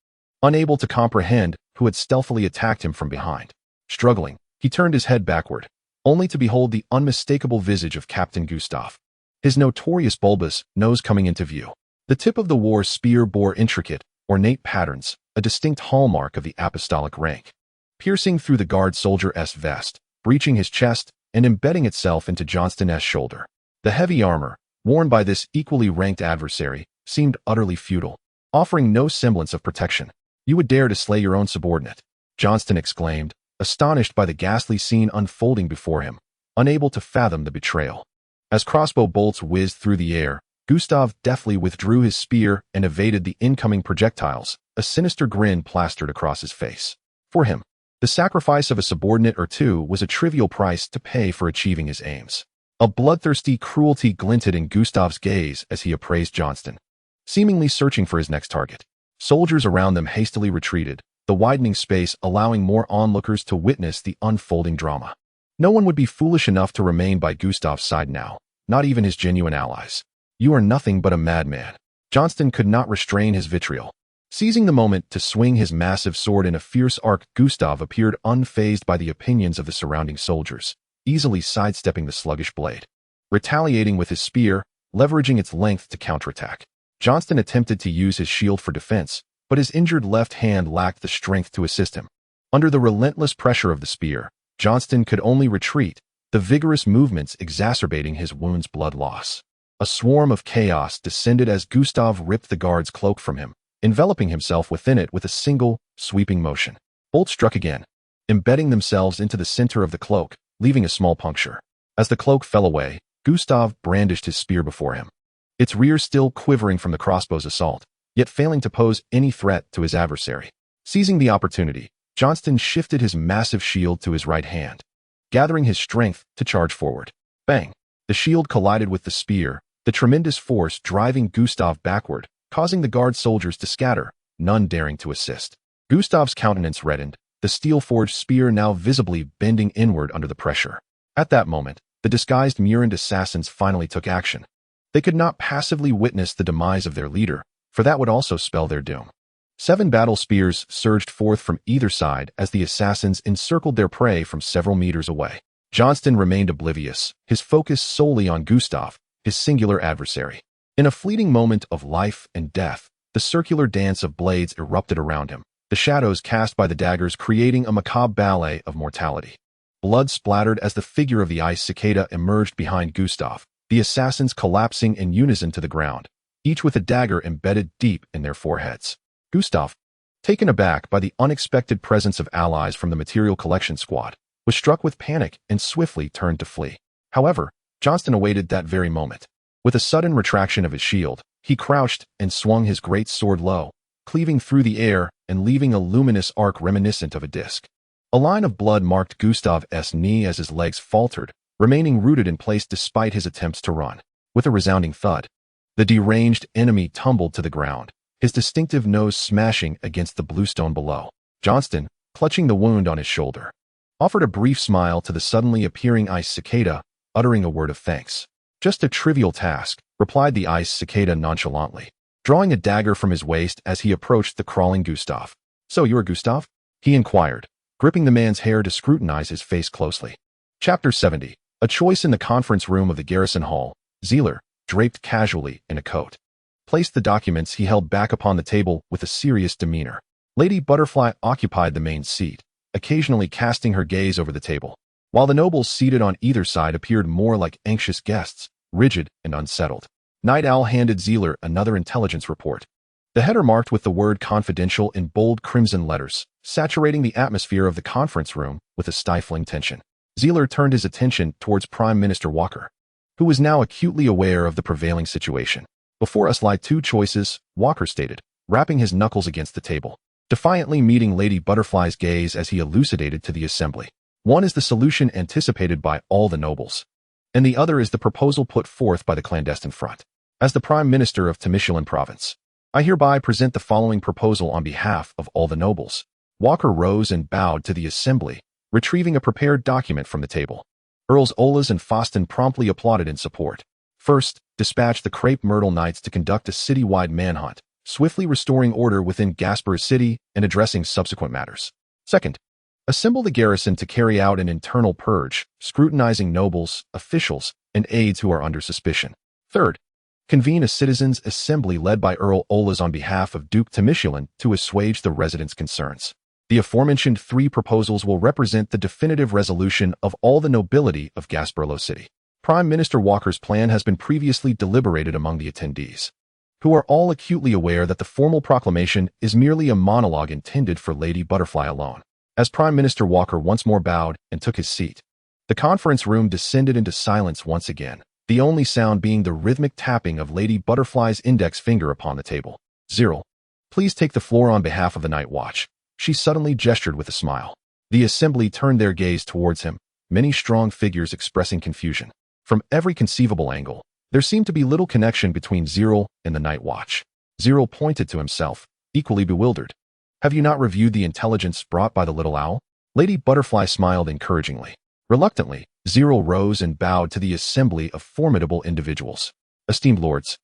unable to comprehend who had stealthily attacked him from behind. Struggling, he turned his head backward, only to behold the unmistakable visage of Captain Gustav, his notorious bulbous nose coming into view. The tip of the war spear bore intricate, ornate patterns, a distinct hallmark of the apostolic rank, piercing through the guard soldier's vest, breaching his chest, and embedding itself into Johnston's shoulder. The heavy armor, worn by this equally ranked adversary, seemed utterly futile, offering no semblance of protection. "You would dare to slay your own subordinate," Johnston exclaimed, astonished by the ghastly scene unfolding before him, unable to fathom the betrayal. As crossbow bolts whizzed through the air, Gustav deftly withdrew his spear and evaded the incoming projectiles, a sinister grin plastered across his face. For him, the sacrifice of a subordinate or two was a trivial price to pay for achieving his aims. A bloodthirsty cruelty glinted in Gustav's gaze as he appraised Johnston, seemingly searching for his next target. Soldiers around them hastily retreated, the widening space allowing more onlookers to witness the unfolding drama. No one would be foolish enough to remain by Gustav's side now, not even his genuine allies. "You are nothing but a madman." Johnston could not restrain his vitriol. Seizing the moment to swing his massive sword in a fierce arc, Gustav appeared unfazed by the opinions of the surrounding soldiers, easily sidestepping the sluggish blade. Retaliating with his spear, leveraging its length to counterattack, Johnston attempted to use his shield for defense, but his injured left hand lacked the strength to assist him. Under the relentless pressure of the spear, Johnston could only retreat, the vigorous movements exacerbating his wound's blood loss. A swarm of chaos descended as Gustav ripped the guard's cloak from him, enveloping himself within it with a single, sweeping motion. Bolts struck again, embedding themselves into the center of the cloak, leaving a small puncture. As the cloak fell away, Gustav brandished his spear before him, its rear still quivering from the crossbow's assault, yet failing to pose any threat to his adversary. Seizing the opportunity, Johnston shifted his massive shield to his right hand, gathering his strength to charge forward. Bang! The shield collided with the spear, the tremendous force driving Gustav backward, causing the guard soldiers to scatter, none daring to assist. Gustav's countenance reddened, the steel-forged spear now visibly bending inward under the pressure. At that moment, the disguised Murand assassins finally took action. They could not passively witness the demise of their leader, for that would also spell their doom. 7 battle spears surged forth from either side as the assassins encircled their prey from several meters away. Johnston remained oblivious, his focus solely on Gustav, his singular adversary. In a fleeting moment of life and death, the circular dance of blades erupted around him, the shadows cast by the daggers creating a macabre ballet of mortality. Blood splattered as the figure of the ice cicada emerged behind Gustav, the assassins collapsing in unison to the ground, each with a dagger embedded deep in their foreheads. Gustav, taken aback by the unexpected presence of allies from the material collection squad, was struck with panic and swiftly turned to flee. However, Johnston awaited that very moment. With a sudden retraction of his shield, he crouched and swung his great sword low, cleaving through the air and leaving a luminous arc reminiscent of a disc. A line of blood marked Gustav's knee as his legs faltered, remaining rooted in place despite his attempts to run. With a resounding thud, the deranged enemy tumbled to the ground, his distinctive nose smashing against the bluestone below. Johnston, clutching the wound on his shoulder, offered a brief smile to the suddenly appearing ice cicada, uttering a word of thanks. "Just a trivial task," replied the ice cicada nonchalantly, drawing a dagger from his waist as he approached the crawling Gustav. "So you are Gustav?" he inquired, gripping the man's hair to scrutinize his face closely. Chapter 70. A choice in the conference room of the garrison hall. Zerel, draped casually in a coat, placed the documents he held back upon the table with a serious demeanor. Lady Butterfly occupied the main seat, occasionally casting her gaze over the table, while the nobles seated on either side appeared more like anxious guests, rigid and unsettled. Night Owl handed Zerel another intelligence report, the header marked with the word confidential in bold crimson letters, saturating the atmosphere of the conference room with a stifling tension. Zerel turned his attention towards Prime Minister Walker. who was now acutely aware of the prevailing situation. "Before us lie two choices," Walker stated, rapping his knuckles against the table, defiantly meeting Lady Butterfly's gaze as he elucidated to the assembly. "One is the solution anticipated by all the nobles, and the other is the proposal put forth by the clandestine front. As the Prime Minister of Temeshulan Province, I hereby present the following proposal on behalf of all the nobles." Walker rose and bowed to the assembly, retrieving a prepared document from the table. Earls Olas and Foston promptly applauded in support. "First, dispatch the Crepe Myrtle Knights to conduct a city-wide manhunt, swiftly restoring order within Gasper City and addressing subsequent matters. Second, assemble the garrison to carry out an internal purge, scrutinizing nobles, officials, and aides who are under suspicion. Third, convene a citizens' assembly led by Earl Olas on behalf of Duke Temeshulan to assuage the residents' concerns. The aforementioned three proposals will represent the definitive resolution of all the nobility of Gasperlo City. Prime Minister Walker's plan has been previously deliberated among the attendees, who are all acutely aware that the formal proclamation is merely a monologue intended for Lady Butterfly alone. As Prime Minister Walker once more bowed and took his seat, the conference room descended into silence once again, the only sound being the rhythmic tapping of Lady Butterfly's index finger upon the table. "Zerel, please take the floor on behalf of the Night Watch," she suddenly gestured with a smile. The assembly turned their gaze towards him, many strong figures expressing confusion. From every conceivable angle, there seemed to be little connection between Zerel and the Night Watch. Zerel pointed to himself, equally bewildered. "Have you not reviewed the intelligence brought by the little owl?" Lady Butterfly smiled encouragingly. Reluctantly, Zerel rose and bowed to the assembly of formidable individuals. "Esteemed lords,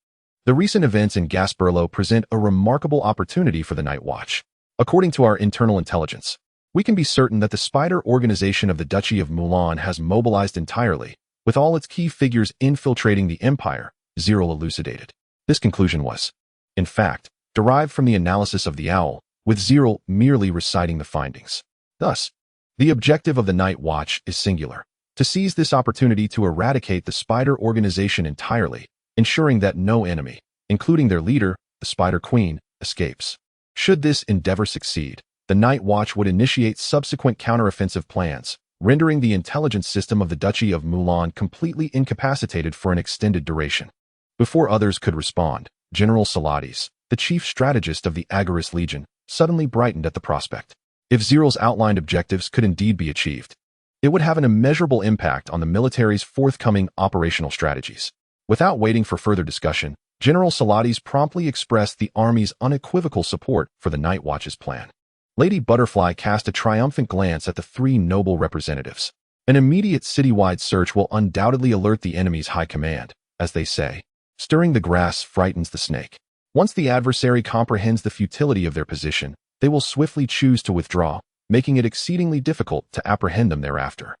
the recent events in Gasperlo present a remarkable opportunity for the Night Watch. According to our internal intelligence, we can be certain that the spider organization of the Duchy of Mulan has mobilized entirely, with all its key figures infiltrating the empire," Zerel elucidated. This conclusion was, in fact, derived from the analysis of the owl, with Zerel merely reciting the findings. Thus, the objective of the Night Watch is singular: to seize this opportunity to eradicate the spider organization entirely, ensuring that no enemy, including their leader, the Spider Queen, escapes. Should this endeavor succeed, the Night Watch would initiate subsequent counteroffensive plans, rendering the intelligence system of the Duchy of Mulan completely incapacitated for an extended duration. Before others could respond, General Salatis, the chief strategist of the Agaris Legion, suddenly brightened at the prospect. If Zerel's outlined objectives could indeed be achieved, it would have an immeasurable impact on the military's forthcoming operational strategies. Without waiting for further discussion, General Salatis promptly expressed the army's unequivocal support for the Night Watch's plan. Lady Butterfly cast a triumphant glance at the three noble representatives. "An immediate citywide search will undoubtedly alert the enemy's high command, as they say. Stirring the grass frightens the snake. Once the adversary comprehends the futility of their position, they will swiftly choose to withdraw, making it exceedingly difficult to apprehend them thereafter.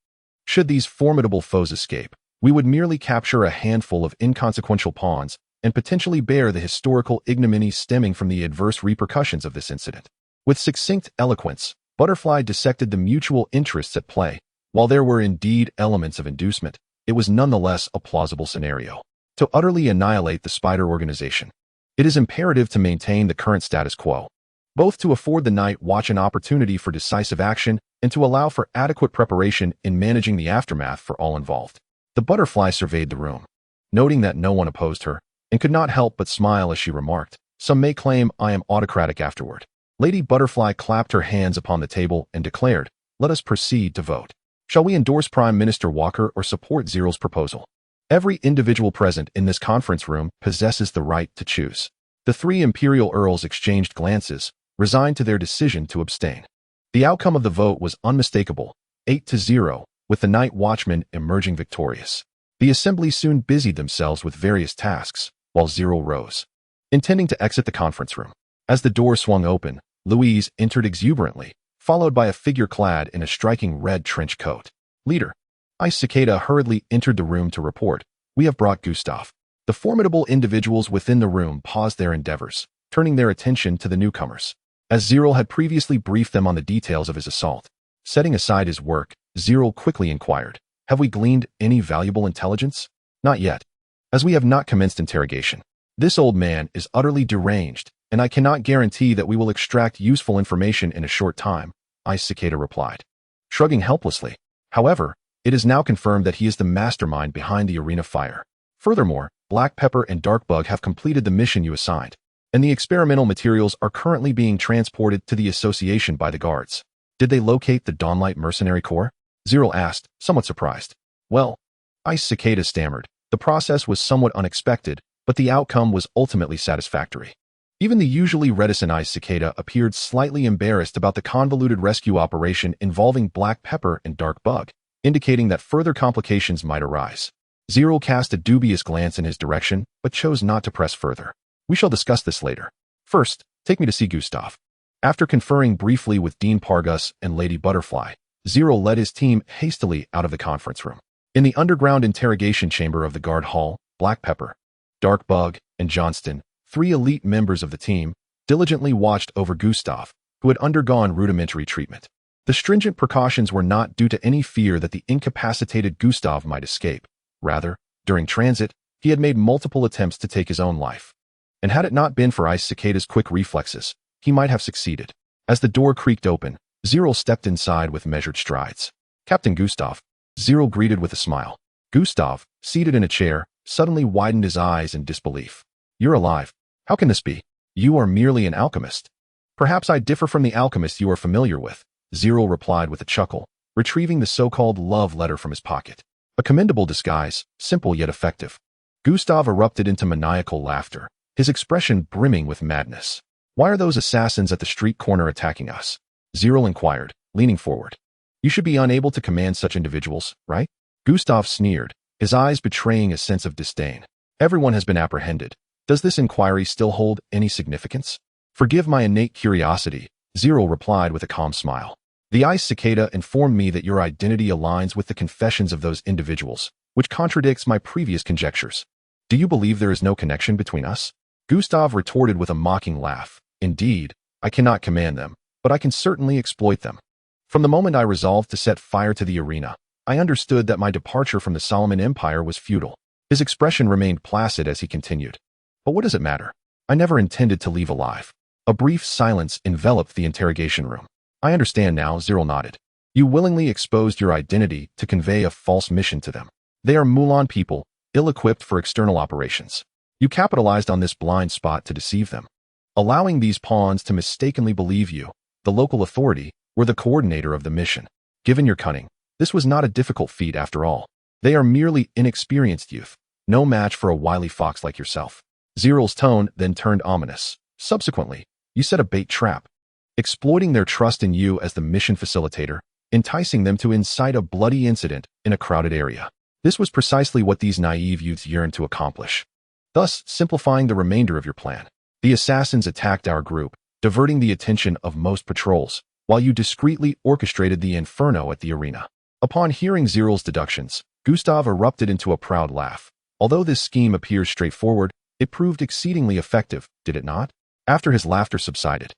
Should these formidable foes escape, we would merely capture a handful of inconsequential pawns and potentially bear the historical ignominy stemming from the adverse repercussions of this incident." With succinct eloquence, Butterfly dissected the mutual interests at play. While there were indeed elements of inducement, it was nonetheless a plausible scenario. To utterly annihilate the spider organization, it is imperative to maintain the current status quo, both to afford the Night Watch an opportunity for decisive action and to allow for adequate preparation in managing the aftermath for all involved. The Butterfly surveyed the room, noting that no one opposed her, and could not help but smile as she remarked, "Some may claim I am autocratic afterward." Lady Butterfly clapped her hands upon the table and declared, "Let us proceed to vote. Shall we endorse Prime Minister Walker or support Zerel's proposal?" Every individual present in this conference room possesses the right to choose. The three Imperial Earls exchanged glances, resigned to their decision to abstain. The outcome of the vote was unmistakable, 8-0, with the Night Watchmen emerging victorious. The assembly soon busied themselves with various tasks, while Zerel rose, intending to exit the conference room. As the door swung open, Louise entered exuberantly, followed by a figure clad in a striking red trench coat. "Leader." Ice Cicada hurriedly entered the room to report, "We have brought Gustav." The formidable individuals within the room paused their endeavors, turning their attention to the newcomers. As Zerel had previously briefed them on the details of his assault, setting aside his work, Zerel quickly inquired, "Have we gleaned any valuable intelligence?" "Not yet, as we have not commenced interrogation. This old man is utterly deranged, and I cannot guarantee that we will extract useful information in a short time," Ice Cicada replied, shrugging helplessly. "However, It is now confirmed that he is the mastermind behind the arena fire. Furthermore, Black Pepper and Dark Bug have completed the mission you assigned, and the experimental materials are currently being transported to the association by the guards. Did they locate the Dawnlight Mercenary Corps? Zerel asked, somewhat surprised. Well, Ice Cicada stammered. The process was somewhat unexpected, but the outcome was ultimately satisfactory. Even the usually reticent Ice Cicada appeared slightly embarrassed about the convoluted rescue operation involving Black Pepper and Dark Bug, indicating that further complications might arise. Zerel cast a dubious glance in his direction, but chose not to press further. We shall discuss this later. First, take me to see Gustav. After conferring briefly with Dean Pargus and Lady Butterfly, Zerel led his team hastily out of the conference room. In the underground interrogation chamber of the guard hall, Black Pepper, Dark Bug, and Johnston, 3 elite members of the team, diligently watched over Gustav, who had undergone rudimentary treatment. The stringent precautions were not due to any fear that the incapacitated Gustav might escape. Rather, during transit, he had made multiple attempts to take his own life. And had it not been for Ice Cicada's quick reflexes, he might have succeeded. As the door creaked open, Zerel stepped inside with measured strides. Captain Gustav, Zerel greeted with a smile. Gustav, seated in a chair, suddenly widened his eyes in disbelief. You're alive. How can this be? You are merely an alchemist. Perhaps I differ from the alchemist you are familiar with, Zerel replied with a chuckle, retrieving the so-called love letter from his pocket. A commendable disguise, simple yet effective. Gustav erupted into maniacal laughter, his expression brimming with madness. Why are those assassins at the street corner attacking us? Zerel inquired, leaning forward. You should be unable to command such individuals, right? Gustav sneered, his eyes betraying a sense of disdain. Everyone has been apprehended. Does this inquiry still hold any significance? Forgive my innate curiosity, Zerel replied with a calm smile. The Ice Cicada informed me that your identity aligns with the confessions of those individuals, which contradicts my previous conjectures. Do you believe there is no connection between us? Gustav retorted with a mocking laugh. Indeed, I cannot command them, but I can certainly exploit them. From the moment I resolved to set fire to the arena, I understood that my departure from the Solomon Empire was futile. His expression remained placid as he continued. But what does it matter? I never intended to leave alive. A brief silence enveloped the interrogation room. I understand now, Zerel nodded. You willingly exposed your identity to convey a false mission to them. They are Mulan people, ill-equipped for external operations. You capitalized on this blind spot to deceive them. Allowing these pawns to mistakenly believe you, the local authority, were the coordinator of the mission. Given your cunning, this was not a difficult feat after all. They are merely inexperienced youth, no match for a wily fox like yourself. Zerel's tone then turned ominous. Subsequently, you set a bait trap, exploiting their trust in you as the mission facilitator, enticing them to incite a bloody incident in a crowded area. This was precisely what these naive youths yearned to accomplish, thus simplifying the remainder of your plan. The assassins attacked our group, diverting the attention of most patrols, while you discreetly orchestrated the inferno at the arena. Upon hearing Zerel's deductions, Gustav erupted into a proud laugh. Although this scheme appears straightforward, it proved exceedingly effective, did it not? After his laughter subsided,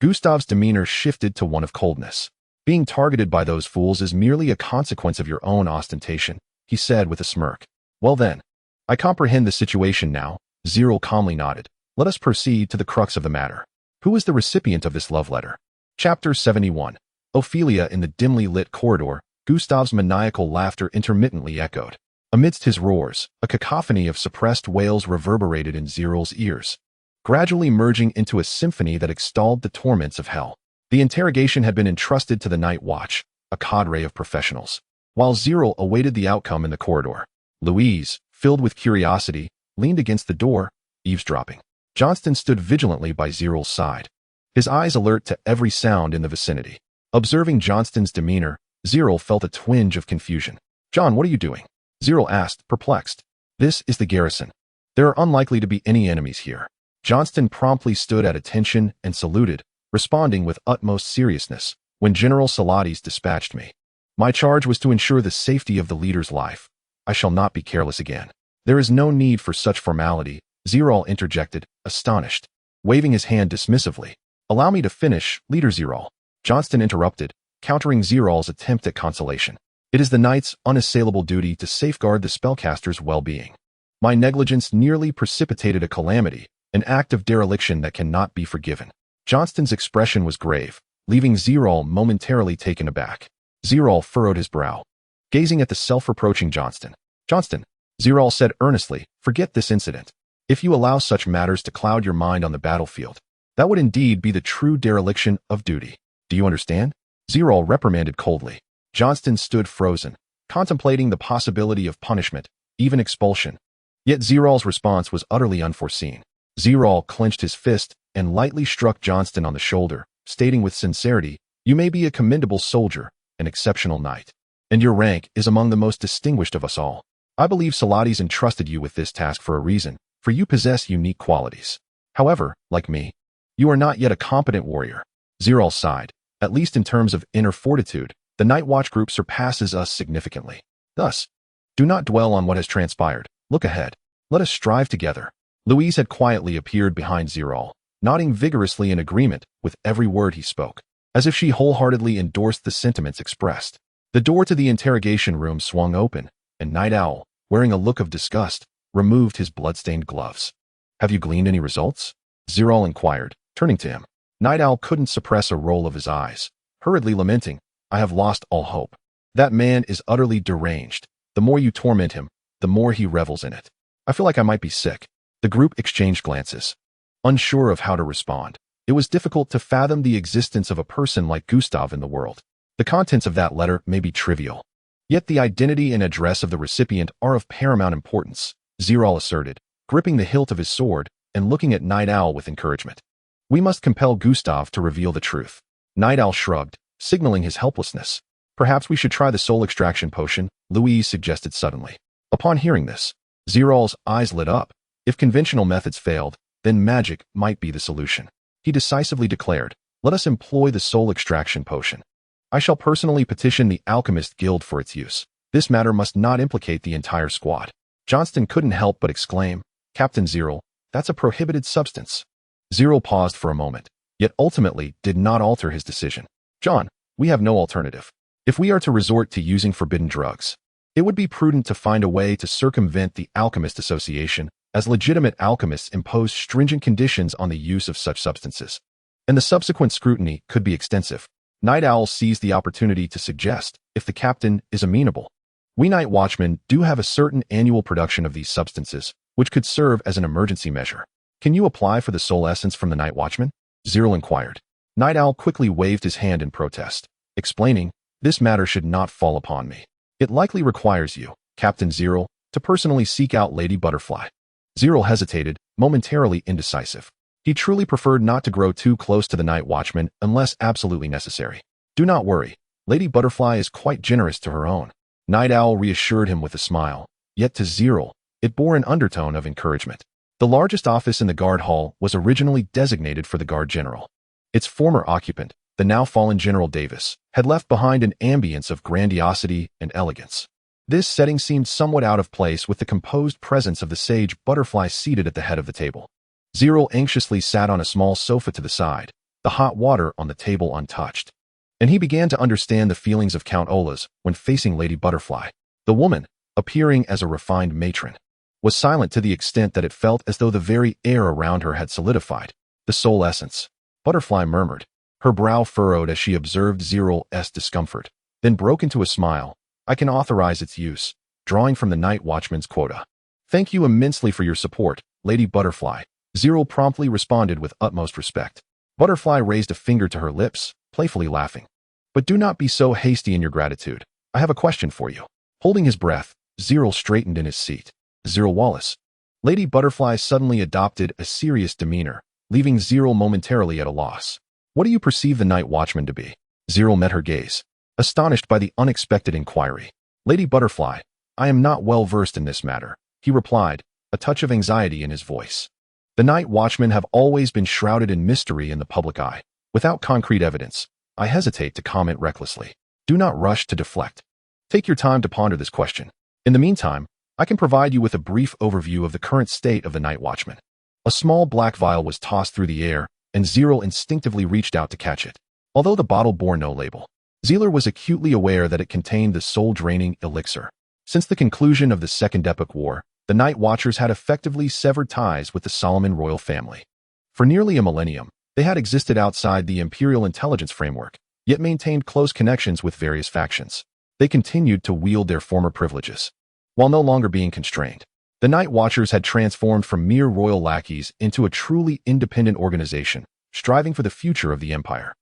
Gustav's demeanor shifted to one of coldness. Being targeted by those fools is merely a consequence of your own ostentation, he said with a smirk. Well then, I comprehend the situation now, Zerel calmly nodded. Let us proceed to the crux of the matter. Who is the recipient of this love letter? Chapter 71. Ophelia in the dimly lit corridor, Gustav's maniacal laughter intermittently echoed. Amidst his roars, a cacophony of suppressed wails reverberated in Zerel's ears, gradually merging into a symphony that extolled the torments of hell. The interrogation had been entrusted to the Night Watch, a cadre of professionals. While Zerel awaited the outcome in the corridor, Louise, filled with curiosity, leaned against the door, eavesdropping. Johnston stood vigilantly by Zerel's side, his eyes alert to every sound in the vicinity. Observing Johnston's demeanor, Zerel felt a twinge of confusion. John, what are you doing? Zerel asked, perplexed. This is the garrison. There are unlikely to be any enemies here. Johnston promptly stood at attention and saluted, responding with utmost seriousness. When General Salatis dispatched me, my charge was to ensure the safety of the leader's life. I shall not be careless again. There is no need for such formality, Zerel interjected, astonished, waving his hand dismissively. Allow me to finish, Leader Zerel. Johnston interrupted, countering Zerel's attempt at consolation. It is the knight's unassailable duty to safeguard the spellcaster's well-being. My negligence nearly precipitated a calamity, an act of dereliction that cannot be forgiven. Johnston's expression was grave, leaving Zerel momentarily taken aback. Zerel furrowed his brow. gazing at the self-reproaching Johnston. "Johnston," Zerel said earnestly, "forget this incident. If you allow such matters to cloud your mind on the battlefield, that would indeed be the true dereliction of duty. Do you understand?" Zerel reprimanded coldly. Johnston stood frozen, contemplating the possibility of punishment, even expulsion. Yet Zerel's response was utterly unforeseen. Zerel clenched his fist and lightly struck Johnston on the shoulder, stating with sincerity, "You may be a commendable soldier, an exceptional knight, and your rank is among the most distinguished of us all. I believe Salates entrusted you with this task for a reason, for you possess unique qualities. However, like me, you are not yet a competent warrior." Zerel sighed. "At least in terms of inner fortitude, the Night Watch group surpasses us significantly. Thus, do not dwell on what has transpired. Look ahead. Let us strive together." Louise had quietly appeared behind Zerel, nodding vigorously in agreement with every word he spoke, as if she wholeheartedly endorsed the sentiments expressed. The door to the interrogation room swung open, and Night Owl, wearing a look of disgust, removed his blood-stained gloves. "Have you gleaned any results?" Zerel inquired, turning to him. Night Owl couldn't suppress a roll of his eyes, hurriedly lamenting, "I have lost all hope. That man is utterly deranged. The more you torment him, the more he revels in it. I feel like I might be sick." The group exchanged glances, unsure of how to respond. It was difficult to fathom the existence of a person like Gustav in the world. The contents of that letter may be trivial, yet the identity and address of the recipient are of paramount importance, Zerel asserted, gripping the hilt of his sword and looking at Night Owl with encouragement. "We must compel Gustav to reveal the truth." Night Owl shrugged, signaling his helplessness. "Perhaps we should try the soul extraction potion," Louise suggested suddenly. Upon hearing this, Zerel's eyes lit up. If conventional methods failed, then magic might be the solution. He decisively declared, "Let us employ the soul extraction potion. I shall personally petition the Alchemist Guild for its use. This matter must not implicate the entire squad." Johnston couldn't help but exclaim, "Captain Zerel, that's a prohibited substance." Zerel paused for a moment, yet ultimately did not alter his decision. "John, we have no alternative. If we are to resort to using forbidden drugs, it would be prudent to find a way to circumvent the Alchemist Association, as legitimate alchemists impose stringent conditions on the use of such substances, and the subsequent scrutiny could be extensive." Night Owl seized the opportunity to suggest, if the captain is amenable, "We Night Watchmen do have a certain annual production of these substances, which could serve as an emergency measure. Can you apply for the soul essence from the Night Watchmen?" Zerel inquired. Night Owl quickly waved his hand in protest, explaining, "This matter should not fall upon me. It likely requires you, Captain Zerel, to personally seek out Lady Butterfly." Zerel hesitated, momentarily indecisive. He truly preferred not to grow too close to the Night Watchman unless absolutely necessary. "Do not worry. Lady Butterfly is quite generous to her own." Night Owl reassured him with a smile, yet to Zerel, it bore an undertone of encouragement. The largest office in the guard hall was originally designated for the guard general. Its former occupant, the now fallen General Davis, had left behind an ambience of grandiosity and elegance. This setting seemed somewhat out of place with the composed presence of the sage Butterfly seated at the head of the table. Zerel anxiously sat on a small sofa to the side, the hot water on the table untouched. And he began to understand the feelings of Count Ola's when facing Lady Butterfly. The woman, appearing as a refined matron, was silent to the extent that it felt as though the very air around her had solidified. "The soul essence," Butterfly murmured, her brow furrowed as she observed Zerel's discomfort, then broke into a smile. "I can authorize its use, drawing from the Night Watchman's quota." "Thank you immensely for your support, Lady Butterfly," Zerel promptly responded with utmost respect. Butterfly raised a finger to her lips, playfully laughing. "But do not be so hasty in your gratitude. I have a question for you." Holding his breath, Zerel straightened in his seat. "Zerel Wallace." Lady Butterfly suddenly adopted a serious demeanor, leaving Zerel momentarily at a loss. "What do you perceive the Night Watchman to be?" Zerel met her gaze, astonished by the unexpected inquiry. "Lady Butterfly, I am not well versed in this matter," he replied, a touch of anxiety in his voice. "The Night Watchmen have always been shrouded in mystery in the public eye. Without concrete evidence, I hesitate to comment recklessly. Do not rush to deflect. Take your time to ponder this question. In the meantime, I can provide you with a brief overview of the current state of the Night Watchman." A small black vial was tossed through the air, and Zerel instinctively reached out to catch it. Although the bottle bore no label, Zerel was acutely aware that it contained the soul-draining elixir. Since the conclusion of the Second Epoch War, the Night Watchers had effectively severed ties with the Solomon royal family. For nearly a millennium, they had existed outside the imperial intelligence framework, yet maintained close connections with various factions. they continued to wield their former privileges, while no longer being constrained. The Night Watchers had transformed from mere royal lackeys into a truly independent organization, striving for the future of the empire.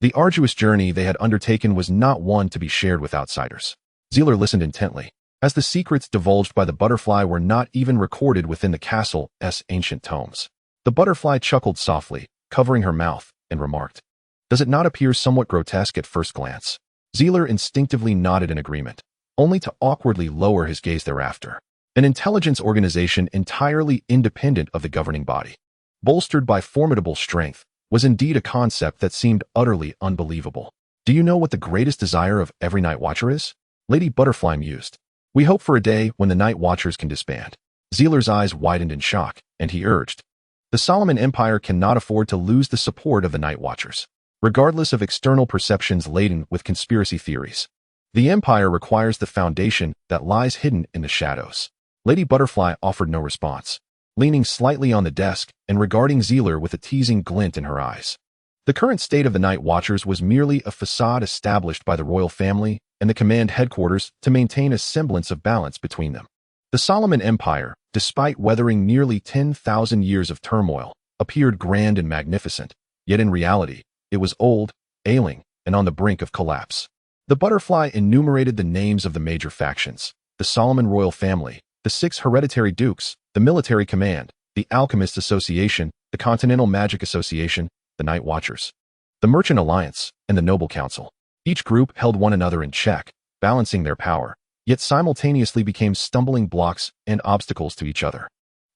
The arduous journey they had undertaken was not one to be shared with outsiders. Zerel listened intently, as the secrets divulged by the butterfly were not even recorded within the castle's ancient tomes. The butterfly chuckled softly, covering her mouth, and remarked, "Does it not appear somewhat grotesque at first glance?" Zerel instinctively nodded in agreement, only to awkwardly lower his gaze thereafter. An intelligence organization entirely independent of the governing body, bolstered by formidable strength, was indeed a concept that seemed utterly unbelievable. "Do you know what the greatest desire of every Night Watcher is?" Lady Butterfly mused. "We hope for a day when the Night Watchers can disband." Zerel's eyes widened in shock, and he urged, "The Solomon Empire cannot afford to lose the support of the Night Watchers, regardless of external perceptions laden with conspiracy theories. The Empire requires the foundation that lies hidden in the shadows." Lady Butterfly offered no response, leaning slightly on the desk and regarding Zerel with a teasing glint in her eyes. The current state of the Night Watchers was merely a facade established by the royal family and the command headquarters to maintain a semblance of balance between them. The Solomon Empire, despite weathering nearly 10,000 years of turmoil, appeared grand and magnificent, yet in reality, it was old, ailing, and on the brink of collapse. The butterfly enumerated the names of the major factions: the Solomon royal family, the 6 hereditary dukes, the military command, the Alchemist Association, the Continental Magic Association, the Night Watchers, the Merchant Alliance, and the Noble Council. Each group held one another in check, balancing their power, yet simultaneously became stumbling blocks and obstacles to each other.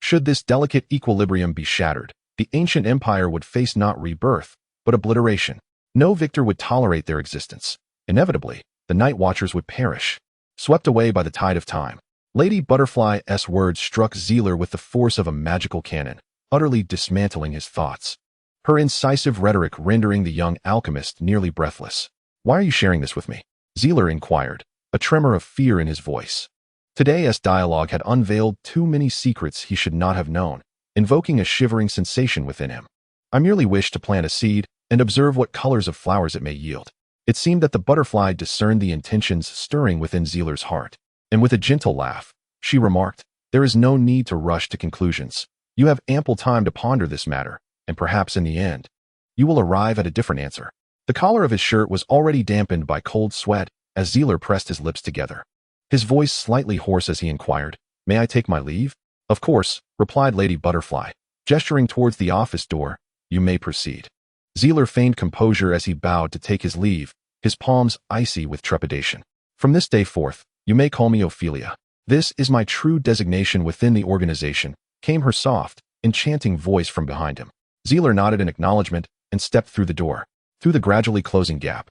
Should this delicate equilibrium be shattered, the ancient empire would face not rebirth, but obliteration. No victor would tolerate their existence. Inevitably, the Night Watchers would perish, swept away by the tide of time. Lady Butterfly's words struck Zerel with the force of a magical cannon, utterly dismantling his thoughts, her incisive rhetoric rendering the young alchemist nearly breathless. "Why are you sharing this with me?" Zerel inquired, a tremor of fear in his voice. Today's dialogue had unveiled too many secrets he should not have known, invoking a shivering sensation within him. "I merely wish to plant a seed and observe what colors of flowers it may yield." It seemed that the butterfly discerned the intentions stirring within Zerel's heart, and with a gentle laugh, she remarked, "There is no need to rush to conclusions. You have ample time to ponder this matter, and perhaps in the end, you will arrive at a different answer." The collar of his shirt was already dampened by cold sweat as Zerel pressed his lips together, his voice slightly hoarse as he inquired, "May I take my leave?" "Of course," replied Lady Butterfly, gesturing towards the office door. "You may proceed." Zerel feigned composure as he bowed to take his leave, his palms icy with trepidation. "From this day forth, you may call me Ophelia. This is my true designation within the organization," came her soft, enchanting voice from behind him. Zerel nodded in acknowledgement and stepped through the door. Through the gradually closing gap,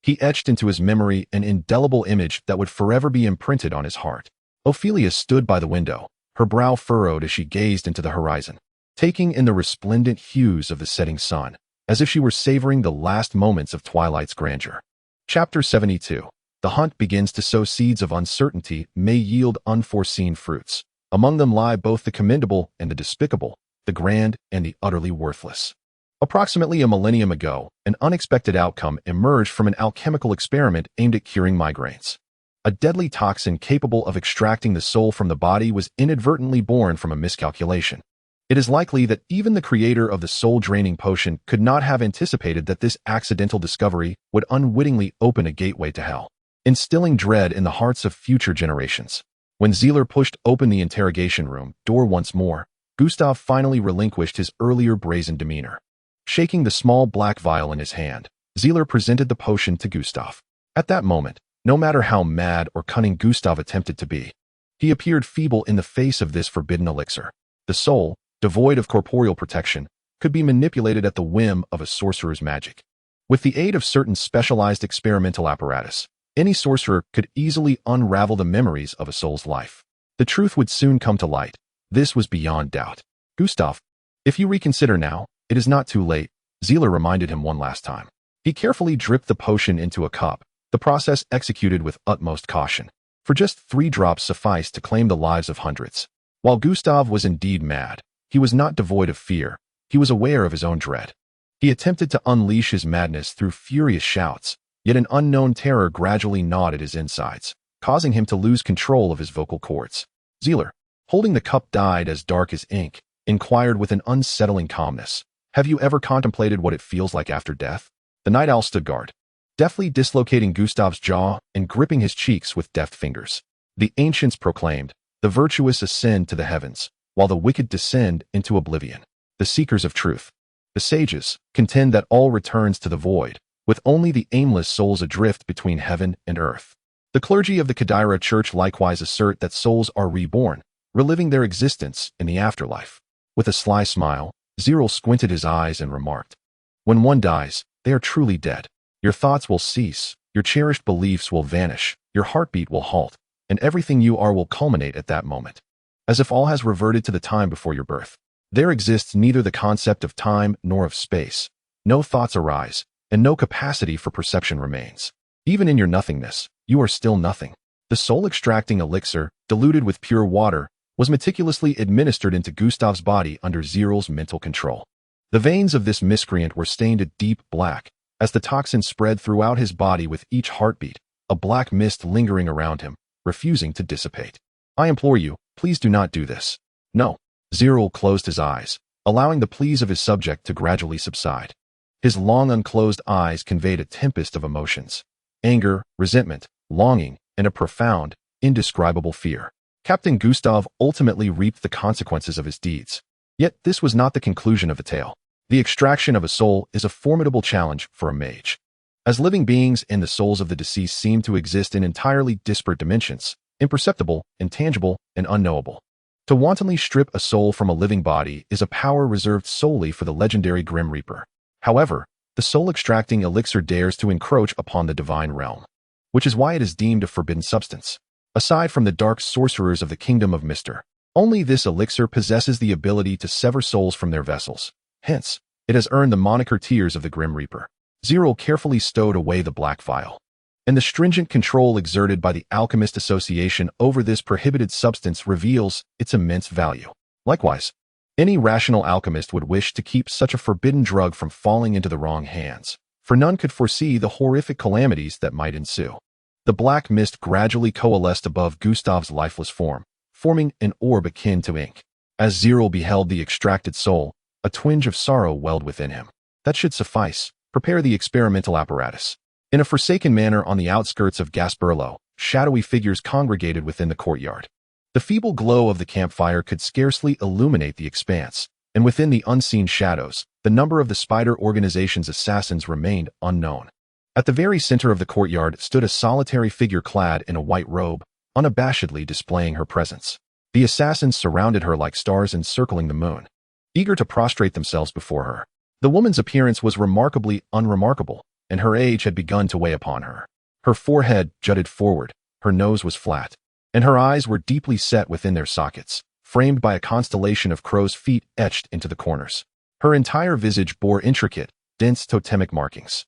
he etched into his memory an indelible image that would forever be imprinted on his heart. Ophelia stood by the window, her brow furrowed as she gazed into the horizon, taking in the resplendent hues of the setting sun, as if she were savoring the last moments of twilight's grandeur. Chapter 72. The hunt begins to sow seeds of uncertainty may yield unforeseen fruits. Among them lie both the commendable and the despicable, the grand and the utterly worthless. Approximately a millennium ago, an unexpected outcome emerged from an alchemical experiment aimed at curing migraines. A deadly toxin capable of extracting the soul from the body was inadvertently born from a miscalculation. It is likely that even the creator of the soul-draining potion could not have anticipated that this accidental discovery would unwittingly open a gateway to hell, instilling dread in the hearts of future generations. When Zerel pushed open the interrogation room door once more, Gustav finally relinquished his earlier brazen demeanor. Shaking the small black vial in his hand, Zerel presented the potion to Gustav. At that moment, no matter how mad or cunning Gustav attempted to be, he appeared feeble in the face of this forbidden elixir. The soul, devoid of corporeal protection, could be manipulated at the whim of a sorcerer's magic. With the aid of certain specialized experimental apparatus, any sorcerer could easily unravel the memories of a soul's life. The truth would soon come to light. This was beyond doubt. "Gustav, if you reconsider now, it is not too late," Zerel reminded him one last time. He carefully dripped the potion into a cup, the process executed with utmost caution. For just 3 drops sufficed to claim the lives of hundreds. While Gustav was indeed mad, he was not devoid of fear. He was aware of his own dread. He attempted to unleash his madness through furious shouts, Yet an unknown terror gradually gnawed at his insides, causing him to lose control of his vocal cords. Zerel, holding the cup dyed as dark as ink, inquired with an unsettling calmness, "Have you ever contemplated what it feels like after death?" The night owl stood guard, deftly dislocating Gustav's jaw and gripping his cheeks with deft fingers. The ancients proclaimed, "The virtuous ascend to the heavens, while the wicked descend into oblivion." The seekers of truth, the sages, contend that all returns to the void, with only the aimless souls adrift between heaven and earth. The clergy of the Kadira Church likewise assert that souls are reborn, reliving their existence in the afterlife. With a sly smile, Zerel squinted his eyes and remarked, "When one dies, they are truly dead. Your thoughts will cease, your cherished beliefs will vanish, your heartbeat will halt, and everything you are will culminate at that moment. As if all has reverted to the time before your birth. There exists neither the concept of time nor of space. No thoughts arise, and no capacity for perception remains. Even in your nothingness, you are still nothing." The soul-extracting elixir, diluted with pure water, was meticulously administered into Gustav's body under Zerel's mental control. The veins of this miscreant were stained a deep black, as the toxin spread throughout his body with each heartbeat, a black mist lingering around him, refusing to dissipate. "I implore you, please do not do this." "No." Zerel closed his eyes, allowing the pleas of his subject to gradually subside. His long unclosed eyes conveyed a tempest of emotions: anger, resentment, longing, and a profound, indescribable fear. Captain Gustav ultimately reaped the consequences of his deeds. Yet this was not the conclusion of the tale. The extraction of a soul is a formidable challenge for a mage. As living beings and the souls of the deceased seem to exist in entirely disparate dimensions, imperceptible, intangible, and unknowable. To wantonly strip a soul from a living body is a power reserved solely for the legendary Grim Reaper. However, the soul-extracting elixir dares to encroach upon the divine realm, which is why it is deemed a forbidden substance. Aside from the dark sorcerers of the kingdom of Mr. Only this elixir possesses the ability to sever souls from their vessels. Hence, it has earned the moniker Tears of the Grim Reaper. Zerel carefully stowed away the black vial, and the stringent control exerted by the Alchemist Association over this prohibited substance reveals its immense value. Likewise, any rational alchemist would wish to keep such a forbidden drug from falling into the wrong hands, for none could foresee the horrific calamities that might ensue. The black mist gradually coalesced above Gustav's lifeless form, forming an orb akin to ink. As Zerel beheld the extracted soul, a twinge of sorrow welled within him. That should suffice. Prepare the experimental apparatus. In a forsaken manor on the outskirts of Gasperlo, shadowy figures congregated within the courtyard. The feeble glow of the campfire could scarcely illuminate the expanse, and within the unseen shadows, the number of the Spider Organization's assassins remained unknown. At the very center of the courtyard stood a solitary figure clad in a white robe, unabashedly displaying her presence. The assassins surrounded her like stars encircling the moon, eager to prostrate themselves before her. The woman's appearance was remarkably unremarkable, and her age had begun to weigh upon her. Her forehead jutted forward, her nose was flat, and her eyes were deeply set within their sockets, framed by a constellation of crow's feet etched into the corners. Her entire visage bore intricate, dense totemic markings.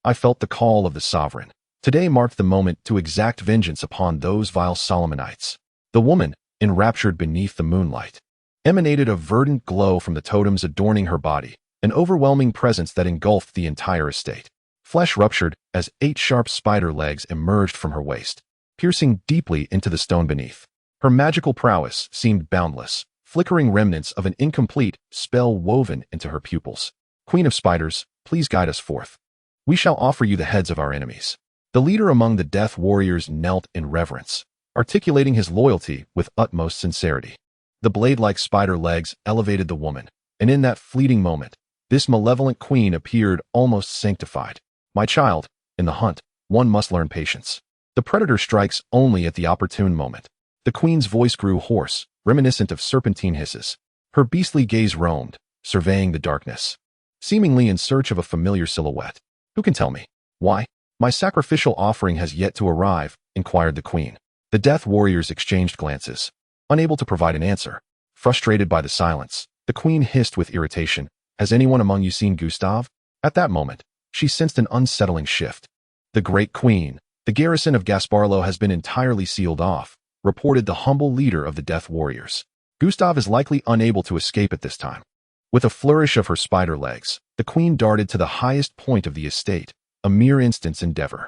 I felt the call of the sovereign. Today marked the moment to exact vengeance upon those vile Solomonites. The woman, enraptured beneath the moonlight, emanated a verdant glow from the totems adorning her body, an overwhelming presence that engulfed the entire estate. Flesh ruptured as 8 sharp spider legs emerged from her waist, piercing deeply into the stone beneath. Her magical prowess seemed boundless, flickering remnants of an incomplete spell woven into her pupils. "Queen of Spiders, please guide us forth. We shall offer you the heads of our enemies." The leader among the death warriors knelt in reverence, articulating his loyalty with utmost sincerity. The blade-like spider legs elevated the woman, and in that fleeting moment, this malevolent queen appeared almost sanctified. "My child, in the hunt, one must learn patience. The predator strikes only at the opportune moment." The queen's voice grew hoarse, reminiscent of serpentine hisses. Her beastly gaze roamed, surveying the darkness, seemingly in search of a familiar silhouette. "Who can tell me why my sacrificial offering has yet to arrive?" inquired the queen. The death warriors exchanged glances, unable to provide an answer. Frustrated by the silence, the queen hissed with irritation, "Has anyone among you seen Gustav?" At that moment, she sensed an unsettling shift. "The great queen, the garrison of Gasparlo has been entirely sealed off," reported the humble leader of the death warriors. "Gustav is likely unable to escape at this time." With a flourish of her spider legs, the queen darted to the highest point of the estate, a mere instant's endeavor.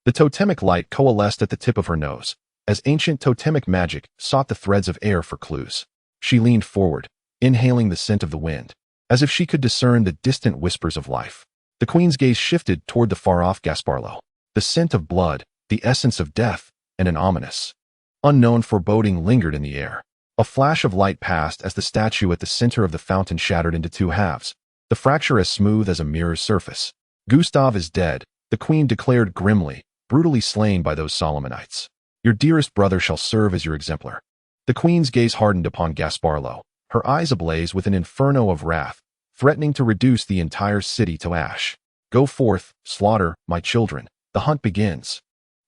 The totemic light coalesced at the tip of her nose, as ancient totemic magic sought the threads of air for clues. She leaned forward, inhaling the scent of the wind, as if she could discern the distant whispers of life. The queen's gaze shifted toward the far-off Gasparlo. The scent of blood, the essence of death, and an ominous, unknown foreboding lingered in the air. A flash of light passed as the statue at the center of the fountain shattered into two halves, the fracture as smooth as a mirror's surface. Gustav is dead, the queen declared grimly, brutally slain by those Solomonites. Your dearest brother shall serve as your exemplar. The queen's gaze hardened upon Gasparlo, her eyes ablaze with an inferno of wrath, threatening to reduce the entire city to ash. Go forth, slaughter, my children. The hunt begins.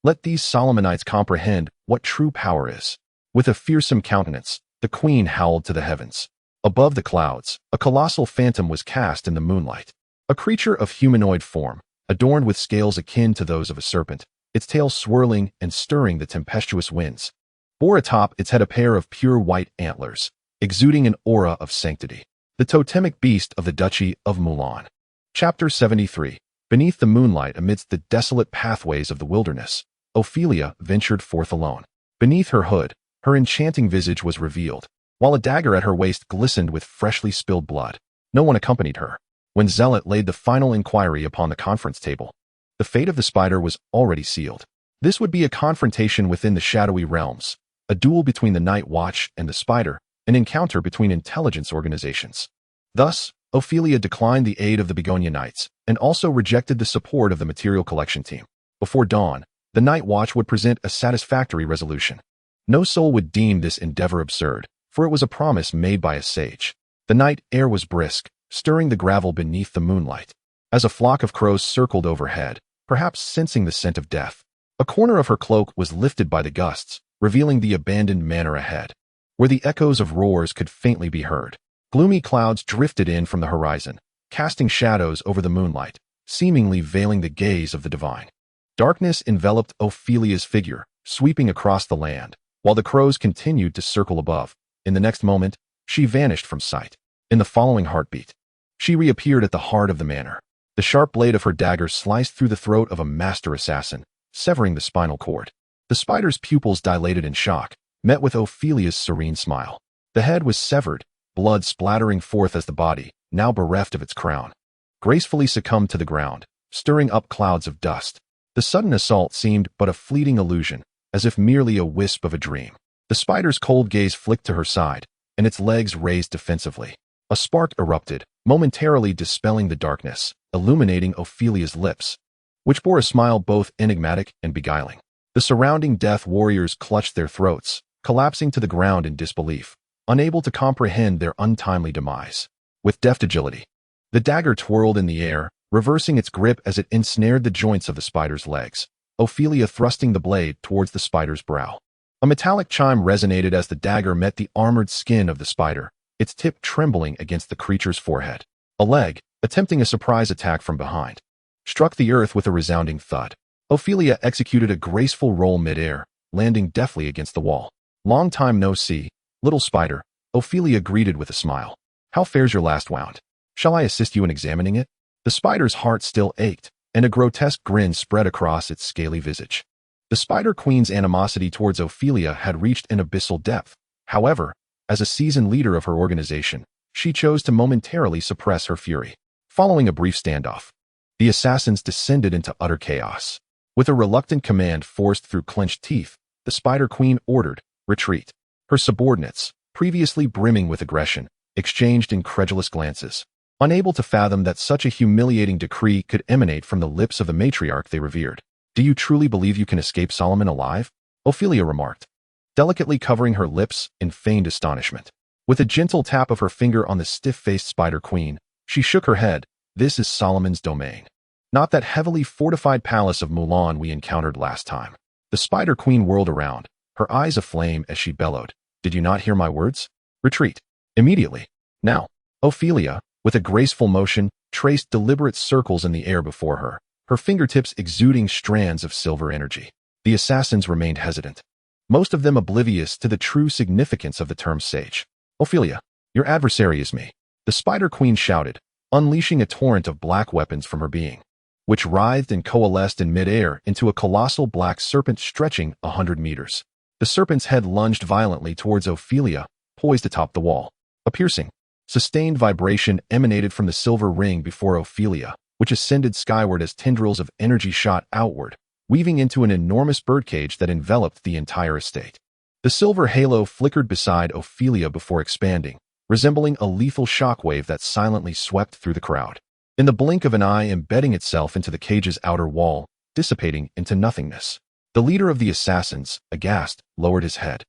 Let these Solomonites comprehend what true power is. With a fearsome countenance, the queen howled to the heavens. Above the clouds, a colossal phantom was cast in the moonlight. A creature of humanoid form, adorned with scales akin to those of a serpent, its tail swirling and stirring the tempestuous winds, bore atop its head a pair of pure white antlers, exuding an aura of sanctity. The totemic beast of the Duchy of Moulin. Chapter 73. Beneath the moonlight, amidst the desolate pathways of the wilderness, Ophelia ventured forth alone. Beneath her hood, her enchanting visage was revealed, while a dagger at her waist glistened with freshly spilled blood. No one accompanied her. When Zealot laid the final inquiry upon the conference table, the fate of the spider was already sealed. This would be a confrontation within the shadowy realms, a duel between the Night Watch and the spider, an encounter between intelligence organizations. Thus, Ophelia declined the aid of the Begonia Knights, and also rejected the support of the material collection team. Before dawn, the Night Watch would present a satisfactory resolution. No soul would deem this endeavor absurd, for it was a promise made by a sage. The night air was brisk, stirring the gravel beneath the moonlight. As a flock of crows circled overhead, perhaps sensing the scent of death, a corner of her cloak was lifted by the gusts, revealing the abandoned manor ahead, where the echoes of roars could faintly be heard. Gloomy clouds drifted in from the horizon, casting shadows over the moonlight, seemingly veiling the gaze of the divine. Darkness enveloped Ophelia's figure, sweeping across the land, while the crows continued to circle above. In the next moment, she vanished from sight. In the following heartbeat, she reappeared at the heart of the manor. The sharp blade of her dagger sliced through the throat of a master assassin, severing the spinal cord. The spider's pupils dilated in shock, met with Ophelia's serene smile. The head was severed, blood splattering forth as the body, now bereft of its crown, gracefully succumbed to the ground, stirring up clouds of dust. The sudden assault seemed but a fleeting illusion, as if merely a wisp of a dream. The spider's cold gaze flicked to her side, and its legs raised defensively. A spark erupted, momentarily dispelling the darkness, illuminating Ophelia's lips, which bore a smile both enigmatic and beguiling. The surrounding death warriors clutched their throats, collapsing to the ground in disbelief, unable to comprehend their untimely demise. With deft agility, the dagger twirled in the air, reversing its grip as it ensnared the joints of the spider's legs, Ophelia thrusting the blade towards the spider's brow. A metallic chime resonated as the dagger met the armored skin of the spider, its tip trembling against the creature's forehead. A leg, attempting a surprise attack from behind, struck the earth with a resounding thud. Ophelia executed a graceful roll mid-air, landing deftly against the wall. Long time no see, little spider, Ophelia greeted with a smile. How fares your last wound? Shall I assist you in examining it? The spider's heart still ached, and a grotesque grin spread across its scaly visage. The Spider Queen's animosity towards Ophelia had reached an abyssal depth. However, as a seasoned leader of her organization, she chose to momentarily suppress her fury. Following a brief standoff, the assassins descended into utter chaos. With a reluctant command forced through clenched teeth, the Spider Queen ordered, "Retreat." Her subordinates, previously brimming with aggression, exchanged incredulous glances, unable to fathom that such a humiliating decree could emanate from the lips of the matriarch they revered. "Do you truly believe you can escape Solomon alive?" Ophelia remarked, delicately covering her lips in feigned astonishment. With a gentle tap of her finger on the stiff-faced Spider Queen, she shook her head. "This is Solomon's domain, not that heavily fortified palace of Moulin we encountered last time." The Spider Queen whirled around, her eyes aflame as she bellowed, "Did you not hear my words? Retreat. Immediately. Now." Ophelia, with a graceful motion, traced deliberate circles in the air before her, her fingertips exuding strands of silver energy. The assassins remained hesitant, most of them oblivious to the true significance of the term sage. "Ophelia, your adversary is me," the Spider Queen shouted, unleashing a torrent of black weapons from her being. which writhed and coalesced in midair into a colossal black serpent stretching 100 meters. The serpent's head lunged violently towards Ophelia, poised atop the wall. A piercing, sustained vibration emanated from the silver ring before Ophelia, which ascended skyward as tendrils of energy shot outward, weaving into an enormous birdcage that enveloped the entire estate. The silver halo flickered beside Ophelia before expanding, resembling a lethal shockwave that silently swept through the crowd. In the blink of an eye, embedding itself into the cage's outer wall, dissipating into nothingness. The leader of the assassins, aghast, lowered his head,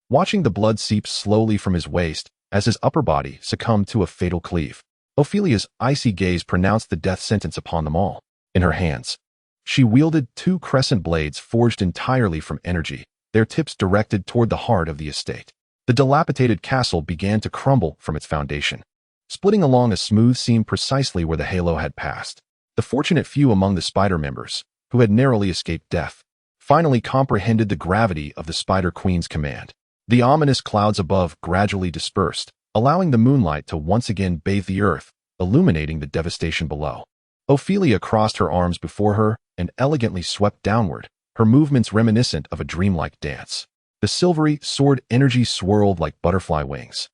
watching the blood seep slowly from his waist as his upper body succumbed to a fatal cleave. Ophelia's icy gaze pronounced the death sentence upon them all. In her hands, she wielded two crescent blades forged entirely from energy, their tips directed toward the heart of the estate. The dilapidated castle began to crumble from its foundation, splitting along a smooth seam precisely where the halo had passed. The fortunate few among the Spider members, who had narrowly escaped death, finally comprehended the gravity of the Spider Queen's command. The ominous clouds above gradually dispersed, allowing the moonlight to once again bathe the earth, illuminating the devastation below. Ophelia crossed her arms before her and elegantly swept downward, her movements reminiscent of a dreamlike dance. The silvery sword energy swirled like butterfly wings,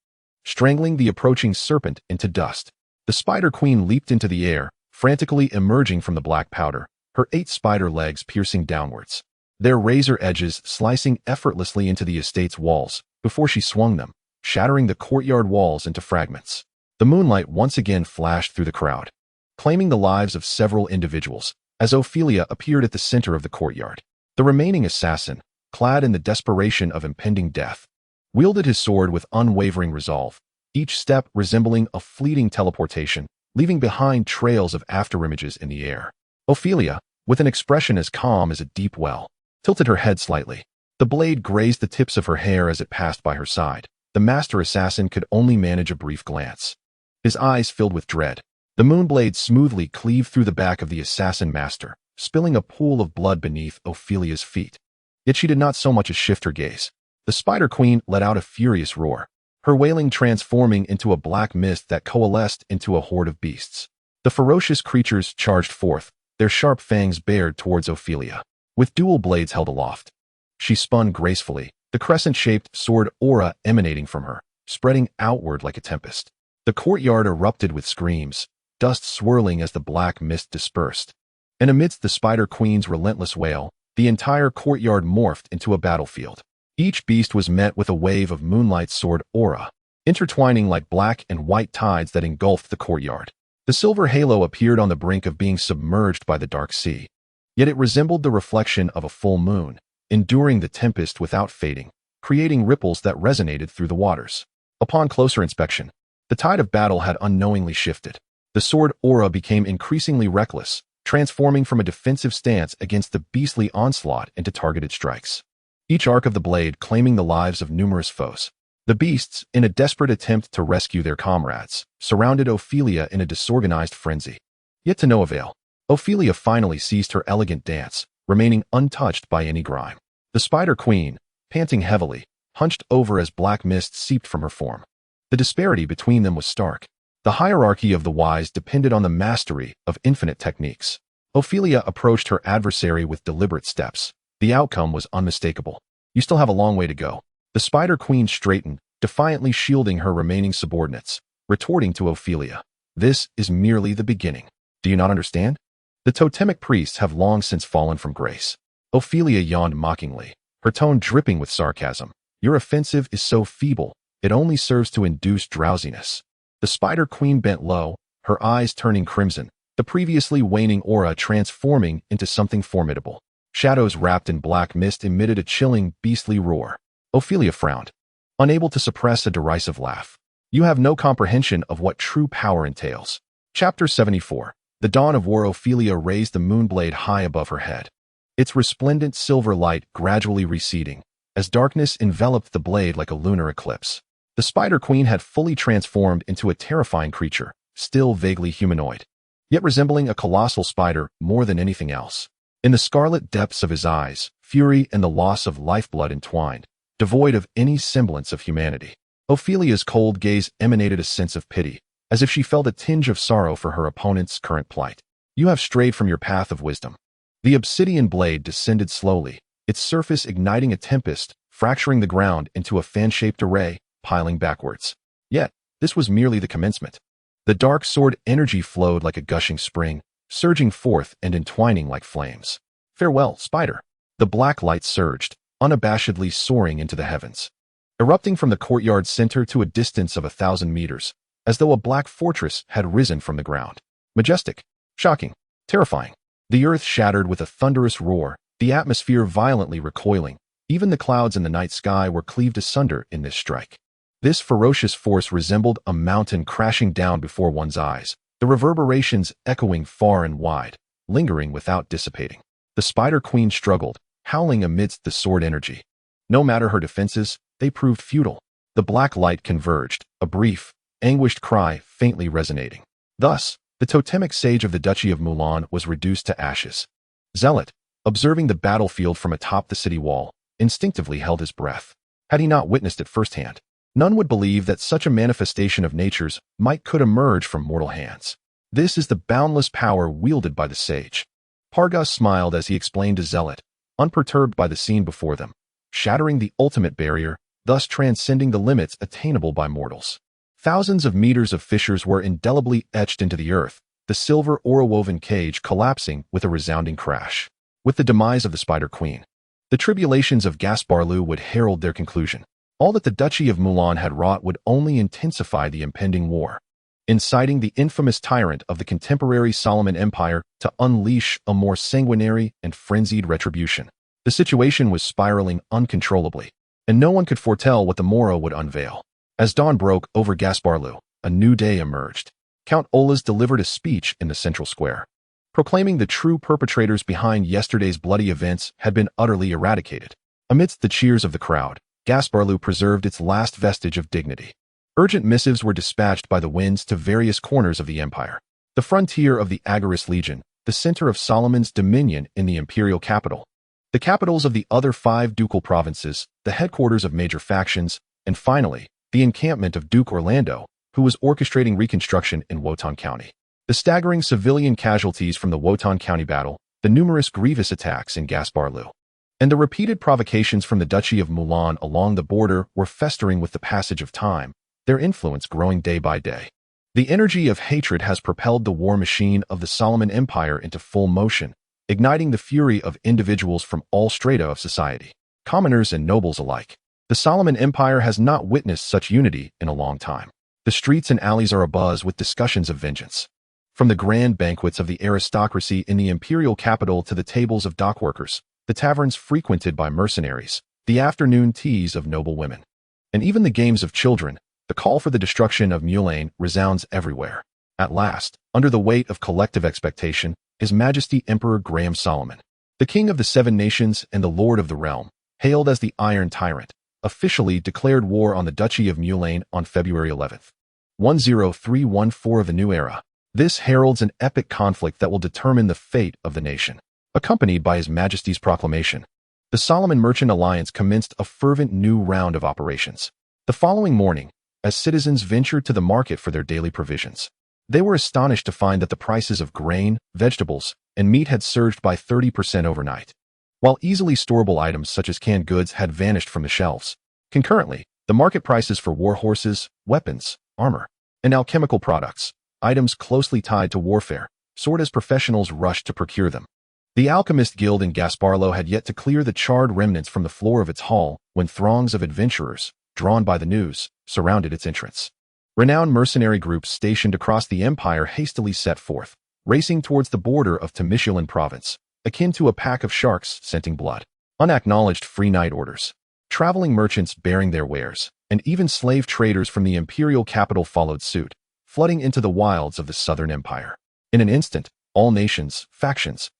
strangling the approaching serpent into dust. The Spider Queen leaped into the air, frantically emerging from the black powder, her 8 spider legs piercing downwards, their razor edges slicing effortlessly into the estate's walls before she swung them, shattering the courtyard walls into fragments. The moonlight once again flashed through the crowd, claiming the lives of several individuals, as Ophelia appeared at the center of the courtyard. The remaining assassin, clad in the desperation of impending death, wielded his sword with unwavering resolve, each step resembling a fleeting teleportation, leaving behind trails of afterimages in the air. Ophelia, with an expression as calm as a deep well, tilted her head slightly. The blade grazed the tips of her hair as it passed by her side. The master assassin could only manage a brief glance. His eyes filled with dread. The moonblade smoothly cleaved through the back of the assassin master, spilling a pool of blood beneath Ophelia's feet. Yet she did not so much as shift her gaze. The Spider Queen let out a furious roar, her wailing transforming into a black mist that coalesced into a horde of beasts. The ferocious creatures charged forth, their sharp fangs bared towards Ophelia, with dual blades held aloft. She spun gracefully, the crescent-shaped sword aura emanating from her, spreading outward like a tempest. The courtyard erupted with screams, dust swirling as the black mist dispersed. And amidst the Spider Queen's relentless wail, the entire courtyard morphed into a battlefield. Each beast was met with a wave of moonlight sword aura, intertwining like black and white tides that engulfed the courtyard. The silver halo appeared on the brink of being submerged by the dark sea. Yet it resembled the reflection of a full moon, enduring the tempest without fading, creating ripples that resonated through the waters. Upon closer inspection, the tide of battle had unknowingly shifted. The sword aura became increasingly reckless, transforming from a defensive stance against the beastly onslaught into targeted strikes, each arc of the blade claiming the lives of numerous foes. The beasts, in a desperate attempt to rescue their comrades, surrounded Ophelia in a disorganized frenzy. Yet to no avail. Ophelia finally ceased her elegant dance, remaining untouched by any grime. The Spider Queen, panting heavily, hunched over as black mist seeped from her form. The disparity between them was stark. The hierarchy of the wise depended on the mastery of infinite techniques. Ophelia approached her adversary with deliberate steps. The outcome was unmistakable. You still have a long way to go. The Spider Queen straightened, defiantly shielding her remaining subordinates, retorting to Ophelia. This is merely the beginning. Do you not understand? The totemic priests have long since fallen from grace. Ophelia yawned mockingly, her tone dripping with sarcasm. Your offensive is so feeble, it only serves to induce drowsiness. The Spider Queen bent low, her eyes turning crimson, the previously waning aura transforming into something formidable. Shadows wrapped in black mist emitted a chilling, beastly roar. Ophelia frowned, unable to suppress a derisive laugh. You have no comprehension of what true power entails. Chapter 74. The dawn of war. Ophelia raised the moonblade high above her head, its resplendent silver light gradually receding, as darkness enveloped the blade like a lunar eclipse. The Spider Queen had fully transformed into a terrifying creature, still vaguely humanoid, yet resembling a colossal spider more than anything else. In the scarlet depths of his eyes, fury and the loss of lifeblood entwined, devoid of any semblance of humanity. Ophelia's cold gaze emanated a sense of pity, as if she felt a tinge of sorrow for her opponent's current plight. You have strayed from your path of wisdom. The obsidian blade descended slowly, its surface igniting a tempest, fracturing the ground into a fan-shaped array, piling backwards. Yet, this was merely the commencement. The dark sword energy flowed like a gushing spring, surging forth and entwining like flames. Farewell, spider. The black light surged, unabashedly soaring into the heavens, erupting from the courtyard's center to a distance of 1,000 meters, as though a black fortress had risen from the ground. Majestic, shocking, terrifying. The earth shattered with a thunderous roar, the atmosphere violently recoiling. Even the clouds in the night sky were cleaved asunder in this strike. This ferocious force resembled a mountain crashing down before one's eyes, the reverberations echoing far and wide, lingering without dissipating. The Spider Queen struggled, howling amidst the sword energy. No matter her defenses, they proved futile. The black light converged, a brief, anguished cry faintly resonating. Thus, the totemic sage of the Duchy of Mulan was reduced to ashes. Zealot, observing the battlefield from atop the city wall, instinctively held his breath. Had he not witnessed it firsthand, none would believe that such a manifestation of nature's might could emerge from mortal hands. This is the boundless power wielded by the sage. Pargas smiled as he explained to Zealot, unperturbed by the scene before them, shattering the ultimate barrier, thus transcending the limits attainable by mortals. Thousands of meters of fissures were indelibly etched into the earth, the silver aura-woven cage collapsing with a resounding crash. With the demise of the Spider Queen, the tribulations of Gasparlu would herald their conclusion. All that the Duchy of Mulan had wrought would only intensify the impending war, inciting the infamous tyrant of the contemporary Solomon Empire to unleash a more sanguinary and frenzied retribution. The situation was spiraling uncontrollably, and no one could foretell what the morrow would unveil. As dawn broke over Gasparlu, a new day emerged. Count Olas delivered a speech in the central square, proclaiming the true perpetrators behind yesterday's bloody events had been utterly eradicated. Amidst the cheers of the crowd, Gasparlu preserved its last vestige of dignity. Urgent missives were dispatched by the winds to various corners of the empire. The frontier of the Agaris Legion, the center of Solomon's dominion in the imperial capital, the capitals of the other 5 ducal provinces, the headquarters of major factions, and finally, the encampment of Duke Orlando, who was orchestrating reconstruction in Worton County. The staggering civilian casualties from the Worton County battle, the numerous grievous attacks in Gasparlu, and the repeated provocations from the Duchy of Mulan along the border were festering with the passage of time, their influence growing day by day. The energy of hatred has propelled the war machine of the Solomon Empire into full motion, igniting the fury of individuals from all strata of society, commoners and nobles alike. The Solomon Empire has not witnessed such unity in a long time. The streets and alleys are abuzz with discussions of vengeance. From the grand banquets of the aristocracy in the imperial capital to the tables of dockworkers, the taverns frequented by mercenaries, the afternoon teas of noble women, and even the games of children, the call for the destruction of Mulan resounds everywhere. At last, under the weight of collective expectation, His Majesty Emperor Graham Solomon, the King of the 7 Nations and the Lord of the Realm, hailed as the Iron Tyrant, officially declared war on the Duchy of Mulan on February 11th. 10314 of a new era. This heralds an epic conflict that will determine the fate of the nation. Accompanied by His Majesty's proclamation, the Solomon Merchant Alliance commenced a fervent new round of operations. The following morning, as citizens ventured to the market for their daily provisions, they were astonished to find that the prices of grain, vegetables, and meat had surged by 30% overnight, while easily storable items such as canned goods had vanished from the shelves. Concurrently, the market prices for war horses, weapons, armor, and alchemical products, items closely tied to warfare, soared as professionals rushed to procure them. The Alchemist Guild in Gasparlu had yet to clear the charred remnants from the floor of its hall when throngs of adventurers, drawn by the news, surrounded its entrance. Renowned mercenary groups stationed across the empire hastily set forth, racing towards the border of Temishulin province, akin to a pack of sharks scenting blood. Unacknowledged free night orders, traveling merchants bearing their wares, and even slave traders from the imperial capital followed suit, flooding into the wilds of the southern empire. In an instant, all nations, factions,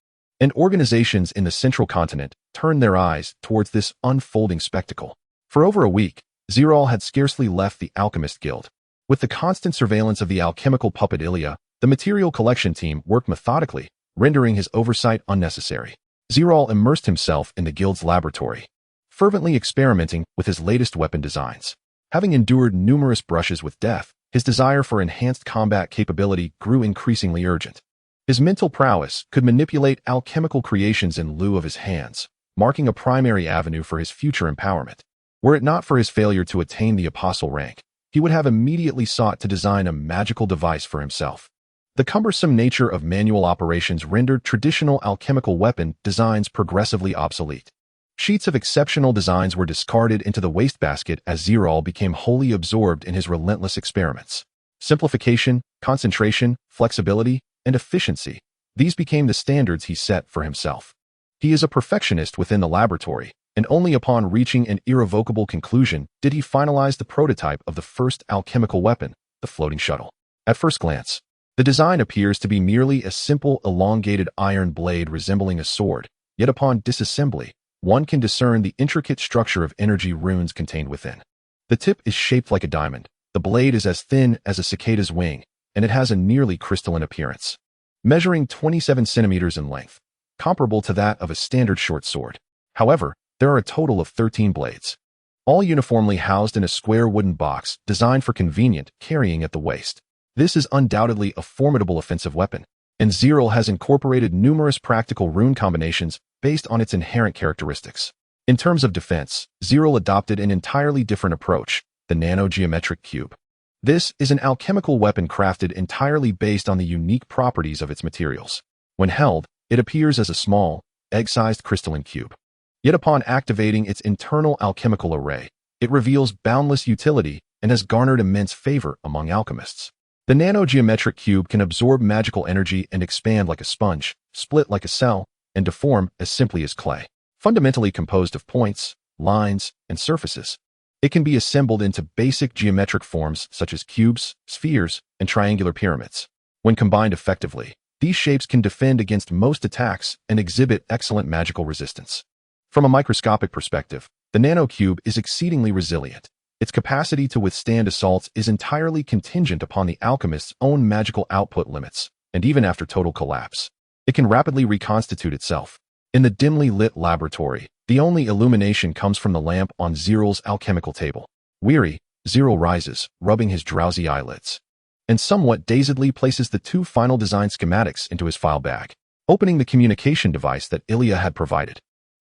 and organizations in the central continent turned their eyes towards this unfolding spectacle. For over a week, Zerel had scarcely left the Alchemist Guild. With the constant surveillance of the alchemical puppet Ilya, the material collection team worked methodically, rendering his oversight unnecessary. Zerel immersed himself in the guild's laboratory, fervently experimenting with his latest weapon designs. Having endured numerous brushes with death, his desire for enhanced combat capability grew increasingly urgent. His mental prowess could manipulate alchemical creations in lieu of his hands, marking a primary avenue for his future empowerment. Were it not for his failure to attain the apostle rank, he would have immediately sought to design a magical device for himself. The cumbersome nature of manual operations rendered traditional alchemical weapon designs progressively obsolete. Sheets of exceptional designs were discarded into the wastebasket as Zerel became wholly absorbed in his relentless experiments. Simplification, concentration, flexibility, and efficiency, these became the standards he set for himself. He is a perfectionist within the laboratory, and only upon reaching an irrevocable conclusion did he finalize the prototype of the first alchemical weapon, the floating shuttle. At first glance, the design appears to be merely a simple elongated iron blade resembling a sword, yet upon disassembly, one can discern the intricate structure of energy runes contained within. The tip is shaped like a diamond, the blade is as thin as a cicada's wing, and it has a nearly crystalline appearance. Measuring 27 centimeters in length, comparable to that of a standard short sword. However, there are a total of 13 blades, all uniformly housed in a square wooden box designed for convenient carrying at the waist. This is undoubtedly a formidable offensive weapon, and Zerel has incorporated numerous practical rune combinations based on its inherent characteristics. In terms of defense, Zerel adopted an entirely different approach, the nanogeometric cube. This is an alchemical weapon crafted entirely based on the unique properties of its materials. When held, it appears as a small, egg-sized crystalline cube. Yet upon activating its internal alchemical array, it reveals boundless utility and has garnered immense favor among alchemists. The nanogeometric cube can absorb magical energy and expand like a sponge, split like a cell, and deform as simply as clay. Fundamentally composed of points, lines, and surfaces, it can be assembled into basic geometric forms such as cubes, spheres, and triangular pyramids. When combined effectively, these shapes can defend against most attacks and exhibit excellent magical resistance. From a microscopic perspective, the nanocube is exceedingly resilient. Its capacity to withstand assaults is entirely contingent upon the alchemist's own magical output limits, and even after total collapse, it can rapidly reconstitute itself. In the dimly lit laboratory, the only illumination comes from the lamp on Zerel's alchemical table. Weary, Zerel rises, rubbing his drowsy eyelids, and somewhat dazedly places the two final design schematics into his file bag, opening the communication device that Ilya had provided.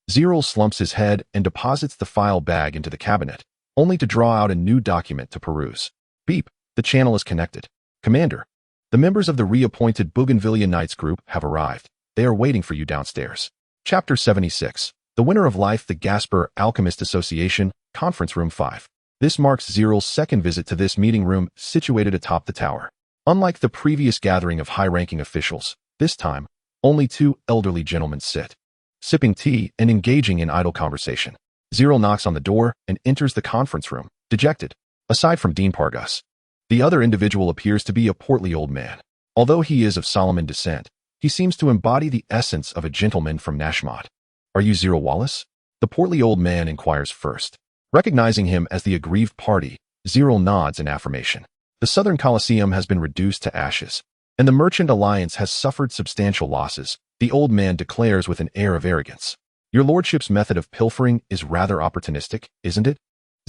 Zerel slumps his head and deposits the file bag into the cabinet, only to draw out a new document to peruse. Beep, the channel is connected. Commander, the members of the reappointed Bougainvillea Knights group have arrived. They are waiting for you downstairs. Chapter 76. The Winner of Life, the Gasper Alchemist Association, Conference Room 5. This marks Zerel's second visit to this meeting room situated atop the tower. Unlike the previous gathering of high-ranking officials, this time, only two elderly gentlemen sit, sipping tea and engaging in idle conversation. Zerel knocks on the door and enters the conference room, dejected. Aside from Dean Pargas, the other individual appears to be a portly old man. Although he is of Solomon descent, he seems to embody the essence of a gentleman from Nashmot. Are you Zerel Wallace? The portly old man inquires first. Recognizing him as the aggrieved party, Zerel nods in affirmation. The Southern Colosseum has been reduced to ashes, and the Merchant Alliance has suffered substantial losses, the old man declares with an air of arrogance. Your lordship's method of pilfering is rather opportunistic, isn't it?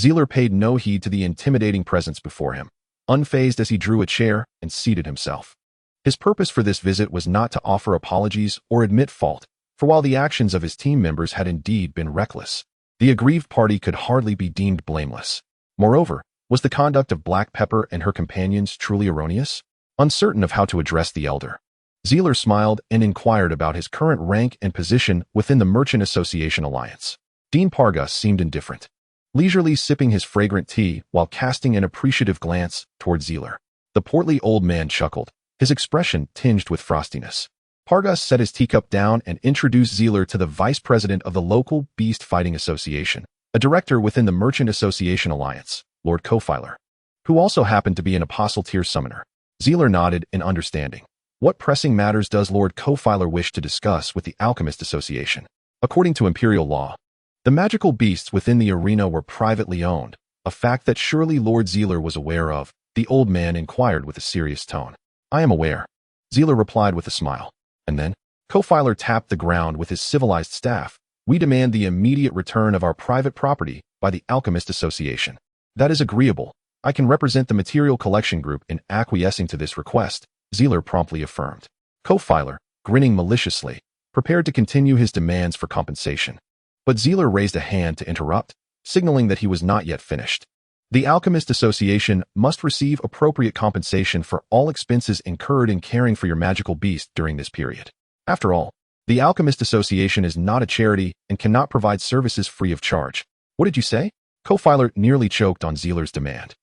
Zerel paid no heed to the intimidating presence before him, unfazed as he drew a chair and seated himself. His purpose for this visit was not to offer apologies or admit fault, for while the actions of his team members had indeed been reckless, the aggrieved party could hardly be deemed blameless. Moreover, was the conduct of Black Pepper and her companions truly erroneous? Uncertain of how to address the elder, Zerel smiled and inquired about his current rank and position within the Merchant Association Alliance. Dean Pargas seemed indifferent, leisurely sipping his fragrant tea while casting an appreciative glance toward Zerel. The portly old man chuckled, his expression tinged with frostiness. Pargas set his teacup down and introduced Zerel to the vice president of the local Beast Fighting Association, a director within the Merchant Association Alliance, Lord Cofiler, who also happened to be an apostle-tier summoner. Zerel nodded in understanding. What pressing matters does Lord Cofiler wish to discuss with the Alchemist Association? According to imperial law, the magical beasts within the arena were privately owned, a fact that surely Lord Zerel was aware of. The old man inquired with a serious tone. I am aware, Zerel replied with a smile. And then, Cofiler tapped the ground with his civilized staff. We demand the immediate return of our private property by the Alchemist Association. That is agreeable. I can represent the material collection group in acquiescing to this request, Zerel promptly affirmed. Co-filer, grinning maliciously, prepared to continue his demands for compensation. But Zerel raised a hand to interrupt, signaling that he was not yet finished. The Alchemist Association must receive appropriate compensation for all expenses incurred in caring for your magical beast during this period. After all, the Alchemist Association is not a charity and cannot provide services free of charge. What did you say? Co-filer nearly choked on Zerel's demand,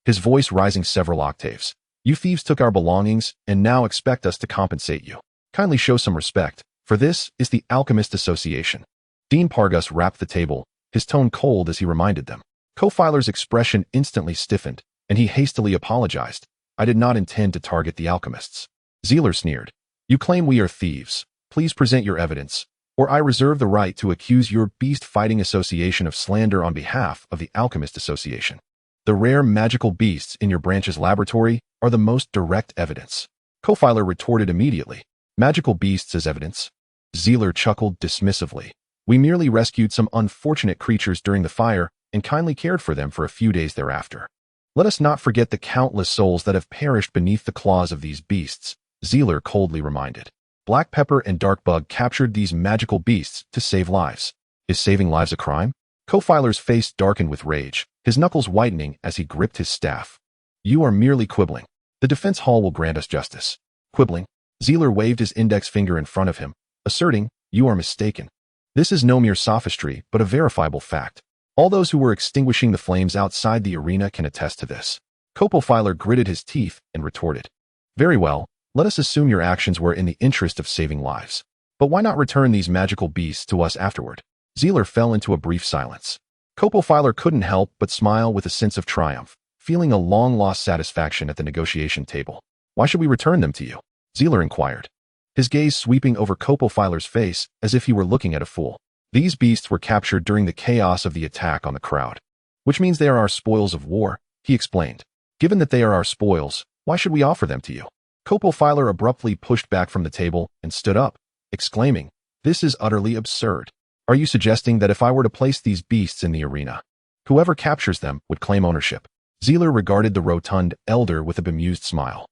his voice rising several octaves. You thieves took our belongings and now expect us to compensate you. Kindly show some respect, for this is the Alchemist Association. Dean Pargus rapped the table, his tone cold as he reminded them. Co-filer's expression instantly stiffened, and he hastily apologized. I did not intend to target the alchemists. Zerel sneered. You claim we are thieves. Please present your evidence, or I reserve the right to accuse your beast-fighting association of slander on behalf of the Alchemist Association. The rare magical beasts in your branch's laboratory are the most direct evidence. Co-filer retorted immediately. Magical beasts as evidence? Zerel chuckled dismissively. We merely rescued some unfortunate creatures during the fire and kindly cared for them for a few days thereafter. Let us not forget the countless souls that have perished beneath the claws of these beasts, Zerel coldly reminded. Black Pepper and Darkbug captured these magical beasts to save lives. Is saving lives a crime? Co-filer's face darkened with rage, his knuckles whitening as he gripped his staff. You are merely quibbling. The defense hall will grant us justice. Quibbling? Zerel waved his index finger in front of him, asserting, you are mistaken. This is no mere sophistry, but a verifiable fact. All those who were extinguishing the flames outside the arena can attest to this. Co-filer gritted his teeth and retorted. Very well, let us assume your actions were in the interest of saving lives. But why not return these magical beasts to us afterward? Zerel fell into a brief silence. Co-filer couldn't help but smile with a sense of triumph, feeling a long-lost satisfaction at the negotiation table. Why should we return them to you? Zerel inquired, his gaze sweeping over Co-filer's face as if he were looking at a fool. These beasts were captured during the chaos of the attack on the crowd. Which means they are our spoils of war, he explained. Given that they are our spoils, why should we offer them to you? Co-filer abruptly pushed back from the table and stood up, exclaiming, this is utterly absurd. Are you suggesting that if I were to place these beasts in the arena, whoever captures them would claim ownership? Zerel regarded the rotund elder with a bemused smile.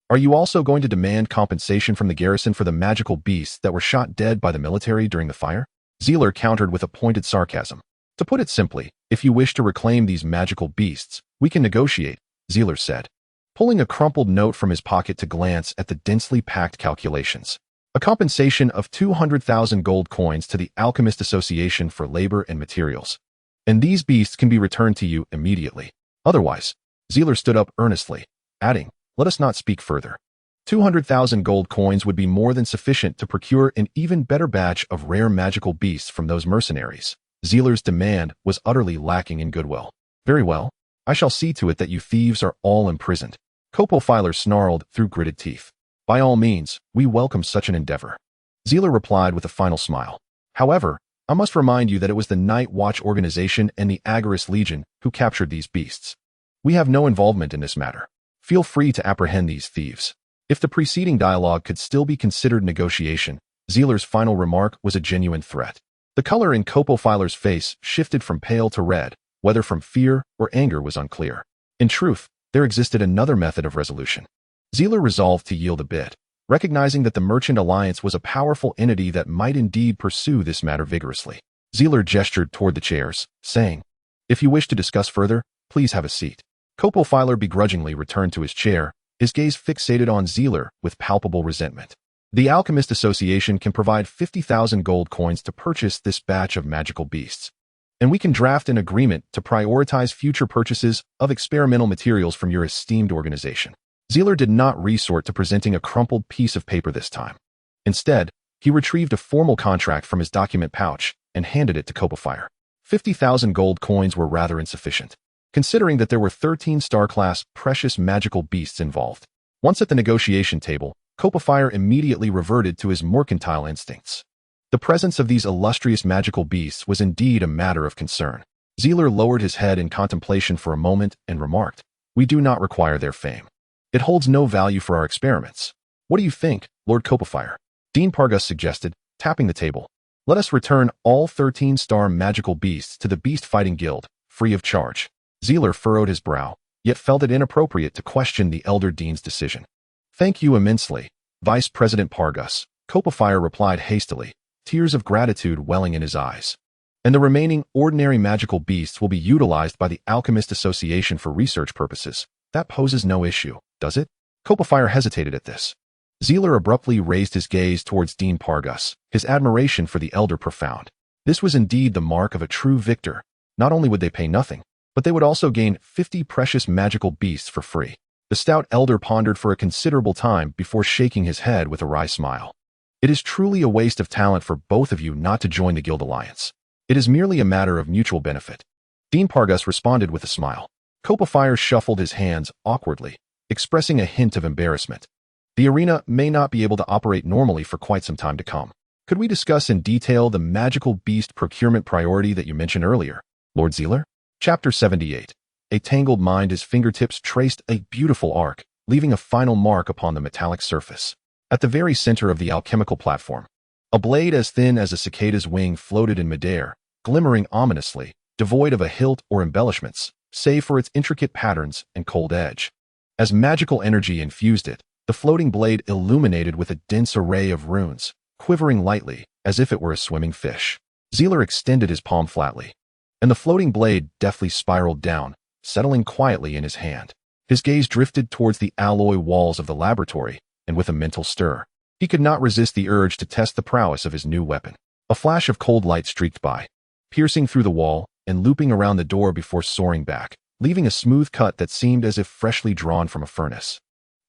Are you also going to demand compensation from the garrison for the magical beasts that were shot dead by the military during the fire? Zerel countered with a pointed sarcasm. To put it simply, if you wish to reclaim these magical beasts, we can negotiate, Zerel said, pulling a crumpled note from his pocket to glance at the densely packed calculations. A compensation of 200,000 gold coins to the Alchemist Association for labor and materials. And these beasts can be returned to you immediately. Otherwise, Zerel stood up earnestly, adding, let us not speak further. 200,000 gold coins would be more than sufficient to procure an even better batch of rare magical beasts from those mercenaries. Zerel's demand was utterly lacking in goodwill. Very well, I shall see to it that you thieves are all imprisoned. Co-filer snarled through gritted teeth. By all means, we welcome such an endeavor. Zerel replied with a final smile. However, I must remind you that it was the Night Watch organization and the Agarist Legion who captured these beasts. We have no involvement in this matter. Feel free to apprehend these thieves. If the preceding dialogue could still be considered negotiation, Zerel's final remark was a genuine threat. The color in Co-filer's face shifted from pale to red, whether from fear or anger was unclear. In truth, there existed another method of resolution. Zerel resolved to yield a bit, recognizing that the Merchant Alliance was a powerful entity that might indeed pursue this matter vigorously. Zerel gestured toward the chairs, saying, if you wish to discuss further, please have a seat. Co-filer begrudgingly returned to his chair, his gaze fixated on Zerel with palpable resentment. The Alchemist Association can provide 50,000 gold coins to purchase this batch of magical beasts. And we can draft an agreement to prioritize future purchases of experimental materials from your esteemed organization. Zerel did not resort to presenting a crumpled piece of paper this time. Instead, he retrieved a formal contract from his document pouch and handed it to Co-filer. 50,000 gold coins were rather insufficient, considering that there were 13 star-class precious magical beasts involved. Once at the negotiation table, Co-filer immediately reverted to his mercantile instincts. The presence of these illustrious magical beasts was indeed a matter of concern. Zerel lowered his head in contemplation for a moment and remarked, we do not require their fame. It holds no value for our experiments. What do you think, Lord Co-filer? Dean Pargus suggested, tapping the table. Let us return all 13-star magical beasts to the Beast-Fighting Guild, free of charge. Zerel furrowed his brow, yet felt it inappropriate to question the Elder Dean's decision. Thank you immensely, Vice President Pargus, Copafire replied hastily, tears of gratitude welling in his eyes. And the remaining ordinary magical beasts will be utilized by the Alchemist Association for research purposes. That poses no issue, does it? Copafire hesitated at this. Zerel abruptly raised his gaze towards Dean Pargus, his admiration for the elder profound. This was indeed the mark of a true victor. Not only would they pay nothing, but they would also gain 50 precious magical beasts for free. The stout elder pondered for a considerable time before shaking his head with a wry smile. It is truly a waste of talent for both of you not to join the Guild Alliance. It is merely a matter of mutual benefit. Dean Pargus responded with a smile. Copafire shuffled his hands awkwardly, expressing a hint of embarrassment. The arena may not be able to operate normally for quite some time to come. Could we discuss in detail the magical beast procurement priority that you mentioned earlier, Lord Zerel? Chapter 78. A tangled mind. His fingertips traced a beautiful arc, leaving a final mark upon the metallic surface. At the very center of the alchemical platform, a blade as thin as a cicada's wing floated in midair, glimmering ominously, devoid of a hilt or embellishments, save for its intricate patterns and cold edge. As magical energy infused it, the floating blade illuminated with a dense array of runes, quivering lightly, as if it were a swimming fish. Zerel extended his palm flatly, and the floating blade deftly spiraled down, settling quietly in his hand. His gaze drifted towards the alloy walls of the laboratory, and with a mental stir, he could not resist the urge to test the prowess of his new weapon. A flash of cold light streaked by, piercing through the wall and looping around the door before soaring back, leaving a smooth cut that seemed as if freshly drawn from a furnace.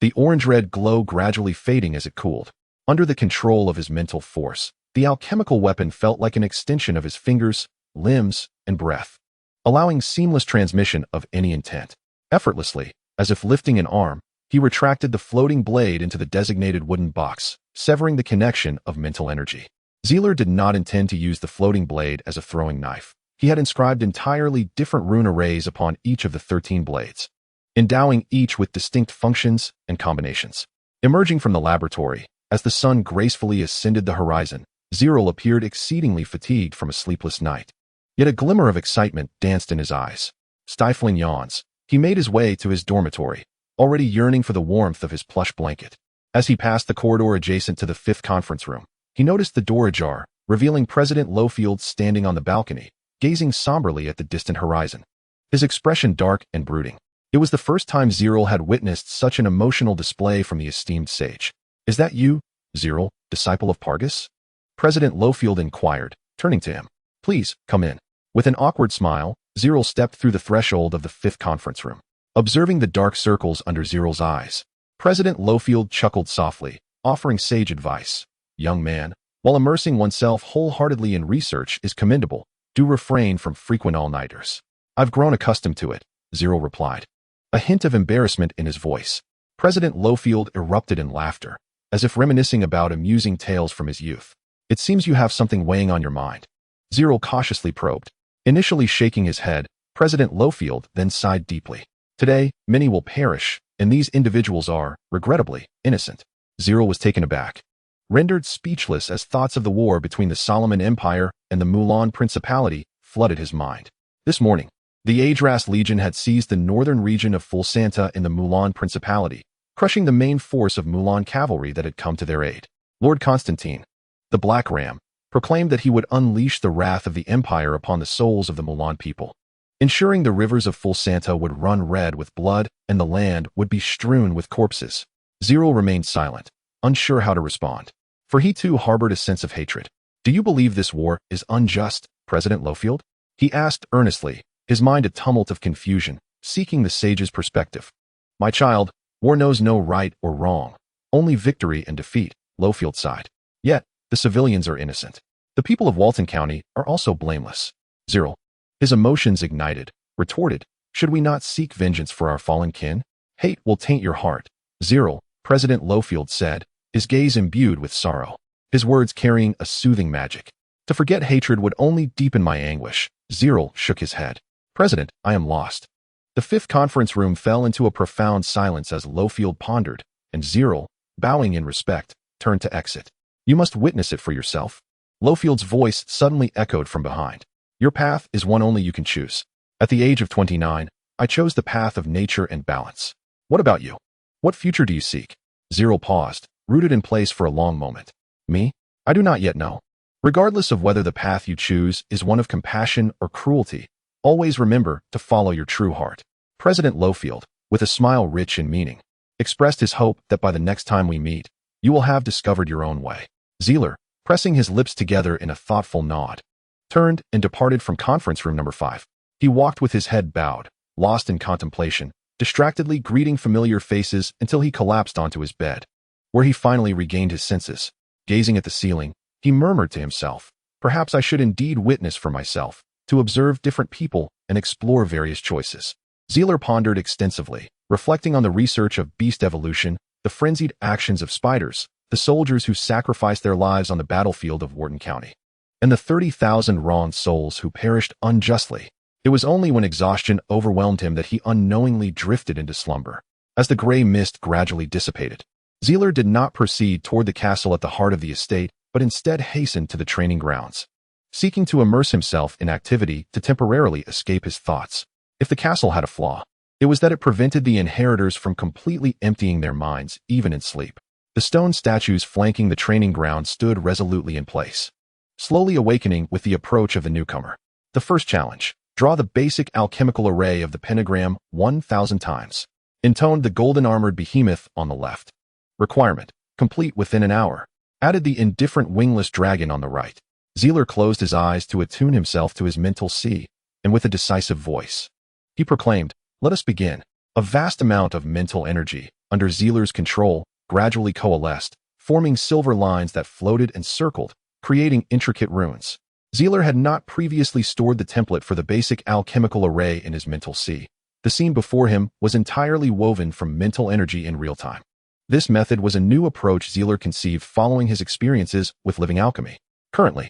The orange-red glow gradually fading as it cooled. Under the control of his mental force, the alchemical weapon felt like an extension of his fingers, limbs, and breath, allowing seamless transmission of any intent. Effortlessly, as if lifting an arm, he retracted the floating blade into the designated wooden box, severing the connection of mental energy. Zerel did not intend to use the floating blade as a throwing knife. He had inscribed entirely different rune arrays upon each of the 13 blades, endowing each with distinct functions and combinations. Emerging from the laboratory, as the sun gracefully ascended the horizon, Zerel appeared exceedingly fatigued from a sleepless night. Yet a glimmer of excitement danced in his eyes. Stifling yawns, he made his way to his dormitory, already yearning for the warmth of his plush blanket. As he passed the corridor adjacent to the 5th conference room, he noticed the door ajar, revealing President Lowfield standing on the balcony, gazing somberly at the distant horizon. His expression dark and brooding. It was the first time Zerel had witnessed such an emotional display from the esteemed sage. "Is that you, Zerel, disciple of Pargus?" President Lowfield inquired, turning to him. "Please, come in." With an awkward smile, Zerel stepped through the threshold of the 5th conference room. Observing the dark circles under Zerel's eyes, President Lowfield chuckled softly, offering sage advice. "Young man, while immersing oneself wholeheartedly in research is commendable, do refrain from frequent all-nighters." "I've grown accustomed to it," Zerel replied, a hint of embarrassment in his voice. President Lowfield erupted in laughter, as if reminiscing about amusing tales from his youth. "It seems you have something weighing on your mind." Zerel cautiously probed. Initially shaking his head, President Lowfield then sighed deeply. "Today, many will perish, and these individuals are, regrettably, innocent." Zerel was taken aback, rendered speechless as thoughts of the war between the Solomon Empire and the Mulan Principality flooded his mind. This morning, the Aedras Legion had seized the northern region of Fulsanta in the Mulan Principality, crushing the main force of Mulan cavalry that had come to their aid. Lord Constantine, the Black Ram, proclaimed that he would unleash the wrath of the Empire upon the souls of the Mulan people, ensuring the rivers of Fulsanta would run red with blood and the land would be strewn with corpses. Zerel remained silent, unsure how to respond, for he too harbored a sense of hatred. "Do you believe this war is unjust, President Lowfield?" he asked earnestly, his mind a tumult of confusion, seeking the sage's perspective. "My child, war knows no right or wrong, only victory and defeat," Lowfield sighed. "Yet, the civilians are innocent. The people of Worton County are also blameless." Zerel, his emotions ignited, retorted, "Should we not seek vengeance for our fallen kin? Hate will taint your heart." "Zerel," President Lowfield said, his gaze imbued with sorrow, his words carrying a soothing magic. "To forget hatred would only deepen my anguish." Zerel shook his head. "President, I am lost." The 5th conference room fell into a profound silence as Lowfield pondered, and Zerel, bowing in respect, turned to exit. "You must witness it for yourself." Lowfield's voice suddenly echoed from behind. "Your path is one only you can choose. At the age of 29, I chose the path of nature and balance. What about you? What future do you seek?" Zerel paused, rooted in place for a long moment. Me? I do not yet know. Regardless of whether the path you choose is one of compassion or cruelty, always remember to follow your true heart. President Lowfield, with a smile rich in meaning, expressed his hope that by the next time we meet, you will have discovered your own way. Zerel, pressing his lips together in a thoughtful nod, turned and departed from conference room number 5. He walked with his head bowed, lost in contemplation, distractedly greeting familiar faces until he collapsed onto his bed, where he finally regained his senses. Gazing at the ceiling, he murmured to himself, perhaps I should indeed witness for myself, to observe different people and explore various choices. Zerel pondered extensively, reflecting on the research of beast evolution, the frenzied actions of spiders, the soldiers who sacrificed their lives on the battlefield of Worton County, and the 30,000 raw souls who perished unjustly. It was only when exhaustion overwhelmed him that he unknowingly drifted into slumber. As the gray mist gradually dissipated, Zerel did not proceed toward the castle at the heart of the estate, but instead hastened to the training grounds, seeking to immerse himself in activity to temporarily escape his thoughts. If the castle had a flaw, it was that it prevented the inheritors from completely emptying their minds, even in sleep. The stone statues flanking the training ground stood resolutely in place, slowly awakening with the approach of the newcomer. The first challenge: draw the basic alchemical array of the pentagram 1,000 times, intoned the golden-armored behemoth on the left. Requirement: complete within an hour, added the indifferent wingless dragon on the right. Zerel closed his eyes to attune himself to his mental sea, and with a decisive voice, he proclaimed, "Let us begin." A vast amount of mental energy, under Zerel's control, gradually coalesced, forming silver lines that floated and circled, creating intricate runes. Zerel had not previously stored the template for the basic alchemical array in his mental sea. The scene before him was entirely woven from mental energy in real time. This method was a new approach Zerel conceived following his experiences with living alchemy. Currently,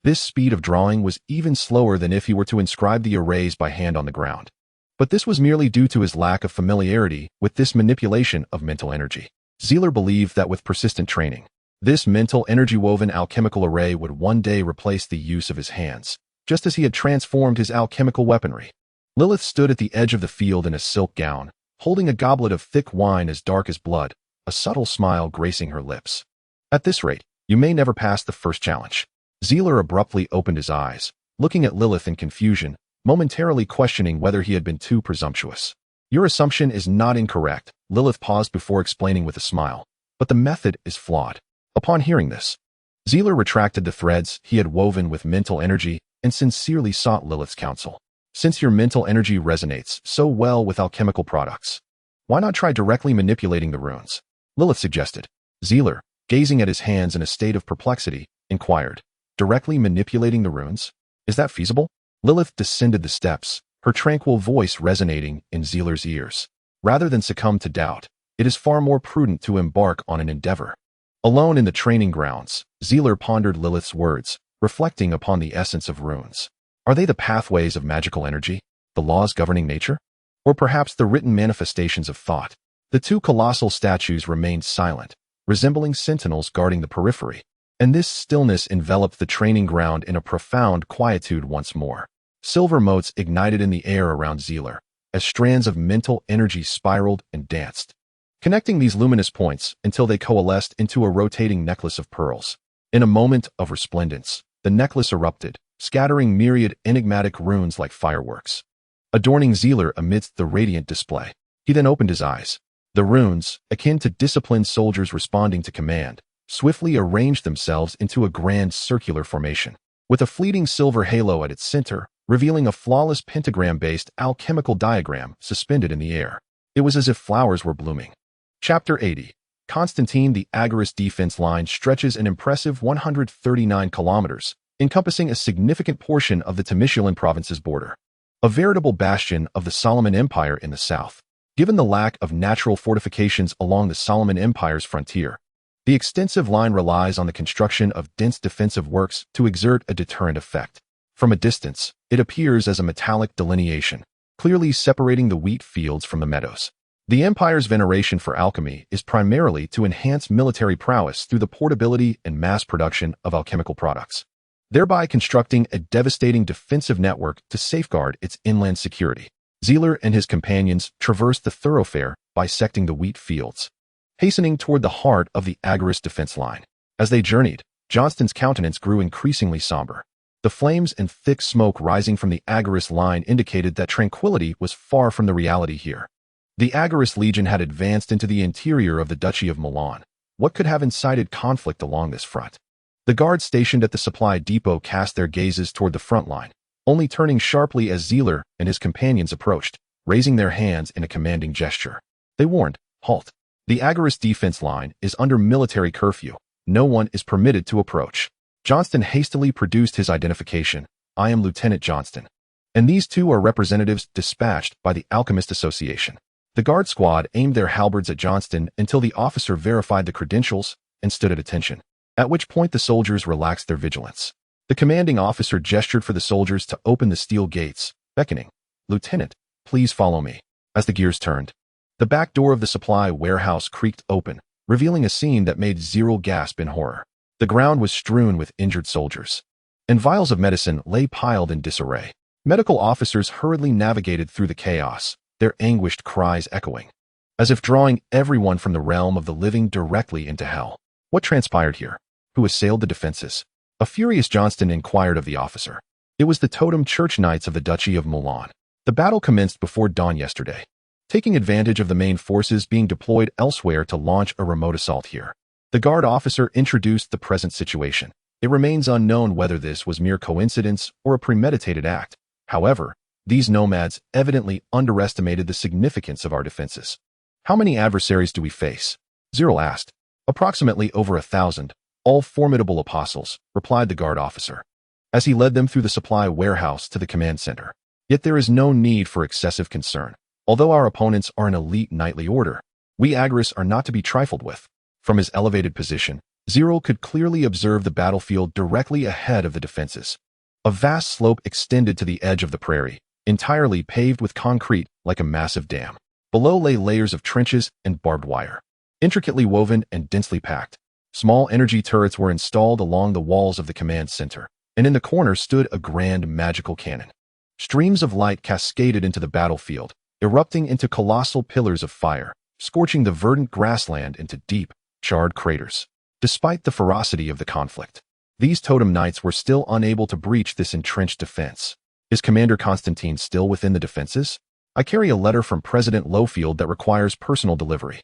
this speed of drawing was even slower than if he were to inscribe the arrays by hand on the ground. But this was merely due to his lack of familiarity with this manipulation of mental energy. Zerel believed that with persistent training, this mental energy-woven alchemical array would one day replace the use of his hands, just as he had transformed his alchemical weaponry. Lilith stood at the edge of the field in a silk gown, holding a goblet of thick wine as dark as blood, a subtle smile gracing her lips. At this rate, you may never pass the first challenge. Zerel abruptly opened his eyes, looking at Lilith in confusion, momentarily questioning whether he had been too presumptuous. Your assumption is not incorrect, Lilith paused before explaining with a smile, but the method is flawed. Upon hearing this, Zerel retracted the threads he had woven with mental energy and sincerely sought Lilith's counsel. Since your mental energy resonates so well with alchemical products, why not try directly manipulating the runes? Lilith suggested. Zerel, gazing at his hands in a state of perplexity, inquired, directly manipulating the runes? Is that feasible? Lilith descended the steps, her tranquil voice resonating in Zerel's ears. Rather than succumb to doubt, it is far more prudent to embark on an endeavor. Alone in the training grounds, Zerel pondered Lilith's words, reflecting upon the essence of runes. Are they the pathways of magical energy, the laws governing nature? Or perhaps the written manifestations of thought? The two colossal statues remained silent, resembling sentinels guarding the periphery, and this stillness enveloped the training ground in a profound quietude once more. Silver motes ignited in the air around Zerel, as strands of mental energy spiraled and danced, connecting these luminous points until they coalesced into a rotating necklace of pearls. In a moment of resplendence, the necklace erupted, scattering myriad enigmatic runes like fireworks, adorning Zerel amidst the radiant display. He then opened his eyes. The runes, akin to disciplined soldiers responding to command, swiftly arranged themselves into a grand circular formation, with a fleeting silver halo at its center, revealing a flawless pentagram-based alchemical diagram suspended in the air. It was as if flowers were blooming. Chapter 80. Constantine. The Agaris defense line stretches an impressive 139 kilometers, encompassing a significant portion of the Temeshulan province's border. A veritable bastion of the Solomon Empire in the south. Given the lack of natural fortifications along the Solomon Empire's frontier, the extensive line relies on the construction of dense defensive works to exert a deterrent effect. From a distance, it appears as a metallic delineation, clearly separating the wheat fields from the meadows. The Empire's veneration for alchemy is primarily to enhance military prowess through the portability and mass production of alchemical products, thereby constructing a devastating defensive network to safeguard its inland security. Zerel and his companions traversed the thoroughfare, bisecting the wheat fields, hastening toward the heart of the Agorist defense line. As they journeyed, Johnston's countenance grew increasingly somber. The flames and thick smoke rising from the Agorist line indicated that tranquility was far from the reality here. The Agorist Legion had advanced into the interior of the Duchy of Milan. What could have incited conflict along this front? The guards stationed at the supply depot cast their gazes toward the front line, only turning sharply as Zerel and his companions approached, raising their hands in a commanding gesture. They warned, "Halt. The Agorist defense line is under military curfew. No one is permitted to approach." Johnston hastily produced his identification. "I am Lieutenant Johnston. And these two are representatives dispatched by the Alchemist Association." The guard squad aimed their halberds at Johnston until the officer verified the credentials and stood at attention, at which point the soldiers relaxed their vigilance. The commanding officer gestured for the soldiers to open the steel gates, beckoning, "Lieutenant, please follow me." As the gears turned, the back door of the supply warehouse creaked open, revealing a scene that made Zerel gasp in horror. The ground was strewn with injured soldiers, and vials of medicine lay piled in disarray. Medical officers hurriedly navigated through the chaos, their anguished cries echoing, as if drawing everyone from the realm of the living directly into hell. What transpired here? Who assailed the defenses? A furious Johnston inquired of the officer. It was the totem church knights of the Duchy of Milan. The battle commenced before dawn yesterday, taking advantage of the main forces being deployed elsewhere to launch a remote assault here. The guard officer introduced the present situation. It remains unknown whether this was mere coincidence or a premeditated act. However, these nomads evidently underestimated the significance of our defenses. "How many adversaries do we face?" Zerel asked. "Approximately over 1,000, all formidable apostles," replied the guard officer, as he led them through the supply warehouse to the command center. "Yet there is no need for excessive concern. Although our opponents are an elite knightly order, we Agorists are not to be trifled with." From his elevated position, Zerel could clearly observe the battlefield directly ahead of the defenses. A vast slope extended to the edge of the prairie, entirely paved with concrete like a massive dam. Below lay layers of trenches and barbed wire, intricately woven and densely packed. Small energy turrets were installed along the walls of the command center, and in the corner stood a grand magical cannon. Streams of light cascaded into the battlefield, erupting into colossal pillars of fire, scorching the verdant grassland into deep, charred craters. Despite the ferocity of the conflict, these totem knights were still unable to breach this entrenched defense. "Is Commander Constantine still within the defenses? I carry a letter from President Lowfield that requires personal delivery."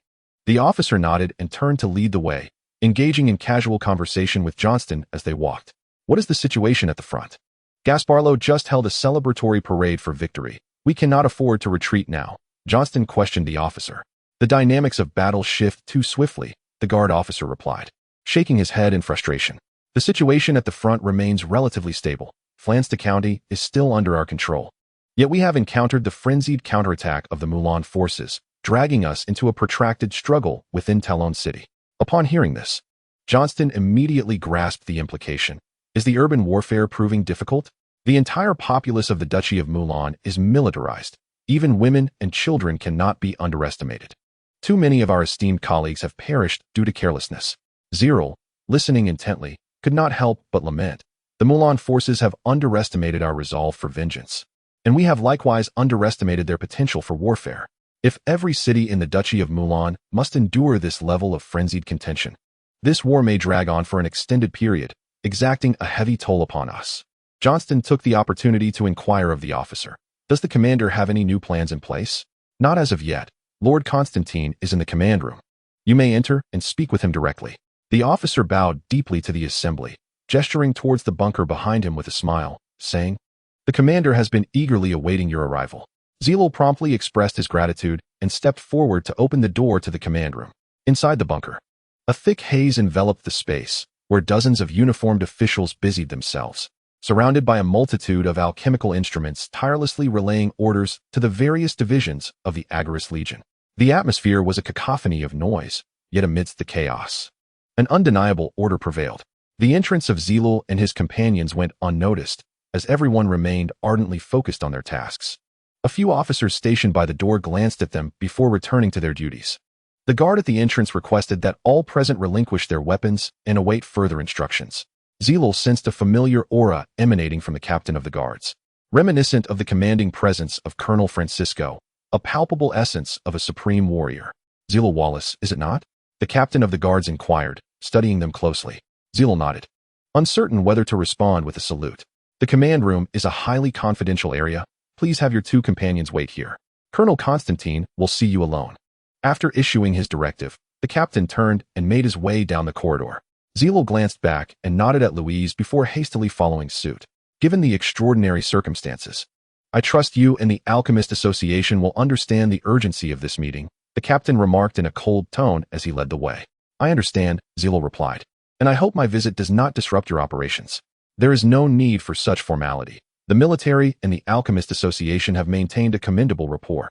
The officer nodded and turned to lead the way, engaging in casual conversation with Johnston as they walked. "What is the situation at the front?" "Gasparlo just held a celebratory parade for victory. We cannot afford to retreat now," Johnston questioned the officer. "The dynamics of battle shift too swiftly," the guard officer replied, shaking his head in frustration. "The situation at the front remains relatively stable. Fiancée County is still under our control. Yet we have encountered the frenzied counterattack of the Milan forces, dragging us into a protracted struggle within Talon City." Upon hearing this, Johnston immediately grasped the implication. Is the urban warfare proving difficult? The entire populace of the Duchy of Milan is militarized. Even women and children cannot be underestimated. Too many of our esteemed colleagues have perished due to carelessness. Zerel, listening intently, could not help but lament. The Milan forces have underestimated our resolve for vengeance, and we have likewise underestimated their potential for warfare. If every city in the Duchy of Milan must endure this level of frenzied contention, this war may drag on for an extended period, exacting a heavy toll upon us. Johnston took the opportunity to inquire of the officer. "Does the commander have any new plans in place?" "Not as of yet. Lord Constantine is in the command room. You may enter and speak with him directly." The officer bowed deeply to the assembly, gesturing towards the bunker behind him with a smile, saying, "The commander has been eagerly awaiting your arrival." Zerel promptly expressed his gratitude and stepped forward to open the door to the command room. Inside the bunker, a thick haze enveloped the space, where dozens of uniformed officials busied themselves, surrounded by a multitude of alchemical instruments tirelessly relaying orders to the various divisions of the Agorist Legion. The atmosphere was a cacophony of noise, yet amidst the chaos, an undeniable order prevailed. The entrance of Zerel and his companions went unnoticed, as everyone remained ardently focused on their tasks. A few officers stationed by the door glanced at them before returning to their duties. The guard at the entrance requested that all present relinquish their weapons and await further instructions. Zerel sensed a familiar aura emanating from the captain of the guards, reminiscent of the commanding presence of Colonel Francisco, a palpable essence of a supreme warrior. "Zerel Wallace, is it not?" The captain of the guards inquired, studying them closely. Zerel nodded, uncertain whether to respond with a salute. The command room is a highly confidential area. Please have your 2 companions wait here. Colonel Constantine will see you alone. After issuing his directive, the captain turned and made his way down the corridor. Zerel glanced back and nodded at Louise before hastily following suit. Given the extraordinary circumstances, I trust you and the Alchemist Association will understand the urgency of this meeting, the captain remarked in a cold tone as he led the way. I understand, Zerel replied, and I hope my visit does not disrupt your operations. There is no need for such formality. The military and the Alchemist Association have maintained a commendable rapport,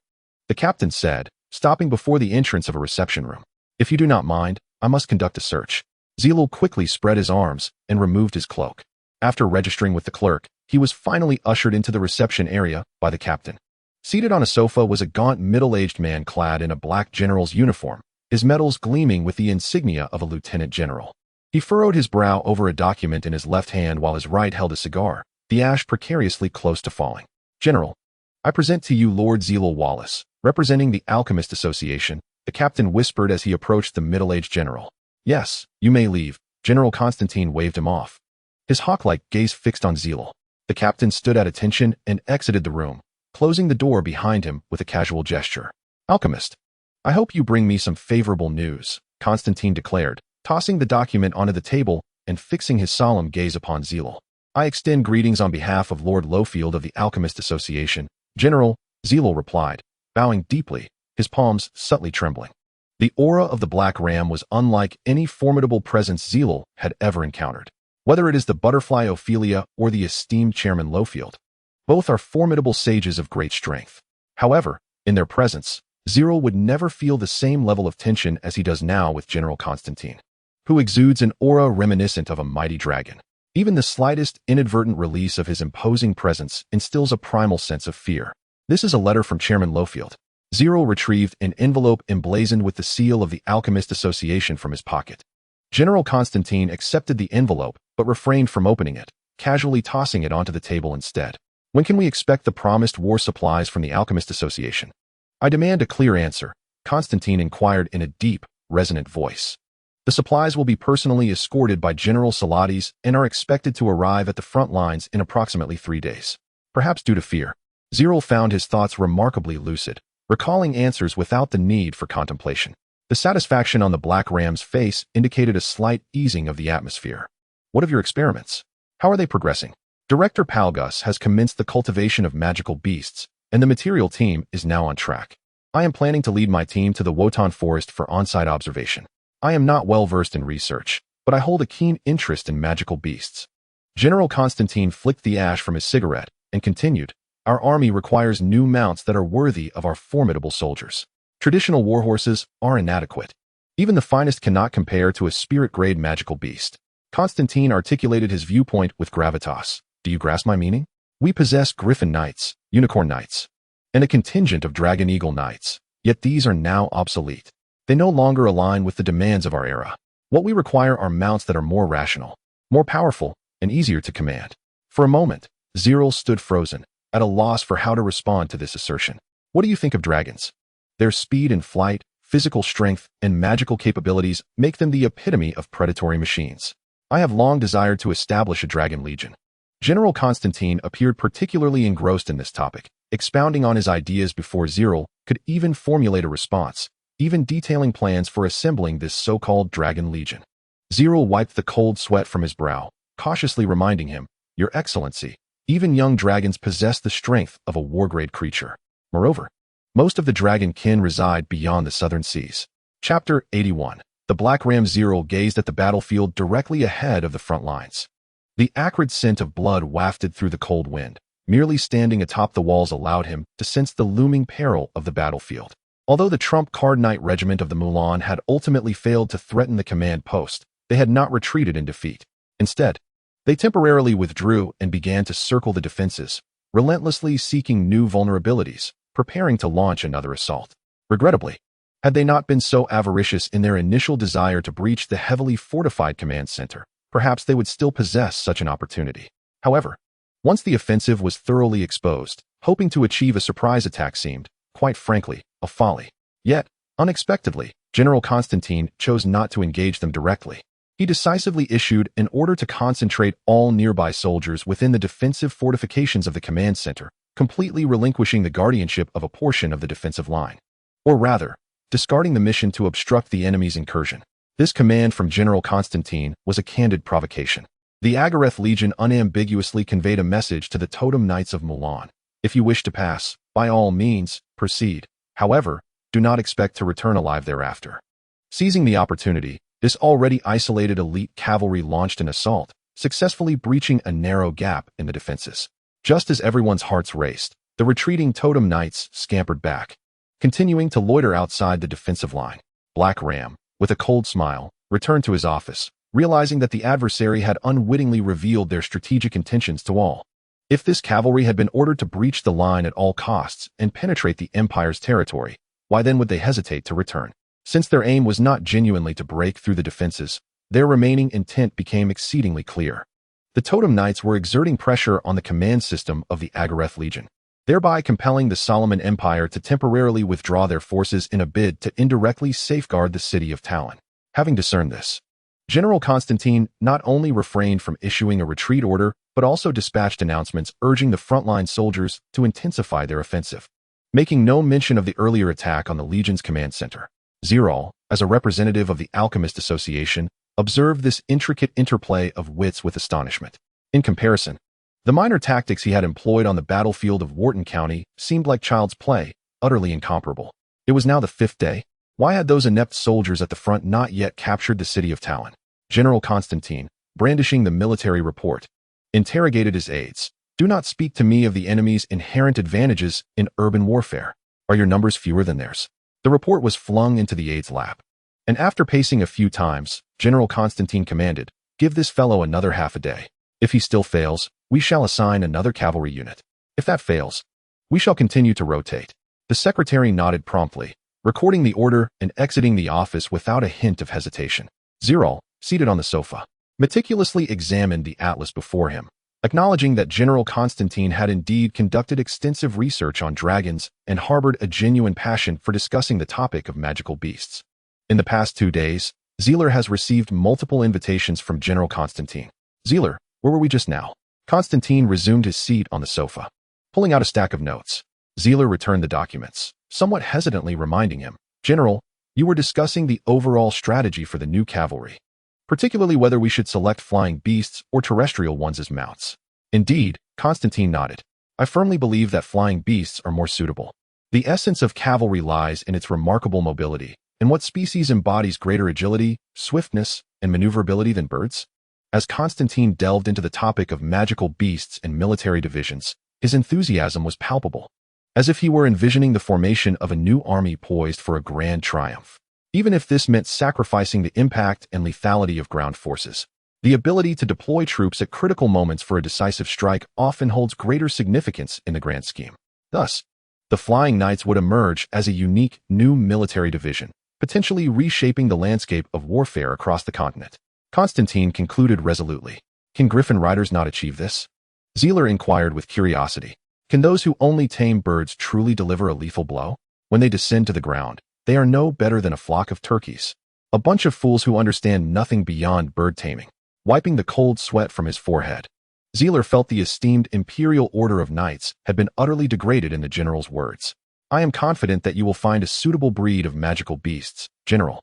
the captain said, stopping before the entrance of a reception room. If you do not mind, I must conduct a search. Zerel quickly spread his arms and removed his cloak. After registering with the clerk, he was finally ushered into the reception area by the captain. Seated on a sofa was a gaunt middle-aged man clad in a black general's uniform, his medals gleaming with the insignia of a lieutenant general. He furrowed his brow over a document in his left hand while his right held a cigar, the ash precariously close to falling. General, I present to you Lord Zerel Wallace, representing the Alchemist Association, the captain whispered as he approached the middle-aged general. Yes, you may leave. General Constantine waved him off, his hawk-like gaze fixed on Zerel. The captain stood at attention and exited the room, closing the door behind him with a casual gesture. Alchemist, I hope you bring me some favorable news, Constantine declared, tossing the document onto the table and fixing his solemn gaze upon Zerel. I extend greetings on behalf of Lord Lowfield of the Alchemist Association. General, Zerel replied, bowing deeply, his palms subtly trembling. The aura of the Black Ram was unlike any formidable presence Zerel had ever encountered. Whether it is the butterfly Ophelia or the esteemed Chairman Lowfield, both are formidable sages of great strength. However, in their presence, Zerel would never feel the same level of tension as he does now with General Constantine, who exudes an aura reminiscent of a mighty dragon. Even the slightest inadvertent release of his imposing presence instills a primal sense of fear. This is a letter from Chairman Lowfield. Zerel retrieved an envelope emblazoned with the seal of the Alchemist Association from his pocket. General Constantine accepted the envelope but refrained from opening it, casually tossing it onto the table instead. When can we expect the promised war supplies from the Alchemist Association? I demand a clear answer, Constantine inquired in a deep, resonant voice. The supplies will be personally escorted by General Salatis and are expected to arrive at the front lines in approximately 3 days. Perhaps due to fear, Zerel found his thoughts remarkably lucid, recalling answers without the need for contemplation. The satisfaction on the Black Ram's face indicated a slight easing of the atmosphere. What of your experiments? How are they progressing? Director Palgus has commenced the cultivation of magical beasts, and the material team is now on track. I am planning to lead my team to the Wotan Forest for on-site observation. I am not well versed in research, but I hold a keen interest in magical beasts. General Constantine flicked the ash from his cigarette and continued, Our army requires new mounts that are worthy of our formidable soldiers. Traditional warhorses are inadequate. Even the finest cannot compare to a spirit-grade magical beast. Constantine articulated his viewpoint with gravitas. Do you grasp my meaning? We possess Griffin Knights, Unicorn Knights, and a contingent of Dragon Eagle Knights, yet these are now obsolete. They no longer align with the demands of our era. What we require are mounts that are more rational, more powerful, and easier to command. For a moment, Zerel stood frozen, at a loss for how to respond to this assertion. What do you think of dragons? Their speed in flight, physical strength, and magical capabilities make them the epitome of predatory machines. I have long desired to establish a dragon legion. General Constantine appeared particularly engrossed in this topic, expounding on his ideas before Zerel could even formulate a response, even detailing plans for assembling this so-called dragon legion. Zerel wiped the cold sweat from his brow, cautiously reminding him, Your Excellency, even young dragons possess the strength of a war-grade creature. Moreover, most of the dragon kin reside beyond the southern seas. Chapter 81. The Black Ram. Zerel gazed at the battlefield directly ahead of the front lines. The acrid scent of blood wafted through the cold wind. Merely standing atop the walls allowed him to sense the looming peril of the battlefield. Although the Trump Card Knight Regiment of the Mulan had ultimately failed to threaten the command post, they had not retreated in defeat. Instead, they temporarily withdrew and began to circle the defenses, relentlessly seeking new vulnerabilities, preparing to launch another assault. Regrettably, had they not been so avaricious in their initial desire to breach the heavily fortified command center, perhaps they would still possess such an opportunity. However, once the offensive was thoroughly exposed, hoping to achieve a surprise attack seemed, quite frankly, a folly. Yet, unexpectedly, General Constantine chose not to engage them directly. He decisively issued an order to concentrate all nearby soldiers within the defensive fortifications of the command center, completely relinquishing the guardianship of a portion of the defensive line. Or rather, discarding the mission to obstruct the enemy's incursion. This command from General Constantine was a candid provocation. The Agareth Legion unambiguously conveyed a message to the Totem Knights of Mulan. If you wish to pass, by all means, proceed. However, do not expect to return alive thereafter. Seizing the opportunity, this already isolated elite cavalry launched an assault, successfully breaching a narrow gap in the defenses. Just as everyone's hearts raced, the retreating Totem Knights scampered back, continuing to loiter outside the defensive line. Black Ram, with a cold smile, returned to his office, realizing that the adversary had unwittingly revealed their strategic intentions to all. If this cavalry had been ordered to breach the line at all costs and penetrate the Empire's territory, why then would they hesitate to return? Since their aim was not genuinely to break through the defenses, their remaining intent became exceedingly clear. The Totem Knights were exerting pressure on the command system of the Agareth Legion, thereby compelling the Solomon Empire to temporarily withdraw their forces in a bid to indirectly safeguard the city of Talon. Having discerned this, General Constantine not only refrained from issuing a retreat order, but also dispatched announcements urging the frontline soldiers to intensify their offensive. Making no mention of the earlier attack on the Legion's command center, Zerel, as a representative of the Alchemist Association, observed this intricate interplay of wits with astonishment. In comparison, the minor tactics he had employed on the battlefield of Worton County seemed like child's play, utterly incomparable. It was now the 5th day. Why had those inept soldiers at the front not yet captured the city of Talon? General Constantine, brandishing the military report, interrogated his aides. Do not speak to me of the enemy's inherent advantages in urban warfare. Are your numbers fewer than theirs? The report was flung into the aide's lap. And after pacing a few times, General Constantine commanded, give this fellow another half a day. If he still fails, we shall assign another cavalry unit. If that fails, we shall continue to rotate. The secretary nodded promptly, recording the order and exiting the office without a hint of hesitation. Zerel, seated on the sofa, meticulously examined the atlas before him, acknowledging that General Constantine had indeed conducted extensive research on dragons and harbored a genuine passion for discussing the topic of magical beasts. In the past 2 days, Zeller has received multiple invitations from General Constantine. Zeller, where were we just now? Constantine resumed his seat on the sofa. Pulling out a stack of notes, Zeller returned the documents, somewhat hesitantly reminding him, General, you were discussing the overall strategy for the new cavalry, particularly whether we should select flying beasts or terrestrial ones as mounts. Indeed, Constantine nodded. I firmly believe that flying beasts are more suitable. The essence of cavalry lies in its remarkable mobility, and what species embodies greater agility, swiftness, and maneuverability than birds? As Constantine delved into the topic of magical beasts and military divisions, his enthusiasm was palpable, as if he were envisioning the formation of a new army poised for a grand triumph. Even if this meant sacrificing the impact and lethality of ground forces, the ability to deploy troops at critical moments for a decisive strike often holds greater significance in the grand scheme. Thus, the Flying Knights would emerge as a unique new military division, potentially reshaping the landscape of warfare across the continent. Constantine concluded resolutely. Can Griffin riders not achieve this? Zeller inquired with curiosity. Can those who only tame birds truly deliver a lethal blow? When they descend to the ground, they are no better than a flock of turkeys. A bunch of fools who understand nothing beyond bird taming. Wiping the cold sweat from his forehead, Zeller felt the esteemed Imperial Order of Knights had been utterly degraded in the general's words. I am confident that you will find a suitable breed of magical beasts, General.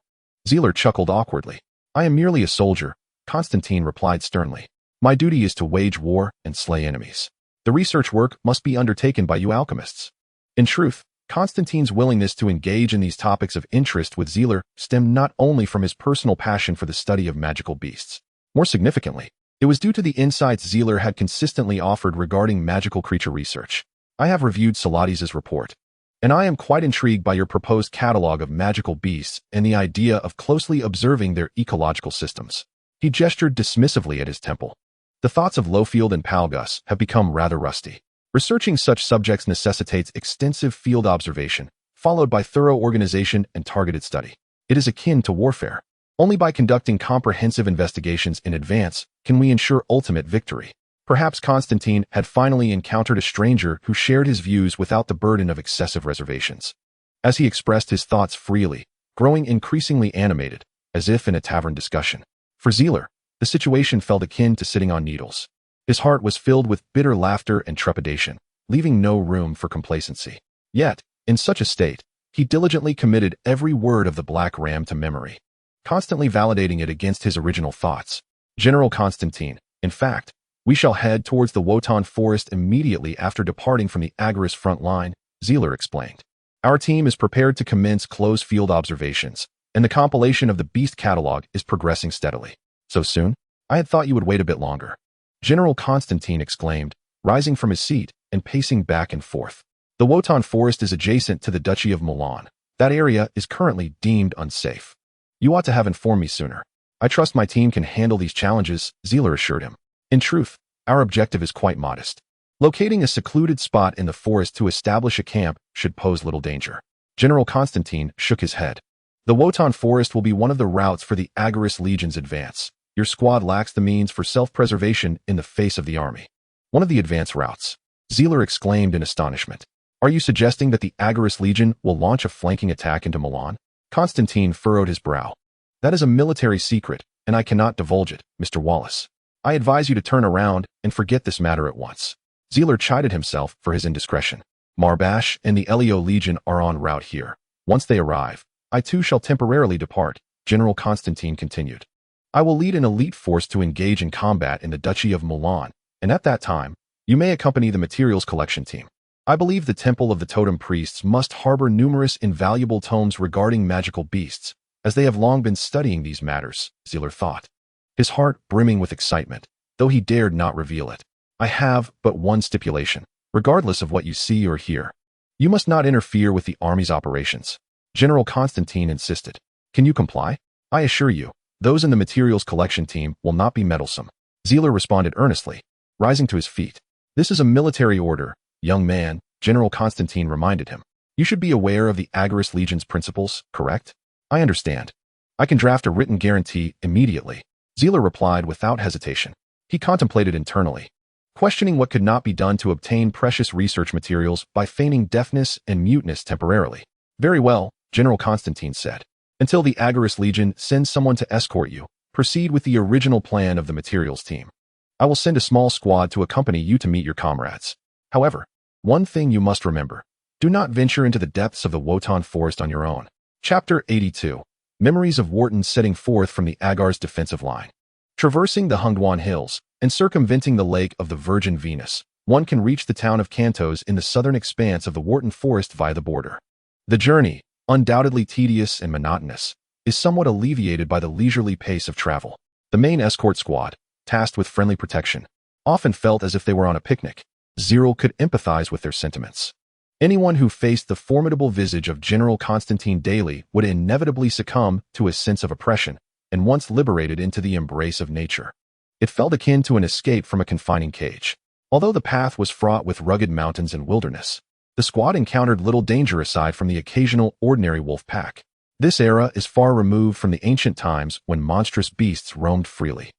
Zeller chuckled awkwardly. I am merely a soldier, Constantine replied sternly. My duty is to wage war and slay enemies. The research work must be undertaken by you alchemists. In truth, Constantine's willingness to engage in these topics of interest with Zeller stemmed not only from his personal passion for the study of magical beasts. More significantly, it was due to the insights Zeller had consistently offered regarding magical creature research. I have reviewed Salades' report, and I am quite intrigued by your proposed catalog of magical beasts and the idea of closely observing their ecological systems. He gestured dismissively at his temple. The thoughts of Lowfield and Palgus have become rather rusty. Researching such subjects necessitates extensive field observation, followed by thorough organization and targeted study. It is akin to warfare. Only by conducting comprehensive investigations in advance can we ensure ultimate victory. Perhaps Constantine had finally encountered a stranger who shared his views without the burden of excessive reservations. As he expressed his thoughts freely, growing increasingly animated, as if in a tavern discussion. For Zerel, the situation felt akin to sitting on needles. His heart was filled with bitter laughter and trepidation, leaving no room for complacency. Yet, in such a state, he diligently committed every word of the Black Ram to memory, constantly validating it against his original thoughts. General Constantine, in fact, we shall head towards the Worton Forest immediately after departing from the Agaris front line, Zerel explained. Our team is prepared to commence close field observations, and the compilation of the beast catalog is progressing steadily. So soon? I had thought you would wait a bit longer. General Constantine exclaimed, rising from his seat and pacing back and forth. The Worton Forest is adjacent to the Duchy of Milan. That area is currently deemed unsafe. You ought to have informed me sooner. I trust my team can handle these challenges, Zerel assured him. In truth, our objective is quite modest. Locating a secluded spot in the forest to establish a camp should pose little danger. General Constantine shook his head. The Worton Forest will be one of the routes for the Agaris Legion's advance. Your squad lacks the means for self-preservation in the face of the army. One of the advance routes. Zerel exclaimed in astonishment. Are you suggesting that the Agaris Legion will launch a flanking attack into Milan? Constantine furrowed his brow. That is a military secret, and I cannot divulge it, Mr. Wallace. I advise you to turn around and forget this matter at once. Zerel chided himself for his indiscretion. Marbash and the Elio Legion are en route here. Once they arrive, I too shall temporarily depart, General Constantine continued. I will lead an elite force to engage in combat in the Duchy of Milan, and at that time, you may accompany the materials collection team. I believe the Temple of the Totem Priests must harbor numerous invaluable tomes regarding magical beasts, as they have long been studying these matters, Zerel thought, his heart brimming with excitement, though he dared not reveal it. I have but one stipulation, regardless of what you see or hear. You must not interfere with the army's operations. General Constantine insisted. Can you comply? I assure you, those in the materials collection team will not be meddlesome. Zerel responded earnestly, rising to his feet. This is a military order, young man, General Constantine reminded him. You should be aware of the Agaris Legion's principles, correct? I understand. I can draft a written guarantee immediately. Zerel replied without hesitation. He contemplated internally, questioning what could not be done to obtain precious research materials by feigning deafness and muteness temporarily. Very well, General Constantine said. Until the Agaris Legion sends someone to escort you, proceed with the original plan of the materials team. I will send a small squad to accompany you to meet your comrades. However, one thing you must remember. Do not venture into the depths of the Worton Forest on your own. Chapter 82. Memories of Worton setting forth from the Agar's defensive line. Traversing the Hungduan Hills and circumventing the Lake of the Virgin Venus, one can reach the town of Cantos in the southern expanse of the Worton Forest via the border. The journey, undoubtedly tedious and monotonous, is somewhat alleviated by the leisurely pace of travel. The main escort squad, tasked with friendly protection, often felt as if they were on a picnic. Zerel could empathize with their sentiments. Anyone who faced the formidable visage of General Constantine daily would inevitably succumb to a sense of oppression, and once liberated into the embrace of nature. It felt akin to an escape from a confining cage. Although the path was fraught with rugged mountains and wilderness, the squad encountered little danger aside from the occasional ordinary wolf pack. This era is far removed from the ancient times when monstrous beasts roamed freely.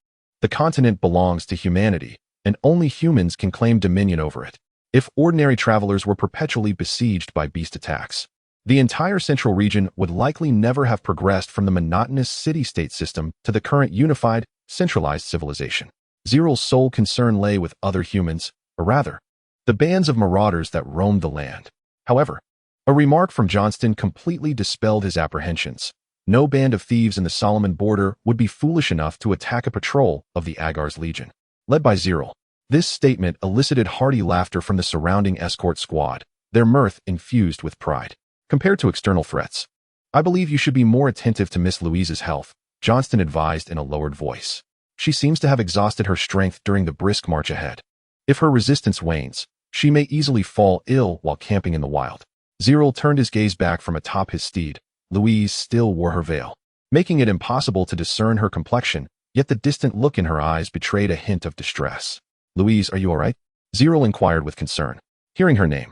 The continent belongs to humanity, and only humans can claim dominion over it. If ordinary travelers were perpetually besieged by beast attacks, the entire central region would likely never have progressed from the monotonous city-state system to the current unified, centralized civilization. Zerel's sole concern lay with other humans, or rather, the bands of marauders that roamed the land. However, a remark from Johnston completely dispelled his apprehensions. No band of thieves in the Solomon border would be foolish enough to attack a patrol of the Agar's Legion, led by Zerel. This statement elicited hearty laughter from the surrounding escort squad, their mirth infused with pride. Compared to external threats, I believe you should be more attentive to Miss Louise's health, Johnston advised in a lowered voice. She seems to have exhausted her strength during the brisk march ahead. If her resistance wanes, she may easily fall ill while camping in the wild. Zerel turned his gaze back from atop his steed. Louise still wore her veil, making it impossible to discern her complexion, yet the distant look in her eyes betrayed a hint of distress. Louise, are you all right? Zerel inquired with concern. Hearing her name,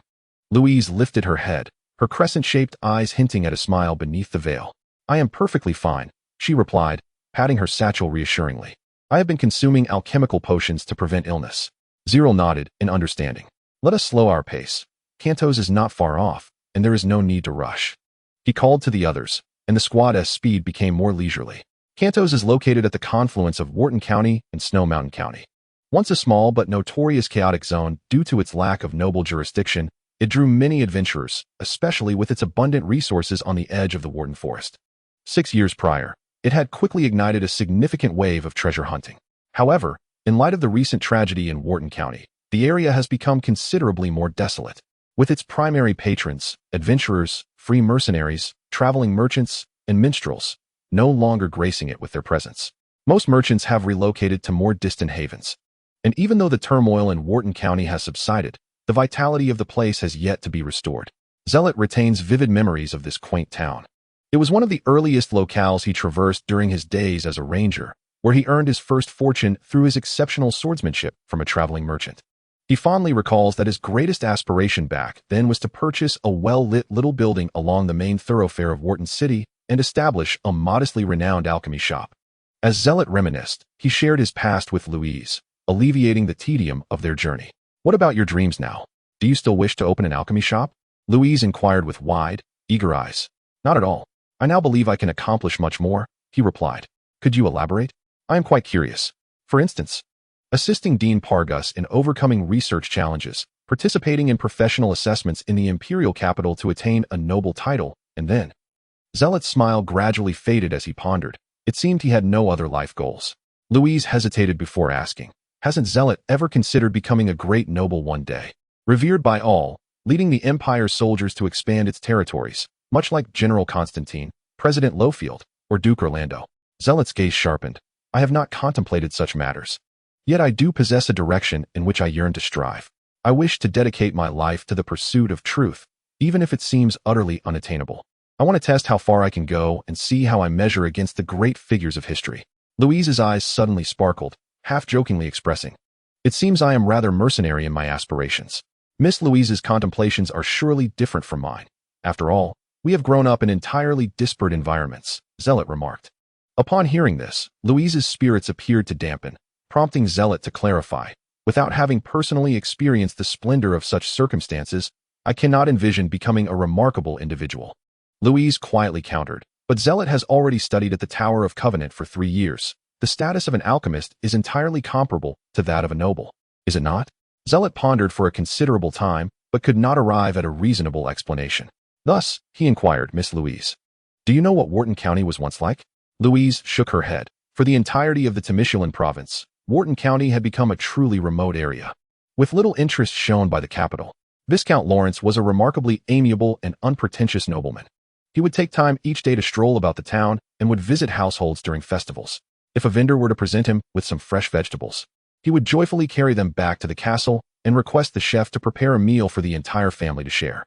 Louise lifted her head, her crescent-shaped eyes hinting at a smile beneath the veil. I am perfectly fine, she replied, patting her satchel reassuringly. I have been consuming alchemical potions to prevent illness. Zerel nodded in understanding. Let us slow our pace. Cantos is not far off, and there is no need to rush. He called to the others. and the squad's speed became more leisurely. Cantos is located at the confluence of Worton County and Snow Mountain County. Once a small but notorious chaotic zone due to its lack of noble jurisdiction, it drew many adventurers, especially with its abundant resources on the edge of the Worton Forest. 6 years prior, it had quickly ignited a significant wave of treasure hunting. However, in light of the recent tragedy in Worton County, the area has become considerably more desolate. With its primary patrons, adventurers, free mercenaries, traveling merchants, and minstrels, no longer gracing it with their presence. Most merchants have relocated to more distant havens. And even though the turmoil in Worton County has subsided, the vitality of the place has yet to be restored. Zealot retains vivid memories of this quaint town. It was one of the earliest locales he traversed during his days as a ranger, where he earned his first fortune through his exceptional swordsmanship from a traveling merchant. He fondly recalls that his greatest aspiration back then was to purchase a well-lit little building along the main thoroughfare of Worton City and establish a modestly renowned alchemy shop. As Zealot reminisced, he shared his past with Louise, alleviating the tedium of their journey. "What about your dreams now? Do you still wish to open an alchemy shop?" Louise inquired with wide, eager eyes. "Not at all. I now believe I can accomplish much more," he replied. "Could you elaborate? I am quite curious. For instance, assisting Dean Pargus in overcoming research challenges, participating in professional assessments in the imperial capital to attain a noble title, and then..." Zealot's smile gradually faded as he pondered. It seemed he had no other life goals. Louise hesitated before asking, "Hasn't Zealot ever considered becoming a great noble one day? Revered by all, leading the Empire's soldiers to expand its territories, much like General Constantine, President Lowfield, or Duke Orlando?" Zealot's gaze sharpened. "I have not contemplated such matters. Yet I do possess a direction in which I yearn to strive. I wish to dedicate my life to the pursuit of truth, even if it seems utterly unattainable. I want to test how far I can go and see how I measure against the great figures of history." Louise's eyes suddenly sparkled, half-jokingly expressing, "It seems I am rather mercenary in my aspirations. Miss Louise's contemplations are surely different from mine. After all, we have grown up in entirely disparate environments," Zealot remarked. Upon hearing this, Louise's spirits appeared to dampen, prompting Zealot to clarify, "Without having personally experienced the splendor of such circumstances, I cannot envision becoming a remarkable individual." Louise quietly countered, "But Zealot has already studied at the Tower of Covenant for 3 years. The status of an alchemist is entirely comparable to that of a noble, is it not?" Zealot pondered for a considerable time, but could not arrive at a reasonable explanation. Thus, he inquired, "Miss Louise, do you know what Worton County was once like?" Louise shook her head. For the entirety of the Temeshulan province, Worton County had become a truly remote area, with little interest shown by the capital. Viscount Lawrence was a remarkably amiable and unpretentious nobleman. He would take time each day to stroll about the town and would visit households during festivals. If a vendor were to present him with some fresh vegetables, he would joyfully carry them back to the castle and request the chef to prepare a meal for the entire family to share.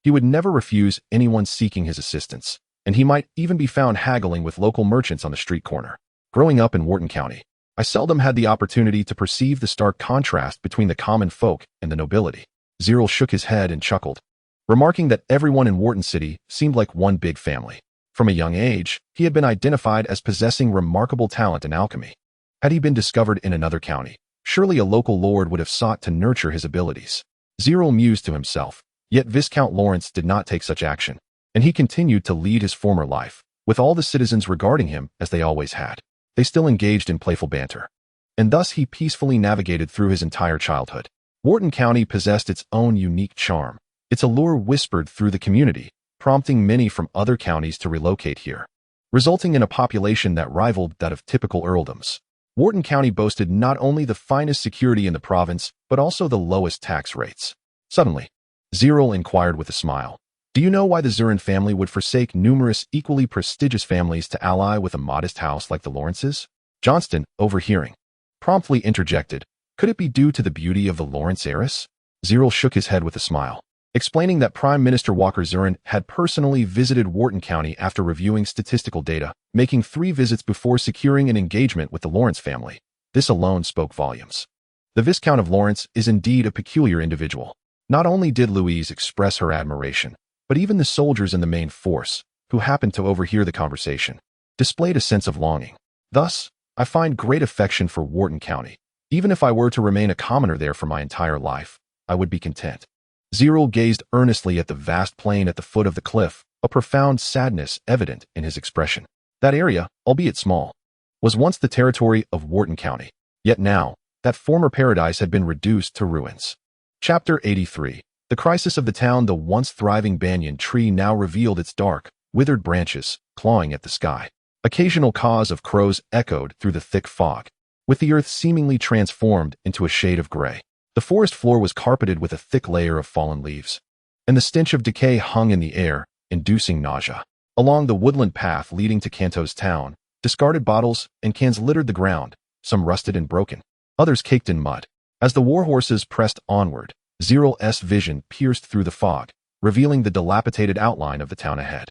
He would never refuse anyone seeking his assistance, and he might even be found haggling with local merchants on the street corner. Growing up in Worton County, I seldom had the opportunity to perceive the stark contrast between the common folk and the nobility. Zerel shook his head and chuckled, remarking that everyone in Worton City seemed like one big family. From a young age, he had been identified as possessing remarkable talent in alchemy. Had he been discovered in another county, surely a local lord would have sought to nurture his abilities. Zerel mused to himself, yet Viscount Lawrence did not take such action, and he continued to lead his former life, with all the citizens regarding him as they always had. They still engaged in playful banter. And thus he peacefully navigated through his entire childhood. Worton County possessed its own unique charm. Its allure whispered through the community, prompting many from other counties to relocate here, resulting in a population that rivaled that of typical earldoms. Worton County boasted not only the finest security in the province, but also the lowest tax rates. Suddenly, Zerel inquired with a smile, "Do you know why the Zurin family would forsake numerous equally prestigious families to ally with a modest house like the Lawrences?" Johnston, overhearing, promptly interjected, "Could it be due to the beauty of the Lawrence heiress?" Zerel shook his head with a smile, explaining that Prime Minister Walker Zurin had personally visited Worton County after reviewing statistical data, making 3 visits before securing an engagement with the Lawrence family. This alone spoke volumes. The Viscount of Lawrence is indeed a peculiar individual. Not only did Louise express her admiration, but even the soldiers in the main force, who happened to overhear the conversation, displayed a sense of longing. Thus, I find great affection for Worton County. Even if I were to remain a commoner there for my entire life, I would be content. Zerel gazed earnestly at the vast plain at the foot of the cliff, a profound sadness evident in his expression. That area, albeit small, was once the territory of Worton County. Yet now, that former paradise had been reduced to ruins. Chapter 83. The crisis of the town. The once thriving banyan tree now revealed its dark, withered branches, clawing at the sky. Occasional caws of crows echoed through the thick fog, with the earth seemingly transformed into a shade of gray. The forest floor was carpeted with a thick layer of fallen leaves, and the stench of decay hung in the air, inducing nausea. Along the woodland path leading to Kanto's town, discarded bottles and cans littered the ground, some rusted and broken, others caked in mud. As the warhorses pressed onward, Zerel's vision pierced through the fog, revealing the dilapidated outline of the town ahead.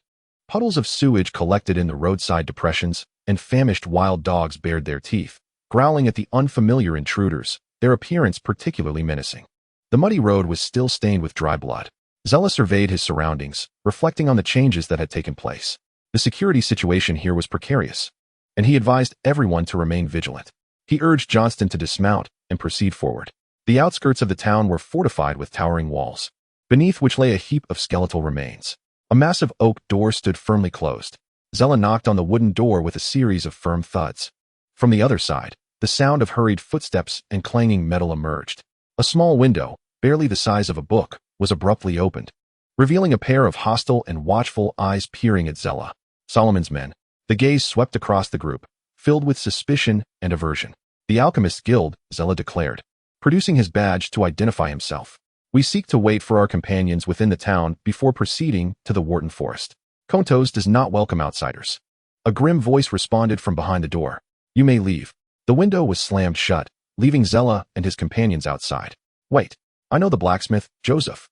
Puddles of sewage collected in the roadside depressions, and famished wild dogs bared their teeth, growling at the unfamiliar intruders, their appearance particularly menacing. The muddy road was still stained with dry blood. Zella surveyed his surroundings, reflecting on the changes that had taken place. The security situation here was precarious, and he advised everyone to remain vigilant. He urged Johnston to dismount and proceed forward. The outskirts of the town were fortified with towering walls, beneath which lay a heap of skeletal remains. A massive oak door stood firmly closed. Zella knocked on the wooden door with a series of firm thuds. From the other side, the sound of hurried footsteps and clanging metal emerged. A small window, barely the size of a book, was abruptly opened, revealing a pair of hostile and watchful eyes peering at Zella. Solomon's men. The gaze swept across the group, filled with suspicion and aversion. The Alchemist Guild, Zella declared, producing his badge to identify himself. We seek to wait for our companions within the town before proceeding to the Worton Forest. Kontos does not welcome outsiders. A grim voice responded from behind the door. You may leave. The window was slammed shut, leaving Zella and his companions outside. Wait, I know the blacksmith, Joseph.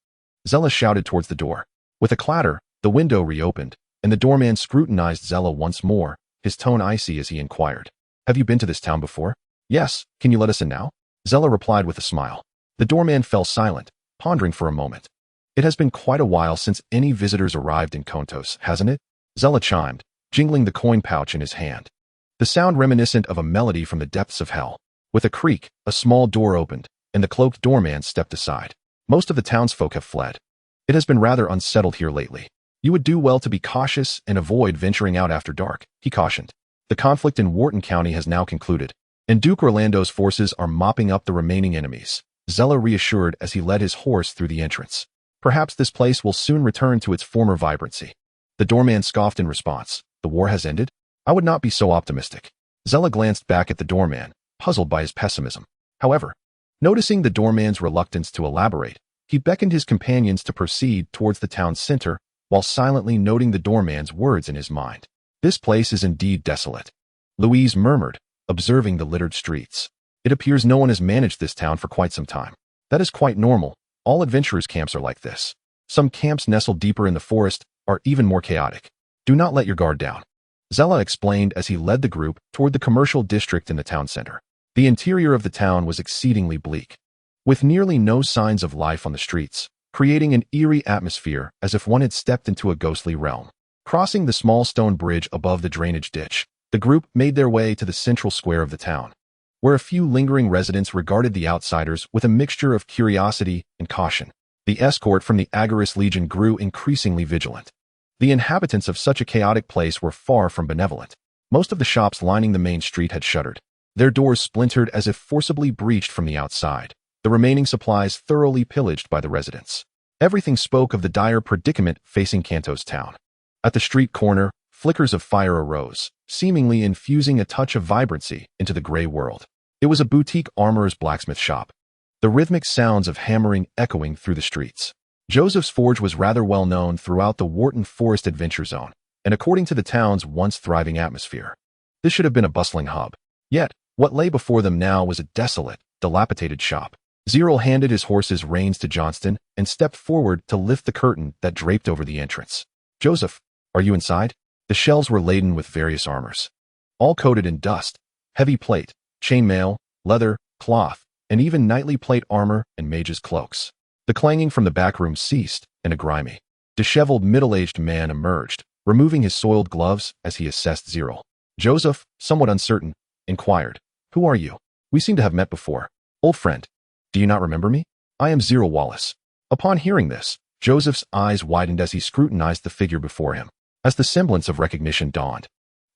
Zella shouted towards the door. With a clatter, the window reopened, and the doorman scrutinized Zella once more, his tone icy as he inquired. Have you been to this town before? Yes, can you let us in now? Zella replied with a smile. The doorman fell silent, pondering for a moment. It has been quite a while since any visitors arrived in Kontos, hasn't it? Zella chimed, jingling the coin pouch in his hand. The sound reminiscent of a melody from the depths of hell. With a creak, a small door opened, and the cloaked doorman stepped aside. Most of the townsfolk have fled. It has been rather unsettled here lately. You would do well to be cautious and avoid venturing out after dark, he cautioned. The conflict in Worton County has now concluded, and Duke Orlando's forces are mopping up the remaining enemies, Zella reassured as he led his horse through the entrance. Perhaps this place will soon return to its former vibrancy. The doorman scoffed in response. The war has ended? I would not be so optimistic. Zella glanced back at the doorman, puzzled by his pessimism. However, noticing the doorman's reluctance to elaborate, he beckoned his companions to proceed towards the town's center, while silently noting the doorman's words in his mind. This place is indeed desolate, Louise murmured, observing the littered streets. It appears no one has managed this town for quite some time. That is quite normal. All adventurers' camps are like this. Some camps nestled deeper in the forest are even more chaotic. Do not let your guard down, Zella explained as he led the group toward the commercial district in the town center. The interior of the town was exceedingly bleak, with nearly no signs of life on the streets, creating an eerie atmosphere as if one had stepped into a ghostly realm. Crossing the small stone bridge above the drainage ditch, the group made their way to the central square of the town, where a few lingering residents regarded the outsiders with a mixture of curiosity and caution. The escort from the Agaris Legion grew increasingly vigilant. The inhabitants of such a chaotic place were far from benevolent. Most of the shops lining the main street had shuttered, their doors splintered as if forcibly breached from the outside, the remaining supplies thoroughly pillaged by the residents. Everything spoke of the dire predicament facing Kanto's town. At the street corner, flickers of fire arose, seemingly infusing a touch of vibrancy into the gray world. It was a boutique armorer's blacksmith shop, the rhythmic sounds of hammering echoing through the streets. Joseph's Forge was rather well known throughout the Worton Forest Adventure Zone, and according to the town's once thriving atmosphere, this should have been a bustling hub. Yet, what lay before them now was a desolate, dilapidated shop. Zerel handed his horse's reins to Johnston and stepped forward to lift the curtain that draped over the entrance. Joseph, are you inside? The shelves were laden with various armors, all coated in dust, heavy plate, chainmail, leather, cloth, and even knightly plate armor and mages' cloaks. The clanging from the back room ceased, and a grimy, disheveled middle-aged man emerged, removing his soiled gloves as he assessed Zerel. Joseph, somewhat uncertain, inquired, "Who are you? We seem to have met before. Old friend, do you not remember me? I am Zerel Wallace." Upon hearing this, Joseph's eyes widened as he scrutinized the figure before him. As the semblance of recognition dawned,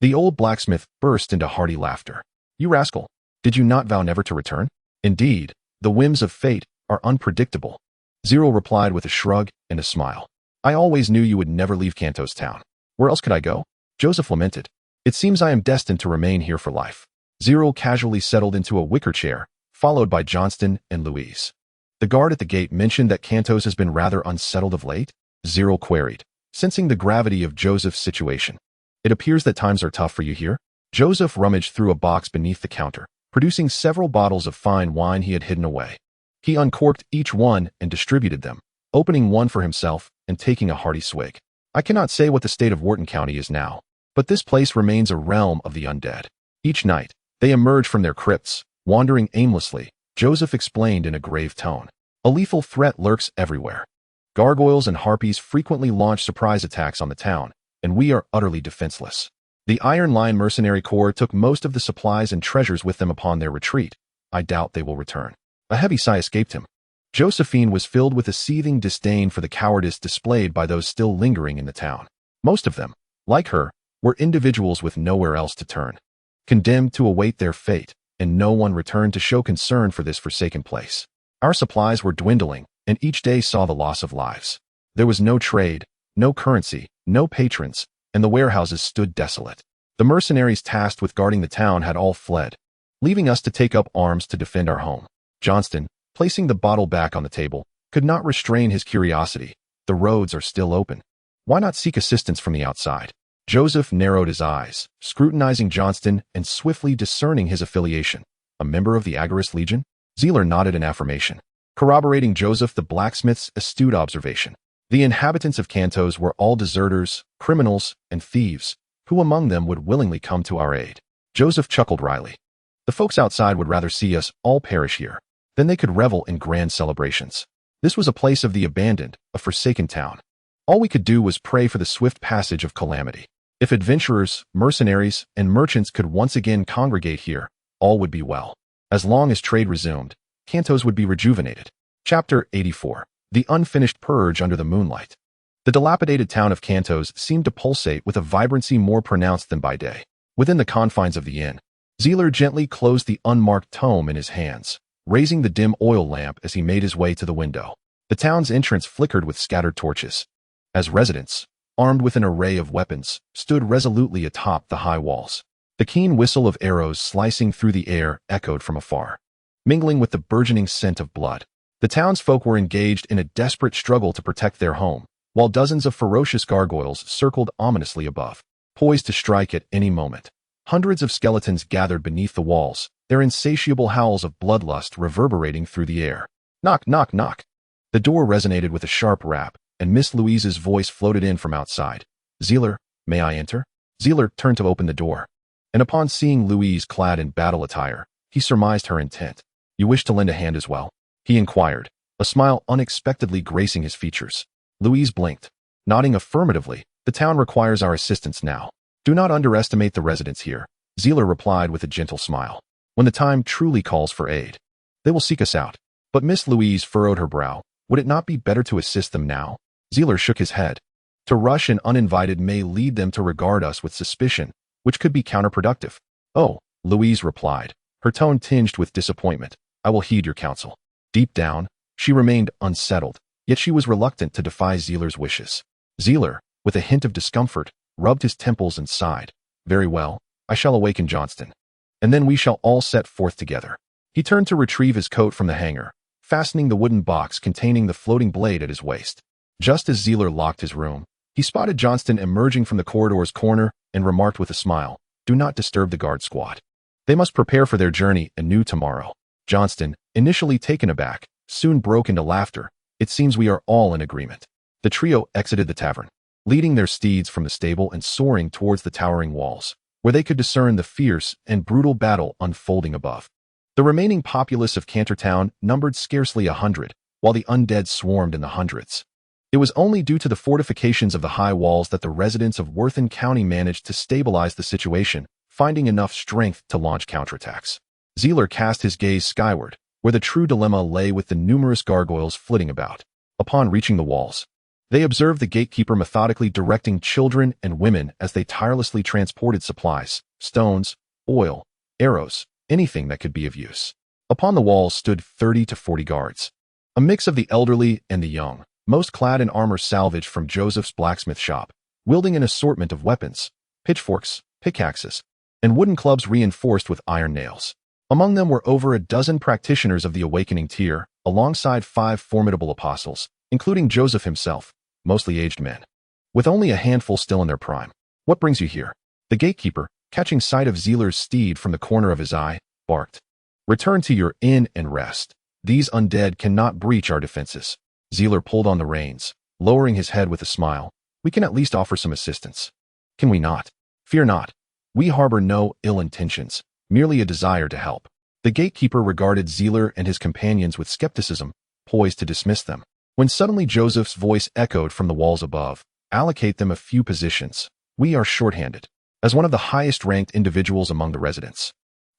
the old blacksmith burst into hearty laughter. "You rascal! Did you not vow never to return? Indeed, the whims of fate are unpredictable." Zerel replied with a shrug and a smile. "I always knew you would never leave Cantos town. Where else could I go?" Joseph lamented. "It seems I am destined to remain here for life." Zerel casually settled into a wicker chair, followed by Johnston and Louise. "The guard at the gate mentioned that Cantos has been rather unsettled of late?" Zerel queried, sensing the gravity of Joseph's situation. "It appears that times are tough for you here." Joseph rummaged through a box beneath the counter, producing several bottles of fine wine he had hidden away. He uncorked each one and distributed them, opening one for himself and taking a hearty swig. "I cannot say what the state of Worton County is now, but this place remains a realm of the undead. Each night, they emerge from their crypts, wandering aimlessly," Joseph explained in a grave tone. "A lethal threat lurks everywhere. Gargoyles and harpies frequently launch surprise attacks on the town, and we are utterly defenseless. The Iron Lion Mercenary Corps took most of the supplies and treasures with them upon their retreat. I doubt they will return." A heavy sigh escaped him. Josephine was filled with a seething disdain for the cowardice displayed by those still lingering in the town. Most of them, like her, were individuals with nowhere else to turn, condemned to await their fate, and no one returned to show concern for this forsaken place. Our supplies were dwindling, and each day saw the loss of lives. There was no trade, no currency, no patrons, and the warehouses stood desolate. The mercenaries tasked with guarding the town had all fled, leaving us to take up arms to defend our home. Johnston, placing the bottle back on the table, could not restrain his curiosity. "The roads are still open. Why not seek assistance from the outside?" Joseph narrowed his eyes, scrutinizing Johnston and swiftly discerning his affiliation. "A member of the Agarist Legion?" Zeler nodded in affirmation, corroborating Joseph the blacksmith's astute observation. The inhabitants of Cantos were all deserters, criminals, and thieves, who among them would willingly come to our aid. Joseph chuckled wryly. "The folks outside would rather see us all perish here than they could revel in grand celebrations. This was a place of the abandoned, a forsaken town. All we could do was pray for the swift passage of calamity. If adventurers, mercenaries, and merchants could once again congregate here, all would be well. As long as trade resumed, Cantos would be rejuvenated." Chapter 84. The Unfinished Purge Under the Moonlight. The dilapidated town of Cantos seemed to pulsate with a vibrancy more pronounced than by day. Within the confines of the inn, Zeler gently closed the unmarked tome in his hands, raising the dim oil lamp as he made his way to the window. The town's entrance flickered with scattered torches, as residents, armed with an array of weapons, stood resolutely atop the high walls. The keen whistle of arrows slicing through the air echoed from afar, mingling with the burgeoning scent of blood. The townsfolk were engaged in a desperate struggle to protect their home, while dozens of ferocious gargoyles circled ominously above, poised to strike at any moment. Hundreds of skeletons gathered beneath the walls, their insatiable howls of bloodlust reverberating through the air. "Knock, knock, knock." The door resonated with a sharp rap, and Miss Louise's voice floated in from outside. "Zeler, may I enter?" Zeler turned to open the door, and upon seeing Louise clad in battle attire, he surmised her intent. "You wish to lend a hand as well?" he inquired, a smile unexpectedly gracing his features. Louise blinked, nodding affirmatively. "The town requires our assistance now. Do not underestimate the residents here," Zeler replied with a gentle smile. "When the time truly calls for aid, they will seek us out." But Miss Louise furrowed her brow. "Would it not be better to assist them now?" Zeler shook his head. "To rush in uninvited may lead them to regard us with suspicion, which could be counterproductive." "Oh," Louise replied, her tone tinged with disappointment. "I will heed your counsel." Deep down, she remained unsettled, yet she was reluctant to defy Zeler's wishes. Zeler, with a hint of discomfort, rubbed his temples and sighed. "Very well, I shall awaken Johnston, and then we shall all set forth together." He turned to retrieve his coat from the hanger, fastening the wooden box containing the floating blade at his waist. Just as Zeler locked his room, he spotted Johnston emerging from the corridor's corner and remarked with a smile, "Do not disturb the guard squad. They must prepare for their journey anew tomorrow." Johnston, initially taken aback, soon broke into laughter. "It seems we are all in agreement." The trio exited the tavern, leading their steeds from the stable and soaring towards the towering walls, where they could discern the fierce and brutal battle unfolding above. The remaining populace of Cantertown numbered scarcely 100, while the undead swarmed in the hundreds. It was only due to the fortifications of the high walls that the residents of Worton County managed to stabilize the situation, finding enough strength to launch counterattacks. Zeler cast his gaze skyward, where the true dilemma lay with the numerous gargoyles flitting about. Upon reaching the walls, They observed the gatekeeper methodically directing children and women as they tirelessly transported supplies, stones, oil, arrows, anything that could be of use. Upon the walls stood 30 to 40 guards, a mix of the elderly and the young, most clad in armor salvaged from Joseph's blacksmith shop, wielding an assortment of weapons, pitchforks, pickaxes, and wooden clubs reinforced with iron nails. Among them were over a dozen practitioners of the awakening tier, alongside 5 formidable apostles, including Joseph himself, mostly aged men, with only a handful still in their prime. "What brings you here?" The gatekeeper, catching sight of Zeler's steed from the corner of his eye, barked. "Return to your inn and rest. These undead cannot breach our defenses." Zeler pulled on the reins, lowering his head with a smile. "We can at least offer some assistance. Can we not? Fear not. We harbor no ill intentions, merely a desire to help." The gatekeeper regarded Zeler and his companions with skepticism, poised to dismiss them, when suddenly Joseph's voice echoed from the walls above. "Allocate them a few positions. We are shorthanded." As one of the highest-ranked individuals among the residents,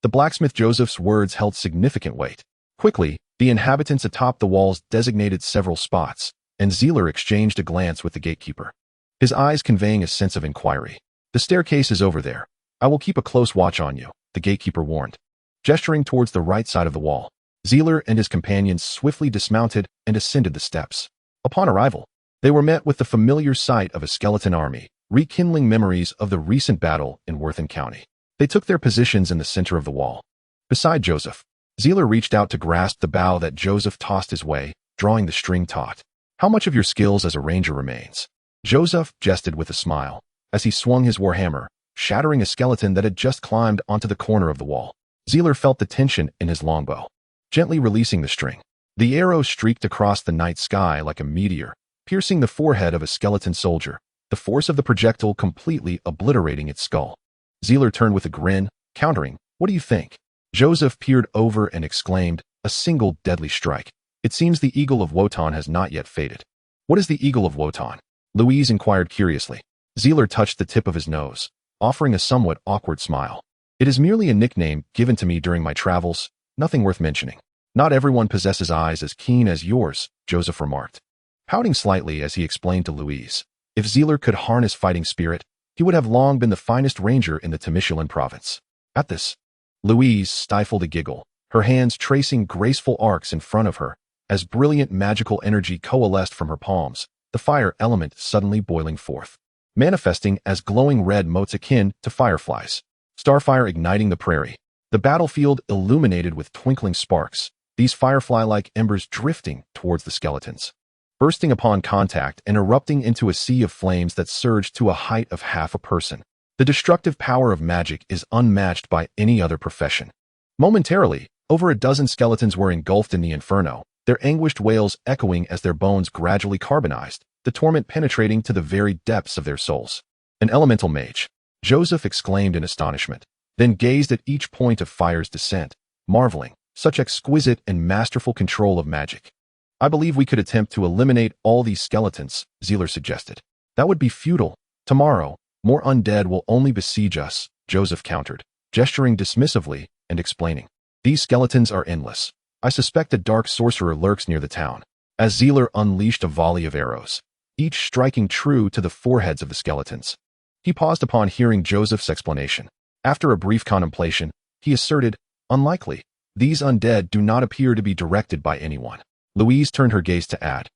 the blacksmith Joseph's words held significant weight. Quickly, the inhabitants atop the walls designated several spots, and Zeler exchanged a glance with the gatekeeper, his eyes conveying a sense of inquiry. "The staircase is over there. I will keep a close watch on you," the gatekeeper warned, gesturing towards the right side of the wall. Zeler and his companions swiftly dismounted and ascended the steps. Upon arrival, they were met with the familiar sight of a skeleton army, rekindling memories of the recent battle in Worton County. They took their positions in the center of the wall. Beside Joseph, Zeler reached out to grasp the bow that Joseph tossed his way, drawing the string taut. "How much of your skills as a ranger remains?" Joseph jested with a smile, as he swung his warhammer, shattering a skeleton that had just climbed onto the corner of the wall. Zeler felt the tension in his longbow, gently releasing the string. The arrow streaked across the night sky like a meteor, piercing the forehead of a skeleton soldier, the force of the projectile completely obliterating its skull. Zeler turned with a grin, countering, "What do you think?" Joseph peered over and exclaimed, "A single deadly strike. It seems the eagle of Wotan has not yet faded." "What is the eagle of Wotan?" Louise inquired curiously. Zeler touched the tip of his nose, offering a somewhat awkward smile. "It is merely a nickname given to me during my travels, nothing worth mentioning." "Not everyone possesses eyes as keen as yours," Joseph remarked, pouting slightly as he explained to Louise. If Zeler could harness fighting spirit, he would have long been the finest ranger in the Temeshulan province. At this, Louise stifled a giggle, her hands tracing graceful arcs in front of her, as brilliant magical energy coalesced from her palms, the fire element suddenly boiling forth, manifesting as glowing red motes akin to fireflies. Starfire igniting the prairie, the battlefield illuminated with twinkling sparks, these firefly-like embers drifting towards the skeletons, bursting upon contact and erupting into a sea of flames that surged to a height of half a person. The destructive power of magic is unmatched by any other profession. Momentarily, over a dozen skeletons were engulfed in the inferno, their anguished wails echoing as their bones gradually carbonized, the torment penetrating to the very depths of their souls. "An elemental mage," Joseph exclaimed in astonishment, then gazed at each point of fire's descent, marveling, such exquisite and masterful control of magic. "I believe we could attempt to eliminate all these skeletons," Zeler suggested. "That would be futile. Tomorrow, more undead will only besiege us," Joseph countered, gesturing dismissively and explaining. "These skeletons are endless. I suspect a dark sorcerer lurks near the town." As Zeler unleashed a volley of arrows, each striking true to the foreheads of the skeletons, he paused upon hearing Joseph's explanation. After a brief contemplation, he asserted, "Unlikely. These undead do not appear to be directed by anyone." Louise turned her gaze to add,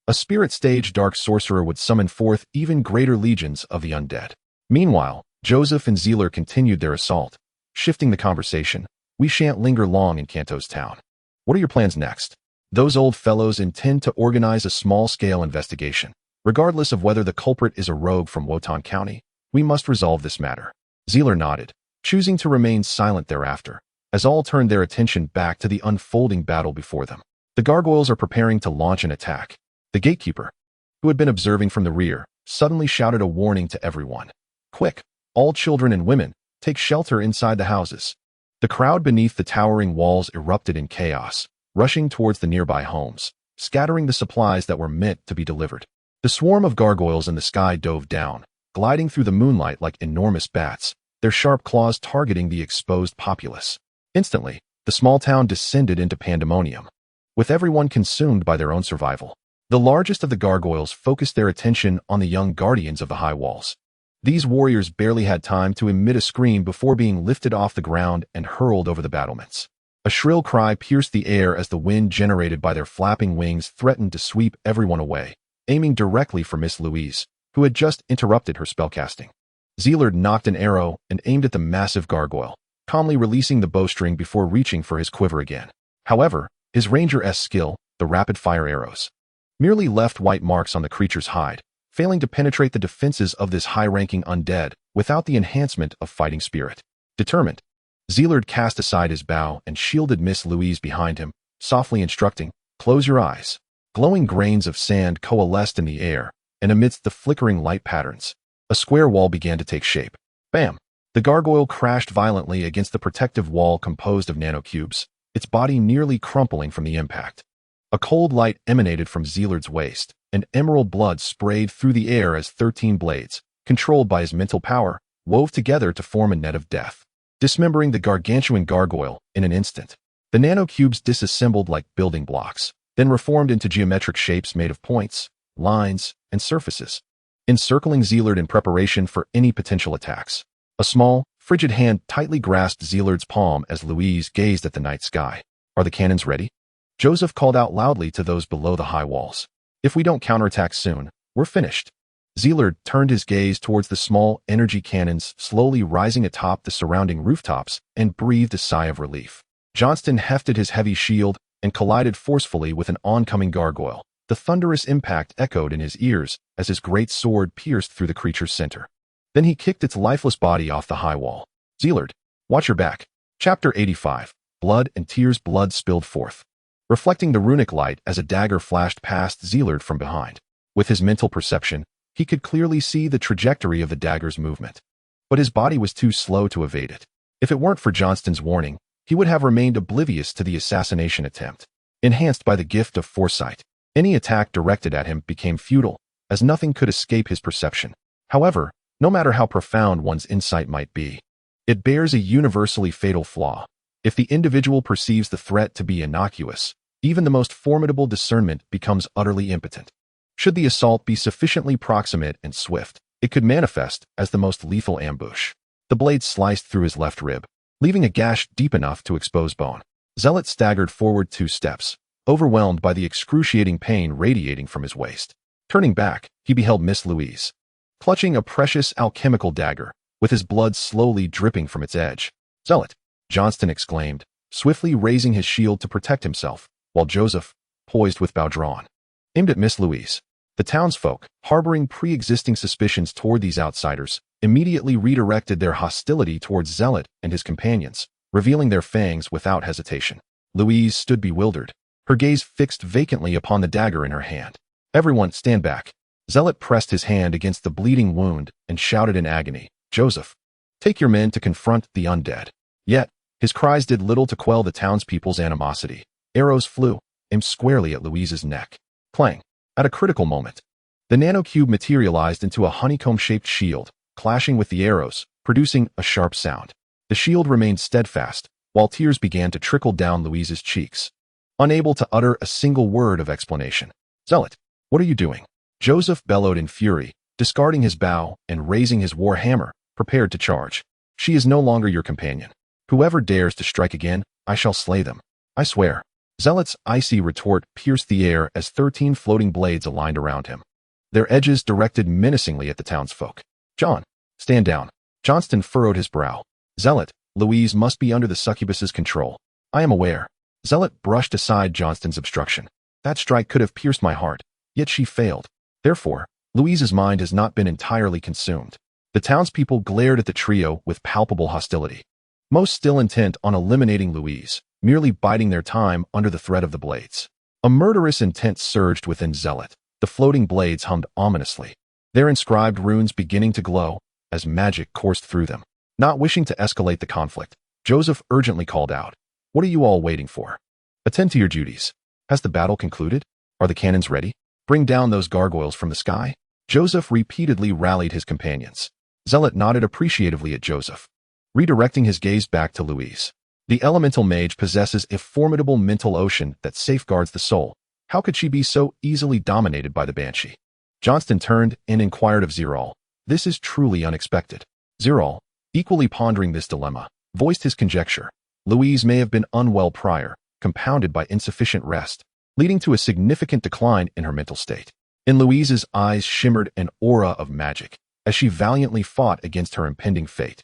"A spirit-stage dark sorcerer would summon forth even greater legions of the undead." Meanwhile, Joseph and Zeler continued their assault, shifting the conversation. "We shan't linger long in Kanto's town. What are your plans next?" "Those old fellows intend to organize a small-scale investigation. Regardless of whether the culprit is a rogue from Worton County, we must resolve this matter." Zeler nodded, choosing to remain silent thereafter, as all turned their attention back to the unfolding battle before them. The gargoyles are preparing to launch an attack. The gatekeeper, who had been observing from the rear, suddenly shouted a warning to everyone. "Quick, all children and women, take shelter inside the houses." The crowd beneath the towering walls erupted in chaos, rushing towards the nearby homes, scattering the supplies that were meant to be delivered. The swarm of gargoyles in the sky dove down, gliding through the moonlight like enormous bats, their sharp claws targeting the exposed populace. Instantly, the small town descended into pandemonium, with everyone consumed by their own survival. The largest of the gargoyles focused their attention on the young guardians of the high walls. These warriors barely had time to emit a scream before being lifted off the ground and hurled over the battlements. A shrill cry pierced the air as the wind generated by their flapping wings threatened to sweep everyone away, aiming directly for Miss Louise, who had just interrupted her spellcasting. Zerel knocked an arrow and aimed at the massive gargoyle, calmly releasing the bowstring before reaching for his quiver again. However, his ranger's skill, the rapid-fire arrows, merely left white marks on the creature's hide, failing to penetrate the defenses of this high-ranking undead without the enhancement of fighting spirit. Determined, Zerel cast aside his bow and shielded Miss Louise behind him, softly instructing, "Close your eyes." Glowing grains of sand coalesced in the air, and amidst the flickering light patterns, a square wall began to take shape. Bam! The gargoyle crashed violently against the protective wall composed of nanocubes, its body nearly crumpling from the impact. A cold light emanated from Zerel's waist, and emerald blood sprayed through the air as 13 blades, controlled by his mental power, wove together to form a net of death, dismembering the gargantuan gargoyle in an instant. The nanocubes disassembled like building blocks, then reformed into geometric shapes made of points, lines, and surfaces, encircling Zerel in preparation for any potential attacks. A small, frigid hand tightly grasped Zerel's palm as Louise gazed at the night sky. "Are the cannons ready?" Joseph called out loudly to those below the high walls. "If we don't counterattack soon, we're finished." Zerel turned his gaze towards the small energy cannons slowly rising atop the surrounding rooftops and breathed a sigh of relief. Johnston hefted his heavy shield and collided forcefully with an oncoming gargoyle. The thunderous impact echoed in his ears as his great sword pierced through the creature's center. Then he kicked its lifeless body off the high wall. "Zerel, watch your back." Chapter 85. Blood and tears. Blood spilled forth, reflecting the runic light as a dagger flashed past Zerel from behind. With his mental perception, he could clearly see the trajectory of the dagger's movement, but his body was too slow to evade it. If it weren't for Johnston's warning, he would have remained oblivious to the assassination attempt. Enhanced by the gift of foresight, any attack directed at him became futile, as nothing could escape his perception. However, no matter how profound one's insight might be, it bears a universally fatal flaw. If the individual perceives the threat to be innocuous, even the most formidable discernment becomes utterly impotent. Should the assault be sufficiently proximate and swift, it could manifest as the most lethal ambush. The blade sliced through his left rib, leaving a gash deep enough to expose bone. Zerel staggered forward 2 steps, overwhelmed by the excruciating pain radiating from his waist. Turning back, he beheld Miss Louise, clutching a precious alchemical dagger, with his blood slowly dripping from its edge. "Zerel!" Johnston exclaimed, swiftly raising his shield to protect himself, while Joseph, poised with bow drawn, aimed at Miss Louise. The townsfolk, harboring pre-existing suspicions toward these outsiders, immediately redirected their hostility towards Zerel and his companions, revealing their fangs without hesitation. Louise stood bewildered, her gaze fixed vacantly upon the dagger in her hand. "Everyone, stand back." Zerel pressed his hand against the bleeding wound and shouted in agony, "Joseph, take your men to confront the undead." Yet, his cries did little to quell the townspeople's animosity. Arrows flew, aimed squarely at Louise's neck. Clang! At a critical moment, the nanocube materialized into a honeycomb-shaped shield, clashing with the arrows, producing a sharp sound. The shield remained steadfast, while tears began to trickle down Louise's cheeks. Unable to utter a single word of explanation. "Zerel, what are you doing?" Joseph bellowed in fury, discarding his bow and raising his war hammer, prepared to charge. "She is no longer your companion. Whoever dares to strike again, I shall slay them. I swear." Zerel's icy retort pierced the air as 13 floating blades aligned around him, their edges directed menacingly at the townsfolk. "John, stand down." Johnston furrowed his brow. "Zerel, Louise must be under the succubus's control." "I am aware." Zerel brushed aside Johnston's obstruction. "That strike could have pierced my heart, yet she failed. Therefore, Louise's mind has not been entirely consumed." The townspeople glared at the trio with palpable hostility, most still intent on eliminating Louise, merely biding their time under the threat of the blades. A murderous intent surged within Zerel. The floating blades hummed ominously, their inscribed runes beginning to glow as magic coursed through them. Not wishing to escalate the conflict, Joseph urgently called out, "What are you all waiting for? Attend to your duties. Has the battle concluded? Are the cannons ready? Bring down those gargoyles from the sky." Joseph repeatedly rallied his companions. Zerel nodded appreciatively at Joseph, redirecting his gaze back to Louise. The elemental mage possesses a formidable mental ocean that safeguards the soul. How could she be so easily dominated by the banshee? Johnston turned and inquired of Zerel. This is truly unexpected. Zerel, equally pondering this dilemma, voiced his conjecture. Louise may have been unwell prior, compounded by insufficient rest, leading to a significant decline in her mental state. In Louise's eyes shimmered an aura of magic, as she valiantly fought against her impending fate.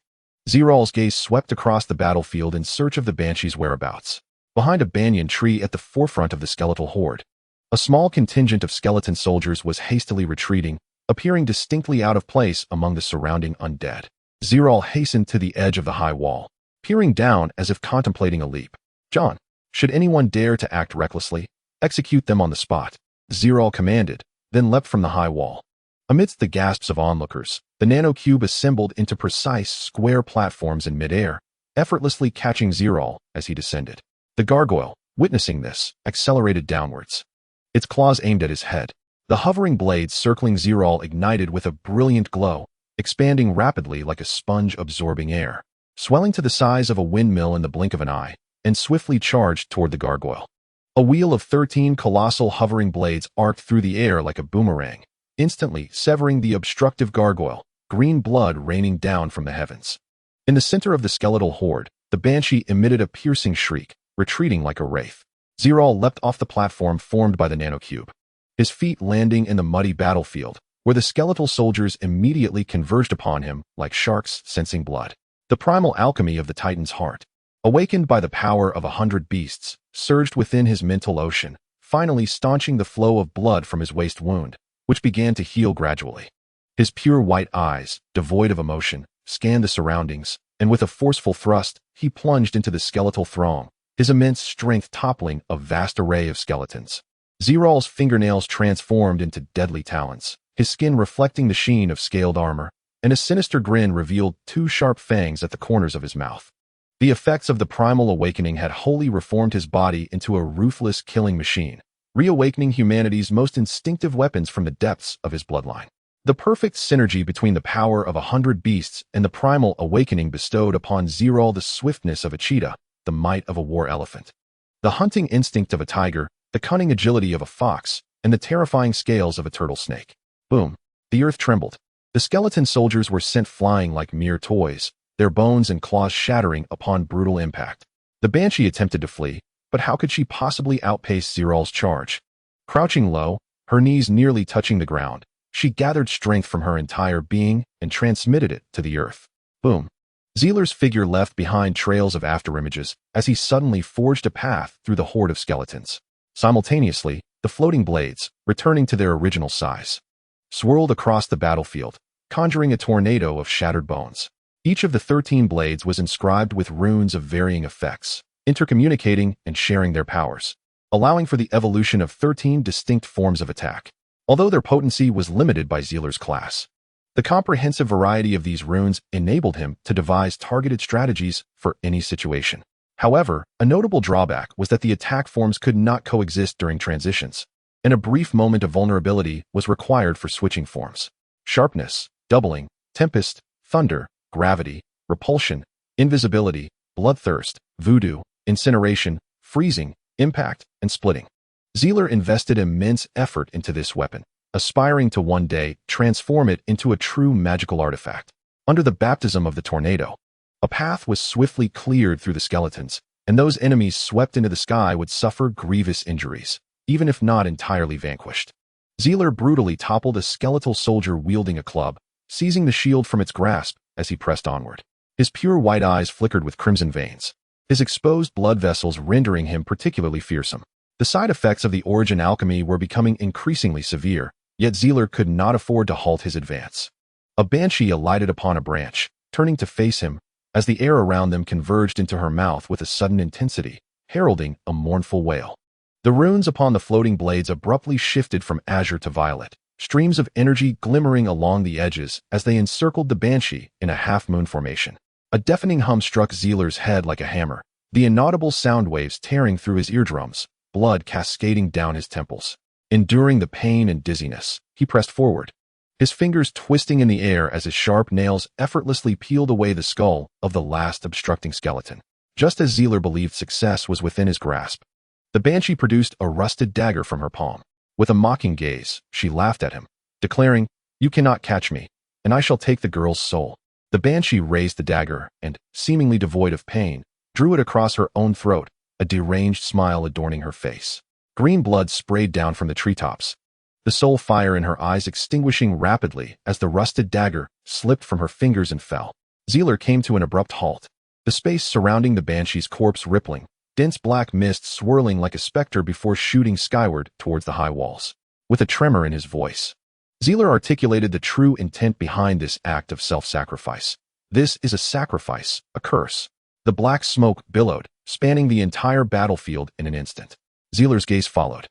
Zerel's gaze swept across the battlefield in search of the banshee's whereabouts. Behind a banyan tree at the forefront of the skeletal horde, a small contingent of skeleton soldiers was hastily retreating, appearing distinctly out of place among the surrounding undead. Zerel hastened to the edge of the high wall, peering down as if contemplating a leap. John, should anyone dare to act recklessly, execute them on the spot, Zerel commanded, then leapt from the high wall. Amidst the gasps of onlookers, the nanocube assembled into precise square platforms in midair, effortlessly catching Zerel as he descended. The gargoyle, witnessing this, accelerated downwards, its claws aimed at his head. The hovering blades circling Zerel ignited with a brilliant glow, expanding rapidly like a sponge absorbing air, swelling to the size of a windmill in the blink of an eye, and swiftly charged toward the gargoyle. A wheel of 13 colossal hovering blades arced through the air like a boomerang, instantly severing the obstructive gargoyle, green blood raining down from the heavens. In the center of the skeletal horde, the banshee emitted a piercing shriek, retreating like a wraith. Zerel leapt off the platform formed by the nanocube, his feet landing in the muddy battlefield, where the skeletal soldiers immediately converged upon him like sharks sensing blood. The primal alchemy of the Titan's heart, awakened by the power of 100 beasts, surged within his mental ocean, finally staunching the flow of blood from his waist wound, which began to heal gradually. His pure white eyes, devoid of emotion, scanned the surroundings, and with a forceful thrust, he plunged into the skeletal throng, his immense strength toppling a vast array of skeletons. Zerel's fingernails transformed into deadly talons, his skin reflecting the sheen of scaled armor, and a sinister grin revealed 2 sharp fangs at the corners of his mouth. The effects of the primal awakening had wholly reformed his body into a ruthless killing machine, reawakening humanity's most instinctive weapons from the depths of his bloodline. The perfect synergy between the power of 100 beasts and the primal awakening bestowed upon Zerel the swiftness of a cheetah, the might of a war elephant, the hunting instinct of a tiger, the cunning agility of a fox, and the terrifying scales of a turtle snake. Boom! The earth trembled. The skeleton soldiers were sent flying like mere toys, their bones and claws shattering upon brutal impact. The banshee attempted to flee, but how could she possibly outpace Zerel's charge? Crouching low, her knees nearly touching the ground, she gathered strength from her entire being and transmitted it to the earth. Boom! Zerel's figure left behind trails of afterimages as he suddenly forged a path through the horde of skeletons. Simultaneously, the floating blades, returning to their original size, swirled across the battlefield, conjuring a tornado of shattered bones. Each of the 13 blades was inscribed with runes of varying effects, intercommunicating and sharing their powers, allowing for the evolution of 13 distinct forms of attack. Although their potency was limited by Zerel's class, the comprehensive variety of these runes enabled him to devise targeted strategies for any situation. However, a notable drawback was that the attack forms could not coexist during transitions, and a brief moment of vulnerability was required for switching forms. Sharpness, doubling, tempest, thunder, gravity, repulsion, invisibility, bloodthirst, voodoo, incineration, freezing, impact, and splitting. Zerel invested immense effort into this weapon, aspiring to one day transform it into a true magical artifact. Under the baptism of the tornado, a path was swiftly cleared through the skeletons, and those enemies swept into the sky would suffer grievous injuries, even if not entirely vanquished. Zerel brutally toppled a skeletal soldier wielding a club, seizing the shield from its grasp as he pressed onward. His pure white eyes flickered with crimson veins, his exposed blood vessels rendering him particularly fearsome. The side effects of the origin alchemy were becoming increasingly severe, yet Zerel could not afford to halt his advance. A banshee alighted upon a branch, turning to face him, as the air around them converged into her mouth with a sudden intensity, heralding a mournful wail. The runes upon the floating blades abruptly shifted from azure to violet, streams of energy glimmering along the edges as they encircled the banshee in a half-moon formation. A deafening hum struck Zerel's head like a hammer, the inaudible sound waves tearing through his eardrums, blood cascading down his temples. Enduring the pain and dizziness, he pressed forward, his fingers twisting in the air as his sharp nails effortlessly peeled away the skull of the last obstructing skeleton. Just as Zerel believed success was within his grasp, The banshee produced a rusted dagger from her palm. With a mocking gaze, she laughed at him, declaring, "You cannot catch me, and I shall take the girl's soul." The banshee raised the dagger and, seemingly devoid of pain, drew it across her own throat, a deranged smile adorning her face. Green blood sprayed down from the treetops, the soul fire in her eyes extinguishing rapidly as the rusted dagger slipped from her fingers and fell. Zerel came to an abrupt halt, the space surrounding the banshee's corpse rippling, dense black mist swirling like a specter before shooting skyward towards the high walls. With a tremor in his voice, Zerel articulated the true intent behind this act of self-sacrifice. This is a sacrifice, a curse. The black smoke billowed, spanning the entire battlefield in an instant. Zerel's gaze followed,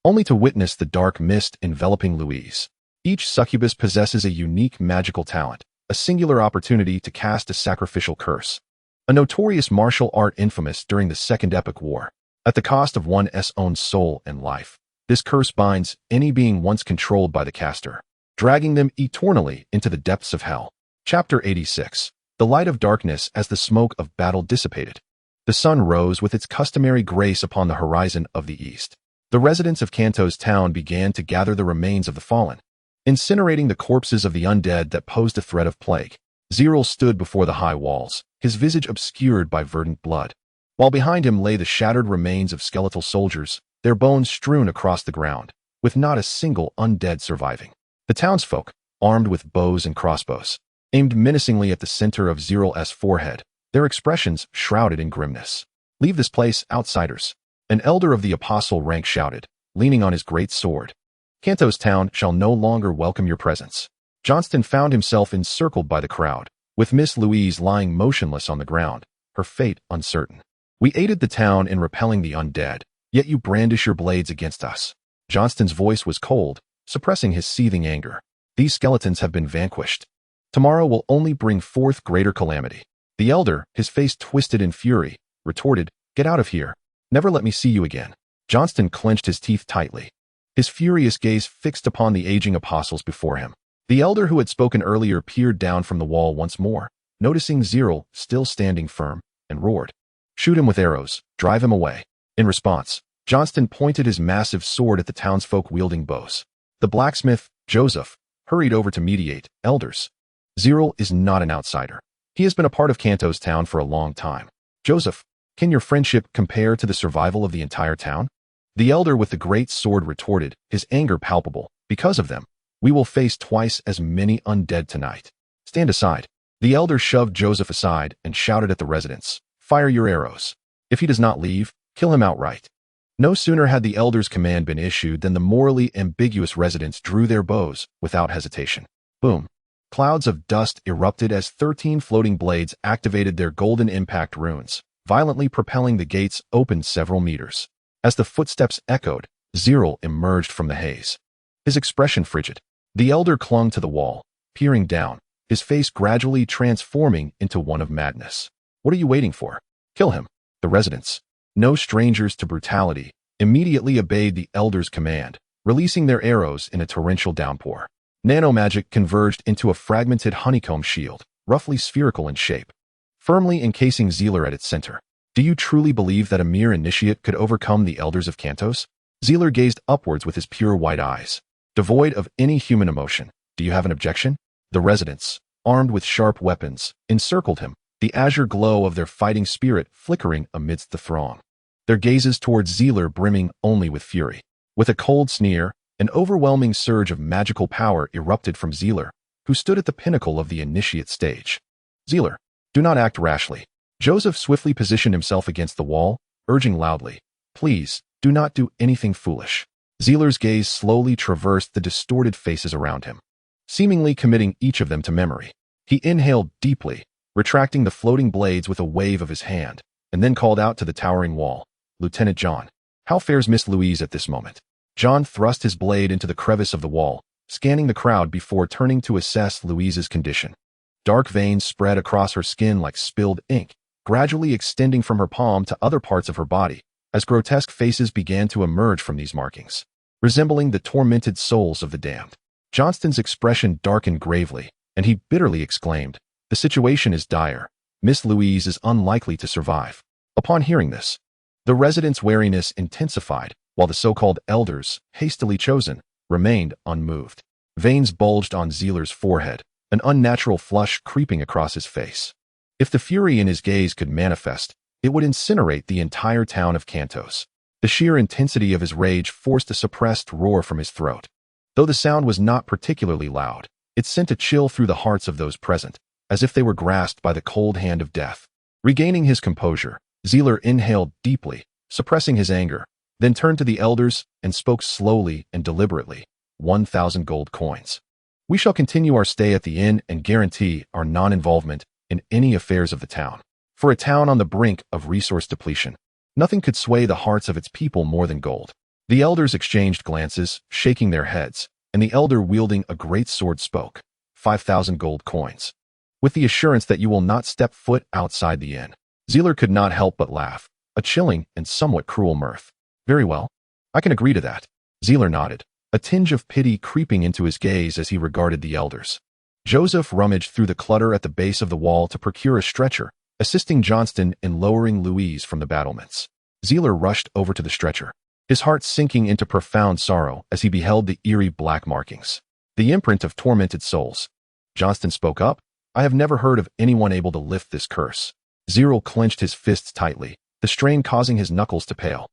only to witness the dark mist enveloping Louise. Each succubus possesses a unique magical talent, a singular opportunity to cast a sacrificial curse. A notorious martial art infamous during the Second Epic War. At the cost of one's own soul and life, this curse binds any being once controlled by the caster, dragging them eternally into the depths of hell. Chapter 86. The light of darkness as the smoke of battle dissipated. The sun rose with its customary grace upon the horizon of the east. The residents of Kanto's town began to gather the remains of the fallen, incinerating the corpses of the undead that posed a threat of plague. Zerel stood before the high walls, his visage obscured by verdant blood, while behind him lay the shattered remains of skeletal soldiers, their bones strewn across the ground, with not a single undead surviving. The townsfolk, armed with bows and crossbows, aimed menacingly at the center of Zerel's forehead, their expressions shrouded in grimness. "Leave this place, outsiders," an elder of the apostle rank shouted, leaning on his great sword. "Kanto's town shall no longer welcome your presence." Johnston found himself encircled by the crowd, with Miss Louise lying motionless on the ground, her fate uncertain. "We aided the town in repelling the undead, yet you brandish your blades against us." Johnston's voice was cold, suppressing his seething anger. "These skeletons have been vanquished. Tomorrow will only bring forth greater calamity." The elder, his face twisted in fury, retorted, "Get out of here. Never let me see you again." Johnston clenched his teeth tightly, his furious gaze fixed upon the aging apostles before him. The elder who had spoken earlier peered down from the wall once more, noticing Zerel still standing firm, and roared, "Shoot him with arrows, drive him away." In response, Johnston pointed his massive sword at the townsfolk wielding bows. The blacksmith, Joseph, hurried over to mediate. "Elders, Zerel is not an outsider. He has been a part of Kanto's town for a long time. Joseph, can your friendship compare to the survival of the entire town?" The elder with the great sword retorted, his anger palpable. "Because of them, we will face twice as many undead tonight. Stand aside." The elder shoved Joseph aside and shouted at the residents, "Fire your arrows. If he does not leave, kill him outright." No sooner had the elder's command been issued than the morally ambiguous residents drew their bows without hesitation. Boom. Clouds of dust erupted as 13 floating blades activated their golden impact runes, violently propelling the gates open several meters. As the footsteps echoed, Zerel emerged from the haze, his expression frigid. The elder clung to the wall, peering down, his face gradually transforming into one of madness. "What are you waiting for? Kill him." The residents, no strangers to brutality, immediately obeyed the elder's command, releasing their arrows in a torrential downpour. Nanomagic converged into a fragmented honeycomb shield, roughly spherical in shape, firmly encasing Zerel at its center. "Do you truly believe that a mere initiate could overcome the elders of Kantos?" Zerel gazed upwards with his pure white eyes, devoid of any human emotion. "Do you have an objection?" The residents, armed with sharp weapons, encircled him, the azure glow of their fighting spirit flickering amidst the throng, their gazes towards Zerel brimming only with fury. With a cold sneer, an overwhelming surge of magical power erupted from Zerel, who stood at the pinnacle of the initiate stage. "Zerel, do not act rashly." Joseph swiftly positioned himself against the wall, urging loudly, "Please, do not do anything foolish." Zerel's gaze slowly traversed the distorted faces around him, seemingly committing each of them to memory. He inhaled deeply, retracting the floating blades with a wave of his hand, and then called out to the towering wall, "Lieutenant John, how fares Miss Louise at this moment?" John thrust his blade into the crevice of the wall, scanning the crowd before turning to assess Louise's condition. Dark veins spread across her skin like spilled ink, gradually extending from her palm to other parts of her body, as grotesque faces began to emerge from these markings, resembling the tormented souls of the damned. Johnston's expression darkened gravely, and he bitterly exclaimed, "The situation is dire. Miss Louise is unlikely to survive." Upon hearing this, The residents' wariness intensified, while the so-called elders, hastily chosen, remained unmoved. Veins bulged on Zeler's forehead, an unnatural flush creeping across his face. If the fury in his gaze could manifest, it would incinerate the entire town of Cantos. The sheer intensity of his rage forced a suppressed roar from his throat. Though the sound was not particularly loud, it sent a chill through the hearts of those present, as if they were grasped by the cold hand of death. Regaining his composure, Zeler inhaled deeply, suppressing his anger, then turned to the elders and spoke slowly and deliberately. 1,000 gold coins. We shall continue our stay at the inn and guarantee our non-involvement in any affairs of the town. For a town on the brink of resource depletion, nothing could sway the hearts of its people more than gold. The elders exchanged glances, shaking their heads, and the elder wielding a great sword spoke. 5,000 gold coins. With the assurance that you will not step foot outside the inn. Zeler could not help but laugh, a chilling and somewhat cruel mirth. Very well. I can agree to that. Zeler nodded, a tinge of pity creeping into his gaze as he regarded the elders. Joseph rummaged through the clutter at the base of the wall to procure a stretcher, assisting Johnston in lowering Louise from the battlements. Zeler rushed over to the stretcher, his heart sinking into profound sorrow as he beheld the eerie black markings, the imprint of tormented souls. Johnston spoke up. I have never heard of anyone able to lift this curse. Zerel clenched his fists tightly, the strain causing his knuckles to pale,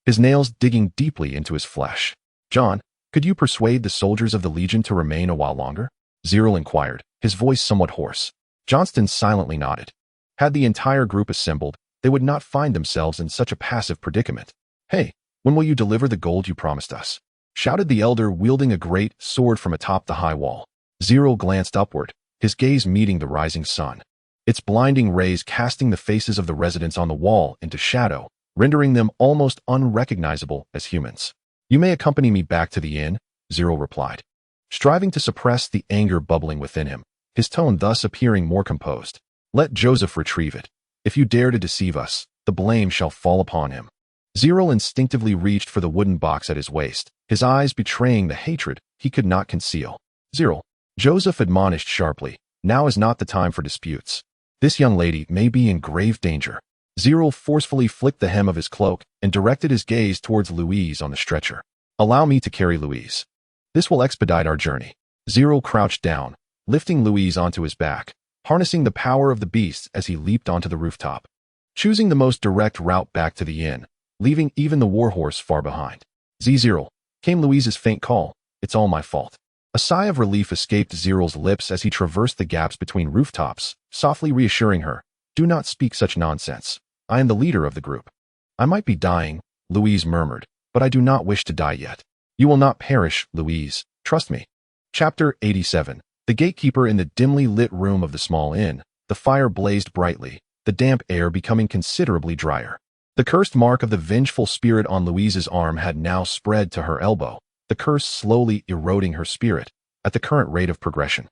his nails digging deeply into his flesh. John, could you persuade the soldiers of the Legion to remain a while longer? Zerel inquired, his voice somewhat hoarse. Johnston silently nodded. Had the entire group assembled, they would not find themselves in such a passive predicament. Hey, when will you deliver the gold you promised us? Shouted the elder, wielding a great sword from atop the high wall. Zerel glanced upward, his gaze meeting the rising sun, its blinding rays casting the faces of the residents on the wall into shadow, rendering them almost unrecognizable as humans. You may accompany me back to the inn, Zerel replied, striving to suppress the anger bubbling within him, his tone thus appearing more composed. Let Joseph retrieve it. If you dare to deceive us, the blame shall fall upon him. Zerel instinctively reached for the wooden box at his waist, his eyes betraying the hatred he could not conceal. Zerel, Joseph admonished sharply, now is not the time for disputes. This young lady may be in grave danger. Zerel forcefully flicked the hem of his cloak and directed his gaze towards Louise on the stretcher. Allow me to carry Louise. This will expedite our journey. Zerel crouched down, lifting Louise onto his back, harnessing the power of the beasts as he leaped onto the rooftop, choosing the most direct route back to the inn, leaving even the warhorse far behind. Zerel, came Louise's faint call. It's all my fault. A sigh of relief escaped Zerel's lips as he traversed the gaps between rooftops, softly reassuring her, do not speak such nonsense. I am the leader of the group. I might be dying, Louise murmured, but I do not wish to die yet. You will not perish, Louise. Trust me. Chapter 87. The gatekeeper in the dimly lit room of the small inn. The fire blazed brightly, the damp air becoming considerably drier. The cursed mark of the vengeful spirit on Louise's arm had now spread to her elbow, the curse slowly eroding her spirit at the current rate of progression.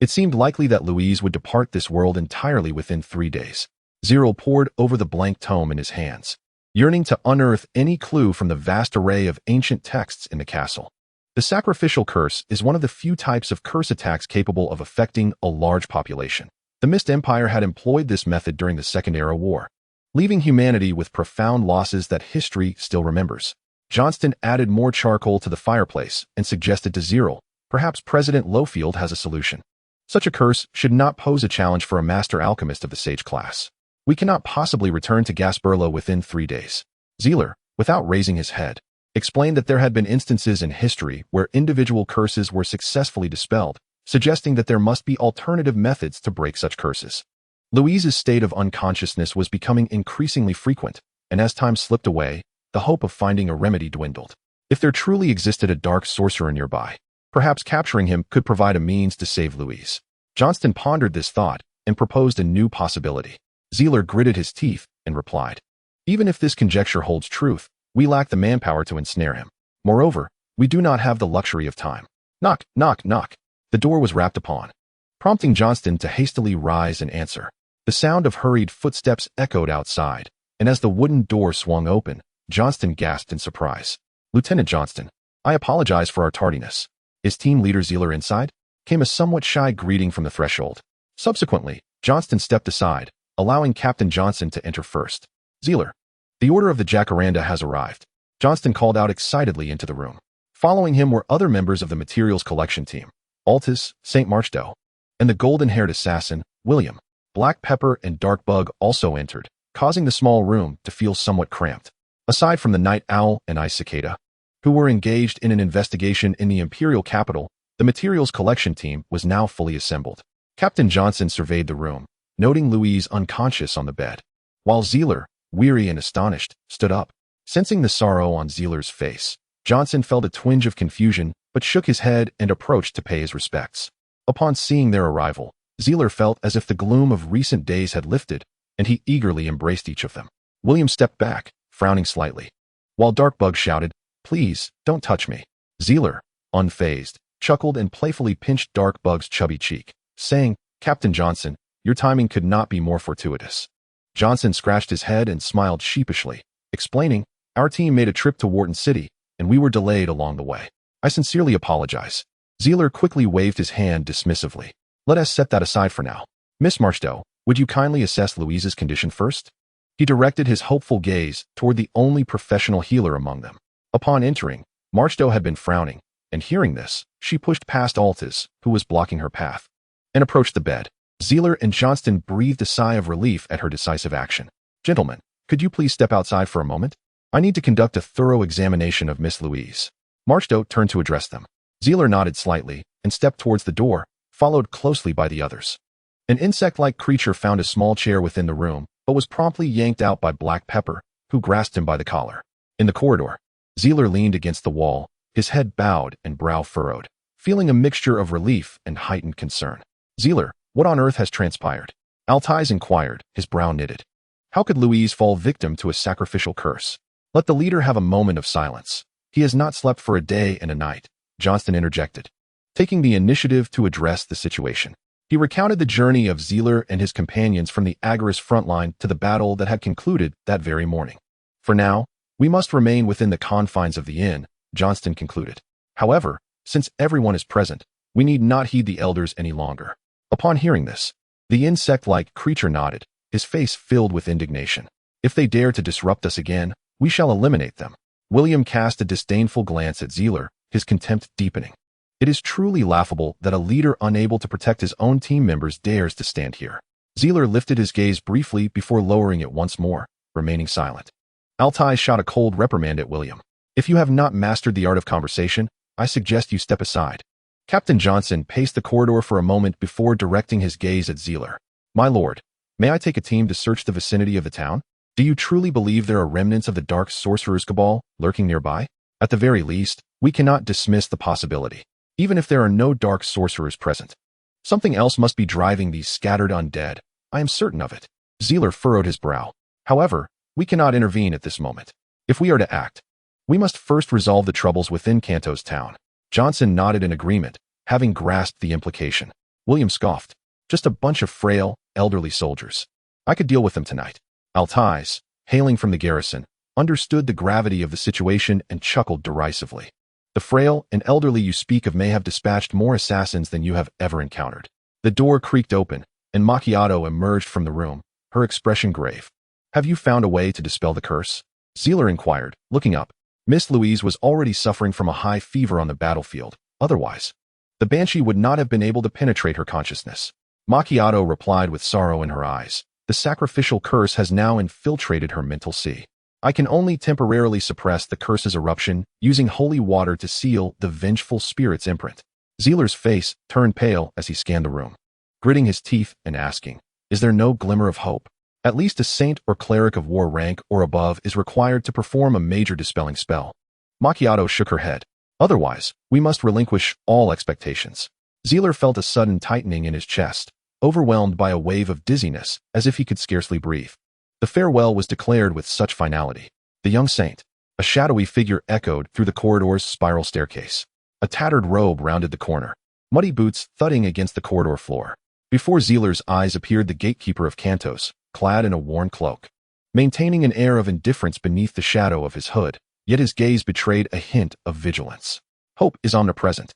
It seemed likely that Louise would depart this world entirely within 3 days. Zerel pored over the blank tome in his hands, yearning to unearth any clue from the vast array of ancient texts in the castle. The sacrificial curse is one of the few types of curse attacks capable of affecting a large population. The Mist Empire had employed this method during the Second Era War, leaving humanity with profound losses that history still remembers. Johnston added more charcoal to the fireplace and suggested to Zerel, perhaps President Lowfield has a solution. Such a curse should not pose a challenge for a master alchemist of the sage class. We cannot possibly return to Gasperlo within 3 days. Zeler, without raising his head, explained that there had been instances in history where individual curses were successfully dispelled, suggesting that there must be alternative methods to break such curses. Louise's state of unconsciousness was becoming increasingly frequent, and as time slipped away, the hope of finding a remedy dwindled. If there truly existed a dark sorcerer nearby, perhaps capturing him could provide a means to save Louise. Johnston pondered this thought and proposed a new possibility. Zeler gritted his teeth and replied, even if this conjecture holds truth, we lack the manpower to ensnare him. Moreover, we do not have the luxury of time. Knock, knock, knock. The door was rapped upon, prompting Johnston to hastily rise and answer. The sound of hurried footsteps echoed outside, and as the wooden door swung open, Johnston gasped in surprise. Lieutenant Johnston, I apologize for our tardiness. Is team leader Zeler inside? Came a somewhat shy greeting from the threshold. Subsequently, Johnston stepped aside, allowing Captain Johnson to enter first. Zeler. The Order of the Jacaranda has arrived, Johnston called out excitedly into the room. Following him were other members of the materials collection team, Altus, St. Marchdo, and the golden-haired assassin, William. Black Pepper and Dark Bug also entered, causing the small room to feel somewhat cramped. Aside from the Night Owl and Ice Cicada, who were engaged in an investigation in the Imperial capital, the materials collection team was now fully assembled. Captain Johnson surveyed the room, noting Louise unconscious on the bed, while Zeler, weary and astonished, stood up. Sensing the sorrow on Zeler's face, Johnson felt a twinge of confusion but shook his head and approached to pay his respects. Upon seeing their arrival, Zeler felt as if the gloom of recent days had lifted, and he eagerly embraced each of them. William stepped back, frowning slightly, while Darkbug shouted, "Please, don't touch me." Zeler, unfazed, chuckled and playfully pinched Darkbug's chubby cheek, saying, "Captain Johnson, your timing could not be more fortuitous." Johnson scratched his head and smiled sheepishly, explaining, "Our team made a trip to Worton City, and we were delayed along the way. I sincerely apologize." Zeler quickly waved his hand dismissively. "Let us set that aside for now. Miss Marchdo, would you kindly assess Louise's condition first?" He directed his hopeful gaze toward the only professional healer among them. Upon entering, Marchdo had been frowning, and hearing this, she pushed past Altus, who was blocking her path, and approached the bed. Zeler and Johnston breathed a sigh of relief at her decisive action. "Gentlemen, could you please step outside for a moment? I need to conduct a thorough examination of Miss Louise." Marchdo turned to address them. Zeler nodded slightly and stepped towards the door, followed closely by the others. An insect-like creature found a small chair within the room, but was promptly yanked out by Black Pepper, who grasped him by the collar. In the corridor, Zeler leaned against the wall, his head bowed and brow furrowed, feeling a mixture of relief and heightened concern. "Zeler, what on earth has transpired?" Altais inquired, his brow knitted. "How could Louise fall victim to a sacrificial curse?" "Let the leader have a moment of silence. He has not slept for a day and a night," Johnston interjected, taking the initiative to address the situation. He recounted the journey of Zeler and his companions from the Agaris front line to the battle that had concluded that very morning. "For now, we must remain within the confines of the inn," Johnston concluded. "However, since everyone is present, we need not heed the elders any longer." Upon hearing this, the insect-like creature nodded, his face filled with indignation. "If they dare to disrupt us again, we shall eliminate them." William cast a disdainful glance at Zeler, his contempt deepening. "It is truly laughable that a leader unable to protect his own team members dares to stand here." Zeler lifted his gaze briefly before lowering it once more, remaining silent. Altai shot a cold reprimand at William. "If you have not mastered the art of conversation, I suggest you step aside." Captain Johnson paced the corridor for a moment before directing his gaze at Zeler. "My lord, may I take a team to search the vicinity of the town? Do you truly believe there are remnants of the Dark Sorcerer's Cabal lurking nearby? At the very least, we cannot dismiss the possibility, even if there are no Dark Sorcerers present. Something else must be driving these scattered undead. I am certain of it." Zeler furrowed his brow. "However, we cannot intervene at this moment. If we are to act, we must first resolve the troubles within Kanto's town." Johnson nodded in agreement, having grasped the implication. William scoffed. "Just a bunch of frail, elderly soldiers. I could deal with them tonight." Altais, hailing from the garrison, understood the gravity of the situation and chuckled derisively. "The frail and elderly you speak of may have dispatched more assassins than you have ever encountered." The door creaked open, and Macchiato emerged from the room, her expression grave. "Have you found a way to dispel the curse?" Zeler inquired, looking up. Miss Louise was already suffering from a high fever on the battlefield. Otherwise, the Banshee would not have been able to penetrate her consciousness. Macchiato replied with sorrow in her eyes. "The sacrificial curse has now infiltrated her mental sea. I can only temporarily suppress the curse's eruption, using holy water to seal the vengeful spirit's imprint." Zeler's face turned pale as he scanned the room, gritting his teeth and asking, "Is there no glimmer of hope? At least a saint or cleric of war rank or above is required to perform a major dispelling spell." Macchiato shook her head. "Otherwise, we must relinquish all expectations." Zeler felt a sudden tightening in his chest, overwhelmed by a wave of dizziness, as if he could scarcely breathe. The farewell was declared with such finality. The young saint, a shadowy figure, echoed through the corridor's spiral staircase. A tattered robe rounded the corner, muddy boots thudding against the corridor floor. Before Zeler's eyes appeared the gatekeeper of Kantos, clad in a worn cloak, maintaining an air of indifference beneath the shadow of his hood, yet his gaze betrayed a hint of vigilance. Hope is omnipresent.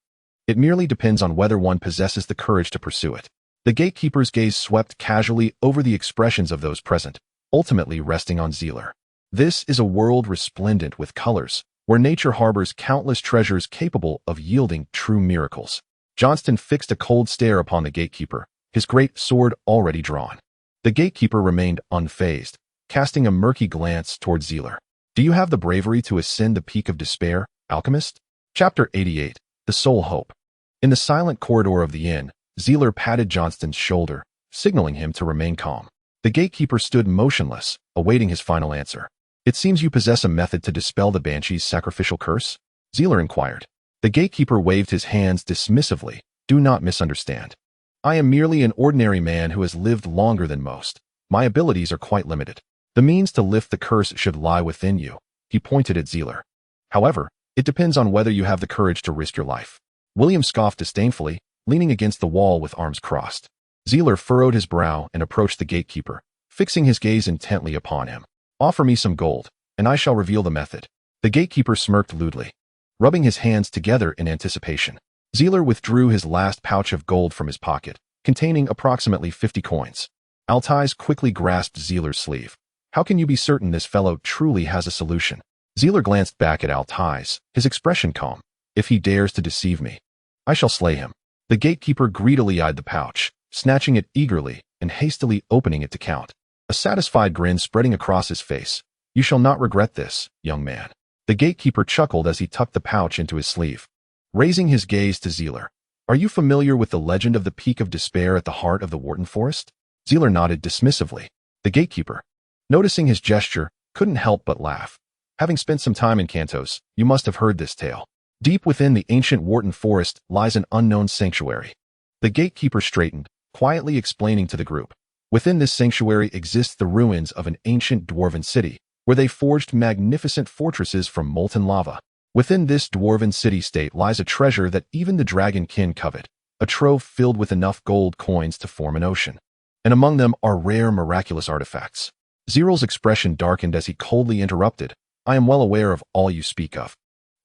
It merely depends on whether one possesses the courage to pursue it. The gatekeeper's gaze swept casually over the expressions of those present, ultimately resting on Zeler. This is a world resplendent with colors, where nature harbors countless treasures capable of yielding true miracles. Johnston fixed a cold stare upon the gatekeeper, his great sword already drawn. The gatekeeper remained unfazed, casting a murky glance toward Zerel. Do you have the bravery to ascend the peak of despair, alchemist? Chapter 88. The Sole Hope. In the silent corridor of the inn, Zerel patted Johnston's shoulder, signaling him to remain calm. The gatekeeper stood motionless, awaiting his final answer. It seems you possess a method to dispel the banshee's sacrificial curse? Zerel inquired. The gatekeeper waved his hands dismissively. Do not misunderstand. I am merely an ordinary man who has lived longer than most. My abilities are quite limited. The means to lift the curse should lie within you. He pointed at Zerel. However, it depends on whether you have the courage to risk your life. William scoffed disdainfully, leaning against the wall with arms crossed. Zerel furrowed his brow and approached the gatekeeper, fixing his gaze intently upon him. Offer me some gold, and I shall reveal the method. The gatekeeper smirked lewdly, rubbing his hands together in anticipation. Zerel withdrew his last pouch of gold from his pocket, containing approximately 50 coins. Altais quickly grasped Zerel's sleeve. How can you be certain this fellow truly has a solution? Zerel glanced back at Altais, his expression calm. If he dares to deceive me, I shall slay him. The gatekeeper greedily eyed the pouch, snatching it eagerly and hastily opening it to count. A satisfied grin spreading across his face. You shall not regret this, young man. The gatekeeper chuckled as he tucked the pouch into his sleeve. Raising his gaze to Zerel. Are you familiar with the legend of the Peak of Despair at the heart of the Worton Forest? Zerel nodded dismissively. The gatekeeper, noticing his gesture, couldn't help but laugh. Having spent some time in Cantos, you must have heard this tale. Deep within the ancient Worton Forest lies an unknown sanctuary. The gatekeeper straightened, quietly explaining to the group. Within this sanctuary exists the ruins of an ancient dwarven city, where they forged magnificent fortresses from molten lava. Within this dwarven city-state lies a treasure that even the dragonkin covet, a trove filled with enough gold coins to form an ocean. And among them are rare miraculous artifacts. Zerel's expression darkened as he coldly interrupted. I am well aware of all you speak of.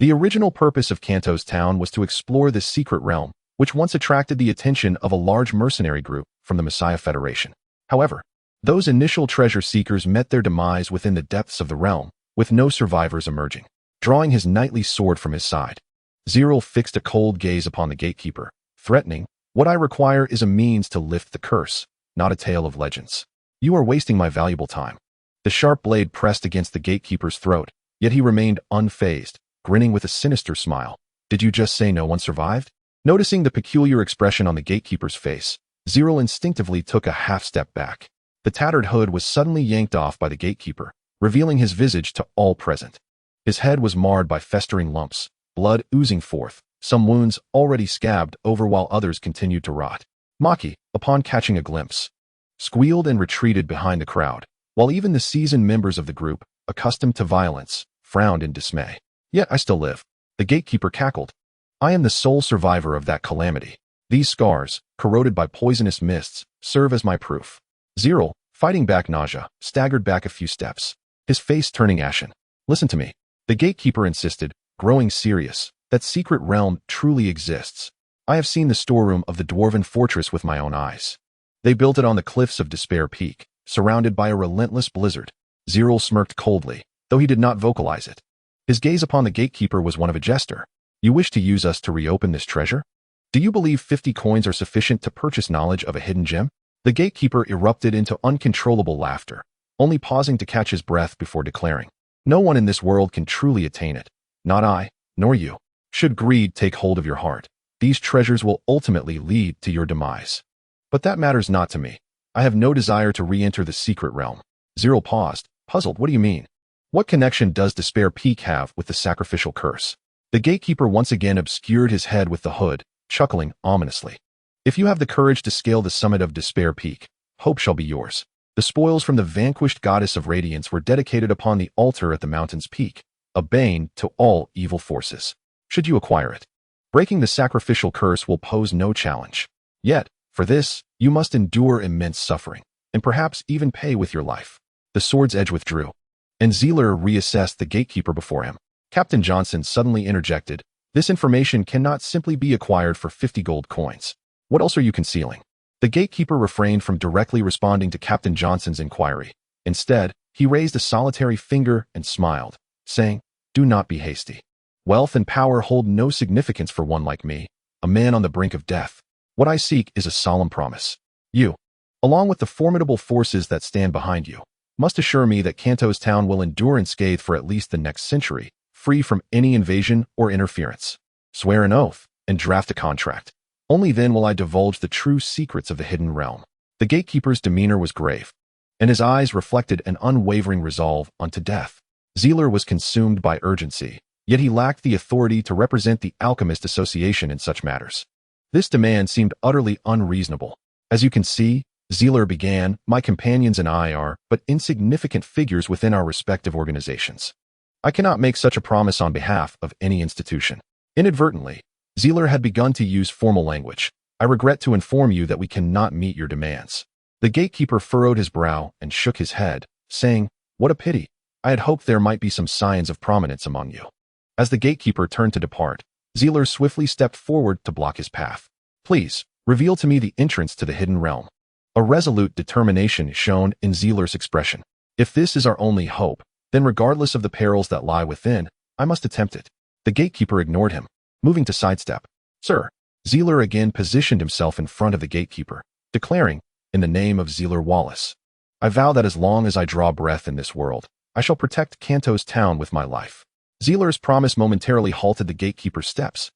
The original purpose of Cantos Town was to explore this secret realm, which once attracted the attention of a large mercenary group from the Messiah Federation. However, those initial treasure seekers met their demise within the depths of the realm, with no survivors emerging. Drawing his knightly sword from his side, Zerel fixed a cold gaze upon the gatekeeper, threatening, What I require is a means to lift the curse, not a tale of legends. You are wasting my valuable time. The sharp blade pressed against the gatekeeper's throat, yet he remained unfazed, grinning with a sinister smile. Did you just say no one survived? Noticing the peculiar expression on the gatekeeper's face, Zerel instinctively took a half-step back. The tattered hood was suddenly yanked off by the gatekeeper, revealing his visage to all present. His head was marred by festering lumps, blood oozing forth, some wounds already scabbed over while others continued to rot. Maki, upon catching a glimpse, squealed and retreated behind the crowd, while even the seasoned members of the group, accustomed to violence, frowned in dismay. Yet I still live. The gatekeeper cackled. I am the sole survivor of that calamity. These scars, corroded by poisonous mists, serve as my proof. Zerel, fighting back nausea, staggered back a few steps, his face turning ashen. Listen to me. The gatekeeper insisted, growing serious. That secret realm truly exists. I have seen the storeroom of the dwarven fortress with my own eyes. They built it on the cliffs of Despair Peak, surrounded by a relentless blizzard. Zerel smirked coldly, though he did not vocalize it. His gaze upon the gatekeeper was one of a jester. You wish to use us to reopen this treasure? Do you believe 50 coins are sufficient to purchase knowledge of a hidden gem? The gatekeeper erupted into uncontrollable laughter, only pausing to catch his breath before declaring, No one in this world can truly attain it. Not I, nor you. Should greed take hold of your heart, these treasures will ultimately lead to your demise. But that matters not to me. I have no desire to re-enter the secret realm. Zerel paused, puzzled. What do you mean? What connection does Despair Peak have with the sacrificial curse? The gatekeeper once again obscured his head with the hood, chuckling ominously. If you have the courage to scale the summit of Despair Peak, hope shall be yours. The spoils from the vanquished goddess of radiance were dedicated upon the altar at the mountain's peak, a bane to all evil forces. Should you acquire it, breaking the sacrificial curse will pose no challenge. Yet, for this, you must endure immense suffering, and perhaps even pay with your life. The sword's edge withdrew, and Zerel reassessed the gatekeeper before him. Captain Johnson suddenly interjected, This information cannot simply be acquired for 50 gold coins. What else are you concealing? The gatekeeper refrained from directly responding to Captain Johnson's inquiry, Instead, he raised a solitary finger and smiled, saying, "Do not be hasty. Wealth and power hold no significance for one like me, a man on the brink of death. What I seek is a solemn promise. You, along with the formidable forces that stand behind you, must assure me that Kanto's town will endure unscathed for at least the next century, free from any invasion or interference. Swear an oath and draft a contract. Only then will I divulge the true secrets of the hidden realm." The gatekeeper's demeanor was grave, and his eyes reflected an unwavering resolve unto death. Zerel was consumed by urgency, yet he lacked the authority to represent the Alchemist Association in such matters. This demand seemed utterly unreasonable. "As you can see," Zerel began, "my companions and I are but insignificant figures within our respective organizations. I cannot make such a promise on behalf of any institution." Inadvertently, Zerel had begun to use formal language. "I regret to inform you that we cannot meet your demands." The gatekeeper furrowed his brow and shook his head, saying, "What a pity. I had hoped there might be some signs of prominence among you." As the gatekeeper turned to depart, Zerel swiftly stepped forward to block his path. "Please, reveal to me the entrance to the hidden realm." A resolute determination shone in Zerel's expression. "If this is our only hope, then regardless of the perils that lie within, I must attempt it." The gatekeeper ignored him, moving to sidestep. "Sir." Zerel again positioned himself in front of the gatekeeper, declaring, "In the name of Zerel Wallace, I vow that as long as I draw breath in this world, I shall protect Kanto's town with my life." Zerel's promise momentarily halted the gatekeeper's steps,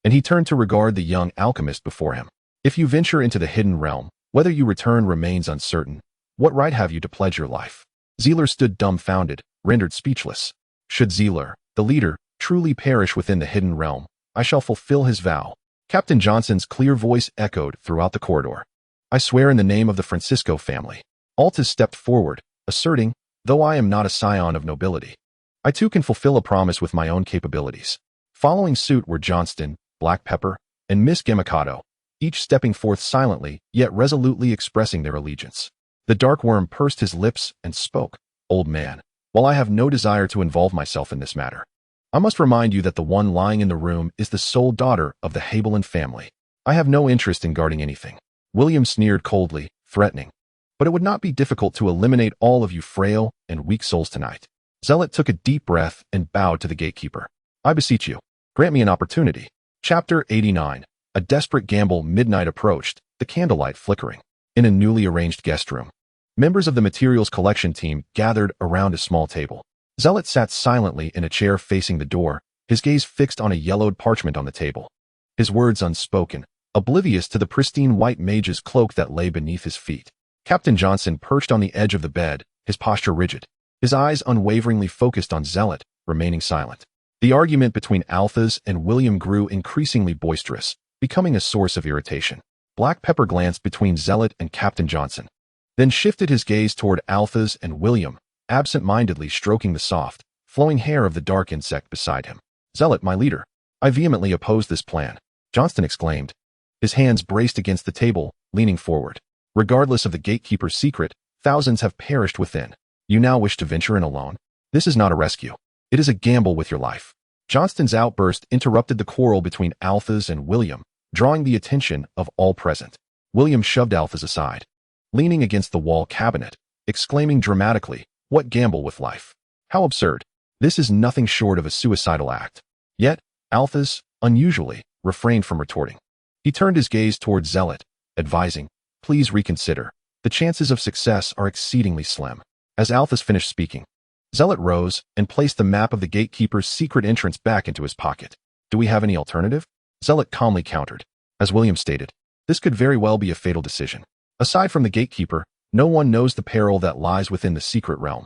and he turned to regard the young alchemist before him. "If you venture into the hidden realm, whether you return remains uncertain. What right have you to pledge your life?" Zerel stood dumbfounded, rendered speechless. "Should Zerel, the leader, truly perish within the hidden realm, I shall fulfill his vow." Captain Johnson's clear voice echoed throughout the corridor. "I swear in the name of the Francisco family." Altus stepped forward, asserting, "Though I am not a scion of nobility, I too can fulfill a promise with my own capabilities." Following suit were Johnston, Black Pepper, and Miss Gemicado, each stepping forth silently, yet resolutely expressing their allegiance. The dark worm pursed his lips and spoke, "Old man, while I have no desire to involve myself in this matter, I must remind you that the one lying in the room is the sole daughter of the Habelan family. I have no interest in guarding anything." William sneered coldly, threatening, "But it would not be difficult to eliminate all of you frail and weak souls tonight." Zealot took a deep breath and bowed to the gatekeeper. "I beseech you, grant me an opportunity." Chapter 89. A desperate gamble. Midnight approached, the candlelight flickering. In a newly arranged guest room, members of the materials collection team gathered around a small table. Zealot sat silently in a chair facing the door, his gaze fixed on a yellowed parchment on the table. His words unspoken, oblivious to the pristine white mage's cloak that lay beneath his feet. Captain Johnson perched on the edge of the bed, his posture rigid, his eyes unwaveringly focused on Zealot, remaining silent. The argument between Alphas and William grew increasingly boisterous, becoming a source of irritation. Black Pepper glanced between Zealot and Captain Johnson, then shifted his gaze toward Alphas and William, absent-mindedly stroking the soft, flowing hair of the dark insect beside him. "Zealot, my leader, I vehemently oppose this plan," Johnston exclaimed. His hands braced against the table, leaning forward. "Regardless of the gatekeeper's secret, thousands have perished within. You now wish to venture in alone? This is not a rescue. It is a gamble with your life." Johnston's outburst interrupted the quarrel between Alphas and William, drawing the attention of all present. William shoved Alphas aside, leaning against the wall cabinet, exclaiming dramatically, "What gamble with life? How absurd. This is nothing short of a suicidal act." Yet, Alphas, unusually, refrained from retorting. He turned his gaze toward Zealot, advising, "Please reconsider. The chances of success are exceedingly slim." As Alphas finished speaking, Zealot rose and placed the map of the gatekeeper's secret entrance back into his pocket. "Do we have any alternative?" Zealot calmly countered. As William stated, this could very well be a fatal decision. Aside from the gatekeeper, no one knows the peril that lies within the secret realm.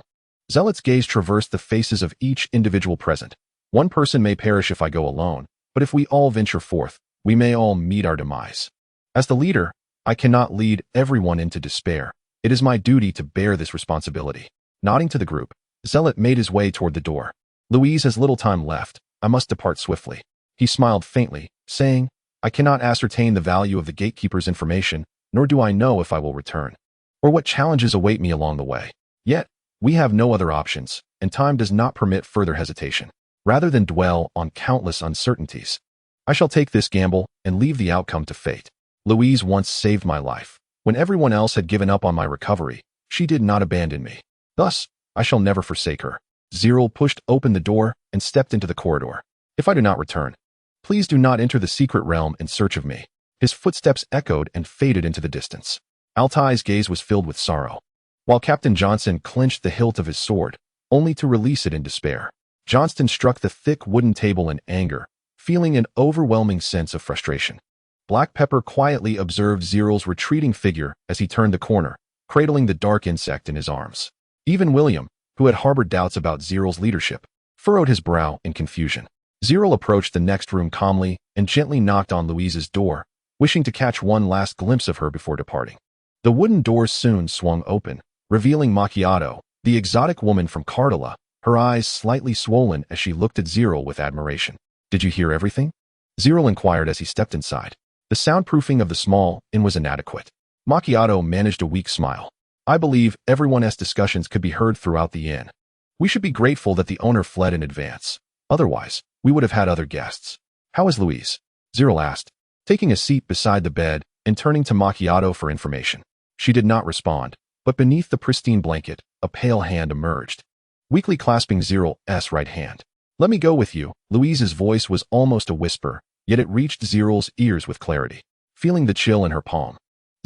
Zealot's gaze traversed the faces of each individual present. "One person may perish if I go alone, but if we all venture forth, we may all meet our demise. As the leader, I cannot lead everyone into despair. It is my duty to bear this responsibility." Nodding to the group, Zealot made his way toward the door. "Louise has little time left. I must depart swiftly." He smiled faintly, saying, "I cannot ascertain the value of the gatekeeper's information, nor do I know if I will return, or what challenges await me along the way. Yet, we have no other options, and time does not permit further hesitation. Rather than dwell on countless uncertainties, I shall take this gamble and leave the outcome to fate. Louise once saved my life. When everyone else had given up on my recovery, she did not abandon me. Thus, I shall never forsake her. Zerel pushed open the door and stepped into the corridor. If I do not return, please do not enter the secret realm in search of me. His footsteps echoed and faded into the distance. Altai's gaze was filled with sorrow, while Captain Johnson clenched the hilt of his sword, only to release it in despair. Johnston struck the thick wooden table in anger, feeling an overwhelming sense of frustration. Black Pepper quietly observed Zerel's retreating figure as he turned the corner, cradling the dark insect in his arms. Even William, who had harbored doubts about Zerel's leadership, furrowed his brow in confusion. Zerel approached the next room calmly and gently knocked on Louise's door, wishing to catch one last glimpse of her before departing. The wooden doors soon swung open, revealing Macchiato, the exotic woman from Cardala, her eyes slightly swollen as she looked at Zerel with admiration. "Did you hear everything?" Zerel inquired as he stepped inside. The soundproofing of the small inn was inadequate. Macchiato managed a weak smile. "I believe everyone's discussions could be heard throughout the inn. We should be grateful that the owner fled in advance. Otherwise, we would have had other guests." "How is Louise?" Zerel asked, taking a seat beside the bed and turning to Macchiato for information. She did not respond, but beneath the pristine blanket, a pale hand emerged, weakly clasping Zerel's right hand. "Let me go with you." Louise's voice was almost a whisper, yet it reached Zerel's ears with clarity. Feeling the chill in her palm,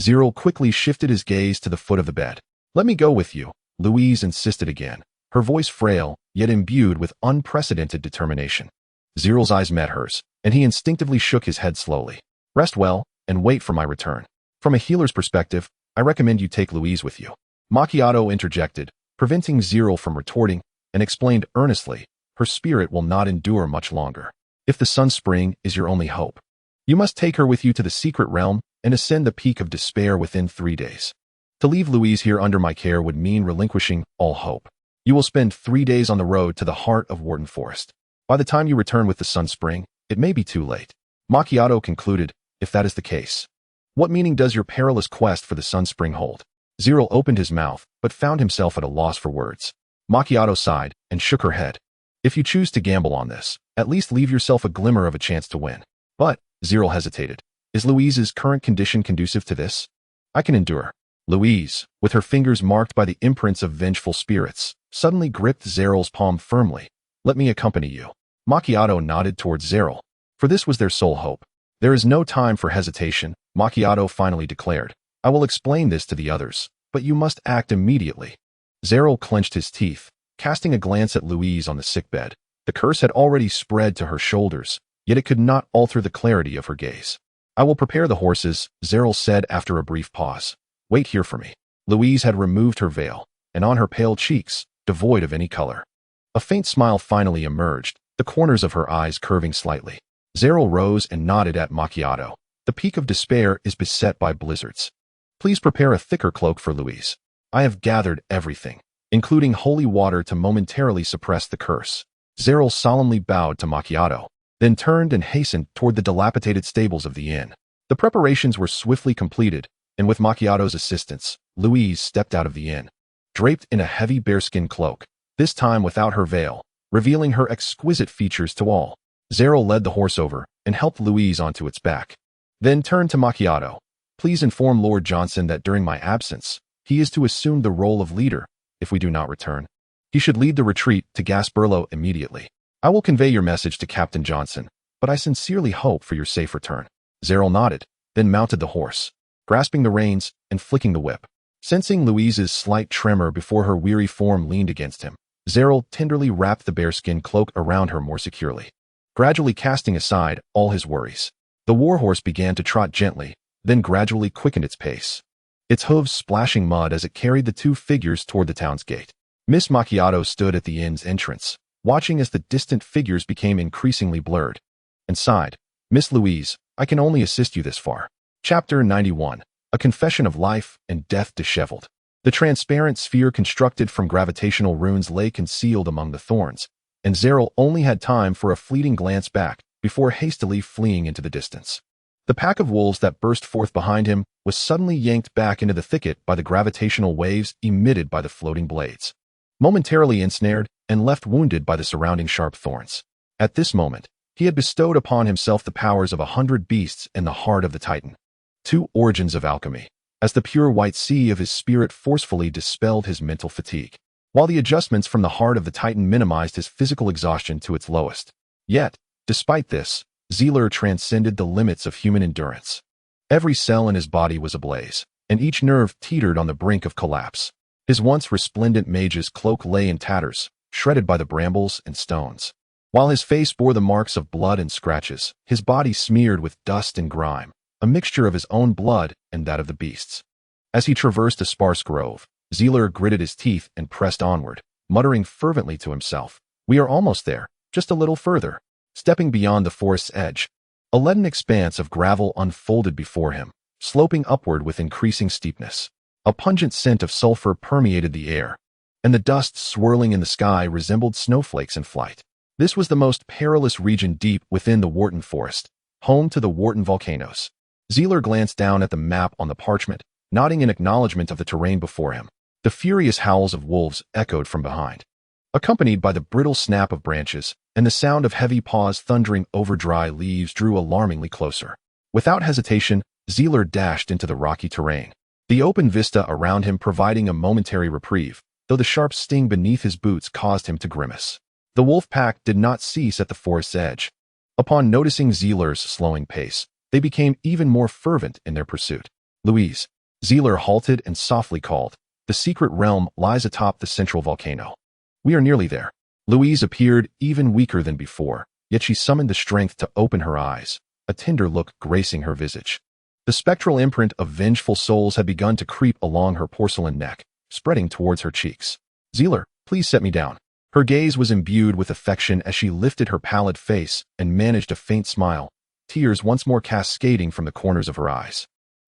Zerel quickly shifted his gaze to the foot of the bed. "Let me go with you," Louise insisted again, her voice frail, yet imbued with unprecedented determination. Zerel's eyes met hers, and he instinctively shook his head slowly. "Rest well, and wait for my return. From a healer's perspective, I recommend you take Louise with you." Macchiato interjected, preventing Zerel from retorting, and explained earnestly, "Her spirit will not endure much longer. If the Sun Spring is your only hope, you must take her with you to the secret realm and ascend the peak of despair within 3 days. To leave Louise here under my care would mean relinquishing all hope. You will spend 3 days on the road to the heart of Worton Forest. By the time you return with the Sun Spring, it may be too late." Macchiato concluded, "If that is the case, what meaning does your perilous quest for the Sun Spring hold?" Zerel opened his mouth, but found himself at a loss for words. Macchiato sighed and shook her head. "If you choose to gamble on this, at least leave yourself a glimmer of a chance to win." "But," Zerel hesitated, "is Louise's current condition conducive to this?" "I can endure." Louise, with her fingers marked by the imprints of vengeful spirits, suddenly gripped Zerel's palm firmly. "Let me accompany you." Macchiato nodded towards Zerel, for this was their sole hope. "There is no time for hesitation," Macchiato finally declared. "I will explain this to the others, but you must act immediately." Zerel clenched his teeth, casting a glance at Louise on the sickbed. The curse had already spread to her shoulders, yet it could not alter the clarity of her gaze. "I will prepare the horses," Zerel said after a brief pause. "Wait here for me." Louise had removed her veil, and on her pale cheeks, devoid of any color, a faint smile finally emerged, the corners of her eyes curving slightly. Zerel rose and nodded at Macchiato. "The peak of despair is beset by blizzards. Please prepare a thicker cloak for Louise. I have gathered everything, including holy water to momentarily suppress the curse." Zerel solemnly bowed to Macchiato, then turned and hastened toward the dilapidated stables of the inn. The preparations were swiftly completed, and with Macchiato's assistance, Louise stepped out of the inn, draped in a heavy bearskin cloak, this time without her veil, revealing her exquisite features to all. Zerel led the horse over and helped Louise onto its back, then turned to Macchiato. "Please inform Lord Johnson that during my absence, he is to assume the role of leader. If we do not return, he should lead the retreat to Gasperlo immediately. I will convey your message to Captain Johnson, but I sincerely hope for your safe return." Zerel nodded, then mounted the horse, grasping the reins and flicking the whip. Sensing Louise's slight tremor before her weary form leaned against him, Zerel tenderly wrapped the bearskin cloak around her more securely, gradually casting aside all his worries. The warhorse began to trot gently, then gradually quickened its pace, its hooves splashing mud as it carried the two figures toward the town's gate. Miss Macchiato stood at the inn's entrance, watching as the distant figures became increasingly blurred, and sighed. "Miss Louise, I can only assist you this far." Chapter 91. A Confession of Life and Death Disheveled. The transparent sphere constructed from gravitational runes lay concealed among the thorns, and Zerel only had time for a fleeting glance back before hastily fleeing into the distance. The pack of wolves that burst forth behind him was suddenly yanked back into the thicket by the gravitational waves emitted by the floating blades, momentarily ensnared and left wounded by the surrounding sharp thorns. At this moment, he had bestowed upon himself the powers of 100 beasts and the heart of the Titan, two origins of alchemy, as the pure white sea of his spirit forcefully dispelled his mental fatigue. while the adjustments from the heart of the Titan minimized his physical exhaustion to its lowest. Yet, despite this, Zerel transcended the limits of human endurance. Every cell in his body was ablaze, and each nerve teetered on the brink of collapse. His once resplendent mage's cloak lay in tatters, shredded by the brambles and stones. While his face bore the marks of blood and scratches, his body smeared with dust and grime, a mixture of his own blood and that of the beasts. As he traversed a sparse grove, Zerel gritted his teeth and pressed onward, muttering fervently to himself, "We are almost there, just a little further." Stepping beyond the forest's edge, a leaden expanse of gravel unfolded before him, sloping upward with increasing steepness. A pungent scent of sulfur permeated the air, and the dust swirling in the sky resembled snowflakes in flight. This was the most perilous region deep within the Worton Forest, home to the Worton volcanoes. Zerel glanced down at the map on the parchment, nodding in acknowledgement of the terrain before him. The furious howls of wolves echoed from behind, accompanied by the brittle snap of branches, and the sound of heavy paws thundering over dry leaves drew alarmingly closer. Without hesitation, Zerel dashed into the rocky terrain, the open vista around him providing a momentary reprieve, though the sharp sting beneath his boots caused him to grimace. The wolf pack did not cease at the forest's edge. Upon noticing Zerel's slowing pace, they became even more fervent in their pursuit. "Louise," Zerel halted and softly called, "the secret realm lies atop the central volcano. We are nearly there." Louise appeared even weaker than before, yet she summoned the strength to open her eyes, a tender look gracing her visage. The spectral imprint of vengeful souls had begun to creep along her porcelain neck, spreading towards her cheeks. "Zerel, please set me down." Her gaze was imbued with affection as she lifted her pallid face and managed a faint smile, tears once more cascading from the corners of her eyes.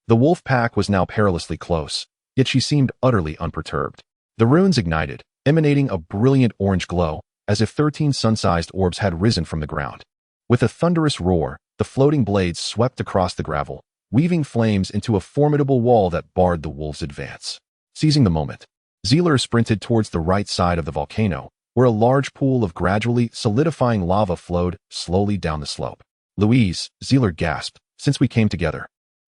The wolf pack was now perilously close, yet she seemed utterly unperturbed. The runes ignited, emanating a brilliant orange glow, as if 13 sun-sized orbs had risen from the ground. With a thunderous roar, the floating blades swept across the gravel, weaving flames into a formidable wall that barred the wolves' advance. Seizing the moment, Zerel sprinted towards the right side of the volcano, where a large pool of gradually solidifying lava flowed slowly down the slope. "Louise," Zerel gasped, "since we came together,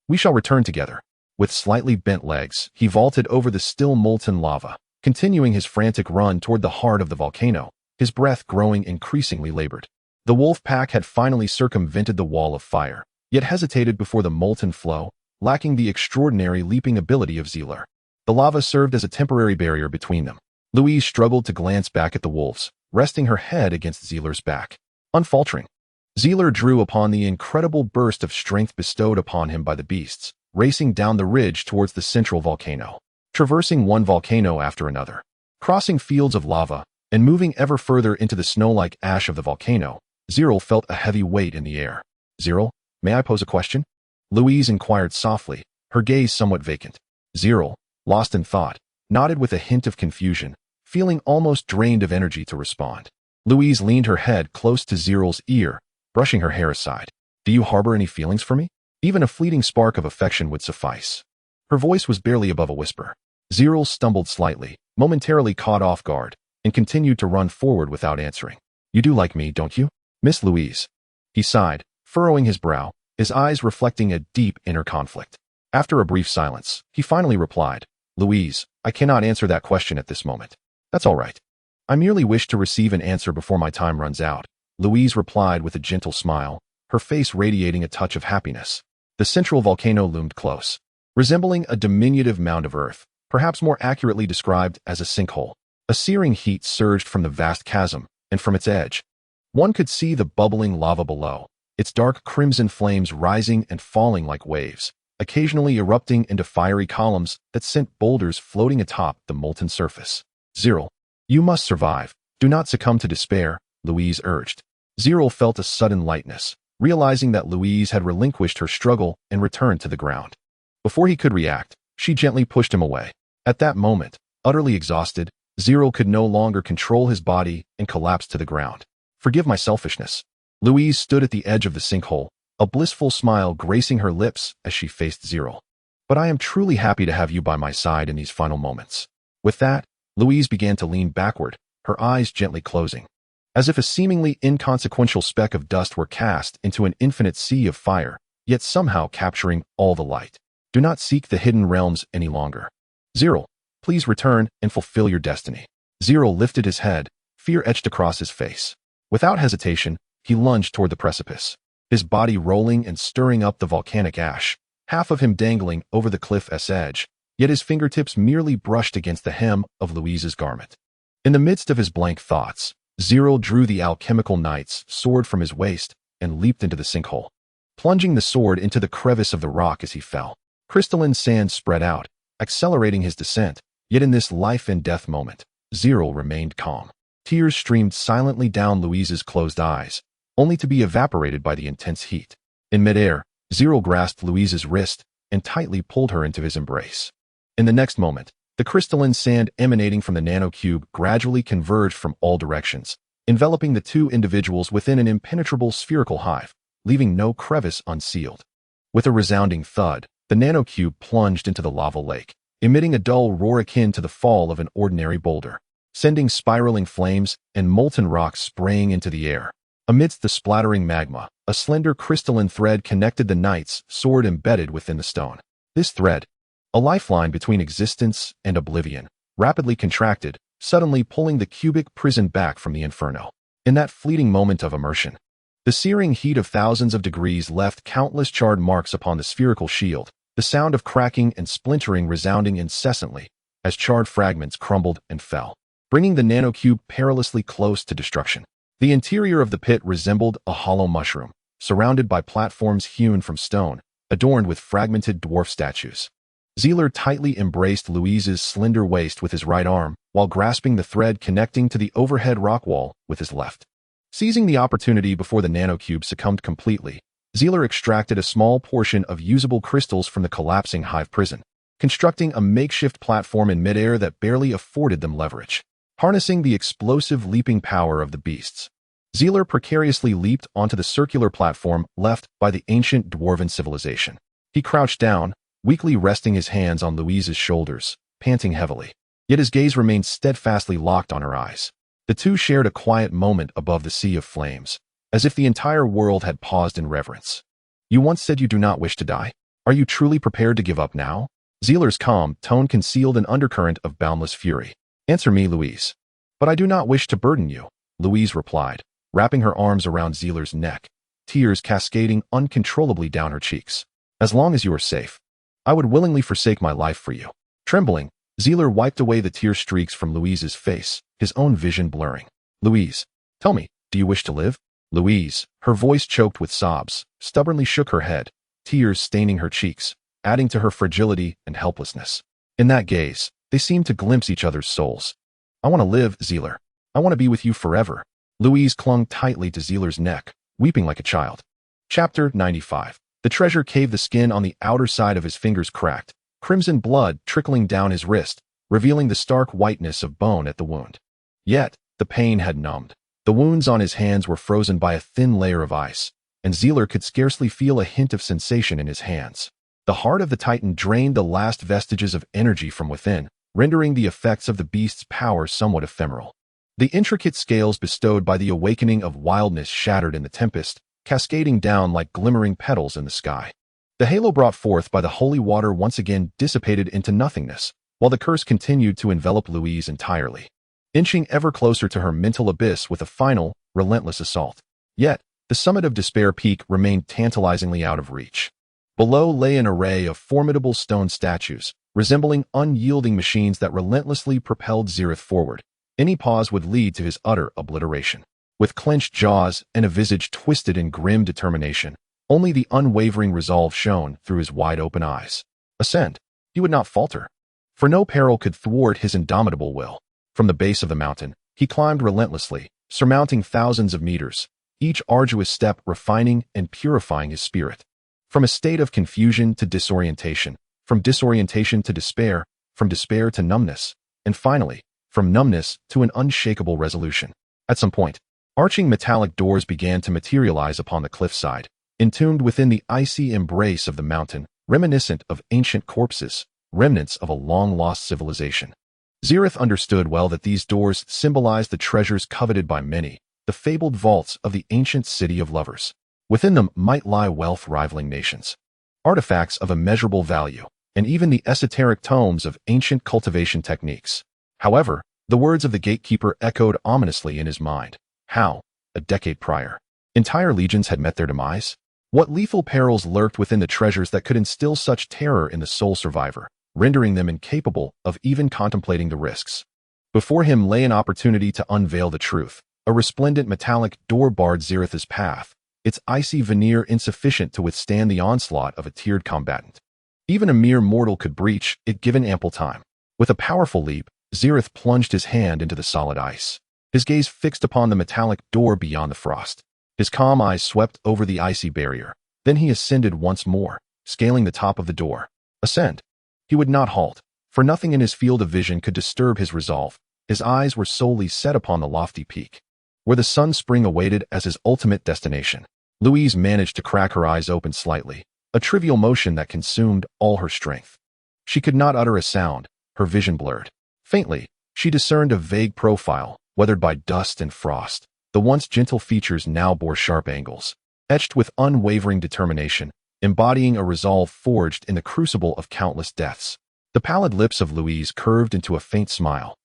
we shall return together." With slightly bent legs, he vaulted over the still molten lava, continuing his frantic run toward the heart of the volcano, his breath growing increasingly labored. The wolf pack had finally circumvented the wall of fire, yet hesitated before the molten flow, lacking the extraordinary leaping ability of Zerel. The lava served as a temporary barrier between them. Louise struggled to glance back at the wolves, resting her head against Zerel's back. Unfaltering, Zerel drew upon the incredible burst of strength bestowed upon him by the beasts, racing down the ridge towards the central volcano. Traversing one volcano after another, crossing fields of lava, and moving ever further into the snow-like ash of the volcano, Zerel felt a heavy weight in the air. "Zerel, may I pose a question?" Louise inquired softly, her gaze somewhat vacant. Zerel, lost in thought, nodded with a hint of confusion, feeling almost drained of energy to respond. Louise leaned her head close to Zerel's ear, brushing her hair aside. "Do you harbor any feelings for me? Even a fleeting spark of affection would suffice." Her voice was barely above a whisper. Zerel stumbled slightly, momentarily caught off guard, and continued to run forward without answering. "You do like me, don't you, Miss Louise?" He sighed, furrowing his brow, his eyes reflecting a deep inner conflict. After a brief silence, he finally replied, "Louise, I cannot answer that question at this moment." "That's all right. I merely wish to receive an answer before my time runs out," Louise replied with a gentle smile, her face radiating a touch of happiness. The central volcano loomed close, resembling a diminutive mound of earth, perhaps more accurately described as a sinkhole. A searing heat surged from the vast chasm, and from its edge, one could see the bubbling lava below, its dark crimson flames rising and falling like waves, occasionally erupting into fiery columns that sent boulders floating atop the molten surface. "Zerel, you must survive. Do not succumb to despair," Louise urged. Zerel felt a sudden lightness, realizing that Louise had relinquished her struggle and returned to the ground. Before he could react, she gently pushed him away. At that moment, utterly exhausted, Zerel could no longer control his body and collapsed to the ground. "Forgive my selfishness." Louise stood at the edge of the sinkhole, a blissful smile gracing her lips as she faced Zerel. "But I am truly happy to have you by my side in these final moments." With that, Louise began to lean backward, her eyes gently closing, as if a seemingly inconsequential speck of dust were cast into an infinite sea of fire, yet somehow capturing all the light. "Do not seek the hidden realms any longer. Zerel, please return and fulfill your destiny." Zerel lifted his head, fear etched across his face. Without hesitation, he lunged toward the precipice, his body rolling and stirring up the volcanic ash, half of him dangling over the cliff's edge, yet his fingertips merely brushed against the hem of Louise's garment. In the midst of his blank thoughts, Zerel drew the alchemical knight's sword from his waist and leaped into the sinkhole, plunging the sword into the crevice of the rock as he fell. Crystalline sand spread out, accelerating his descent, yet in this life-and-death moment, Zerel remained calm. Tears streamed silently down Louise's closed eyes, only to be evaporated by the intense heat. In midair, Zerel grasped Louise's wrist and tightly pulled her into his embrace. In the next moment, the crystalline sand emanating from the nanocube gradually converged from all directions, enveloping the two individuals within an impenetrable spherical hive, leaving no crevice unsealed. With a resounding thud, the nanocube plunged into the lava lake, emitting a dull roar akin to the fall of an ordinary boulder, sending spiraling flames and molten rocks spraying into the air. Amidst the splattering magma, a slender crystalline thread connected the knight's sword embedded within the stone. This thread, a lifeline between existence and oblivion, rapidly contracted, suddenly pulling the cubic prison back from the inferno. In that fleeting moment of immersion, the searing heat of thousands of degrees left countless charred marks upon the spherical shield, the sound of cracking and splintering resounding incessantly as charred fragments crumbled and fell, bringing the nanocube perilously close to destruction. The interior of the pit resembled a hollow mushroom, surrounded by platforms hewn from stone, adorned with fragmented dwarf statues. Zerel tightly embraced Louise's slender waist with his right arm, while grasping the thread connecting to the overhead rock wall with his left. Seizing the opportunity before the nanocube succumbed completely, Zerel extracted a small portion of usable crystals from the collapsing hive prison, constructing a makeshift platform in midair that barely afforded them leverage. Harnessing the explosive leaping power of the beasts, Zerel precariously leaped onto the circular platform left by the ancient dwarven civilization. He crouched down, weakly resting his hands on Louise's shoulders, panting heavily. Yet his gaze remained steadfastly locked on her eyes. The two shared a quiet moment above the sea of flames, as if the entire world had paused in reverence. "You once said you do not wish to die. Are you truly prepared to give up now?" Zerel's calm tone concealed an undercurrent of boundless fury. "Answer me, Louise." "But I do not wish to burden you," Louise replied, wrapping her arms around Zerel's neck, tears cascading uncontrollably down her cheeks. "As long as you are safe, I would willingly forsake my life for you." Trembling, Zerel wiped away the tear streaks from Louise's face, his own vision blurring. "Louise, tell me, do you wish to live?" Louise, her voice choked with sobs, stubbornly shook her head, tears staining her cheeks, adding to her fragility and helplessness. In that gaze, they seemed to glimpse each other's souls. "I want to live, Zerel. I want to be with you forever." Louise clung tightly to Zerel's neck, weeping like a child. Chapter 95. The treasure cave. The skin on the outer side of his fingers cracked, crimson blood trickling down his wrist, revealing the stark whiteness of bone at the wound. Yet, the pain had numbed. The wounds on his hands were frozen by a thin layer of ice, and Zerel could scarcely feel a hint of sensation in his hands. The heart of the Titan drained the last vestiges of energy from within, rendering the effects of the beast's power somewhat ephemeral. The intricate scales bestowed by the awakening of wildness shattered in the tempest, cascading down like glimmering petals in the sky. The halo brought forth by the holy water once again dissipated into nothingness, while the curse continued to envelop Louise entirely, inching ever closer to her mental abyss with a final, relentless assault. Yet, the summit of Despair Peak remained tantalizingly out of reach. Below lay an array of formidable stone statues, resembling unyielding machines that relentlessly propelled Zerel forward. Any pause would lead to his utter obliteration. With clenched jaws and a visage twisted in grim determination, only the unwavering resolve shone through his wide-open eyes. Ascend. He would not falter, for no peril could thwart his indomitable will. From the base of the mountain, he climbed relentlessly, surmounting thousands of meters, each arduous step refining and purifying his spirit. From a state of confusion to disorientation, from disorientation to despair, from despair to numbness, and finally, from numbness to an unshakable resolution. At some point, arching metallic doors began to materialize upon the cliffside, entombed within the icy embrace of the mountain, reminiscent of ancient corpses, remnants of a long-lost civilization. Zerel understood well that these doors symbolized the treasures coveted by many, the fabled vaults of the ancient city of lovers. Within them might lie wealth rivaling nations, artifacts of immeasurable value, and even the esoteric tomes of ancient cultivation techniques. However, The words of the gatekeeper echoed ominously in his mind. How, a decade prior, entire legions had met their demise? What lethal perils lurked within the treasures that could instill such terror in the sole survivor, rendering them incapable of even contemplating the risks? Before him lay an opportunity to unveil the truth. A resplendent metallic door barred Zereth's path, its icy veneer insufficient to withstand the onslaught of a tiered combatant. Even a mere mortal could breach it given ample time. With a powerful leap, Zereth plunged his hand into the solid ice, his gaze fixed upon the metallic door beyond the frost. His calm eyes swept over the icy barrier. Then he ascended once more, scaling the top of the door. Ascend. He would not halt, for nothing in his field of vision could disturb his resolve. His eyes were solely set upon the lofty peak, where the sun spring awaited as his ultimate destination. Louise managed to crack her eyes open slightly, a trivial motion that consumed all her strength. She could not utter a sound, her vision blurred. Faintly, she discerned a vague profile, weathered by dust and frost. The once gentle features now bore sharp angles, etched with unwavering determination, embodying a resolve forged in the crucible of countless deaths. The pallid lips of Louise curved into a faint smile,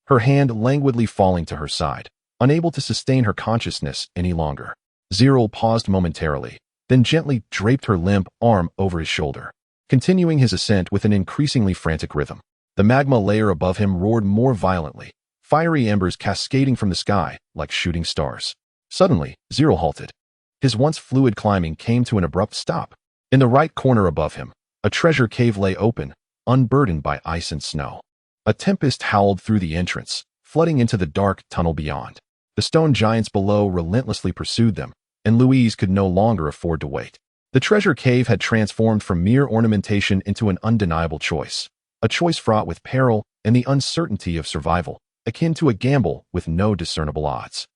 her hand languidly falling to her side, unable to sustain her consciousness any longer. Zerel paused momentarily, then gently draped her limp arm over his shoulder, continuing his ascent with an increasingly frantic rhythm. The magma layer above him roared more violently, fiery embers cascading from the sky like shooting stars. Suddenly, Zerel halted. His once fluid climbing came to an abrupt stop. In the right corner above him, a treasure cave lay open, unburdened by ice and snow. A tempest howled through the entrance, flooding into the dark tunnel beyond. The stone giants below relentlessly pursued them, and Louise could no longer afford to wait. The treasure cave had transformed from mere ornamentation into an undeniable choice, a choice fraught with peril and the uncertainty of survival, akin to a gamble with no discernible odds.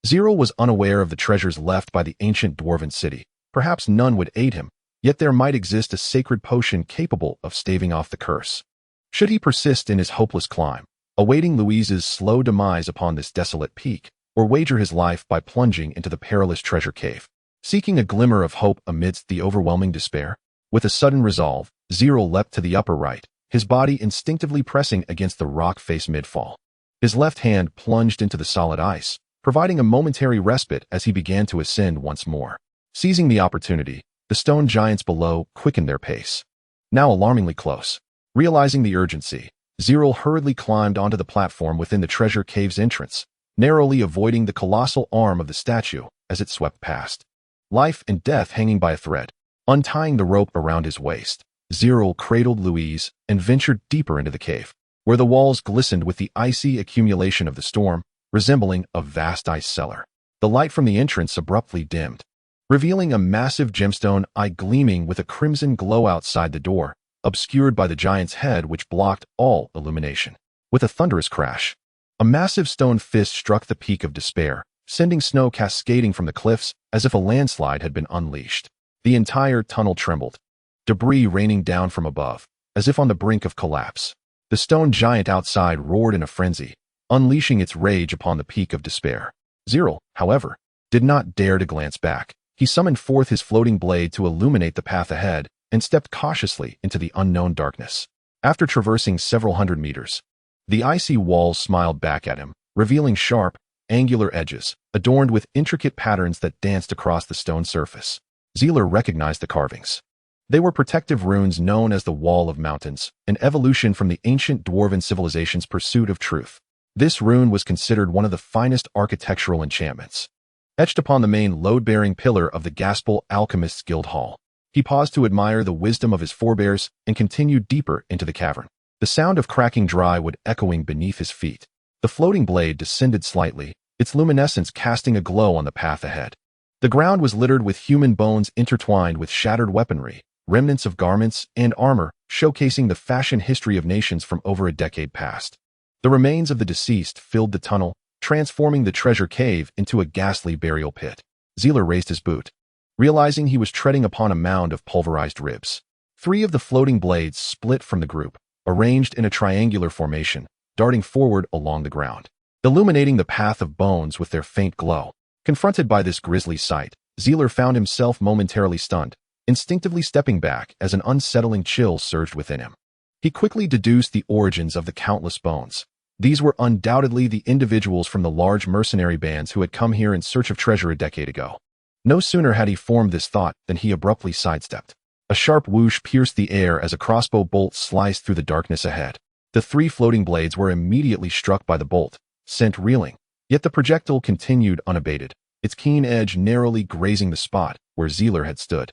Zerel was unaware of the treasures left by the ancient dwarven city. Perhaps none would aid him, yet there might exist a sacred potion capable of staving off the curse. Should he persist in his hopeless climb, awaiting Louise's slow demise upon this desolate peak, or wager his life by plunging into the perilous treasure cave, seeking a glimmer of hope amidst the overwhelming despair? With a sudden resolve, Zerel leapt to the upper right, his body instinctively pressing against the rock face mid-fall. His left hand plunged into the solid ice, providing a momentary respite as he began to ascend once more. Seizing the opportunity, the stone giants below quickened their pace. Now alarmingly close. Realizing the urgency, Zerel hurriedly climbed onto the platform within the treasure cave's entrance, narrowly avoiding the colossal arm of the statue as it swept past. Life and death hanging by a thread. Untying the rope around his waist, Zerel cradled Louise and ventured deeper into the cave, where the walls glistened with the icy accumulation of the storm, resembling a vast ice cellar. The light from the entrance abruptly dimmed, revealing a massive gemstone eye gleaming with a crimson glow outside the door, obscured by the giant's head which blocked all illumination. With a thunderous crash, a massive stone fist struck the peak of despair, sending snow cascading from the cliffs as if a landslide had been unleashed. The entire tunnel trembled, debris raining down from above, as if on the brink of collapse. The stone giant outside roared in a frenzy, unleashing its rage upon the peak of despair. Zerel, however, did not dare to glance back. He summoned forth his floating blade to illuminate the path ahead and stepped cautiously into the unknown darkness. After traversing several hundred meters, the icy walls smiled back at him, revealing sharp, angular edges, adorned with intricate patterns that danced across the stone surface. Zerel recognized the carvings. They were protective runes known as the Wall of Mountains, an evolution from the ancient dwarven civilization's pursuit of truth. This rune was considered one of the finest architectural enchantments. Etched upon the main load-bearing pillar of the Gaspel Alchemist's Guild Hall, he paused to admire the wisdom of his forebears and continued deeper into the cavern. The sound of cracking dry wood echoing beneath his feet. The floating blade descended slightly, its luminescence casting a glow on the path ahead. The ground was littered with human bones intertwined with shattered weaponry, remnants of garments and armor, showcasing the fashion history of nations from over a decade past. The remains of the deceased filled the tunnel, transforming the treasure cave into a ghastly burial pit. Zerel raised his boot, realizing he was treading upon a mound of pulverized ribs. 3 of the floating blades split from the group, arranged in a triangular formation, darting forward along the ground, illuminating the path of bones with their faint glow. Confronted by this grisly sight, Zerel found himself momentarily stunned, instinctively stepping back as an unsettling chill surged within him. He quickly deduced the origins of the countless bones. These were undoubtedly the individuals from the large mercenary bands who had come here in search of treasure a decade ago. No sooner had he formed this thought than he abruptly sidestepped. A sharp whoosh pierced the air as a crossbow bolt sliced through the darkness ahead. The 3 floating blades were immediately struck by the bolt, sent reeling. Yet the projectile continued unabated, its keen edge narrowly grazing the spot where Zerel had stood,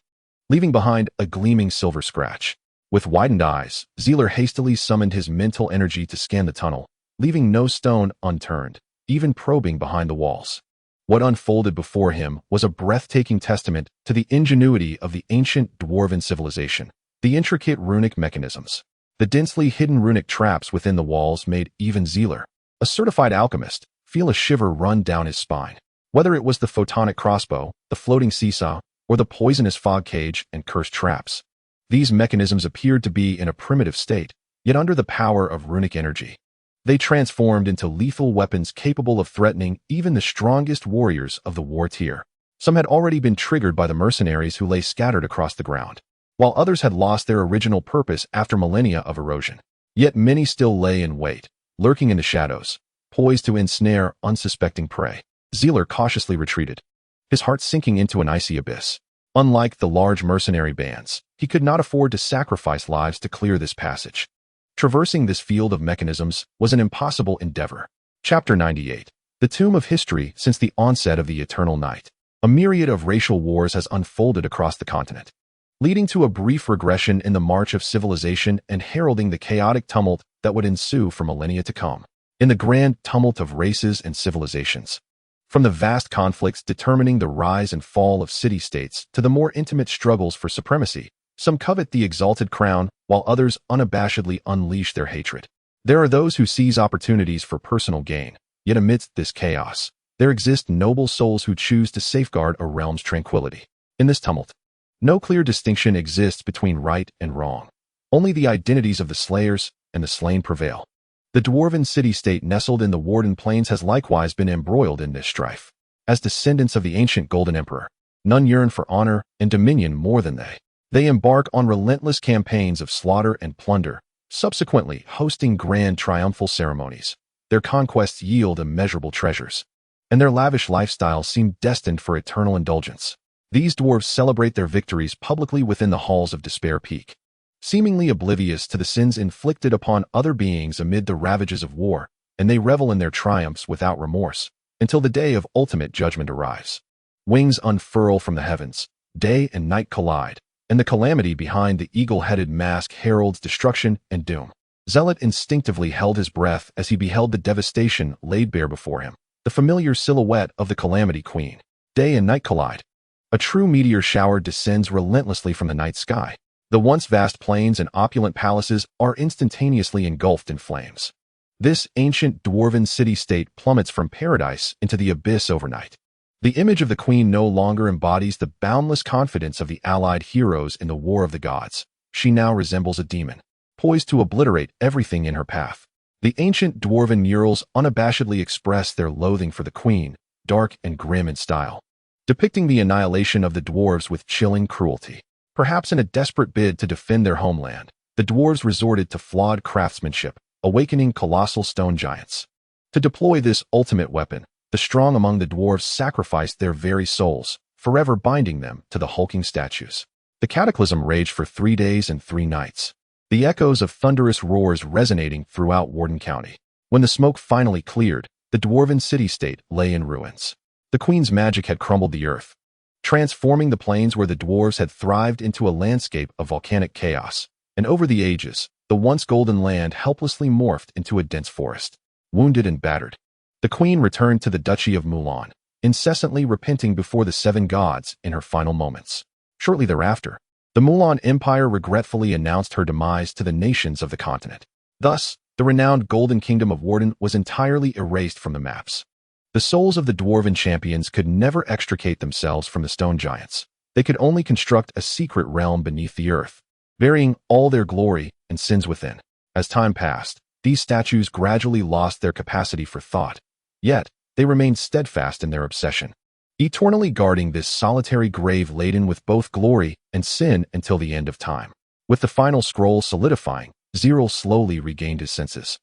leaving behind a gleaming silver scratch. With widened eyes, Zerel hastily summoned his mental energy to scan the tunnel, leaving no stone unturned, even probing behind the walls. What unfolded before him was a breathtaking testament to the ingenuity of the ancient dwarven civilization. The intricate runic mechanisms, the densely hidden runic traps within the walls made even Zerel, a certified alchemist, feel a shiver run down his spine. Whether it was the photonic crossbow, the floating seesaw, or the poisonous fog cage and cursed traps, these mechanisms appeared to be in a primitive state, yet under the power of runic energy, they transformed into lethal weapons capable of threatening even the strongest warriors of the war tier. Some had already been triggered by the mercenaries who lay scattered across the ground, while others had lost their original purpose after millennia of erosion. Yet many still lay in wait, lurking in the shadows, poised to ensnare unsuspecting prey. Zerel cautiously retreated, his heart sinking into an icy abyss. Unlike the large mercenary bands, he could not afford to sacrifice lives to clear this passage. Traversing this field of mechanisms was an impossible endeavor. Chapter 98. The Tomb of History. Since the onset of the Eternal Night, a myriad of racial wars has unfolded across the continent, leading to a brief regression in the march of civilization and heralding the chaotic tumult that would ensue for millennia to come. In the grand tumult of races and civilizations, from the vast conflicts determining the rise and fall of city-states to the more intimate struggles for supremacy, some covet the exalted crown, while others unabashedly unleash their hatred. There are those who seize opportunities for personal gain, yet amidst this chaos, there exist noble souls who choose to safeguard a realm's tranquility. In this tumult, no clear distinction exists between right and wrong. Only the identities of the slayers and the slain prevail. The dwarven city-state nestled in the Worton Plains has likewise been embroiled in this strife. As descendants of the ancient Golden Emperor, none yearn for honor and dominion more than they. They embark on relentless campaigns of slaughter and plunder, subsequently hosting grand triumphal ceremonies. Their conquests yield immeasurable treasures, and their lavish lifestyles seem destined for eternal indulgence. These dwarves celebrate their victories publicly within the halls of Despair Peak, seemingly oblivious to the sins inflicted upon other beings amid the ravages of war, and they revel in their triumphs without remorse, until the day of ultimate judgment arrives. Wings unfurl from the heavens, day and night collide, and the calamity behind the eagle-headed mask heralds destruction and doom. Zealot instinctively held his breath as he beheld the devastation laid bare before him, the familiar silhouette of the Calamity Queen. Day and night collide. A true meteor shower descends relentlessly from the night sky. The once vast plains and opulent palaces are instantaneously engulfed in flames. This ancient dwarven city-state plummets from paradise into the abyss overnight. The image of the queen no longer embodies the boundless confidence of the allied heroes in the War of the Gods. She now resembles a demon, poised to obliterate everything in her path. The ancient dwarven murals unabashedly express their loathing for the queen, dark and grim in style, depicting the annihilation of the dwarves with chilling cruelty. Perhaps in a desperate bid to defend their homeland, the dwarves resorted to flawed craftsmanship, awakening colossal stone giants. To deploy this ultimate weapon, the strong among the dwarves sacrificed their very souls, forever binding them to the hulking statues. The cataclysm raged for 3 days and 3 nights, the echoes of thunderous roars resonating throughout Worton County. When the smoke finally cleared, the dwarven city-state lay in ruins. The queen's magic had crumbled the earth, transforming the plains where the dwarves had thrived into a landscape of volcanic chaos. And over the ages, the once golden land helplessly morphed into a dense forest. Wounded and battered, the queen returned to the Duchy of Mulan, incessantly repenting before the 7 gods in her final moments. Shortly thereafter, the Mulan Empire regretfully announced her demise to the nations of the continent. Thus, the renowned Golden Kingdom of Worton was entirely erased from the maps. The souls of the dwarven champions could never extricate themselves from the stone giants. They could only construct a secret realm beneath the earth, burying all their glory and sins within. As time passed, these statues gradually lost their capacity for thought, yet they remained steadfast in their obsession, eternally guarding this solitary grave laden with both glory and sin until the end of time. With the final scroll solidifying, Zerel slowly regained his senses.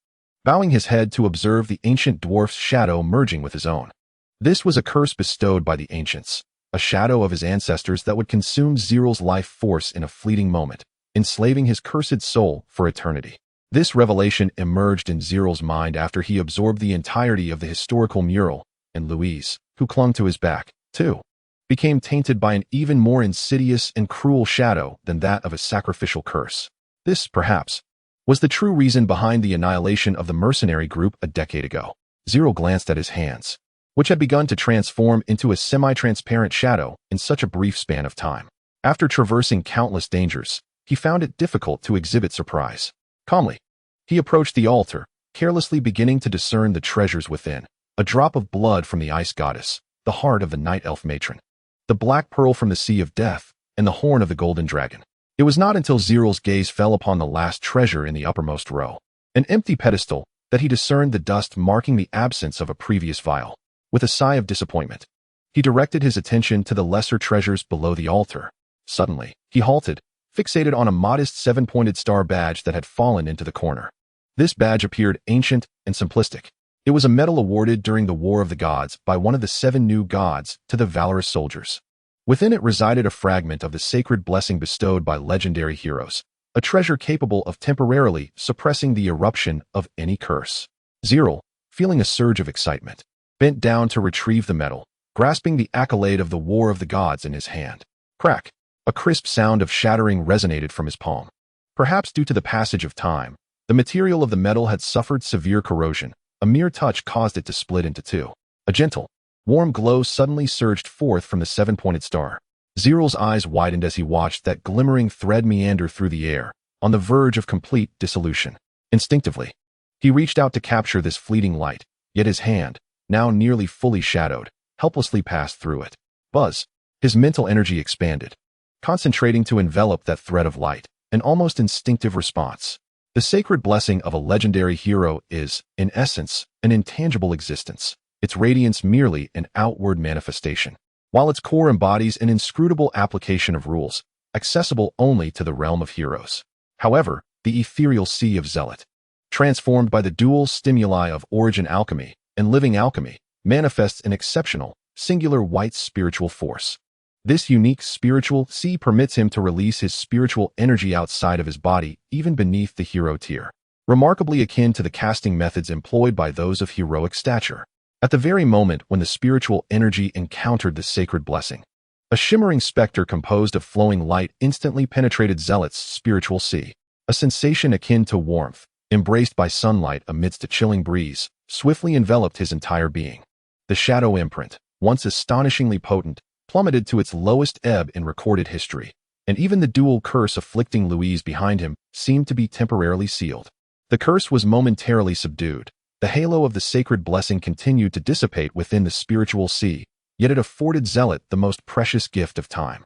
bowing his head to observe the ancient dwarf's shadow merging with his own. This was a curse bestowed by the ancients, a shadow of his ancestors that would consume Zerel's life force in a fleeting moment, enslaving his cursed soul for eternity. This revelation emerged in Zerel's mind after he absorbed the entirety of the historical mural, and Louise, who clung to his back, too, became tainted by an even more insidious and cruel shadow than that of a sacrificial curse. This, perhaps, was the true reason behind the annihilation of the mercenary group a decade ago. Zerel glanced at his hands, which had begun to transform into a semi-transparent shadow in such a brief span of time. After traversing countless dangers, he found it difficult to exhibit surprise. Calmly, he approached the altar, carelessly beginning to discern the treasures within: a drop of blood from the ice goddess, the heart of the night elf matron, the black pearl from the sea of death, and the horn of the golden dragon. It was not until Zerel's gaze fell upon the last treasure in the uppermost row, an empty pedestal, that he discerned the dust marking the absence of a previous vial. With a sigh of disappointment, he directed his attention to the lesser treasures below the altar. Suddenly, he halted, fixated on a modest seven-pointed star badge that had fallen into the corner. This badge appeared ancient and simplistic. It was a medal awarded during the War of the Gods by one of the 7 new gods to the valorous soldiers. Within it resided a fragment of the sacred blessing bestowed by legendary heroes, a treasure capable of temporarily suppressing the eruption of any curse. Zerel, feeling a surge of excitement, bent down to retrieve the medal, grasping the accolade of the War of the Gods in his hand. Crack! A crisp sound of shattering resonated from his palm. Perhaps due to the passage of time, the material of the medal had suffered severe corrosion. A mere touch caused it to split into two. A gentle, warm glow suddenly surged forth from the 7-pointed star. Zerel's eyes widened as he watched that glimmering thread meander through the air, on the verge of complete dissolution. Instinctively, he reached out to capture this fleeting light, yet his hand, now nearly fully shadowed, helplessly passed through it. Buzz! His mental energy expanded, concentrating to envelop that thread of light, an almost instinctive response. The sacred blessing of a legendary hero is, in essence, an intangible existence, its radiance merely an outward manifestation, while its core embodies an inscrutable application of rules, accessible only to the realm of heroes. However, the ethereal sea of Zealot, transformed by the dual stimuli of origin alchemy and living alchemy, manifests an exceptional, singular white spiritual force. This unique spiritual sea permits him to release his spiritual energy outside of his body, even beneath the hero tier, remarkably akin to the casting methods employed by those of heroic stature. At the very moment when the spiritual energy encountered the sacred blessing, a shimmering specter composed of flowing light instantly penetrated Zealot's spiritual sea. A sensation akin to warmth, embraced by sunlight amidst a chilling breeze, swiftly enveloped his entire being. The shadow imprint, once astonishingly potent, plummeted to its lowest ebb in recorded history, and even the dual curse afflicting Louise behind him seemed to be temporarily sealed. The curse was momentarily subdued. The halo of the sacred blessing continued to dissipate within the spiritual sea, yet it afforded Zealot the most precious gift of time.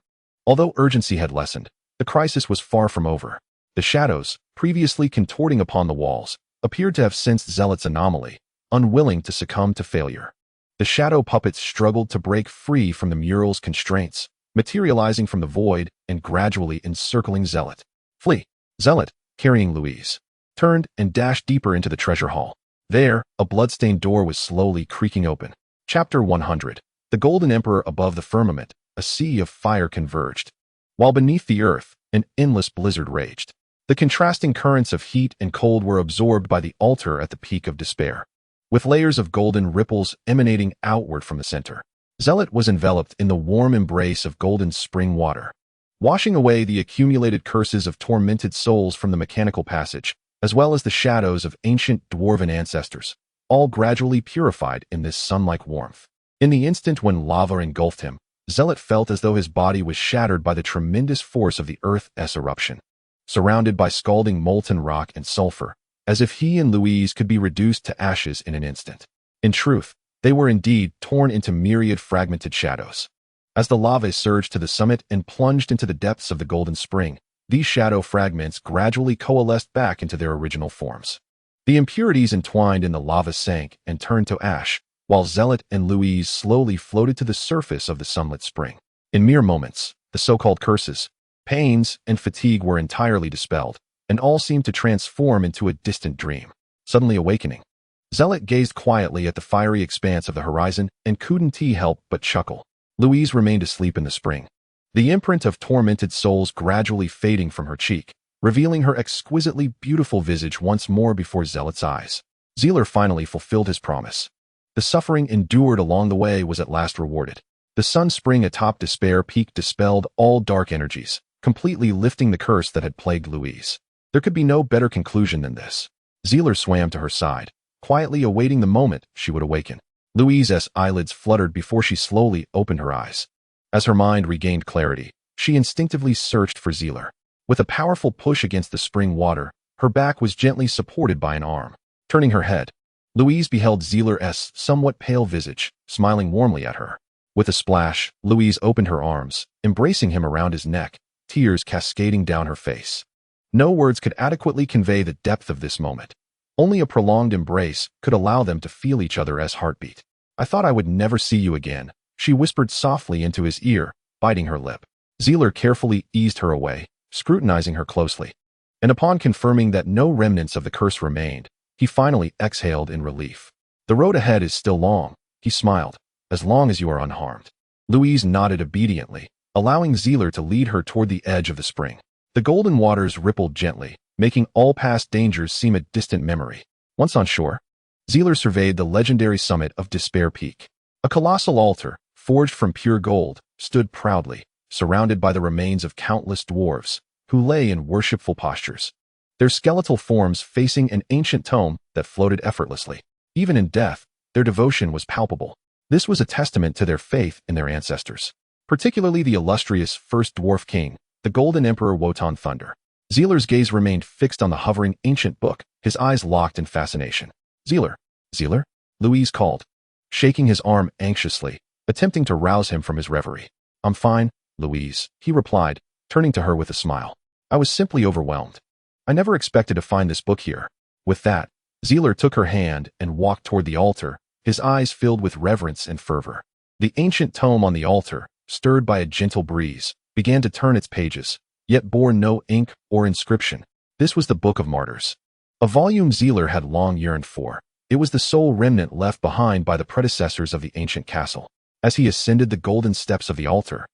Although urgency had lessened, the crisis was far from over. The shadows, previously contorting upon the walls, appeared to have sensed Zealot's anomaly, unwilling to succumb to failure. The shadow puppets struggled to break free from the mural's constraints, materializing from the void and gradually encircling Zealot. Flee! Zealot, carrying Louise, turned and dashed deeper into the treasure hall. There, a bloodstained door was slowly creaking open. Chapter 100. The Golden Emperor above the firmament, a sea of fire converged, while beneath the earth, an endless blizzard raged. The contrasting currents of heat and cold were absorbed by the altar at the peak of despair, with layers of golden ripples emanating outward from the center. Zealot was enveloped in the warm embrace of golden spring water, washing away the accumulated curses of tormented souls from the mechanical passage, as well as the shadows of ancient dwarven ancestors, all gradually purified in this sun-like warmth. In the instant when lava engulfed him, Zealot felt as though his body was shattered by the tremendous force of the Earth's eruption. Surrounded by scalding molten rock and sulfur, as if he and Louise could be reduced to ashes in an instant. In truth, they were indeed torn into myriad fragmented shadows. As the lava surged to the summit and plunged into the depths of the golden spring, these shadow fragments gradually coalesced back into their original forms. The impurities entwined in the lava sank and turned to ash, while Zealot and Louise slowly floated to the surface of the sunlit spring. In mere moments, the so-called curses, pains, and fatigue were entirely dispelled, and all seemed to transform into a distant dream. suddenly awakening. Zealot gazed quietly at the fiery expanse of the horizon and couldn't help but chuckle. Louise remained asleep in the spring, the imprint of tormented souls gradually fading from her cheek, revealing her exquisitely beautiful visage once more before Zealot's eyes. Zerel finally fulfilled his promise. The suffering endured along the way was at last rewarded. The sun spring atop Despair Peak dispelled all dark energies, completely lifting the curse that had plagued Louise. There could be no better conclusion than this. Zerel swam to her side, quietly awaiting the moment she would awaken. Louise's eyelids fluttered before she slowly opened her eyes. As her mind regained clarity, she instinctively searched for Zerel. With a powerful push against the spring water, her back was gently supported by an arm. Turning her head, Louise beheld Zerel's somewhat pale visage, smiling warmly at her. With a splash, Louise opened her arms, embracing him around his neck, tears cascading down her face. No words could adequately convey the depth of this moment. Only a prolonged embrace could allow them to feel each other's heartbeat. "I thought I would never see you again," she whispered softly into his ear, biting her lip. Zerel carefully eased her away, scrutinizing her closely. And upon confirming that no remnants of the curse remained, he finally exhaled in relief. "The road ahead is still long," he smiled, "as long as you are unharmed." Louise nodded obediently, allowing Zerel to lead her toward the edge of the spring. The golden waters rippled gently, making all past dangers seem a distant memory. Once on shore, Zerel surveyed the legendary summit of Despair Peak. A colossal altar, forged from pure gold, stood proudly, surrounded by the remains of countless dwarves, who lay in worshipful postures, their skeletal forms facing an ancient tome that floated effortlessly. Even in death, their devotion was palpable. This was a testament to their faith in their ancestors, particularly the illustrious first dwarf king, the Golden Emperor Wotan Thunder. Zerel's gaze remained fixed on the hovering ancient book, his eyes locked in fascination. "Zerel, Zerel," Louise called, shaking his arm anxiously, attempting to rouse him from his reverie. "I'm fine, Louise," he replied, turning to her with a smile. "I was simply overwhelmed. I never expected to find this book here." With that, Zerel took her hand and walked toward the altar, his eyes filled with reverence and fervor. The ancient tome on the altar, stirred by a gentle breeze, began to turn its pages, yet bore no ink or inscription. This was the Book of Martyrs, a volume Zerel had long yearned for. It was the sole remnant left behind by the predecessors of the ancient castle. As he ascended the golden steps of the altar,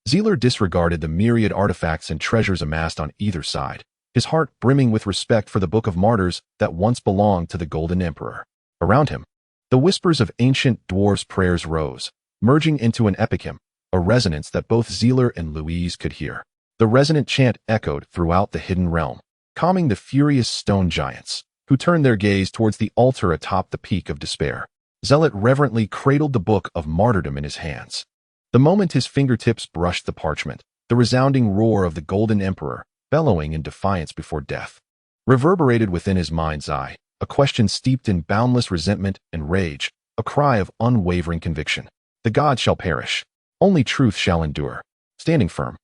Zerel disregarded the myriad artifacts and treasures amassed on either side, his heart brimming with respect for the Book of Martyrs that once belonged to the Golden Emperor. Around him, the whispers of ancient dwarves' prayers rose, merging into an epic hymn, a resonance that both Zerel and Louise could hear. The resonant chant echoed throughout the hidden realm, calming the furious stone giants, who turned their gaze towards the altar atop the Peak of Despair. Zealot reverently cradled the Book of Martyrdom in his hands. The moment his fingertips brushed the parchment, the resounding roar of the Golden Emperor, bellowing in defiance before death, reverberated within his mind's eye, a question steeped in boundless resentment and rage, a cry of unwavering conviction. "The gods shall perish. Only truth shall endure." Standing firm,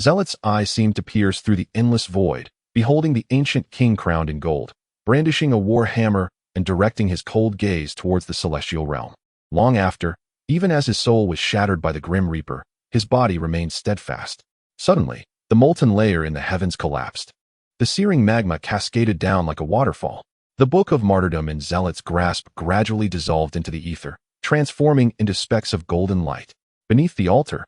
Zealot's eyes seemed to pierce through the endless void, beholding the ancient king crowned in gold, brandishing a war hammer and directing his cold gaze towards the celestial realm. Long after, even as his soul was shattered by the grim reaper, his body remained steadfast. Suddenly, the molten layer in the heavens collapsed. The searing magma cascaded down like a waterfall. The Book of Martyrdom in Zealot's grasp gradually dissolved into the ether, transforming into specks of golden light. Beneath the altar,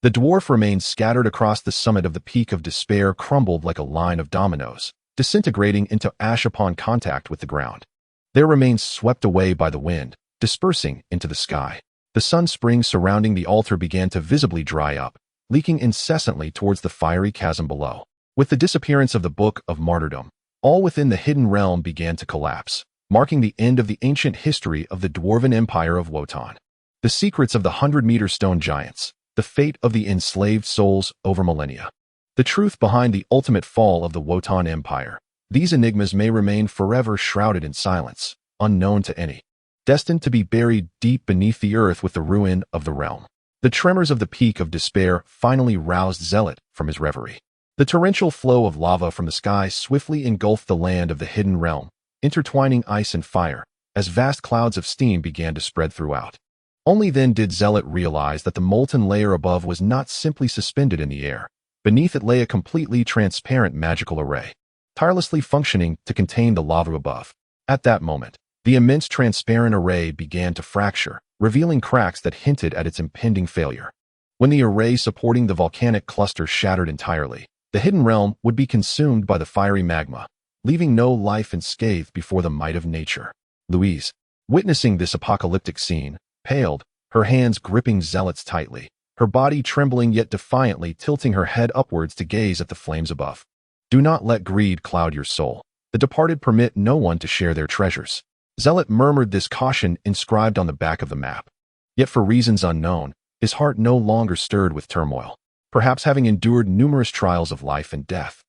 the dwarf remains scattered across the summit of the Peak of Despair crumbled like a line of dominoes, disintegrating into ash upon contact with the ground. Their remains swept away by the wind, dispersing into the sky. The sun springs surrounding the altar began to visibly dry up, leaking incessantly towards the fiery chasm below. With the disappearance of the Book of Martyrdom, all within the hidden realm began to collapse, marking the end of the ancient history of the Dwarven Empire of Wotan. The secrets of the 100-meter stone giants, the fate of the enslaved souls over millennia, the truth behind the ultimate fall of the Wotan Empire. These enigmas may remain forever shrouded in silence, unknown to any, destined to be buried deep beneath the earth with the ruin of the realm. The tremors of the Peak of Despair finally roused Zealot from his reverie. The torrential flow of lava from the sky swiftly engulfed the land of the hidden realm, intertwining ice and fire, as vast clouds of steam began to spread throughout. Only then did Zealot realize that the molten layer above was not simply suspended in the air. Beneath it lay a completely transparent magical array, tirelessly functioning to contain the lava above. At that moment, the immense transparent array began to fracture, revealing cracks that hinted at its impending failure. When the array supporting the volcanic cluster shattered entirely, the hidden realm would be consumed by the fiery magma, leaving no life unscathed before the might of nature. Louise, witnessing this apocalyptic scene, paled, her hands gripping zealots tightly, her body trembling yet defiantly tilting her head upwards to gaze at the flames above. Do not let greed cloud your soul. The departed permit no one to share their treasures. Zealot murmured this caution inscribed on the back of the map. Yet for reasons unknown, his heart no longer stirred with turmoil. Perhaps having endured numerous trials of life and death.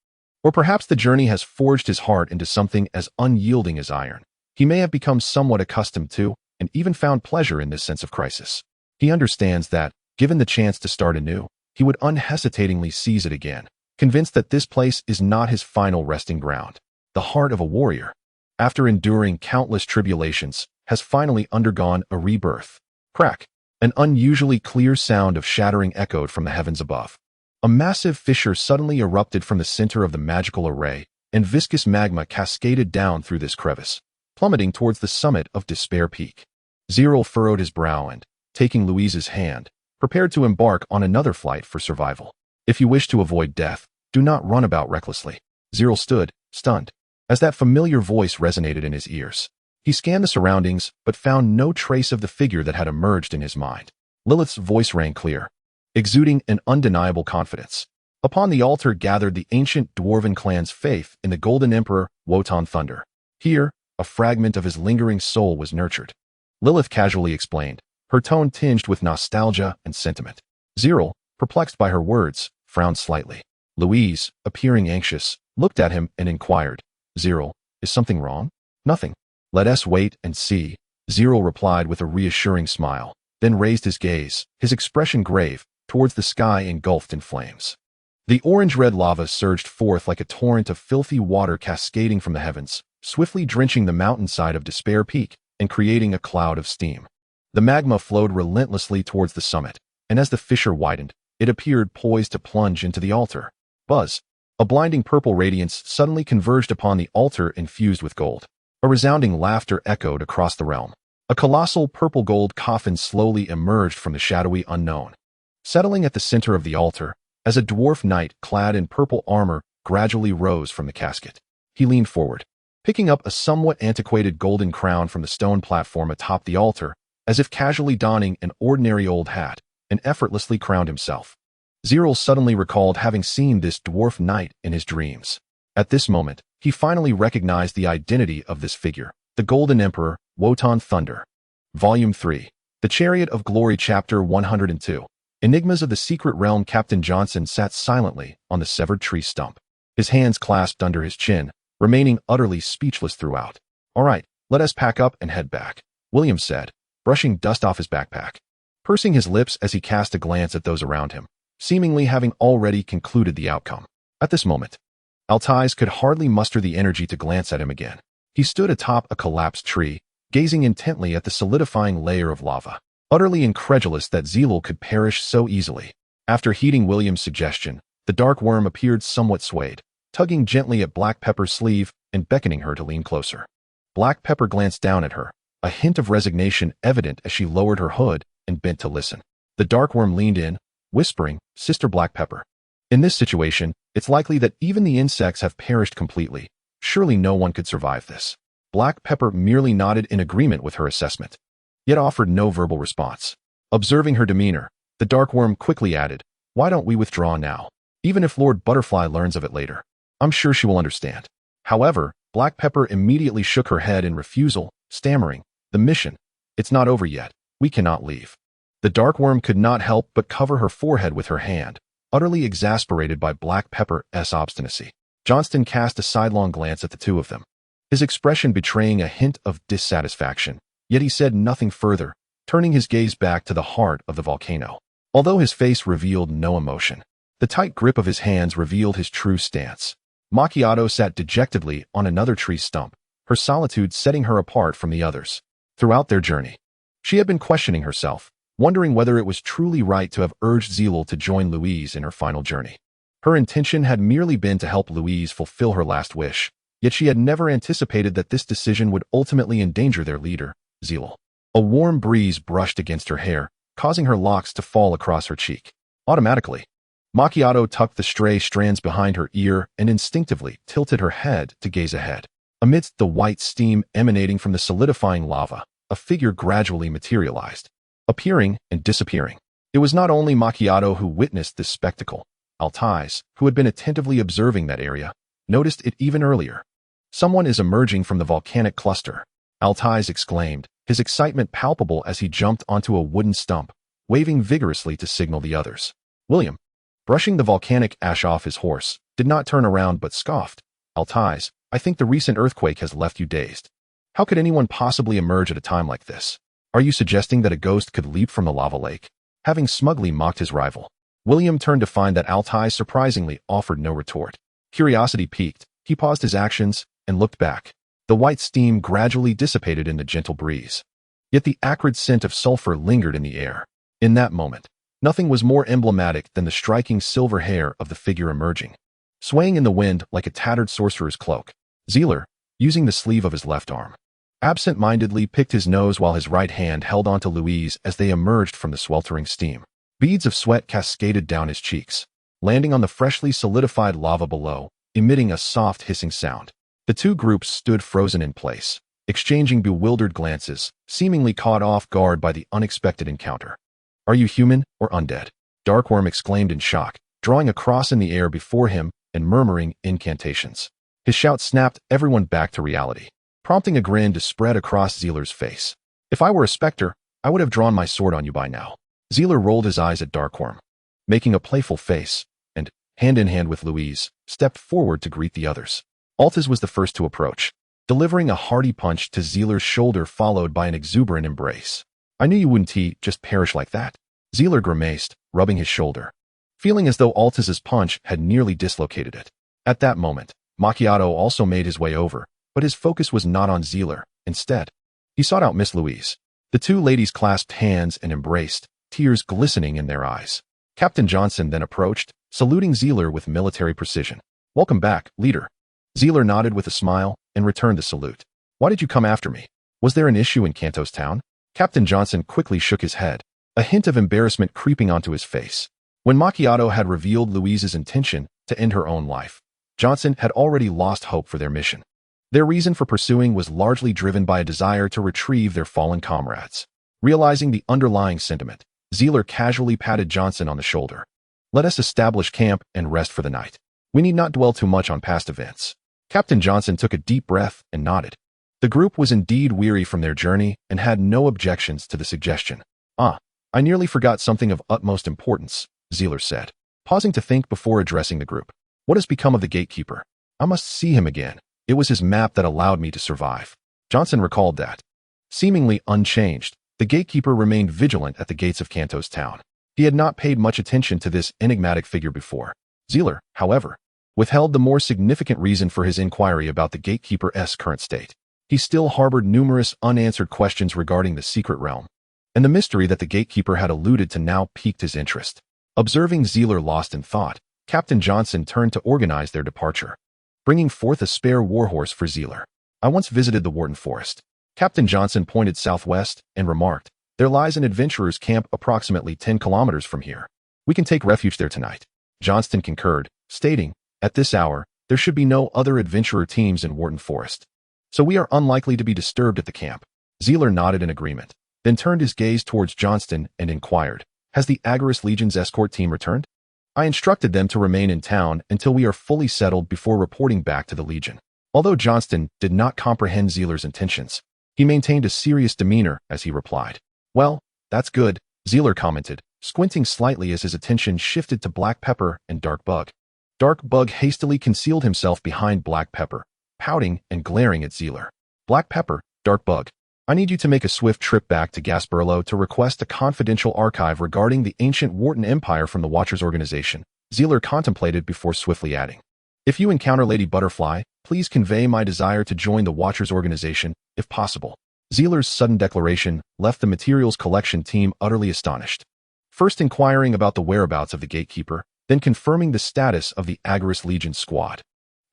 Or perhaps the journey has forged his heart into something as unyielding as iron. He may have become somewhat accustomed to, and even found pleasure in this sense of crisis. He understands that, given the chance to start anew, he would unhesitatingly seize it again, convinced that this place is not his final resting ground. The heart of a warrior, after enduring countless tribulations, has finally undergone a rebirth. Crack! An unusually clear sound of shattering echoed from the heavens above. A massive fissure suddenly erupted from the center of the magical array, and viscous magma cascaded down through this crevice, plummeting towards the summit of Despair Peak. Zerel furrowed his brow and, taking Louise's hand, prepared to embark on another flight for survival. If you wish to avoid death, do not run about recklessly. Zerel stood, stunned, as that familiar voice resonated in his ears. He scanned the surroundings, but found no trace of the figure that had emerged in his mind. Lilith's voice rang clear, exuding an undeniable confidence. Upon the altar gathered the ancient dwarven clan's faith in the Golden Emperor, Wotan Thunder. Here, a fragment of his lingering soul was nurtured. Lilith casually explained, her tone tinged with nostalgia and sentiment. Zerel, perplexed by her words, frowned slightly. Louise, appearing anxious, looked at him and inquired, Zerel, is something wrong? Nothing. Let us wait and see, Zerel replied with a reassuring smile, then raised his gaze, his expression grave, towards the sky engulfed in flames. The orange-red lava surged forth like a torrent of filthy water cascading from the heavens, swiftly drenching the mountainside of Despair Peak and creating a cloud of steam. The magma flowed relentlessly towards the summit, and as the fissure widened, it appeared poised to plunge into the altar. Buzz! A blinding purple radiance suddenly converged upon the altar infused with gold. A resounding laughter echoed across the realm. A colossal purple-gold coffin slowly emerged from the shadowy unknown, settling at the center of the altar, as a dwarf knight clad in purple armor gradually rose from the casket. He leaned forward, picking up a somewhat antiquated golden crown from the stone platform atop the altar, as if casually donning an ordinary old hat, and effortlessly crowned himself. Zerel suddenly recalled having seen this dwarf knight in his dreams. At this moment, he finally recognized the identity of this figure, the Golden Emperor, Wotan Thunder. Volume 3. The Chariot of Glory Chapter 102. Enigmas of the Secret Realm. Captain Johnson sat silently on the severed tree stump, his hands clasped under his chin, remaining utterly speechless throughout. All right, let us pack up and head back, William said, brushing dust off his backpack. Pursing his lips as he cast a glance at those around him, seemingly having already concluded the outcome. At this moment, Altais could hardly muster the energy to glance at him again. He stood atop a collapsed tree, gazing intently at the solidifying layer of lava, utterly incredulous that Zerel could perish so easily. After heeding William's suggestion, the dark worm appeared somewhat swayed, tugging gently at Black Pepper's sleeve and beckoning her to lean closer. Black Pepper glanced down at her, a hint of resignation evident as she lowered her hood and bent to listen. The dark worm leaned in, whispering, Sister Black Pepper. In this situation, it's likely that even the insects have perished completely. Surely no one could survive this. Black Pepper merely nodded in agreement with her assessment, yet offered no verbal response. Observing her demeanor, the dark worm quickly added, Why don't we withdraw now? Even if Lord Butterfly learns of it later, I'm sure she will understand. However, Black Pepper immediately shook her head in refusal, stammering, The mission. It's not over yet. We cannot leave. The dark worm could not help but cover her forehead with her hand, utterly exasperated by Black Pepper's obstinacy. Johnston cast a sidelong glance at the two of them, his expression betraying a hint of dissatisfaction, yet he said nothing further, turning his gaze back to the heart of the volcano. Although his face revealed no emotion, the tight grip of his hands revealed his true stance. Macchiato sat dejectedly on another tree stump, her solitude setting her apart from the others. Throughout their journey, she had been questioning herself, wondering whether it was truly right to have urged Zerel to join Louise in her final journey. Her intention had merely been to help Louise fulfill her last wish, Yet she had never anticipated that this decision would ultimately endanger their leader, Zerel. A warm breeze brushed against her hair, causing her locks to fall across her cheek. Automatically, Macchiato tucked the stray strands behind her ear and instinctively tilted her head to gaze ahead. Amidst the white steam emanating from the solidifying lava, a figure gradually materialized, appearing and disappearing. It was not only Macchiato who witnessed this spectacle. Altais, who had been attentively observing that area, noticed it even earlier. "Someone is emerging from the volcanic cluster," Altais exclaimed, his excitement palpable as he jumped onto a wooden stump, waving vigorously to signal the others. William, brushing the volcanic ash off his horse, did not turn around but scoffed. "Altais, I think the recent earthquake has left you dazed. How could anyone possibly emerge at a time like this? Are you suggesting that a ghost could leap from the lava lake?" Having smugly mocked his rival, William turned to find that Altais surprisingly offered no retort. Curiosity piqued, he paused his actions and looked back. The white steam gradually dissipated in the gentle breeze. Yet the acrid scent of sulfur lingered in the air. In that moment, nothing was more emblematic than the striking silver hair of the figure emerging, swaying in the wind like a tattered sorcerer's cloak. Zerel, using the sleeve of his left arm, absent-mindedly picked his nose while his right hand held onto Louise as they emerged from the sweltering steam. Beads of sweat cascaded down his cheeks, landing on the freshly solidified lava below, emitting a soft hissing sound. The two groups stood frozen in place, exchanging bewildered glances, seemingly caught off guard by the unexpected encounter. "Are you human or undead?" Darkworm exclaimed in shock, drawing a cross in the air before him and murmuring incantations. His shout snapped everyone back to reality, prompting a grin to spread across Zeler's face. "If I were a specter, I would have drawn my sword on you by now." Zeler rolled his eyes at Darkworm, making a playful face, and, hand in hand with Louise, stepped forward to greet the others. Altais was the first to approach, delivering a hearty punch to Zeler's shoulder followed by an exuberant embrace. "I knew you wouldn't just perish like that." Zeler grimaced, rubbing his shoulder, feeling as though Altais's punch had nearly dislocated it. At that moment, Macchiato also made his way over, but his focus was not on Zeler. Instead, he sought out Miss Louise. The two ladies clasped hands and embraced, tears glistening in their eyes. Captain Johnson then approached, saluting Zeler with military precision. "Welcome back, leader." Zeler nodded with a smile and returned the salute. "Why did you come after me? Was there an issue in Cantos Town?" Captain Johnson quickly shook his head, a hint of embarrassment creeping onto his face. When Macchiato had revealed Louise's intention to end her own life, Johnson had already lost hope for their mission. Their reason for pursuing was largely driven by a desire to retrieve their fallen comrades. Realizing the underlying sentiment, Zeler casually patted Johnson on the shoulder. "Let us establish camp and rest for the night. We need not dwell too much on past events." Captain Johnson took a deep breath and nodded. The group was indeed weary from their journey and had no objections to the suggestion. I nearly forgot something of utmost importance," Zeler said, pausing to think before addressing the group. "What has become of the gatekeeper? I must see him again. It was his map that allowed me to survive." Johnson recalled that, seemingly unchanged, the gatekeeper remained vigilant at the gates of Cantos Town. He had not paid much attention to this enigmatic figure before. Zeler, however, withheld the more significant reason for his inquiry about the gatekeeper's current state. He still harbored numerous unanswered questions regarding the secret realm, and the mystery that the gatekeeper had alluded to now piqued his interest. Observing Zeler lost in thought, Captain Johnson turned to organize their departure, bringing forth a spare warhorse for Zeler. "I once visited the Worton Forest." Captain Johnson pointed southwest and remarked, "There lies an adventurer's camp approximately 10 kilometers from here. We can take refuge there tonight." Johnston concurred, stating, "At this hour, there should be no other adventurer teams in Worton Forest, so we are unlikely to be disturbed at the camp." Zeler nodded in agreement, then turned his gaze towards Johnston and inquired, "Has the Agarist Legion's escort team returned?" "I instructed them to remain in town until we are fully settled before reporting back to the Legion." Although Johnston did not comprehend Zeler's intentions, he maintained a serious demeanor as he replied. "Well, that's good," Zeler commented, squinting slightly as his attention shifted to Black Pepper and Dark Bug. Dark Bug hastily concealed himself behind Black Pepper, pouting and glaring at Zeler. "Black Pepper, Dark Bug, I need you to make a swift trip back to Gasperlo to request a confidential archive regarding the ancient Worton Empire from the Watchers organization," Zeler contemplated before swiftly adding. "If you encounter Lady Butterfly, please convey my desire to join the Watchers organization, if possible." Zeler's sudden declaration left the materials collection team utterly astonished, first inquiring about the whereabouts of the gatekeeper, then confirming the status of the Agarist Legion squad.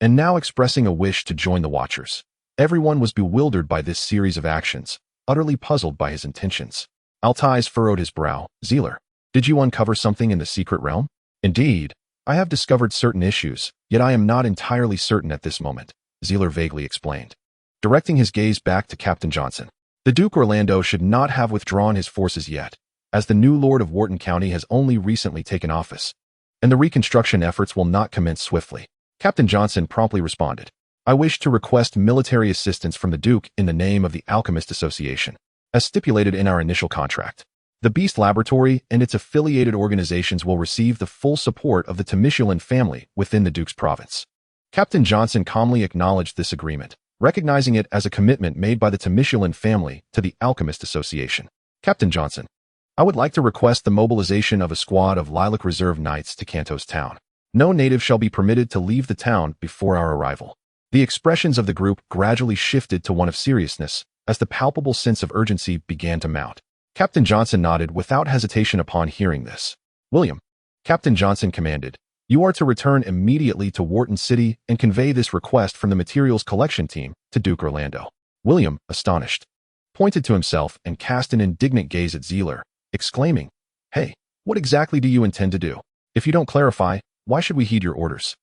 and now expressing a wish to join the Watchers. Everyone was bewildered by this series of actions, utterly puzzled by his intentions. Altais furrowed his brow. Zerel, did you uncover something in the secret realm? Indeed, I have discovered certain issues, yet I am not entirely certain at this moment, Zerel vaguely explained, directing his gaze back to Captain Johnson. The Duke Orlando should not have withdrawn his forces yet, as the new Lord of Worton County has only recently taken office, and the reconstruction efforts will not commence swiftly. Captain Johnson promptly responded, I wish to request military assistance from the Duke in the name of the Alchemist Association, as stipulated in our initial contract. The Beast Laboratory and its affiliated organizations will receive the full support of the Temisulan family within the Duke's province. Captain Johnson calmly acknowledged this agreement, recognizing it as a commitment made by the Temisulan family to the Alchemist Association. Captain Johnson, I would like to request the mobilization of a squad of Lilac Reserve Knights to Kanto's town. No native shall be permitted to leave the town before our arrival. The expressions of the group gradually shifted to one of seriousness, as the palpable sense of urgency began to mount. Captain Johnson nodded without hesitation upon hearing this. William, Captain Johnson commanded, you are to return immediately to Worton City and convey this request from the materials collection team to Duke Orlando. William, astonished, pointed to himself and cast an indignant gaze at Zerel, exclaiming, Hey, what exactly do you intend to do? If you don't clarify, why should we heed your orders?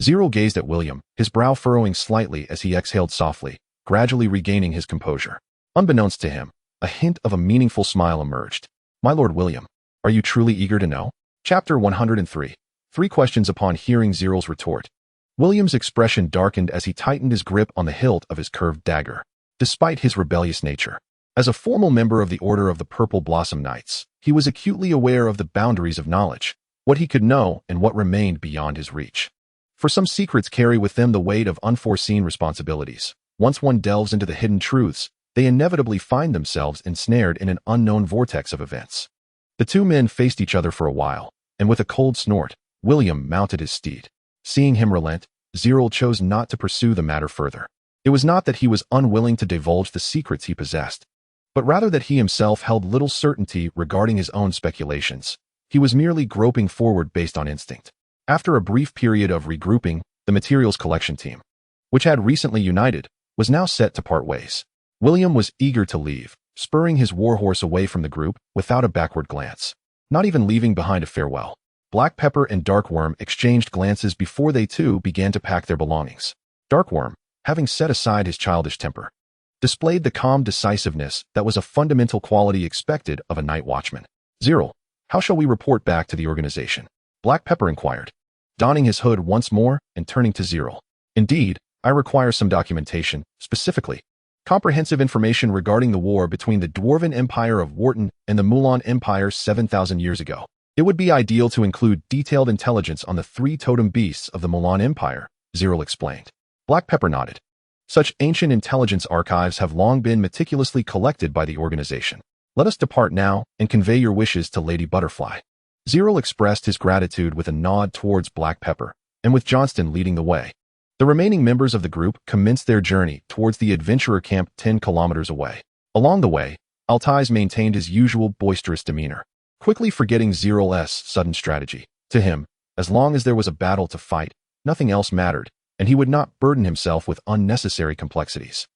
Zerel gazed at William, his brow furrowing slightly as he exhaled softly, gradually regaining his composure. Unbeknownst to him, a hint of a meaningful smile emerged. My Lord William, are you truly eager to know? Chapter 103. 3 questions upon hearing Zerel's retort. William's expression darkened as he tightened his grip on the hilt of his curved dagger. Despite his rebellious nature, as a formal member of the Order of the Purple Blossom Knights, he was acutely aware of the boundaries of knowledge, what he could know and what remained beyond his reach. For some secrets carry with them the weight of unforeseen responsibilities. Once one delves into the hidden truths, they inevitably find themselves ensnared in an unknown vortex of events. The two men faced each other for a while, and with a cold snort, William mounted his steed. Seeing him relent, Zerel chose not to pursue the matter further. It was not that he was unwilling to divulge the secrets he possessed, but rather that he himself held little certainty regarding his own speculations. He was merely groping forward based on instinct. After a brief period of regrouping, the materials collection team, which had recently united, was now set to part ways. William was eager to leave, spurring his warhorse away from the group without a backward glance, not even leaving behind a farewell. Black Pepper and Darkworm exchanged glances before they too began to pack their belongings. Darkworm, having set aside his childish temper, displayed the calm decisiveness that was a fundamental quality expected of a night watchman. Zerel, how shall we report back to the organization? Black Pepper inquired, donning his hood once more and turning to Zerel. Indeed, I require some documentation, specifically comprehensive information regarding the war between the Dwarven Empire of Worton and the Mulan Empire 7,000 years ago. It would be ideal to include detailed intelligence on the 3 totem beasts of the Mulan Empire, Zerel explained. Black Pepper nodded. Such ancient intelligence archives have long been meticulously collected by the organization. Let us depart now and convey your wishes to Lady Butterfly. Zerel expressed his gratitude with a nod towards Black Pepper, and with Johnston leading the way. The remaining members of the group commenced their journey towards the adventurer camp 10 kilometers away. Along the way, Altais maintained his usual boisterous demeanor, quickly forgetting Zerel's sudden strategy. To him, as long as there was a battle to fight, nothing else mattered, and he would not burden himself with unnecessary complexities.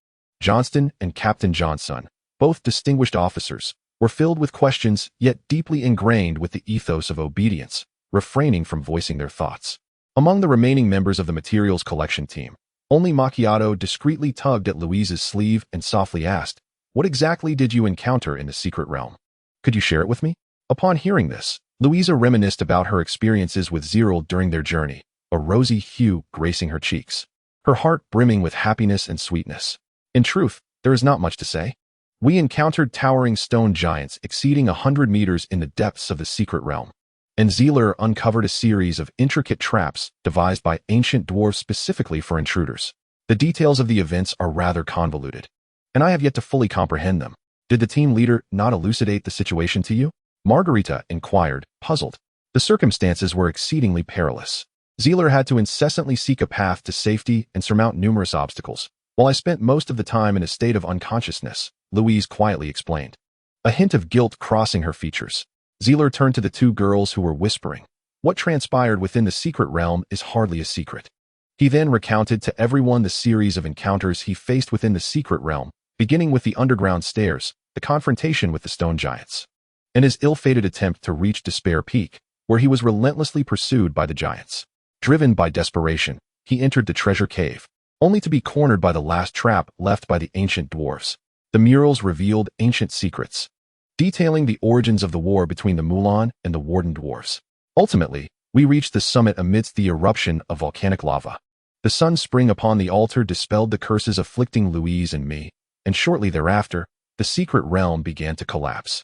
Johnston and Captain Johnson, both distinguished officers, were filled with questions yet deeply ingrained with the ethos of obedience, refraining from voicing their thoughts. Among the remaining members of the materials collection team, only Macchiato discreetly tugged at Louise's sleeve and softly asked, What exactly did you encounter in the secret realm? Could you share it with me? Upon hearing this, Louisa reminisced about her experiences with Zerel during their journey, a rosy hue gracing her cheeks, her heart brimming with happiness and sweetness. In truth, there is not much to say. We encountered towering stone giants exceeding 100 meters in the depths of the secret realm, and Zerel uncovered a series of intricate traps devised by ancient dwarves specifically for intruders. The details of the events are rather convoluted, and I have yet to fully comprehend them. Did the team leader not elucidate the situation to you? Margarita inquired, puzzled. The circumstances were exceedingly perilous. Zerel had to incessantly seek a path to safety and surmount numerous obstacles, while I spent most of the time in a state of unconsciousness, Louise quietly explained. A hint of guilt crossing her features, Zerel turned to the 2 girls who were whispering. What transpired within the secret realm is hardly a secret. He then recounted to everyone the series of encounters he faced within the secret realm, beginning with the underground stairs, the confrontation with the stone giants, and his ill-fated attempt to reach Despair Peak, where he was relentlessly pursued by the giants. Driven by desperation, he entered the treasure cave, only to be cornered by the last trap left by the ancient dwarves. The murals revealed ancient secrets, detailing the origins of the war between the Mulan and the Worton dwarves. Ultimately, we reached the summit amidst the eruption of volcanic lava. The sun's spring upon the altar dispelled the curses afflicting Louise and me, and shortly thereafter, the secret realm began to collapse.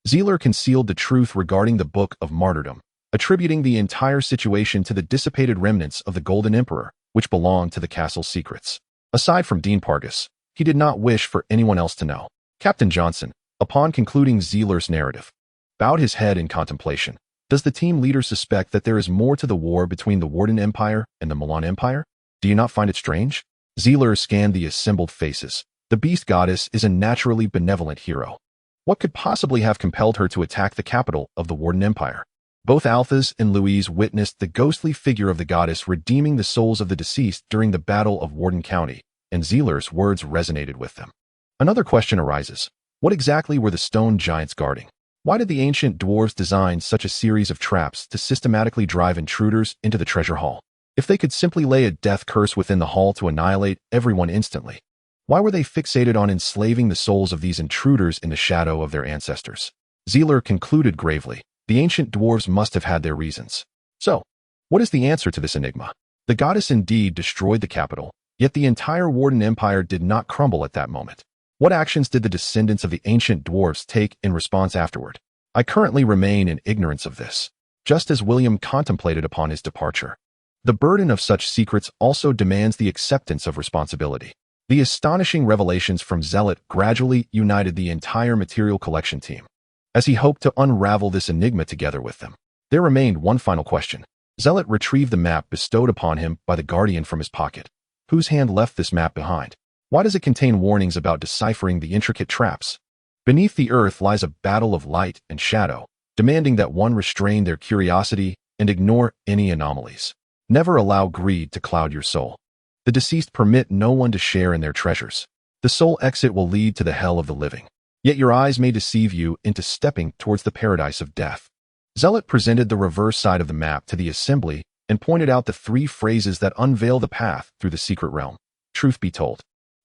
Zerel concealed the truth regarding the Book of Martyrdom, attributing the entire situation to the dissipated remnants of the Golden Emperor, which belonged to the castle's secrets. Aside from Dean Pargus, he did not wish for anyone else to know. Captain Johnson, upon concluding Zerel's narrative, bowed his head in contemplation. Does the team leader suspect that there is more to the war between the Worton Empire and the Mulan Empire? Do you not find it strange? Zerel scanned the assembled faces. The beast goddess is a naturally benevolent hero. What could possibly have compelled her to attack the capital of the Worton Empire? Both Alphas and Louise witnessed the ghostly figure of the goddess redeeming the souls of the deceased during the Battle of Worton County, and Zerel's words resonated with them. Another question arises. What exactly were the stone giants guarding? Why did the ancient dwarves design such a series of traps to systematically drive intruders into the treasure hall? If they could simply lay a death curse within the hall to annihilate everyone instantly, why were they fixated on enslaving the souls of these intruders in the shadow of their ancestors? Zerel concluded gravely, the ancient dwarves must have had their reasons. So, what is the answer to this enigma? The goddess indeed destroyed the capital, yet the entire Worton Empire did not crumble at that moment. What actions did the descendants of the ancient dwarves take in response afterward? I currently remain in ignorance of this, just as William contemplated upon his departure. The burden of such secrets also demands the acceptance of responsibility. The astonishing revelations from Zealot gradually united the entire material collection team, as he hoped to unravel this enigma together with them. There remained one final question. Zealot retrieved the map bestowed upon him by the Guardian from his pocket. Whose hand left this map behind? Why does it contain warnings about deciphering the intricate traps? Beneath the earth lies a battle of light and shadow, demanding that one restrain their curiosity and ignore any anomalies. Never allow greed to cloud your soul. The deceased permit no one to share in their treasures. The soul exit will lead to the hell of the living. Yet your eyes may deceive you into stepping towards the paradise of death. Zealot presented the reverse side of the map to the assembly and pointed out the 3 phrases that unveil the path through the secret realm. Truth be told,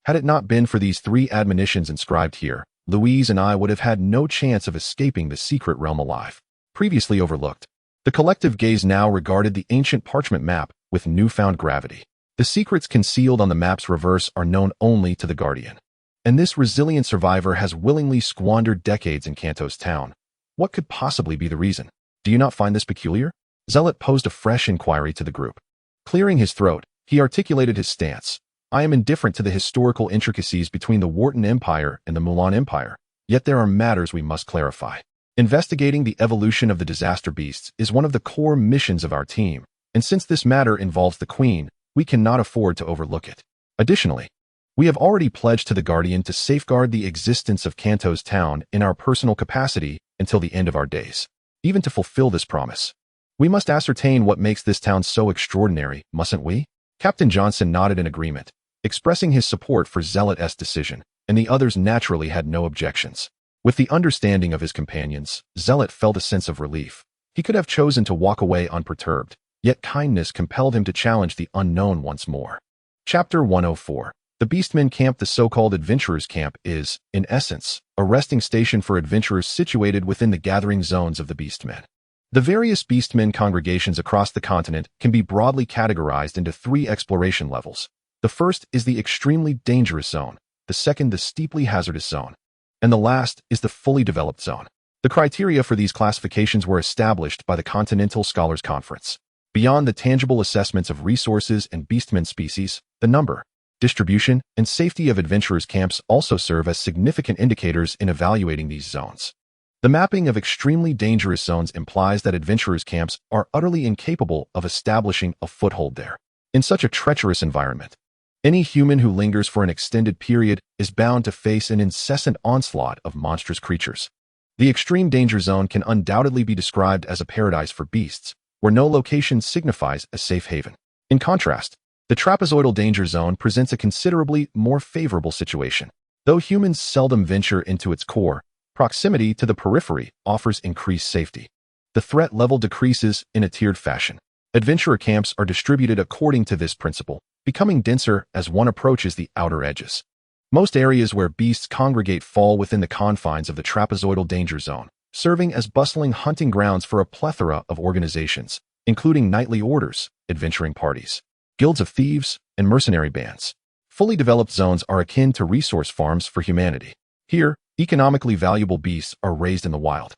had it not been for these 3 admonitions inscribed here, Louise and I would have had no chance of escaping the secret realm alive. Previously overlooked, the collective gaze now regarded the ancient parchment map with newfound gravity. The secrets concealed on the map's reverse are known only to the Guardian, and this resilient survivor has willingly squandered decades in Kanto's town. What could possibly be the reason? Do you not find this peculiar? Zealot posed a fresh inquiry to the group. Clearing his throat, he articulated his stance. I am indifferent to the historical intricacies between the Worton Empire and the Mulan Empire, yet there are matters we must clarify. Investigating the evolution of the disaster beasts is one of the core missions of our team, and since this matter involves the Queen, we cannot afford to overlook it. Additionally, we have already pledged to the Guardian to safeguard the existence of Kanto's town in our personal capacity until the end of our days. Even to fulfill this promise, we must ascertain what makes this town so extraordinary, mustn't we? Captain Johnson nodded in agreement, expressing his support for Zealot's decision, and the others naturally had no objections. With the understanding of his companions, Zealot felt a sense of relief. He could have chosen to walk away unperturbed, yet kindness compelled him to challenge the unknown once more. Chapter 104. The Beastmen Camp. The so-called Adventurers Camp is, in essence, a resting station for adventurers situated within the gathering zones of the Beastmen. The various Beastmen congregations across the continent can be broadly categorized into 3 exploration levels. The first is the extremely dangerous zone, the second the steeply hazardous zone, and the last is the fully developed zone. The criteria for these classifications were established by the Continental Scholars Conference. Beyond the tangible assessments of resources and beastmen species, the number, distribution, and safety of adventurers' camps also serve as significant indicators in evaluating these zones. The mapping of extremely dangerous zones implies that adventurers' camps are utterly incapable of establishing a foothold there. In such a treacherous environment, any human who lingers for an extended period is bound to face an incessant onslaught of monstrous creatures. The extreme danger zone can undoubtedly be described as a paradise for beasts, where no location signifies a safe haven. In contrast, The trapezoidal danger zone presents a considerably more favorable situation. Though humans seldom venture into its core, proximity to the periphery offers increased safety. The threat level decreases in a tiered fashion. Adventurer camps are distributed according to this principle, becoming denser as one approaches the outer edges. Most areas where beasts congregate fall within the confines of the trapezoidal danger zone, serving as bustling hunting grounds for a plethora of organizations, including knightly orders, adventuring parties, guilds of thieves, and mercenary bands. Fully developed zones are akin to resource farms for humanity. Here, economically valuable beasts are raised in the wild,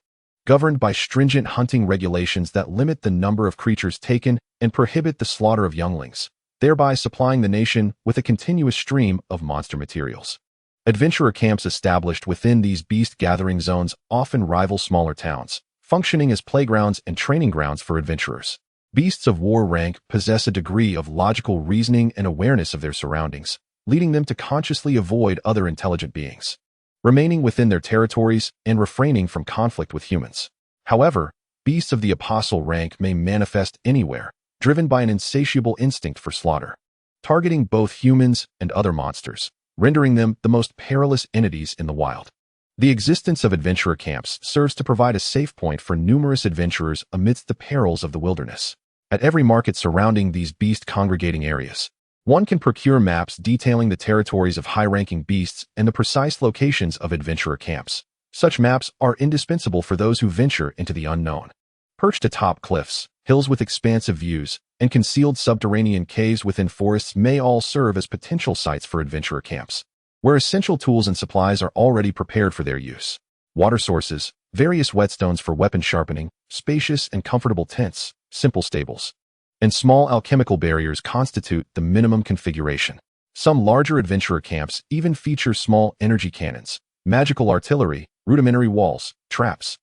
governed by stringent hunting regulations that limit the number of creatures taken and prohibit the slaughter of younglings, thereby supplying the nation with a continuous stream of monster materials. Adventurer camps established within these beast-gathering zones often rival smaller towns, functioning as playgrounds and training grounds for adventurers. Beasts of war rank possess a degree of logical reasoning and awareness of their surroundings, leading them to consciously avoid other intelligent beings, remaining within their territories and refraining from conflict with humans. However, beasts of the apostle rank may manifest anywhere, driven by an insatiable instinct for slaughter, targeting both humans and other monsters, rendering them the most perilous entities in the wild. The existence of adventurer camps serves to provide a safe point for numerous adventurers amidst the perils of the wilderness. At every market surrounding these beast-congregating areas, one can procure maps detailing the territories of high-ranking beasts and the precise locations of adventurer camps. Such maps are indispensable for those who venture into the unknown. Perched atop cliffs, hills with expansive views, and concealed subterranean caves within forests may all serve as potential sites for adventurer camps, where essential tools and supplies are already prepared for their use. Water sources, various whetstones for weapon sharpening, spacious and comfortable tents, simple stables, and small alchemical barriers constitute the minimum configuration. Some larger adventurer camps even feature small energy cannons, magical artillery, rudimentary walls, traps,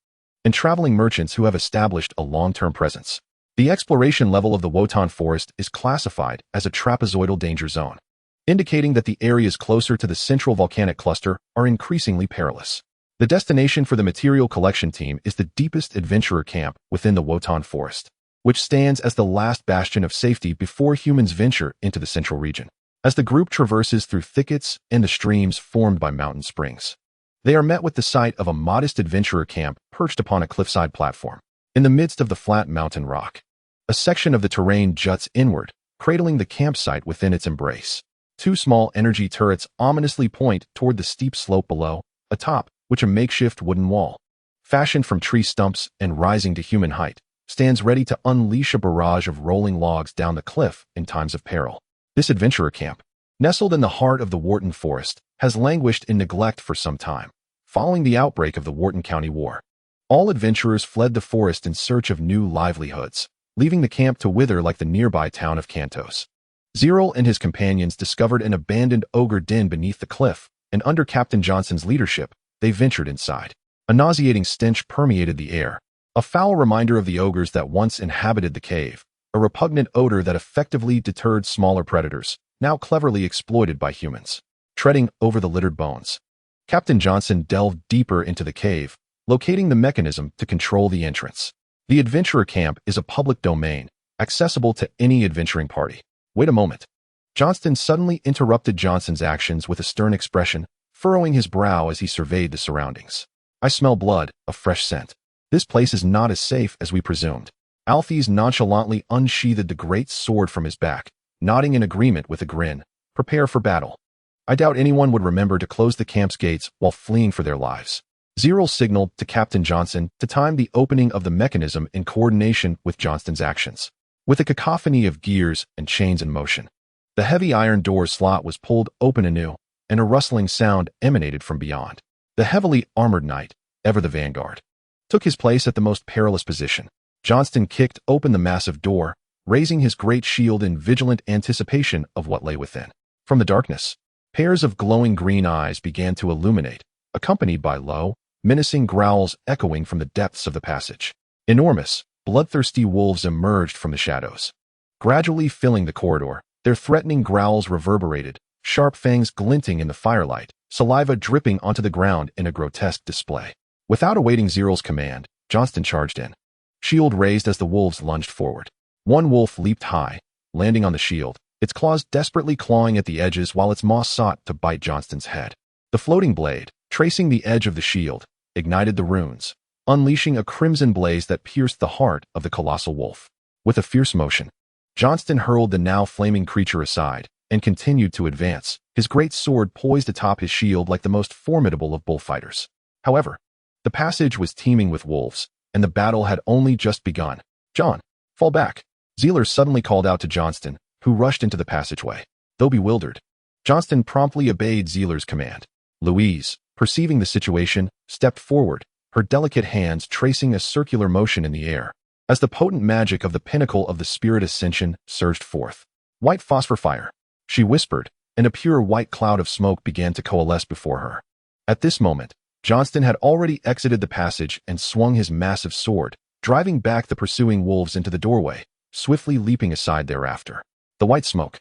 and traveling merchants who have established a long-term presence. The exploration level of the Worton Forest is classified as a trapezoidal danger zone, indicating that the areas closer to the central volcanic cluster are increasingly perilous. The destination for the material collection team is the deepest adventurer camp within the Worton Forest, which stands as the last bastion of safety before humans venture into the central region. As the group traverses through thickets and the streams formed by mountain springs, they are met with the sight of a modest adventurer camp perched upon a cliffside platform. In the midst of the flat mountain rock, a section of the terrain juts inward, cradling the campsite within its embrace. Two small energy turrets ominously point toward the steep slope below, atop which a makeshift wooden wall, fashioned from tree stumps and rising to human height, stands ready to unleash a barrage of rolling logs down the cliff in times of peril. This adventurer camp, nestled in the heart of the Worton Forest, has languished in neglect for some time. Following the outbreak of the Worton County War, all adventurers fled the forest in search of new livelihoods, leaving the camp to wither like the nearby town of Cantos. Zerel and his companions discovered an abandoned ogre den beneath the cliff, and under Captain Johnson's leadership, they ventured inside. A nauseating stench permeated the air, a foul reminder of the ogres that once inhabited the cave, a repugnant odor that effectively deterred smaller predators, now cleverly exploited by humans. Treading over the littered bones, Captain Johnson delved deeper into the cave, locating the mechanism to control the entrance. The adventurer camp is a public domain, accessible to any adventuring party. Wait a moment. Johnston suddenly interrupted Johnson's actions with a stern expression, furrowing his brow as he surveyed the surroundings. I smell blood, a fresh scent. This place is not as safe as we presumed. Althes nonchalantly unsheathed the great sword from his back, nodding in agreement with a grin. Prepare for battle. I doubt anyone would remember to close the camp's gates while fleeing for their lives. Zerel signaled to Captain Johnson to time the opening of the mechanism in coordination with Johnston's actions. With a cacophony of gears and chains in motion, the heavy iron door slot was pulled open anew, and a rustling sound emanated from beyond. The heavily armored knight, ever the vanguard, took his place at the most perilous position. Johnston kicked open the massive door, raising his great shield in vigilant anticipation of what lay within. From the darkness, pairs of glowing green eyes began to illuminate, accompanied by low, menacing growls echoing from the depths of the passage. Enormous, bloodthirsty wolves emerged from the shadows, gradually filling the corridor. Their threatening growls reverberated, sharp fangs glinting in the firelight, saliva dripping onto the ground in a grotesque display. Without awaiting Zerel's command, Johnston charged in, shield raised as the wolves lunged forward. One wolf leaped high, landing on the shield, its claws desperately clawing at the edges while its maw sought to bite Johnston's head. The floating blade, tracing the edge of the shield, ignited the runes, unleashing a crimson blaze that pierced the heart of the colossal wolf. With a fierce motion, Johnston hurled the now flaming creature aside and continued to advance, his great sword poised atop his shield like the most formidable of bullfighters. However, the passage was teeming with wolves, and the battle had only just begun. "John, fall back," Zerel suddenly called out to Johnston, who rushed into the passageway. Though bewildered, Johnston promptly obeyed Zerel's command. Louise, perceiving the situation, stepped forward, her delicate hands tracing a circular motion in the air, as the potent magic of the pinnacle of the spirit ascension surged forth. "White phosphor fire," she whispered, and a pure white cloud of smoke began to coalesce before her. At this moment, Johnston had already exited the passage and swung his massive sword, driving back the pursuing wolves into the doorway, swiftly leaping aside thereafter. The white smoke,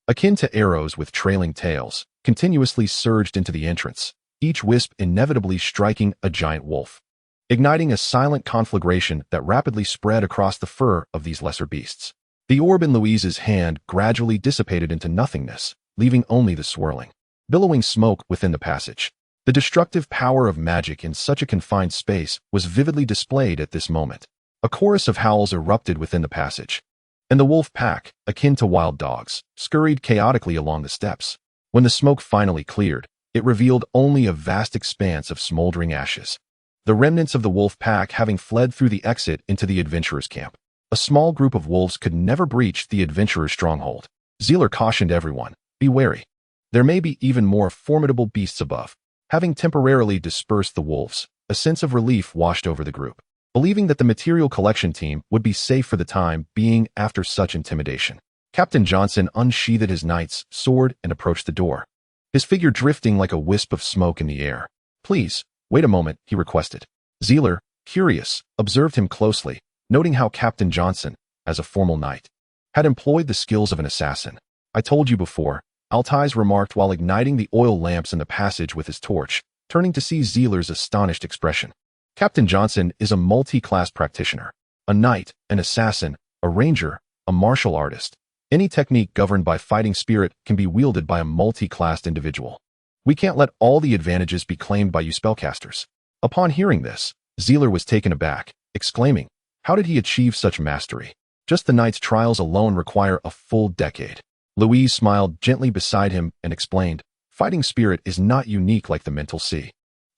akin to arrows with trailing tails, continuously surged into the entrance, each wisp inevitably striking a giant wolf, igniting a silent conflagration that rapidly spread across the fur of these lesser beasts. The orb in Louise's hand gradually dissipated into nothingness, leaving only the swirling, billowing smoke within the passage. The destructive power of magic in such a confined space was vividly displayed at this moment. A chorus of howls erupted within the passage, and the wolf pack, akin to wild dogs, scurried chaotically along the steps. When the smoke finally cleared, it revealed only a vast expanse of smoldering ashes, the remnants of the wolf pack having fled through the exit into the adventurers' camp. A small group of wolves could never breach the adventurers' stronghold. Zerel cautioned everyone, "Be wary. There may be even more formidable beasts above." Having temporarily dispersed the wolves, a sense of relief washed over the group, believing that the material collection team would be safe for the time being after such intimidation. Captain Johnson unsheathed his knight's sword and approached the door, his figure drifting like a wisp of smoke in the air. "Please, wait a moment," he requested. Zerel, curious, observed him closely, noting how Captain Johnson, as a formal knight, had employed the skills of an assassin. "I told you before," Altais remarked while igniting the oil lamps in the passage with his torch, turning to see Zerel's astonished expression. "Captain Johnson is a multi-class practitioner, a knight, an assassin, a ranger, a martial artist. Any technique governed by fighting spirit can be wielded by a multi-classed individual. We can't let all the advantages be claimed by you spellcasters." Upon hearing this, Zerel was taken aback, exclaiming, "How did he achieve such mastery? Just the knight's trials alone require a full decade." Louise smiled gently beside him and explained, "Fighting spirit is not unique like the mental sea.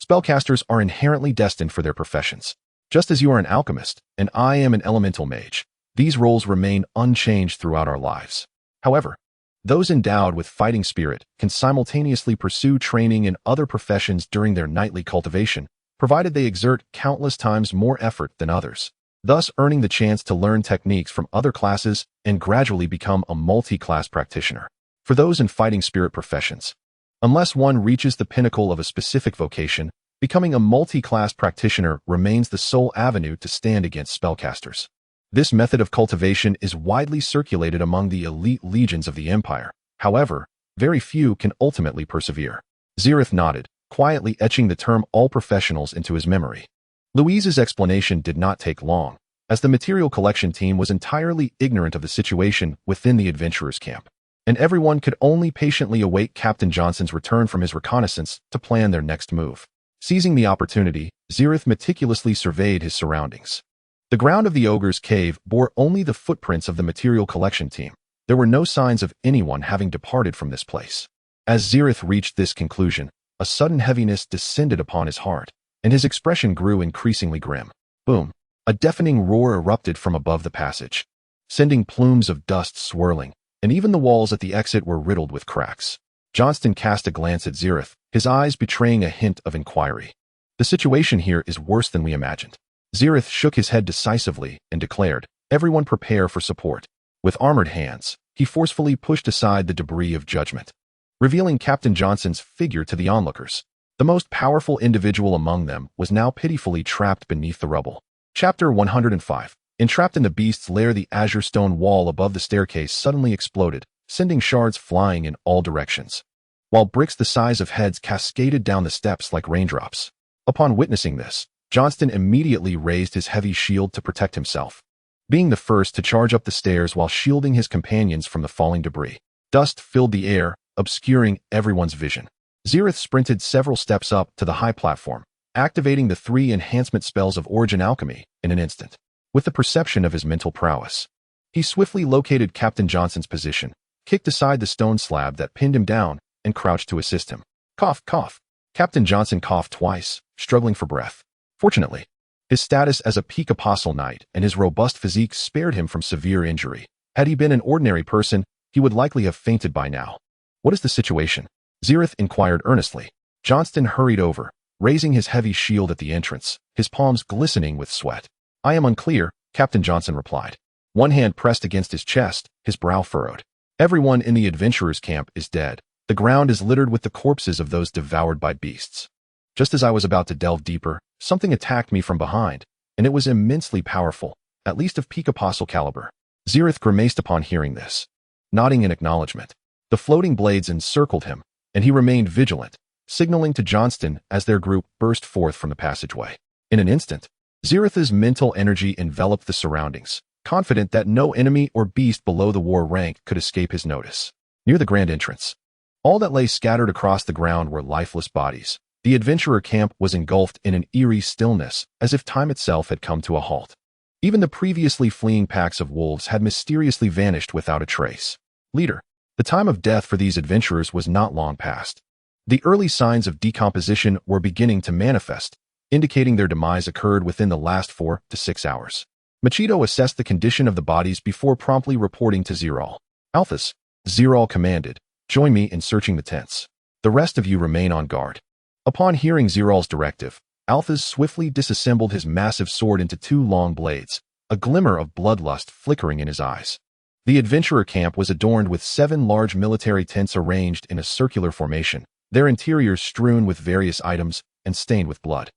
Spellcasters are inherently destined for their professions. Just as you are an alchemist, and I am an elemental mage, these roles remain unchanged throughout our lives. However, those endowed with fighting spirit can simultaneously pursue training in other professions during their knightly cultivation, provided they exert countless times more effort than others, thus earning the chance to learn techniques from other classes and gradually become a multi-class practitioner. For those in fighting spirit professions, unless one reaches the pinnacle of a specific vocation, becoming a multi-class practitioner remains the sole avenue to stand against spellcasters. This method of cultivation is widely circulated among the elite legions of the Empire. However, very few can ultimately persevere." Zerel nodded, quietly etching the term all professionals into his memory. Louise's explanation did not take long, as the material collection team was entirely ignorant of the situation within the adventurers' camp, and everyone could only patiently await Captain Johnson's return from his reconnaissance to plan their next move. Seizing the opportunity, Zerel meticulously surveyed his surroundings. The ground of the ogre's cave bore only the footprints of the material collection team. There were no signs of anyone having departed from this place. As Zerel reached this conclusion, a sudden heaviness descended upon his heart, and his expression grew increasingly grim. Boom! A deafening roar erupted from above the passage, sending plumes of dust swirling, and even the walls at the exit were riddled with cracks. Johnston cast a glance at Zerel, his eyes betraying a hint of inquiry. "The situation here is worse than we imagined." Zerel shook his head decisively and declared, "Everyone prepare for support." With armored hands, he forcefully pushed aside the debris of judgment, revealing Captain Johnson's figure to the onlookers. The most powerful individual among them was now pitifully trapped beneath the rubble. Chapter 105. Entrapped in the beast's lair, the azure stone wall above the staircase suddenly exploded, sending shards flying in all directions, while bricks the size of heads cascaded down the steps like raindrops. Upon witnessing this, Johnston immediately raised his heavy shield to protect himself, being the first to charge up the stairs while shielding his companions from the falling debris. Dust filled the air, obscuring everyone's vision. Zereth sprinted several steps up to the high platform, activating the 3 enhancement spells of origin alchemy in an instant. With the perception of his mental prowess, he swiftly located Captain Johnson's position, kicked aside the stone slab that pinned him down, and crouched to assist him. Cough, cough. Captain Johnson coughed twice, struggling for breath. Fortunately, his status as a peak apostle knight and his robust physique spared him from severe injury. Had he been an ordinary person, he would likely have fainted by now. What is the situation? Zereth inquired earnestly. Johnston hurried over, raising his heavy shield at the entrance, his palms glistening with sweat. I am unclear, Captain Johnson replied. One hand pressed against his chest, his brow furrowed. Everyone in the adventurers' camp is dead. The ground is littered with the corpses of those devoured by beasts. Just as I was about to delve deeper, something attacked me from behind, and it was immensely powerful, at least of peak apostle caliber. Zereth grimaced upon hearing this, nodding in acknowledgement. The floating blades encircled him, and he remained vigilant, signaling to Johnston as their group burst forth from the passageway. In an instant, Zereth's mental energy enveloped the surroundings, confident that no enemy or beast below the war rank could escape his notice. Near the grand entrance, all that lay scattered across the ground were lifeless bodies. The adventurer camp was engulfed in an eerie stillness, as if time itself had come to a halt. Even the previously fleeing packs of wolves had mysteriously vanished without a trace. Leader, the time of death for these adventurers was not long past. The early signs of decomposition were beginning to manifest, indicating their demise occurred within the last 4 to 6 hours. Machito assessed the condition of the bodies before promptly reporting to Zerel. Alphas, Zerel commanded, join me in searching the tents. The rest of you remain on guard. Upon hearing Zerel's directive, Alphas swiftly disassembled his massive sword into 2 long blades, a glimmer of bloodlust flickering in his eyes. The adventurer camp was adorned with 7 large military tents arranged in a circular formation, their interiors strewn with various items and stained with blood.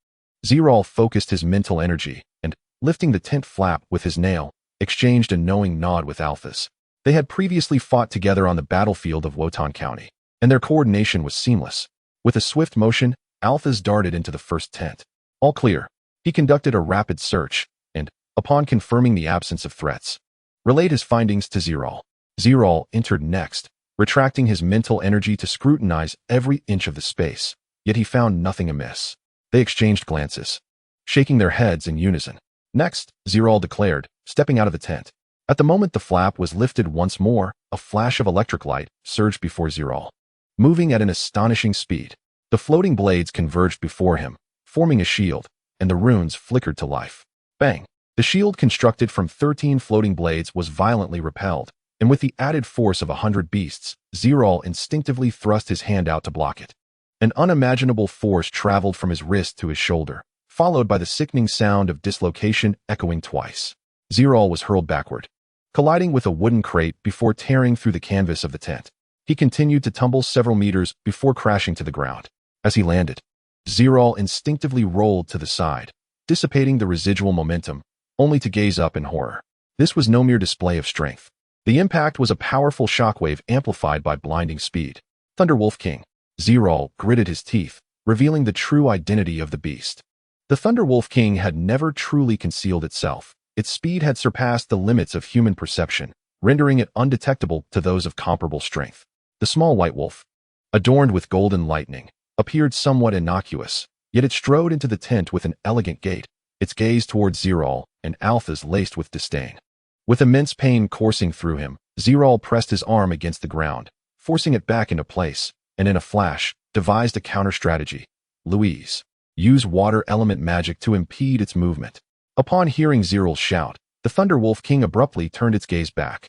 Zerel focused his mental energy and, lifting the tent flap with his nail, exchanged a knowing nod with Alphas. They had previously fought together on the battlefield of Worton County, and their coordination was seamless. With a swift motion, Alphas darted into the first tent. All clear. He conducted a rapid search, and, upon confirming the absence of threats, relayed his findings to Zerel. Zerel entered next, retracting his mental energy to scrutinize every inch of the space, yet he found nothing amiss. They exchanged glances, shaking their heads in unison. Next, Zerel declared, stepping out of the tent. At the moment the flap was lifted once more, a flash of electric light surged before Zerel. Moving at an astonishing speed, the floating blades converged before him, forming a shield, and the runes flickered to life. Bang! The shield constructed from 13 floating blades was violently repelled, and with the added force of 100 beasts, Zerel instinctively thrust his hand out to block it. An unimaginable force traveled from his wrist to his shoulder, followed by the sickening sound of dislocation echoing twice. Zerel was hurled backward, colliding with a wooden crate before tearing through the canvas of the tent. He continued to tumble several meters before crashing to the ground. As he landed, Zerel instinctively rolled to the side, dissipating the residual momentum, only to gaze up in horror. This was no mere display of strength. The impact was a powerful shockwave amplified by blinding speed. Thunderwolf King. Zerel gritted his teeth, revealing the true identity of the beast. The Thunderwolf King had never truly concealed itself. Its speed had surpassed the limits of human perception, rendering it undetectable to those of comparable strength. The small white wolf, adorned with golden lightning, appeared somewhat innocuous, yet it strode into the tent with an elegant gait, its gaze towards Zerel and Alphas laced with disdain. With immense pain coursing through him, Zerel pressed his arm against the ground, forcing it back into place, and in a flash, devised a counter-strategy. Louise. Use water element magic to impede its movement. Upon hearing Zerel's shout, the Thunderwolf King abruptly turned its gaze back,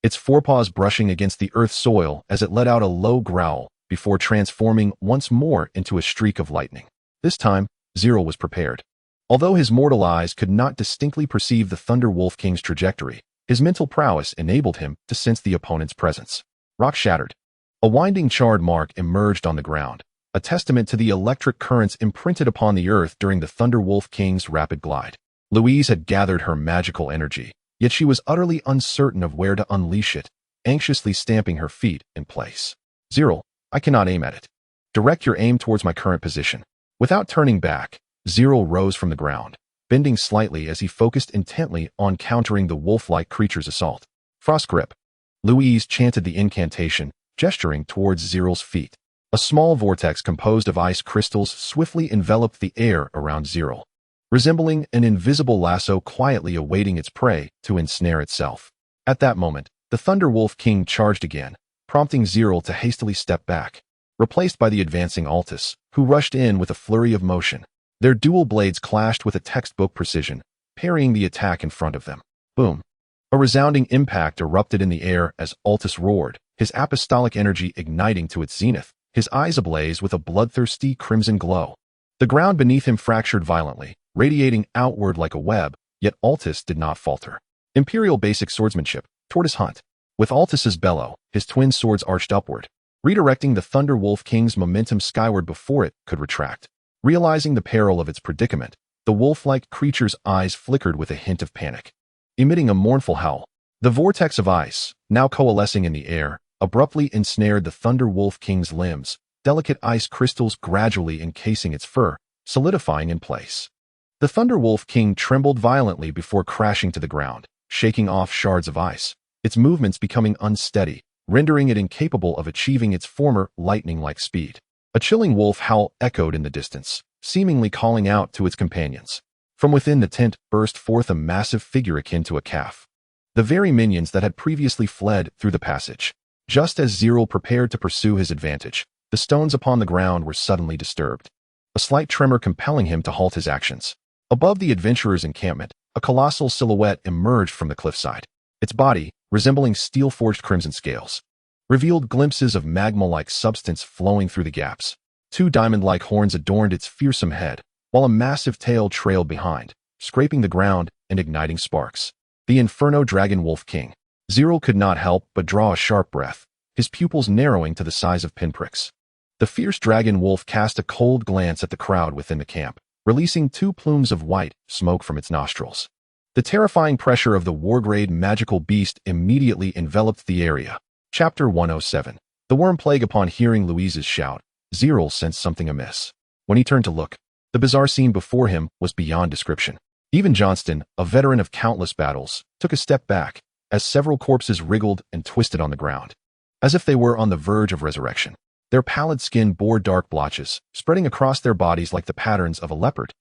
its forepaws brushing against the earth soil as it let out a low growl before transforming once more into a streak of lightning. This time, Zerel was prepared. Although his mortal eyes could not distinctly perceive the Thunderwolf King's trajectory, his mental prowess enabled him to sense the opponent's presence. Rock shattered. A winding charred mark emerged on the ground, a testament to the electric currents imprinted upon the earth during the Thunderwolf King's rapid glide. Louise had gathered her magical energy, yet she was utterly uncertain of where to unleash it, anxiously stamping her feet in place. Zerel, I cannot aim at it. Direct your aim towards my current position. Without turning back, Zerel rose from the ground, bending slightly as he focused intently on countering the wolf-like creature's assault. Frost grip. Louise chanted the incantation, gesturing towards Zerel's feet. A small vortex composed of ice crystals swiftly enveloped the air around Zerel, resembling an invisible lasso quietly awaiting its prey to ensnare itself. At that moment, the Thunder Wolf King charged again, prompting Zerel to hastily step back, replaced by the advancing Altus, who rushed in with a flurry of motion. Their dual blades clashed with a textbook precision, parrying the attack in front of them. Boom! A resounding impact erupted in the air as Altus roared, his apostolic energy igniting to its zenith, his eyes ablaze with a bloodthirsty crimson glow. The ground beneath him fractured violently, radiating outward like a web, yet Altus did not falter. Imperial basic swordsmanship, Tortoise Hunt. With Altus's bellow, his twin swords arched upward, redirecting the Thunder Wolf King's momentum skyward before it could retract. Realizing the peril of its predicament, the wolf-like creature's eyes flickered with a hint of panic. Emitting a mournful howl, the vortex of ice, now coalescing in the air, abruptly ensnared the Thunder Wolf King's limbs, delicate ice crystals gradually encasing its fur, solidifying in place. The Thunder Wolf King trembled violently before crashing to the ground, shaking off shards of ice, its movements becoming unsteady, rendering it incapable of achieving its former lightning-like speed. A chilling wolf howl echoed in the distance, seemingly calling out to its companions. From within the tent burst forth a massive figure akin to a calf. The very minions that had previously fled through the passage. Just as Zerel prepared to pursue his advantage, the stones upon the ground were suddenly disturbed, a slight tremor compelling him to halt his actions. Above the adventurer's encampment, a colossal silhouette emerged from the cliffside. Its body, resembling steel-forged crimson scales, revealed glimpses of magma-like substance flowing through the gaps. Two diamond-like horns adorned its fearsome head, while a massive tail trailed behind, scraping the ground and igniting sparks. The Inferno Dragon Wolf King. Zerel could not help but draw a sharp breath, his pupils narrowing to the size of pinpricks. The fierce dragon wolf cast a cold glance at the crowd within the camp, releasing two plumes of white smoke from its nostrils. The terrifying pressure of the war-grade magical beast immediately enveloped the area. Chapter 107. The Worm Plague. Upon hearing Louise's shout, Zerel sensed something amiss. When he turned to look, the bizarre scene before him was beyond description. Even Johnston, a veteran of countless battles, took a step back, as several corpses wriggled and twisted on the ground, as if they were on the verge of resurrection. Their pallid skin bore dark blotches, spreading across their bodies like the patterns of a leopard.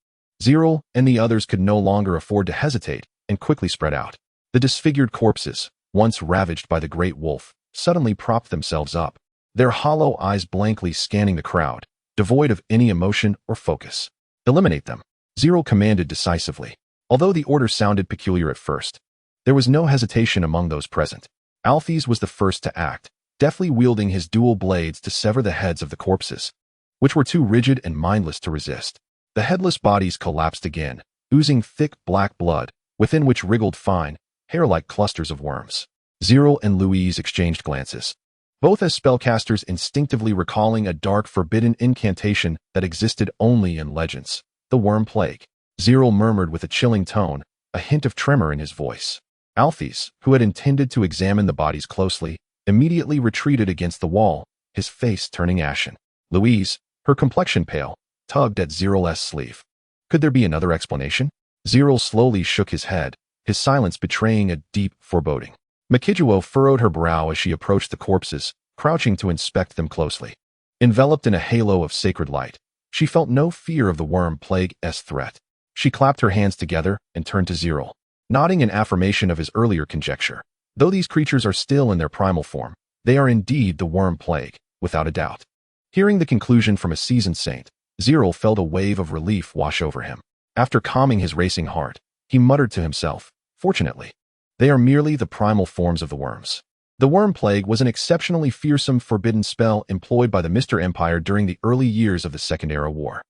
Zerel and the others could no longer afford to hesitate, and quickly spread out. The disfigured corpses, once ravaged by the great wolf, suddenly propped themselves up, their hollow eyes blankly scanning the crowd, devoid of any emotion or focus. Eliminate them, Zerel commanded decisively. Although the order sounded peculiar at first, there was no hesitation among those present. Alphys was the first to act, deftly wielding his dual blades to sever the heads of the corpses, which were too rigid and mindless to resist. The headless bodies collapsed again, oozing thick black blood, within which wriggled fine, hair-like clusters of worms. Zerel and Louise exchanged glances, both as spellcasters instinctively recalling a dark, forbidden incantation that existed only in legends. The Worm Plague. Zerel murmured with a chilling tone, a hint of tremor in his voice. Alphys, who had intended to examine the bodies closely, immediately retreated against the wall, his face turning ashen. Louise, her complexion pale, tugged at Zerel's sleeve. Could there be another explanation? Zerel slowly shook his head, his silence betraying a deep foreboding. Makijuo furrowed her brow as she approached the corpses, crouching to inspect them closely. Enveloped in a halo of sacred light, she felt no fear of the Worm Plague's threat. She clapped her hands together and turned to Zerel, nodding in affirmation of his earlier conjecture. Though these creatures are still in their primal form, they are indeed the Worm Plague, without a doubt. Hearing the conclusion from a seasoned saint, Zerel felt a wave of relief wash over him. After calming his racing heart, he muttered to himself, "Fortunately, they are merely the primal forms of the worms." The Worm Plague was an exceptionally fearsome forbidden spell employed by the Mr. Empire during the early years of the Second Era War.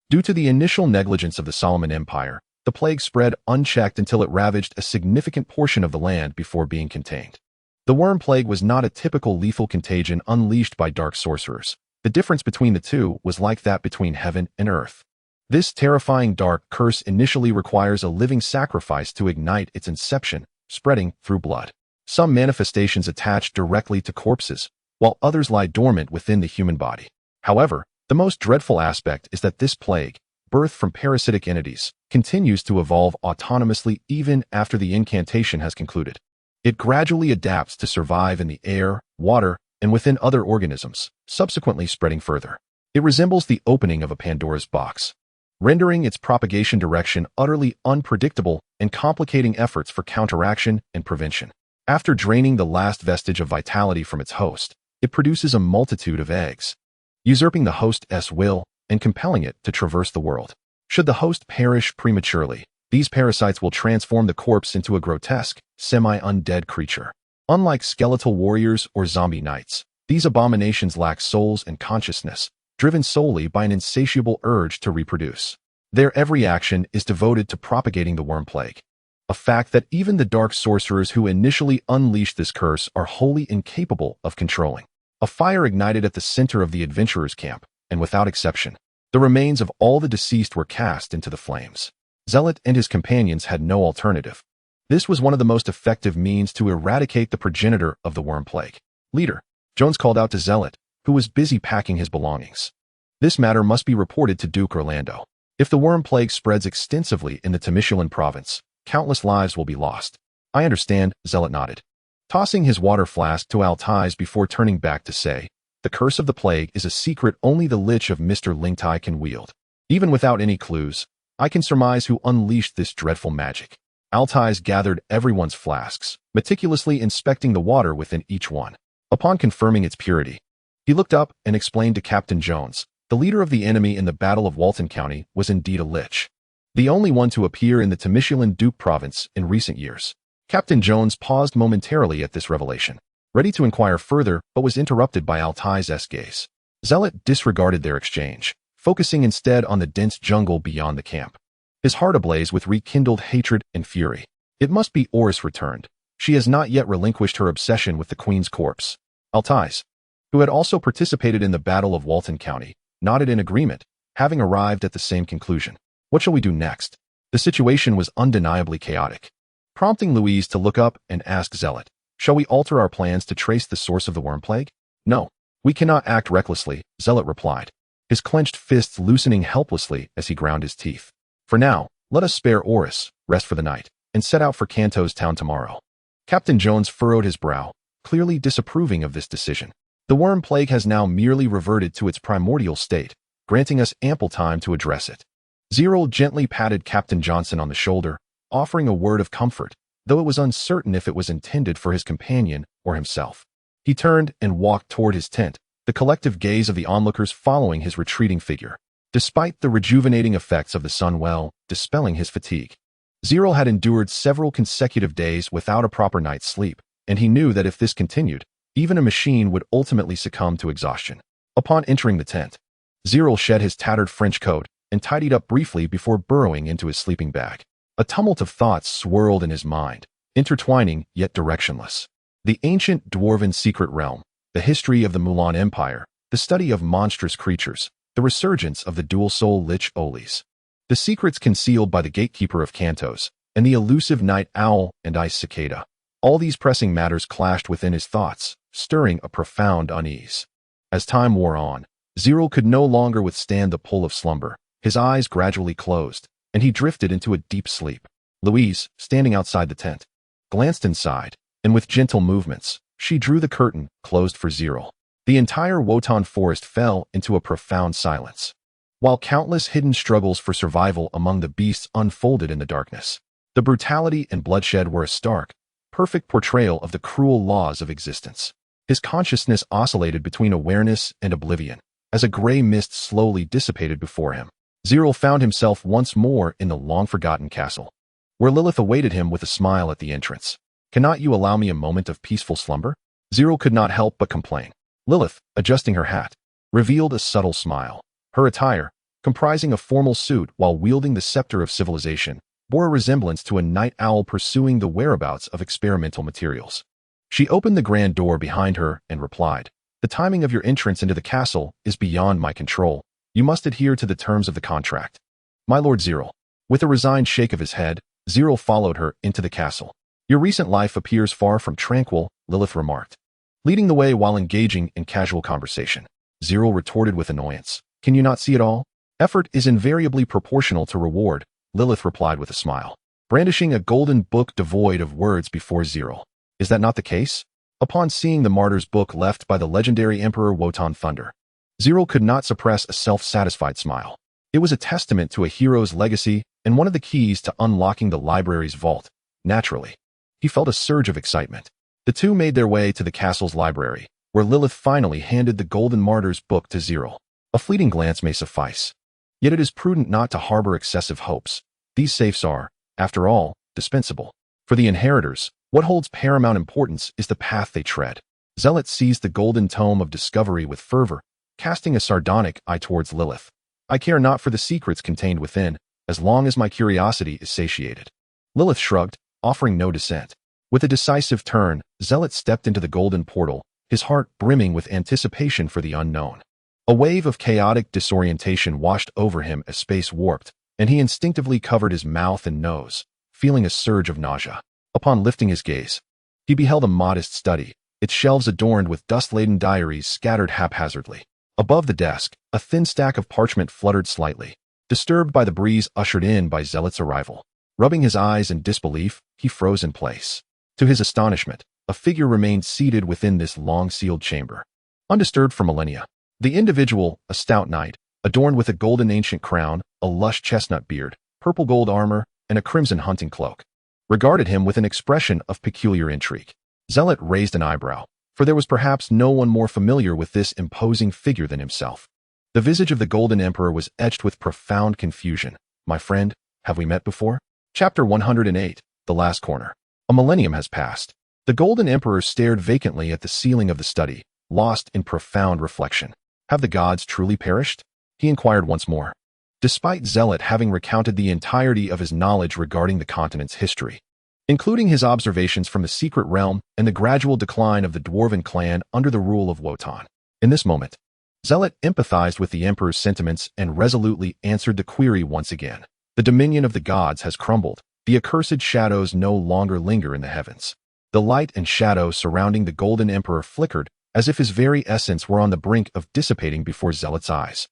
Due to the initial negligence of the Solomon Empire, the plague spread unchecked until it ravaged a significant portion of the land before being contained. The Worm Plague was not a typical lethal contagion unleashed by dark sorcerers. The difference between the two was like that between heaven and earth. This terrifying dark curse initially requires a living sacrifice to ignite its inception, spreading through blood. Some manifestations attach directly to corpses, while others lie dormant within the human body. However, the most dreadful aspect is that this plague, birthed from parasitic entities, continues to evolve autonomously even after the incantation has concluded. It gradually adapts to survive in the air, water, and within other organisms, subsequently spreading further. It resembles the opening of a Pandora's box, rendering its propagation direction utterly unpredictable and complicating efforts for counteraction and prevention. After draining the last vestige of vitality from its host, it produces a multitude of eggs, usurping the host's will and compelling it to traverse the world. Should the host perish prematurely, these parasites will transform the corpse into a grotesque, semi-undead creature. Unlike skeletal warriors or zombie knights, these abominations lack souls and consciousness, driven solely by an insatiable urge to reproduce. Their every action is devoted to propagating the worm plague, a fact that even the dark sorcerers who initially unleashed this curse are wholly incapable of controlling. A fire ignited at the center of the adventurers' camp, and without exception, the remains of all the deceased were cast into the flames. Zealot and his companions had no alternative. This was one of the most effective means to eradicate the progenitor of the worm plague. Leader, Jones called out to Zealot, who was busy packing his belongings. This matter must be reported to Duke Orlando. If the worm plague spreads extensively in the Temeshulan province, countless lives will be lost. I understand, Zealot nodded, tossing his water flask to Altais before turning back to say, the curse of the plague is a secret only the Lich of Mr. Lingtai can wield. Even without any clues, I can surmise who unleashed this dreadful magic. Altais gathered everyone's flasks, meticulously inspecting the water within each one. Upon confirming its purity, he looked up and explained to Captain Jones, the leader of the enemy in the Battle of Worton County was indeed a Lich, the only one to appear in the Temeshulan Duke province in recent years. Captain Jones paused momentarily at this revelation, ready to inquire further, but was interrupted by Altais' gaze. Zealot disregarded their exchange, focusing instead on the dense jungle beyond the camp, his heart ablaze with rekindled hatred and fury. It must be Oris returned. She has not yet relinquished her obsession with the Queen's corpse. Altais, who had also participated in the Battle of Worton County, nodded in agreement, having arrived at the same conclusion. What shall we do next? The situation was undeniably chaotic, prompting Louise to look up and ask Zealot, shall we alter our plans to trace the source of the worm plague? No, we cannot act recklessly, Zealot replied, his clenched fists loosening helplessly as he ground his teeth. For now, let us spare Oris, rest for the night, and set out for Kanto's town tomorrow. Captain Jones furrowed his brow, clearly disapproving of this decision. The worm plague has now merely reverted to its primordial state, granting us ample time to address it. Zerel gently patted Captain Johnson on the shoulder, offering a word of comfort, though it was uncertain if it was intended for his companion or himself. He turned and walked toward his tent, the collective gaze of the onlookers following his retreating figure. Despite the rejuvenating effects of the sun dispelling his fatigue, Zerel had endured several consecutive days without a proper night's sleep, and he knew that if this continued, even a machine would ultimately succumb to exhaustion. Upon entering the tent, Zerel shed his tattered French coat and tidied up briefly before burrowing into his sleeping bag. A tumult of thoughts swirled in his mind, intertwining yet directionless. The ancient dwarven secret realm, the history of the Mulan Empire, the study of monstrous creatures, the resurgence of the dual-soul Lich Olis, the secrets concealed by the gatekeeper of Kantos, and the elusive night owl and ice cicada. All these pressing matters clashed within his thoughts, stirring a profound unease. As time wore on, Zerel could no longer withstand the pull of slumber. His eyes gradually closed, and he drifted into a deep sleep. Louise, standing outside the tent, glanced inside, and with gentle movements, she drew the curtain closed for Zerel. The entire Wotan forest fell into a profound silence, while countless hidden struggles for survival among the beasts unfolded in the darkness. The brutality and bloodshed were a stark, perfect portrayal of the cruel laws of existence. His consciousness oscillated between awareness and oblivion, as a gray mist slowly dissipated before him. Zerel found himself once more in the long-forgotten castle, where Lilith awaited him with a smile at the entrance. Cannot you allow me a moment of peaceful slumber? Zerel could not help but complain. Lilith, adjusting her hat, revealed a subtle smile. Her attire, comprising a formal suit while wielding the scepter of civilization, bore a resemblance to a night owl pursuing the whereabouts of experimental materials. She opened the grand door behind her and replied, the timing of your entrance into the castle is beyond my control. You must adhere to the terms of the contract. My Lord Zerel. With a resigned shake of his head, Zerel followed her into the castle. Your recent life appears far from tranquil, Lilith remarked, leading the way while engaging in casual conversation. Zerel retorted with annoyance. Can you not see it all? Effort is invariably proportional to reward, Lilith replied with a smile, brandishing a golden book devoid of words before Zerel. Is that not the case? Upon seeing the martyr's book left by the legendary Emperor Wotan Thunder, Zerel could not suppress a self-satisfied smile. It was a testament to a hero's legacy and one of the keys to unlocking the library's vault. Naturally, he felt a surge of excitement. The two made their way to the castle's library, where Lilith finally handed the Golden Martyr's book to Zerel. A fleeting glance may suffice. Yet it is prudent not to harbor excessive hopes. These safes are, after all, dispensable. For the inheritors, what holds paramount importance is the path they tread. Zealot seized the golden tome of discovery with fervor, casting a sardonic eye towards Lilith. I care not for the secrets contained within, as long as my curiosity is satiated. Lilith shrugged, offering no dissent. With a decisive turn, Zealot stepped into the golden portal, his heart brimming with anticipation for the unknown. A wave of chaotic disorientation washed over him as space warped, and he instinctively covered his mouth and nose, feeling a surge of nausea. Upon lifting his gaze, he beheld a modest study, its shelves adorned with dust-laden diaries scattered haphazardly. Above the desk, a thin stack of parchment fluttered slightly, disturbed by the breeze ushered in by Zealot's arrival. Rubbing his eyes in disbelief, he froze in place. To his astonishment, a figure remained seated within this long-sealed chamber, undisturbed for millennia. The individual, a stout knight, adorned with a golden ancient crown, a lush chestnut beard, purple gold armor, and a crimson hunting cloak, regarded him with an expression of peculiar intrigue. Zealot raised an eyebrow, for there was perhaps no one more familiar with this imposing figure than himself. The visage of the Golden Emperor was etched with profound confusion. My friend, have we met before? Chapter 108, The Last Corner. A millennium has passed. The Golden Emperor stared vacantly at the ceiling of the study, lost in profound reflection. Have the gods truly perished? He inquired once more. Despite Zealot having recounted the entirety of his knowledge regarding the continent's history, including his observations from the secret realm and the gradual decline of the dwarven clan under the rule of Wotan. In this moment, Zealot empathized with the Emperor's sentiments and resolutely answered the query once again. The dominion of the gods has crumbled. The accursed shadows no longer linger in the heavens. The light and shadow surrounding the Golden Emperor flickered, as if his very essence were on the brink of dissipating before Zealot's eyes.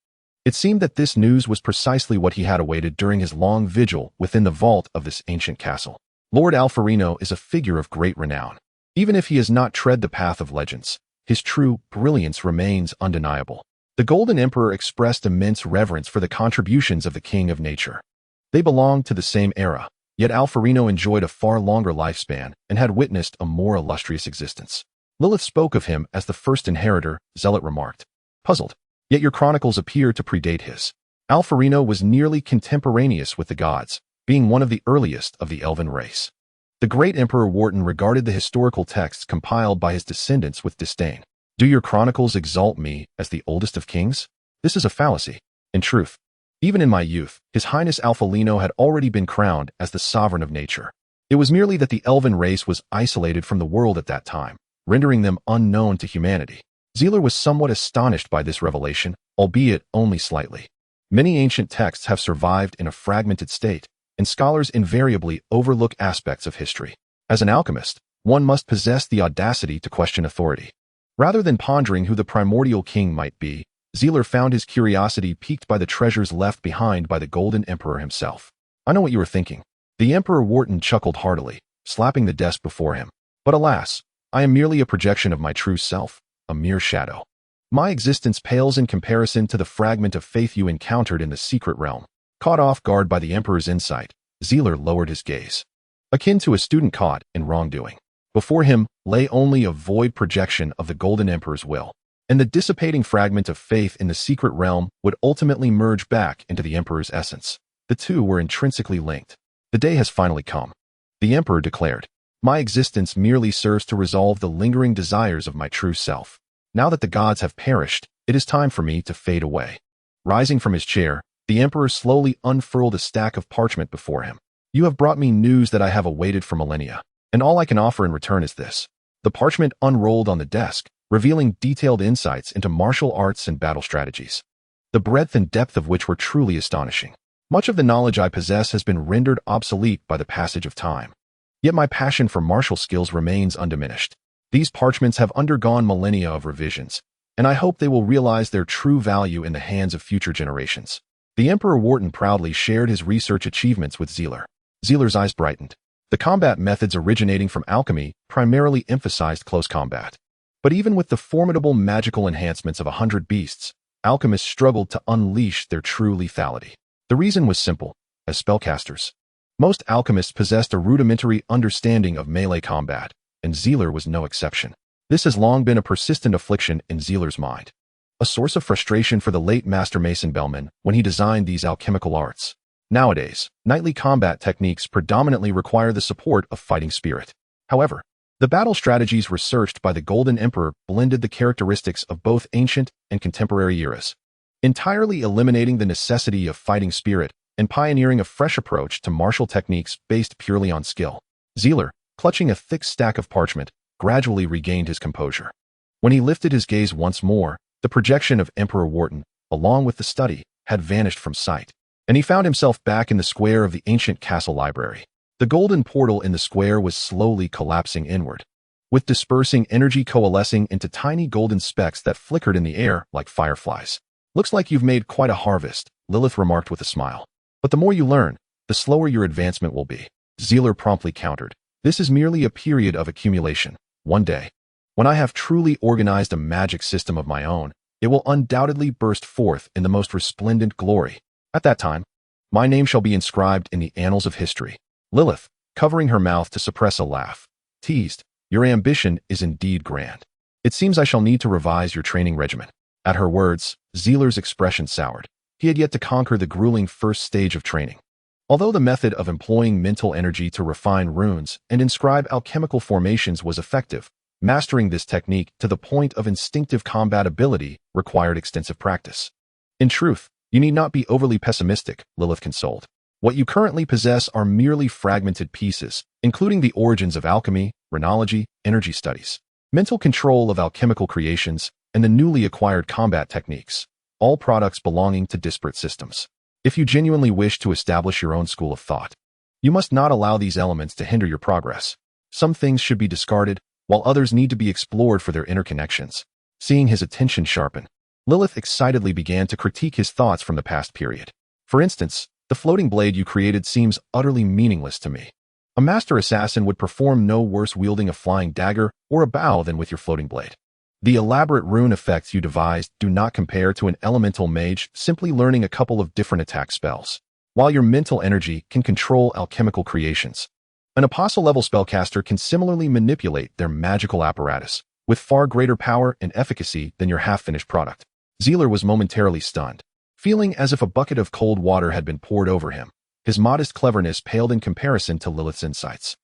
It seemed that this news was precisely what he had awaited during his long vigil within the vault of this ancient castle. Lord Alfarino is a figure of great renown. Even if he has not tread the path of legends, his true brilliance remains undeniable. The Golden Emperor expressed immense reverence for the contributions of the King of Nature. They belonged to the same era, yet Alfarino enjoyed a far longer lifespan and had witnessed a more illustrious existence. Lilith spoke of him as the first inheritor, Zealot remarked. Puzzled, yet your chronicles appear to predate his. Alfarino was nearly contemporaneous with the gods, being one of the earliest of the elven race. The great Emperor Worton regarded the historical texts compiled by his descendants with disdain. Do your chronicles exalt me as the oldest of kings? This is a fallacy. In truth, even in my youth, His Highness Alfalino had already been crowned as the sovereign of nature. It was merely that the elven race was isolated from the world at that time, rendering them unknown to humanity. Zealot was somewhat astonished by this revelation, albeit only slightly. Many ancient texts have survived in a fragmented state, and scholars invariably overlook aspects of history. As an alchemist, one must possess the audacity to question authority. Rather than pondering who the primordial king might be, Zealot found his curiosity piqued by the treasures left behind by the Golden Emperor himself. I know what you are thinking. The Emperor Worton chuckled heartily, slapping the desk before him. But alas, I am merely a projection of my true self, a mere shadow. My existence pales in comparison to the fragment of faith you encountered in the secret realm. Caught off guard by the Emperor's insight, Zealot lowered his gaze, akin to a student caught in wrongdoing. Before him lay only a void projection of the Golden Emperor's will, and the dissipating fragment of faith in the secret realm would ultimately merge back into the Emperor's essence. The two were intrinsically linked. The day has finally come, the Emperor declared. My existence merely serves to resolve the lingering desires of my true self. Now that the gods have perished, it is time for me to fade away. Rising from his chair, the Emperor slowly unfurled a stack of parchment before him. You have brought me news that I have awaited for millennia, and all I can offer in return is this. The parchment unrolled on the desk, revealing detailed insights into martial arts and battle strategies, the breadth and depth of which were truly astonishing. Much of the knowledge I possess has been rendered obsolete by the passage of time. Yet my passion for martial skills remains undiminished. These parchments have undergone millennia of revisions, and I hope they will realize their true value in the hands of future generations. The Emperor Worton proudly shared his research achievements with Zealot. Zealot's eyes brightened. The combat methods originating from alchemy primarily emphasized close combat. But even with the formidable magical enhancements of 100 beasts, alchemists struggled to unleash their true lethality. The reason was simple. As spellcasters, most alchemists possessed a rudimentary understanding of melee combat, and Zerel was no exception. This has long been a persistent affliction in Zerel's mind, a source of frustration for the late Master Mason Bellman when he designed these alchemical arts. Nowadays, knightly combat techniques predominantly require the support of fighting spirit. However, the battle strategies researched by the Golden Emperor blended the characteristics of both ancient and contemporary eras, entirely eliminating the necessity of fighting spirit and pioneering a fresh approach to martial techniques based purely on skill. Zerel, clutching a thick stack of parchment, gradually regained his composure. When he lifted his gaze once more, the projection of Emperor Worton, along with the study, had vanished from sight, and he found himself back in the square of the ancient castle library. The golden portal in the square was slowly collapsing inward, with dispersing energy coalescing into tiny golden specks that flickered in the air like fireflies. "Looks like you've made quite a harvest," Lilith remarked with a smile. "But the more you learn, the slower your advancement will be." Zerel promptly countered. "This is merely a period of accumulation. One day, when I have truly organized a magic system of my own, it will undoubtedly burst forth in the most resplendent glory. At that time, my name shall be inscribed in the annals of history." Lilith, covering her mouth to suppress a laugh, teased, "Your ambition is indeed grand. It seems I shall need to revise your training regimen." At her words, Zerel's expression soured. He had yet to conquer the grueling first stage of training. Although the method of employing mental energy to refine runes and inscribe alchemical formations was effective, mastering this technique to the point of instinctive combat ability required extensive practice. "In truth, you need not be overly pessimistic," Lilith consoled. "What you currently possess are merely fragmented pieces, including the origins of alchemy, rhenology, energy studies, mental control of alchemical creations, and the newly acquired combat techniques, all products belonging to disparate systems. If you genuinely wish to establish your own school of thought, you must not allow these elements to hinder your progress. Some things should be discarded, while others need to be explored for their interconnections." Seeing his attention sharpen, Lilith excitedly began to critique his thoughts from the past period. "For instance, the floating blade you created seems utterly meaningless to me. A master assassin would perform no worse wielding a flying dagger or a bow than with your floating blade. The elaborate rune effects you devised do not compare to an elemental mage simply learning a couple of different attack spells, while your mental energy can control alchemical creations. An apostle-level spellcaster can similarly manipulate their magical apparatus with far greater power and efficacy than your half-finished product." Zerel was momentarily stunned, feeling as if a bucket of cold water had been poured over him. His modest cleverness paled in comparison to Lilith's insights.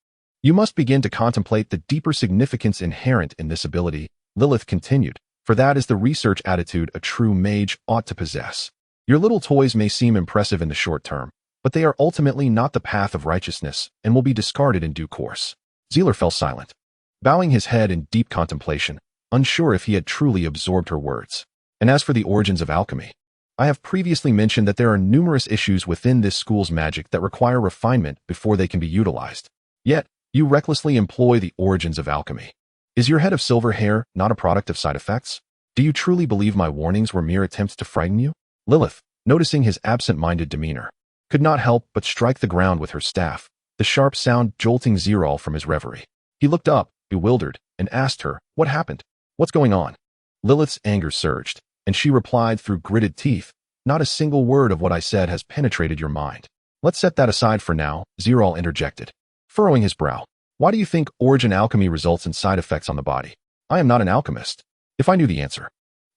"You must begin to contemplate the deeper significance inherent in this ability," Lilith continued, "for that is the research attitude a true mage ought to possess. Your little toys may seem impressive in the short term, but they are ultimately not the path of righteousness and will be discarded in due course." Zerel fell silent, bowing his head in deep contemplation, unsure if he had truly absorbed her words. "And as for the origins of alchemy, I have previously mentioned that there are numerous issues within this school's magic that require refinement before they can be utilized. Yet, you recklessly employ the origins of alchemy. Is your head of silver hair not a product of side effects? Do you truly believe my warnings were mere attempts to frighten you?" Lilith, noticing his absent-minded demeanor, could not help but strike the ground with her staff, the sharp sound jolting Zerel from his reverie. He looked up, bewildered, and asked her, "What happened? What's going on?" Lilith's anger surged, and she replied through gritted teeth, "Not a single word of what I said has penetrated your mind." "Let's set that aside for now," Zerel interjected, furrowing his brow. "Why do you think origin alchemy results in side effects on the body? I am not an alchemist. If I knew the answer,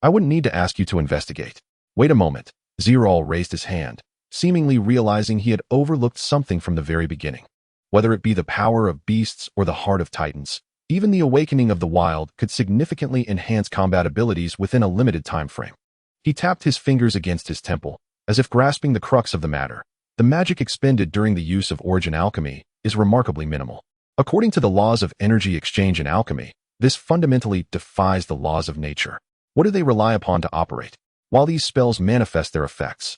I wouldn't need to ask you to investigate." "Wait a moment." Zerel raised his hand, seemingly realizing he had overlooked something from the very beginning. Whether it be the power of beasts or the heart of titans, even the awakening of the wild could significantly enhance combat abilities within a limited time frame. He tapped his fingers against his temple, as if grasping the crux of the matter. The magic expended during the use of origin alchemy is remarkably minimal. According to the laws of energy exchange in alchemy, this fundamentally defies the laws of nature. What do they rely upon to operate? While these spells manifest their effects,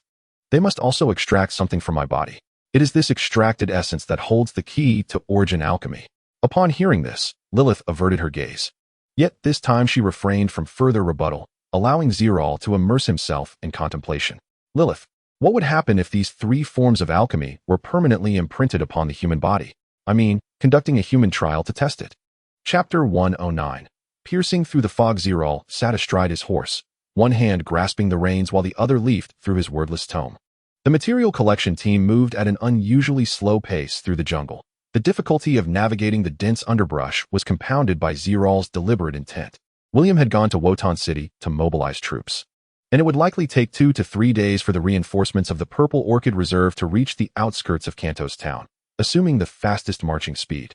they must also extract something from my body. It is this extracted essence that holds the key to origin alchemy. Upon hearing this, Lilith averted her gaze. Yet this time she refrained from further rebuttal, allowing Zerel to immerse himself in contemplation. "Lilith, what would happen if these three forms of alchemy were permanently imprinted upon the human body?" conducting a human trial to test it. Chapter 109. Piercing through the fog. Zerel sat astride his horse, one hand grasping the reins while the other leafed through his wordless tome. The material collection team moved at an unusually slow pace through the jungle. The difficulty of navigating the dense underbrush was compounded by Zerel's deliberate intent. William had gone to Worton City to mobilize troops, and it would likely take 2 to 3 days for the reinforcements of the Purple Orchid Reserve to reach the outskirts of Kanto's town, assuming the fastest marching speed.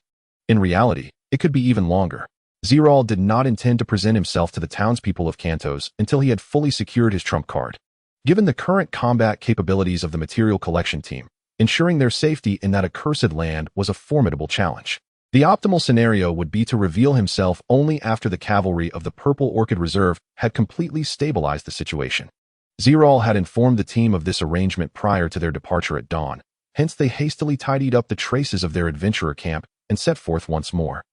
In reality, it could be even longer. Zerel did not intend to present himself to the townspeople of Kantos until he had fully secured his trump card. Given the current combat capabilities of the material collection team, ensuring their safety in that accursed land was a formidable challenge. The optimal scenario would be to reveal himself only after the cavalry of the Purple Orchid Reserve had completely stabilized the situation. Zerel had informed the team of this arrangement prior to their departure at dawn, hence they hastily tidied up the traces of their adventurer camp and set forth once more.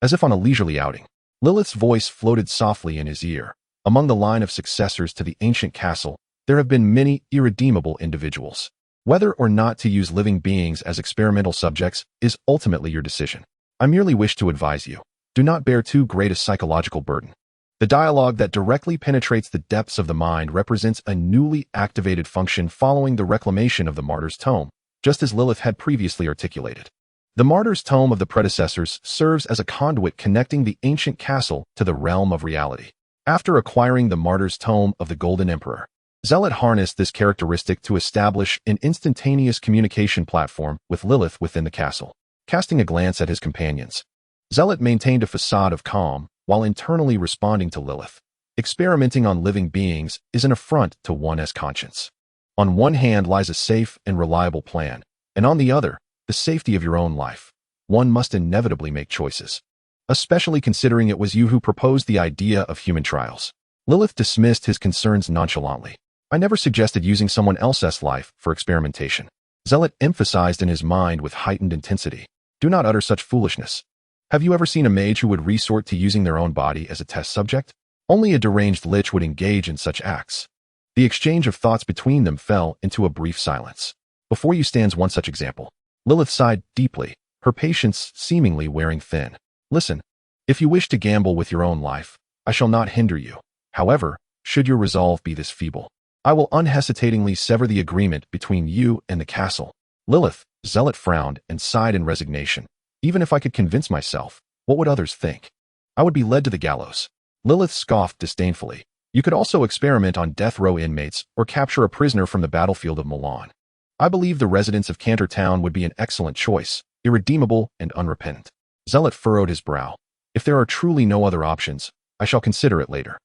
As if on a leisurely outing, Lilith's voice floated softly in his ear. Among the line of successors to the ancient castle, there have been many irredeemable individuals. Whether or not to use living beings as experimental subjects is ultimately your decision. I merely wish to advise you. Do not bear too great a psychological burden. The dialogue that directly penetrates the depths of the mind represents a newly activated function following the reclamation of the Martyr's Tome, just as Lilith had previously articulated. The Martyr's Tome of the predecessors serves as a conduit connecting the ancient castle to the realm of reality. After acquiring the Martyr's Tome of the Golden Emperor, Zealot harnessed this characteristic to establish an instantaneous communication platform with Lilith within the castle. Casting a glance at his companions, Zealot maintained a facade of calm while internally responding to Lilith. Experimenting on living beings is an affront to one's conscience. On one hand lies a safe and reliable plan, and on the other, the safety of your own life. One must inevitably make choices, especially considering it was you who proposed the idea of human trials. Lilith dismissed his concerns nonchalantly. I never suggested using someone else's life for experimentation. Zealot emphasized in his mind with heightened intensity. Do not utter such foolishness. Have you ever seen a mage who would resort to using their own body as a test subject? Only a deranged lich would engage in such acts. The exchange of thoughts between them fell into a brief silence. Before you stands one such example. Lilith sighed deeply, her patience seemingly wearing thin. Listen, if you wish to gamble with your own life, I shall not hinder you. However, should your resolve be this feeble, I will unhesitatingly sever the agreement between you and the castle. Lilith, Zealot frowned and sighed in resignation. Even if I could convince myself, what would others think? I would be led to the gallows. Lilith scoffed disdainfully. You could also experiment on death row inmates or capture a prisoner from the battlefield of Milan. I believe the residents of Cantor Town would be an excellent choice, irredeemable and unrepentant. Zealot furrowed his brow. If there are truly no other options, I shall consider it later.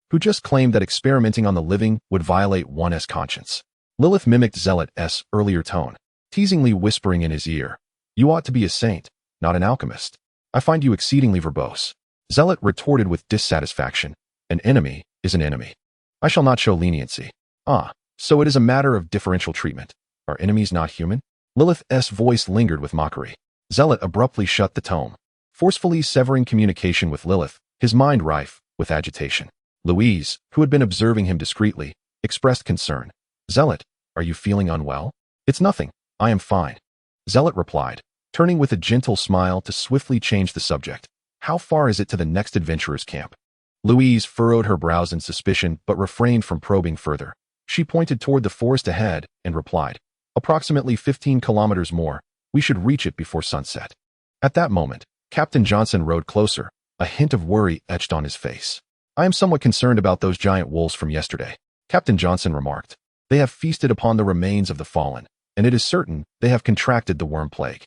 Who just claimed that experimenting on the living would violate one's conscience? Lilith mimicked Zealot's earlier tone, teasingly whispering in his ear. You ought to be a saint, not an alchemist. I find you exceedingly verbose. Zealot retorted with dissatisfaction. An enemy is an enemy. I shall not show leniency. So it is a matter of differential treatment. Are enemies not human? Lilith's voice lingered with mockery. Zealot abruptly shut the tome, forcefully severing communication with Lilith, his mind rife with agitation. Louise, who had been observing him discreetly, expressed concern. Zealot, are you feeling unwell? It's nothing. I am fine. Zealot replied, turning with a gentle smile to swiftly change the subject. How far is it to the next adventurer's camp? Louise furrowed her brows in suspicion but refrained from probing further. She pointed toward the forest ahead and replied, approximately 15 kilometers more. We should reach it before sunset. At that moment, Captain Johnson rode closer, a hint of worry etched on his face. I am somewhat concerned about those giant wolves from yesterday, Captain Johnson remarked. They have feasted upon the remains of the fallen, and it is certain they have contracted the worm plague.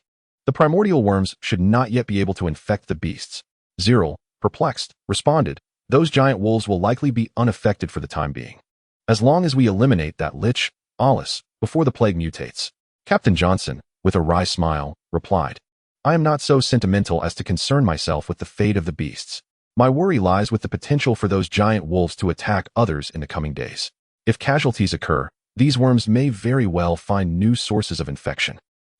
The primordial worms should not yet be able to infect the beasts. Zerel, perplexed, responded, those giant wolves will likely be unaffected for the time being, as long as we eliminate that lich, Wallace, before the plague mutates. Captain Johnson, with a wry smile, replied, I am not so sentimental as to concern myself with the fate of the beasts. My worry lies with the potential for those giant wolves to attack others in the coming days. If casualties occur, these worms may very well find new sources of infection.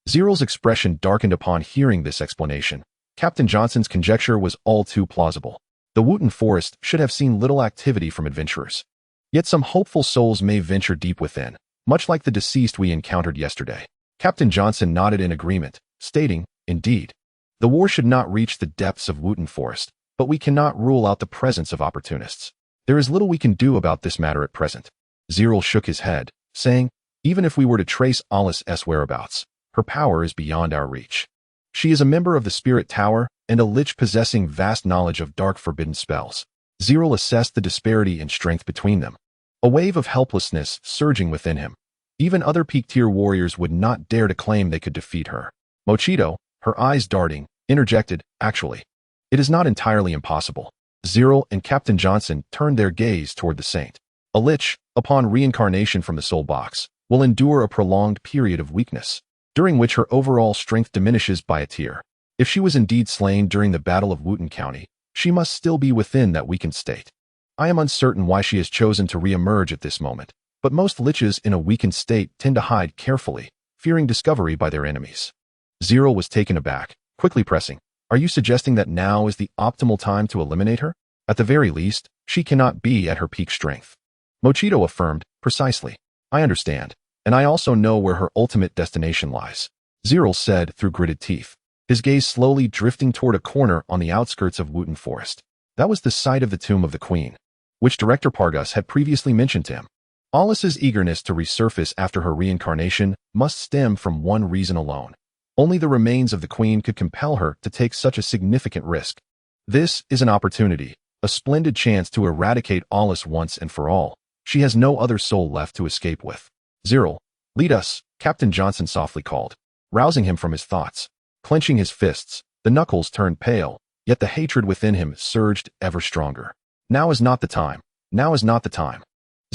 Zerel's expression darkened upon hearing this explanation. Captain Johnson's conjecture was all too plausible. The Worton Forest should have seen little activity from adventurers. Yet some hopeful souls may venture deep within, much like the deceased we encountered yesterday. Captain Johnson nodded in agreement, stating, Indeed, the war should not reach the depths of Worton Forest, but we cannot rule out the presence of opportunists. There is little we can do about this matter at present. Zerel shook his head, saying, even if we were to trace Alice's whereabouts, her power is beyond our reach. She is a member of the Spirit Tower and a lich possessing vast knowledge of dark forbidden spells. Zerel assessed the disparity in strength between them, a wave of helplessness surging within him. Even other peak-tier warriors would not dare to claim they could defeat her. Mochito, her eyes darting, interjected, actually, it is not entirely impossible. Zerel and Captain Johnson turned their gaze toward the saint. A lich, upon reincarnation from the soul box, will endure a prolonged period of weakness, during which her overall strength diminishes by a tier. If she was indeed slain during the Battle of Worton County, she must still be within that weakened state. I am uncertain why she has chosen to re-emerge at this moment, but most liches in a weakened state tend to hide carefully, fearing discovery by their enemies. Zerel was taken aback, quickly pressing, are you suggesting that now is the optimal time to eliminate her? At the very least, she cannot be at her peak strength. Mochito affirmed, precisely. I understand, and I also know where her ultimate destination lies. Zerel said through gritted teeth, his gaze slowly drifting toward a corner on the outskirts of Worton Forest. That was the site of the tomb of the queen, which Director Pargas had previously mentioned to him. Alice's eagerness to resurface after her reincarnation must stem from one reason alone. Only the remains of the queen could compel her to take such a significant risk. This is an opportunity, a splendid chance to eradicate Alice once and for all. She has no other soul left to escape with. Zerel, lead us, Captain Johnson softly called, rousing him from his thoughts. Clenching his fists, the knuckles turned pale, yet the hatred within him surged ever stronger. Now is not the time. Now is not the time.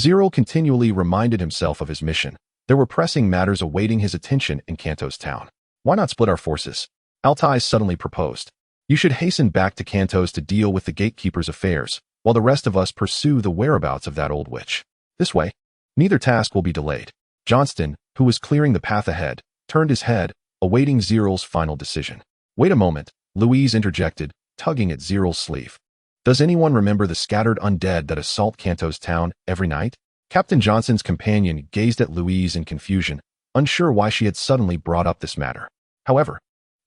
Zerel continually reminded himself of his mission. There were pressing matters awaiting his attention in Kanto's town. Why not split our forces? Altai suddenly proposed. You should hasten back to Kanto's to deal with the gatekeeper's affairs, while the rest of us pursue the whereabouts of that old witch. This way, neither task will be delayed. Johnston, who was clearing the path ahead, turned his head, awaiting Zerel's final decision. Wait a moment, Louise interjected, tugging at Zerel's sleeve. Does anyone remember the scattered undead that assault Kanto's town every night? Captain Johnson's companion gazed at Louise in confusion, unsure why she had suddenly brought up this matter. However,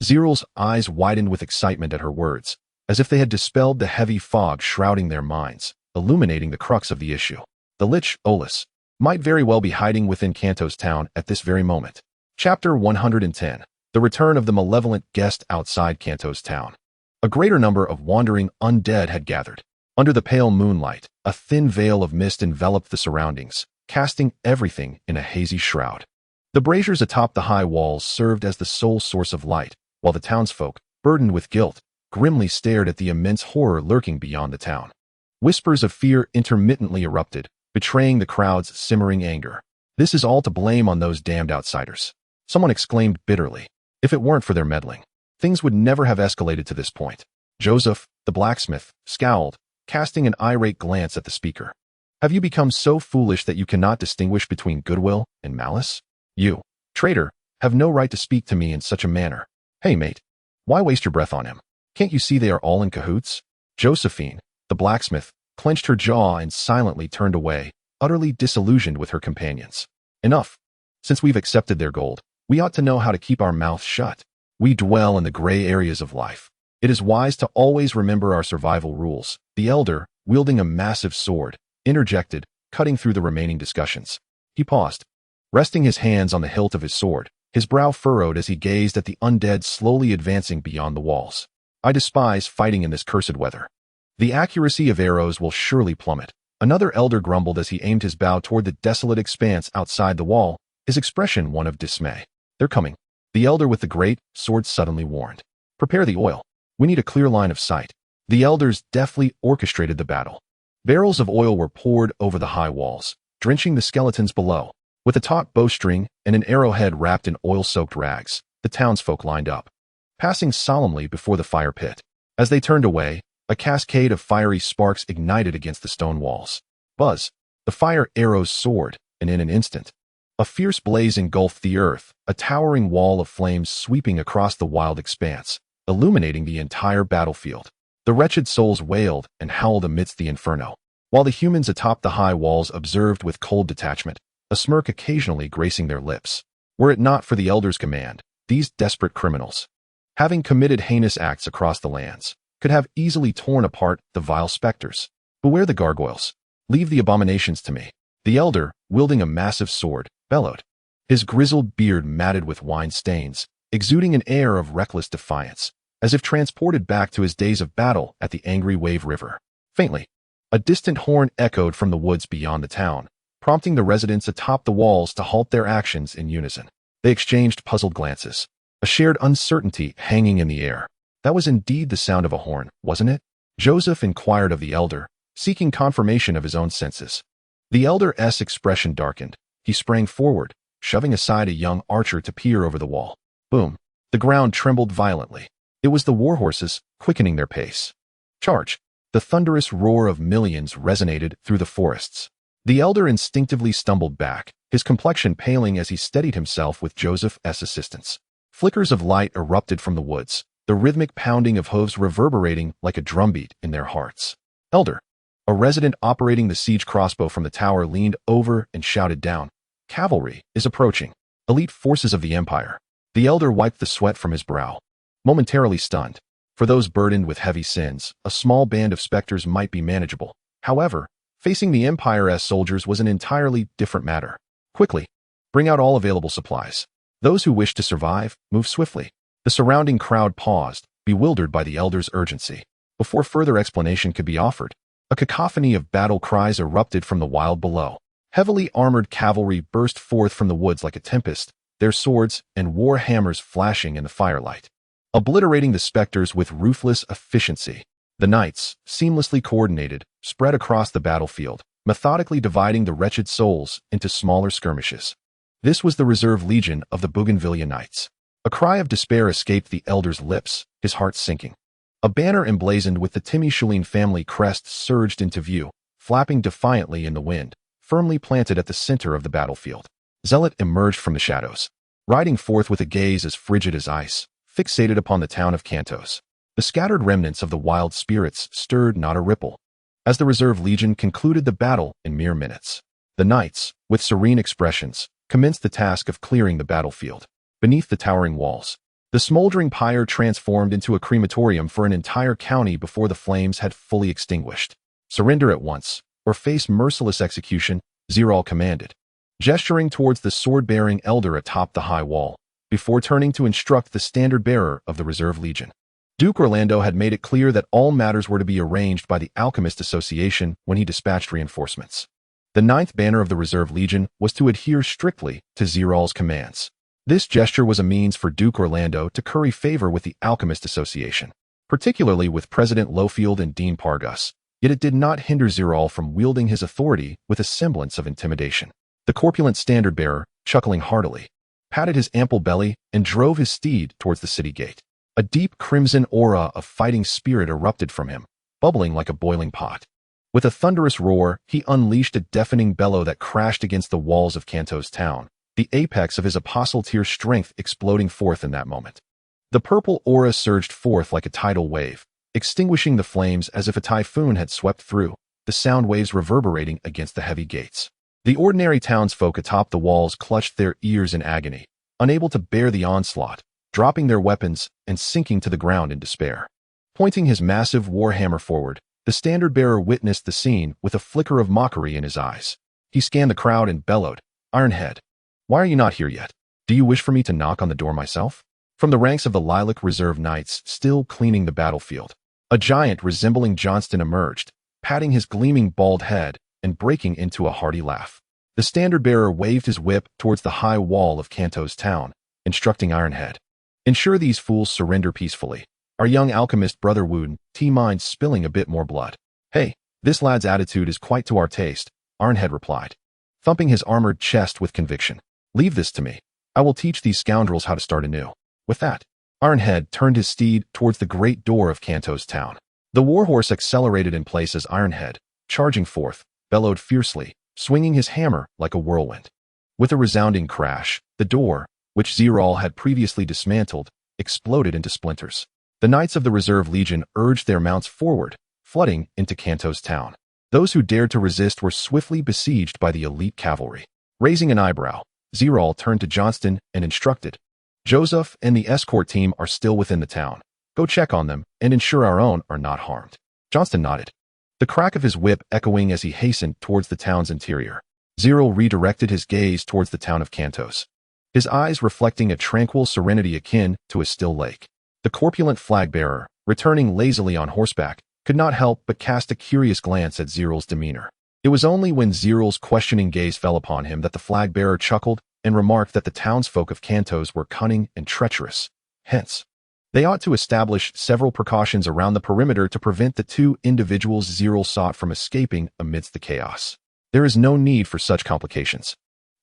Zerel's eyes widened with excitement at her words, as if they had dispelled the heavy fog shrouding their minds, illuminating the crux of the issue. The lich, Olus, might very well be hiding within Kanto's town at this very moment. Chapter 110. The return of the malevolent guest outside Kanto's town. A greater number of wandering undead had gathered. Under the pale moonlight, a thin veil of mist enveloped the surroundings, casting everything in a hazy shroud. The braziers atop the high walls served as the sole source of light, while the townsfolk, burdened with guilt, grimly stared at the immense horror lurking beyond the town. Whispers of fear intermittently erupted, betraying the crowd's simmering anger. This is all to blame on those damned outsiders. Someone exclaimed bitterly. If it weren't for their meddling, things would never have escalated to this point. Joseph, the blacksmith, scowled, casting an irate glance at the speaker. Have you become so foolish that you cannot distinguish between goodwill and malice? You, traitor, have no right to speak to me in such a manner. Hey, mate, why waste your breath on him? Can't you see they are all in cahoots? Josephine, the blacksmith, clenched her jaw and silently turned away, utterly disillusioned with her companions. Enough. Since we've accepted their gold, we ought to know how to keep our mouths shut. We dwell in the gray areas of life. It is wise to always remember our survival rules. The elder, wielding a massive sword, interjected, cutting through the remaining discussions. He paused, resting his hands on the hilt of his sword, his brow furrowed as he gazed at the undead slowly advancing beyond the walls. I despise fighting in this cursed weather. The accuracy of arrows will surely plummet. Another elder grumbled as he aimed his bow toward the desolate expanse outside the wall, his expression one of dismay. They're coming. The elder with the great sword suddenly warned. Prepare the oil. We need a clear line of sight. The elders deftly orchestrated the battle. Barrels of oil were poured over the high walls, drenching the skeletons below. With a taut bowstring and an arrowhead wrapped in oil-soaked rags, the townsfolk lined up, passing solemnly before the fire pit. As they turned away, a cascade of fiery sparks ignited against the stone walls. Buzz! The fire arrows soared, and in an instant, a fierce blaze engulfed the earth, a towering wall of flames sweeping across the wild expanse, illuminating the entire battlefield. The wretched souls wailed and howled amidst the inferno, while the humans atop the high walls observed with cold detachment, a smirk occasionally gracing their lips. Were it not for the elder's command, these desperate criminals having committed heinous acts across the lands, could have easily torn apart the vile specters. Beware the gargoyles. Leave the abominations to me. The elder, wielding a massive sword, bellowed, his grizzled beard matted with wine stains, exuding an air of reckless defiance, as if transported back to his days of battle at the angry Wave River. Faintly, a distant horn echoed from the woods beyond the town, prompting the residents atop the walls to halt their actions in unison. They exchanged puzzled glances, a shared uncertainty hanging in the air. That was indeed the sound of a horn, wasn't it? Joseph inquired of the elder, seeking confirmation of his own senses. The elder's expression darkened. He sprang forward, shoving aside a young archer to peer over the wall. Boom! The ground trembled violently. It was the warhorses, quickening their pace. Charge! The thunderous roar of millions resonated through the forests. The elder instinctively stumbled back, his complexion paling as he steadied himself with Joseph's assistance. Flickers of light erupted from the woods, the rhythmic pounding of hooves reverberating like a drumbeat in their hearts. Elder! A resident operating the siege crossbow from the tower leaned over and shouted down, "Cavalry is approaching. Elite forces of the Empire." The elder wiped the sweat from his brow. Momentarily stunned. For those burdened with heavy sins, a small band of specters might be manageable. However, facing the Empire's soldiers was an entirely different matter. Quickly, bring out all available supplies. Those who wish to survive, move swiftly. The surrounding crowd paused, bewildered by the elder's urgency. Before further explanation could be offered, a cacophony of battle cries erupted from the wild below. Heavily armored cavalry burst forth from the woods like a tempest, their swords and war hammers flashing in the firelight, obliterating the specters with ruthless efficiency. The knights, seamlessly coordinated, spread across the battlefield, methodically dividing the wretched souls into smaller skirmishes. This was the reserve legion of the Bougainvillea Knights. A cry of despair escaped the elder's lips, his heart sinking. A banner emblazoned with the Timmy-Shuline family crest surged into view, flapping defiantly in the wind, firmly planted at the center of the battlefield. Zealot emerged from the shadows, riding forth with a gaze as frigid as ice, fixated upon the town of Cantos. The scattered remnants of the wild spirits stirred not a ripple. As the reserve legion concluded the battle in mere minutes, the knights, with serene expressions, commenced the task of clearing the battlefield. Beneath the towering walls, the smoldering pyre transformed into a crematorium for an entire county before the flames had fully extinguished. Surrender at once, or face merciless execution, Zerel commanded, gesturing towards the sword-bearing elder atop the high wall, before turning to instruct the standard-bearer of the Reserve Legion. Duke Orlando had made it clear that all matters were to be arranged by the Alchemist Association when he dispatched reinforcements. The 9th banner of the Reserve Legion was to adhere strictly to Zerel's commands. This gesture was a means for Duke Orlando to curry favor with the Alchemist Association, particularly with President Lowfield and Dean Pargus, yet it did not hinder Zerel from wielding his authority with a semblance of intimidation. The corpulent standard-bearer, chuckling heartily, patted his ample belly and drove his steed towards the city gate. A deep crimson aura of fighting spirit erupted from him, bubbling like a boiling pot. With a thunderous roar, he unleashed a deafening bellow that crashed against the walls of Cantos town, the apex of his apostle-tier strength exploding forth in that moment. The purple aura surged forth like a tidal wave, extinguishing the flames as if a typhoon had swept through, the sound waves reverberating against the heavy gates. The ordinary townsfolk atop the walls clutched their ears in agony, unable to bear the onslaught, dropping their weapons and sinking to the ground in despair. Pointing his massive warhammer forward, the standard-bearer witnessed the scene with a flicker of mockery in his eyes. He scanned the crowd and bellowed, "Ironhead, why are you not here yet? Do you wish for me to knock on the door myself?" From the ranks of the Lilac Reserve Knights still cleaning the battlefield, a giant resembling Johnston emerged, patting his gleaming bald head and breaking into a hearty laugh. The standard-bearer waved his whip towards the high wall of Cantos town, instructing Ironhead, "Ensure these fools surrender peacefully. Our young alchemist brother Wood minds spilling a bit more blood." "Hey, this lad's attitude is quite to our taste," Ironhead replied, thumping his armored chest with conviction. "Leave this to me. I will teach these scoundrels how to start anew." With that, Ironhead turned his steed towards the great door of Cantos town. The warhorse accelerated in place as Ironhead, charging forth, bellowed fiercely, swinging his hammer like a whirlwind. With a resounding crash, the door, which Zerel had previously dismantled, exploded into splinters. The Knights of the Reserve Legion urged their mounts forward, flooding into Cantos town. Those who dared to resist were swiftly besieged by the elite cavalry. Raising an eyebrow, Zerel turned to Johnston and instructed, Joseph and the escort team are still within the town. Go check on them and ensure our own are not harmed. Johnston nodded, the crack of his whip echoing as he hastened towards the town's interior. Zerel redirected his gaze towards the town of Cantos, his eyes reflecting a tranquil serenity akin to a still lake. The corpulent flag-bearer, returning lazily on horseback, could not help but cast a curious glance at Zerel's demeanor. It was only when Zerel's questioning gaze fell upon him that the flag-bearer chuckled and remarked that the townsfolk of Cantos were cunning and treacherous. Hence, they ought to establish several precautions around the perimeter to prevent the two individuals Zerel sought from escaping amidst the chaos. There is no need for such complications.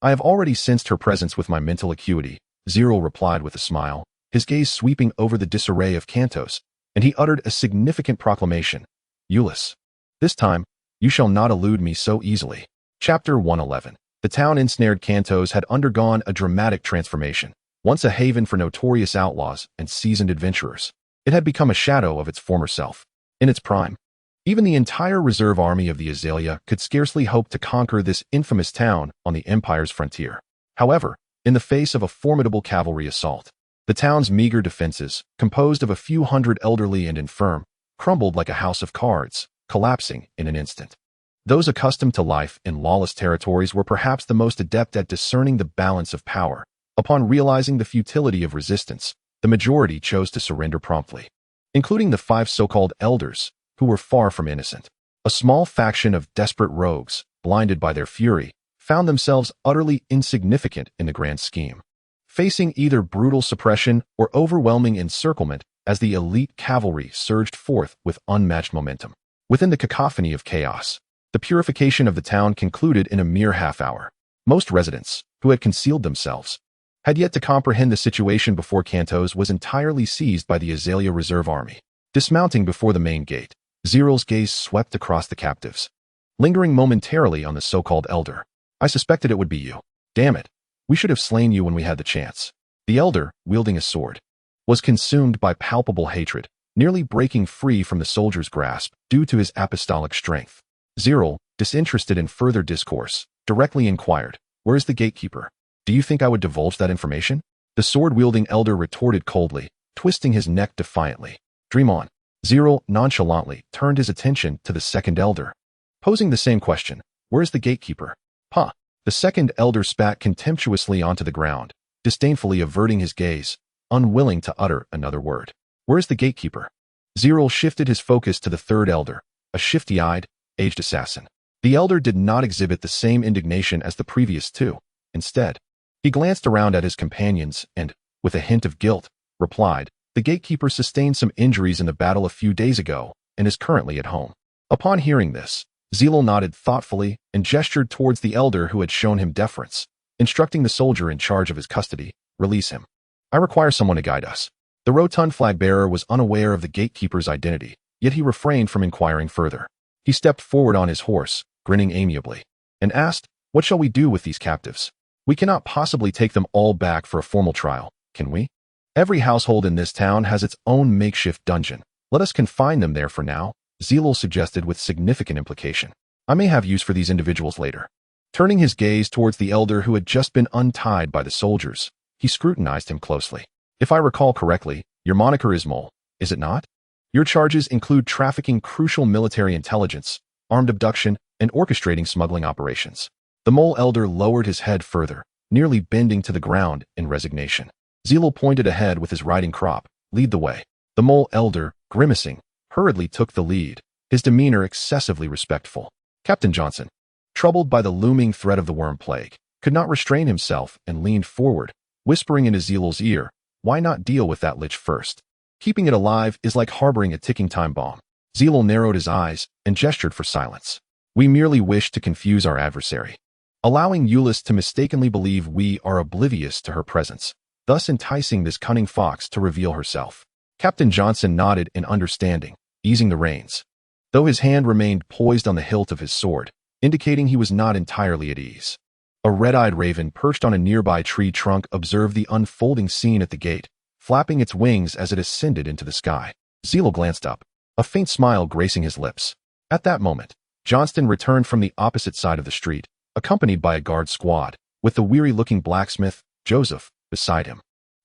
I have already sensed her presence with my mental acuity, Zerel replied with a smile, his gaze sweeping over the disarray of Cantos, and he uttered a significant proclamation. Ulysses, this time, you shall not elude me so easily. Chapter 111. The town ensnared Cantos had undergone a dramatic transformation. Once a haven for notorious outlaws and seasoned adventurers, it had become a shadow of its former self. In its prime, even the entire reserve army of the Azalea could scarcely hope to conquer this infamous town on the Empire's frontier. However, in the face of a formidable cavalry assault, the town's meager defenses, composed of a few hundred elderly and infirm, crumbled like a house of cards, collapsing in an instant. Those accustomed to life in lawless territories were perhaps the most adept at discerning the balance of power. Upon realizing the futility of resistance, the majority chose to surrender promptly, including the 5 so-called elders, who were far from innocent. A small faction of desperate rogues, blinded by their fury, found themselves utterly insignificant in the grand scheme, facing either brutal suppression or overwhelming encirclement as the elite cavalry surged forth with unmatched momentum. Within the cacophony of chaos, the purification of the town concluded in a mere half-hour. Most residents, who had concealed themselves, had yet to comprehend the situation before Cantos was entirely seized by the Azalea Reserve Army. Dismounting before the main gate, Zerel's gaze swept across the captives, lingering momentarily on the so-called elder. I suspected it would be you. Damn it. We should have slain you when we had the chance. The elder, wielding a sword, was consumed by palpable hatred, nearly breaking free from the soldier's grasp due to his apostolic strength. Zerel, disinterested in further discourse, directly inquired, "Where is the gatekeeper? Do you think I would divulge that information?" The sword-wielding elder retorted coldly, twisting his neck defiantly. "Dream on." Zerel nonchalantly turned his attention to the second elder, posing the same question. "Where is the gatekeeper?" "Huh." The second elder spat contemptuously onto the ground, disdainfully averting his gaze, unwilling to utter another word. "Where is the gatekeeper?" Zerel shifted his focus to the third elder, a shifty-eyed, aged assassin. The elder did not exhibit the same indignation as the previous two. Instead, he glanced around at his companions and, with a hint of guilt, replied, "The gatekeeper sustained some injuries in the battle a few days ago and is currently at home." Upon hearing this, Zerel nodded thoughtfully and gestured towards the elder who had shown him deference, instructing the soldier in charge of his custody, "Release him. I require someone to guide us." The rotund flag-bearer was unaware of the gatekeeper's identity, yet he refrained from inquiring further. He stepped forward on his horse, grinning amiably, and asked, "What shall we do with these captives? We cannot possibly take them all back for a formal trial, can we? Every household in this town has its own makeshift dungeon. Let us confine them there for now," Zerel suggested with significant implication. "I may have use for these individuals later." Turning his gaze towards the elder who had just been untied by the soldiers, he scrutinized him closely. "If I recall correctly, your moniker is Mole, is it not? Your charges include trafficking crucial military intelligence, armed abduction, and orchestrating smuggling operations." The Mole elder lowered his head further, nearly bending to the ground in resignation. Zerel pointed ahead with his riding crop. "Lead the way." The Mole elder, grimacing, hurriedly took the lead, his demeanor excessively respectful. Captain Johnson, troubled by the looming threat of the worm plague, could not restrain himself and leaned forward, whispering into Zerel's ear, "Why not deal with that lich first? Keeping it alive is like harboring a ticking time bomb." Zerel narrowed his eyes and gestured for silence. "We merely wish to confuse our adversary, allowing Ulysses to mistakenly believe we are oblivious to her presence, thus enticing this cunning fox to reveal herself." Captain Johnson nodded in understanding, easing the reins, though his hand remained poised on the hilt of his sword, indicating he was not entirely at ease. A red-eyed raven perched on a nearby tree trunk observed the unfolding scene at the gate, flapping its wings as it ascended into the sky. Zerel glanced up, a faint smile gracing his lips. At that moment, Johnston returned from the opposite side of the street, accompanied by a guard squad, with the weary-looking blacksmith, Joseph, beside him.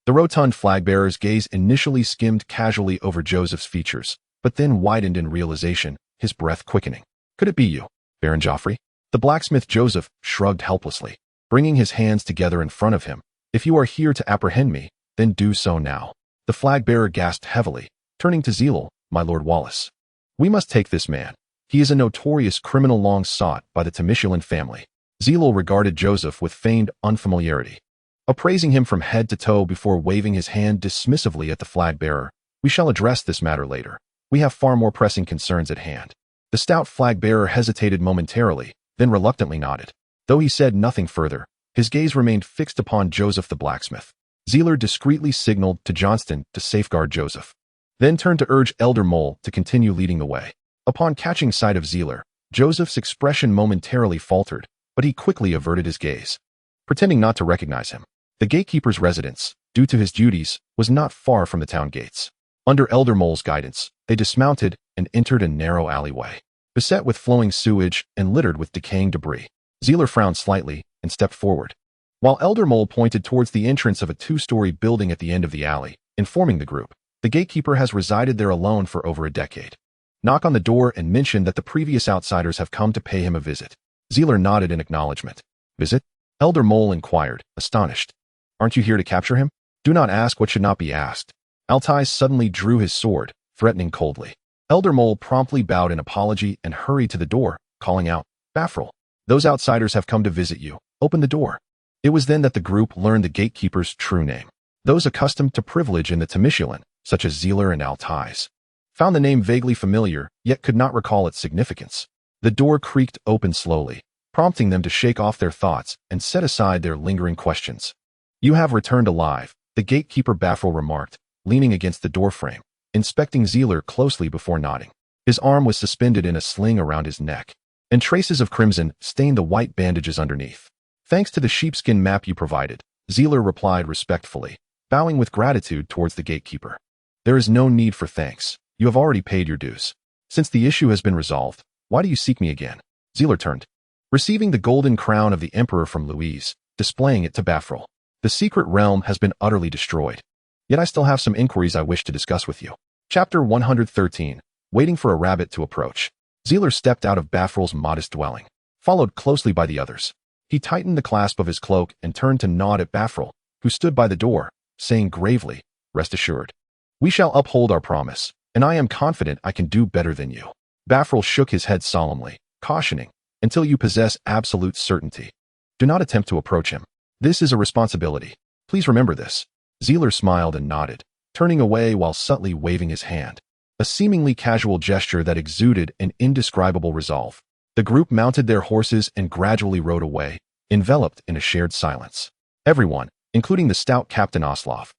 The rotund flag-bearer's gaze initially skimmed casually over Joseph's features, but then widened in realization, his breath quickening. Could it be you, Baron Joffrey? The blacksmith Joseph shrugged helplessly, bringing his hands together in front of him. If you are here to apprehend me, then do so now. The flag-bearer gasped heavily, turning to Zerel, my Lord Wallace. We must take this man. He is a notorious criminal long sought by the Timician family. Zerel regarded Joseph with feigned unfamiliarity, appraising him from head to toe before waving his hand dismissively at the flag-bearer. We shall address this matter later. We have far more pressing concerns at hand. The stout flag-bearer hesitated momentarily, then reluctantly nodded. Though he said nothing further, his gaze remained fixed upon Joseph the blacksmith. Zerel discreetly signaled to Johnston to safeguard Joseph, then turned to urge Elder Mole to continue leading the way. Upon catching sight of Zerel, Joseph's expression momentarily faltered, but he quickly averted his gaze, pretending not to recognize him. The gatekeeper's residence, due to his duties, was not far from the town gates. Under Elder Mole's guidance, they dismounted and entered a narrow alleyway, beset with flowing sewage and littered with decaying debris. Zerel frowned slightly and stepped forward, while Elder Mole pointed towards the entrance of a two-story building at the end of the alley, informing the group. The gatekeeper has resided there alone for over a decade. Knock on the door and mention that the previous outsiders have come to pay him a visit. Zerel nodded in acknowledgement. Visit? Elder Mole inquired, astonished. Aren't you here to capture him? Do not ask what should not be asked. Altai suddenly drew his sword, threatening coldly. Elder Mole promptly bowed in apology and hurried to the door, calling out, Baffrel, those outsiders have come to visit you. Open the door. It was then that the group learned the gatekeeper's true name. Those accustomed to privilege in the Timician, such as Zerel and Altais, found the name vaguely familiar, yet could not recall its significance. The door creaked open slowly, prompting them to shake off their thoughts and set aside their lingering questions. You have returned alive, the gatekeeper Baffrel remarked, leaning against the doorframe, inspecting Zerel closely before nodding. His arm was suspended in a sling around his neck, and traces of crimson stained the white bandages underneath. Thanks to the sheepskin map you provided, Zerel replied respectfully, bowing with gratitude towards the gatekeeper. There is no need for thanks. You have already paid your dues. Since the issue has been resolved, why do you seek me again? Zerel turned, receiving the golden crown of the Emperor from Louise, displaying it to Baffrel. The secret realm has been utterly destroyed. Yet I still have some inquiries I wish to discuss with you. Chapter 113, Waiting for a Rabbit to Approach. Zerel stepped out of Baffrel's modest dwelling, followed closely by the others. He tightened the clasp of his cloak and turned to nod at Baffrel, who stood by the door, saying gravely, Rest assured. We shall uphold our promise, and I am confident I can do better than you. Baffrel shook his head solemnly, cautioning, Until you possess absolute certainty, do not attempt to approach him. This is a responsibility. Please remember this. Zerel smiled and nodded, turning away while subtly waving his hand, a seemingly casual gesture that exuded an indescribable resolve. The group mounted their horses and gradually rode away, enveloped in a shared silence. Everyone, including the stout Captain Oslov,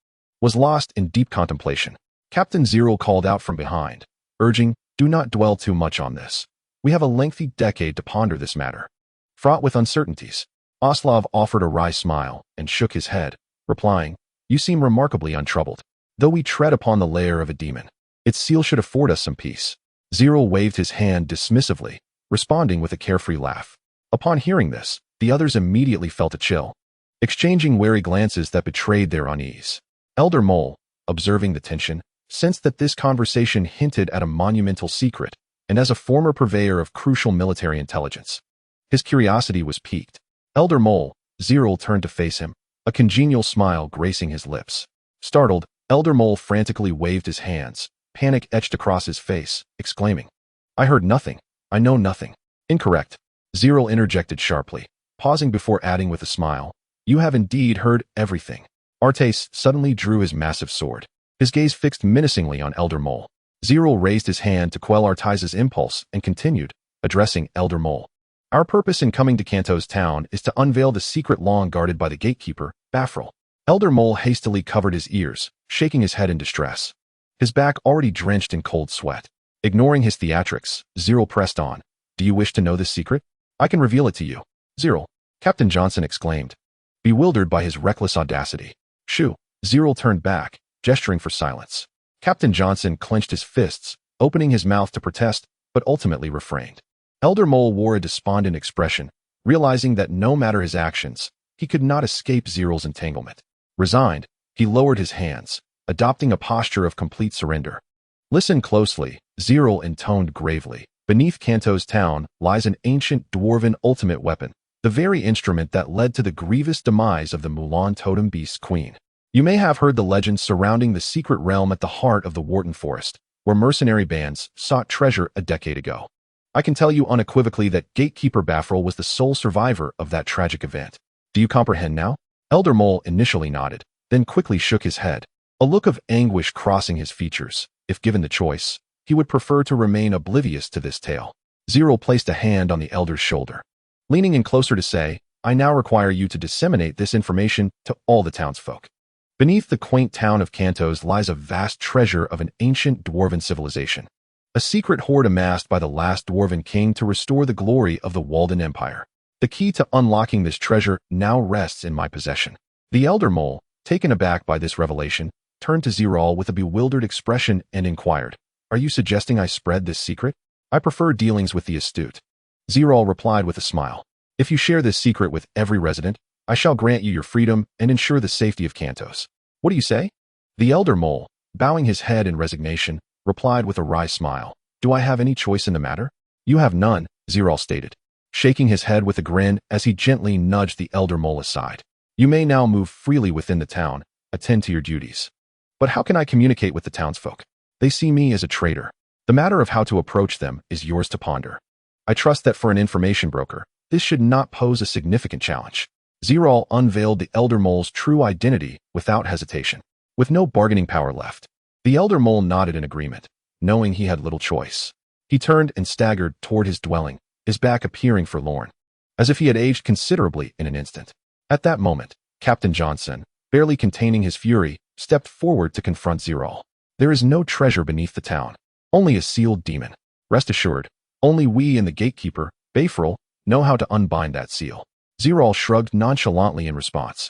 was lost in deep contemplation. Captain Zerel called out from behind, urging, Do not dwell too much on this. We have a lengthy decade to ponder this matter, fraught with uncertainties. Oslov offered a wry smile and shook his head, replying, You seem remarkably untroubled. Though we tread upon the lair of a demon, its seal should afford us some peace. Zerel waved his hand dismissively, responding with a carefree laugh. Upon hearing this, the others immediately felt a chill, exchanging wary glances that betrayed their unease. Elder Mole, observing the tension, sensed that this conversation hinted at a monumental secret, and as a former purveyor of crucial military intelligence, his curiosity was piqued. Elder Mole, Zerel turned to face him, a congenial smile gracing his lips. Startled, Elder Mole frantically waved his hands, panic etched across his face, exclaiming, I heard nothing. I know nothing. Incorrect. Zerel interjected sharply, pausing before adding with a smile, You have indeed heard everything. Artes suddenly drew his massive sword, his gaze fixed menacingly on Elder Mole. Zerel raised his hand to quell Artais's impulse and continued, addressing Elder Mole. Our purpose in coming to Kanto's town is to unveil the secret long guarded by the gatekeeper, Baffrel. Elder Mole hastily covered his ears, shaking his head in distress, his back already drenched in cold sweat. Ignoring his theatrics, Zerel pressed on. Do you wish to know this secret? I can reveal it to you. Zerel, Captain Johnson exclaimed, bewildered by his reckless audacity. Shoo. Zerel turned back, gesturing for silence. Captain Johnson clenched his fists, opening his mouth to protest, but ultimately refrained. Elder Mole wore a despondent expression, realizing that no matter his actions, he could not escape Zerel's entanglement. Resigned, He lowered his hands, adopting a posture of complete surrender. Listen closely, Zerel intoned gravely. Beneath Kanto's town lies an ancient dwarven ultimate weapon, the very instrument that led to the grievous demise of the Mulan totem beast's queen. You may have heard the legends surrounding the secret realm at the heart of the Worton Forest, where mercenary bands sought treasure a decade ago. I can tell you unequivocally that Gatekeeper Bafril was the sole survivor of that tragic event. Do you comprehend now? Elder Mole initially nodded, then quickly shook his head, a look of anguish crossing his features. If given the choice, he would prefer to remain oblivious to this tale. Zerel placed a hand on the elder's shoulder, leaning in closer to say, I now require you to disseminate this information to all the townsfolk. Beneath the quaint town of Kantos lies a vast treasure of an ancient dwarven civilization, a secret hoard amassed by the last dwarven king to restore the glory of the Walden Empire. The key to unlocking this treasure now rests in my possession. The elder mole, taken aback by this revelation, turned to Zerel with a bewildered expression and inquired, Are you suggesting I spread this secret? I prefer dealings with the astute. Zerel replied with a smile. If you share this secret with every resident, I shall grant you your freedom and ensure the safety of Kantos. What do you say? The elder mole, bowing his head in resignation, replied with a wry smile. Do I have any choice in the matter? You have none, Zerel stated, shaking his head with a grin as he gently nudged the elder mole aside. You may now move freely within the town, attend to your duties. But how can I communicate with the townsfolk? They see me as a traitor. The matter of how to approach them is yours to ponder. I trust that for an information broker, this should not pose a significant challenge. Zerel unveiled the elder mole's true identity without hesitation. With no bargaining power left, the elder mole nodded in agreement, knowing he had little choice. He turned and staggered toward his dwelling, his back appearing forlorn, as if he had aged considerably in an instant. At that moment, Captain Johnson, barely containing his fury, stepped forward to confront Zerel. There is no treasure beneath the town, only a sealed demon. Rest assured, only we and the gatekeeper, Bafril, know how to unbind that seal. Zerel shrugged nonchalantly in response.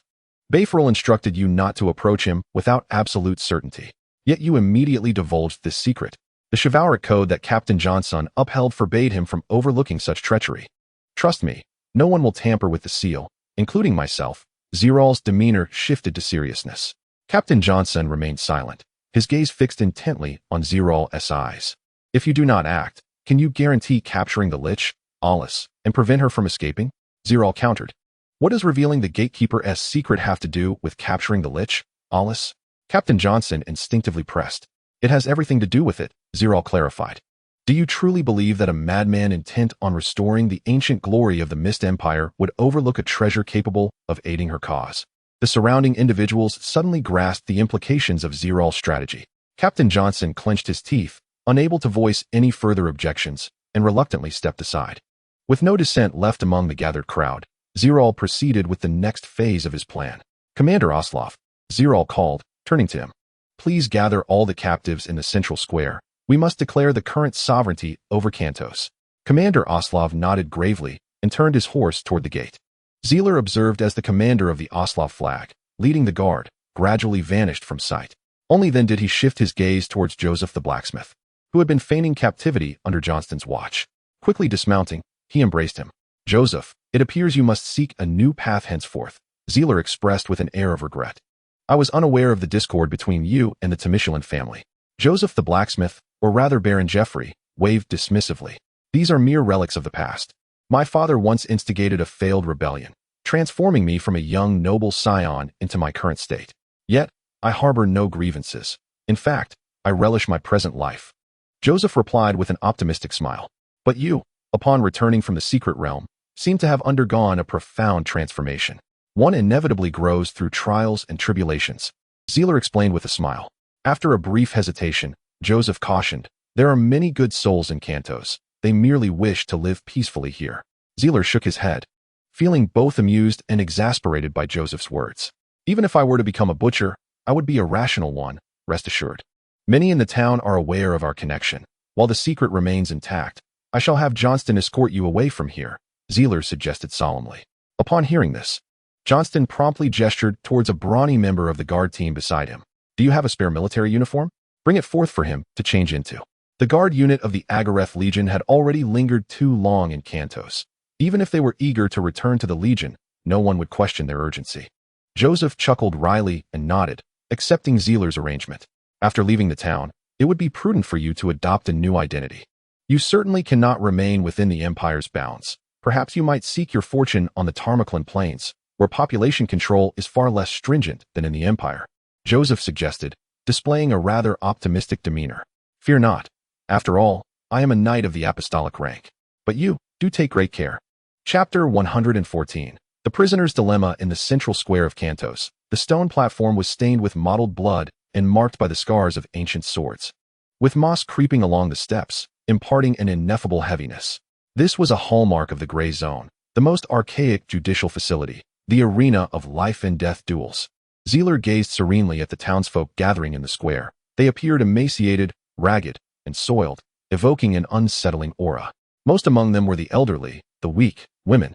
Bafril instructed you not to approach him without absolute certainty. Yet you immediately divulged this secret. The chivalric code that Captain Johnson upheld forbade him from overlooking such treachery. Trust me, no one will tamper with the seal, including myself. Zerel's demeanor shifted to seriousness. Captain Johnson remained silent, his gaze fixed intently on Zerel's eyes. If you do not act, can you guarantee capturing the Lich, Alice, and prevent her from escaping? Zerel countered. What does revealing the Gatekeeper's secret have to do with capturing the Lich, Alice? Captain Johnson instinctively pressed. It has everything to do with it, Zerel clarified. Do you truly believe that a madman intent on restoring the ancient glory of the Mist Empire would overlook a treasure capable of aiding her cause? The surrounding individuals suddenly grasped the implications of Zerel's strategy. Captain Johnson clenched his teeth, unable to voice any further objections, and reluctantly stepped aside. With no dissent left among the gathered crowd, Zerel proceeded with the next phase of his plan. Commander Oslov, Zerel called, turning to him. Please gather all the captives in the central square. We must declare the current sovereignty over Kantos. Commander Oslov nodded gravely and turned his horse toward the gate. Zeler observed as the commander of the Oslov flag, leading the guard, gradually vanished from sight. Only then did he shift his gaze towards Joseph the blacksmith, who had been feigning captivity under Johnston's watch. Quickly dismounting, he embraced him. Joseph, it appears you must seek a new path henceforth, Zeler expressed with an air of regret. I was unaware of the discord between you and the Temishulin family. Joseph the blacksmith, or rather Baron Geoffrey, waved dismissively. These are mere relics of the past. My father once instigated a failed rebellion, transforming me from a young noble scion into my current state. Yet, I harbor no grievances. In fact, I relish my present life. Joseph replied with an optimistic smile. But you, upon returning from the secret realm, seem to have undergone a profound transformation. One inevitably grows through trials and tribulations. Zeler explained with a smile. After a brief hesitation, Joseph cautioned, there are many good souls in Kantos. They merely wish to live peacefully here. Zeler shook his head, feeling both amused and exasperated by Joseph's words. Even if I were to become a butcher, I would be a rational one, rest assured. Many in the town are aware of our connection. While the secret remains intact, I shall have Johnston escort you away from here, Zeler suggested solemnly. Upon hearing this, Johnston promptly gestured towards a brawny member of the guard team beside him. Do you have a spare military uniform? Bring it forth for him to change into. The guard unit of the Agareth Legion had already lingered too long in Kantos. Even if they were eager to return to the Legion, no one would question their urgency. Joseph chuckled wryly and nodded, accepting Zeler's arrangement. After leaving the town, it would be prudent for you to adopt a new identity. You certainly cannot remain within the Empire's bounds. Perhaps you might seek your fortune on the Tarmaclan Plains, where population control is far less stringent than in the Empire, Joseph suggested, displaying a rather optimistic demeanor. Fear not. After all, I am a knight of the apostolic rank. But you, do take great care. Chapter 114. The Prisoner's Dilemma. In the central square of Cantos, the stone platform was stained with mottled blood and marked by the scars of ancient swords, with moss creeping along the steps, imparting an ineffable heaviness. This was a hallmark of the Gray Zone, the most archaic judicial facility, the arena of life and death duels. Zeler gazed serenely at the townsfolk gathering in the square. They appeared emaciated, ragged, and soiled, evoking an unsettling aura. Most among them were the elderly, the weak, women,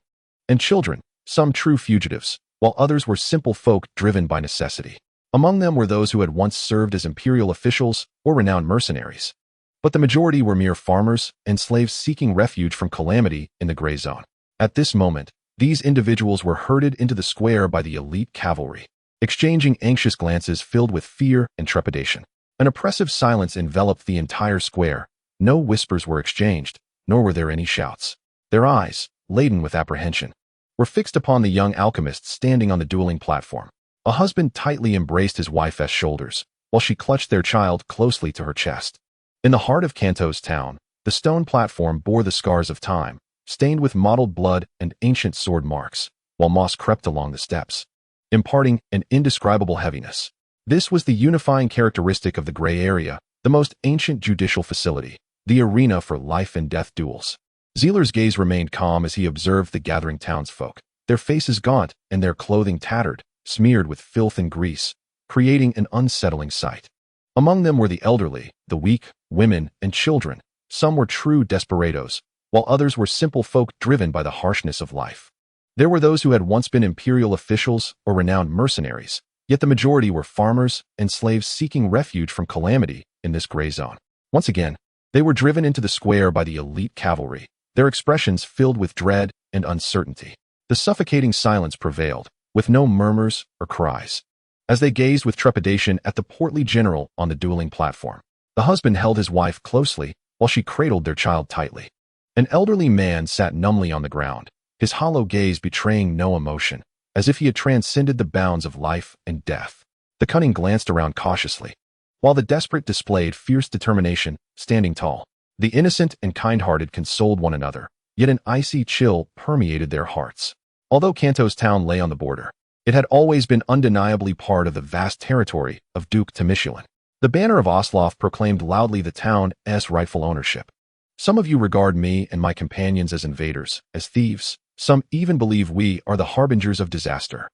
and children, some true fugitives, while others were simple folk driven by necessity. Among them were those who had once served as imperial officials or renowned mercenaries. But the majority were mere farmers and slaves seeking refuge from calamity in the Gray Zone. At this moment, these individuals were herded into the square by the elite cavalry, exchanging anxious glances filled with fear and trepidation. An oppressive silence enveloped the entire square. No whispers were exchanged, nor were there any shouts. Their eyes, laden with apprehension, were fixed upon the young alchemist standing on the dueling platform. A husband tightly embraced his wife's shoulders, while she clutched their child closely to her chest. In the heart of Cantos town, the stone platform bore the scars of time, stained with mottled blood and ancient sword marks, while moss crept along the steps, imparting an indescribable heaviness. This was the unifying characteristic of the Gray Area, the most ancient judicial facility, the arena for life and death duels. Zeler's gaze remained calm as he observed the gathering townsfolk, their faces gaunt and their clothing tattered, smeared with filth and grease, creating an unsettling sight. Among them were the elderly, the weak, women, and children. Some were true desperados, while others were simple folk driven by the harshness of life. There were those who had once been imperial officials or renowned mercenaries, yet the majority were farmers and slaves seeking refuge from calamity in this Gray Zone. Once again, they were driven into the square by the elite cavalry, their expressions filled with dread and uncertainty. The suffocating silence prevailed, with no murmurs or cries. As they gazed with trepidation at the portly general on the dueling platform, the husband held his wife closely while she cradled their child tightly. An elderly man sat numbly on the ground, his hollow gaze betraying no emotion, as if he had transcended the bounds of life and death. The cunning glanced around cautiously, while the desperate displayed fierce determination, standing tall. The innocent and kind-hearted consoled one another, yet an icy chill permeated their hearts. Although Cantos town lay on the border, it had always been undeniably part of the vast territory of Duke Temishulin. The banner of Oslof proclaimed loudly the town's rightful ownership. Some of you regard me and my companions as invaders, as thieves. Some even believe we are the harbingers of disaster.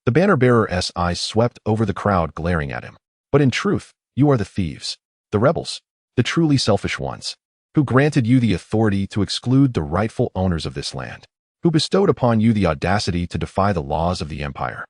The banner-bearer's eyes swept over the crowd glaring at him. But in truth, you are the thieves, the rebels, the truly selfish ones, who granted you the authority to exclude the rightful owners of this land, who bestowed upon you the audacity to defy the laws of the Empire.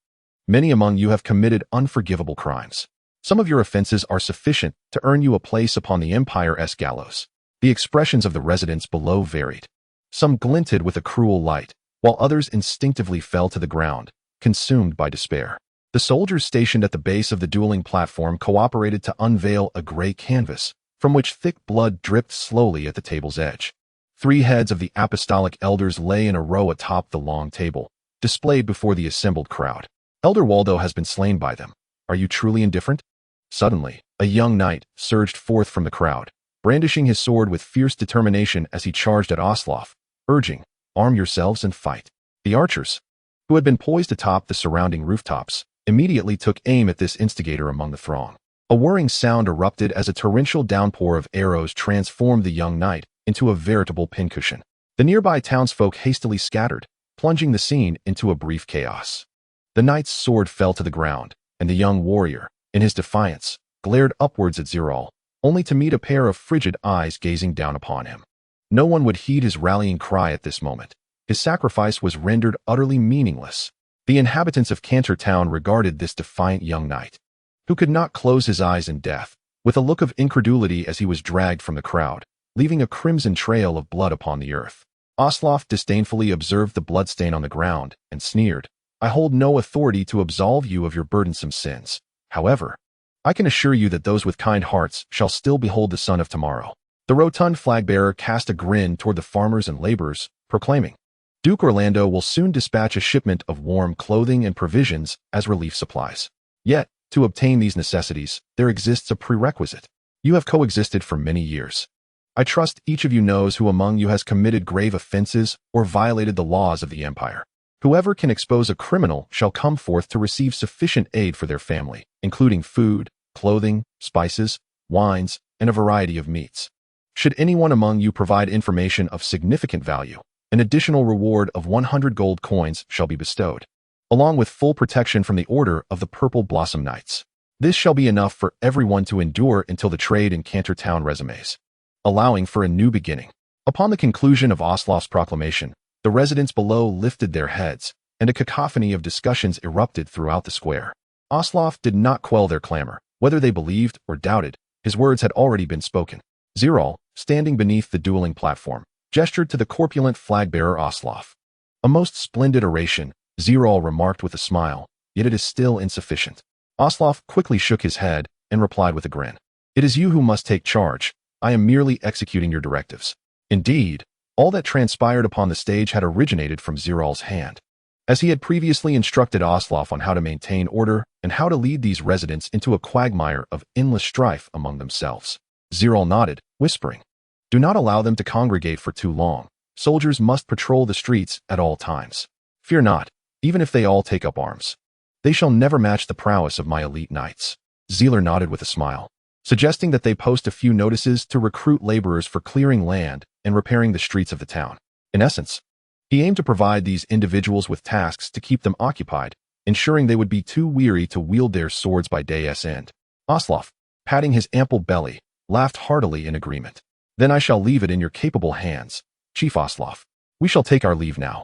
Many among you have committed unforgivable crimes. Some of your offenses are sufficient to earn you a place upon the Empire's gallows. The expressions of the residents below varied. Some glinted with a cruel light, while others instinctively fell to the ground, consumed by despair. The soldiers stationed at the base of the dueling platform cooperated to unveil a gray canvas, from which thick blood dripped slowly at the table's edge. 3 heads of the apostolic elders lay in a row atop the long table, displayed before the assembled crowd. Elder Waldo has been slain by them. Are you truly indifferent? Suddenly, a young knight surged forth from the crowd, brandishing his sword with fierce determination as he charged at Oslof, urging, "Arm yourselves and fight." The archers, who had been poised atop the surrounding rooftops, immediately took aim at this instigator among the throng. A whirring sound erupted as a torrential downpour of arrows transformed the young knight into a veritable pincushion. The nearby townsfolk hastily scattered, plunging the scene into a brief chaos. The knight's sword fell to the ground, and the young warrior, in his defiance, glared upwards at Zerel, only to meet a pair of frigid eyes gazing down upon him. No one would heed his rallying cry at this moment. His sacrifice was rendered utterly meaningless. The inhabitants of Cantor town regarded this defiant young knight, who could not close his eyes in death, with a look of incredulity as he was dragged from the crowd, leaving a crimson trail of blood upon the earth. Oslof disdainfully observed the bloodstain on the ground and sneered, "I hold no authority to absolve you of your burdensome sins. However, I can assure you that those with kind hearts shall still behold the sun of tomorrow. The rotund flag-bearer cast a grin toward the farmers and laborers, proclaiming, Duke Orlando will soon dispatch a shipment of warm clothing and provisions as relief supplies. Yet, to obtain these necessities, there exists a prerequisite. You have coexisted for many years. I trust each of you knows who among you has committed grave offenses or violated the laws of the empire. Whoever can expose a criminal shall come forth to receive sufficient aid for their family, including food, clothing, spices, wines, and a variety of meats. Should anyone among you provide information of significant value, an additional reward of 100 gold coins shall be bestowed, along with full protection from the Order of the Purple Blossom Knights. This shall be enough for everyone to endure until the trade in Cantertown resumes, allowing for a new beginning. Upon the conclusion of Oslof's proclamation, the residents below lifted their heads, and a cacophony of discussions erupted throughout the square. Oslof did not quell their clamor. Whether they believed or doubted, his words had already been spoken. Zerel, standing beneath the dueling platform, gestured to the corpulent flag-bearer Oslof. A most splendid oration, Zerel remarked with a smile, yet it is still insufficient. Oslof quickly shook his head and replied with a grin. It is you who must take charge. I am merely executing your directives. Indeed, all that transpired upon the stage had originated from Zerel's hand, as he had previously instructed Oslof on how to maintain order and how to lead these residents into a quagmire of endless strife among themselves. Zerel nodded, whispering, Do not allow them to congregate for too long. Soldiers must patrol the streets at all times. Fear not, even if they all take up arms. They shall never match the prowess of my elite knights. Zealer nodded with a smile, suggesting that they post a few notices to recruit laborers for clearing land and repairing the streets of the town. In essence, he aimed to provide these individuals with tasks to keep them occupied, ensuring they would be too weary to wield their swords by day's end. Oslof, patting his ample belly, laughed heartily in agreement. Then I shall leave it in your capable hands, Chief Oslof. We shall take our leave now.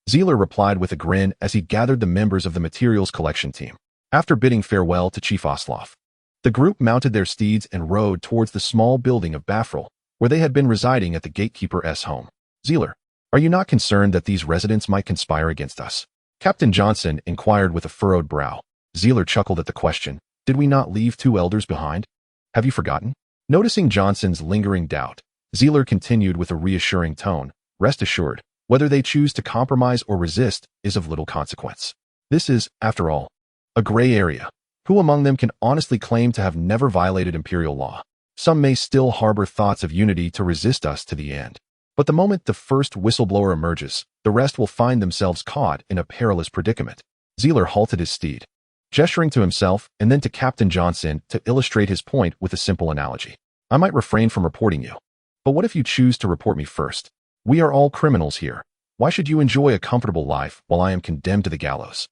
Zealer replied with a grin as he gathered the members of the materials collection team. After bidding farewell to Chief Oslof, the group mounted their steeds and rode towards the small building of Baffrel, where they had been residing at the gatekeeper's home. Zealer, are you not concerned that these residents might conspire against us? Captain Johnson inquired with a furrowed brow. Zealer chuckled at the question. Did we not leave 2 elders behind? Have you forgotten? Noticing Johnson's lingering doubt, Zealer continued with a reassuring tone. Rest assured, whether they choose to compromise or resist is of little consequence. This is, after all, a gray area. Who among them can honestly claim to have never violated imperial law? Some may still harbor thoughts of unity to resist us to the end. But the moment the first whistleblower emerges, the rest will find themselves caught in a perilous predicament. Zealer halted his steed, gesturing to himself and then to Captain Johnson to illustrate his point with a simple analogy. I might refrain from reporting you, but what if you choose to report me first? We are all criminals here. Why should you enjoy a comfortable life while I am condemned to the gallows?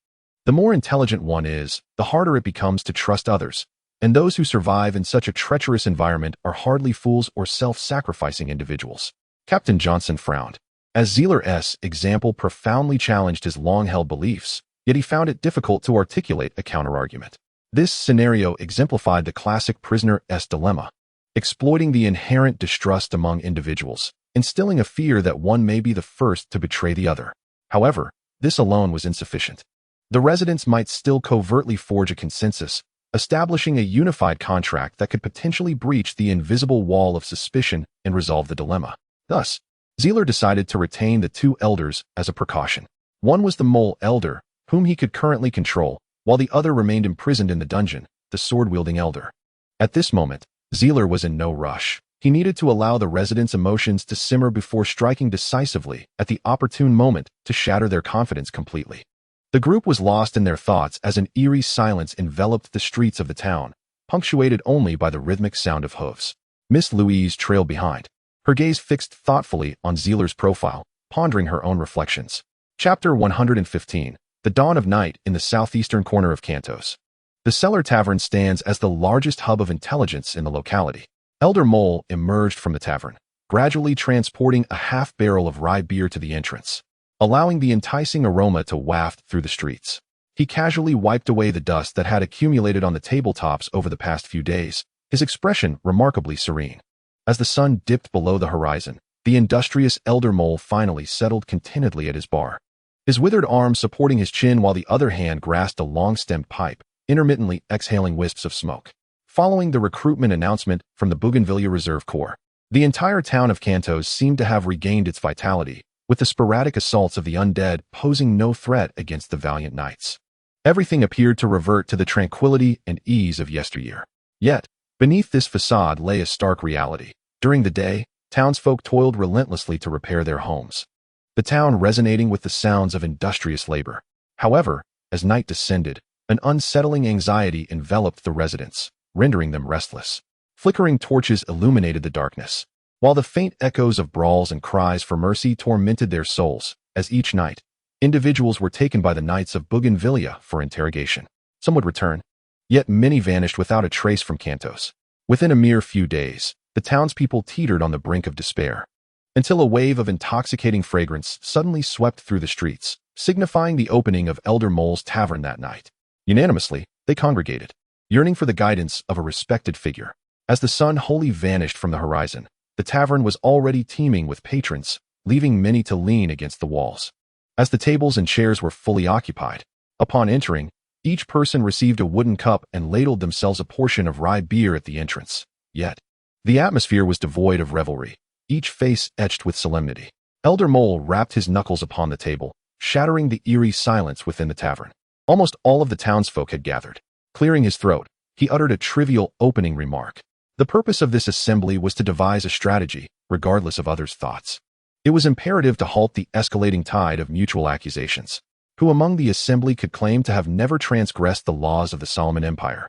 The more intelligent one is, the harder it becomes to trust others, and those who survive in such a treacherous environment are hardly fools or self-sacrificing individuals. Captain Johnson frowned, as Zealer's example profoundly challenged his long-held beliefs, yet he found it difficult to articulate a counterargument. This scenario exemplified the classic prisoner's dilemma, exploiting the inherent distrust among individuals, instilling a fear that one may be the first to betray the other. However, this alone was insufficient. The residents might still covertly forge a consensus, establishing a unified contract that could potentially breach the invisible wall of suspicion and resolve the dilemma. Thus, Zealer decided to retain the 2 elders as a precaution. One was the mole elder, whom he could currently control, while the other remained imprisoned in the dungeon, the sword-wielding elder. At this moment, Zealer was in no rush. He needed to allow the residents' emotions to simmer before striking decisively at the opportune moment to shatter their confidence completely. The group was lost in their thoughts as an eerie silence enveloped the streets of the town, punctuated only by the rhythmic sound of hooves. Miss Louise trailed behind, her gaze fixed thoughtfully on Zealer's profile, pondering her own reflections. Chapter 115, The Dawn of Night in the southeastern corner of Cantos. The Cellar Tavern stands as the largest hub of intelligence in the locality. Elder Mole emerged from the tavern, gradually transporting a half-barrel of rye beer to the entrance, allowing the enticing aroma to waft through the streets. He casually wiped away the dust that had accumulated on the tabletops over the past few days, his expression remarkably serene. As the sun dipped below the horizon, the industrious Elder Mole finally settled contentedly at his bar, his withered arm supporting his chin while the other hand grasped a long-stemmed pipe. intermittently exhaling wisps of smoke. Following the recruitment announcement from the Bougainvillea Reserve Corps, the entire town of Cantos seemed to have regained its vitality, with the sporadic assaults of the undead posing no threat against the valiant knights. Everything appeared to revert to the tranquility and ease of yesteryear. Yet, beneath this facade lay a stark reality. During the day, townsfolk toiled relentlessly to repair their homes, the town resonating with the sounds of industrious labor. However, as night descended, an unsettling anxiety enveloped the residents, rendering them restless. Flickering torches illuminated the darkness, while the faint echoes of brawls and cries for mercy tormented their souls, as each night, individuals were taken by the knights of Bougainvillea for interrogation. Some would return, yet many vanished without a trace from Cantos. Within a mere few days, the townspeople teetered on the brink of despair, until a wave of intoxicating fragrance suddenly swept through the streets, signifying the opening of Elder Mole's tavern that night. Unanimously, they congregated, yearning for the guidance of a respected figure. As the sun wholly vanished from the horizon, the tavern was already teeming with patrons, leaving many to lean against the walls. As the tables and chairs were fully occupied, upon entering, each person received a wooden cup and ladled themselves a portion of rye beer at the entrance. Yet, the atmosphere was devoid of revelry, each face etched with solemnity. Elder Mole rapped his knuckles upon the table, shattering the eerie silence within the tavern. Almost all of the townsfolk had gathered. Clearing his throat, he uttered a trivial opening remark. The purpose of this assembly was to devise a strategy, regardless of others' thoughts. It was imperative to halt the escalating tide of mutual accusations. Who among the assembly could claim to have never transgressed the laws of the Solomon Empire?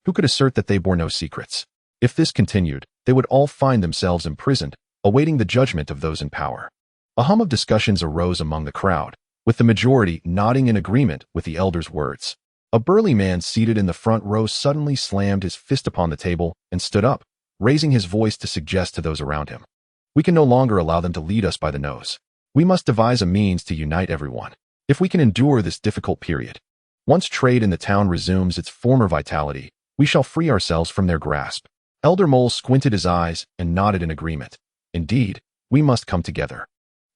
Who could assert that they bore no secrets? If this continued, they would all find themselves imprisoned, awaiting the judgment of those in power. A hum of discussions arose among the crowd, with the majority nodding in agreement with the elder's words. A burly man seated in the front row suddenly slammed his fist upon the table and stood up, raising his voice to suggest to those around him, "We can no longer allow them to lead us by the nose. We must devise a means to unite everyone. If we can endure this difficult period, once trade in the town resumes its former vitality, we shall free ourselves from their grasp." Elder Mole squinted his eyes and nodded in agreement. "Indeed, we must come together.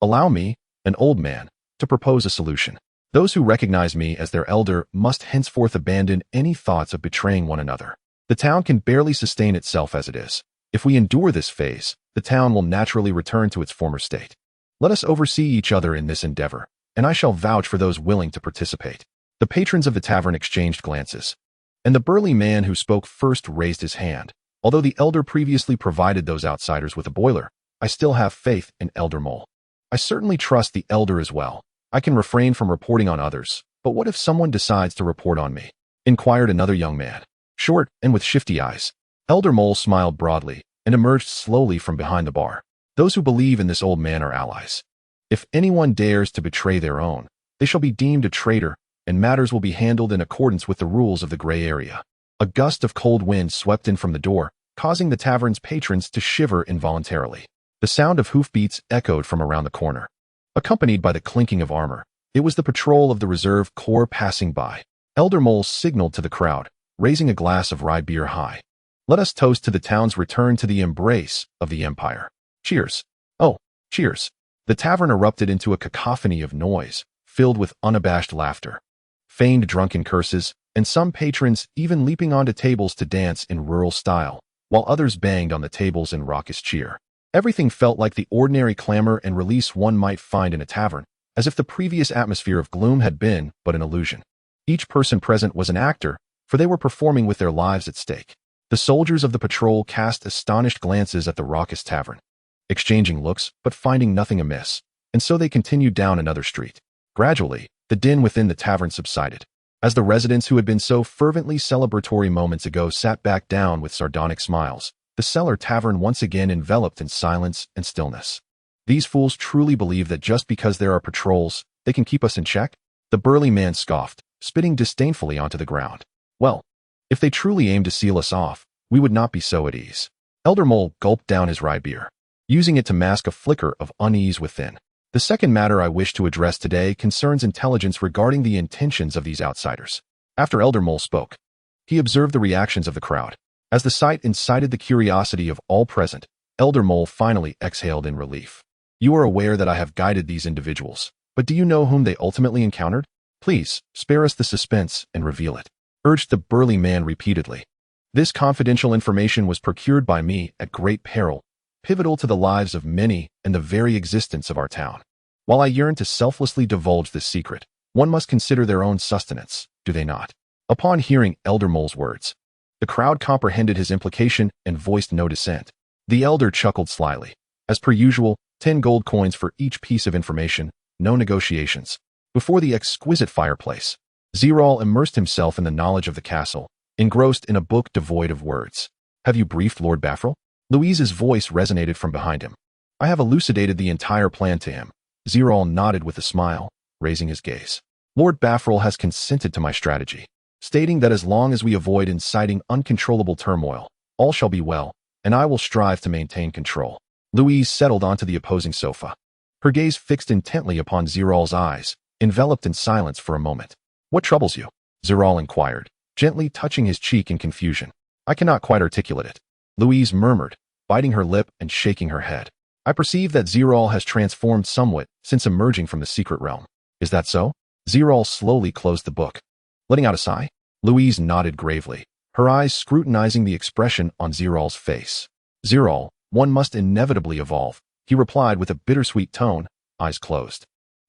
Allow me, an old man, to propose a solution. Those who recognize me as their elder must henceforth abandon any thoughts of betraying one another. The town can barely sustain itself as it is. If we endure this phase, the town will naturally return to its former state. Let us oversee each other in this endeavor, and I shall vouch for those willing to participate." The patrons of the tavern exchanged glances, and the burly man who spoke first raised his hand. "Although the elder previously provided those outsiders with a boiler, I still have faith in Elder Mole. I certainly trust the elder as well. I can refrain from reporting on others, but what if someone decides to report on me?" inquired another young man, short and with shifty eyes. Elder Mole smiled broadly and emerged slowly from behind the bar. "Those who believe in this old man are allies. If anyone dares to betray their own, they shall be deemed a traitor, and matters will be handled in accordance with the rules of the gray area." A gust of cold wind swept in from the door, causing the tavern's patrons to shiver involuntarily. The sound of hoofbeats echoed from around the corner, accompanied by the clinking of armor. It was the patrol of the Reserve Corps passing by. Elder Mole signaled to the crowd, raising a glass of rye beer high. "Let us toast to the town's return to the embrace of the Empire. Cheers." "Oh, cheers." The tavern erupted into a cacophony of noise, filled with unabashed laughter, feigned drunken curses, and some patrons even leaping onto tables to dance in rural style, while others banged on the tables in raucous cheer. Everything felt like the ordinary clamor and release one might find in a tavern, as if the previous atmosphere of gloom had been but an illusion. Each person present was an actor, for they were performing with their lives at stake. The soldiers of the patrol cast astonished glances at the raucous tavern, exchanging looks but finding nothing amiss, and so they continued down another street. Gradually, the din within the tavern subsided, as the residents who had been so fervently celebratory moments ago sat back down with sardonic smiles. The cellar tavern once again enveloped in silence and stillness. "These fools truly believe that just because there are patrols, they can keep us in check?" The burly man scoffed, spitting disdainfully onto the ground. "Well, if they truly aim to seal us off, we would not be so at ease." Elder Mole gulped down his rye beer, using it to mask a flicker of unease within. "The second matter I wish to address today concerns intelligence regarding the intentions of these outsiders." After Elder Mole spoke, he observed the reactions of the crowd. As the sight incited the curiosity of all present, Elder Mole finally exhaled in relief. "You are aware that I have guided these individuals, but do you know whom they ultimately encountered? Please, spare us the suspense and reveal it." urged the burly man repeatedly. This confidential information was procured by me at great peril, pivotal to the lives of many and the very existence of our town. While I yearn to selflessly divulge this secret, one must consider their own sustenance, do they not? Upon hearing Elder Mole's words, the crowd comprehended his implication and voiced no dissent. The elder chuckled slyly. As per usual, 10 gold coins for each piece of information, no negotiations. Before the exquisite fireplace, Zerel immersed himself in the knowledge of the castle, engrossed in a book devoid of words. Have you briefed Lord Baffrel? Louise's voice resonated from behind him. I have elucidated the entire plan to him. Zerel nodded with a smile, raising his gaze. Lord Baffrel has consented to my strategy, stating that as long as we avoid inciting uncontrollable turmoil, all shall be well, and I will strive to maintain control. Louise settled onto the opposing sofa, her gaze fixed intently upon Zerel's eyes, enveloped in silence for a moment. What troubles you? Zerel inquired, gently touching his cheek in confusion. I cannot quite articulate it, Louise murmured, biting her lip and shaking her head. I perceive that Zerel has transformed somewhat since emerging from the secret realm. Is that so? Zerel slowly closed the book. Letting out a sigh, Louise nodded gravely, her eyes scrutinizing the expression on Zerel's face. Zerel, one must inevitably evolve, he replied with a bittersweet tone, eyes closed.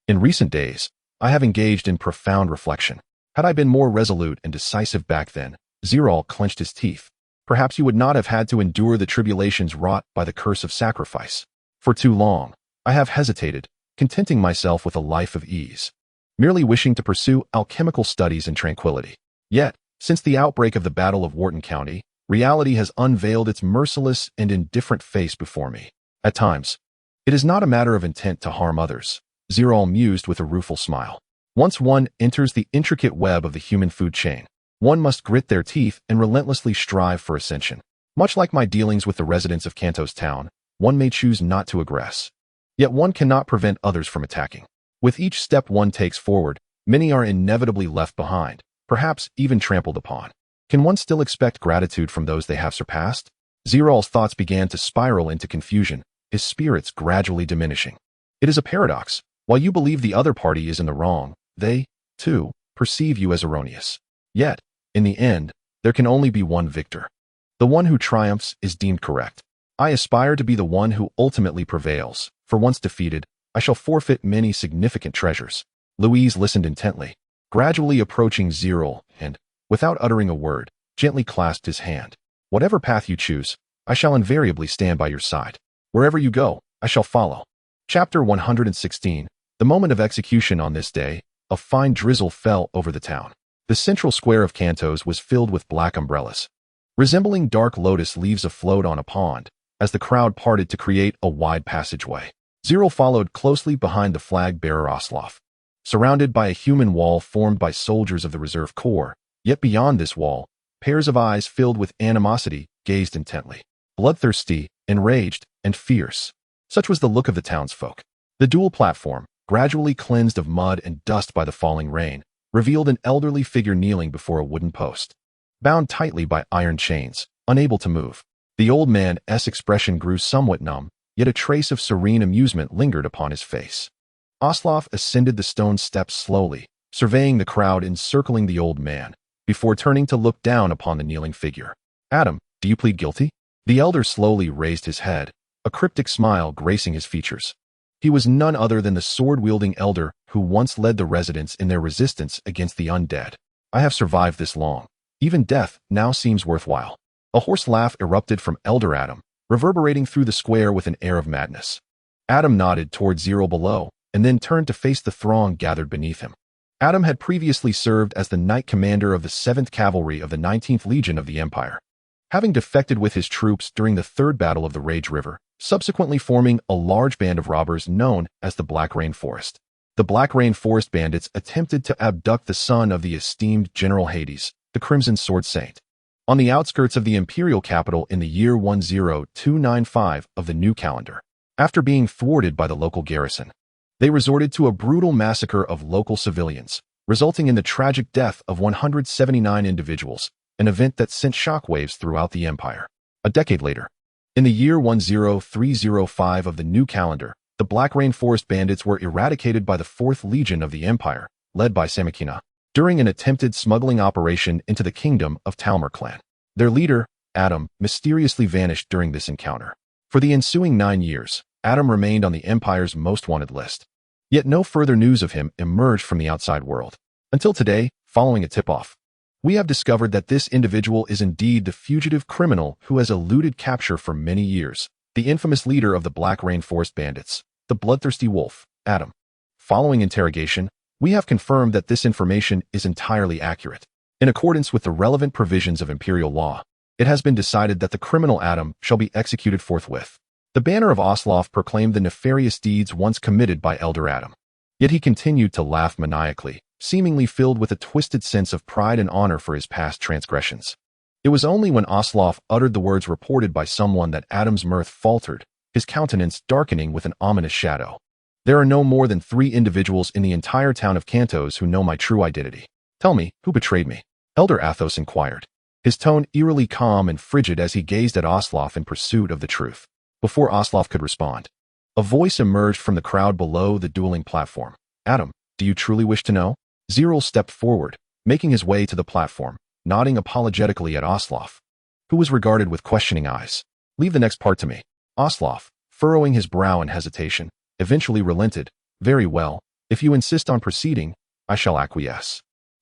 In recent days, I have engaged in profound reflection. Had I been more resolute and decisive back then, Zerel clenched his teeth. Perhaps you would not have had to endure the tribulations wrought by the curse of sacrifice. For too long, I have hesitated, contenting myself with a life of ease, merely wishing to pursue alchemical studies in tranquility. Yet, since the outbreak of the Battle of Worton County, reality has unveiled its merciless and indifferent face before me. At times, it is not a matter of intent to harm others, Zerel mused with a rueful smile. Once one enters the intricate web of the human food chain, one must grit their teeth and relentlessly strive for ascension. Much like my dealings with the residents of Kanto's town, one may choose not to aggress. Yet one cannot prevent others from attacking. With each step one takes forward, many are inevitably left behind, perhaps even trampled upon. Can one still expect gratitude from those they have surpassed? Zerel's thoughts began to spiral into confusion, his spirits gradually diminishing. It is a paradox. While you believe the other party is in the wrong, they, too, perceive you as erroneous. Yet, in the end, there can only be one victor. The one who triumphs is deemed correct. I aspire to be the one who ultimately prevails, for once defeated, I shall forfeit many significant treasures. Louise listened intently, gradually approaching Zerel and, without uttering a word, gently clasped his hand. Whatever path you choose, I shall invariably stand by your side. Wherever you go, I shall follow. Chapter 116. The moment of execution. On this day, a fine drizzle fell over the town. The central square of Kantos was filled with black umbrellas, resembling dark lotus leaves afloat on a pond, as the crowd parted to create a wide passageway. Zerel followed closely behind the flag-bearer Oslaf, surrounded by a human wall formed by soldiers of the Reserve Corps. Yet beyond this wall, pairs of eyes filled with animosity gazed intently, bloodthirsty, enraged, and fierce. Such was the look of the townsfolk. The dual platform, gradually cleansed of mud and dust by the falling rain, revealed an elderly figure kneeling before a wooden post, bound tightly by iron chains, unable to move. The old man's expression grew somewhat numb, yet a trace of serene amusement lingered upon his face. Oslaf ascended the stone steps slowly, surveying the crowd encircling the old man, before turning to look down upon the kneeling figure. Adam, do you plead guilty? The elder slowly raised his head, a cryptic smile gracing his features. He was none other than the sword-wielding elder who once led the residents in their resistance against the undead. I have survived this long. Even death now seems worthwhile. A hoarse laugh erupted from Elder Adam, reverberating through the square with an air of madness. Adam nodded toward Zerel below, and then turned to face the throng gathered beneath him. Adam had previously served as the Knight Commander of the 7th Cavalry of the 19th Legion of the Empire, having defected with his troops during the Third Battle of the Rage River, subsequently forming a large band of robbers known as the Black Rain Forest. The Black Rain Forest bandits attempted to abduct the son of the esteemed General Hades, the Crimson Sword Saint, on the outskirts of the imperial capital in the year 10295 of the new calendar. After being thwarted by the local garrison, they resorted to a brutal massacre of local civilians, resulting in the tragic death of 179 individuals, an event that sent shockwaves throughout the empire. A decade later, in the year 10305 of the new calendar, the Black Rain Forest bandits were eradicated by the 4th Legion of the Empire, led by Samakina. during an attempted smuggling operation into the kingdom of Talmer clan. Their leader, Adam, mysteriously vanished during this encounter. For the ensuing 9 years, Adam remained on the Empire's most wanted list. Yet no further news of him emerged from the outside world. Until today, following a tip-off, we have discovered that this individual is indeed the fugitive criminal who has eluded capture for many years, the infamous leader of the Black Rainforest Bandits, the bloodthirsty wolf, Adam. Following interrogation, we have confirmed that this information is entirely accurate. In accordance with the relevant provisions of Imperial law, it has been decided that the criminal Adam shall be executed forthwith. The banner of Osloth proclaimed the nefarious deeds once committed by Elder Adam. Yet he continued to laugh maniacally, seemingly filled with a twisted sense of pride and honor for his past transgressions. It was only when Osloth uttered the words reported by someone that Adam's mirth faltered, his countenance darkening with an ominous shadow. There are no more than 3 individuals in the entire town of Cantos who know my true identity. Tell me, who betrayed me? Elder Athos inquired, his tone eerily calm and frigid as he gazed at Osloth in pursuit of the truth. Before Osloth could respond, a voice emerged from the crowd below the dueling platform. Adam, do you truly wish to know? Zerel stepped forward, making his way to the platform, nodding apologetically at Osloth, who was regarded with questioning eyes. Leave the next part to me. Osloth, furrowing his brow in hesitation, eventually relented. Very well, if you insist on proceeding, I shall acquiesce.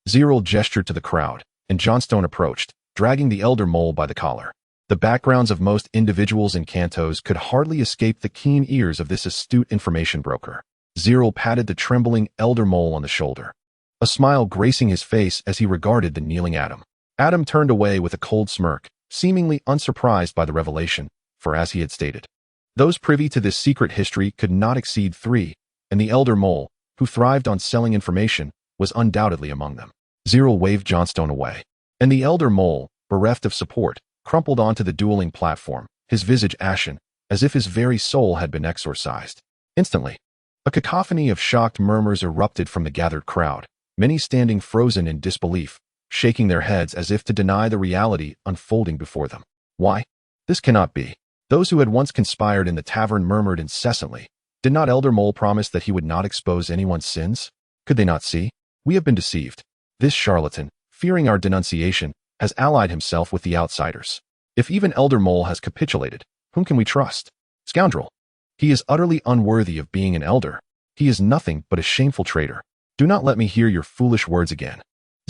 Zerel gestured to the crowd, and Johnstone approached, dragging the elder mole by the collar. The backgrounds of most individuals in Cantos could hardly escape the keen ears of this astute information broker. Zerel patted the trembling elder mole on the shoulder, a smile gracing his face as he regarded the kneeling Adam. Adam turned away with a cold smirk, seemingly unsurprised by the revelation, for as he had stated, those privy to this secret history could not exceed 3, and the elder mole, who thrived on selling information, was undoubtedly among them. Zerel waved Johnstone away, and the elder mole, bereft of support, crumpled onto the dueling platform, his visage ashen, as if his very soul had been exorcised. Instantly, a cacophony of shocked murmurs erupted from the gathered crowd, many standing frozen in disbelief, shaking their heads as if to deny the reality unfolding before them. Why? This cannot be. Those who had once conspired in the tavern murmured incessantly. Did not Elder Mole promise that he would not expose anyone's sins? Could they not see? We have been deceived. This charlatan, fearing our denunciation, has allied himself with the outsiders. If even Elder Mole has capitulated, whom can we trust? Scoundrel. He is utterly unworthy of being an elder. He is nothing but a shameful traitor. Do not let me hear your foolish words again.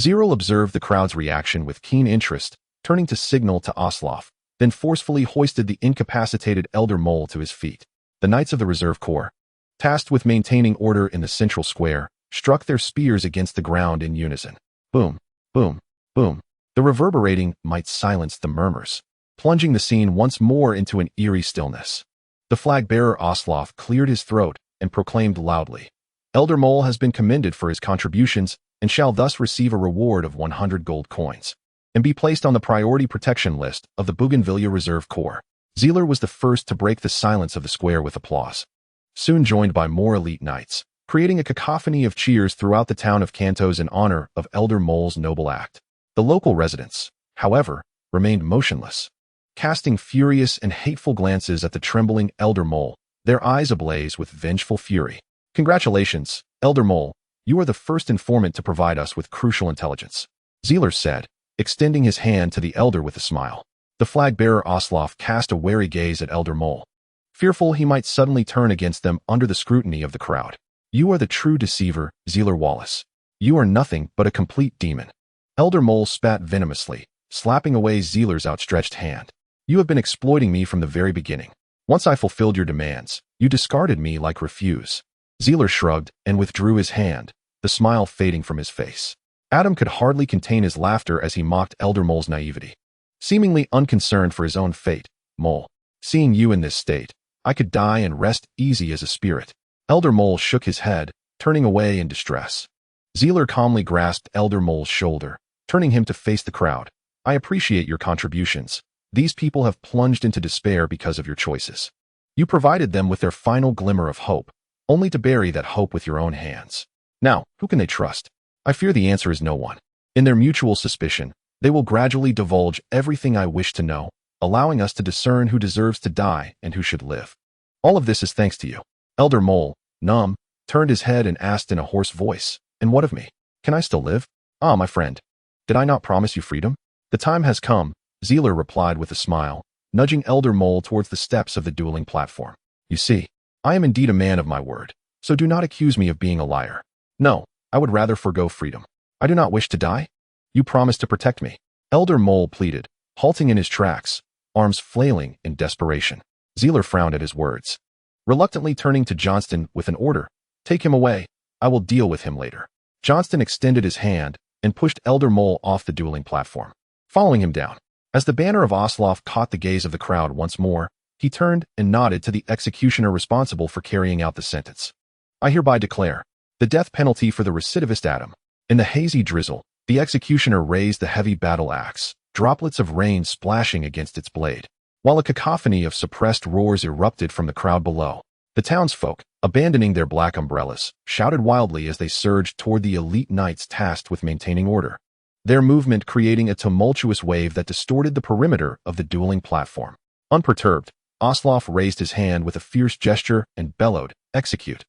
Zerel observed the crowd's reaction with keen interest, turning to signal to Osloth, then forcefully hoisted the incapacitated Elder Mole to his feet. The Knights of the Reserve Corps, tasked with maintaining order in the central square, struck their spears against the ground in unison. Boom, boom, boom. The reverberating might silence the murmurs, plunging the scene once more into an eerie stillness. The flag-bearer Osloth cleared his throat and proclaimed loudly, Elder Mole has been commended for his contributions and shall thus receive a reward of 100 gold coins, and be placed on the priority protection list of the Bougainvillea Reserve Corps. Zealer was the first to break the silence of the square with applause, soon joined by more elite knights, creating a cacophony of cheers throughout the town of Cantos in honor of Elder Mole's noble act. The local residents, however, remained motionless, casting furious and hateful glances at the trembling Elder Mole, their eyes ablaze with vengeful fury. Congratulations, Elder Mole, you are the first informant to provide us with crucial intelligence, Zealer said, extending his hand to the elder with a smile. The flag-bearer Osloth cast a wary gaze at Elder Mole, fearful he might suddenly turn against them under the scrutiny of the crowd. You are the true deceiver, Zerel Wallace. You are nothing but a complete demon. Elder Mole spat venomously, slapping away Zealer's outstretched hand. You have been exploiting me from the very beginning. Once I fulfilled your demands, you discarded me like refuse. Zealer shrugged and withdrew his hand, the smile fading from his face. Adam could hardly contain his laughter as he mocked Elder Mole's naivety. Seemingly unconcerned for his own fate, Mole, seeing you in this state, I could die and rest easy as a spirit. Elder Mole shook his head, turning away in distress. Zealer calmly grasped Elder Mole's shoulder, turning him to face the crowd. I appreciate your contributions. These people have plunged into despair because of your choices. You provided them with their final glimmer of hope, only to bury that hope with your own hands. Now, who can they trust? I fear the answer is no one. In their mutual suspicion, they will gradually divulge everything I wish to know, allowing us to discern who deserves to die and who should live. All of this is thanks to you. Elder Mole, numb, turned his head and asked in a hoarse voice, and what of me? Can I still live? "Ah, my friend, did I not promise you freedom?" "The time has come," Zerel replied with a smile, nudging Elder Mole towards the steps of the dueling platform. "You see, I am indeed a man of my word, so do not accuse me of being a liar. No, I would rather forgo freedom. I do not wish to die. You promised to protect me." Elder Mole pleaded, halting in his tracks, arms flailing in desperation. Zerel frowned at his words, reluctantly turning to Johnston with an order. "Take him away. I will deal with him later." Johnston extended his hand and pushed Elder Mole off the dueling platform, following him down. As the banner of Osloff caught the gaze of the crowd once more, he turned and nodded to the executioner responsible for carrying out the sentence. "I hereby declare the death penalty for the recidivist Adam." In the hazy drizzle, the executioner raised the heavy battle axe, droplets of rain splashing against its blade, while a cacophony of suppressed roars erupted from the crowd below. The townsfolk, abandoning their black umbrellas, shouted wildly as they surged toward the elite knights tasked with maintaining order, their movement creating a tumultuous wave that distorted the perimeter of the dueling platform. Unperturbed, Osloff raised his hand with a fierce gesture and bellowed, "Execute."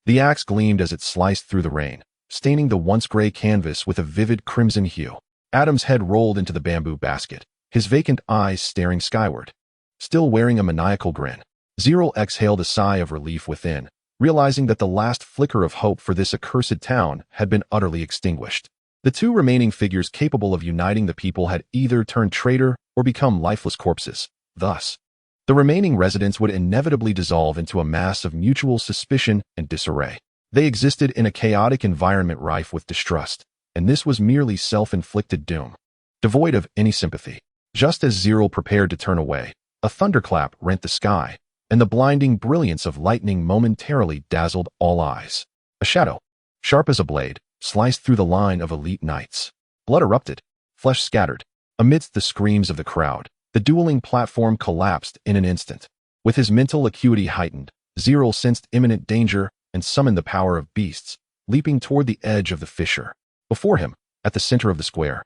The axe gleamed as it sliced through the rain, staining the once gray canvas with a vivid crimson hue. Adam's head rolled into the bamboo basket, his vacant eyes staring skyward. Still wearing a maniacal grin, Zerel exhaled a sigh of relief within, realizing that the last flicker of hope for this accursed town had been utterly extinguished. The two remaining figures capable of uniting the people had either turned traitor or become lifeless corpses. Thus, the remaining residents would inevitably dissolve into a mass of mutual suspicion and disarray. They existed in a chaotic environment rife with distrust, and this was merely self-inflicted doom, devoid of any sympathy. Just as Zerel prepared to turn away, a thunderclap rent the sky, and the blinding brilliance of lightning momentarily dazzled all eyes. A shadow, sharp as a blade, sliced through the line of elite knights. Blood erupted, flesh scattered. Amidst the screams of the crowd, the dueling platform collapsed in an instant. With his mental acuity heightened, Zerel sensed imminent danger and summoned the power of beasts, leaping toward the edge of the fissure. Before him, at the center of the square,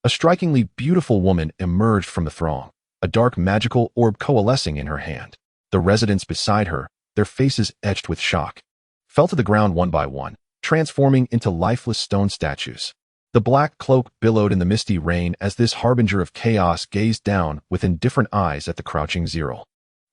a strikingly beautiful woman emerged from the throng, a dark magical orb coalescing in her hand. The residents beside her, their faces etched with shock, fell to the ground one by one, transforming into lifeless stone statues. The black cloak billowed in the misty rain as this harbinger of chaos gazed down with indifferent eyes at the crouching Zerel.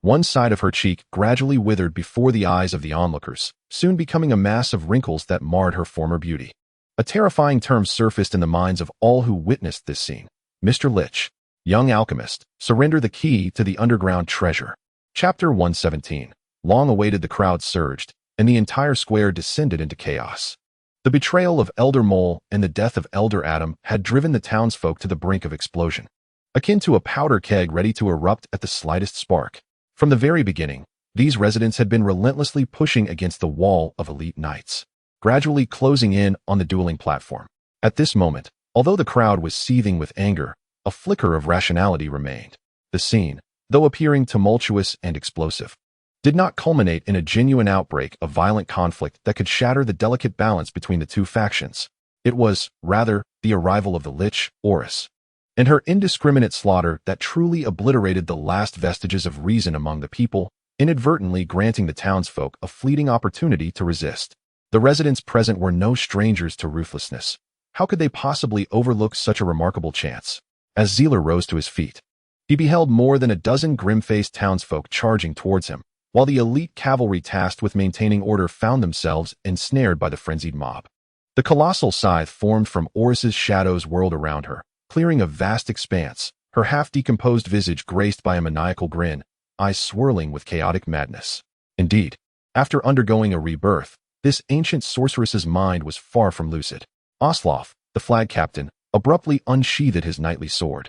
One side of her cheek gradually withered before the eyes of the onlookers, soon becoming a mass of wrinkles that marred her former beauty. A terrifying term surfaced in the minds of all who witnessed this scene. "Mr. Lich, young alchemist, surrender the key to the underground treasure." Chapter 117. Long awaited, the crowd surged, and the entire square descended into chaos. The betrayal of Elder Mole and the death of Elder Adam had driven the townsfolk to the brink of explosion, akin to a powder keg ready to erupt at the slightest spark. From the very beginning, these residents had been relentlessly pushing against the wall of elite knights, gradually closing in on the dueling platform. At this moment, although the crowd was seething with anger, a flicker of rationality remained. The scene, though appearing tumultuous and explosive, did not culminate in a genuine outbreak of violent conflict that could shatter the delicate balance between the two factions. It was, rather, the arrival of the Lich, Oris, and her indiscriminate slaughter that truly obliterated the last vestiges of reason among the people, inadvertently granting the townsfolk a fleeting opportunity to resist. The residents present were no strangers to ruthlessness. How could they possibly overlook such a remarkable chance? As Zerel rose to his feet, he beheld more than a dozen grim-faced townsfolk charging towards him, while the elite cavalry tasked with maintaining order found themselves ensnared by the frenzied mob. The colossal scythe formed from Oris's shadows whirled around her, clearing a vast expanse, her half-decomposed visage graced by a maniacal grin, eyes swirling with chaotic madness. Indeed, after undergoing a rebirth, this ancient sorceress's mind was far from lucid. Osloff, the flag captain, abruptly unsheathed his knightly sword,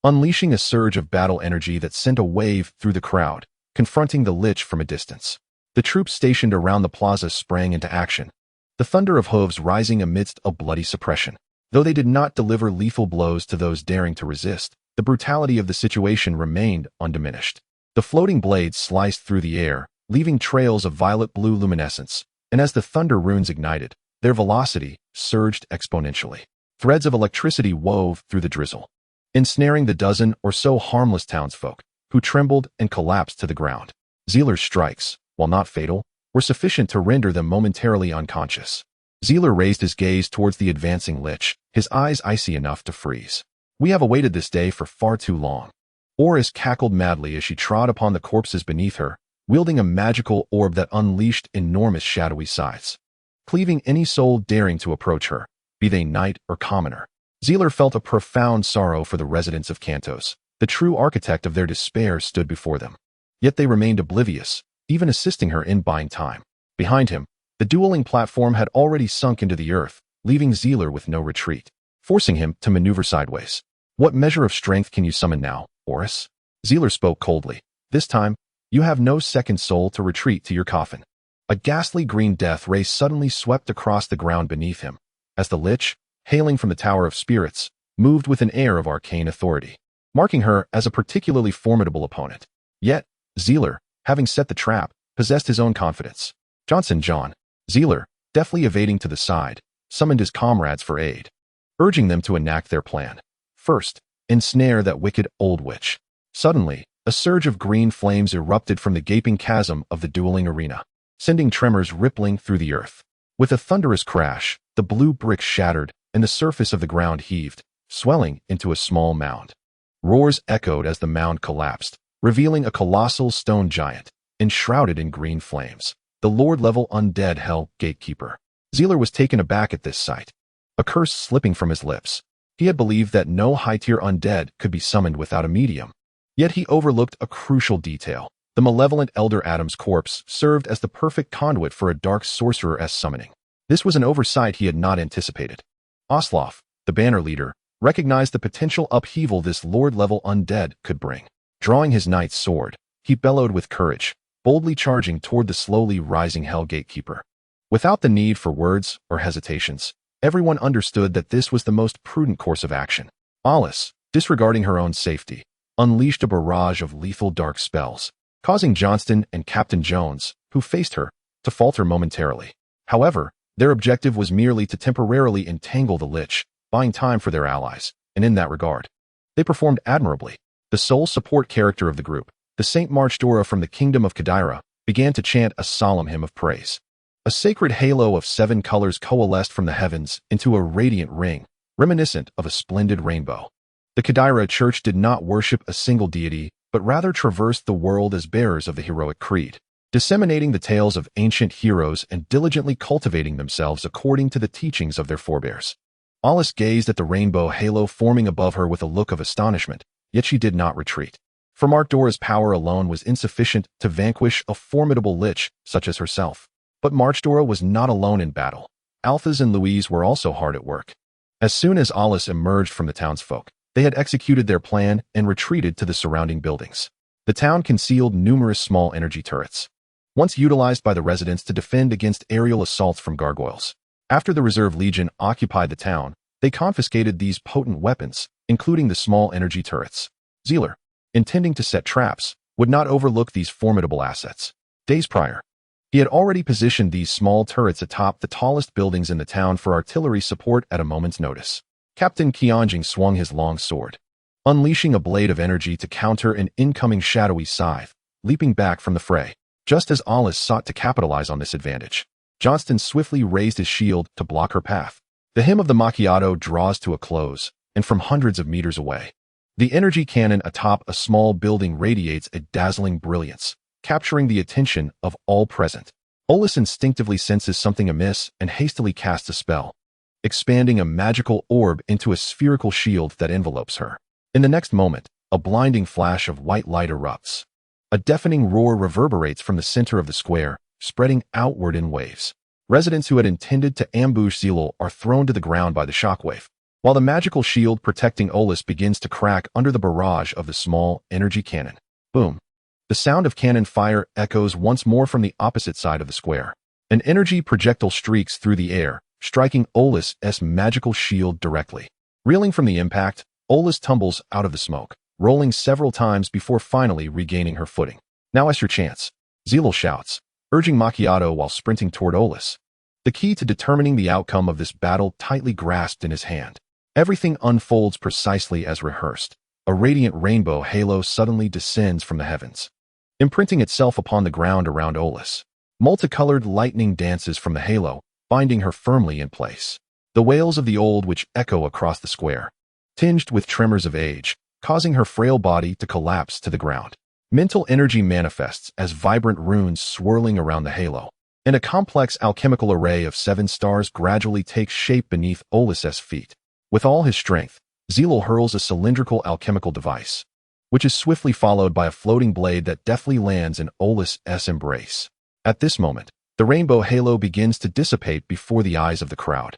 unleashing a surge of battle energy that sent a wave through the crowd, confronting the Lich from a distance. The troops stationed around the plaza sprang into action, the thunder of hooves rising amidst a bloody suppression. Though they did not deliver lethal blows to those daring to resist, the brutality of the situation remained undiminished. The floating blades sliced through the air, leaving trails of violet-blue luminescence, and as the thunder runes ignited, their velocity surged exponentially. Threads of electricity wove through the drizzle, ensnaring the dozen or so harmless townsfolk, who trembled and collapsed to the ground. Zerel's strikes, while not fatal, were sufficient to render them momentarily unconscious. Zerel raised his gaze towards the advancing Lich, his eyes icy enough to freeze. "We have awaited this day for far too long." Oris cackled madly as she trod upon the corpses beneath her, wielding a magical orb that unleashed enormous shadowy scythes, cleaving any soul daring to approach her, be they knight or commoner. Zerel felt a profound sorrow for the residents of Kantos. The true architect of their despair stood before them. Yet they remained oblivious, even assisting her in buying time. Behind him, the dueling platform had already sunk into the earth, leaving Zerel with no retreat, forcing him to maneuver sideways. "What measure of strength can you summon now, Oris?" Zerel spoke coldly. "This time, you have no second soul to retreat to your coffin." A ghastly green death ray suddenly swept across the ground beneath him, as the Lich, hailing from the Tower of Spirits, moved with an air of arcane authority, marking her as a particularly formidable opponent. Yet, Zerel, having set the trap, possessed his own confidence. John. Zerel, deftly evading to the side, summoned his comrades for aid, urging them to enact their plan. First, ensnare that wicked old witch. Suddenly, a surge of green flames erupted from the gaping chasm of the dueling arena, sending tremors rippling through the earth. With a thunderous crash, the blue bricks shattered, and the surface of the ground heaved, swelling into a small mound. Roars echoed as the mound collapsed, revealing a colossal stone giant, enshrouded in green flames, the Lord-level undead Hell Gatekeeper. Zerel was taken aback at this sight, a curse slipping from his lips. He had believed that no high-tier undead could be summoned without a medium. Yet he overlooked a crucial detail. The malevolent Elder Adam's corpse served as the perfect conduit for a dark sorcerer-esque summoning. This was an oversight he had not anticipated. Oslof, the banner leader, recognized the potential upheaval this Lord-level undead could bring. Drawing his knight's sword, he bellowed with courage, boldly charging toward the slowly rising Hell Gatekeeper. Without the need for words or hesitations, everyone understood that this was the most prudent course of action. Alice, disregarding her own safety, unleashed a barrage of lethal dark spells, causing Johnston and Captain Jones, who faced her, to falter momentarily. However, their objective was merely to temporarily entangle the Lich, buying time for their allies, and in that regard, they performed admirably. The sole support character of the group, the Saint Marchdora from the Kingdom of Kadira, began to chant a solemn hymn of praise. A sacred halo of 7 colors coalesced from the heavens into a radiant ring, reminiscent of a splendid rainbow. The Kadira Church did not worship a single deity, but rather traversed the world as bearers of the heroic creed, disseminating the tales of ancient heroes and diligently cultivating themselves according to the teachings of their forebears. Alice gazed at the rainbow halo forming above her with a look of astonishment, yet she did not retreat. For Marchdora's power alone was insufficient to vanquish a formidable Lich such as herself. But Marchdora was not alone in battle. Alphas and Louise were also hard at work. As soon as Alice emerged from the townsfolk, they had executed their plan and retreated to the surrounding buildings. The town concealed numerous small energy turrets, once utilized by the residents to defend against aerial assaults from gargoyles. After the Reserve Legion occupied the town, they confiscated these potent weapons, including the small energy turrets. Zerel, intending to set traps, would not overlook these formidable assets. Days prior, he had already positioned these small turrets atop the tallest buildings in the town for artillery support at a moment's notice. Captain Qianjing swung his long sword, unleashing a blade of energy to counter an incoming shadowy scythe, leaping back from the fray. Just as Alice sought to capitalize on this advantage, Johnston swiftly raised his shield to block her path. The hymn of the macchiato draws to a close, and from hundreds of meters away, the energy cannon atop a small building radiates a dazzling brilliance, capturing the attention of all present. Olis instinctively senses something amiss and hastily casts a spell, expanding a magical orb into a spherical shield that envelopes her. In the next moment, a blinding flash of white light erupts. A deafening roar reverberates from the center of the square, spreading outward in waves. Residents who had intended to ambush Zerel are thrown to the ground by the shockwave, while the magical shield protecting Olis begins to crack under the barrage of the small energy cannon. Boom! The sound of cannon fire echoes once more from the opposite side of the square. An energy projectile streaks through the air, striking Olis' magical shield directly. Reeling from the impact, Olis tumbles out of the smoke, rolling several times before finally regaining her footing. "Now is your chance," Zerel shouts, urging Macchiato while sprinting toward Olis. The key to determining the outcome of this battle tightly grasped in his hand. Everything unfolds precisely as rehearsed. A radiant rainbow halo suddenly descends from the heavens, imprinting itself upon the ground around Olis. Multicolored lightning dances from the halo, binding her firmly in place. the wails of the old which echo across the square, tinged with tremors of age, causing her frail body to collapse to the ground. Mental energy manifests as vibrant runes swirling around the halo, and a complex alchemical array of 7 stars gradually takes shape beneath Olis's feet. With all his strength, Zerel hurls a cylindrical alchemical device, which is swiftly followed by a floating blade that deftly lands in Olis's embrace. At this moment, the rainbow halo begins to dissipate before the eyes of the crowd,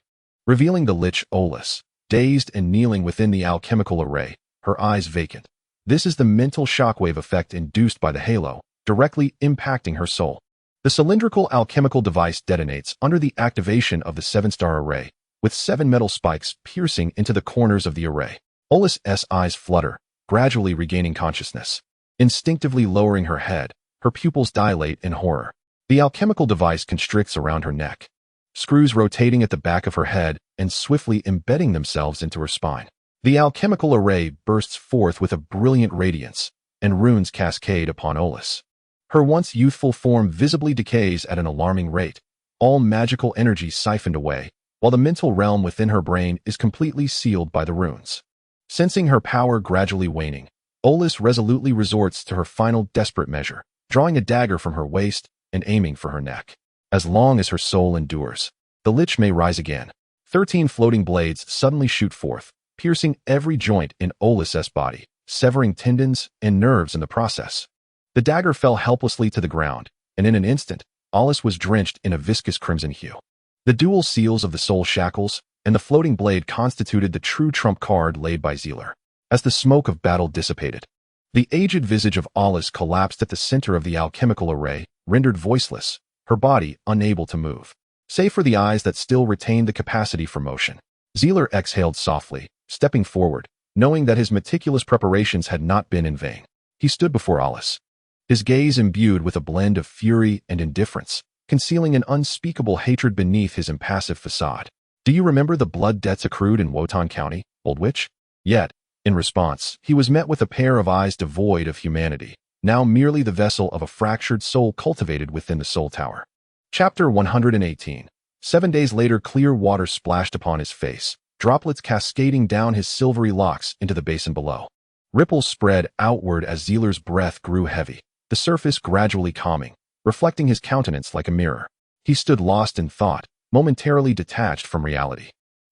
revealing the lich Olis, dazed and kneeling within the alchemical array, her eyes vacant. This is the mental shockwave effect induced by the halo, directly impacting her soul. The cylindrical alchemical device detonates under the activation of the 7-star array, with 7 metal spikes piercing into the corners of the array. Olis's eyes flutter, gradually regaining consciousness. Instinctively lowering her head, her pupils dilate in horror. The alchemical device constricts around her neck, screws rotating at the back of her head and swiftly embedding themselves into her spine. The alchemical array bursts forth with a brilliant radiance, and runes cascade upon Olis. Her once youthful form visibly decays at an alarming rate, all magical energy siphoned away, while the mental realm within her brain is completely sealed by the runes. Sensing her power gradually waning, Olis resolutely resorts to her final desperate measure, drawing a dagger from her waist and aiming for her neck. As long as her soul endures, the lich may rise again. 13 floating blades suddenly shoot forth, piercing every joint in Olis's body, severing tendons and nerves in the process. The dagger fell helplessly to the ground, and in an instant, Olis was drenched in a viscous crimson hue. The dual seals of the soul shackles and the floating blade constituted the true trump card laid by Zerel. As the smoke of battle dissipated, the aged visage of Olis collapsed at the center of the alchemical array, rendered voiceless, her body unable to move. Save for the eyes that still retained the capacity for motion, Zerel exhaled softly, stepping forward, knowing that his meticulous preparations had not been in vain. He stood before Olis, his gaze imbued with a blend of fury and indifference, concealing an unspeakable hatred beneath his impassive facade. Do you remember the blood debts accrued in Worton County, old witch? Yet, in response, he was met with a pair of eyes devoid of humanity, now merely the vessel of a fractured soul cultivated within the soul tower. Chapter 118. 7 days later, clear water splashed upon his face, droplets cascading down his silvery locks into the basin below. Ripples spread outward as Zerel's breath grew heavy, the surface gradually calming, reflecting his countenance like a mirror. He stood lost in thought, momentarily detached from reality.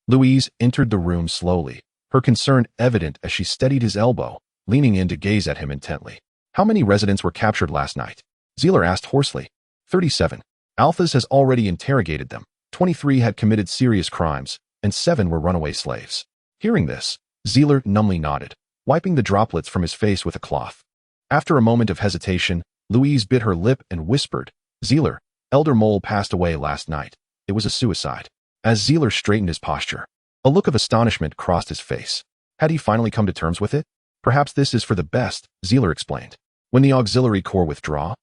Louise entered the room slowly, her concern evident as she steadied his elbow, leaning in to gaze at him intently. How many residents were captured last night? Zerel asked hoarsely. 37. Alphas has already interrogated them. 23 had committed serious crimes, and 7 were runaway slaves. Hearing this, Zerel numbly nodded, wiping the droplets from his face with a cloth. After a moment of hesitation, Louise bit her lip and whispered, Zerel, Elder Mole passed away last night. It was a suicide. As Zerel straightened his posture, a look of astonishment crossed his face. Had he finally come to terms with it? Perhaps this is for the best, Zerel explained. When the auxiliary corps withdraw,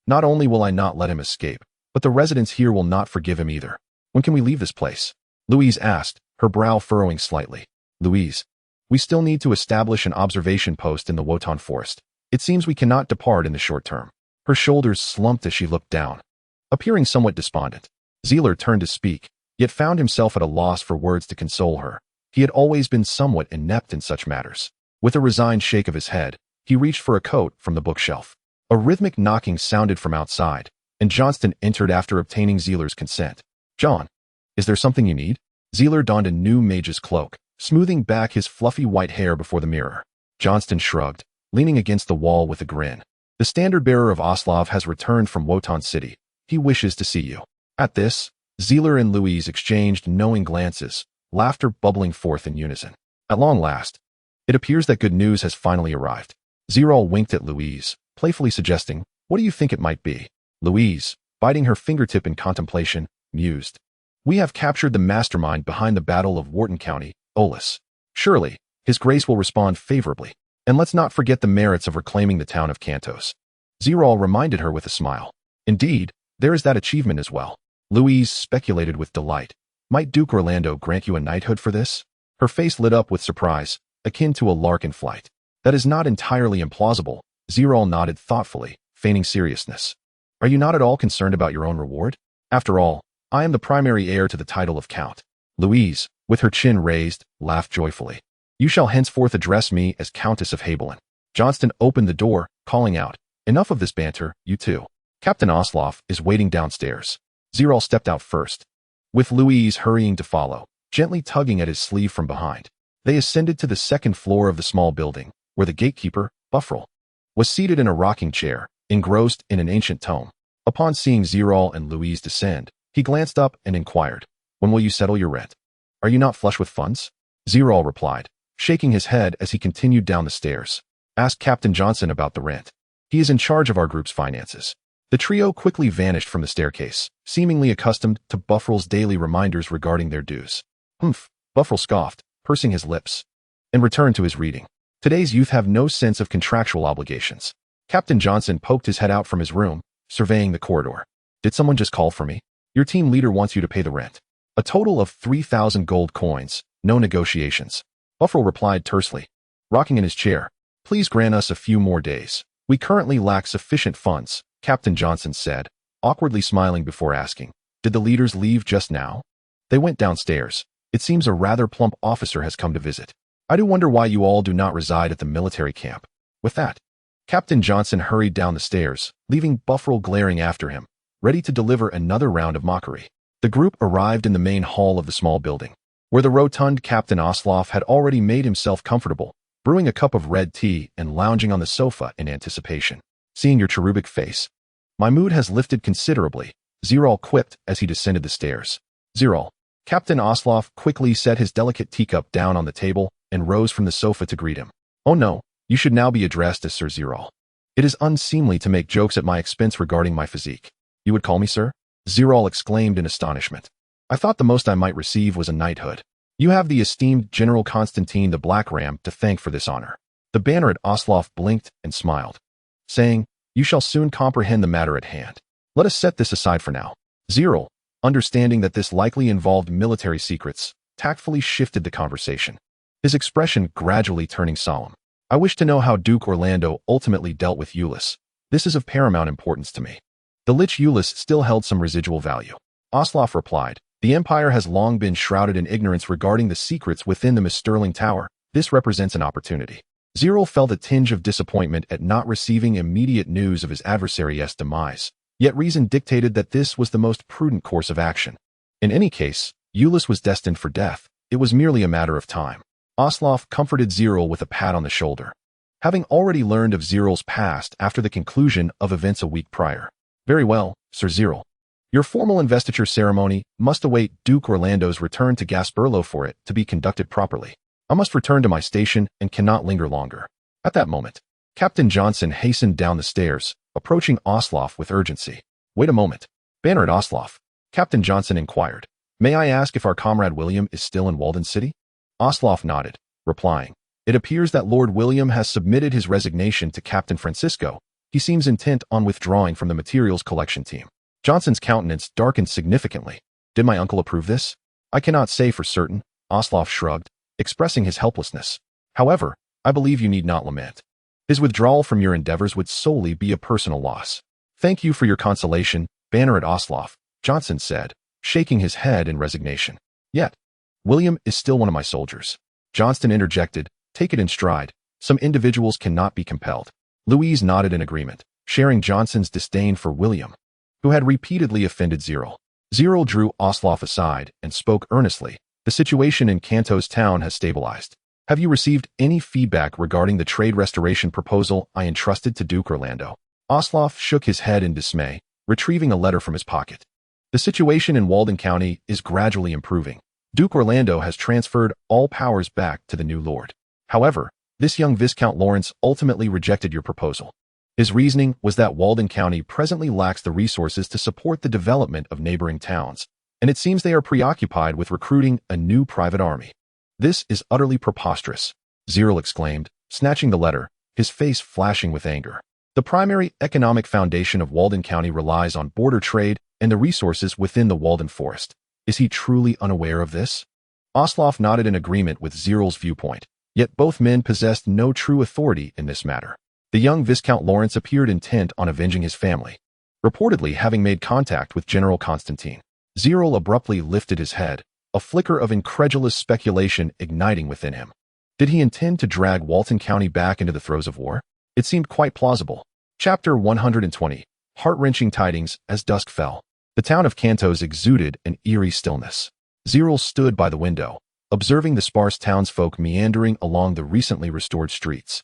not only will I not let him escape, but the residents here will not forgive him either. When can we leave this place? Louise asked, her brow furrowing slightly. Louise, we still need to establish an observation post in the Wotan forest. It seems we cannot depart in the short term. Her shoulders slumped as she looked down, appearing somewhat despondent. Zerel turned to speak, yet found himself at a loss for words to console her. He had always been somewhat inept in such matters. With a resigned shake of his head, he reached for a coat from the bookshelf. A rhythmic knocking sounded from outside, and Johnston entered after obtaining Zerel's consent. John, is there something you need? Zerel donned a new mage's cloak, smoothing back his fluffy white hair before the mirror. Johnston shrugged, leaning against the wall with a grin. The standard-bearer of Oslov has returned from Wotan City. He wishes to see you. At this, Zerel and Louise exchanged knowing glances, laughter bubbling forth in unison. At long last, it appears that good news has finally arrived. Zerel winked at Louise, playfully suggesting, what do you think it might be? Louise, biting her fingertip in contemplation, mused. We have captured the mastermind behind the Battle of Worton County, Olis. Surely, his grace will respond favorably. And let's not forget the merits of reclaiming the town of Cantos. Zerel reminded her with a smile. Indeed, there is that achievement as well. Louise speculated with delight. Might Duke Orlando grant you a knighthood for this? Her face lit up with surprise, akin to a lark in flight. That is not entirely implausible. Zerel nodded thoughtfully, feigning seriousness. Are you not at all concerned about your own reward? After all, I am the primary heir to the title of Count. Louise, with her chin raised, laughed joyfully. You shall henceforth address me as Countess of Hamelin. Johnston opened the door, calling out, Enough of this banter, you two. Captain Osloff is waiting downstairs. Zerel stepped out first, with Louise hurrying to follow, gently tugging at his sleeve from behind. They ascended to the second floor of the small building, where the gatekeeper, Buffrel, was seated in a rocking chair, engrossed in an ancient tome. Upon seeing Zerel and Louise descend, he glanced up and inquired, When will you settle your rent? Are you not flush with funds? Zerel replied, shaking his head as he continued down the stairs. Ask Captain Johnson about the rent. He is in charge of our group's finances. The trio quickly vanished from the staircase, seemingly accustomed to Buffrel's daily reminders regarding their dues. Humph, Buffrel scoffed, pursing his lips, and returned to his reading. Today's youth have no sense of contractual obligations. Captain Johnson poked his head out from his room, surveying the corridor. Did someone just call for me? Your team leader wants you to pay the rent. A total of 3,000 gold coins, no negotiations. Buffrel replied tersely, rocking in his chair. Please grant us a few more days. We currently lack sufficient funds, Captain Johnson said, awkwardly smiling before asking, Did the leaders leave just now? They went downstairs. It seems a rather plump officer has come to visit. I do wonder why you all do not reside at the military camp. With that, Captain Johnson hurried down the stairs, leaving Buffrel glaring after him, ready to deliver another round of mockery. The group arrived in the main hall of the small building, where the rotund Captain Osloff had already made himself comfortable, brewing a cup of red tea and lounging on the sofa in anticipation. Seeing your cherubic face, my mood has lifted considerably, Zerel quipped as he descended the stairs. Zerel. Captain Osloff quickly set his delicate teacup down on the table and rose from the sofa to greet him. Oh no, you should now be addressed as Sir Zerel. It is unseemly to make jokes at my expense regarding my physique. You would call me sir? Zerel exclaimed in astonishment. I thought the most I might receive was a knighthood. You have the esteemed General Constantine the Black Ram to thank for this honor. The banner at Osloff blinked and smiled, saying, You shall soon comprehend the matter at hand. Let us set this aside for now. Zerel, understanding that this likely involved military secrets, tactfully shifted the conversation, his expression gradually turning solemn. I wish to know how Duke Orlando ultimately dealt with Euless. This is of paramount importance to me. The Lich Euless still held some residual value. Osloff replied, The Empire has long been shrouded in ignorance regarding the secrets within the Misterling Tower. This represents an opportunity. Zerel felt a tinge of disappointment at not receiving immediate news of his adversary's demise, yet reason dictated that this was the most prudent course of action. In any case, Euless was destined for death. It was merely a matter of time. Osloff comforted Zerel with a pat on the shoulder, having already learned of Zerel's past after the conclusion of events a week prior. Very well, Sir Zerel. Your formal investiture ceremony must await Duke Orlando's return to Gasperlo for it to be conducted properly. I must return to my station and cannot linger longer. At that moment, Captain Johnson hastened down the stairs, approaching Osloff with urgency. Wait a moment. Banner at Osloff. Captain Johnson inquired. May I ask if our comrade William is still in Walden City? Osloff nodded, replying, It appears that Lord William has submitted his resignation to Captain Francisco. He seems intent on withdrawing from the materials collection team. Johnson's countenance darkened significantly. Did my uncle approve this? I cannot say for certain, Osloff shrugged, expressing his helplessness. However, I believe you need not lament. His withdrawal from your endeavors would solely be a personal loss. Thank you for your consolation, Banner at Osloff, Johnson said, shaking his head in resignation. Yet, William is still one of my soldiers. Johnston interjected, Take it in stride. Some individuals cannot be compelled. Louise nodded in agreement, sharing Johnson's disdain for William, who had repeatedly offended Zerel. Zerel drew Osloff aside and spoke earnestly. The situation in Kanto's town has stabilized. Have you received any feedback regarding the trade restoration proposal I entrusted to Duke Orlando? Osloff shook his head in dismay, retrieving a letter from his pocket. The situation in Worton County is gradually improving. Duke Orlando has transferred all powers back to the new lord. However, this young Viscount Lawrence ultimately rejected your proposal. His reasoning was that Worton County presently lacks the resources to support the development of neighboring towns, and it seems they are preoccupied with recruiting a new private army. This is utterly preposterous, Zerel exclaimed, snatching the letter, his face flashing with anger. The primary economic foundation of Worton County relies on border trade and the resources within the Walden Forest. Is he truly unaware of this? Osloff nodded in agreement with Zerel's viewpoint, yet both men possessed no true authority in this matter. The young Viscount Lawrence appeared intent on avenging his family, reportedly having made contact with General Constantine. Zerel abruptly lifted his head, a flicker of incredulous speculation igniting within him. Did he intend to drag Worton County back into the throes of war? It seemed quite plausible. Chapter 120. Heart-wrenching tidings as dusk fell. The town of Cantos exuded an eerie stillness. Zerel stood by the window, observing the sparse townsfolk meandering along the recently restored streets.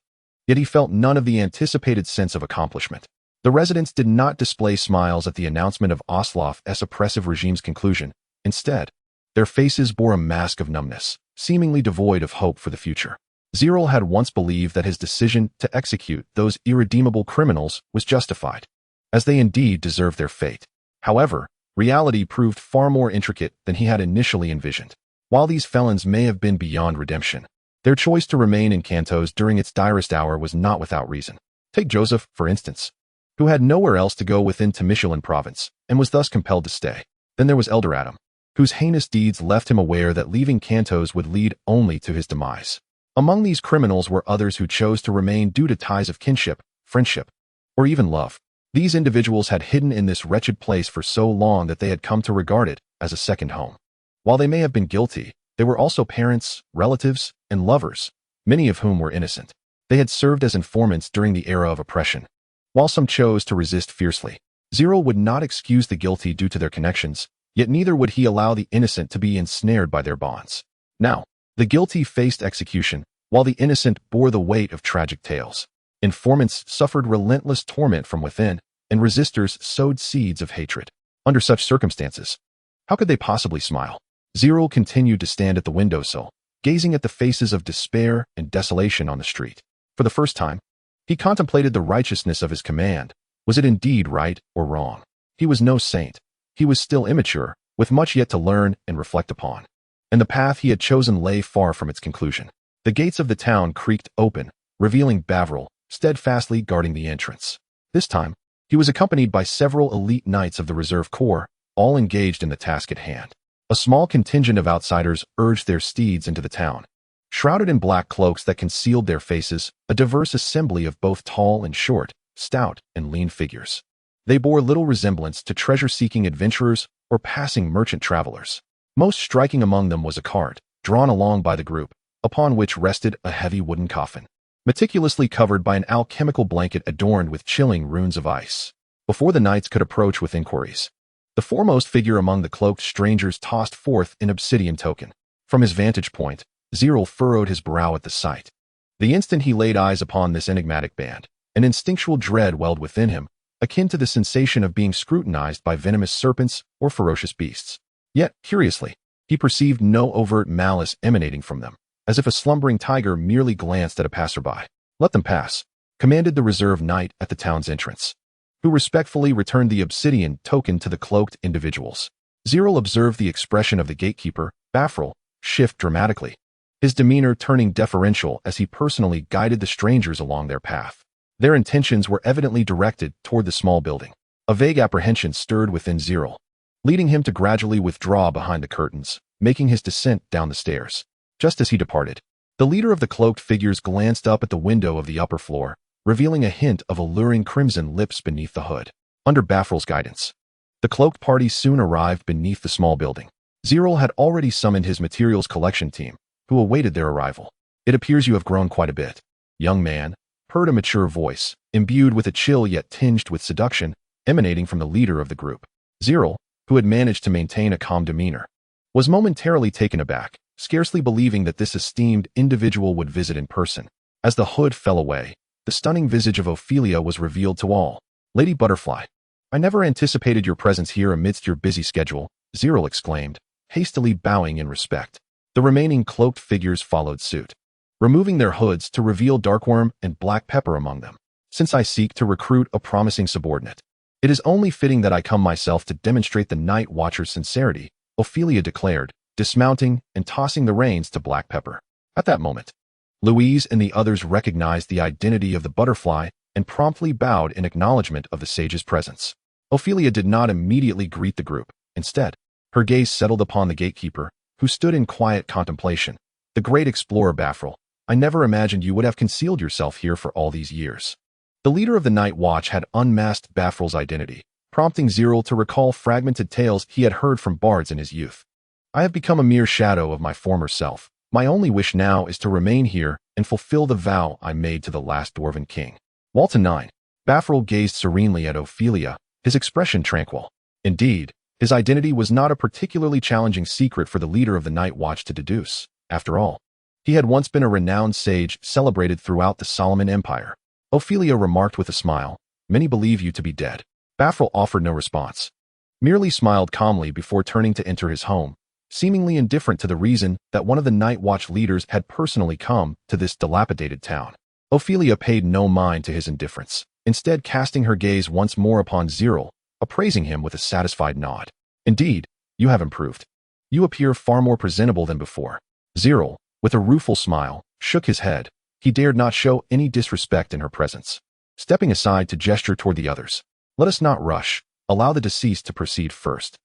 Yet he felt none of the anticipated sense of accomplishment. The residents did not display smiles at the announcement of Osloff's oppressive regime's conclusion. Instead, their faces bore a mask of numbness, seemingly devoid of hope for the future. Zerel had once believed that his decision to execute those irredeemable criminals was justified, as they indeed deserved their fate. However, reality proved far more intricate than he had initially envisioned. While these felons may have been beyond redemption, their choice to remain in Cantos during its direst hour was not without reason. Take Joseph, for instance, who had nowhere else to go within Temishulin province and was thus compelled to stay. Then there was Elder Adam, whose heinous deeds left him aware that leaving Cantos would lead only to his demise. Among these criminals were others who chose to remain due to ties of kinship, friendship, or even love. These individuals had hidden in this wretched place for so long that they had come to regard it as a second home. While they may have been guilty, they were also parents, relatives, and lovers, many of whom were innocent. They had served as informants during the era of oppression. While some chose to resist fiercely, Zerel would not excuse the guilty due to their connections, yet neither would he allow the innocent to be ensnared by their bonds. Now, the guilty faced execution, while the innocent bore the weight of tragic tales. Informants suffered relentless torment from within, and resistors sowed seeds of hatred. Under such circumstances, how could they possibly smile? Zerel continued to stand at the windowsill, gazing at the faces of despair and desolation on the street. For the first time, he contemplated the righteousness of his command. Was it indeed right or wrong? He was no saint. He was still immature, with much yet to learn and reflect upon. And the path he had chosen lay far from its conclusion. The gates of the town creaked open, revealing Bavril, steadfastly guarding the entrance. This time, he was accompanied by several elite knights of the Reserve Corps, all engaged in the task at hand. A small contingent of outsiders urged their steeds into the town. Shrouded in black cloaks that concealed their faces, a diverse assembly of both tall and short, stout and lean figures. They bore little resemblance to treasure-seeking adventurers or passing merchant travelers. Most striking among them was a cart, drawn along by the group, upon which rested a heavy wooden coffin, meticulously covered by an alchemical blanket adorned with chilling runes of ice. Before the knights could approach with inquiries, the foremost figure among the cloaked strangers tossed forth an obsidian token. From his vantage point, Zerel furrowed his brow at the sight. The instant he laid eyes upon this enigmatic band, an instinctual dread welled within him, akin to the sensation of being scrutinized by venomous serpents or ferocious beasts. Yet, curiously, he perceived no overt malice emanating from them, as if a slumbering tiger merely glanced at a passerby. "Let them pass," commanded the reserve knight at the town's entrance, who respectfully returned the obsidian token to the cloaked individuals. Zerel observed the expression of the gatekeeper, Bavril, shift dramatically, his demeanor turning deferential as he personally guided the strangers along their path. Their intentions were evidently directed toward the small building. A vague apprehension stirred within Zerel, leading him to gradually withdraw behind the curtains, making his descent down the stairs. Just as he departed, the leader of the cloaked figures glanced up at the window of the upper floor, revealing a hint of alluring crimson lips beneath the hood. Under Bavril's guidance, the cloaked party soon arrived beneath the small building. Zerel had already summoned his materials collection team, who awaited their arrival. "It appears you have grown quite a bit, young man," heard a mature voice, imbued with a chill yet tinged with seduction, emanating from the leader of the group. Zerel, who had managed to maintain a calm demeanor, was momentarily taken aback, scarcely believing that this esteemed individual would visit in person. As the hood fell away, the stunning visage of Ophelia was revealed to all. "Lady Butterfly, I never anticipated your presence here amidst your busy schedule," Zerel exclaimed, hastily bowing in respect. The remaining cloaked figures followed suit, removing their hoods to reveal Darkworm and Black Pepper among them. "Since I seek to recruit a promising subordinate, it is only fitting that I come myself to demonstrate the Night Watcher's sincerity," Ophelia declared, dismounting and tossing the reins to Black Pepper. At that moment, Louise and the others recognized the identity of the butterfly and promptly bowed in acknowledgement of the sage's presence. Ophelia did not immediately greet the group. Instead, her gaze settled upon the gatekeeper, who stood in quiet contemplation. "The great explorer Bavril, I never imagined you would have concealed yourself here for all these years." The leader of the Night Watch had unmasked Bavril's identity, prompting Zerel to recall fragmented tales he had heard from bards in his youth. I have become a mere shadow of my former self. My only wish now is to remain here and fulfill the vow I made to the last Dwarven king. Walton 9. Bafril gazed serenely at Ophelia, his expression tranquil. Indeed, his identity was not a particularly challenging secret for the leader of the Night Watch to deduce. After all, he had once been a renowned sage celebrated throughout the Solomon Empire. Ophelia remarked with a smile, "Many believe you to be dead." Bafril offered no response, merely smiled calmly before turning to enter his home, seemingly indifferent to the reason that one of the Night Watch leaders had personally come to this dilapidated town. Ophelia paid no mind to his indifference, instead casting her gaze once more upon Zerel, appraising him with a satisfied nod. "Indeed, you have improved. You appear far more presentable than before." Zerel, with a rueful smile, shook his head. He dared not show any disrespect in her presence. Stepping aside to gesture toward the others, "Let us not rush. Allow the deceased to proceed first."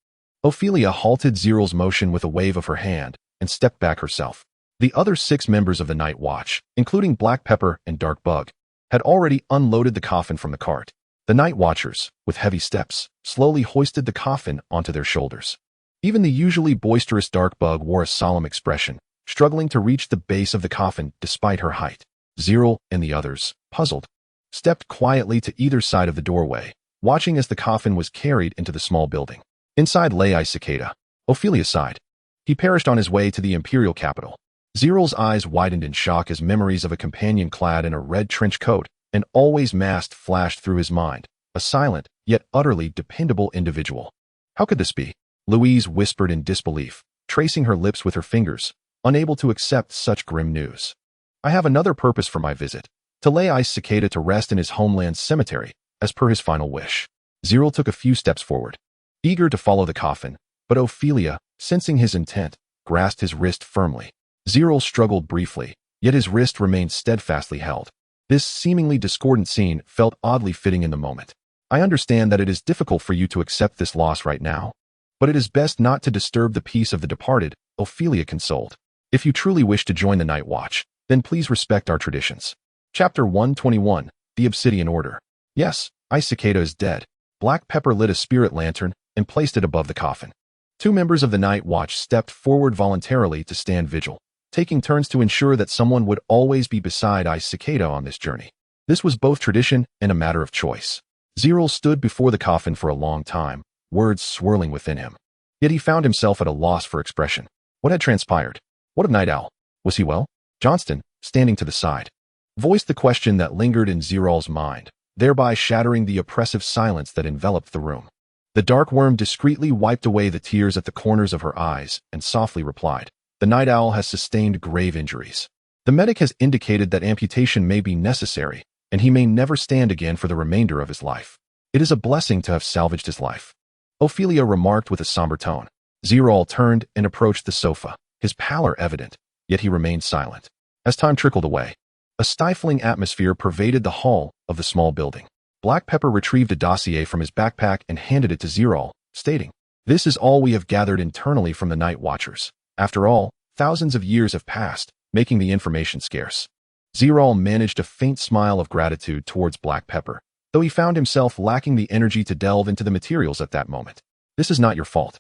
Ophelia halted Zerel's motion with a wave of her hand and stepped back herself. The other 6 members of the Night Watch, including Black Pepper and Dark Bug, had already unloaded the coffin from the cart. The Night Watchers, with heavy steps, slowly hoisted the coffin onto their shoulders. Even the usually boisterous Dark Bug wore a solemn expression, struggling to reach the base of the coffin despite her height. Zerel and the others, puzzled, stepped quietly to either side of the doorway, watching as the coffin was carried into the small building. Inside lay Cicada. Ophelia sighed. He perished on his way to the imperial capital. Zerel's eyes widened in shock as memories of a companion clad in a red trench coat and always masked flashed through his mind, a silent, yet utterly dependable individual. How could this be? Louise whispered in disbelief, tracing her lips with her fingers, unable to accept such grim news. "I have another purpose for my visit, to lay Cicada to rest in his homeland cemetery, as per his final wish." Zerel took a few steps forward, eager to follow the coffin, but Ophelia, sensing his intent, grasped his wrist firmly. Zerel struggled briefly, yet his wrist remained steadfastly held. This seemingly discordant scene felt oddly fitting in the moment. "I understand that it is difficult for you to accept this loss right now, but it is best not to disturb the peace of the departed," Ophelia consoled. "If you truly wish to join the Night Watch, then please respect our traditions." Chapter 121, The Obsidian Order. "Yes, Cicada is dead." Black Pepper lit a spirit lantern and placed it above the coffin. 2 members of the Night Watch stepped forward voluntarily to stand vigil, taking turns to ensure that someone would always be beside Cicada on this journey. This was both tradition and a matter of choice. Zerel stood before the coffin for a long time, words swirling within him. Yet he found himself at a loss for expression. What had transpired? What of Night Owl? Was he well? Johnston, standing to the side, voiced the question that lingered in Zerel's mind, thereby shattering the oppressive silence that enveloped the room. The dark worm discreetly wiped away the tears at the corners of her eyes and softly replied, "The Night Owl has sustained grave injuries. The medic has indicated that amputation may be necessary, and he may never stand again for the remainder of his life. It is a blessing to have salvaged his life," Ophelia remarked with a somber tone. Zerel turned and approached the sofa, his pallor evident, yet he remained silent. As time trickled away, a stifling atmosphere pervaded the hall of the small building. Black Pepper retrieved a dossier from his backpack and handed it to Zerel, stating, "This is all we have gathered internally from the Night Watchers. After all, thousands of years have passed, making the information scarce." Zerel managed a faint smile of gratitude towards Black Pepper, though he found himself lacking the energy to delve into the materials at that moment. "This is not your fault.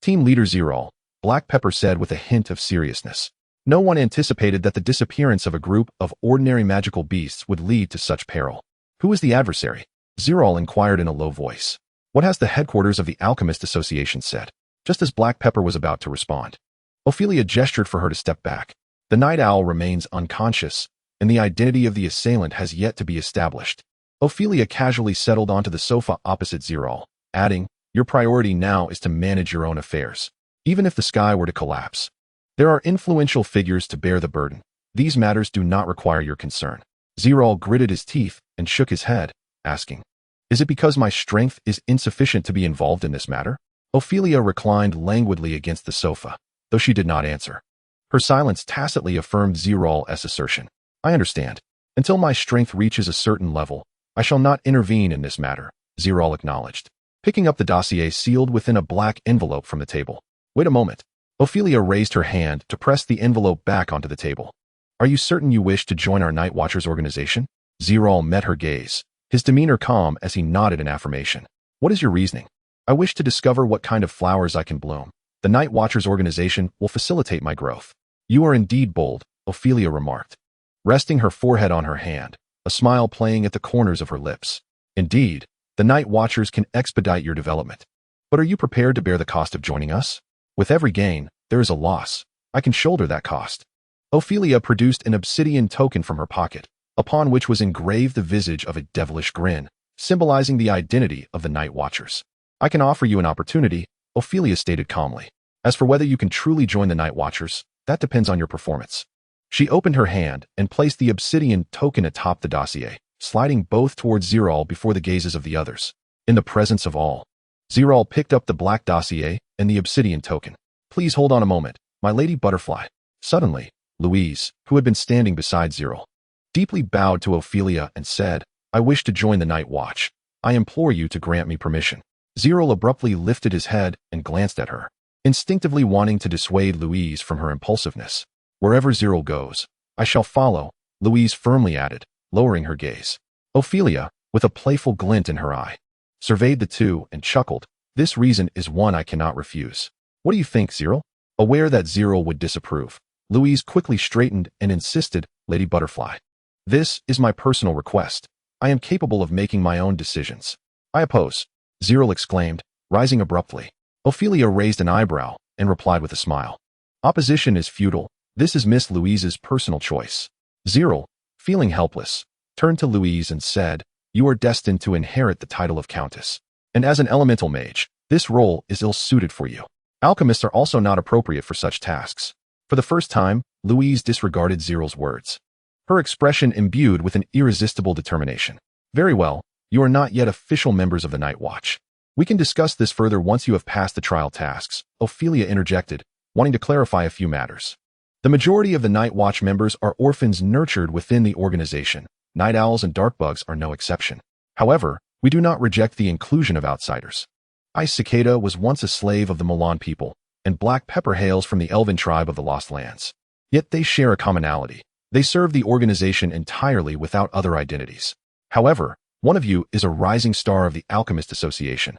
Team leader Zerel," Black Pepper said with a hint of seriousness. "No one anticipated that the disappearance of a group of ordinary magical beasts would lead to such peril." "Who is the adversary?" Zerel inquired in a low voice. "What has the headquarters of the Alchemist Association said?" Just as Black Pepper was about to respond, Ophelia gestured for her to step back. "The Night Owl remains unconscious, and the identity of the assailant has yet to be established." Ophelia casually settled onto the sofa opposite Zerel, adding, "Your priority now is to manage your own affairs. Even if the sky were to collapse, there are influential figures to bear the burden. These matters do not require your concern." Zerel gritted his teeth and shook his head, asking, "Is it because my strength is insufficient to be involved in this matter?" Ophelia reclined languidly against the sofa, though she did not answer. Her silence tacitly affirmed Zerel's assertion. "I understand. Until my strength reaches a certain level, I shall not intervene in this matter," Zerel acknowledged, picking up the dossier sealed within a black envelope from the table. "Wait a moment." Ophelia raised her hand to press the envelope back onto the table. "Are you certain you wish to join our Night Watchers organization?" Zerel met her gaze, his demeanor calm as he nodded in affirmation. "What is your reasoning?" "I wish to discover what kind of flowers I can bloom. The Night Watchers organization will facilitate my growth. You are indeed bold, Ophelia remarked, resting her forehead on her hand, a smile playing at the corners of her lips. Indeed, the Night Watchers can expedite your development. But are you prepared to bear the cost of joining us? With every gain, there is a loss. I can shoulder that cost. Ophelia produced an obsidian token from her pocket, upon which was engraved the visage of a devilish grin, symbolizing the identity of the Night Watchers. I can offer you an opportunity, Ophelia stated calmly. As for whether you can truly join the Night Watchers, that depends on your performance. She opened her hand and placed the obsidian token atop the dossier, sliding both towards Zerel before the gazes of the others. In the presence of all, Zerel picked up the black dossier and the obsidian token. Please hold on a moment, my Lady Butterfly. Suddenly, Louise, who had been standing beside Zerel, deeply bowed to Ophelia and said, I wish to join the Night Watch. I implore you to grant me permission. Zerel abruptly lifted his head and glanced at her, instinctively wanting to dissuade Louise from her impulsiveness. Wherever Zerel goes, I shall follow, Louise firmly added, lowering her gaze. Ophelia, with a playful glint in her eye, surveyed the two and chuckled. This reason is one I cannot refuse. What do you think, Zerel? Aware that Zerel would disapprove, Louise quickly straightened and insisted, Lady Butterfly. This is my personal request. I am capable of making my own decisions. I oppose, Zerel exclaimed, rising abruptly. Ophelia raised an eyebrow and replied with a smile. Opposition is futile. This is Miss Louise's personal choice. Zerel, feeling helpless, turned to Louise and said, You are destined to inherit the title of Countess. And as an elemental mage, this role is ill-suited for you. Alchemists are also not appropriate for such tasks. For the first time, Louise disregarded Zerel's words, her expression imbued with an irresistible determination. Very well, you are not yet official members of the Night Watch. We can discuss this further once you have passed the trial tasks, Ophelia interjected, wanting to clarify a few matters. The majority of the Night Watch members are orphans nurtured within the organization. Night owls and darkbugs are no exception. However, we do not reject the inclusion of outsiders. Ice Cicada was once a slave of the Milan people, and Black Pepper hails from the Elven tribe of the Lost Lands. Yet they share a commonality. They serve the organization entirely without other identities. However, one of you is a rising star of the Alchemist Association,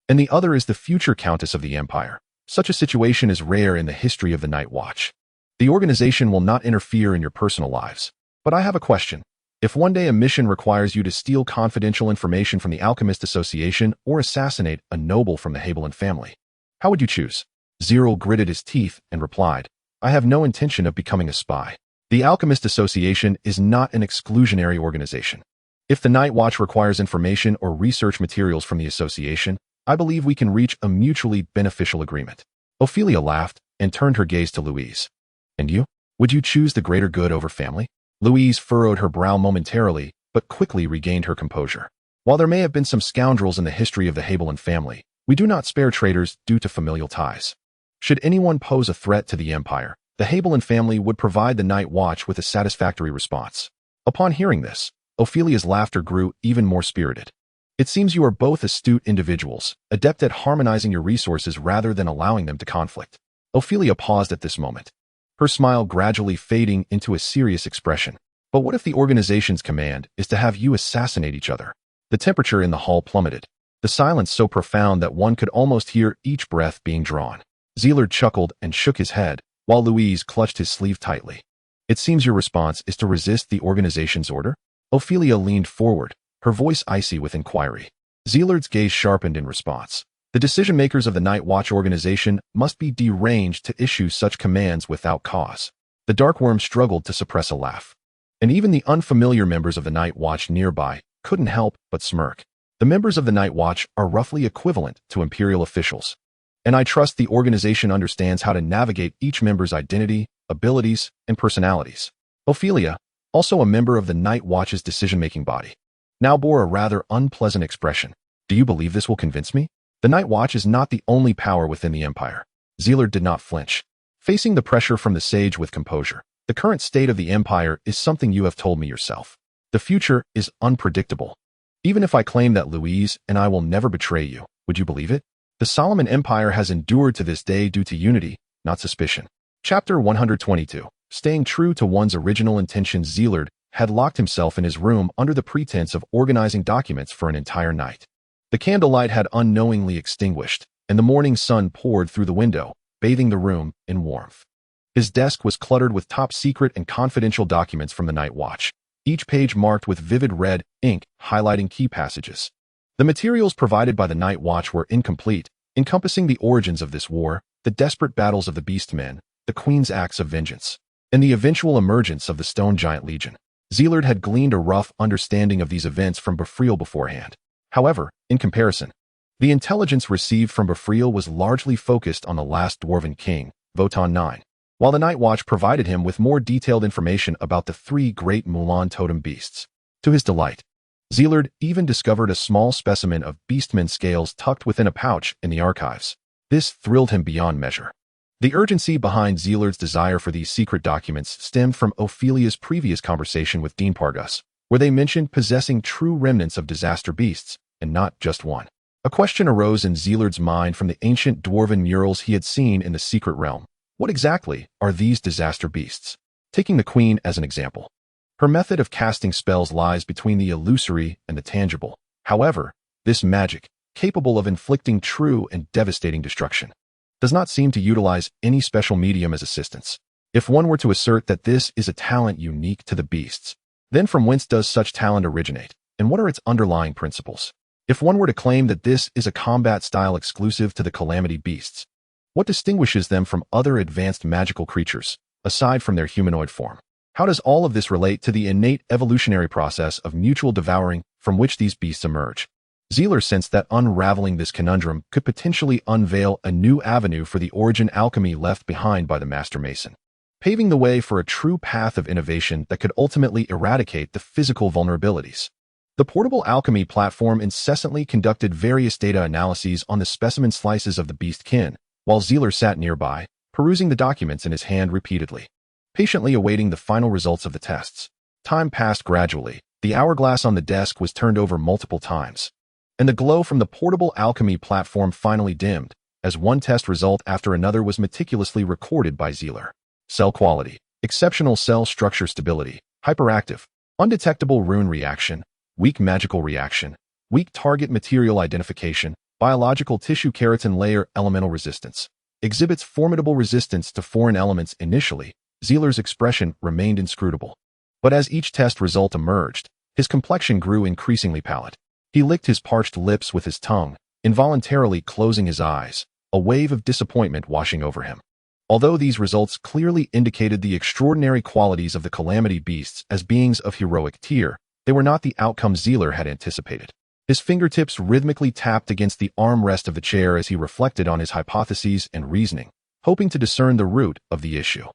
and the other is the future Countess of the Empire. Such a situation is rare in the history of the Night Watch. The organization will not interfere in your personal lives. But I have a question. If one day a mission requires you to steal confidential information from the Alchemist Association or assassinate a noble from the Habelan family, how would you choose? Zerel gritted his teeth and replied, I have no intention of becoming a spy. The Alchemist Association is not an exclusionary organization. If the Night Watch requires information or research materials from the association, I believe we can reach a mutually beneficial agreement. Ophelia laughed and turned her gaze to Louise. And you? Would you choose the greater good over family? Louise furrowed her brow momentarily, but quickly regained her composure. While there may have been some scoundrels in the history of the Habelan family, we do not spare traitors due to familial ties. Should anyone pose a threat to the Empire, the Habelan family would provide the Night Watch with a satisfactory response. Upon hearing this, Ophelia's laughter grew even more spirited. It seems you are both astute individuals, adept at harmonizing your resources rather than allowing them to conflict. Ophelia paused at this moment, her smile gradually fading into a serious expression. But what if the organization's command is to have you assassinate each other? The temperature in the hall plummeted, the silence so profound that one could almost hear each breath being drawn. Zerel chuckled and shook his head, while Louise clutched his sleeve tightly. It seems your response is to resist the organization's order? Ophelia leaned forward, her voice icy with inquiry. Zerel's gaze sharpened in response. The decision-makers of the Night Watch organization must be deranged to issue such commands without cause. The Darkworm struggled to suppress a laugh. And even the unfamiliar members of the Night Watch nearby couldn't help but smirk. The members of the Night Watch are roughly equivalent to Imperial officials, and I trust the organization understands how to navigate each member's identity, abilities, and personalities. Ophelia, also a member of the Night Watch's decision-making body, now bore a rather unpleasant expression. Do you believe this will convince me? The Night Watch is not the only power within the Empire. Zerel did not flinch, facing the pressure from the sage with composure. The current state of the Empire is something you have told me yourself. The future is unpredictable. Even if I claim that Louise and I will never betray you, would you believe it? The Solomon Empire has endured to this day due to unity, not suspicion. Chapter 122. Staying true to one's original intentions. Zerel had locked himself in his room under the pretense of organizing documents for an entire night. The candlelight had unknowingly extinguished, and the morning sun poured through the window, bathing the room in warmth. His desk was cluttered with top-secret and confidential documents from the Night Watch, each page marked with vivid red ink highlighting key passages. The materials provided by the Night Watch were incomplete, encompassing the origins of this war, the desperate battles of the Beastmen, the Queen's acts of vengeance, and the eventual emergence of the Stone Giant Legion. Zelard had gleaned a rough understanding of these events from Befriel beforehand. However, in comparison, the intelligence received from Befriel was largely focused on the last Dwarven king, Votan IX, while the Night Watch provided him with more detailed information about the three great Mulan totem beasts. To his delight, Zelard even discovered a small specimen of Beastman scales tucked within a pouch in the archives. This thrilled him beyond measure. The urgency behind Zelard's desire for these secret documents stemmed from Ophelia's previous conversation with Dean Pargus, where they mentioned possessing true remnants of disaster beasts, and not just one. A question arose in Zelard's mind from the ancient dwarven murals he had seen in the secret realm. What exactly are these disaster beasts? Taking the Queen as an example. Her method of casting spells lies between the illusory and the tangible. However, this magic, capable of inflicting true and devastating destruction, does not seem to utilize any special medium as assistance. If one were to assert that this is a talent unique to the beasts, then from whence does such talent originate, and what are its underlying principles? If one were to claim that this is a combat style exclusive to the Calamity beasts, what distinguishes them from other advanced magical creatures, aside from their humanoid form? How does all of this relate to the innate evolutionary process of mutual devouring from which these beasts emerge? Zelard sensed that unraveling this conundrum could potentially unveil a new avenue for the origin alchemy left behind by the Master Mason, paving the way for a true path of innovation that could ultimately eradicate the physical vulnerabilities. The portable alchemy platform incessantly conducted various data analyses on the specimen slices of the beast kin, while Zelard sat nearby, perusing the documents in his hand repeatedly, patiently awaiting the final results of the tests. Time passed gradually. The hourglass on the desk was turned over multiple times, and the glow from the portable alchemy platform finally dimmed, as one test result after another was meticulously recorded by Zelard. Cell quality, exceptional cell structure stability, hyperactive, undetectable rune reaction, weak magical reaction, weak target material identification, biological tissue keratin layer elemental resistance. Exhibits formidable resistance to foreign elements initially. Zelard's expression remained inscrutable. But as each test result emerged, his complexion grew increasingly pallid. He licked his parched lips with his tongue, involuntarily closing his eyes, a wave of disappointment washing over him. Although these results clearly indicated the extraordinary qualities of the Calamity beasts as beings of heroic tier, they were not the outcome Zelard had anticipated. His fingertips rhythmically tapped against the armrest of the chair as he reflected on his hypotheses and reasoning, hoping to discern the root of the issue.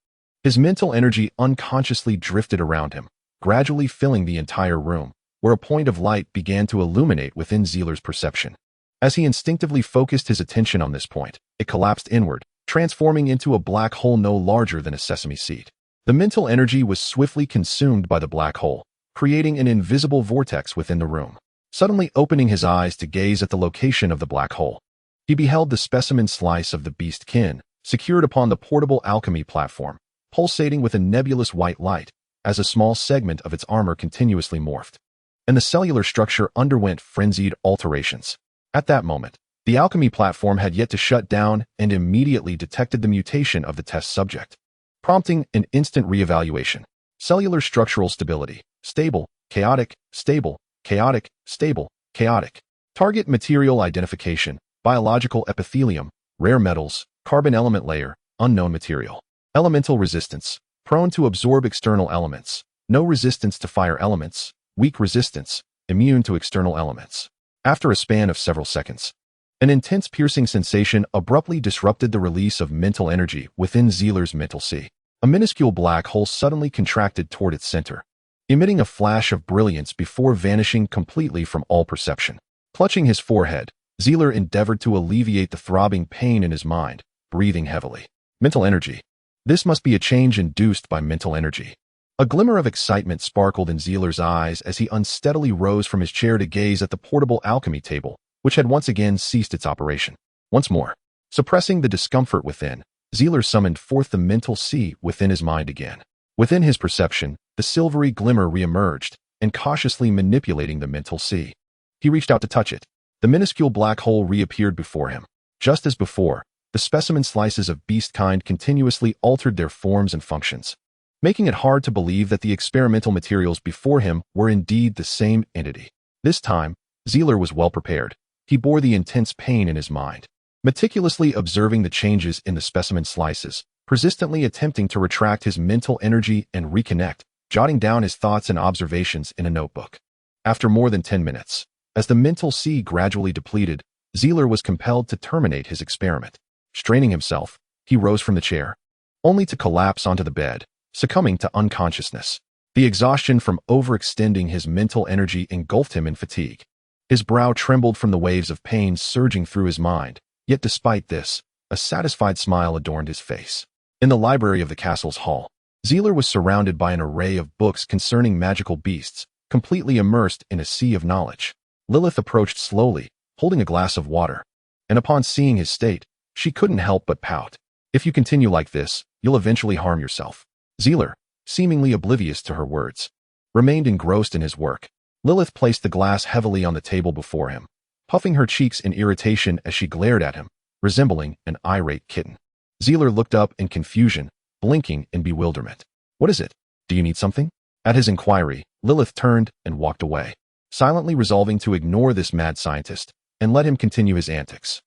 His mental energy unconsciously drifted around him, gradually filling the entire room, where a point of light began to illuminate within Zelard's perception. As he instinctively focused his attention on this point, it collapsed inward, transforming into a black hole no larger than a sesame seed. The mental energy was swiftly consumed by the black hole, creating an invisible vortex within the room. Suddenly opening his eyes to gaze at the location of the black hole, he beheld the specimen slice of the beast kin, secured upon the portable alchemy platform, pulsating with a nebulous white light, as a small segment of its armor continuously morphed, and the cellular structure underwent frenzied alterations. At that moment, the alchemy platform had yet to shut down and immediately detected the mutation of the test subject, prompting an instant reevaluation. Cellular structural stability, stable, chaotic, stable, chaotic, stable, chaotic. Target material identification, biological epithelium, rare metals, carbon element layer, unknown material. Elemental resistance, prone to absorb external elements, no resistance to fire elements, weak resistance, immune to external elements. After a span of several seconds, an intense piercing sensation abruptly disrupted the release of mental energy within Zelard's mental sea. A minuscule black hole suddenly contracted toward its center, emitting a flash of brilliance before vanishing completely from all perception. Clutching his forehead, Zelard endeavored to alleviate the throbbing pain in his mind, breathing heavily. Mental energy. This must be a change induced by mental energy. A glimmer of excitement sparkled in Zelard's eyes as he unsteadily rose from his chair to gaze at the portable alchemy table, which had once again ceased its operation. Once more, suppressing the discomfort within, Zelard summoned forth the mental sea within his mind again. Within his perception, the silvery glimmer reemerged, and cautiously manipulating the mental sea, he reached out to touch it. The minuscule black hole reappeared before him. Just as before, the specimen slices of beast kind continuously altered their forms and functions, making it hard to believe that the experimental materials before him were indeed the same entity. This time, Zerel was well prepared. He bore the intense pain in his mind, meticulously observing the changes in the specimen slices, persistently attempting to retract his mental energy and reconnect, jotting down his thoughts and observations in a notebook. After more than 10 minutes, as the mental sea gradually depleted, Zerel was compelled to terminate his experiment. Straining himself, he rose from the chair, only to collapse onto the bed, succumbing to unconsciousness. The exhaustion from overextending his mental energy engulfed him in fatigue. His brow trembled from the waves of pain surging through his mind, yet despite this, a satisfied smile adorned his face. In the library of the castle's hall, Zerel was surrounded by an array of books concerning magical beasts, completely immersed in a sea of knowledge. Lilith approached slowly, holding a glass of water, and upon seeing his state, she couldn't help but pout. "If you continue like this, you'll eventually harm yourself." Zerel, seemingly oblivious to her words, remained engrossed in his work. Lilith placed the glass heavily on the table before him, puffing her cheeks in irritation as she glared at him, resembling an irate kitten. Zerel looked up in confusion, blinking in bewilderment. "What is it? Do you need something?" At his inquiry, Lilith turned and walked away, silently resolving to ignore this mad scientist and let him continue his antics.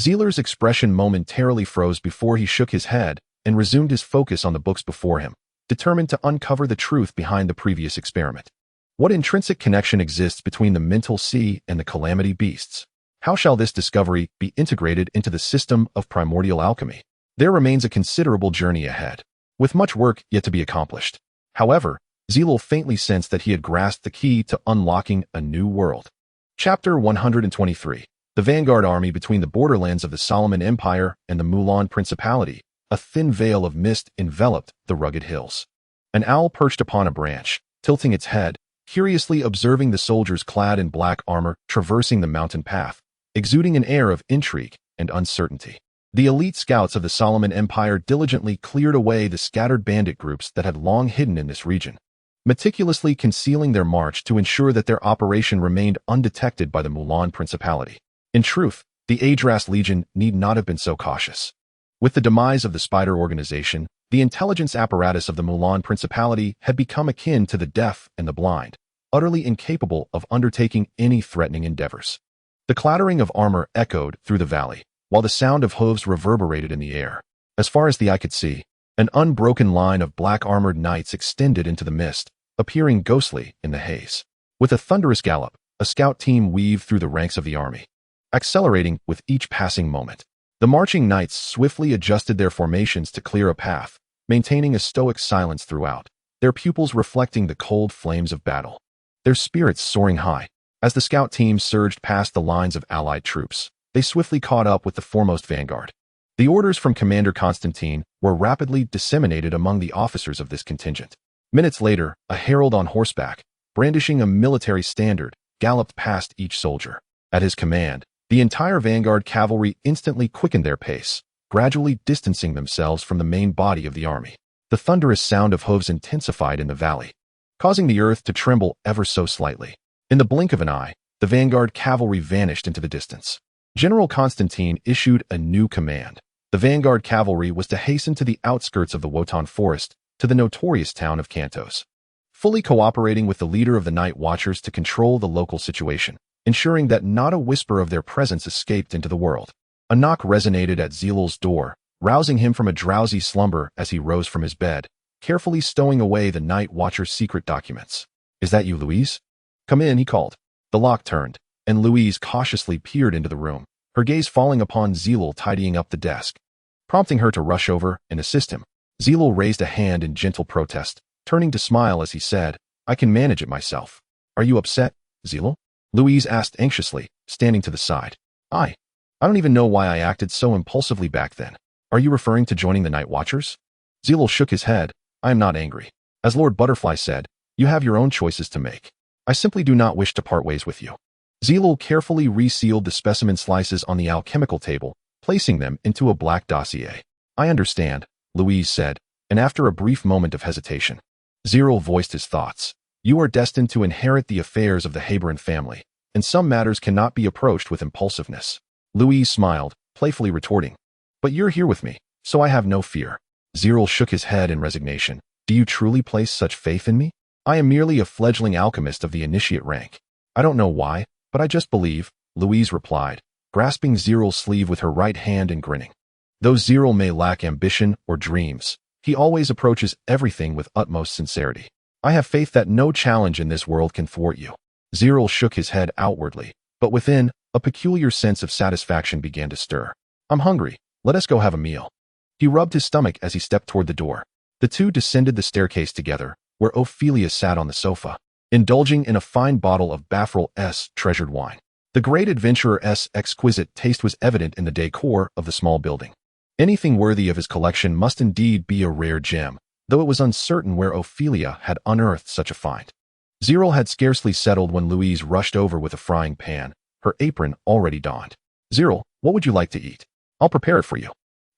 Zerel's expression momentarily froze before he shook his head and resumed his focus on the books before him, determined to uncover the truth behind the previous experiment. What intrinsic connection exists between the mental sea and the calamity beasts? How shall this discovery be integrated into the system of primordial alchemy? There remains a considerable journey ahead, with much work yet to be accomplished. However, Zerel faintly sensed that he had grasped the key to unlocking a new world. Chapter 123. The vanguard army between the borderlands of the Solomon Empire and the Mulan Principality. A thin veil of mist enveloped the rugged hills. An owl perched upon a branch, tilting its head, curiously observing the soldiers clad in black armor traversing the mountain path, exuding an air of intrigue and uncertainty. The elite scouts of the Solomon Empire diligently cleared away the scattered bandit groups that had long hidden in this region, meticulously concealing their march to ensure that their operation remained undetected by the Mulan Principality. In truth, the Adras Legion need not have been so cautious. With the demise of the Spider Organization, the intelligence apparatus of the Mulan Principality had become akin to the deaf and the blind, utterly incapable of undertaking any threatening endeavors. The clattering of armor echoed through the valley, while the sound of hooves reverberated in the air. As far as the eye could see, an unbroken line of black-armored knights extended into the mist, appearing ghostly in the haze. With a thunderous gallop, a scout team weaved through the ranks of the army, accelerating with each passing moment. The marching knights swiftly adjusted their formations to clear a path, maintaining a stoic silence throughout, their pupils reflecting the cold flames of battle, their spirits soaring high. As the scout team surged past the lines of allied troops, they swiftly caught up with the foremost vanguard. The orders from Commander Constantine were rapidly disseminated among the officers of this contingent. Minutes later, a herald on horseback, brandishing a military standard, galloped past each soldier. At his command, the entire vanguard cavalry instantly quickened their pace, gradually distancing themselves from the main body of the army. The thunderous sound of hooves intensified in the valley, causing the earth to tremble ever so slightly. In the blink of an eye, the vanguard cavalry vanished into the distance. General Constantine issued a new command. The vanguard cavalry was to hasten to the outskirts of the Wotan Forest, to the notorious town of Kantos, fully cooperating with the leader of the Night Watchers to control the local situation, ensuring that not a whisper of their presence escaped into the world. A knock resonated at Zerel's door, rousing him from a drowsy slumber as he rose from his bed, carefully stowing away the Night Watcher's secret documents. "Is that you, Louise?" "Come in," he called. The lock turned, and Louise cautiously peered into the room, her gaze falling upon Zerel tidying up the desk, prompting her to rush over and assist him. Zerel raised a hand in gentle protest, turning to smile as he said, "I can manage it myself." "Are you upset, Zerel?" Louise asked anxiously, standing to the side. I don't even know why I acted so impulsively back then. Are you referring to joining the Night Watchers?" Zerel shook his head. "I am not angry. As Lord Butterfly said, you have your own choices to make. I simply do not wish to part ways with you." Zerel carefully resealed the specimen slices on the alchemical table, placing them into a black dossier. "I understand," Louise said, and after a brief moment of hesitation, Zerel voiced his thoughts. "You are destined to inherit the affairs of the Haberin family, and some matters cannot be approached with impulsiveness." Louise smiled, playfully retorting, But you're here with me, so I have no fear. Zerel shook his head in resignation. Do you truly place such faith in me? I am merely a fledgling alchemist of the initiate rank. I don't know why, but I just believe, Louise replied, grasping Zerel's sleeve with her right hand and grinning. Though Zerel may lack ambition or dreams, he always approaches everything with utmost sincerity. I have faith that no challenge in this world can thwart you. Zerel shook his head outwardly, but within, a peculiar sense of satisfaction began to stir. I'm hungry. Let us go have a meal. He rubbed his stomach as he stepped toward the door. The two descended the staircase together, where Ophelia sat on the sofa, indulging in a fine bottle of Bafrel's treasured wine. The great adventurer's exquisite taste was evident in the decor of the small building. Anything worthy of his collection must indeed be a rare gem, though it was uncertain where Ophelia had unearthed such a find. Zerel had scarcely settled when Louise rushed over with a frying pan, her apron already donned. Zerel, what would you like to eat? I'll prepare it for you.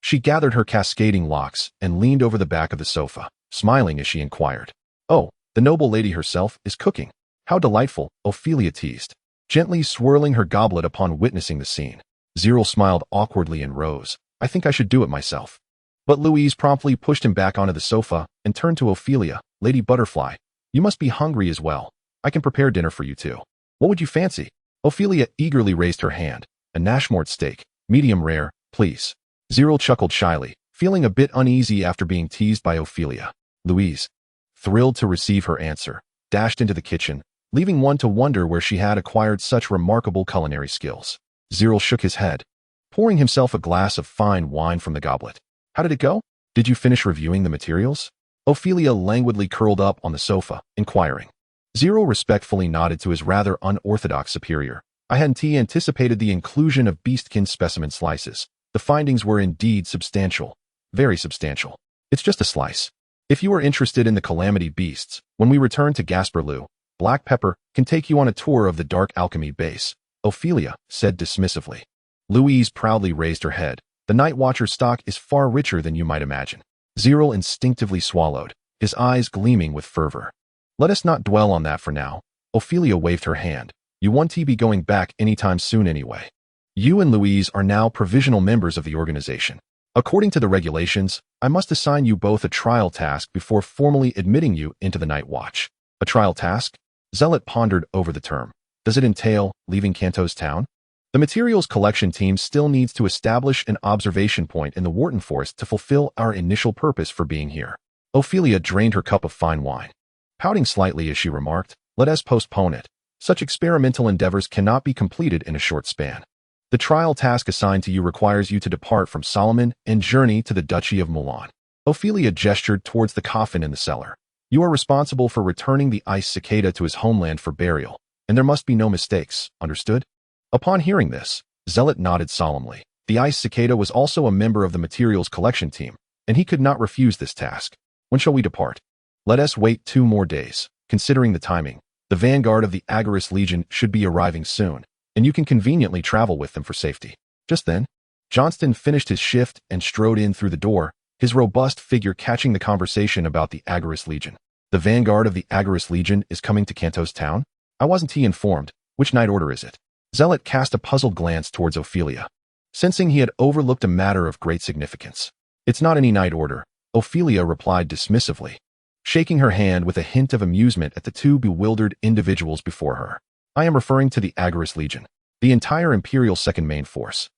She gathered her cascading locks and leaned over the back of the sofa, smiling as she inquired. Oh, the noble lady herself is cooking. How delightful, Ophelia teased, gently swirling her goblet upon witnessing the scene. Zerel smiled awkwardly and rose. I think I should do it myself. But Louise promptly pushed him back onto the sofa and turned to Ophelia. Lady Butterfly, you must be hungry as well. I can prepare dinner for you too. What would you fancy? Ophelia eagerly raised her hand. A nashmort steak, medium rare, please. Zerel chuckled shyly, feeling a bit uneasy after being teased by Ophelia. Louise, thrilled to receive her answer, dashed into the kitchen, leaving one to wonder where she had acquired such remarkable culinary skills. Zerel shook his head, pouring himself a glass of fine wine from the goblet. How did it go? Did you finish reviewing the materials? Ophelia languidly curled up on the sofa, inquiring. Zerel respectfully nodded to his rather unorthodox superior. I hadn't anticipated the inclusion of beastkin specimen slices. The findings were indeed substantial. Very substantial. It's just a slice. If you are interested in the calamity beasts, when we return to Gasperlou, Black Pepper can take you on a tour of the dark alchemy base, Ophelia said dismissively. Louise proudly raised her head. The Night Watcher stock is far richer than you might imagine. Zerel instinctively swallowed, his eyes gleaming with fervor. Let us not dwell on that for now. Ophelia waved her hand. You won't be going back anytime soon anyway. You and Louise are now provisional members of the organization. According to the regulations, I must assign you both a trial task before formally admitting you into the Night Watch. A trial task? Zealot pondered over the term. Does it entail leaving Cantos Town? The materials collection team still needs to establish an observation point in the Worton Forest to fulfill our initial purpose for being here. Ophelia drained her cup of fine wine. Pouting slightly as she remarked, let us postpone it. Such experimental endeavors cannot be completed in a short span. The trial task assigned to you requires you to depart from Solomon and journey to the Duchy of Milan. Ophelia gestured towards the coffin in the cellar. You are responsible for returning the ice cicada to his homeland for burial, and there must be no mistakes, understood? Upon hearing this, Zealot nodded solemnly. The ice cicada was also a member of the materials collection team, and he could not refuse this task. When shall we depart? Let us wait 2 more days. Considering the timing, the vanguard of the Agarist Legion should be arriving soon, and you can conveniently travel with them for safety. Just then, Johnston finished his shift and strode in through the door, his robust figure catching the conversation about the Agarist Legion. The vanguard of the Agarist Legion is coming to Cantos Town? I wasn't informed. Which night order is it? Zealot cast a puzzled glance towards Ophelia, sensing he had overlooked a matter of great significance. It's not any night order, Ophelia replied dismissively, shaking her hand with a hint of amusement at the 2 bewildered individuals before her. I am referring to the Agarist Legion. The entire Imperial Second Main Force,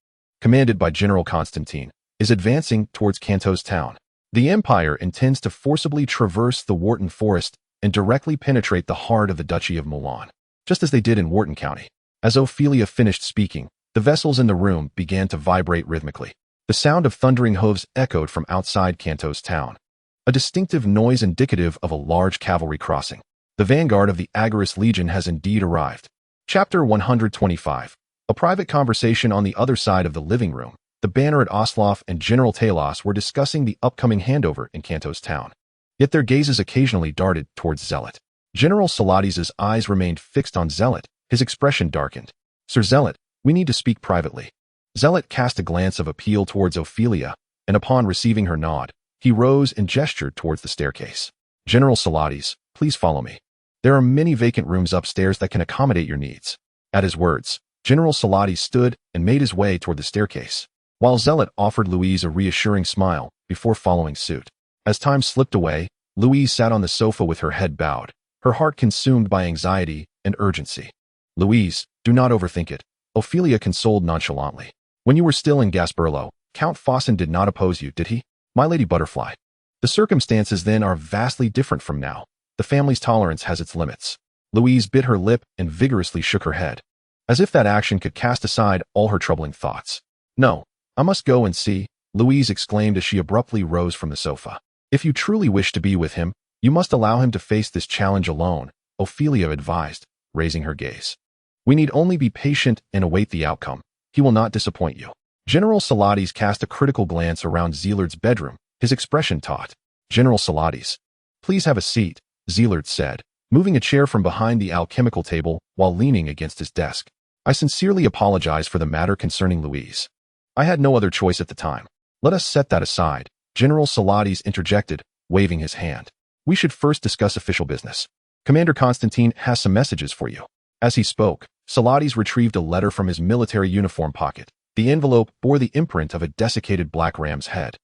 commanded by General Constantine, is advancing towards Cantos Town. The Empire intends to forcibly traverse the Worton Forest and directly penetrate the heart of the Duchy of Milan, just as they did in Worton County. As Ophelia finished speaking, the vessels in the room began to vibrate rhythmically. The sound of thundering hooves echoed from outside Cantos Town, a distinctive noise indicative of a large cavalry crossing. The vanguard of the Agarist Legion has indeed arrived. Chapter 125. A private conversation on the other side of the living room. The Banner at Osloff and General Talos were discussing the upcoming handover in Cantos Town. Yet their gazes occasionally darted towards Zealot. General Salates' eyes remained fixed on Zealot. His expression darkened. Sir Zealot, we need to speak privately. Zealot cast a glance of appeal towards Ophelia, and upon receiving her nod, he rose and gestured towards the staircase. General Salates, please follow me. There are many vacant rooms upstairs that can accommodate your needs. At his words, General Salates stood and made his way toward the staircase. while Zealot offered Louise a reassuring smile before following suit. As time slipped away, Louise sat on the sofa with her head bowed, her heart consumed by anxiety and urgency. "Louise, do not overthink it," Ophelia consoled nonchalantly. "When you were still in Gasperlo, Count Fawcett did not oppose you, did he, my Lady Butterfly? The circumstances then are vastly different from now. The family's tolerance has its limits." Louise bit her lip and vigorously shook her head, as if that action could cast aside all her troubling thoughts. "No, I must go and see," Louise exclaimed as she abruptly rose from the sofa. "If you truly wish to be with him, you must allow him to face this challenge alone," Ophelia advised, raising her gaze. "We need only be patient and await the outcome. He will not disappoint you." General Salatis cast a critical glance around Zealard's bedroom, his expression taut. "General Salatis, please have a seat," Zealard said, moving a chair from behind the alchemical table while leaning against his desk. "I sincerely apologize for the matter concerning Louise. I had no other choice at the time. Let us set that aside," General Salatis interjected, waving his hand. "We should first discuss official business. Commander Constantine has some messages for you." As he spoke, Salatis retrieved a letter from his military uniform pocket. The envelope bore the imprint of a desiccated black ram's head,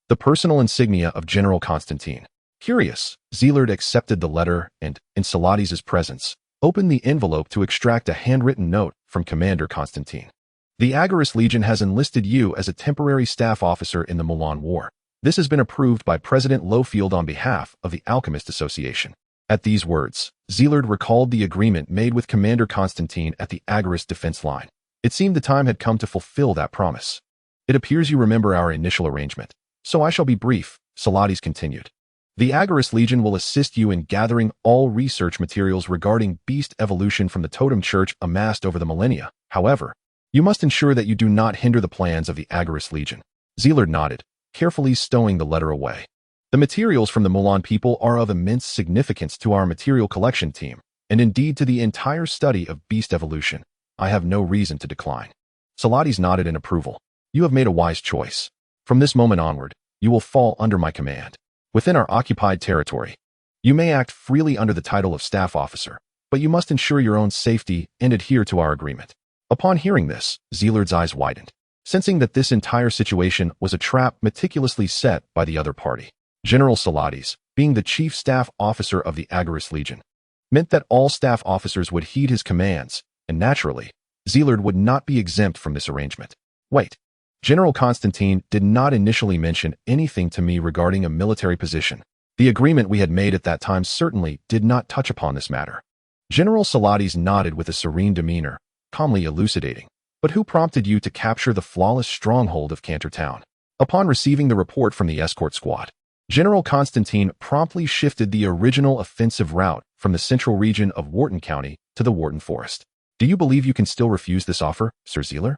the personal insignia of General Constantine. Curious, Zealard accepted the letter and, in Salatis' presence, opened the envelope to extract a handwritten note from Commander Constantine. "The Agarist Legion has enlisted you as a temporary staff officer in the Mulan War. This has been approved by President Lowfield on behalf of the Alchemist Association." At these words, Zealard recalled the agreement made with Commander Constantine at the Agarist defense line. It seemed the time had come to fulfill that promise. "It appears you remember our initial arrangement, so I shall be brief," Salatis continued. "The Agarist Legion will assist you in gathering all research materials regarding beast evolution from the Totem Church amassed over the millennia. However, you must ensure that you do not hinder the plans of the Agarist Legion." Zealard nodded, carefully stowing the letter away. "The materials from the Mulan people are of immense significance to our material collection team, and indeed to the entire study of beast evolution. I have no reason to decline." Salatis nodded in approval. "You have made a wise choice. From this moment onward, you will fall under my command. Within our occupied territory, you may act freely under the title of staff officer, but you must ensure your own safety and adhere to our agreement." Upon hearing this, Zealard's eyes widened, sensing that this entire situation was a trap meticulously set by the other party. General Salatis, being the chief staff officer of the Agarist Legion, meant that all staff officers would heed his commands, and naturally, Zealard would not be exempt from this arrangement. "Wait. General Constantine did not initially mention anything to me regarding a military position. The agreement we had made at that time certainly did not touch upon this matter." General Salatis nodded with a serene demeanor, calmly elucidating. "But who prompted you to capture the flawless stronghold of Cantor Town?" Upon receiving the report from the escort squad, General Constantine promptly shifted the original offensive route from the central region of Worton County to the Worton Forest. "Do you believe you can still refuse this offer, Sir Zealer?"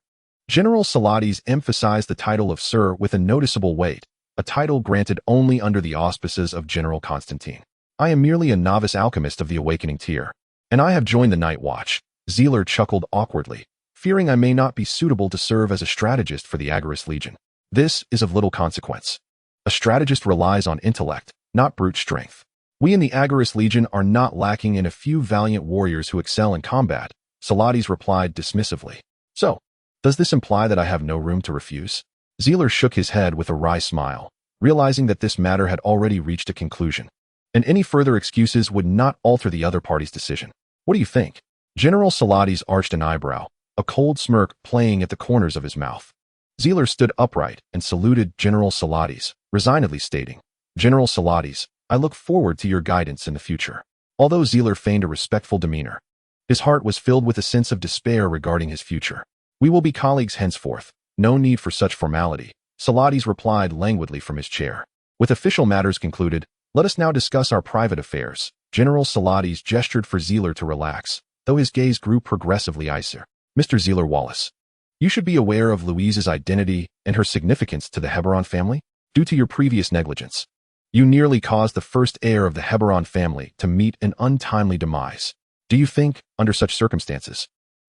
General Salatis emphasized the title of Sir with a noticeable weight, a title granted only under the auspices of General Constantine. "I am merely a novice alchemist of the awakening tier, and I have joined the Night Watch." Zealer chuckled awkwardly, fearing I may not be suitable to serve as a strategist for the Agarist Legion. "This is of little consequence. A strategist relies on intellect, not brute strength. We in the Agarist Legion are not lacking in a few valiant warriors who excel in combat," Salatis replied dismissively. "So, does this imply that I have no room to refuse?" Zealer shook his head with a wry smile, realizing that this matter had already reached a conclusion, and any further excuses would not alter the other party's decision. "What do you think?" General Salatis arched an eyebrow, a cold smirk playing at the corners of his mouth. Zealer stood upright and saluted General Salatis, resignedly stating, "General Salatis, I look forward to your guidance in the future." Although Zealer feigned a respectful demeanor, his heart was filled with a sense of despair regarding his future. "We will be colleagues henceforth. No need for such formality," Salatis replied languidly from his chair. "With official matters concluded, let us now discuss our private affairs." General Salatis gestured for Zealer to relax, though his gaze grew progressively icier. "Mr. Zerel Wallace, you should be aware of Louise's identity and her significance to the Heberon family. Due to your previous negligence, you nearly caused the first heir of the Heberon family to meet an untimely demise. Do you think, under such circumstances,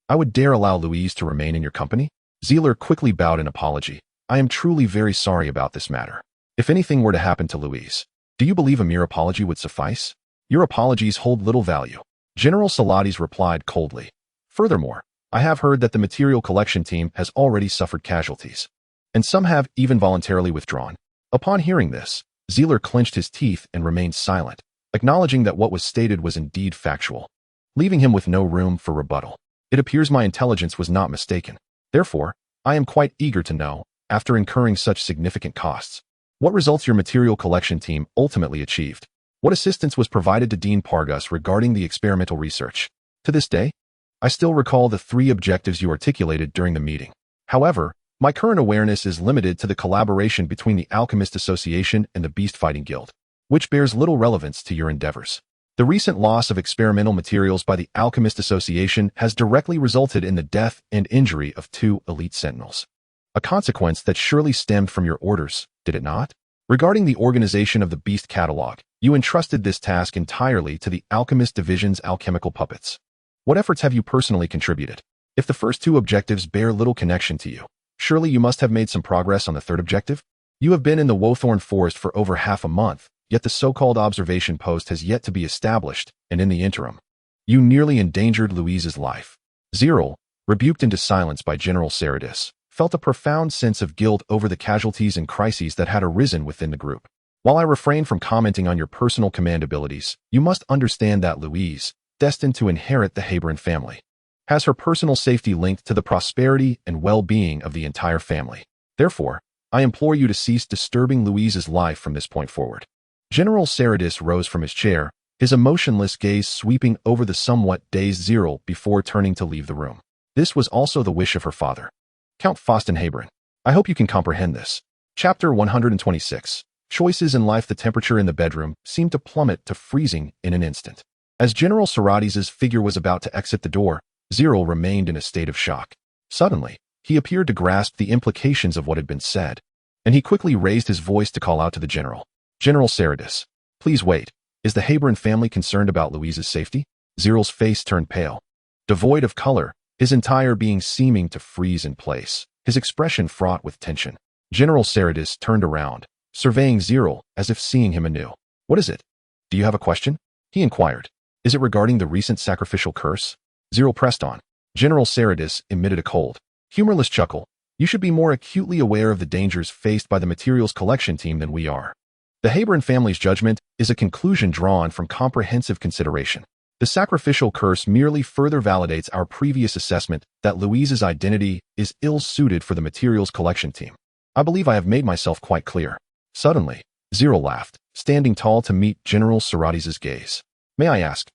I would dare allow Louise to remain in your company?" Zealer quickly bowed in apology. "I am truly very sorry about this matter. If anything were to happen to Louise, do you believe a mere apology would suffice? Your apologies hold little value." General Salatis replied coldly. "Furthermore, I have heard that the material collection team has already suffered casualties. and some have even voluntarily withdrawn. Upon hearing this, Zerel clenched his teeth and remained silent, acknowledging that what was stated was indeed factual, leaving him with no room for rebuttal. It appears my intelligence was not mistaken. Therefore, I am quite eager to know, after incurring such significant costs, what results your material collection team ultimately achieved. What assistance was provided to Dean Pargus regarding the experimental research? To this day, I still recall the 3 objectives you articulated during the meeting. However, my current awareness is limited to the collaboration between the Alchemist Association and the Beast Fighting Guild, which bears little relevance to your endeavors. The recent loss of experimental materials by the Alchemist Association has directly resulted in the death and injury of 2 elite sentinels. A consequence that surely stemmed from your orders, did it not? Regarding the organization of the Beast Catalog, you entrusted this task entirely to the Alchemist Division's alchemical puppets. What efforts have you personally contributed? If the first 2 objectives bear little connection to you, surely you must have made some progress on the 3rd objective? You have been in the Wothorn Forest for over half a month, yet the so-called observation post has yet to be established, and in the interim, you nearly endangered Louise's life. Zerel, rebuked into silence by General Saradis, felt a profound sense of guilt over the casualties and crises that had arisen within the group. While I refrain from commenting on your personal command abilities, you must understand that Louise, destined to inherit the Habron family, has her personal safety linked to the prosperity and well-being of the entire family. Therefore, I implore you to cease disturbing Louise's life from this point forward. General Saradis rose from his chair, his emotionless gaze sweeping over the somewhat dazed Zerel before turning to leave the room. This was also the wish of her father, Count Faustin Habron. I hope you can comprehend this. Chapter 126. Choices in life. The temperature in the bedroom seemed to plummet to freezing in an instant. As General Saradis' figure was about to exit the door, Zerel remained in a state of shock. Suddenly, he appeared to grasp the implications of what had been said, and he quickly raised his voice to call out to the general. General Saradis, please wait. Is the Habron family concerned about Louise's safety? Zerel's face turned pale. Devoid of color, his entire being seeming to freeze in place, his expression fraught with tension. General Saradis turned around, surveying Zerel as if seeing him anew. What is it? Do you have a question? He inquired. Is it regarding the recent sacrificial curse? Zerel pressed on. General Saradis emitted a cold, humorless chuckle. You should be more acutely aware of the dangers faced by the materials collection team than we are. The Habron family's judgment is a conclusion drawn from comprehensive consideration. The sacrificial curse merely further validates our previous assessment that Louise's identity is ill-suited for the materials collection team. I believe I have made myself quite clear. Suddenly, Zerel laughed, standing tall to meet General Saradis' gaze. May I ask,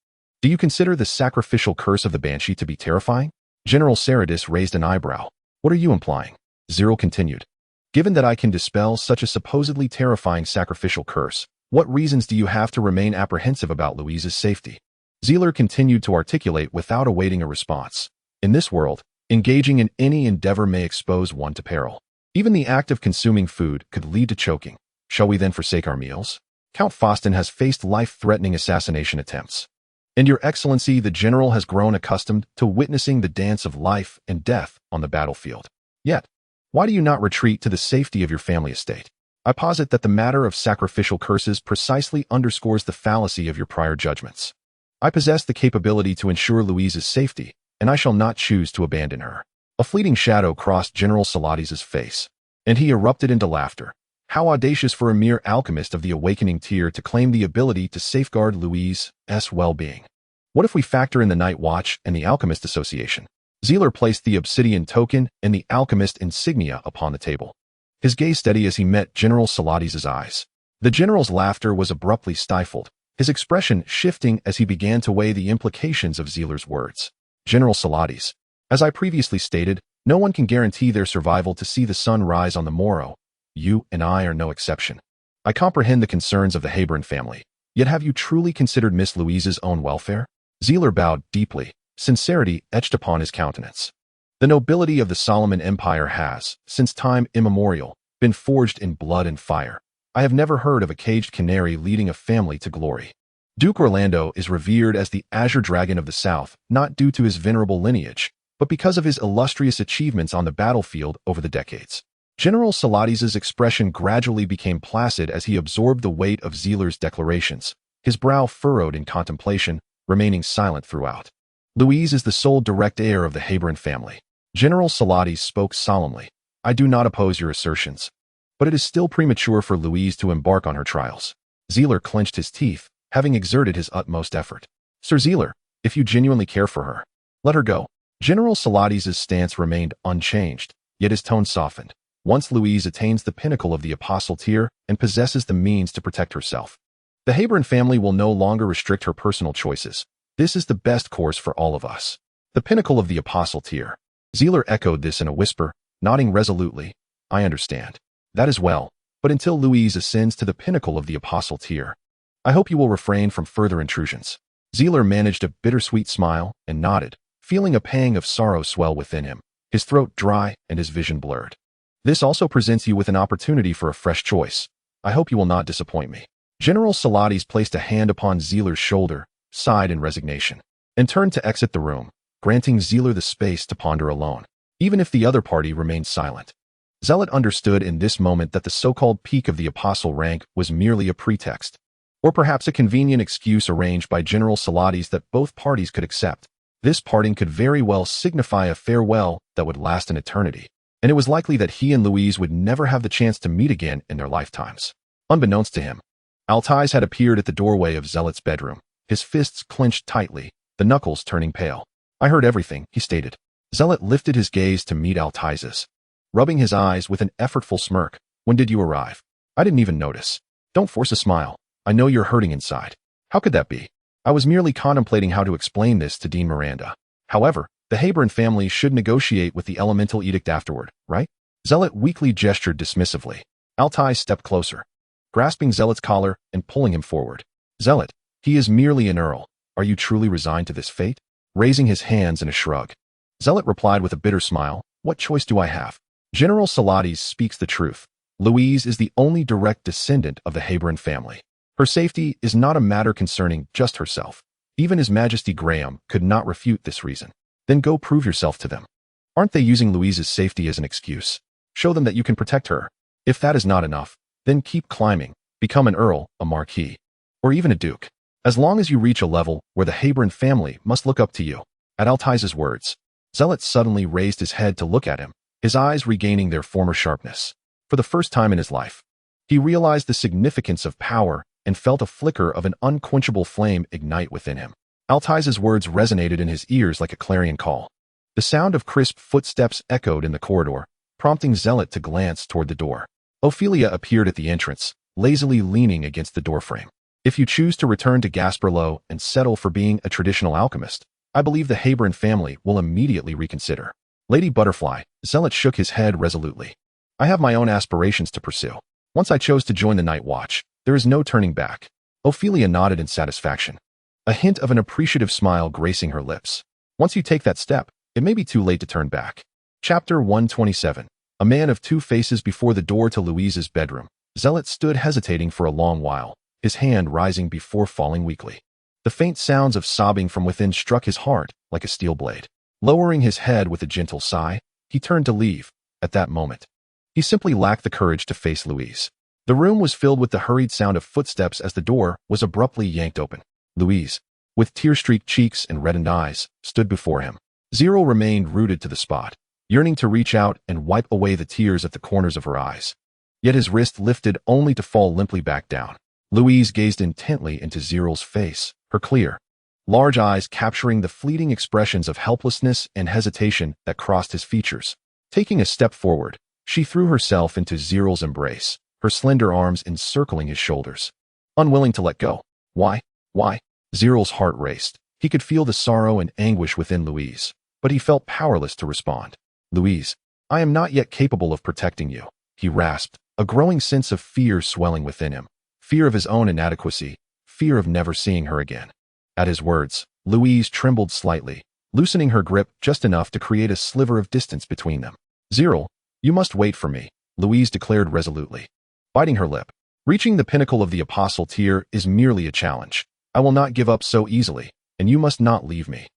do you consider the sacrificial curse of the Banshee to be terrifying? General Saradis raised an eyebrow. What are you implying? Zerel continued. Given that I can dispel such a supposedly terrifying sacrificial curse, what reasons do you have to remain apprehensive about Louise's safety? Zerel continued to articulate without awaiting a response. In this world, engaging in any endeavor may expose one to peril. Even the act of consuming food could lead to choking. Shall we then forsake our meals? Count Faustin has faced life-threatening assassination attempts. And Your Excellency, the General has grown accustomed to witnessing the dance of life and death on the battlefield. Yet, why do you not retreat to the safety of your family estate? I posit that the matter of sacrificial curses precisely underscores the fallacy of your prior judgments. I possess the capability to ensure Louise's safety, and I shall not choose to abandon her. A fleeting shadow crossed General Saradis' face, and he erupted into laughter. How audacious for a mere alchemist of the awakening tier to claim the ability to safeguard Louise's well-being. What if we factor in the Night Watch and the Alchemist Association? Zerel placed the obsidian token and the alchemist insignia upon the table, his gaze steady as he met General Saradis' eyes. The general's laughter was abruptly stifled, his expression shifting as he began to weigh the implications of Zerel's words. General Saradis, as I previously stated, no one can guarantee their survival to see the sun rise on the morrow. You and I are no exception. I comprehend the concerns of the Habron family, yet have you truly considered Miss Louise's own welfare? Zerel bowed deeply, sincerity etched upon his countenance. The nobility of the Solomon Empire has, since time immemorial, been forged in blood and fire. I have never heard of a caged canary leading a family to glory. Duke Orlando is revered as the Azure Dragon of the South, not due to his venerable lineage, but because of his illustrious achievements on the battlefield over the decades. General Saradis' expression gradually became placid as he absorbed the weight of Zerel's declarations, his brow furrowed in contemplation, remaining silent throughout. Louise is the sole direct heir of the Habron family. General Saradis spoke solemnly. I do not oppose your assertions. But it is still premature for Louise to embark on her trials. Zerel clenched his teeth, having exerted his utmost effort. Sir Zerel, if you genuinely care for her, let her go. General Salates' stance remained unchanged, yet his tone softened. Once Louise attains the pinnacle of the apostle tier and possesses the means to protect herself, the Habron family will no longer restrict her personal choices. This is the best course for all of us. The pinnacle of the apostle tier. Zerel echoed this in a whisper, nodding resolutely. I understand. That is well, but until Louise ascends to the pinnacle of the apostle tier, I hope you will refrain from further intrusions. Zerel managed a bittersweet smile and nodded, feeling a pang of sorrow swell within him, his throat dry and his vision blurred. This also presents you with an opportunity for a fresh choice. I hope you will not disappoint me. General Salates placed a hand upon Zerel's shoulder, sighed in resignation, and turned to exit the room, granting Zerel the space to ponder alone, even if the other party remained silent. Zealot understood in this moment that the so-called peak of the apostle rank was merely a pretext, or perhaps a convenient excuse arranged by General Salates that both parties could accept. This parting could very well signify a farewell that would last an eternity, and it was likely that he and Louise would never have the chance to meet again in their lifetimes. Unbeknownst to him, Altais had appeared at the doorway of Zealot's bedroom, his fists clenched tightly, the knuckles turning pale. I heard everything, he stated. Zealot lifted his gaze to meet Altais's, rubbing his eyes with an effortful smirk. When did you arrive? I didn't even notice. Don't force a smile. I know you're hurting inside. How could that be? I was merely contemplating how to explain this to Dean Miranda. However, the Habron family should negotiate with the elemental edict afterward, right? Zealot weakly gestured dismissively. Altais stepped closer, grasping Zealot's collar and pulling him forward. Zealot, he is merely an earl. Are you truly resigned to this fate? Raising his hands in a shrug, Zealot replied with a bitter smile. What choice do I have? General Salates speaks the truth. Louise is the only direct descendant of the Habron family. Her safety is not a matter concerning just herself. Even His Majesty Graham could not refute this reason. Then go prove yourself to them. Aren't they using Louise's safety as an excuse? Show them that you can protect her. If that is not enough, then keep climbing. Become an earl, a marquis, or even a duke. As long as you reach a level where the Habron family must look up to you. At Altais's words, Zealot suddenly raised his head to look at him, his eyes regaining their former sharpness. For the first time in his life, he realized the significance of power and felt a flicker of an unquenchable flame ignite within him. Altais's words resonated in his ears like a clarion call. The sound of crisp footsteps echoed in the corridor, prompting Zealot to glance toward the door. Ophelia appeared at the entrance, lazily leaning against the doorframe. If you choose to return to Gasperlo and settle for being a traditional alchemist, I believe the Habron family will immediately reconsider. Lady Butterfly, Zealot shook his head resolutely. I have my own aspirations to pursue. Once I chose to join the Night Watch, there is no turning back. Ophelia nodded in satisfaction, a hint of an appreciative smile gracing her lips. Once you take that step, it may be too late to turn back. Chapter 127. A man of two faces. Before the door to Louise's bedroom, Zealot stood hesitating for a long while, his hand rising before falling weakly. The faint sounds of sobbing from within struck his heart like a steel blade. Lowering his head with a gentle sigh, he turned to leave. At that moment, he simply lacked the courage to face Louise. The room was filled with the hurried sound of footsteps as the door was abruptly yanked open. Louise, with tear-streaked cheeks and reddened eyes, stood before him. Zerel remained rooted to the spot, yearning to reach out and wipe away the tears at the corners of her eyes. Yet his wrist lifted only to fall limply back down. Louise gazed intently into Zerel's face, her clear, large eyes capturing the fleeting expressions of helplessness and hesitation that crossed his features. Taking a step forward, she threw herself into Zerel's embrace, her slender arms encircling his shoulders. Unwilling to let go. Why? Zerel's heart raced. He could feel the sorrow and anguish within Louise, but he felt powerless to respond. Louise, I am not yet capable of protecting you, he rasped, a growing sense of fear swelling within him. Fear of his own inadequacy, fear of never seeing her again. At his words, Louise trembled slightly, loosening her grip just enough to create a sliver of distance between them. Zerel, you must wait for me, Louise declared resolutely, biting her lip. Reaching the pinnacle of the apostle tier is merely a challenge. I will not give up so easily, and you must not leave me.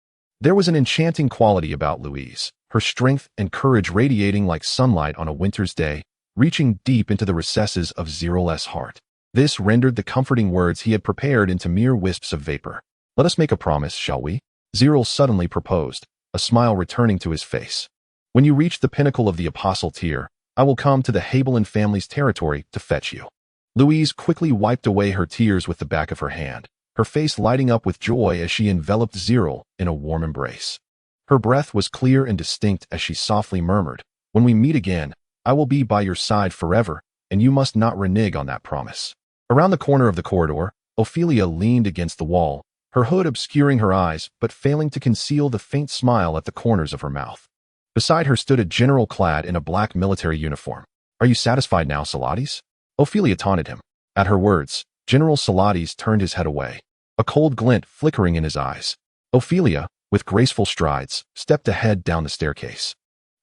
There was an enchanting quality about Louise, her strength and courage radiating like sunlight on a winter's day, reaching deep into the recesses of Zerel's heart. This rendered the comforting words he had prepared into mere wisps of vapor. Let us make a promise, shall we? Zerel suddenly proposed, a smile returning to his face. When you reach the pinnacle of the apostle tier, I will come to the Habelan family's territory to fetch you." Louise quickly wiped away her tears with the back of her hand, her face lighting up with joy as she enveloped Zerel in a warm embrace. Her breath was clear and distinct as she softly murmured, "When we meet again, I will be by your side forever, and you must not renege on that promise." Around the corner of the corridor, Ophelia leaned against the wall, her hood obscuring her eyes but failing to conceal the faint smile at the corners of her mouth. Beside her stood a general clad in a black military uniform. "Are you satisfied now, Salatis?" Ophelia taunted him. At her words, General Salatis turned his head away, a cold glint flickering in his eyes. Ophelia, with graceful strides, stepped ahead down the staircase,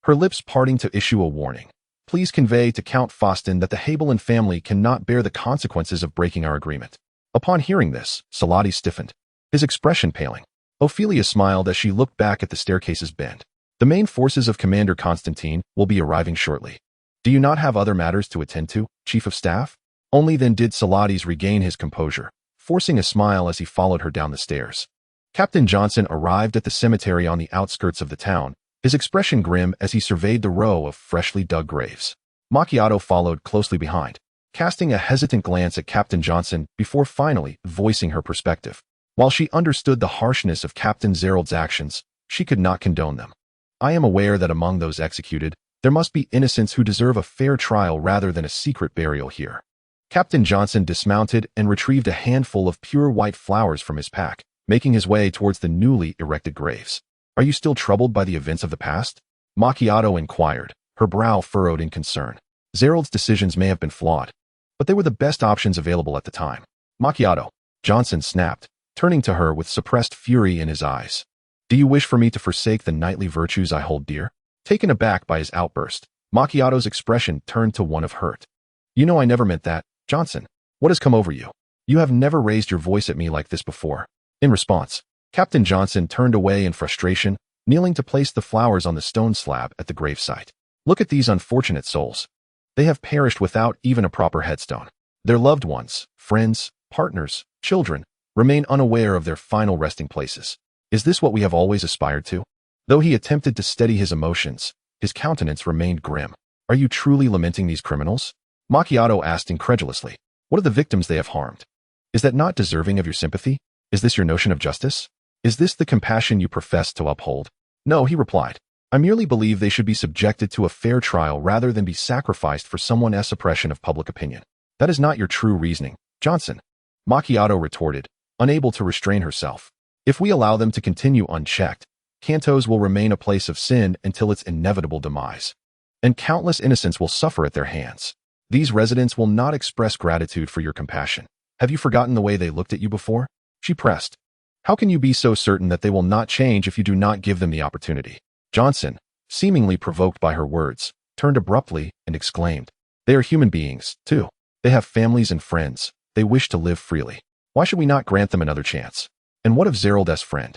her lips parting to issue a warning. "Please convey to Count Faustin that the Habelan family cannot bear the consequences of breaking our agreement." Upon hearing this, Salatis stiffened, his expression paling. Ophelia smiled as she looked back at the staircase's bend. "The main forces of Commander Constantine will be arriving shortly. Do you not have other matters to attend to, Chief of Staff?" Only then did Salatis regain his composure, forcing a smile as he followed her down the stairs. Captain Johnson arrived at the cemetery on the outskirts of the town, his expression grim as he surveyed the row of freshly dug graves. Macchiato followed closely behind, casting a hesitant glance at Captain Johnson before finally voicing her perspective. While she understood the harshness of Captain Zerald's actions, she could not condone them. "I am aware that among those executed, there must be innocents who deserve a fair trial rather than a secret burial here." Captain Johnson dismounted and retrieved a handful of pure white flowers from his pack, making his way towards the newly erected graves. "Are you still troubled by the events of the past?" Macchiato inquired, her brow furrowed in concern. Zerald's decisions may have been flawed, but they were the best options available at the time. "Macchiato," Johnson snapped, turning to her with suppressed fury in his eyes. "Do you wish for me to forsake the knightly virtues I hold dear?" Taken aback by his outburst, Macchiato's expression turned to one of hurt. "You know I never meant that, Johnson. What has come over you? You have never raised your voice at me like this before." In response, Captain Johnson turned away in frustration, kneeling to place the flowers on the stone slab at the gravesite. "Look at these unfortunate souls. They have perished without even a proper headstone. Their loved ones, friends, partners, children, remain unaware of their final resting places. Is this what we have always aspired to?" Though he attempted to steady his emotions, his countenance remained grim. "Are you truly lamenting these criminals?" Macchiato asked incredulously. "What of the victims they have harmed? Is that not deserving of your sympathy? Is this your notion of justice? Is this the compassion you profess to uphold?" "No," he replied. "I merely believe they should be subjected to a fair trial rather than be sacrificed for someone else's suppression of public opinion." "That is not your true reasoning, Johnson," Macchiato retorted, unable to restrain herself. "If we allow them to continue unchecked, Cantos will remain a place of sin until its inevitable demise, and countless innocents will suffer at their hands. These residents will not express gratitude for your compassion. Have you forgotten the way they looked at you before?" She pressed. "How can you be so certain that they will not change if you do not give them the opportunity?" Johnson, seemingly provoked by her words, turned abruptly and exclaimed, "They are human beings, too. They have families and friends. They wish to live freely. Why should we not grant them another chance? And what of Zerald's friend,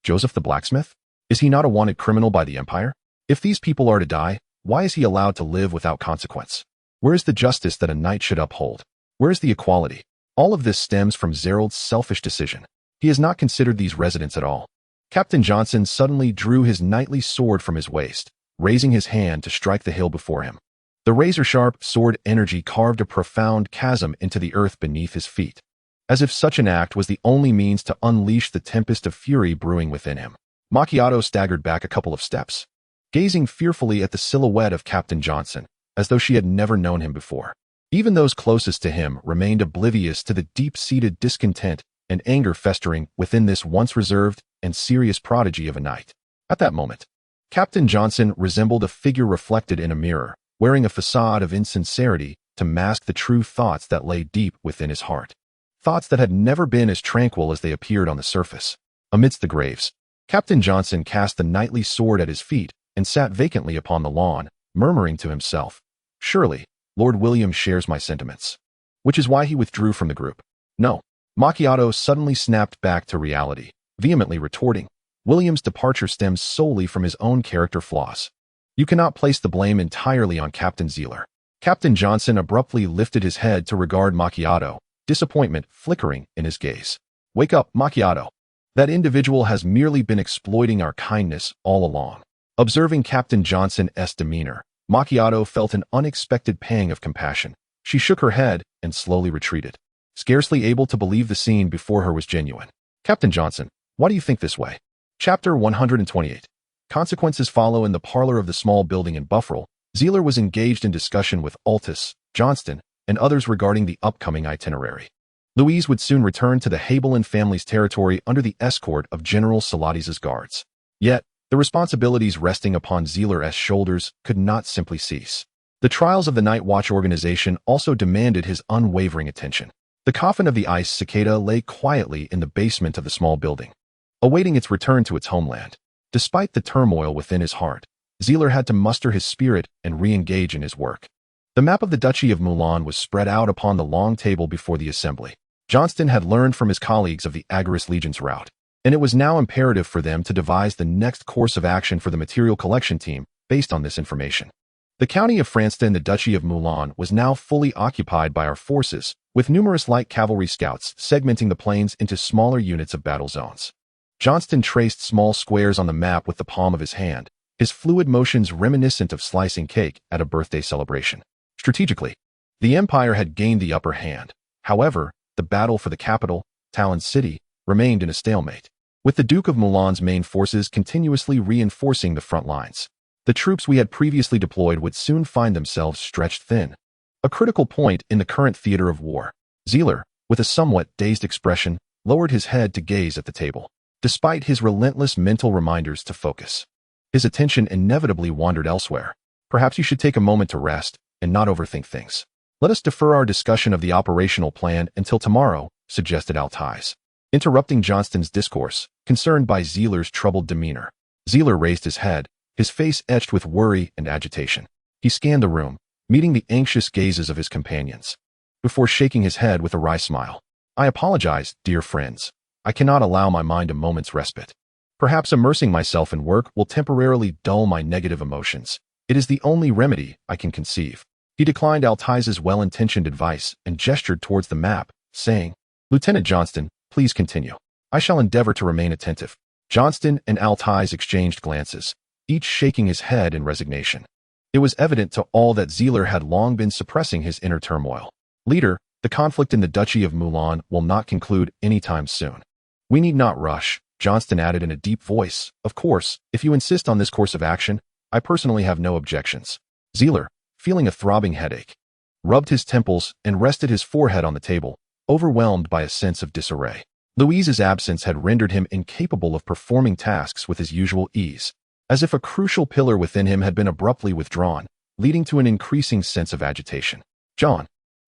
Joseph the blacksmith? Is he not a wanted criminal by the Empire? If these people are to die, why is he allowed to live without consequence? Where is the justice that a knight should uphold? Where is the equality? All of this stems from Zerald's selfish decision. He has not considered these residents at all." Captain Johnson suddenly drew his knightly sword from his waist, raising his hand to strike the hill before him. The razor-sharp sword energy carved a profound chasm into the earth beneath his feet, as if such an act was the only means to unleash the tempest of fury brewing within him. Macchiato staggered back a couple of steps, gazing fearfully at the silhouette of Captain Johnson, as though she had never known him before. Even those closest to him remained oblivious to the deep-seated discontent and anger festering within this once reserved and serious prodigy of a knight. At that moment, Captain Johnson resembled a figure reflected in a mirror, wearing a facade of insincerity to mask the true thoughts that lay deep within his heart. Thoughts that had never been as tranquil as they appeared on the surface. Amidst the graves, Captain Johnson cast the knightly sword at his feet and sat vacantly upon the lawn, murmuring to himself, "Surely, Lord William shares my sentiments." Which is why he withdrew from the group. "No." Macchiato suddenly snapped back to reality, vehemently retorting, "William's departure stems solely from his own character flaws. You cannot place the blame entirely on Captain Zeller." Captain Johnson abruptly lifted his head to regard Macchiato, disappointment flickering in his gaze. "Wake up, Macchiato. That individual has merely been exploiting our kindness all along." Observing Captain Johnson's demeanor, Macchiato felt an unexpected pang of compassion. She shook her head and slowly retreated, scarcely able to believe the scene before her was genuine. Captain Johnson, why do you think this way? Chapter 128. Consequences follow. In the parlor of the small building in Buffalo, Zerel was engaged in discussion with Altus, Johnston, and others regarding the upcoming itinerary. Louise would soon return to the Habelan family's territory under the escort of General Salatis's guards. Yet, the responsibilities resting upon Zerel's shoulders could not simply cease. The trials of the Night Watch organization also demanded his unwavering attention. The coffin of the ice cicada lay quietly in the basement of the small building, awaiting its return to its homeland. Despite the turmoil within his heart, Zerel had to muster his spirit and re-engage in his work. The map of the Duchy of Mulan was spread out upon the long table before the assembly. Johnston had learned from his colleagues of the Agarist Legion's route, and it was now imperative for them to devise the next course of action for the material collection team based on this information. The county of Fransta and the Duchy of Mulan was now fully occupied by our forces, with numerous light cavalry scouts segmenting the plains into smaller units of battle zones. Johnston traced small squares on the map with the palm of his hand, his fluid motions reminiscent of slicing cake at a birthday celebration. Strategically, the Empire had gained the upper hand. However, the battle for the capital, Talon City, remained in a stalemate, with the Duke of Mulan's main forces continuously reinforcing the front lines. The troops we had previously deployed would soon find themselves stretched thin. A critical point in the current theater of war. Zerel, with a somewhat dazed expression, lowered his head to gaze at the table. Despite his relentless mental reminders to focus, his attention inevitably wandered elsewhere. Perhaps you should take a moment to rest and not overthink things. Let us defer our discussion of the operational plan until tomorrow, suggested Altais, interrupting Johnston's discourse, concerned by Zerel's troubled demeanor. Zerel raised his head, his face etched with worry and agitation. He scanned the room, meeting the anxious gazes of his companions, before shaking his head with a wry smile. I apologize, dear friends. I cannot allow my mind a moment's respite. Perhaps immersing myself in work will temporarily dull my negative emotions. It is the only remedy I can conceive. He declined Altais's well-intentioned advice and gestured towards the map, saying, Lieutenant Johnston, please continue. I shall endeavor to remain attentive. Johnston and Altais exchanged glances, each shaking his head in resignation. It was evident to all that Zerel had long been suppressing his inner turmoil. Leader, the conflict in the Duchy of Mulan will not conclude anytime soon. We need not rush, Johnston added in a deep voice. Of course, if you insist on this course of action, I personally have no objections. Zerel, feeling a throbbing headache, rubbed his temples and rested his forehead on the table, overwhelmed by a sense of disarray. Louise's absence had rendered him incapable of performing tasks with his usual ease, as if a crucial pillar within him had been abruptly withdrawn, leading to an increasing sense of agitation. John,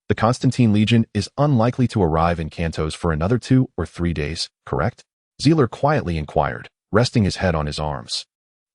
the Constantine Legion is unlikely to arrive in Cantos for another 2 or 3 days, correct? Zerel quietly inquired, resting his head on his arms.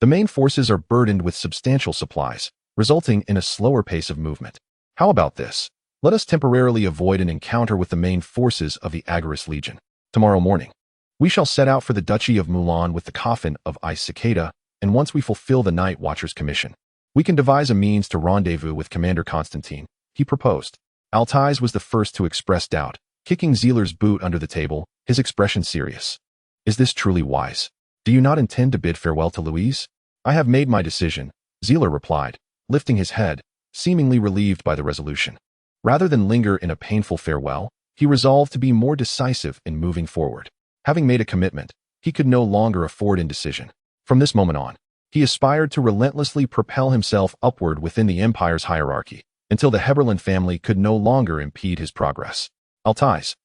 The main forces are burdened with substantial supplies, resulting in a slower pace of movement. How about this? Let us temporarily avoid an encounter with the main forces of the Agarist Legion. Tomorrow morning, we shall set out for the Duchy of Mulan with the coffin of Ice Cicada, and once we fulfill the Night Watcher's commission, we can devise a means to rendezvous with Commander Constantine, he proposed. Altais was the first to express doubt, kicking Zerel's boot under the table, his expression serious. Is this truly wise? Do you not intend to bid farewell to Louise? I have made my decision, Zerel replied, lifting his head, seemingly relieved by the resolution. Rather than linger in a painful farewell, he resolved to be more decisive in moving forward. Having made a commitment, he could no longer afford indecision. From this moment on, he aspired to relentlessly propel himself upward within the Empire's hierarchy, until the Haberlan family could no longer impede his progress. Altais,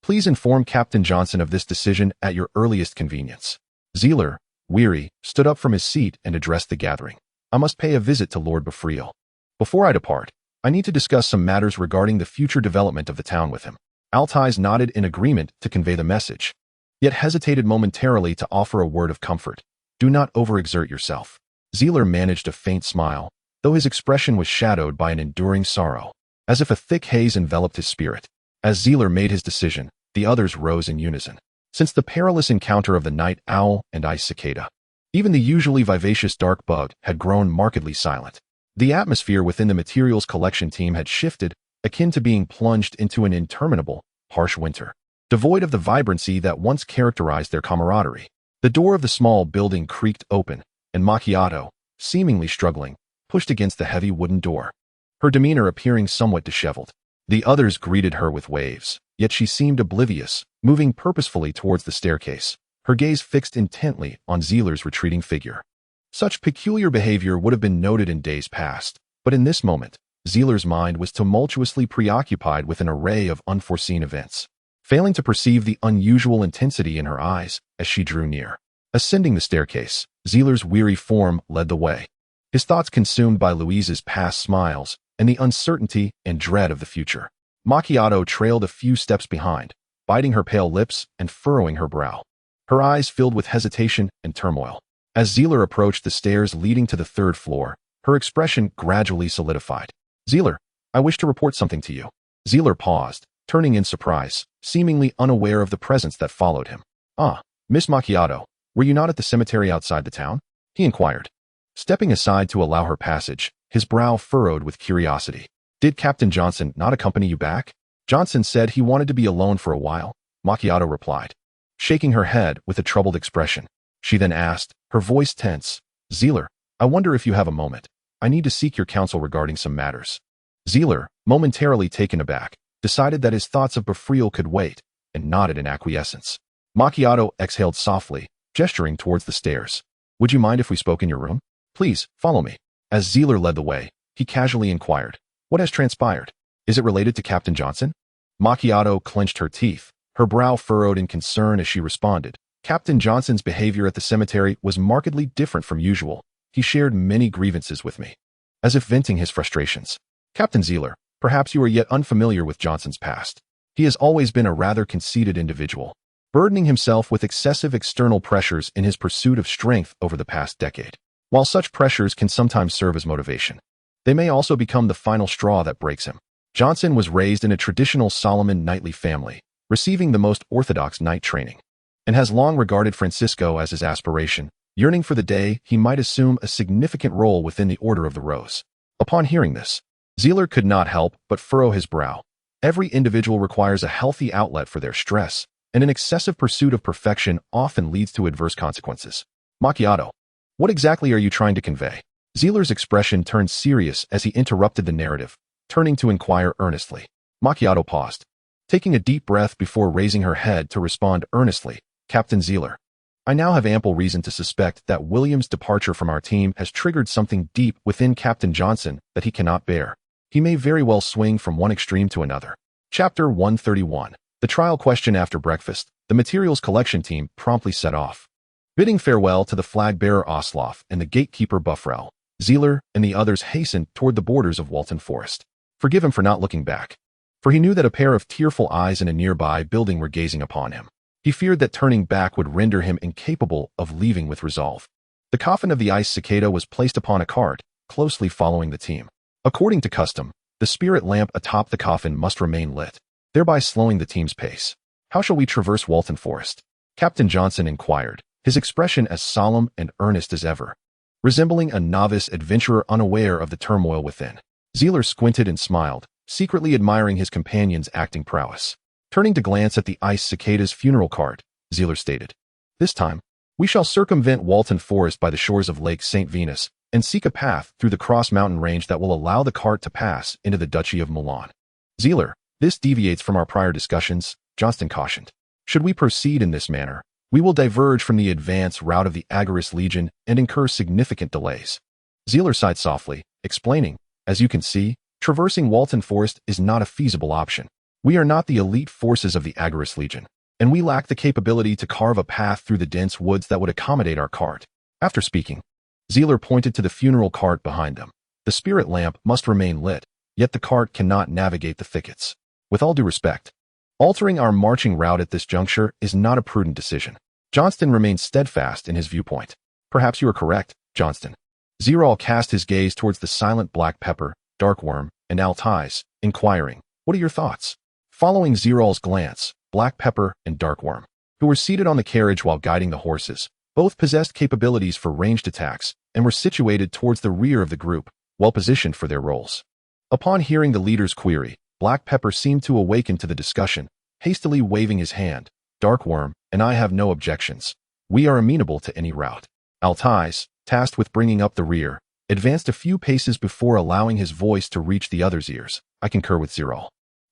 please inform Captain Johnson of this decision at your earliest convenience. Zerel, weary, stood up from his seat and addressed the gathering. I must pay a visit to Lord Befriel. Before I depart, I need to discuss some matters regarding the future development of the town with him. Altais nodded in agreement to convey the message, yet hesitated momentarily to offer a word of comfort. Do not overexert yourself. Zerel managed a faint smile, though his expression was shadowed by an enduring sorrow, as if a thick haze enveloped his spirit. As Zerel made his decision, the others rose in unison. Since the perilous encounter of the night owl and ice cicada, even the usually vivacious dark bug had grown markedly silent. The atmosphere within the materials collection team had shifted, akin to being plunged into an interminable, harsh winter, devoid of the vibrancy that once characterized their camaraderie. The door of the small building creaked open, and Macchiato, seemingly struggling, pushed against the heavy wooden door, her demeanor appearing somewhat disheveled. The others greeted her with waves, yet she seemed oblivious, moving purposefully towards the staircase, her gaze fixed intently on Zeler's retreating figure. Such peculiar behavior would have been noted in days past, but in this moment, Zeler's mind was tumultuously preoccupied with an array of unforeseen events, failing to perceive the unusual intensity in her eyes as she drew near. Ascending the staircase, Zeler's weary form led the way, his thoughts consumed by Louise's past smiles and the uncertainty and dread of the future. Macchiato trailed a few steps behind, biting her pale lips and furrowing her brow, her eyes filled with hesitation and turmoil. As Zeler approached the stairs leading to the third floor, her expression gradually solidified. "Zeler, I wish to report something to you." Zeler paused, turning in surprise, seemingly unaware of the presence that followed him. "Ah, Miss Macchiato, were you not at the cemetery outside the town?" he inquired. Stepping aside to allow her passage, his brow furrowed with curiosity. "Did Captain Johnson not accompany you back?" "Johnson said he wanted to be alone for a while," Macchiato replied, shaking her head with a troubled expression. She then asked, her voice tense, "Zeler, I wonder if you have a moment. I need to seek your counsel regarding some matters." Zeler, momentarily taken aback, decided that his thoughts of Befriel could wait, and nodded in acquiescence. Macchiato exhaled softly, gesturing towards the stairs. "Would you mind if we spoke in your room? Please, follow me." As Zeler led the way, he casually inquired, "What has transpired? Is it related to Captain Johnson?" Macchiato clenched her teeth, her brow furrowed in concern as she responded. "Captain Johnson's behavior at the cemetery was markedly different from usual. He shared many grievances with me, as if venting his frustrations. Captain Zeler, perhaps you are yet unfamiliar with Johnson's past. He has always been a rather conceited individual, burdening himself with excessive external pressures in his pursuit of strength over the past decade. While such pressures can sometimes serve as motivation, they may also become the final straw that breaks him. Johnson was raised in a traditional Solomon knightly family, receiving the most orthodox knight training, and has long regarded Francisco as his aspiration, yearning for the day he might assume a significant role within the Order of the Rose. Upon hearing this, Zeler could not help but furrow his brow. Every individual requires a healthy outlet for their stress, and an excessive pursuit of perfection often leads to adverse consequences. "Macchiato, what exactly are you trying to convey?" Zeler's expression turned serious as he interrupted the narrative, turning to inquire earnestly. Macchiato paused, taking a deep breath before raising her head to respond earnestly. "Captain Zeler, I now have ample reason to suspect that William's departure from our team has triggered something deep within Captain Johnson that he cannot bear. He may very well swing from one extreme to another." Chapter 131. The trial question. After breakfast, the materials collection team promptly set off. Bidding farewell to the flag-bearer Osloff and the gatekeeper Bufrel, Zeler and the others hastened toward the borders of Worton Forest. Forgive him for not looking back, for he knew that a pair of tearful eyes in a nearby building were gazing upon him. He feared that turning back would render him incapable of leaving with resolve. The coffin of the ice cicada was placed upon a cart, closely following the team. According to custom, the spirit lamp atop the coffin must remain lit, thereby slowing the team's pace. "How shall we traverse Worton Forest?" Captain Johnson inquired, his expression as solemn and earnest as ever, resembling a novice adventurer unaware of the turmoil within. Zeler squinted and smiled, secretly admiring his companion's acting prowess. Turning to glance at the ice cicada's funeral cart, Zeler stated, "This time, we shall circumvent Worton Forest by the shores of Lake St. Venus and seek a path through the cross mountain range that will allow the cart to pass into the Duchy of Milan." "Zeler, this deviates from our prior discussions," Johnston cautioned. "Should we proceed in this manner, we will diverge from the advance route of the Agarist Legion and incur significant delays." Zeler sighed softly, explaining, "As you can see, traversing Worton Forest is not a feasible option. We are not the elite forces of the Agarist Legion, and we lack the capability to carve a path through the dense woods that would accommodate our cart." After speaking, Zeler pointed to the funeral cart behind them. "The spirit lamp must remain lit, yet the cart cannot navigate the thickets. With all due respect, altering our marching route at this juncture is not a prudent decision." Johnston remained steadfast in his viewpoint. "Perhaps you are correct, Johnston." Zerel cast his gaze towards the silent black pepper, darkworm, and altais, inquiring, "What are your thoughts?" Following Zerel's glance, Black Pepper and Darkworm, who were seated on the carriage while guiding the horses, both possessed capabilities for ranged attacks and were situated towards the rear of the group, well positioned for their roles. Upon hearing the leader's query, Black Pepper seemed to awaken to the discussion, hastily waving his hand. "Darkworm and I have no objections. We are amenable to any route." Altais, tasked with bringing up the rear, advanced a few paces before allowing his voice to reach the other's ears. I concur with Zerel.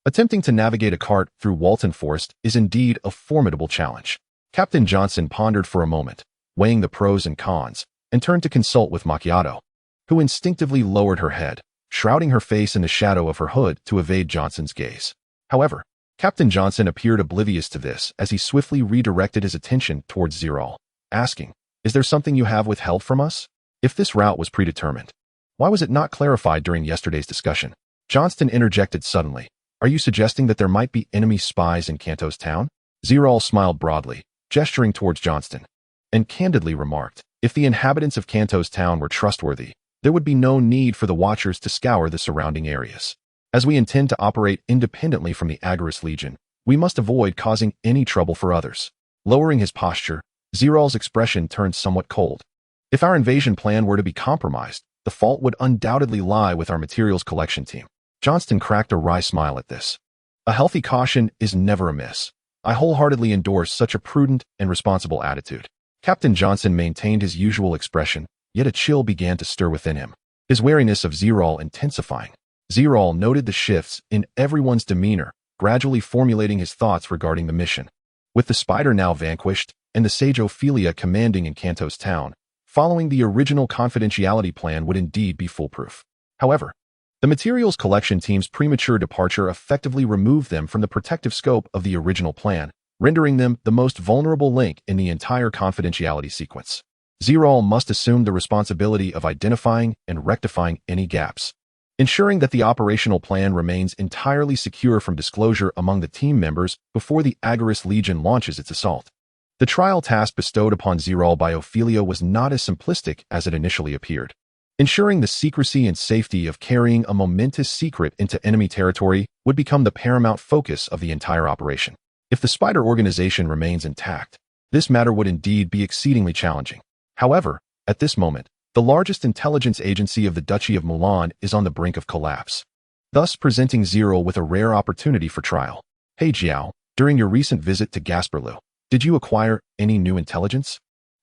Attempting to navigate a cart through Worton Forest is indeed a formidable challenge. Captain Johnson pondered for a moment, weighing the pros and cons, and turned to consult with Macchiato, who instinctively lowered her head, shrouding her face in the shadow of her hood to evade Johnson's gaze. However, Captain Johnson appeared oblivious to this as he swiftly redirected his attention towards Zerel, asking, "Is there something you have withheld from us? If this route was predetermined, why was it not clarified during yesterday's discussion?" Johnston interjected suddenly. "Are you suggesting that there might be enemy spies in Kanto's town?" Zerel smiled broadly, gesturing towards Johnston, and candidly remarked, "If the inhabitants of Kanto's town were trustworthy, there would be no need for the Watchers to scour the surrounding areas. As we intend to operate independently from the Idealist Legion, we must avoid causing any trouble for others." Lowering his posture, Zerel's expression turned somewhat cold. "If our invasion plan were to be compromised, the fault would undoubtedly lie with our materials collection team." Johnston cracked a wry smile at this. "A healthy caution is never amiss. I wholeheartedly endorse such a prudent and responsible attitude." Captain Johnson maintained his usual expression, yet a chill began to stir within him, his wariness of Zerel intensifying. Zerel noted the shifts in everyone's demeanor, gradually formulating his thoughts regarding the mission. With the spider now vanquished, and the sage Ophelia commanding in Kanto's town, following the original confidentiality plan would indeed be foolproof. However, the materials collection team's premature departure effectively removed them from the protective scope of the original plan, rendering them the most vulnerable link in the entire confidentiality sequence. Zerel must assume the responsibility of identifying and rectifying any gaps, ensuring that the operational plan remains entirely secure from disclosure among the team members before the Idealist Legion launches its assault. The trial task bestowed upon Zerel by Ophelia was not as simplistic as it initially appeared. Ensuring the secrecy and safety of carrying a momentous secret into enemy territory would become the paramount focus of the entire operation. If the Spider organization remains intact, this matter would indeed be exceedingly challenging. However, at this moment, the largest intelligence agency of the Duchy of Mulan is on the brink of collapse, thus presenting Zerel with a rare opportunity for trial. "Hey Jiao, during your recent visit to Gasperlou, did you acquire any new intelligence?"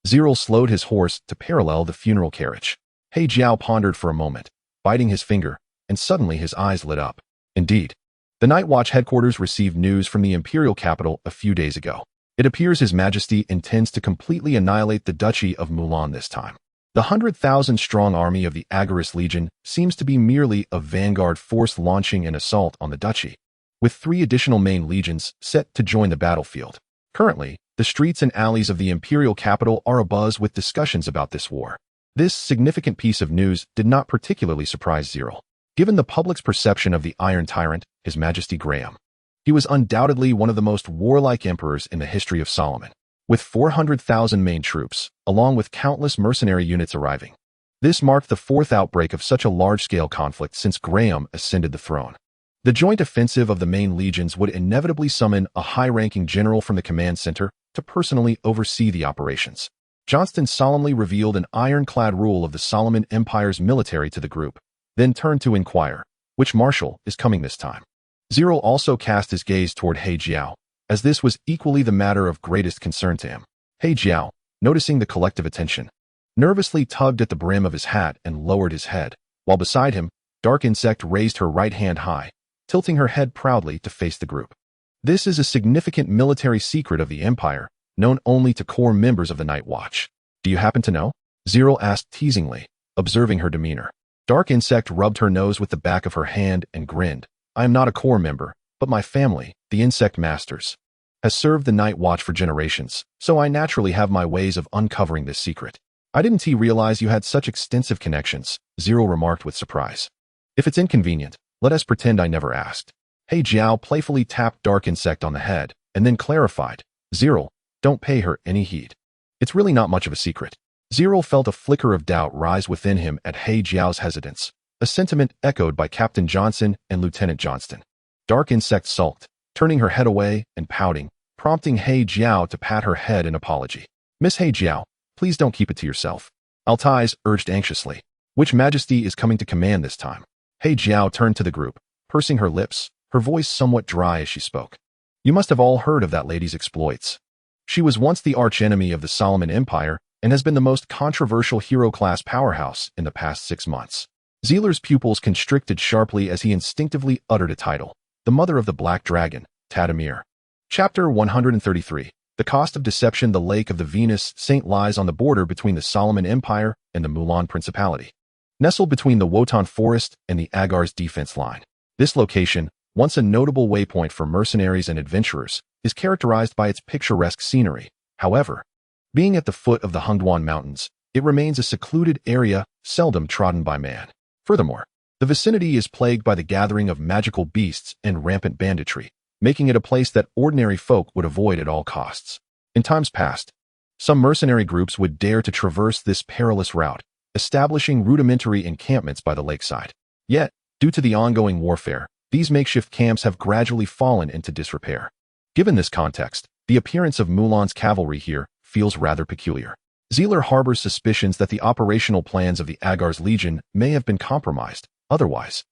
Zerel slowed his horse to parallel the funeral carriage. Hey Jiao pondered for a moment, biting his finger, and suddenly his eyes lit up. "Indeed. The Night Watch headquarters received news from the imperial capital a few days ago. It appears His Majesty intends to completely annihilate the Duchy of Mulan this time. The 100,000-strong army of the Idealist Legion seems to be merely a vanguard force launching an assault on the duchy, with 3 additional main legions set to join the battlefield. Currently, the streets and alleys of the imperial capital are abuzz with discussions about this war." This significant piece of news did not particularly surprise Zerel, given the public's perception of the Iron Tyrant, His Majesty Graham. He was undoubtedly one of the most warlike emperors in the history of Solomon, with 400,000 main troops, along with countless mercenary units arriving. This marked the 4th outbreak of such a large-scale conflict since Graham ascended the throne. The joint offensive of the main legions would inevitably summon a high-ranking general from the command center to personally oversee the operations. Johnston solemnly revealed an ironclad rule of the Solomon Empire's military to the group, then turned to inquire, "Which marshal is coming this time?" Zerel also cast his gaze toward He Jiao, as this was equally the matter of greatest concern to him. He Jiao, noticing the collective attention, nervously tugged at the brim of his hat and lowered his head, while beside him, Dark Insect raised her right hand high, tilting her head proudly to face the group. "This is a significant military secret of the Empire, known only to core members of the Night Watch. Do you happen to know?" Zerel asked teasingly, observing her demeanor. Dark Insect rubbed her nose with the back of her hand and grinned. "I am not a core member, but my family, the Insect Masters, has served the Night Watch for generations, so I naturally have my ways of uncovering this secret." "I didn't realize you had such extensive connections," Zerel remarked with surprise. "If it's inconvenient, let us pretend I never asked." He Jiao playfully tapped Dark Insect on the head, and then clarified, "Zerel, don't pay her any heed. It's really not much of a secret." Zerel felt a flicker of doubt rise within him at He Jiao's hesitance, a sentiment echoed by Captain Johnson and Lieutenant Johnston. Dark Insect sulked, turning her head away and pouting, prompting He Jiao to pat her head in apology. "Miss He Jiao, please don't keep it to yourself." Altais urged anxiously. "Which Majesty is coming to command this time?" He Jiao turned to the group, pursing her lips, her voice somewhat dry as she spoke. "You must have all heard of that lady's exploits. She was once the archenemy of the Solomon Empire, and has been the most controversial hero-class powerhouse in the past 6 months. Zereler's pupils constricted sharply as he instinctively uttered a title, the mother of the Black Dragon, Tadamir. Chapter 133. The Cost of Deception. The Lake of the Venus Saint lies on the border between the Solomon Empire and the Mulan Principality. Nestled between the Wotan Forest and the Agar's defense line. This location, once a notable waypoint for mercenaries and adventurers, is characterized by its picturesque scenery. However, being at the foot of the Hungduan Mountains, it remains a secluded area seldom trodden by man. Furthermore, the vicinity is plagued by the gathering of magical beasts and rampant banditry, making it a place that ordinary folk would avoid at all costs. In times past, some mercenary groups would dare to traverse this perilous route, establishing rudimentary encampments by the lakeside. Yet, due to the ongoing warfare, these makeshift camps have gradually fallen into disrepair. Given this context, the appearance of Mulan's cavalry here feels rather peculiar. Zereler harbors suspicions that the operational plans of the Agar's legion may have been compromised. Otherwise,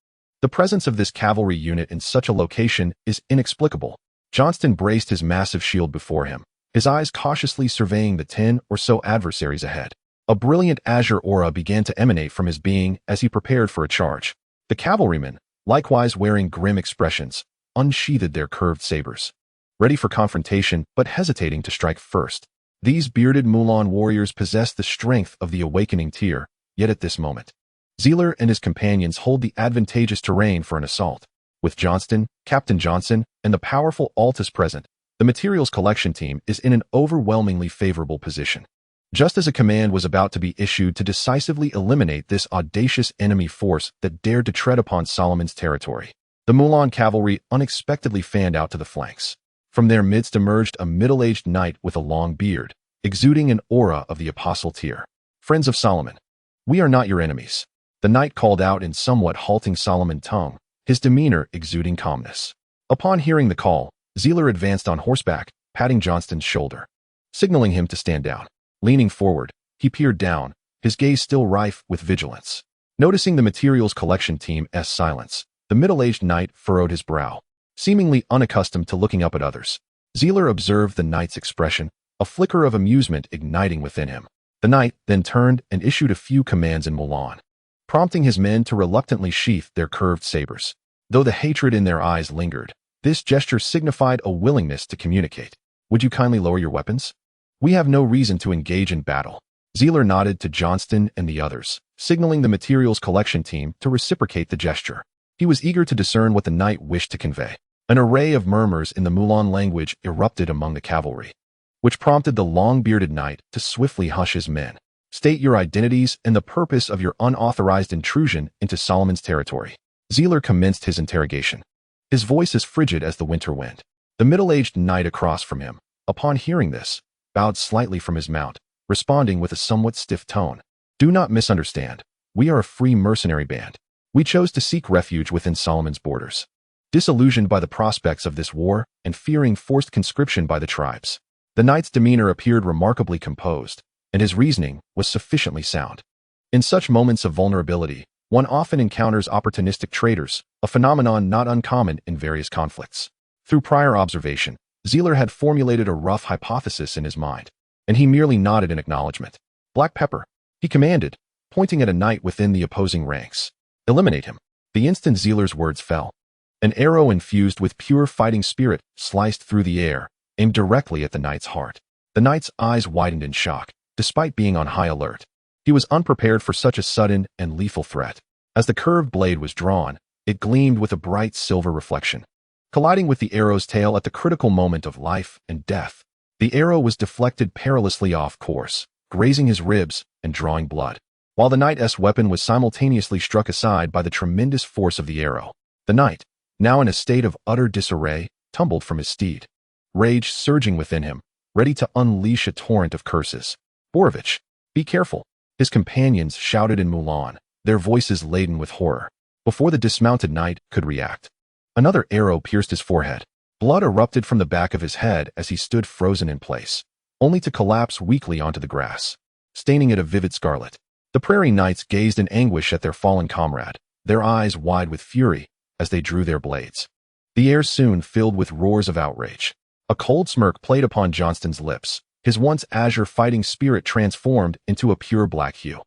the presence of this cavalry unit in such a location is inexplicable. Johnston braced his massive shield before him, his eyes cautiously surveying the 10 or so adversaries ahead. A brilliant azure aura began to emanate from his being as he prepared for a charge. The cavalrymen, likewise wearing grim expressions, unsheathed their curved sabers, ready for confrontation but hesitating to strike first. These bearded Mulan warriors possess the strength of the awakening tier, yet at this moment, Zereler and his companions hold the advantageous terrain for an assault. With Johnston, Captain Johnson, and the powerful Altus present, the materials collection team is in an overwhelmingly favorable position. Just as a command was about to be issued to decisively eliminate this audacious enemy force that dared to tread upon Solomon's territory, the Mulan cavalry unexpectedly fanned out to the flanks. From their midst emerged a middle-aged knight with a long beard, exuding an aura of the apostle tier. "Friends of Solomon, we are not your enemies," the knight called out in somewhat halting Solomon tongue, his demeanor exuding calmness. Upon hearing the call, Zereler advanced on horseback, patting Johnston's shoulder, signaling him to stand down. Leaning forward, he peered down, his gaze still rife with vigilance. Noticing the materials collection team's silence, the middle-aged knight furrowed his brow, seemingly unaccustomed to looking up at others. Zereler observed the knight's expression, a flicker of amusement igniting within him. The knight then turned and issued a few commands in Mulan, prompting his men to reluctantly sheath their curved sabers. Though the hatred in their eyes lingered, this gesture signified a willingness to communicate. "Would you kindly lower your weapons? We have no reason to engage in battle." Zereler nodded to Johnston and the others, signaling the materials collection team to reciprocate the gesture. He was eager to discern what the knight wished to convey. An array of murmurs in the Mulan language erupted among the cavalry, which prompted the long-bearded knight to swiftly hush his men. "State your identities and the purpose of your unauthorized intrusion into Solomon's territory." Zereler commenced his interrogation, his voice as frigid as the winter wind. The middle-aged knight across from him, upon hearing this, bowed slightly from his mount, responding with a somewhat stiff tone. "Do not misunderstand. We are a free mercenary band. We chose to seek refuge within Solomon's borders, disillusioned by the prospects of this war and fearing forced conscription by the tribes." The knight's demeanor appeared remarkably composed, and his reasoning was sufficiently sound. In such moments of vulnerability, one often encounters opportunistic traitors, a phenomenon not uncommon in various conflicts. Through prior observation, Zereler had formulated a rough hypothesis in his mind, and he merely nodded in acknowledgement. "Black pepper," he commanded, pointing at a knight within the opposing ranks. "Eliminate him." The instant Zereler's words fell, an arrow infused with pure fighting spirit sliced through the air, aimed directly at the knight's heart. The knight's eyes widened in shock, despite being on high alert. He was unprepared for such a sudden and lethal threat. As the curved blade was drawn, it gleamed with a bright silver reflection, colliding with the arrow's tail at the critical moment of life and death. The arrow was deflected perilously off course, grazing his ribs and drawing blood, while the knight's weapon was simultaneously struck aside by the tremendous force of the arrow. The knight, now in a state of utter disarray, tumbled from his steed, rage surging within him, ready to unleash a torrent of curses. "Borovich, be careful," his companions shouted in Mulan, their voices laden with horror. Before the dismounted knight could react, another arrow pierced his forehead. Blood erupted from the back of his head as he stood frozen in place, only to collapse weakly onto the grass, staining it a vivid scarlet. The prairie knights gazed in anguish at their fallen comrade, their eyes wide with fury as they drew their blades. The air soon filled with roars of outrage. A cold smirk played upon Johnston's lips, His once azure fighting spirit transformed into a pure black hue.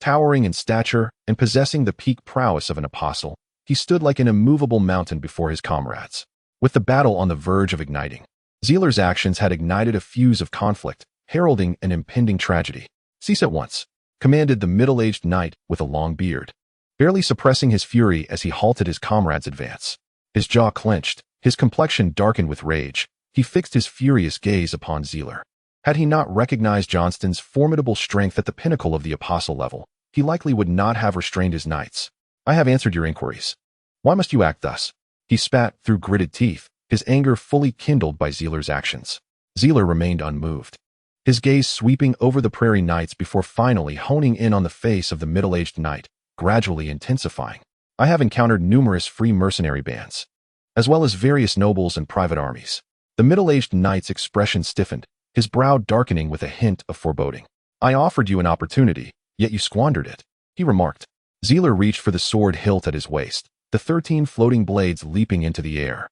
Towering in stature and possessing the peak prowess of an apostle, he stood like an immovable mountain before his comrades. With the battle on the verge of igniting, Zeler's actions had ignited a fuse of conflict, heralding an impending tragedy. "Cease at once," commanded the middle-aged knight with a long beard, barely suppressing his fury as he halted his comrades' advance. His jaw clenched, his complexion darkened with rage. He fixed his furious gaze upon Zeler. Had he not recognized Johnston's formidable strength at the pinnacle of the apostle level, he likely would not have restrained his knights. "I have answered your inquiries. Why must you act thus?" He spat through gritted teeth, his anger fully kindled by Zeler's actions. Zeler remained unmoved, his gaze sweeping over the prairie knights before finally honing in on the face of the middle-aged knight, gradually intensifying. "I have encountered numerous free mercenary bands, as well as various nobles and private armies." The middle-aged knight's expression stiffened, his brow darkening with a hint of foreboding. "I offered you an opportunity, yet you squandered it," he remarked. Zeler reached for the sword hilt at his waist, the 13 floating blades leaping into the air.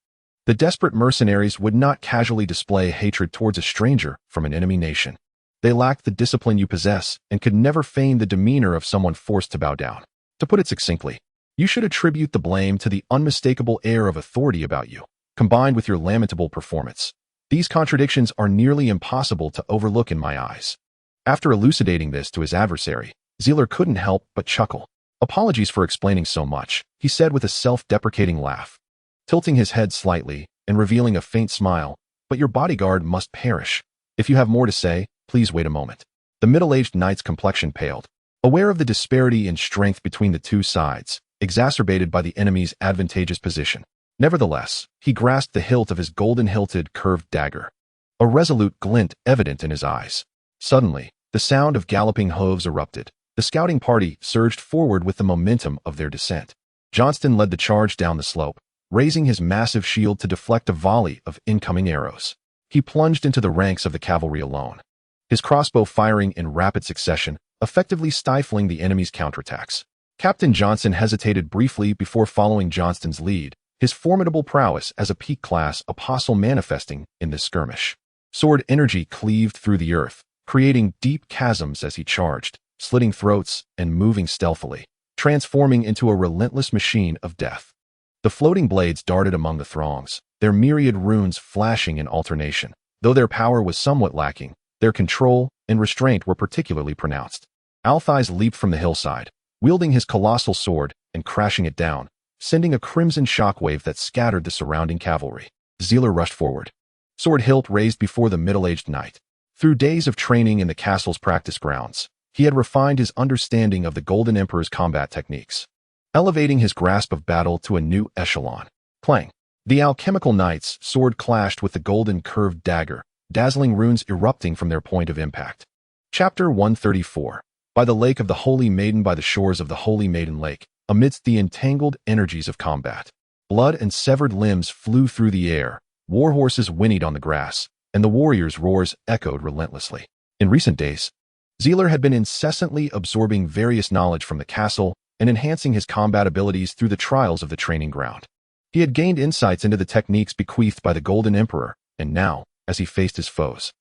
The desperate mercenaries would not casually display hatred towards a stranger from an enemy nation. They lacked the discipline you possess and could never feign the demeanor of someone forced to bow down. To put it succinctly, you should attribute the blame to the unmistakable air of authority about you, combined with your lamentable performance. These contradictions are nearly impossible to overlook in my eyes. After elucidating this to his adversary, Zeler couldn't help but chuckle. "Apologies for explaining so much," he said with a self-deprecating laugh, tilting his head slightly and revealing a faint smile, "but your bodyguard must perish. If you have more to say, please wait a moment." The middle-aged knight's complexion paled, aware of the disparity in strength between the two sides, exacerbated by the enemy's advantageous position. Nevertheless, he grasped the hilt of his golden-hilted curved dagger, a resolute glint evident in his eyes. Suddenly, the sound of galloping hooves erupted. The scouting party surged forward with the momentum of their descent. Johnston led the charge down the slope, raising his massive shield to deflect a volley of incoming arrows. He plunged into the ranks of the cavalry alone, his crossbow firing in rapid succession, effectively stifling the enemy's counterattacks. Captain Johnson hesitated briefly before following Johnston's lead, his formidable prowess as a peak-class apostle manifesting in this skirmish. Sword energy cleaved through the earth, creating deep chasms as he charged, slitting throats and moving stealthily, transforming into a relentless machine of death. The floating blades darted among the throngs, their myriad runes flashing in alternation. Though their power was somewhat lacking, their control and restraint were particularly pronounced. Althais leaped from the hillside, wielding his colossal sword and crashing it down, sending a crimson shockwave that scattered the surrounding cavalry. Zeler rushed forward, sword hilt raised before the middle-aged knight. Through days of training in the castle's practice grounds, he had refined his understanding of the Golden Emperor's combat techniques, elevating his grasp of battle to a new echelon. Clang! The alchemical knight's sword clashed with the golden curved dagger, dazzling runes erupting from their point of impact. Chapter 134. By the lake of the Holy Maiden, by the shores of the Holy Maiden Lake, amidst the entangled energies of combat, blood and severed limbs flew through the air, war horses whinnied on the grass, and the warriors' roars echoed relentlessly. In recent days, Zeler had been incessantly absorbing various knowledge from the castle and enhancing his combat abilities through the trials of the training ground. He had gained insights into the techniques bequeathed by the Golden Emperor, and now, as he faced his foes,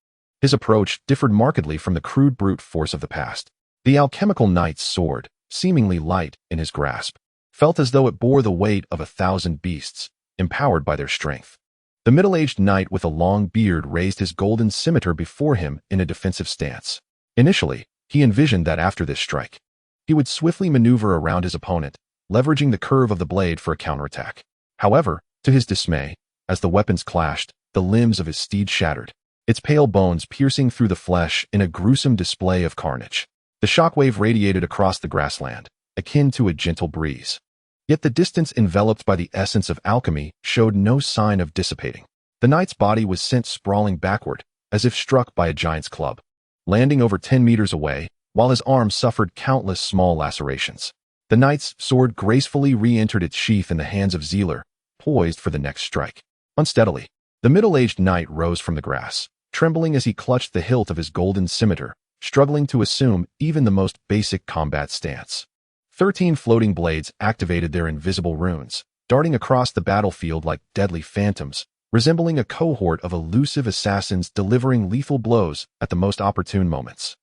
his approach differed markedly from the crude brute force of the past. The alchemical knight's sword, seemingly light in his grasp, felt as though it bore the weight of 1,000 beasts, empowered by their strength. The middle-aged knight with a long beard raised his golden scimitar before him in a defensive stance. Initially, he envisioned that after this strike, he would swiftly maneuver around his opponent, leveraging the curve of the blade for a counterattack. However, to his dismay, as the weapons clashed, the limbs of his steed shattered, its pale bones piercing through the flesh in a gruesome display of carnage. The shockwave radiated across the grassland, akin to a gentle breeze. Yet the distance enveloped by the essence of alchemy showed no sign of dissipating. The knight's body was sent sprawling backward, as if struck by a giant's club, landing over 10 meters away, while his arm suffered countless small lacerations. The knight's sword gracefully re-entered its sheath in the hands of Zeler, poised for the next strike. Unsteadily, the middle-aged knight rose from the grass, trembling as he clutched the hilt of his golden scimitar, struggling to assume even the most basic combat stance. 13 floating blades activated their invisible runes, darting across the battlefield like deadly phantoms, resembling a cohort of elusive assassins delivering lethal blows at the most opportune moments.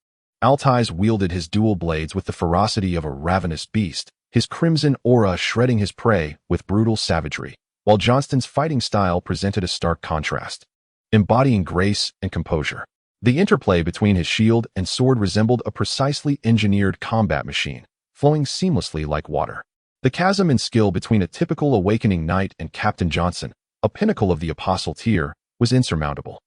Altais wielded his dual blades with the ferocity of a ravenous beast, his crimson aura shredding his prey with brutal savagery, while Johnston's fighting style presented a stark contrast, embodying grace and composure. The interplay between his shield and sword resembled a precisely engineered combat machine, flowing seamlessly like water. The chasm in skill between a typical awakening knight and Captain Johnson, a pinnacle of the apostle tier, was insurmountable.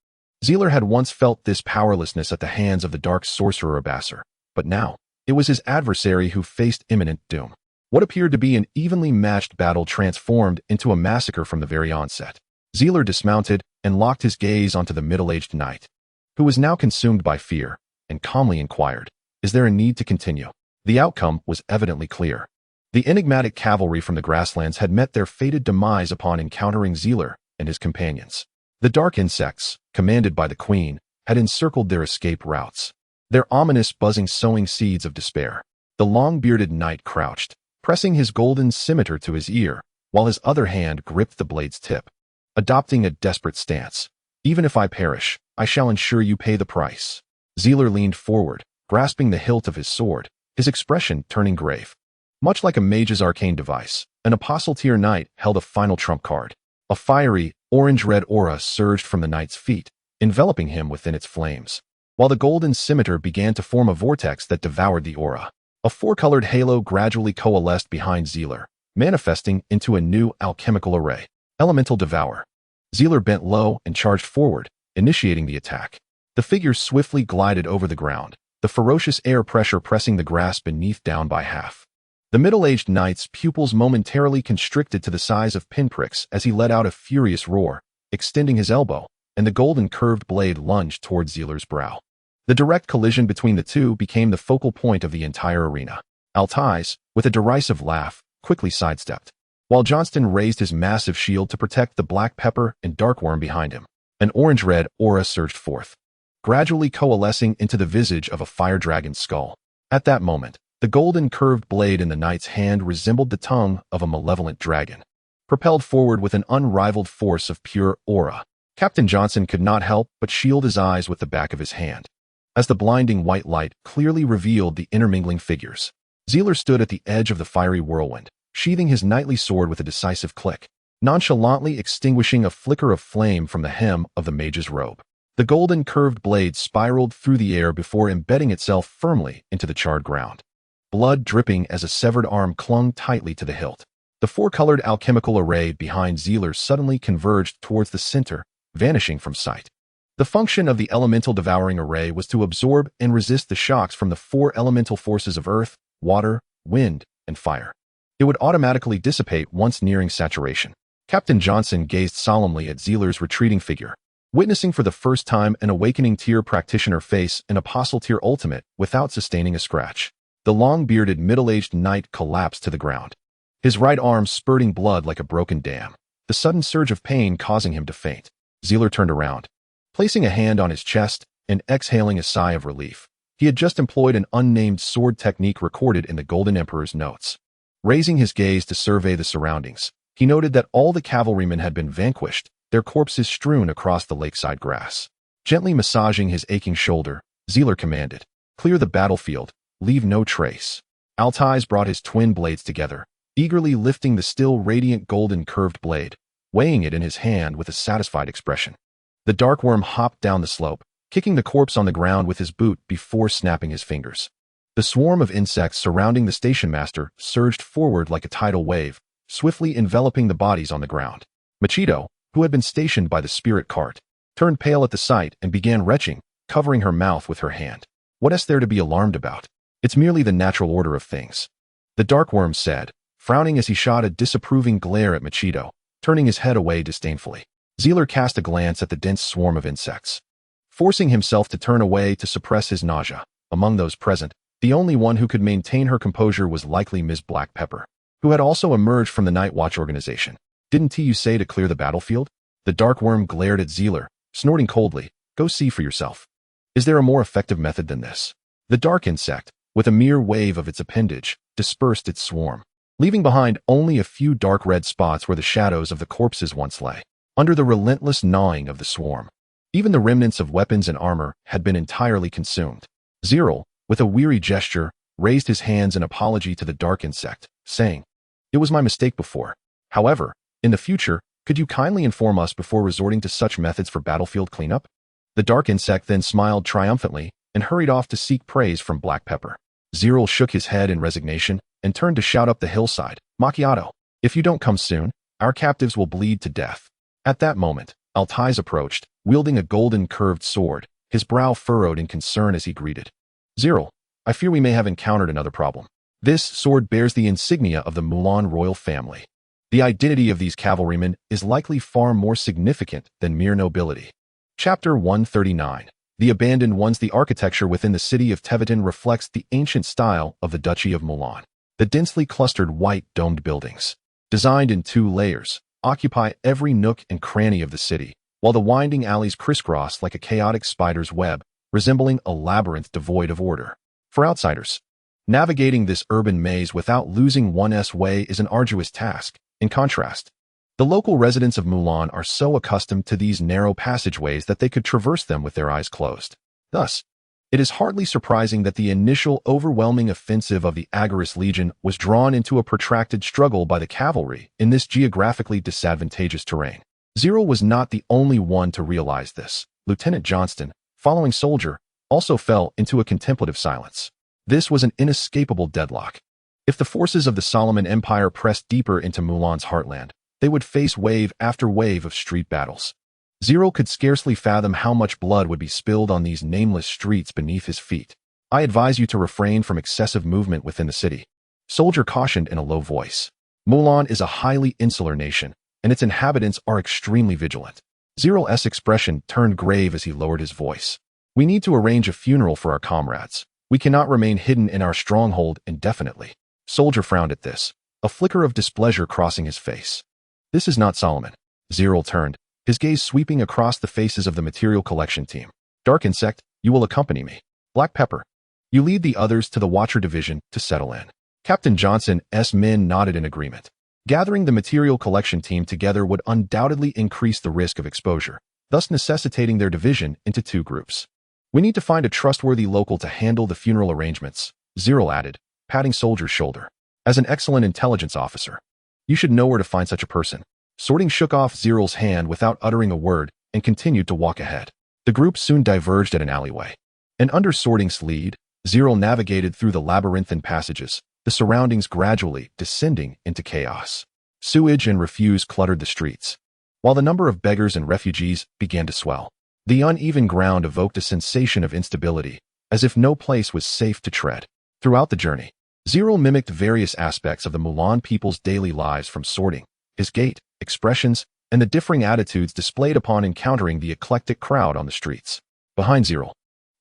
Zeler had once felt this powerlessness at the hands of the dark sorcerer Abassar, but now, it was his adversary who faced imminent doom. What appeared to be an evenly matched battle transformed into a massacre from the very onset. Zeler dismounted and locked his gaze onto the middle-aged knight, who was now consumed by fear, and calmly inquired, "Is there a need to continue?" The outcome was evidently clear. The enigmatic cavalry from the grasslands had met their fated demise upon encountering Zeler and his companions. The dark insects, commanded by the queen, had encircled their escape routes, their ominous buzzing sowing seeds of despair. The long-bearded knight crouched, pressing his golden scimitar to his ear, while his other hand gripped the blade's tip, adopting a desperate stance. "Even if I perish, I shall ensure you pay the price." Zeler leaned forward, grasping the hilt of his sword, his expression turning grave. Much like a mage's arcane device, an apostle-tier knight held a final trump card. A fiery, orange-red aura surged from the knight's feet, enveloping him within its flames, while the golden scimitar began to form a vortex that devoured the aura. A four-colored halo gradually coalesced behind Zeler, manifesting into a new alchemical array. Elemental Devour. Zeler bent low and charged forward, initiating the attack. The figure swiftly glided over the ground, the ferocious air pressure pressing the grass beneath down by half. The middle-aged knight's pupils momentarily constricted to the size of pinpricks as he let out a furious roar, extending his elbow, and the golden curved blade lunged toward Zeler's brow. The direct collision between the two became the focal point of the entire arena. Altais, with a derisive laugh, quickly sidestepped, while Johnston raised his massive shield to protect the black pepper and darkworm behind him. An orange-red aura surged forth, gradually coalescing into the visage of a fire dragon's skull. At that moment, the golden curved blade in the knight's hand resembled the tongue of a malevolent dragon, propelled forward with an unrivaled force of pure aura. Captain Johnson could not help but shield his eyes with the back of his hand, as the blinding white light clearly revealed the intermingling figures. Zeler stood at the edge of the fiery whirlwind, sheathing his knightly sword with a decisive click, nonchalantly extinguishing a flicker of flame from the hem of the mage's robe. The golden curved blade spiraled through the air before embedding itself firmly into the charred ground, blood dripping as a severed arm clung tightly to the hilt. The four-colored alchemical array behind Zeler suddenly converged towards the center, vanishing from sight. The function of the elemental devouring array was to absorb and resist the shocks from the four elemental forces of earth, water, wind, and fire. It would automatically dissipate once nearing saturation. Captain Johnson gazed solemnly at Zeler's retreating figure, witnessing for the first time an awakening tier practitioner face an apostle tier ultimate without sustaining a scratch. The long-bearded middle-aged knight collapsed to the ground, his right arm spurting blood like a broken dam, the sudden surge of pain causing him to faint. Zeler turned around, placing a hand on his chest and exhaling a sigh of relief. He had just employed an unnamed sword technique recorded in the Golden Emperor's notes. Raising his gaze to survey the surroundings, he noted that all the cavalrymen had been vanquished, their corpses strewn across the lakeside grass. Gently massaging his aching shoulder, Zeler commanded, "Clear the battlefield. Leave no trace." Altais brought his twin blades together, eagerly lifting the still radiant golden curved blade, weighing it in his hand with a satisfied expression. The darkworm hopped down the slope, kicking the corpse on the ground with his boot before snapping his fingers. The swarm of insects surrounding the station master surged forward like a tidal wave, swiftly enveloping the bodies on the ground. Machito, who had been stationed by the spirit cart, turned pale at the sight and began retching, covering her mouth with her hand. "What is there to be alarmed about? It's merely the natural order of things," the darkworm said, frowning as he shot a disapproving glare at Machito, turning his head away disdainfully. Zeler cast a glance at the dense swarm of insects, forcing himself to turn away to suppress his nausea. Among those present, the only one who could maintain her composure was likely Ms. Black Pepper, who had also emerged from the Night Watch organization. "Didn't you say to clear the battlefield?" The darkworm glared at Zeler, snorting coldly. "Go see for yourself. Is there a more effective method than this?" The dark insect, with a mere wave of its appendage, dispersed its swarm, leaving behind only a few dark red spots where the shadows of the corpses once lay. under the relentless gnawing of the swarm. Even the remnants of weapons and armor had been entirely consumed. Zerel, with a weary gesture, raised his hands in apology to the dark insect, saying, "It was my mistake before. However, in the future, could you kindly inform us before resorting to such methods for battlefield cleanup?" The dark insect then smiled triumphantly and hurried off to seek praise from Black Pepper. Zerel shook his head in resignation and turned to shout up the hillside, "Macchiato, if you don't come soon, our captives will bleed to death." At that moment, Altais approached, wielding a golden curved sword, his brow furrowed in concern as he greeted. "Zerel, I fear we may have encountered another problem. This sword bears the insignia of the Mulan royal family. The identity of these cavalrymen is likely far more significant than mere nobility." Chapter 139. The Abandoned Ones. The architecture within the city of Teveton reflects the ancient style of the Duchy of Mulan. The densely clustered white domed buildings, designed in 2 layers, occupy every nook and cranny of the city, while the winding alleys crisscross like a chaotic spider's web, resembling a labyrinth devoid of order. For outsiders, navigating this urban maze without losing one's way is an arduous task. In contrast, the local residents of Mulan are so accustomed to these narrow passageways that they could traverse them with their eyes closed. Thus, it is hardly surprising that the initial overwhelming offensive of the Agaris Legion was drawn into a protracted struggle by the cavalry in this geographically disadvantageous terrain. Zerel was not the only one to realize this. Lieutenant Johnston, following soldier, also fell into a contemplative silence. This was an inescapable deadlock. If the forces of the Solomon Empire pressed deeper into Mulan's heartland, they would face wave after wave of street battles. Zerel could scarcely fathom how much blood would be spilled on these nameless streets beneath his feet. "I advise you to refrain from excessive movement within the city," soldier cautioned in a low voice. Mulan is a highly insular nation, and its inhabitants are extremely vigilant. Zerel's expression turned grave as he lowered his voice. "We need to arrange a funeral for our comrades. We cannot remain hidden in our stronghold indefinitely." Soldier frowned at this, a flicker of displeasure crossing his face. "This is not Solomon." Zerel turned, his gaze sweeping across the faces of the material collection team. "Dark Insect, you will accompany me. Black Pepper, you lead the others to the Watcher Division to settle in." Captain Johnson's men nodded in agreement. Gathering the material collection team together would undoubtedly increase the risk of exposure, thus necessitating their division into 2 groups. "We need to find a trustworthy local to handle the funeral arrangements," Zerel added, patting Soldier's shoulder. "As an excellent intelligence officer, you should know where to find such a person." Sorting shook off Zerel's hand without uttering a word and continued to walk ahead. The group soon diverged at an alleyway. And under Sorting's lead, Zerel navigated through the labyrinthine passages, the surroundings gradually descending into chaos. Sewage and refuse cluttered the streets, while the number of beggars and refugees began to swell. The uneven ground evoked a sensation of instability, as if no place was safe to tread. Throughout the journey, Zerel mimicked various aspects of the Mulan people's daily lives, from Sorting, his gait, expressions, and the differing attitudes displayed upon encountering the eclectic crowd on the streets. Behind Zerel,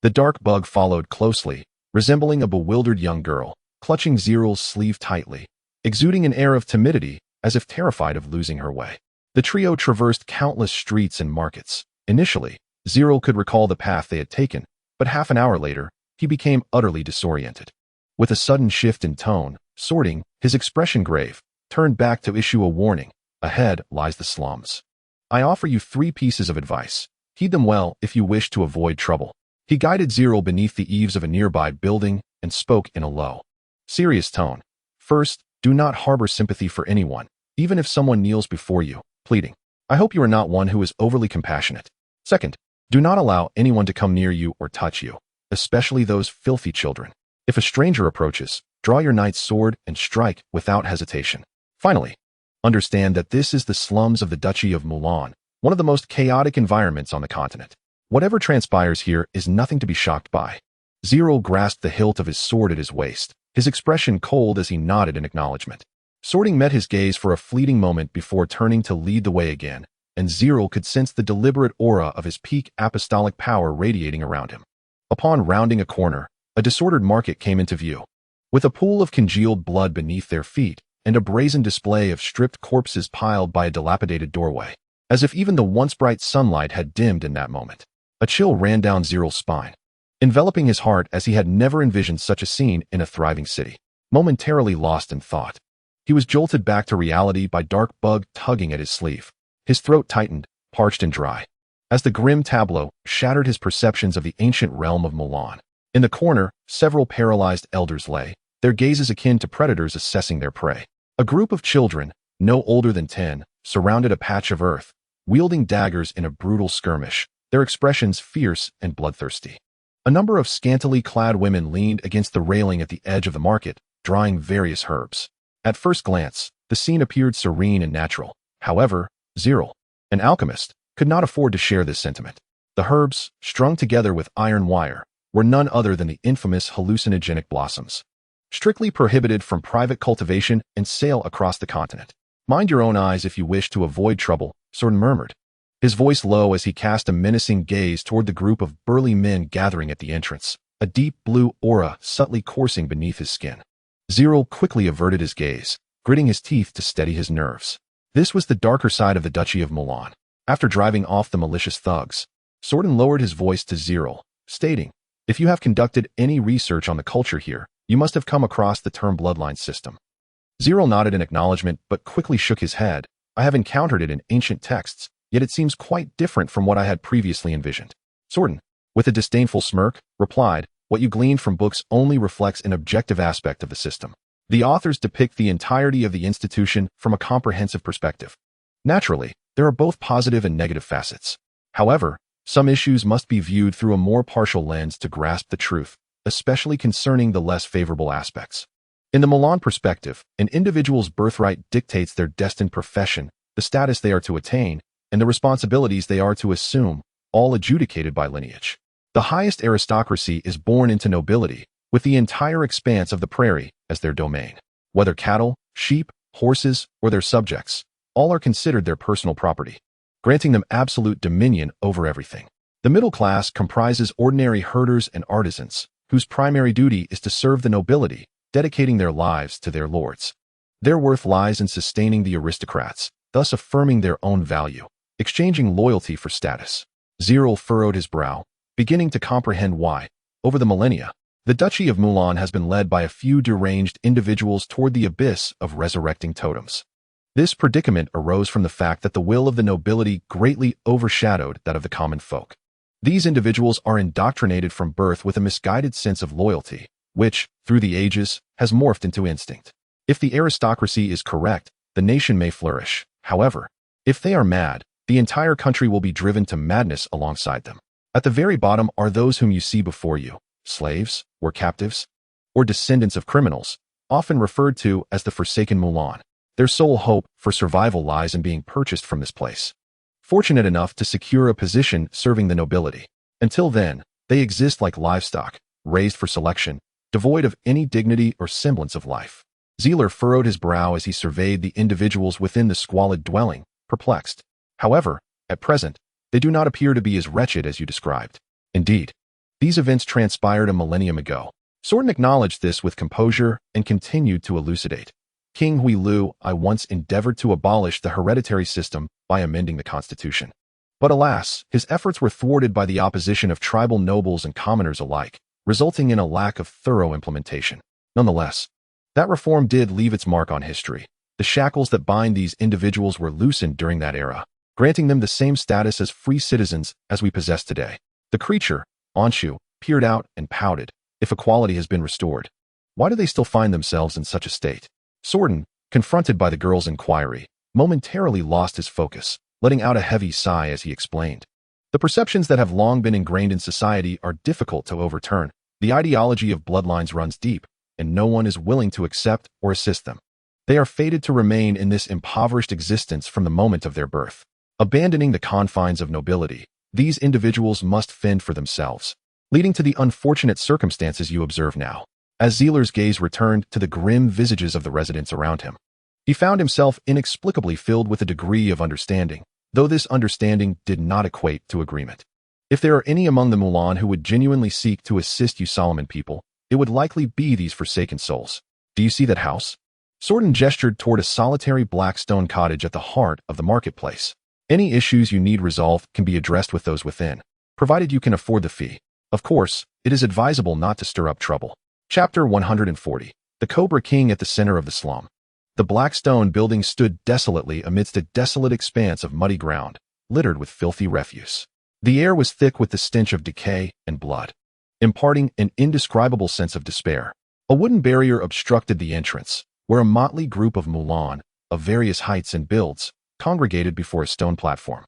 the dark bug followed closely, resembling a bewildered young girl, clutching Zerel's sleeve tightly, exuding an air of timidity as if terrified of losing her way. The trio traversed countless streets and markets. Initially, Zerel could recall the path they had taken, but half an hour later, he became utterly disoriented. With a sudden shift in tone, Sorting, his expression grave, turned back to issue a warning. "Ahead lies the slums. I offer you 3 pieces of advice. Heed them well if you wish to avoid trouble." He guided Zerel beneath the eaves of a nearby building and spoke in a low, serious tone. "First, do not harbor sympathy for anyone, even if someone kneels before you, pleading. I hope you are not one who is overly compassionate. Second, do not allow anyone to come near you or touch you, especially those filthy children. If a stranger approaches, draw your knight's sword and strike without hesitation. Finally, understand that this is the slums of the Duchy of Mulan, one of the most chaotic environments on the continent. Whatever transpires here is nothing to be shocked by." Zerel grasped the hilt of his sword at his waist, his expression cold as he nodded in acknowledgement. Sorting met his gaze for a fleeting moment before turning to lead the way again, and Zerel could sense the deliberate aura of his peak apostolic power radiating around him. Upon rounding a corner, a disordered market came into view. With a pool of congealed blood beneath their feet, and a brazen display of stripped corpses piled by a dilapidated doorway, as if even the once bright sunlight had dimmed in that moment. A chill ran down Zerel's spine, enveloping his heart as he had never envisioned such a scene in a thriving city. Momentarily lost in thought, he was jolted back to reality by Dark Bug tugging at his sleeve. His throat tightened, parched and dry, as the grim tableau shattered his perceptions of the ancient realm of Mulan. In the corner, several paralyzed elders lay, their gazes akin to predators assessing their prey. A group of children, no older than 10, surrounded a patch of earth, wielding daggers in a brutal skirmish, their expressions fierce and bloodthirsty. A number of scantily clad women leaned against the railing at the edge of the market, drying various herbs. At first glance, the scene appeared serene and natural. However, Zerel, an alchemist, could not afford to share this sentiment. The herbs, strung together with iron wire, were none other than the infamous hallucinogenic blossoms, strictly prohibited from private cultivation and sale across the continent. Mind your own eyes if you wish to avoid trouble, Worton murmured, his voice low as he cast a menacing gaze toward the group of burly men gathering at the entrance, a deep blue aura subtly coursing beneath his skin. Zerel quickly averted his gaze, gritting his teeth to steady his nerves. This was the darker side of the Duchy of Mulan. After driving off the malicious thugs, Worton lowered his voice to Zerel, stating, "If you have conducted any research on the culture here, you must have come across the term bloodline system." Zerel nodded in acknowledgement but quickly shook his head. "I have encountered it in ancient texts, yet it seems quite different from what I had previously envisioned." Worton, with a disdainful smirk, replied, "What you gleaned from books only reflects an objective aspect of the system. The authors depict the entirety of the institution from a comprehensive perspective. Naturally, there are both positive and negative facets. However, some issues must be viewed through a more partial lens to grasp the truth, especially concerning the less favorable aspects. In the Mulan perspective, an individual's birthright dictates their destined profession, the status they are to attain, and the responsibilities they are to assume, all adjudicated by lineage. The highest aristocracy is born into nobility, with the entire expanse of the prairie as their domain. Whether cattle, sheep, horses, or their subjects, all are considered their personal property, granting them absolute dominion over everything. The middle class comprises ordinary herders and artisans, whose primary duty is to serve the nobility, dedicating their lives to their lords. Their worth lies in sustaining the aristocrats, thus affirming their own value, exchanging loyalty for status. Zerel furrowed his brow, beginning to comprehend why, over the millennia, the Duchy of Mulan has been led by a few deranged individuals toward the abyss of resurrecting totems. This predicament arose from the fact that the will of the nobility greatly overshadowed that of the common folk. These individuals are indoctrinated from birth with a misguided sense of loyalty, which, through the ages, has morphed into instinct. If the aristocracy is correct, the nation may flourish. However, if they are mad, the entire country will be driven to madness alongside them. At the very bottom are those whom you see before you, slaves, or captives, or descendants of criminals, often referred to as the Forsaken Mulan. Their sole hope for survival lies in being purchased from this place, fortunate enough to secure a position serving the nobility. Until then, they exist like livestock, raised for selection, devoid of any dignity or semblance of life. Zerel furrowed his brow as he surveyed the individuals within the squalid dwelling, perplexed. However, at present, they do not appear to be as wretched as you described. Indeed, these events transpired a millennium ago. Worton acknowledged this with composure and continued to elucidate. King Hui Lu, I once endeavored to abolish the hereditary system by amending the constitution. But alas, his efforts were thwarted by the opposition of tribal nobles and commoners alike, resulting in a lack of thorough implementation. Nonetheless, that reform did leave its mark on history. The shackles that bind these individuals were loosened during that era, granting them the same status as free citizens as we possess today. The creature, Anshu, peered out and pouted. If equality has been restored, why do they still find themselves in such a state? Worton, confronted by the girl's inquiry, momentarily lost his focus, letting out a heavy sigh as he explained. The perceptions that have long been ingrained in society are difficult to overturn. The ideology of bloodlines runs deep, and no one is willing to accept or assist them. They are fated to remain in this impoverished existence from the moment of their birth. Abandoning the confines of nobility, these individuals must fend for themselves, leading to the unfortunate circumstances you observe now. As Zerel's gaze returned to the grim visages of the residents around him, he found himself inexplicably filled with a degree of understanding, though this understanding did not equate to agreement. If there are any among the Mulan who would genuinely seek to assist you Solomon people, it would likely be these forsaken souls. Do you see that house? Worton gestured toward a solitary black stone cottage at the heart of the marketplace. Any issues you need resolved can be addressed with those within, provided you can afford the fee. Of course, it is advisable not to stir up trouble. Chapter 140. The Cobra King at the center of the slum. The black stone building stood desolately amidst a desolate expanse of muddy ground, littered with filthy refuse. The air was thick with the stench of decay and blood, imparting an indescribable sense of despair. A wooden barrier obstructed the entrance, where a motley group of Mulan, of various heights and builds, congregated before a stone platform,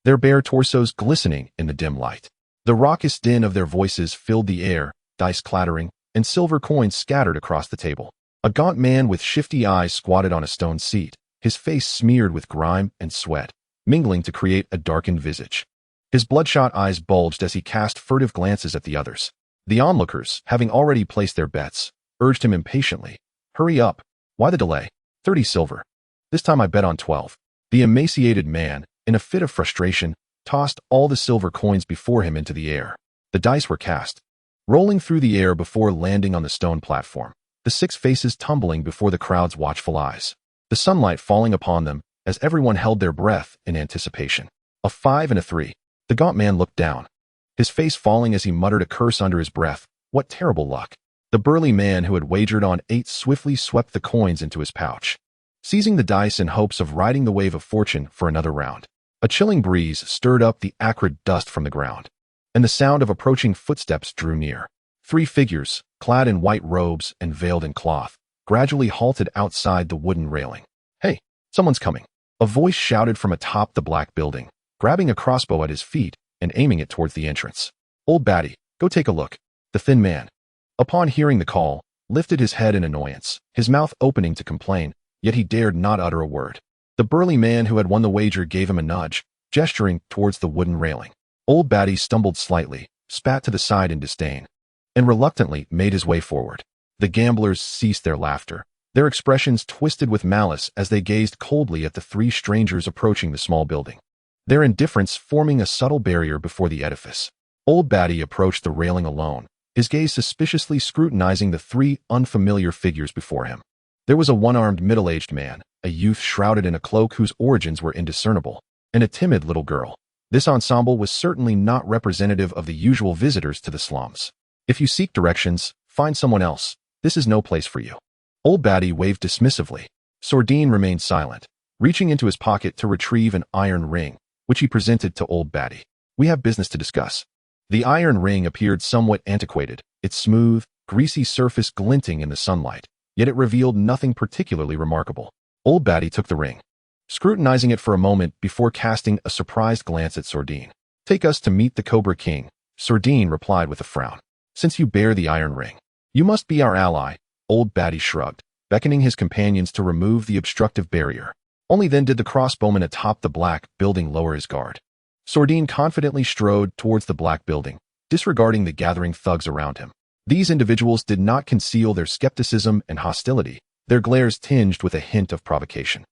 their bare torsos glistening in the dim light. The raucous din of their voices filled the air, dice clattering, and silver coins scattered across the table. A gaunt man with shifty eyes squatted on a stone seat, his face smeared with grime and sweat, mingling to create a darkened visage. His bloodshot eyes bulged as he cast furtive glances at the others. The onlookers, having already placed their bets, urged him impatiently. "Hurry up. Why the delay? 30 silver. This time I bet on 12. The emaciated man, in a fit of frustration, tossed all the silver coins before him into the air. The dice were cast, rolling through the air before landing on the stone platform, the 6 faces tumbling before the crowd's watchful eyes, the sunlight falling upon them as everyone held their breath in anticipation. A 5 and a 3. The gaunt man looked down, his face falling as he muttered a curse under his breath. What terrible luck. The burly man who had wagered on 8 swiftly swept the coins into his pouch, seizing the dice in hopes of riding the wave of fortune for another round. A chilling breeze stirred up the acrid dust from the ground, and the sound of approaching footsteps drew near. 3 figures, clad in white robes and veiled in cloth, gradually halted outside the wooden railing. "Hey, someone's coming," a voice shouted from atop the black building, grabbing a crossbow at his feet and aiming it towards the entrance. "Old Batty, go take a look." The thin man, upon hearing the call, lifted his head in annoyance, his mouth opening to complain, yet he dared not utter a word. The burly man who had won the wager gave him a nudge, gesturing towards the wooden railing. Old Batty stumbled slightly, spat to the side in disdain, and reluctantly made his way forward. The gamblers ceased their laughter, their expressions twisted with malice as they gazed coldly at the 3 strangers approaching the small building, their indifference forming a subtle barrier before the edifice. Old Batty approached the railing alone, his gaze suspiciously scrutinizing the 3 unfamiliar figures before him. There was a one-armed middle-aged man, a youth shrouded in a cloak whose origins were indiscernible, and a timid little girl. This ensemble was certainly not representative of the usual visitors to the slums. "If you seek directions, find someone else. This is no place for you." Old Batty waved dismissively. Sordine remained silent, reaching into his pocket to retrieve an iron ring, which he presented to Old Batty. "We have business to discuss." The iron ring appeared somewhat antiquated, its smooth, greasy surface glinting in the sunlight, yet it revealed nothing particularly remarkable. Old Batty took the ring, scrutinizing it for a moment before casting a surprised glance at Sordine. "Take us to meet the Cobra King," Sordine replied with a frown. "Since you bear the iron ring, you must be our ally." Old Batty shrugged, beckoning his companions to remove the obstructive barrier. Only then did the crossbowman atop the black building lower his guard. Sordine confidently strode towards the black building, disregarding the gathering thugs around him. These individuals did not conceal their skepticism and hostility, their glares tinged with a hint of provocation.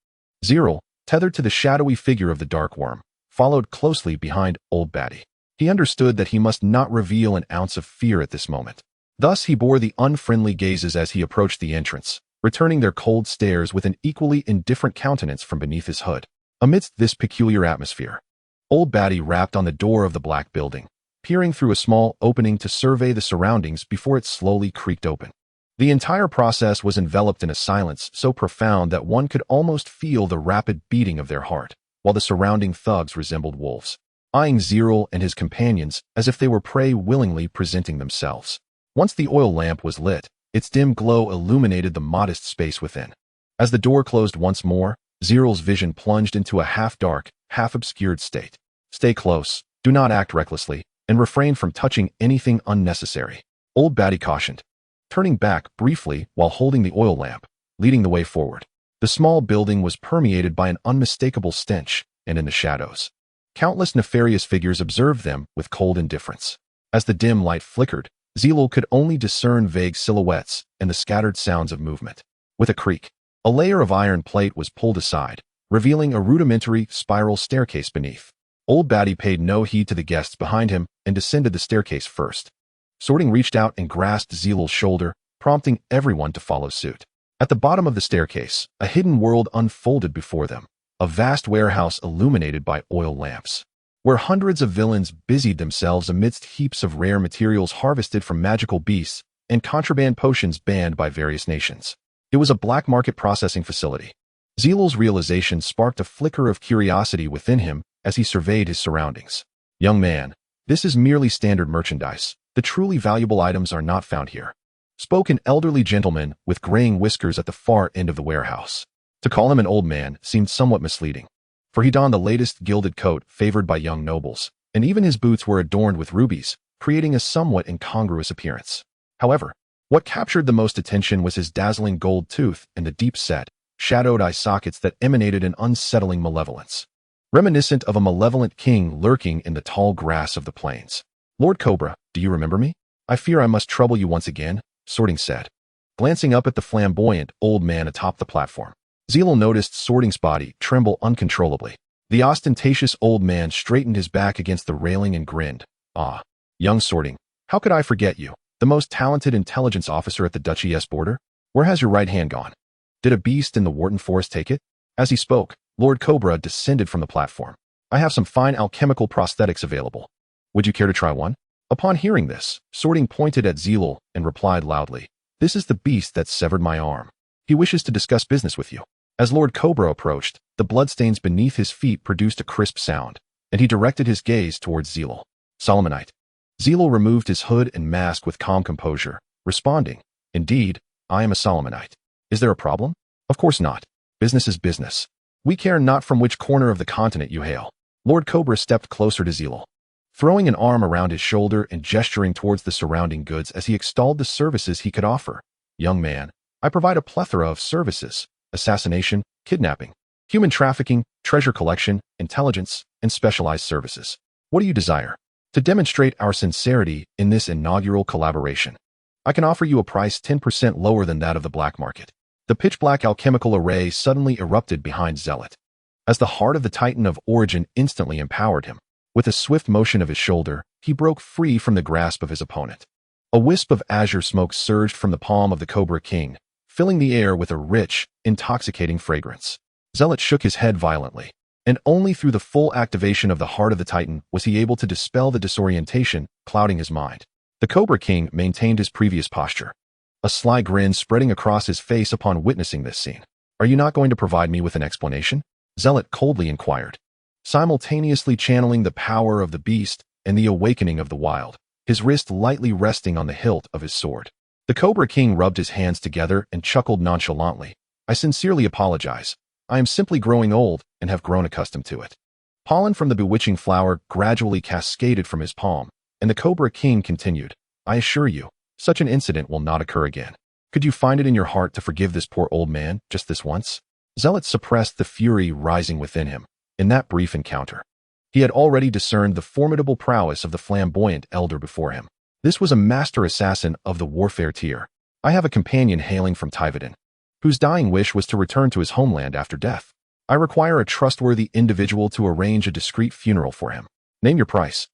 Zerel, tethered to the shadowy figure of the dark worm, followed closely behind Old Batty. He understood that he must not reveal an ounce of fear at this moment. Thus he bore the unfriendly gazes as he approached the entrance, returning their cold stares with an equally indifferent countenance from beneath his hood. Amidst this peculiar atmosphere, Old Batty rapped on the door of the black building, peering through a small opening to survey the surroundings before it slowly creaked open. The entire process was enveloped in a silence so profound that one could almost feel the rapid beating of their heart, while the surrounding thugs resembled wolves, eyeing Zerel and his companions as if they were prey willingly presenting themselves. Once the oil lamp was lit, its dim glow illuminated the modest space within. As the door closed once more, Zerel's vision plunged into a half-dark, half-obscured state. "Stay close, do not act recklessly, and refrain from touching anything unnecessary," Old Batty cautioned, turning back briefly while holding the oil lamp, leading the way forward. The small building was permeated by an unmistakable stench, and in the shadows, countless nefarious figures observed them with cold indifference. As the dim light flickered, Zerel could only discern vague silhouettes and the scattered sounds of movement. With a creak, a layer of iron plate was pulled aside, revealing a rudimentary spiral staircase beneath. Old Batty paid no heed to the guests behind him and descended the staircase first. Sordine reached out and grasped Zerel's shoulder, prompting everyone to follow suit. At the bottom of the staircase, a hidden world unfolded before them, a vast warehouse illuminated by oil lamps, where hundreds of villains busied themselves amidst heaps of rare materials harvested from magical beasts and contraband potions banned by various nations. It was a black market processing facility. Zerel's realization sparked a flicker of curiosity within him as he surveyed his surroundings. Young man, this is merely standard merchandise. The truly valuable items are not found here, spoke an elderly gentleman with graying whiskers at the far end of the warehouse. To call him an old man seemed somewhat misleading, for he donned the latest gilded coat favored by young nobles, and even his boots were adorned with rubies, creating a somewhat incongruous appearance. However, what captured the most attention was his dazzling gold tooth and the deep-set, shadowed eye sockets that emanated an unsettling malevolence, reminiscent of a malevolent king lurking in the tall grass of the plains. Lord Cobra, do you remember me? I fear I must trouble you once again, Sorting said, glancing up at the flamboyant old man atop the platform. Zerel noticed Sorting's body tremble uncontrollably. The ostentatious old man straightened his back against the railing and grinned. Ah, young Sorting, how could I forget you? The most talented intelligence officer at the Duchy's border? Where has your right hand gone? Did a beast in the Worton forest take it? As he spoke, Lord Cobra descended from the platform. I have some fine alchemical prosthetics available. Would you care to try one? Upon hearing this, Sorting pointed at Zerel and replied loudly, This is the beast that severed my arm. He wishes to discuss business with you. As Lord Cobra approached, the bloodstains beneath his feet produced a crisp sound, and he directed his gaze towards Zerel. Solomonite. Zerel removed his hood and mask with calm composure, responding, Indeed, I am a Solomonite. Is there a problem? Of course not. Business is business. We care not from which corner of the continent you hail. Lord Cobra stepped closer to Zerel, throwing an arm around his shoulder and gesturing towards the surrounding goods as he extolled the services he could offer. Young man, I provide a plethora of services: assassination, kidnapping, human trafficking, treasure collection, intelligence, and specialized services. What do you desire? To demonstrate our sincerity in this inaugural collaboration, I can offer you a price 10% lower than that of the black market. The pitch-black alchemical array suddenly erupted behind Zealot, as the heart of the Titan of Origin instantly empowered him. With a swift motion of his shoulder, he broke free from the grasp of his opponent. A wisp of azure smoke surged from the palm of the Cobra King, filling the air with a rich, intoxicating fragrance. Zealot shook his head violently, and only through the full activation of the heart of the Titan was he able to dispel the disorientation clouding his mind. The Cobra King maintained his previous posture, a sly grin spreading across his face upon witnessing this scene. Are you not going to provide me with an explanation? Zealot coldly inquired, simultaneously channeling the power of the beast and the awakening of the wild, his wrist lightly resting on the hilt of his sword. The Cobra King rubbed his hands together and chuckled nonchalantly. I sincerely apologize. I am simply growing old and have grown accustomed to it. Pollen from the bewitching flower gradually cascaded from his palm, and the Cobra King continued, I assure you, such an incident will not occur again. Could you find it in your heart to forgive this poor old man just this once? Zealot suppressed the fury rising within him. In that brief encounter, he had already discerned the formidable prowess of the flamboyant elder before him. This was a master assassin of the warfare tier. I have a companion hailing from Tyrant, whose dying wish was to return to his homeland after death. I require a trustworthy individual to arrange a discreet funeral for him. Name your price.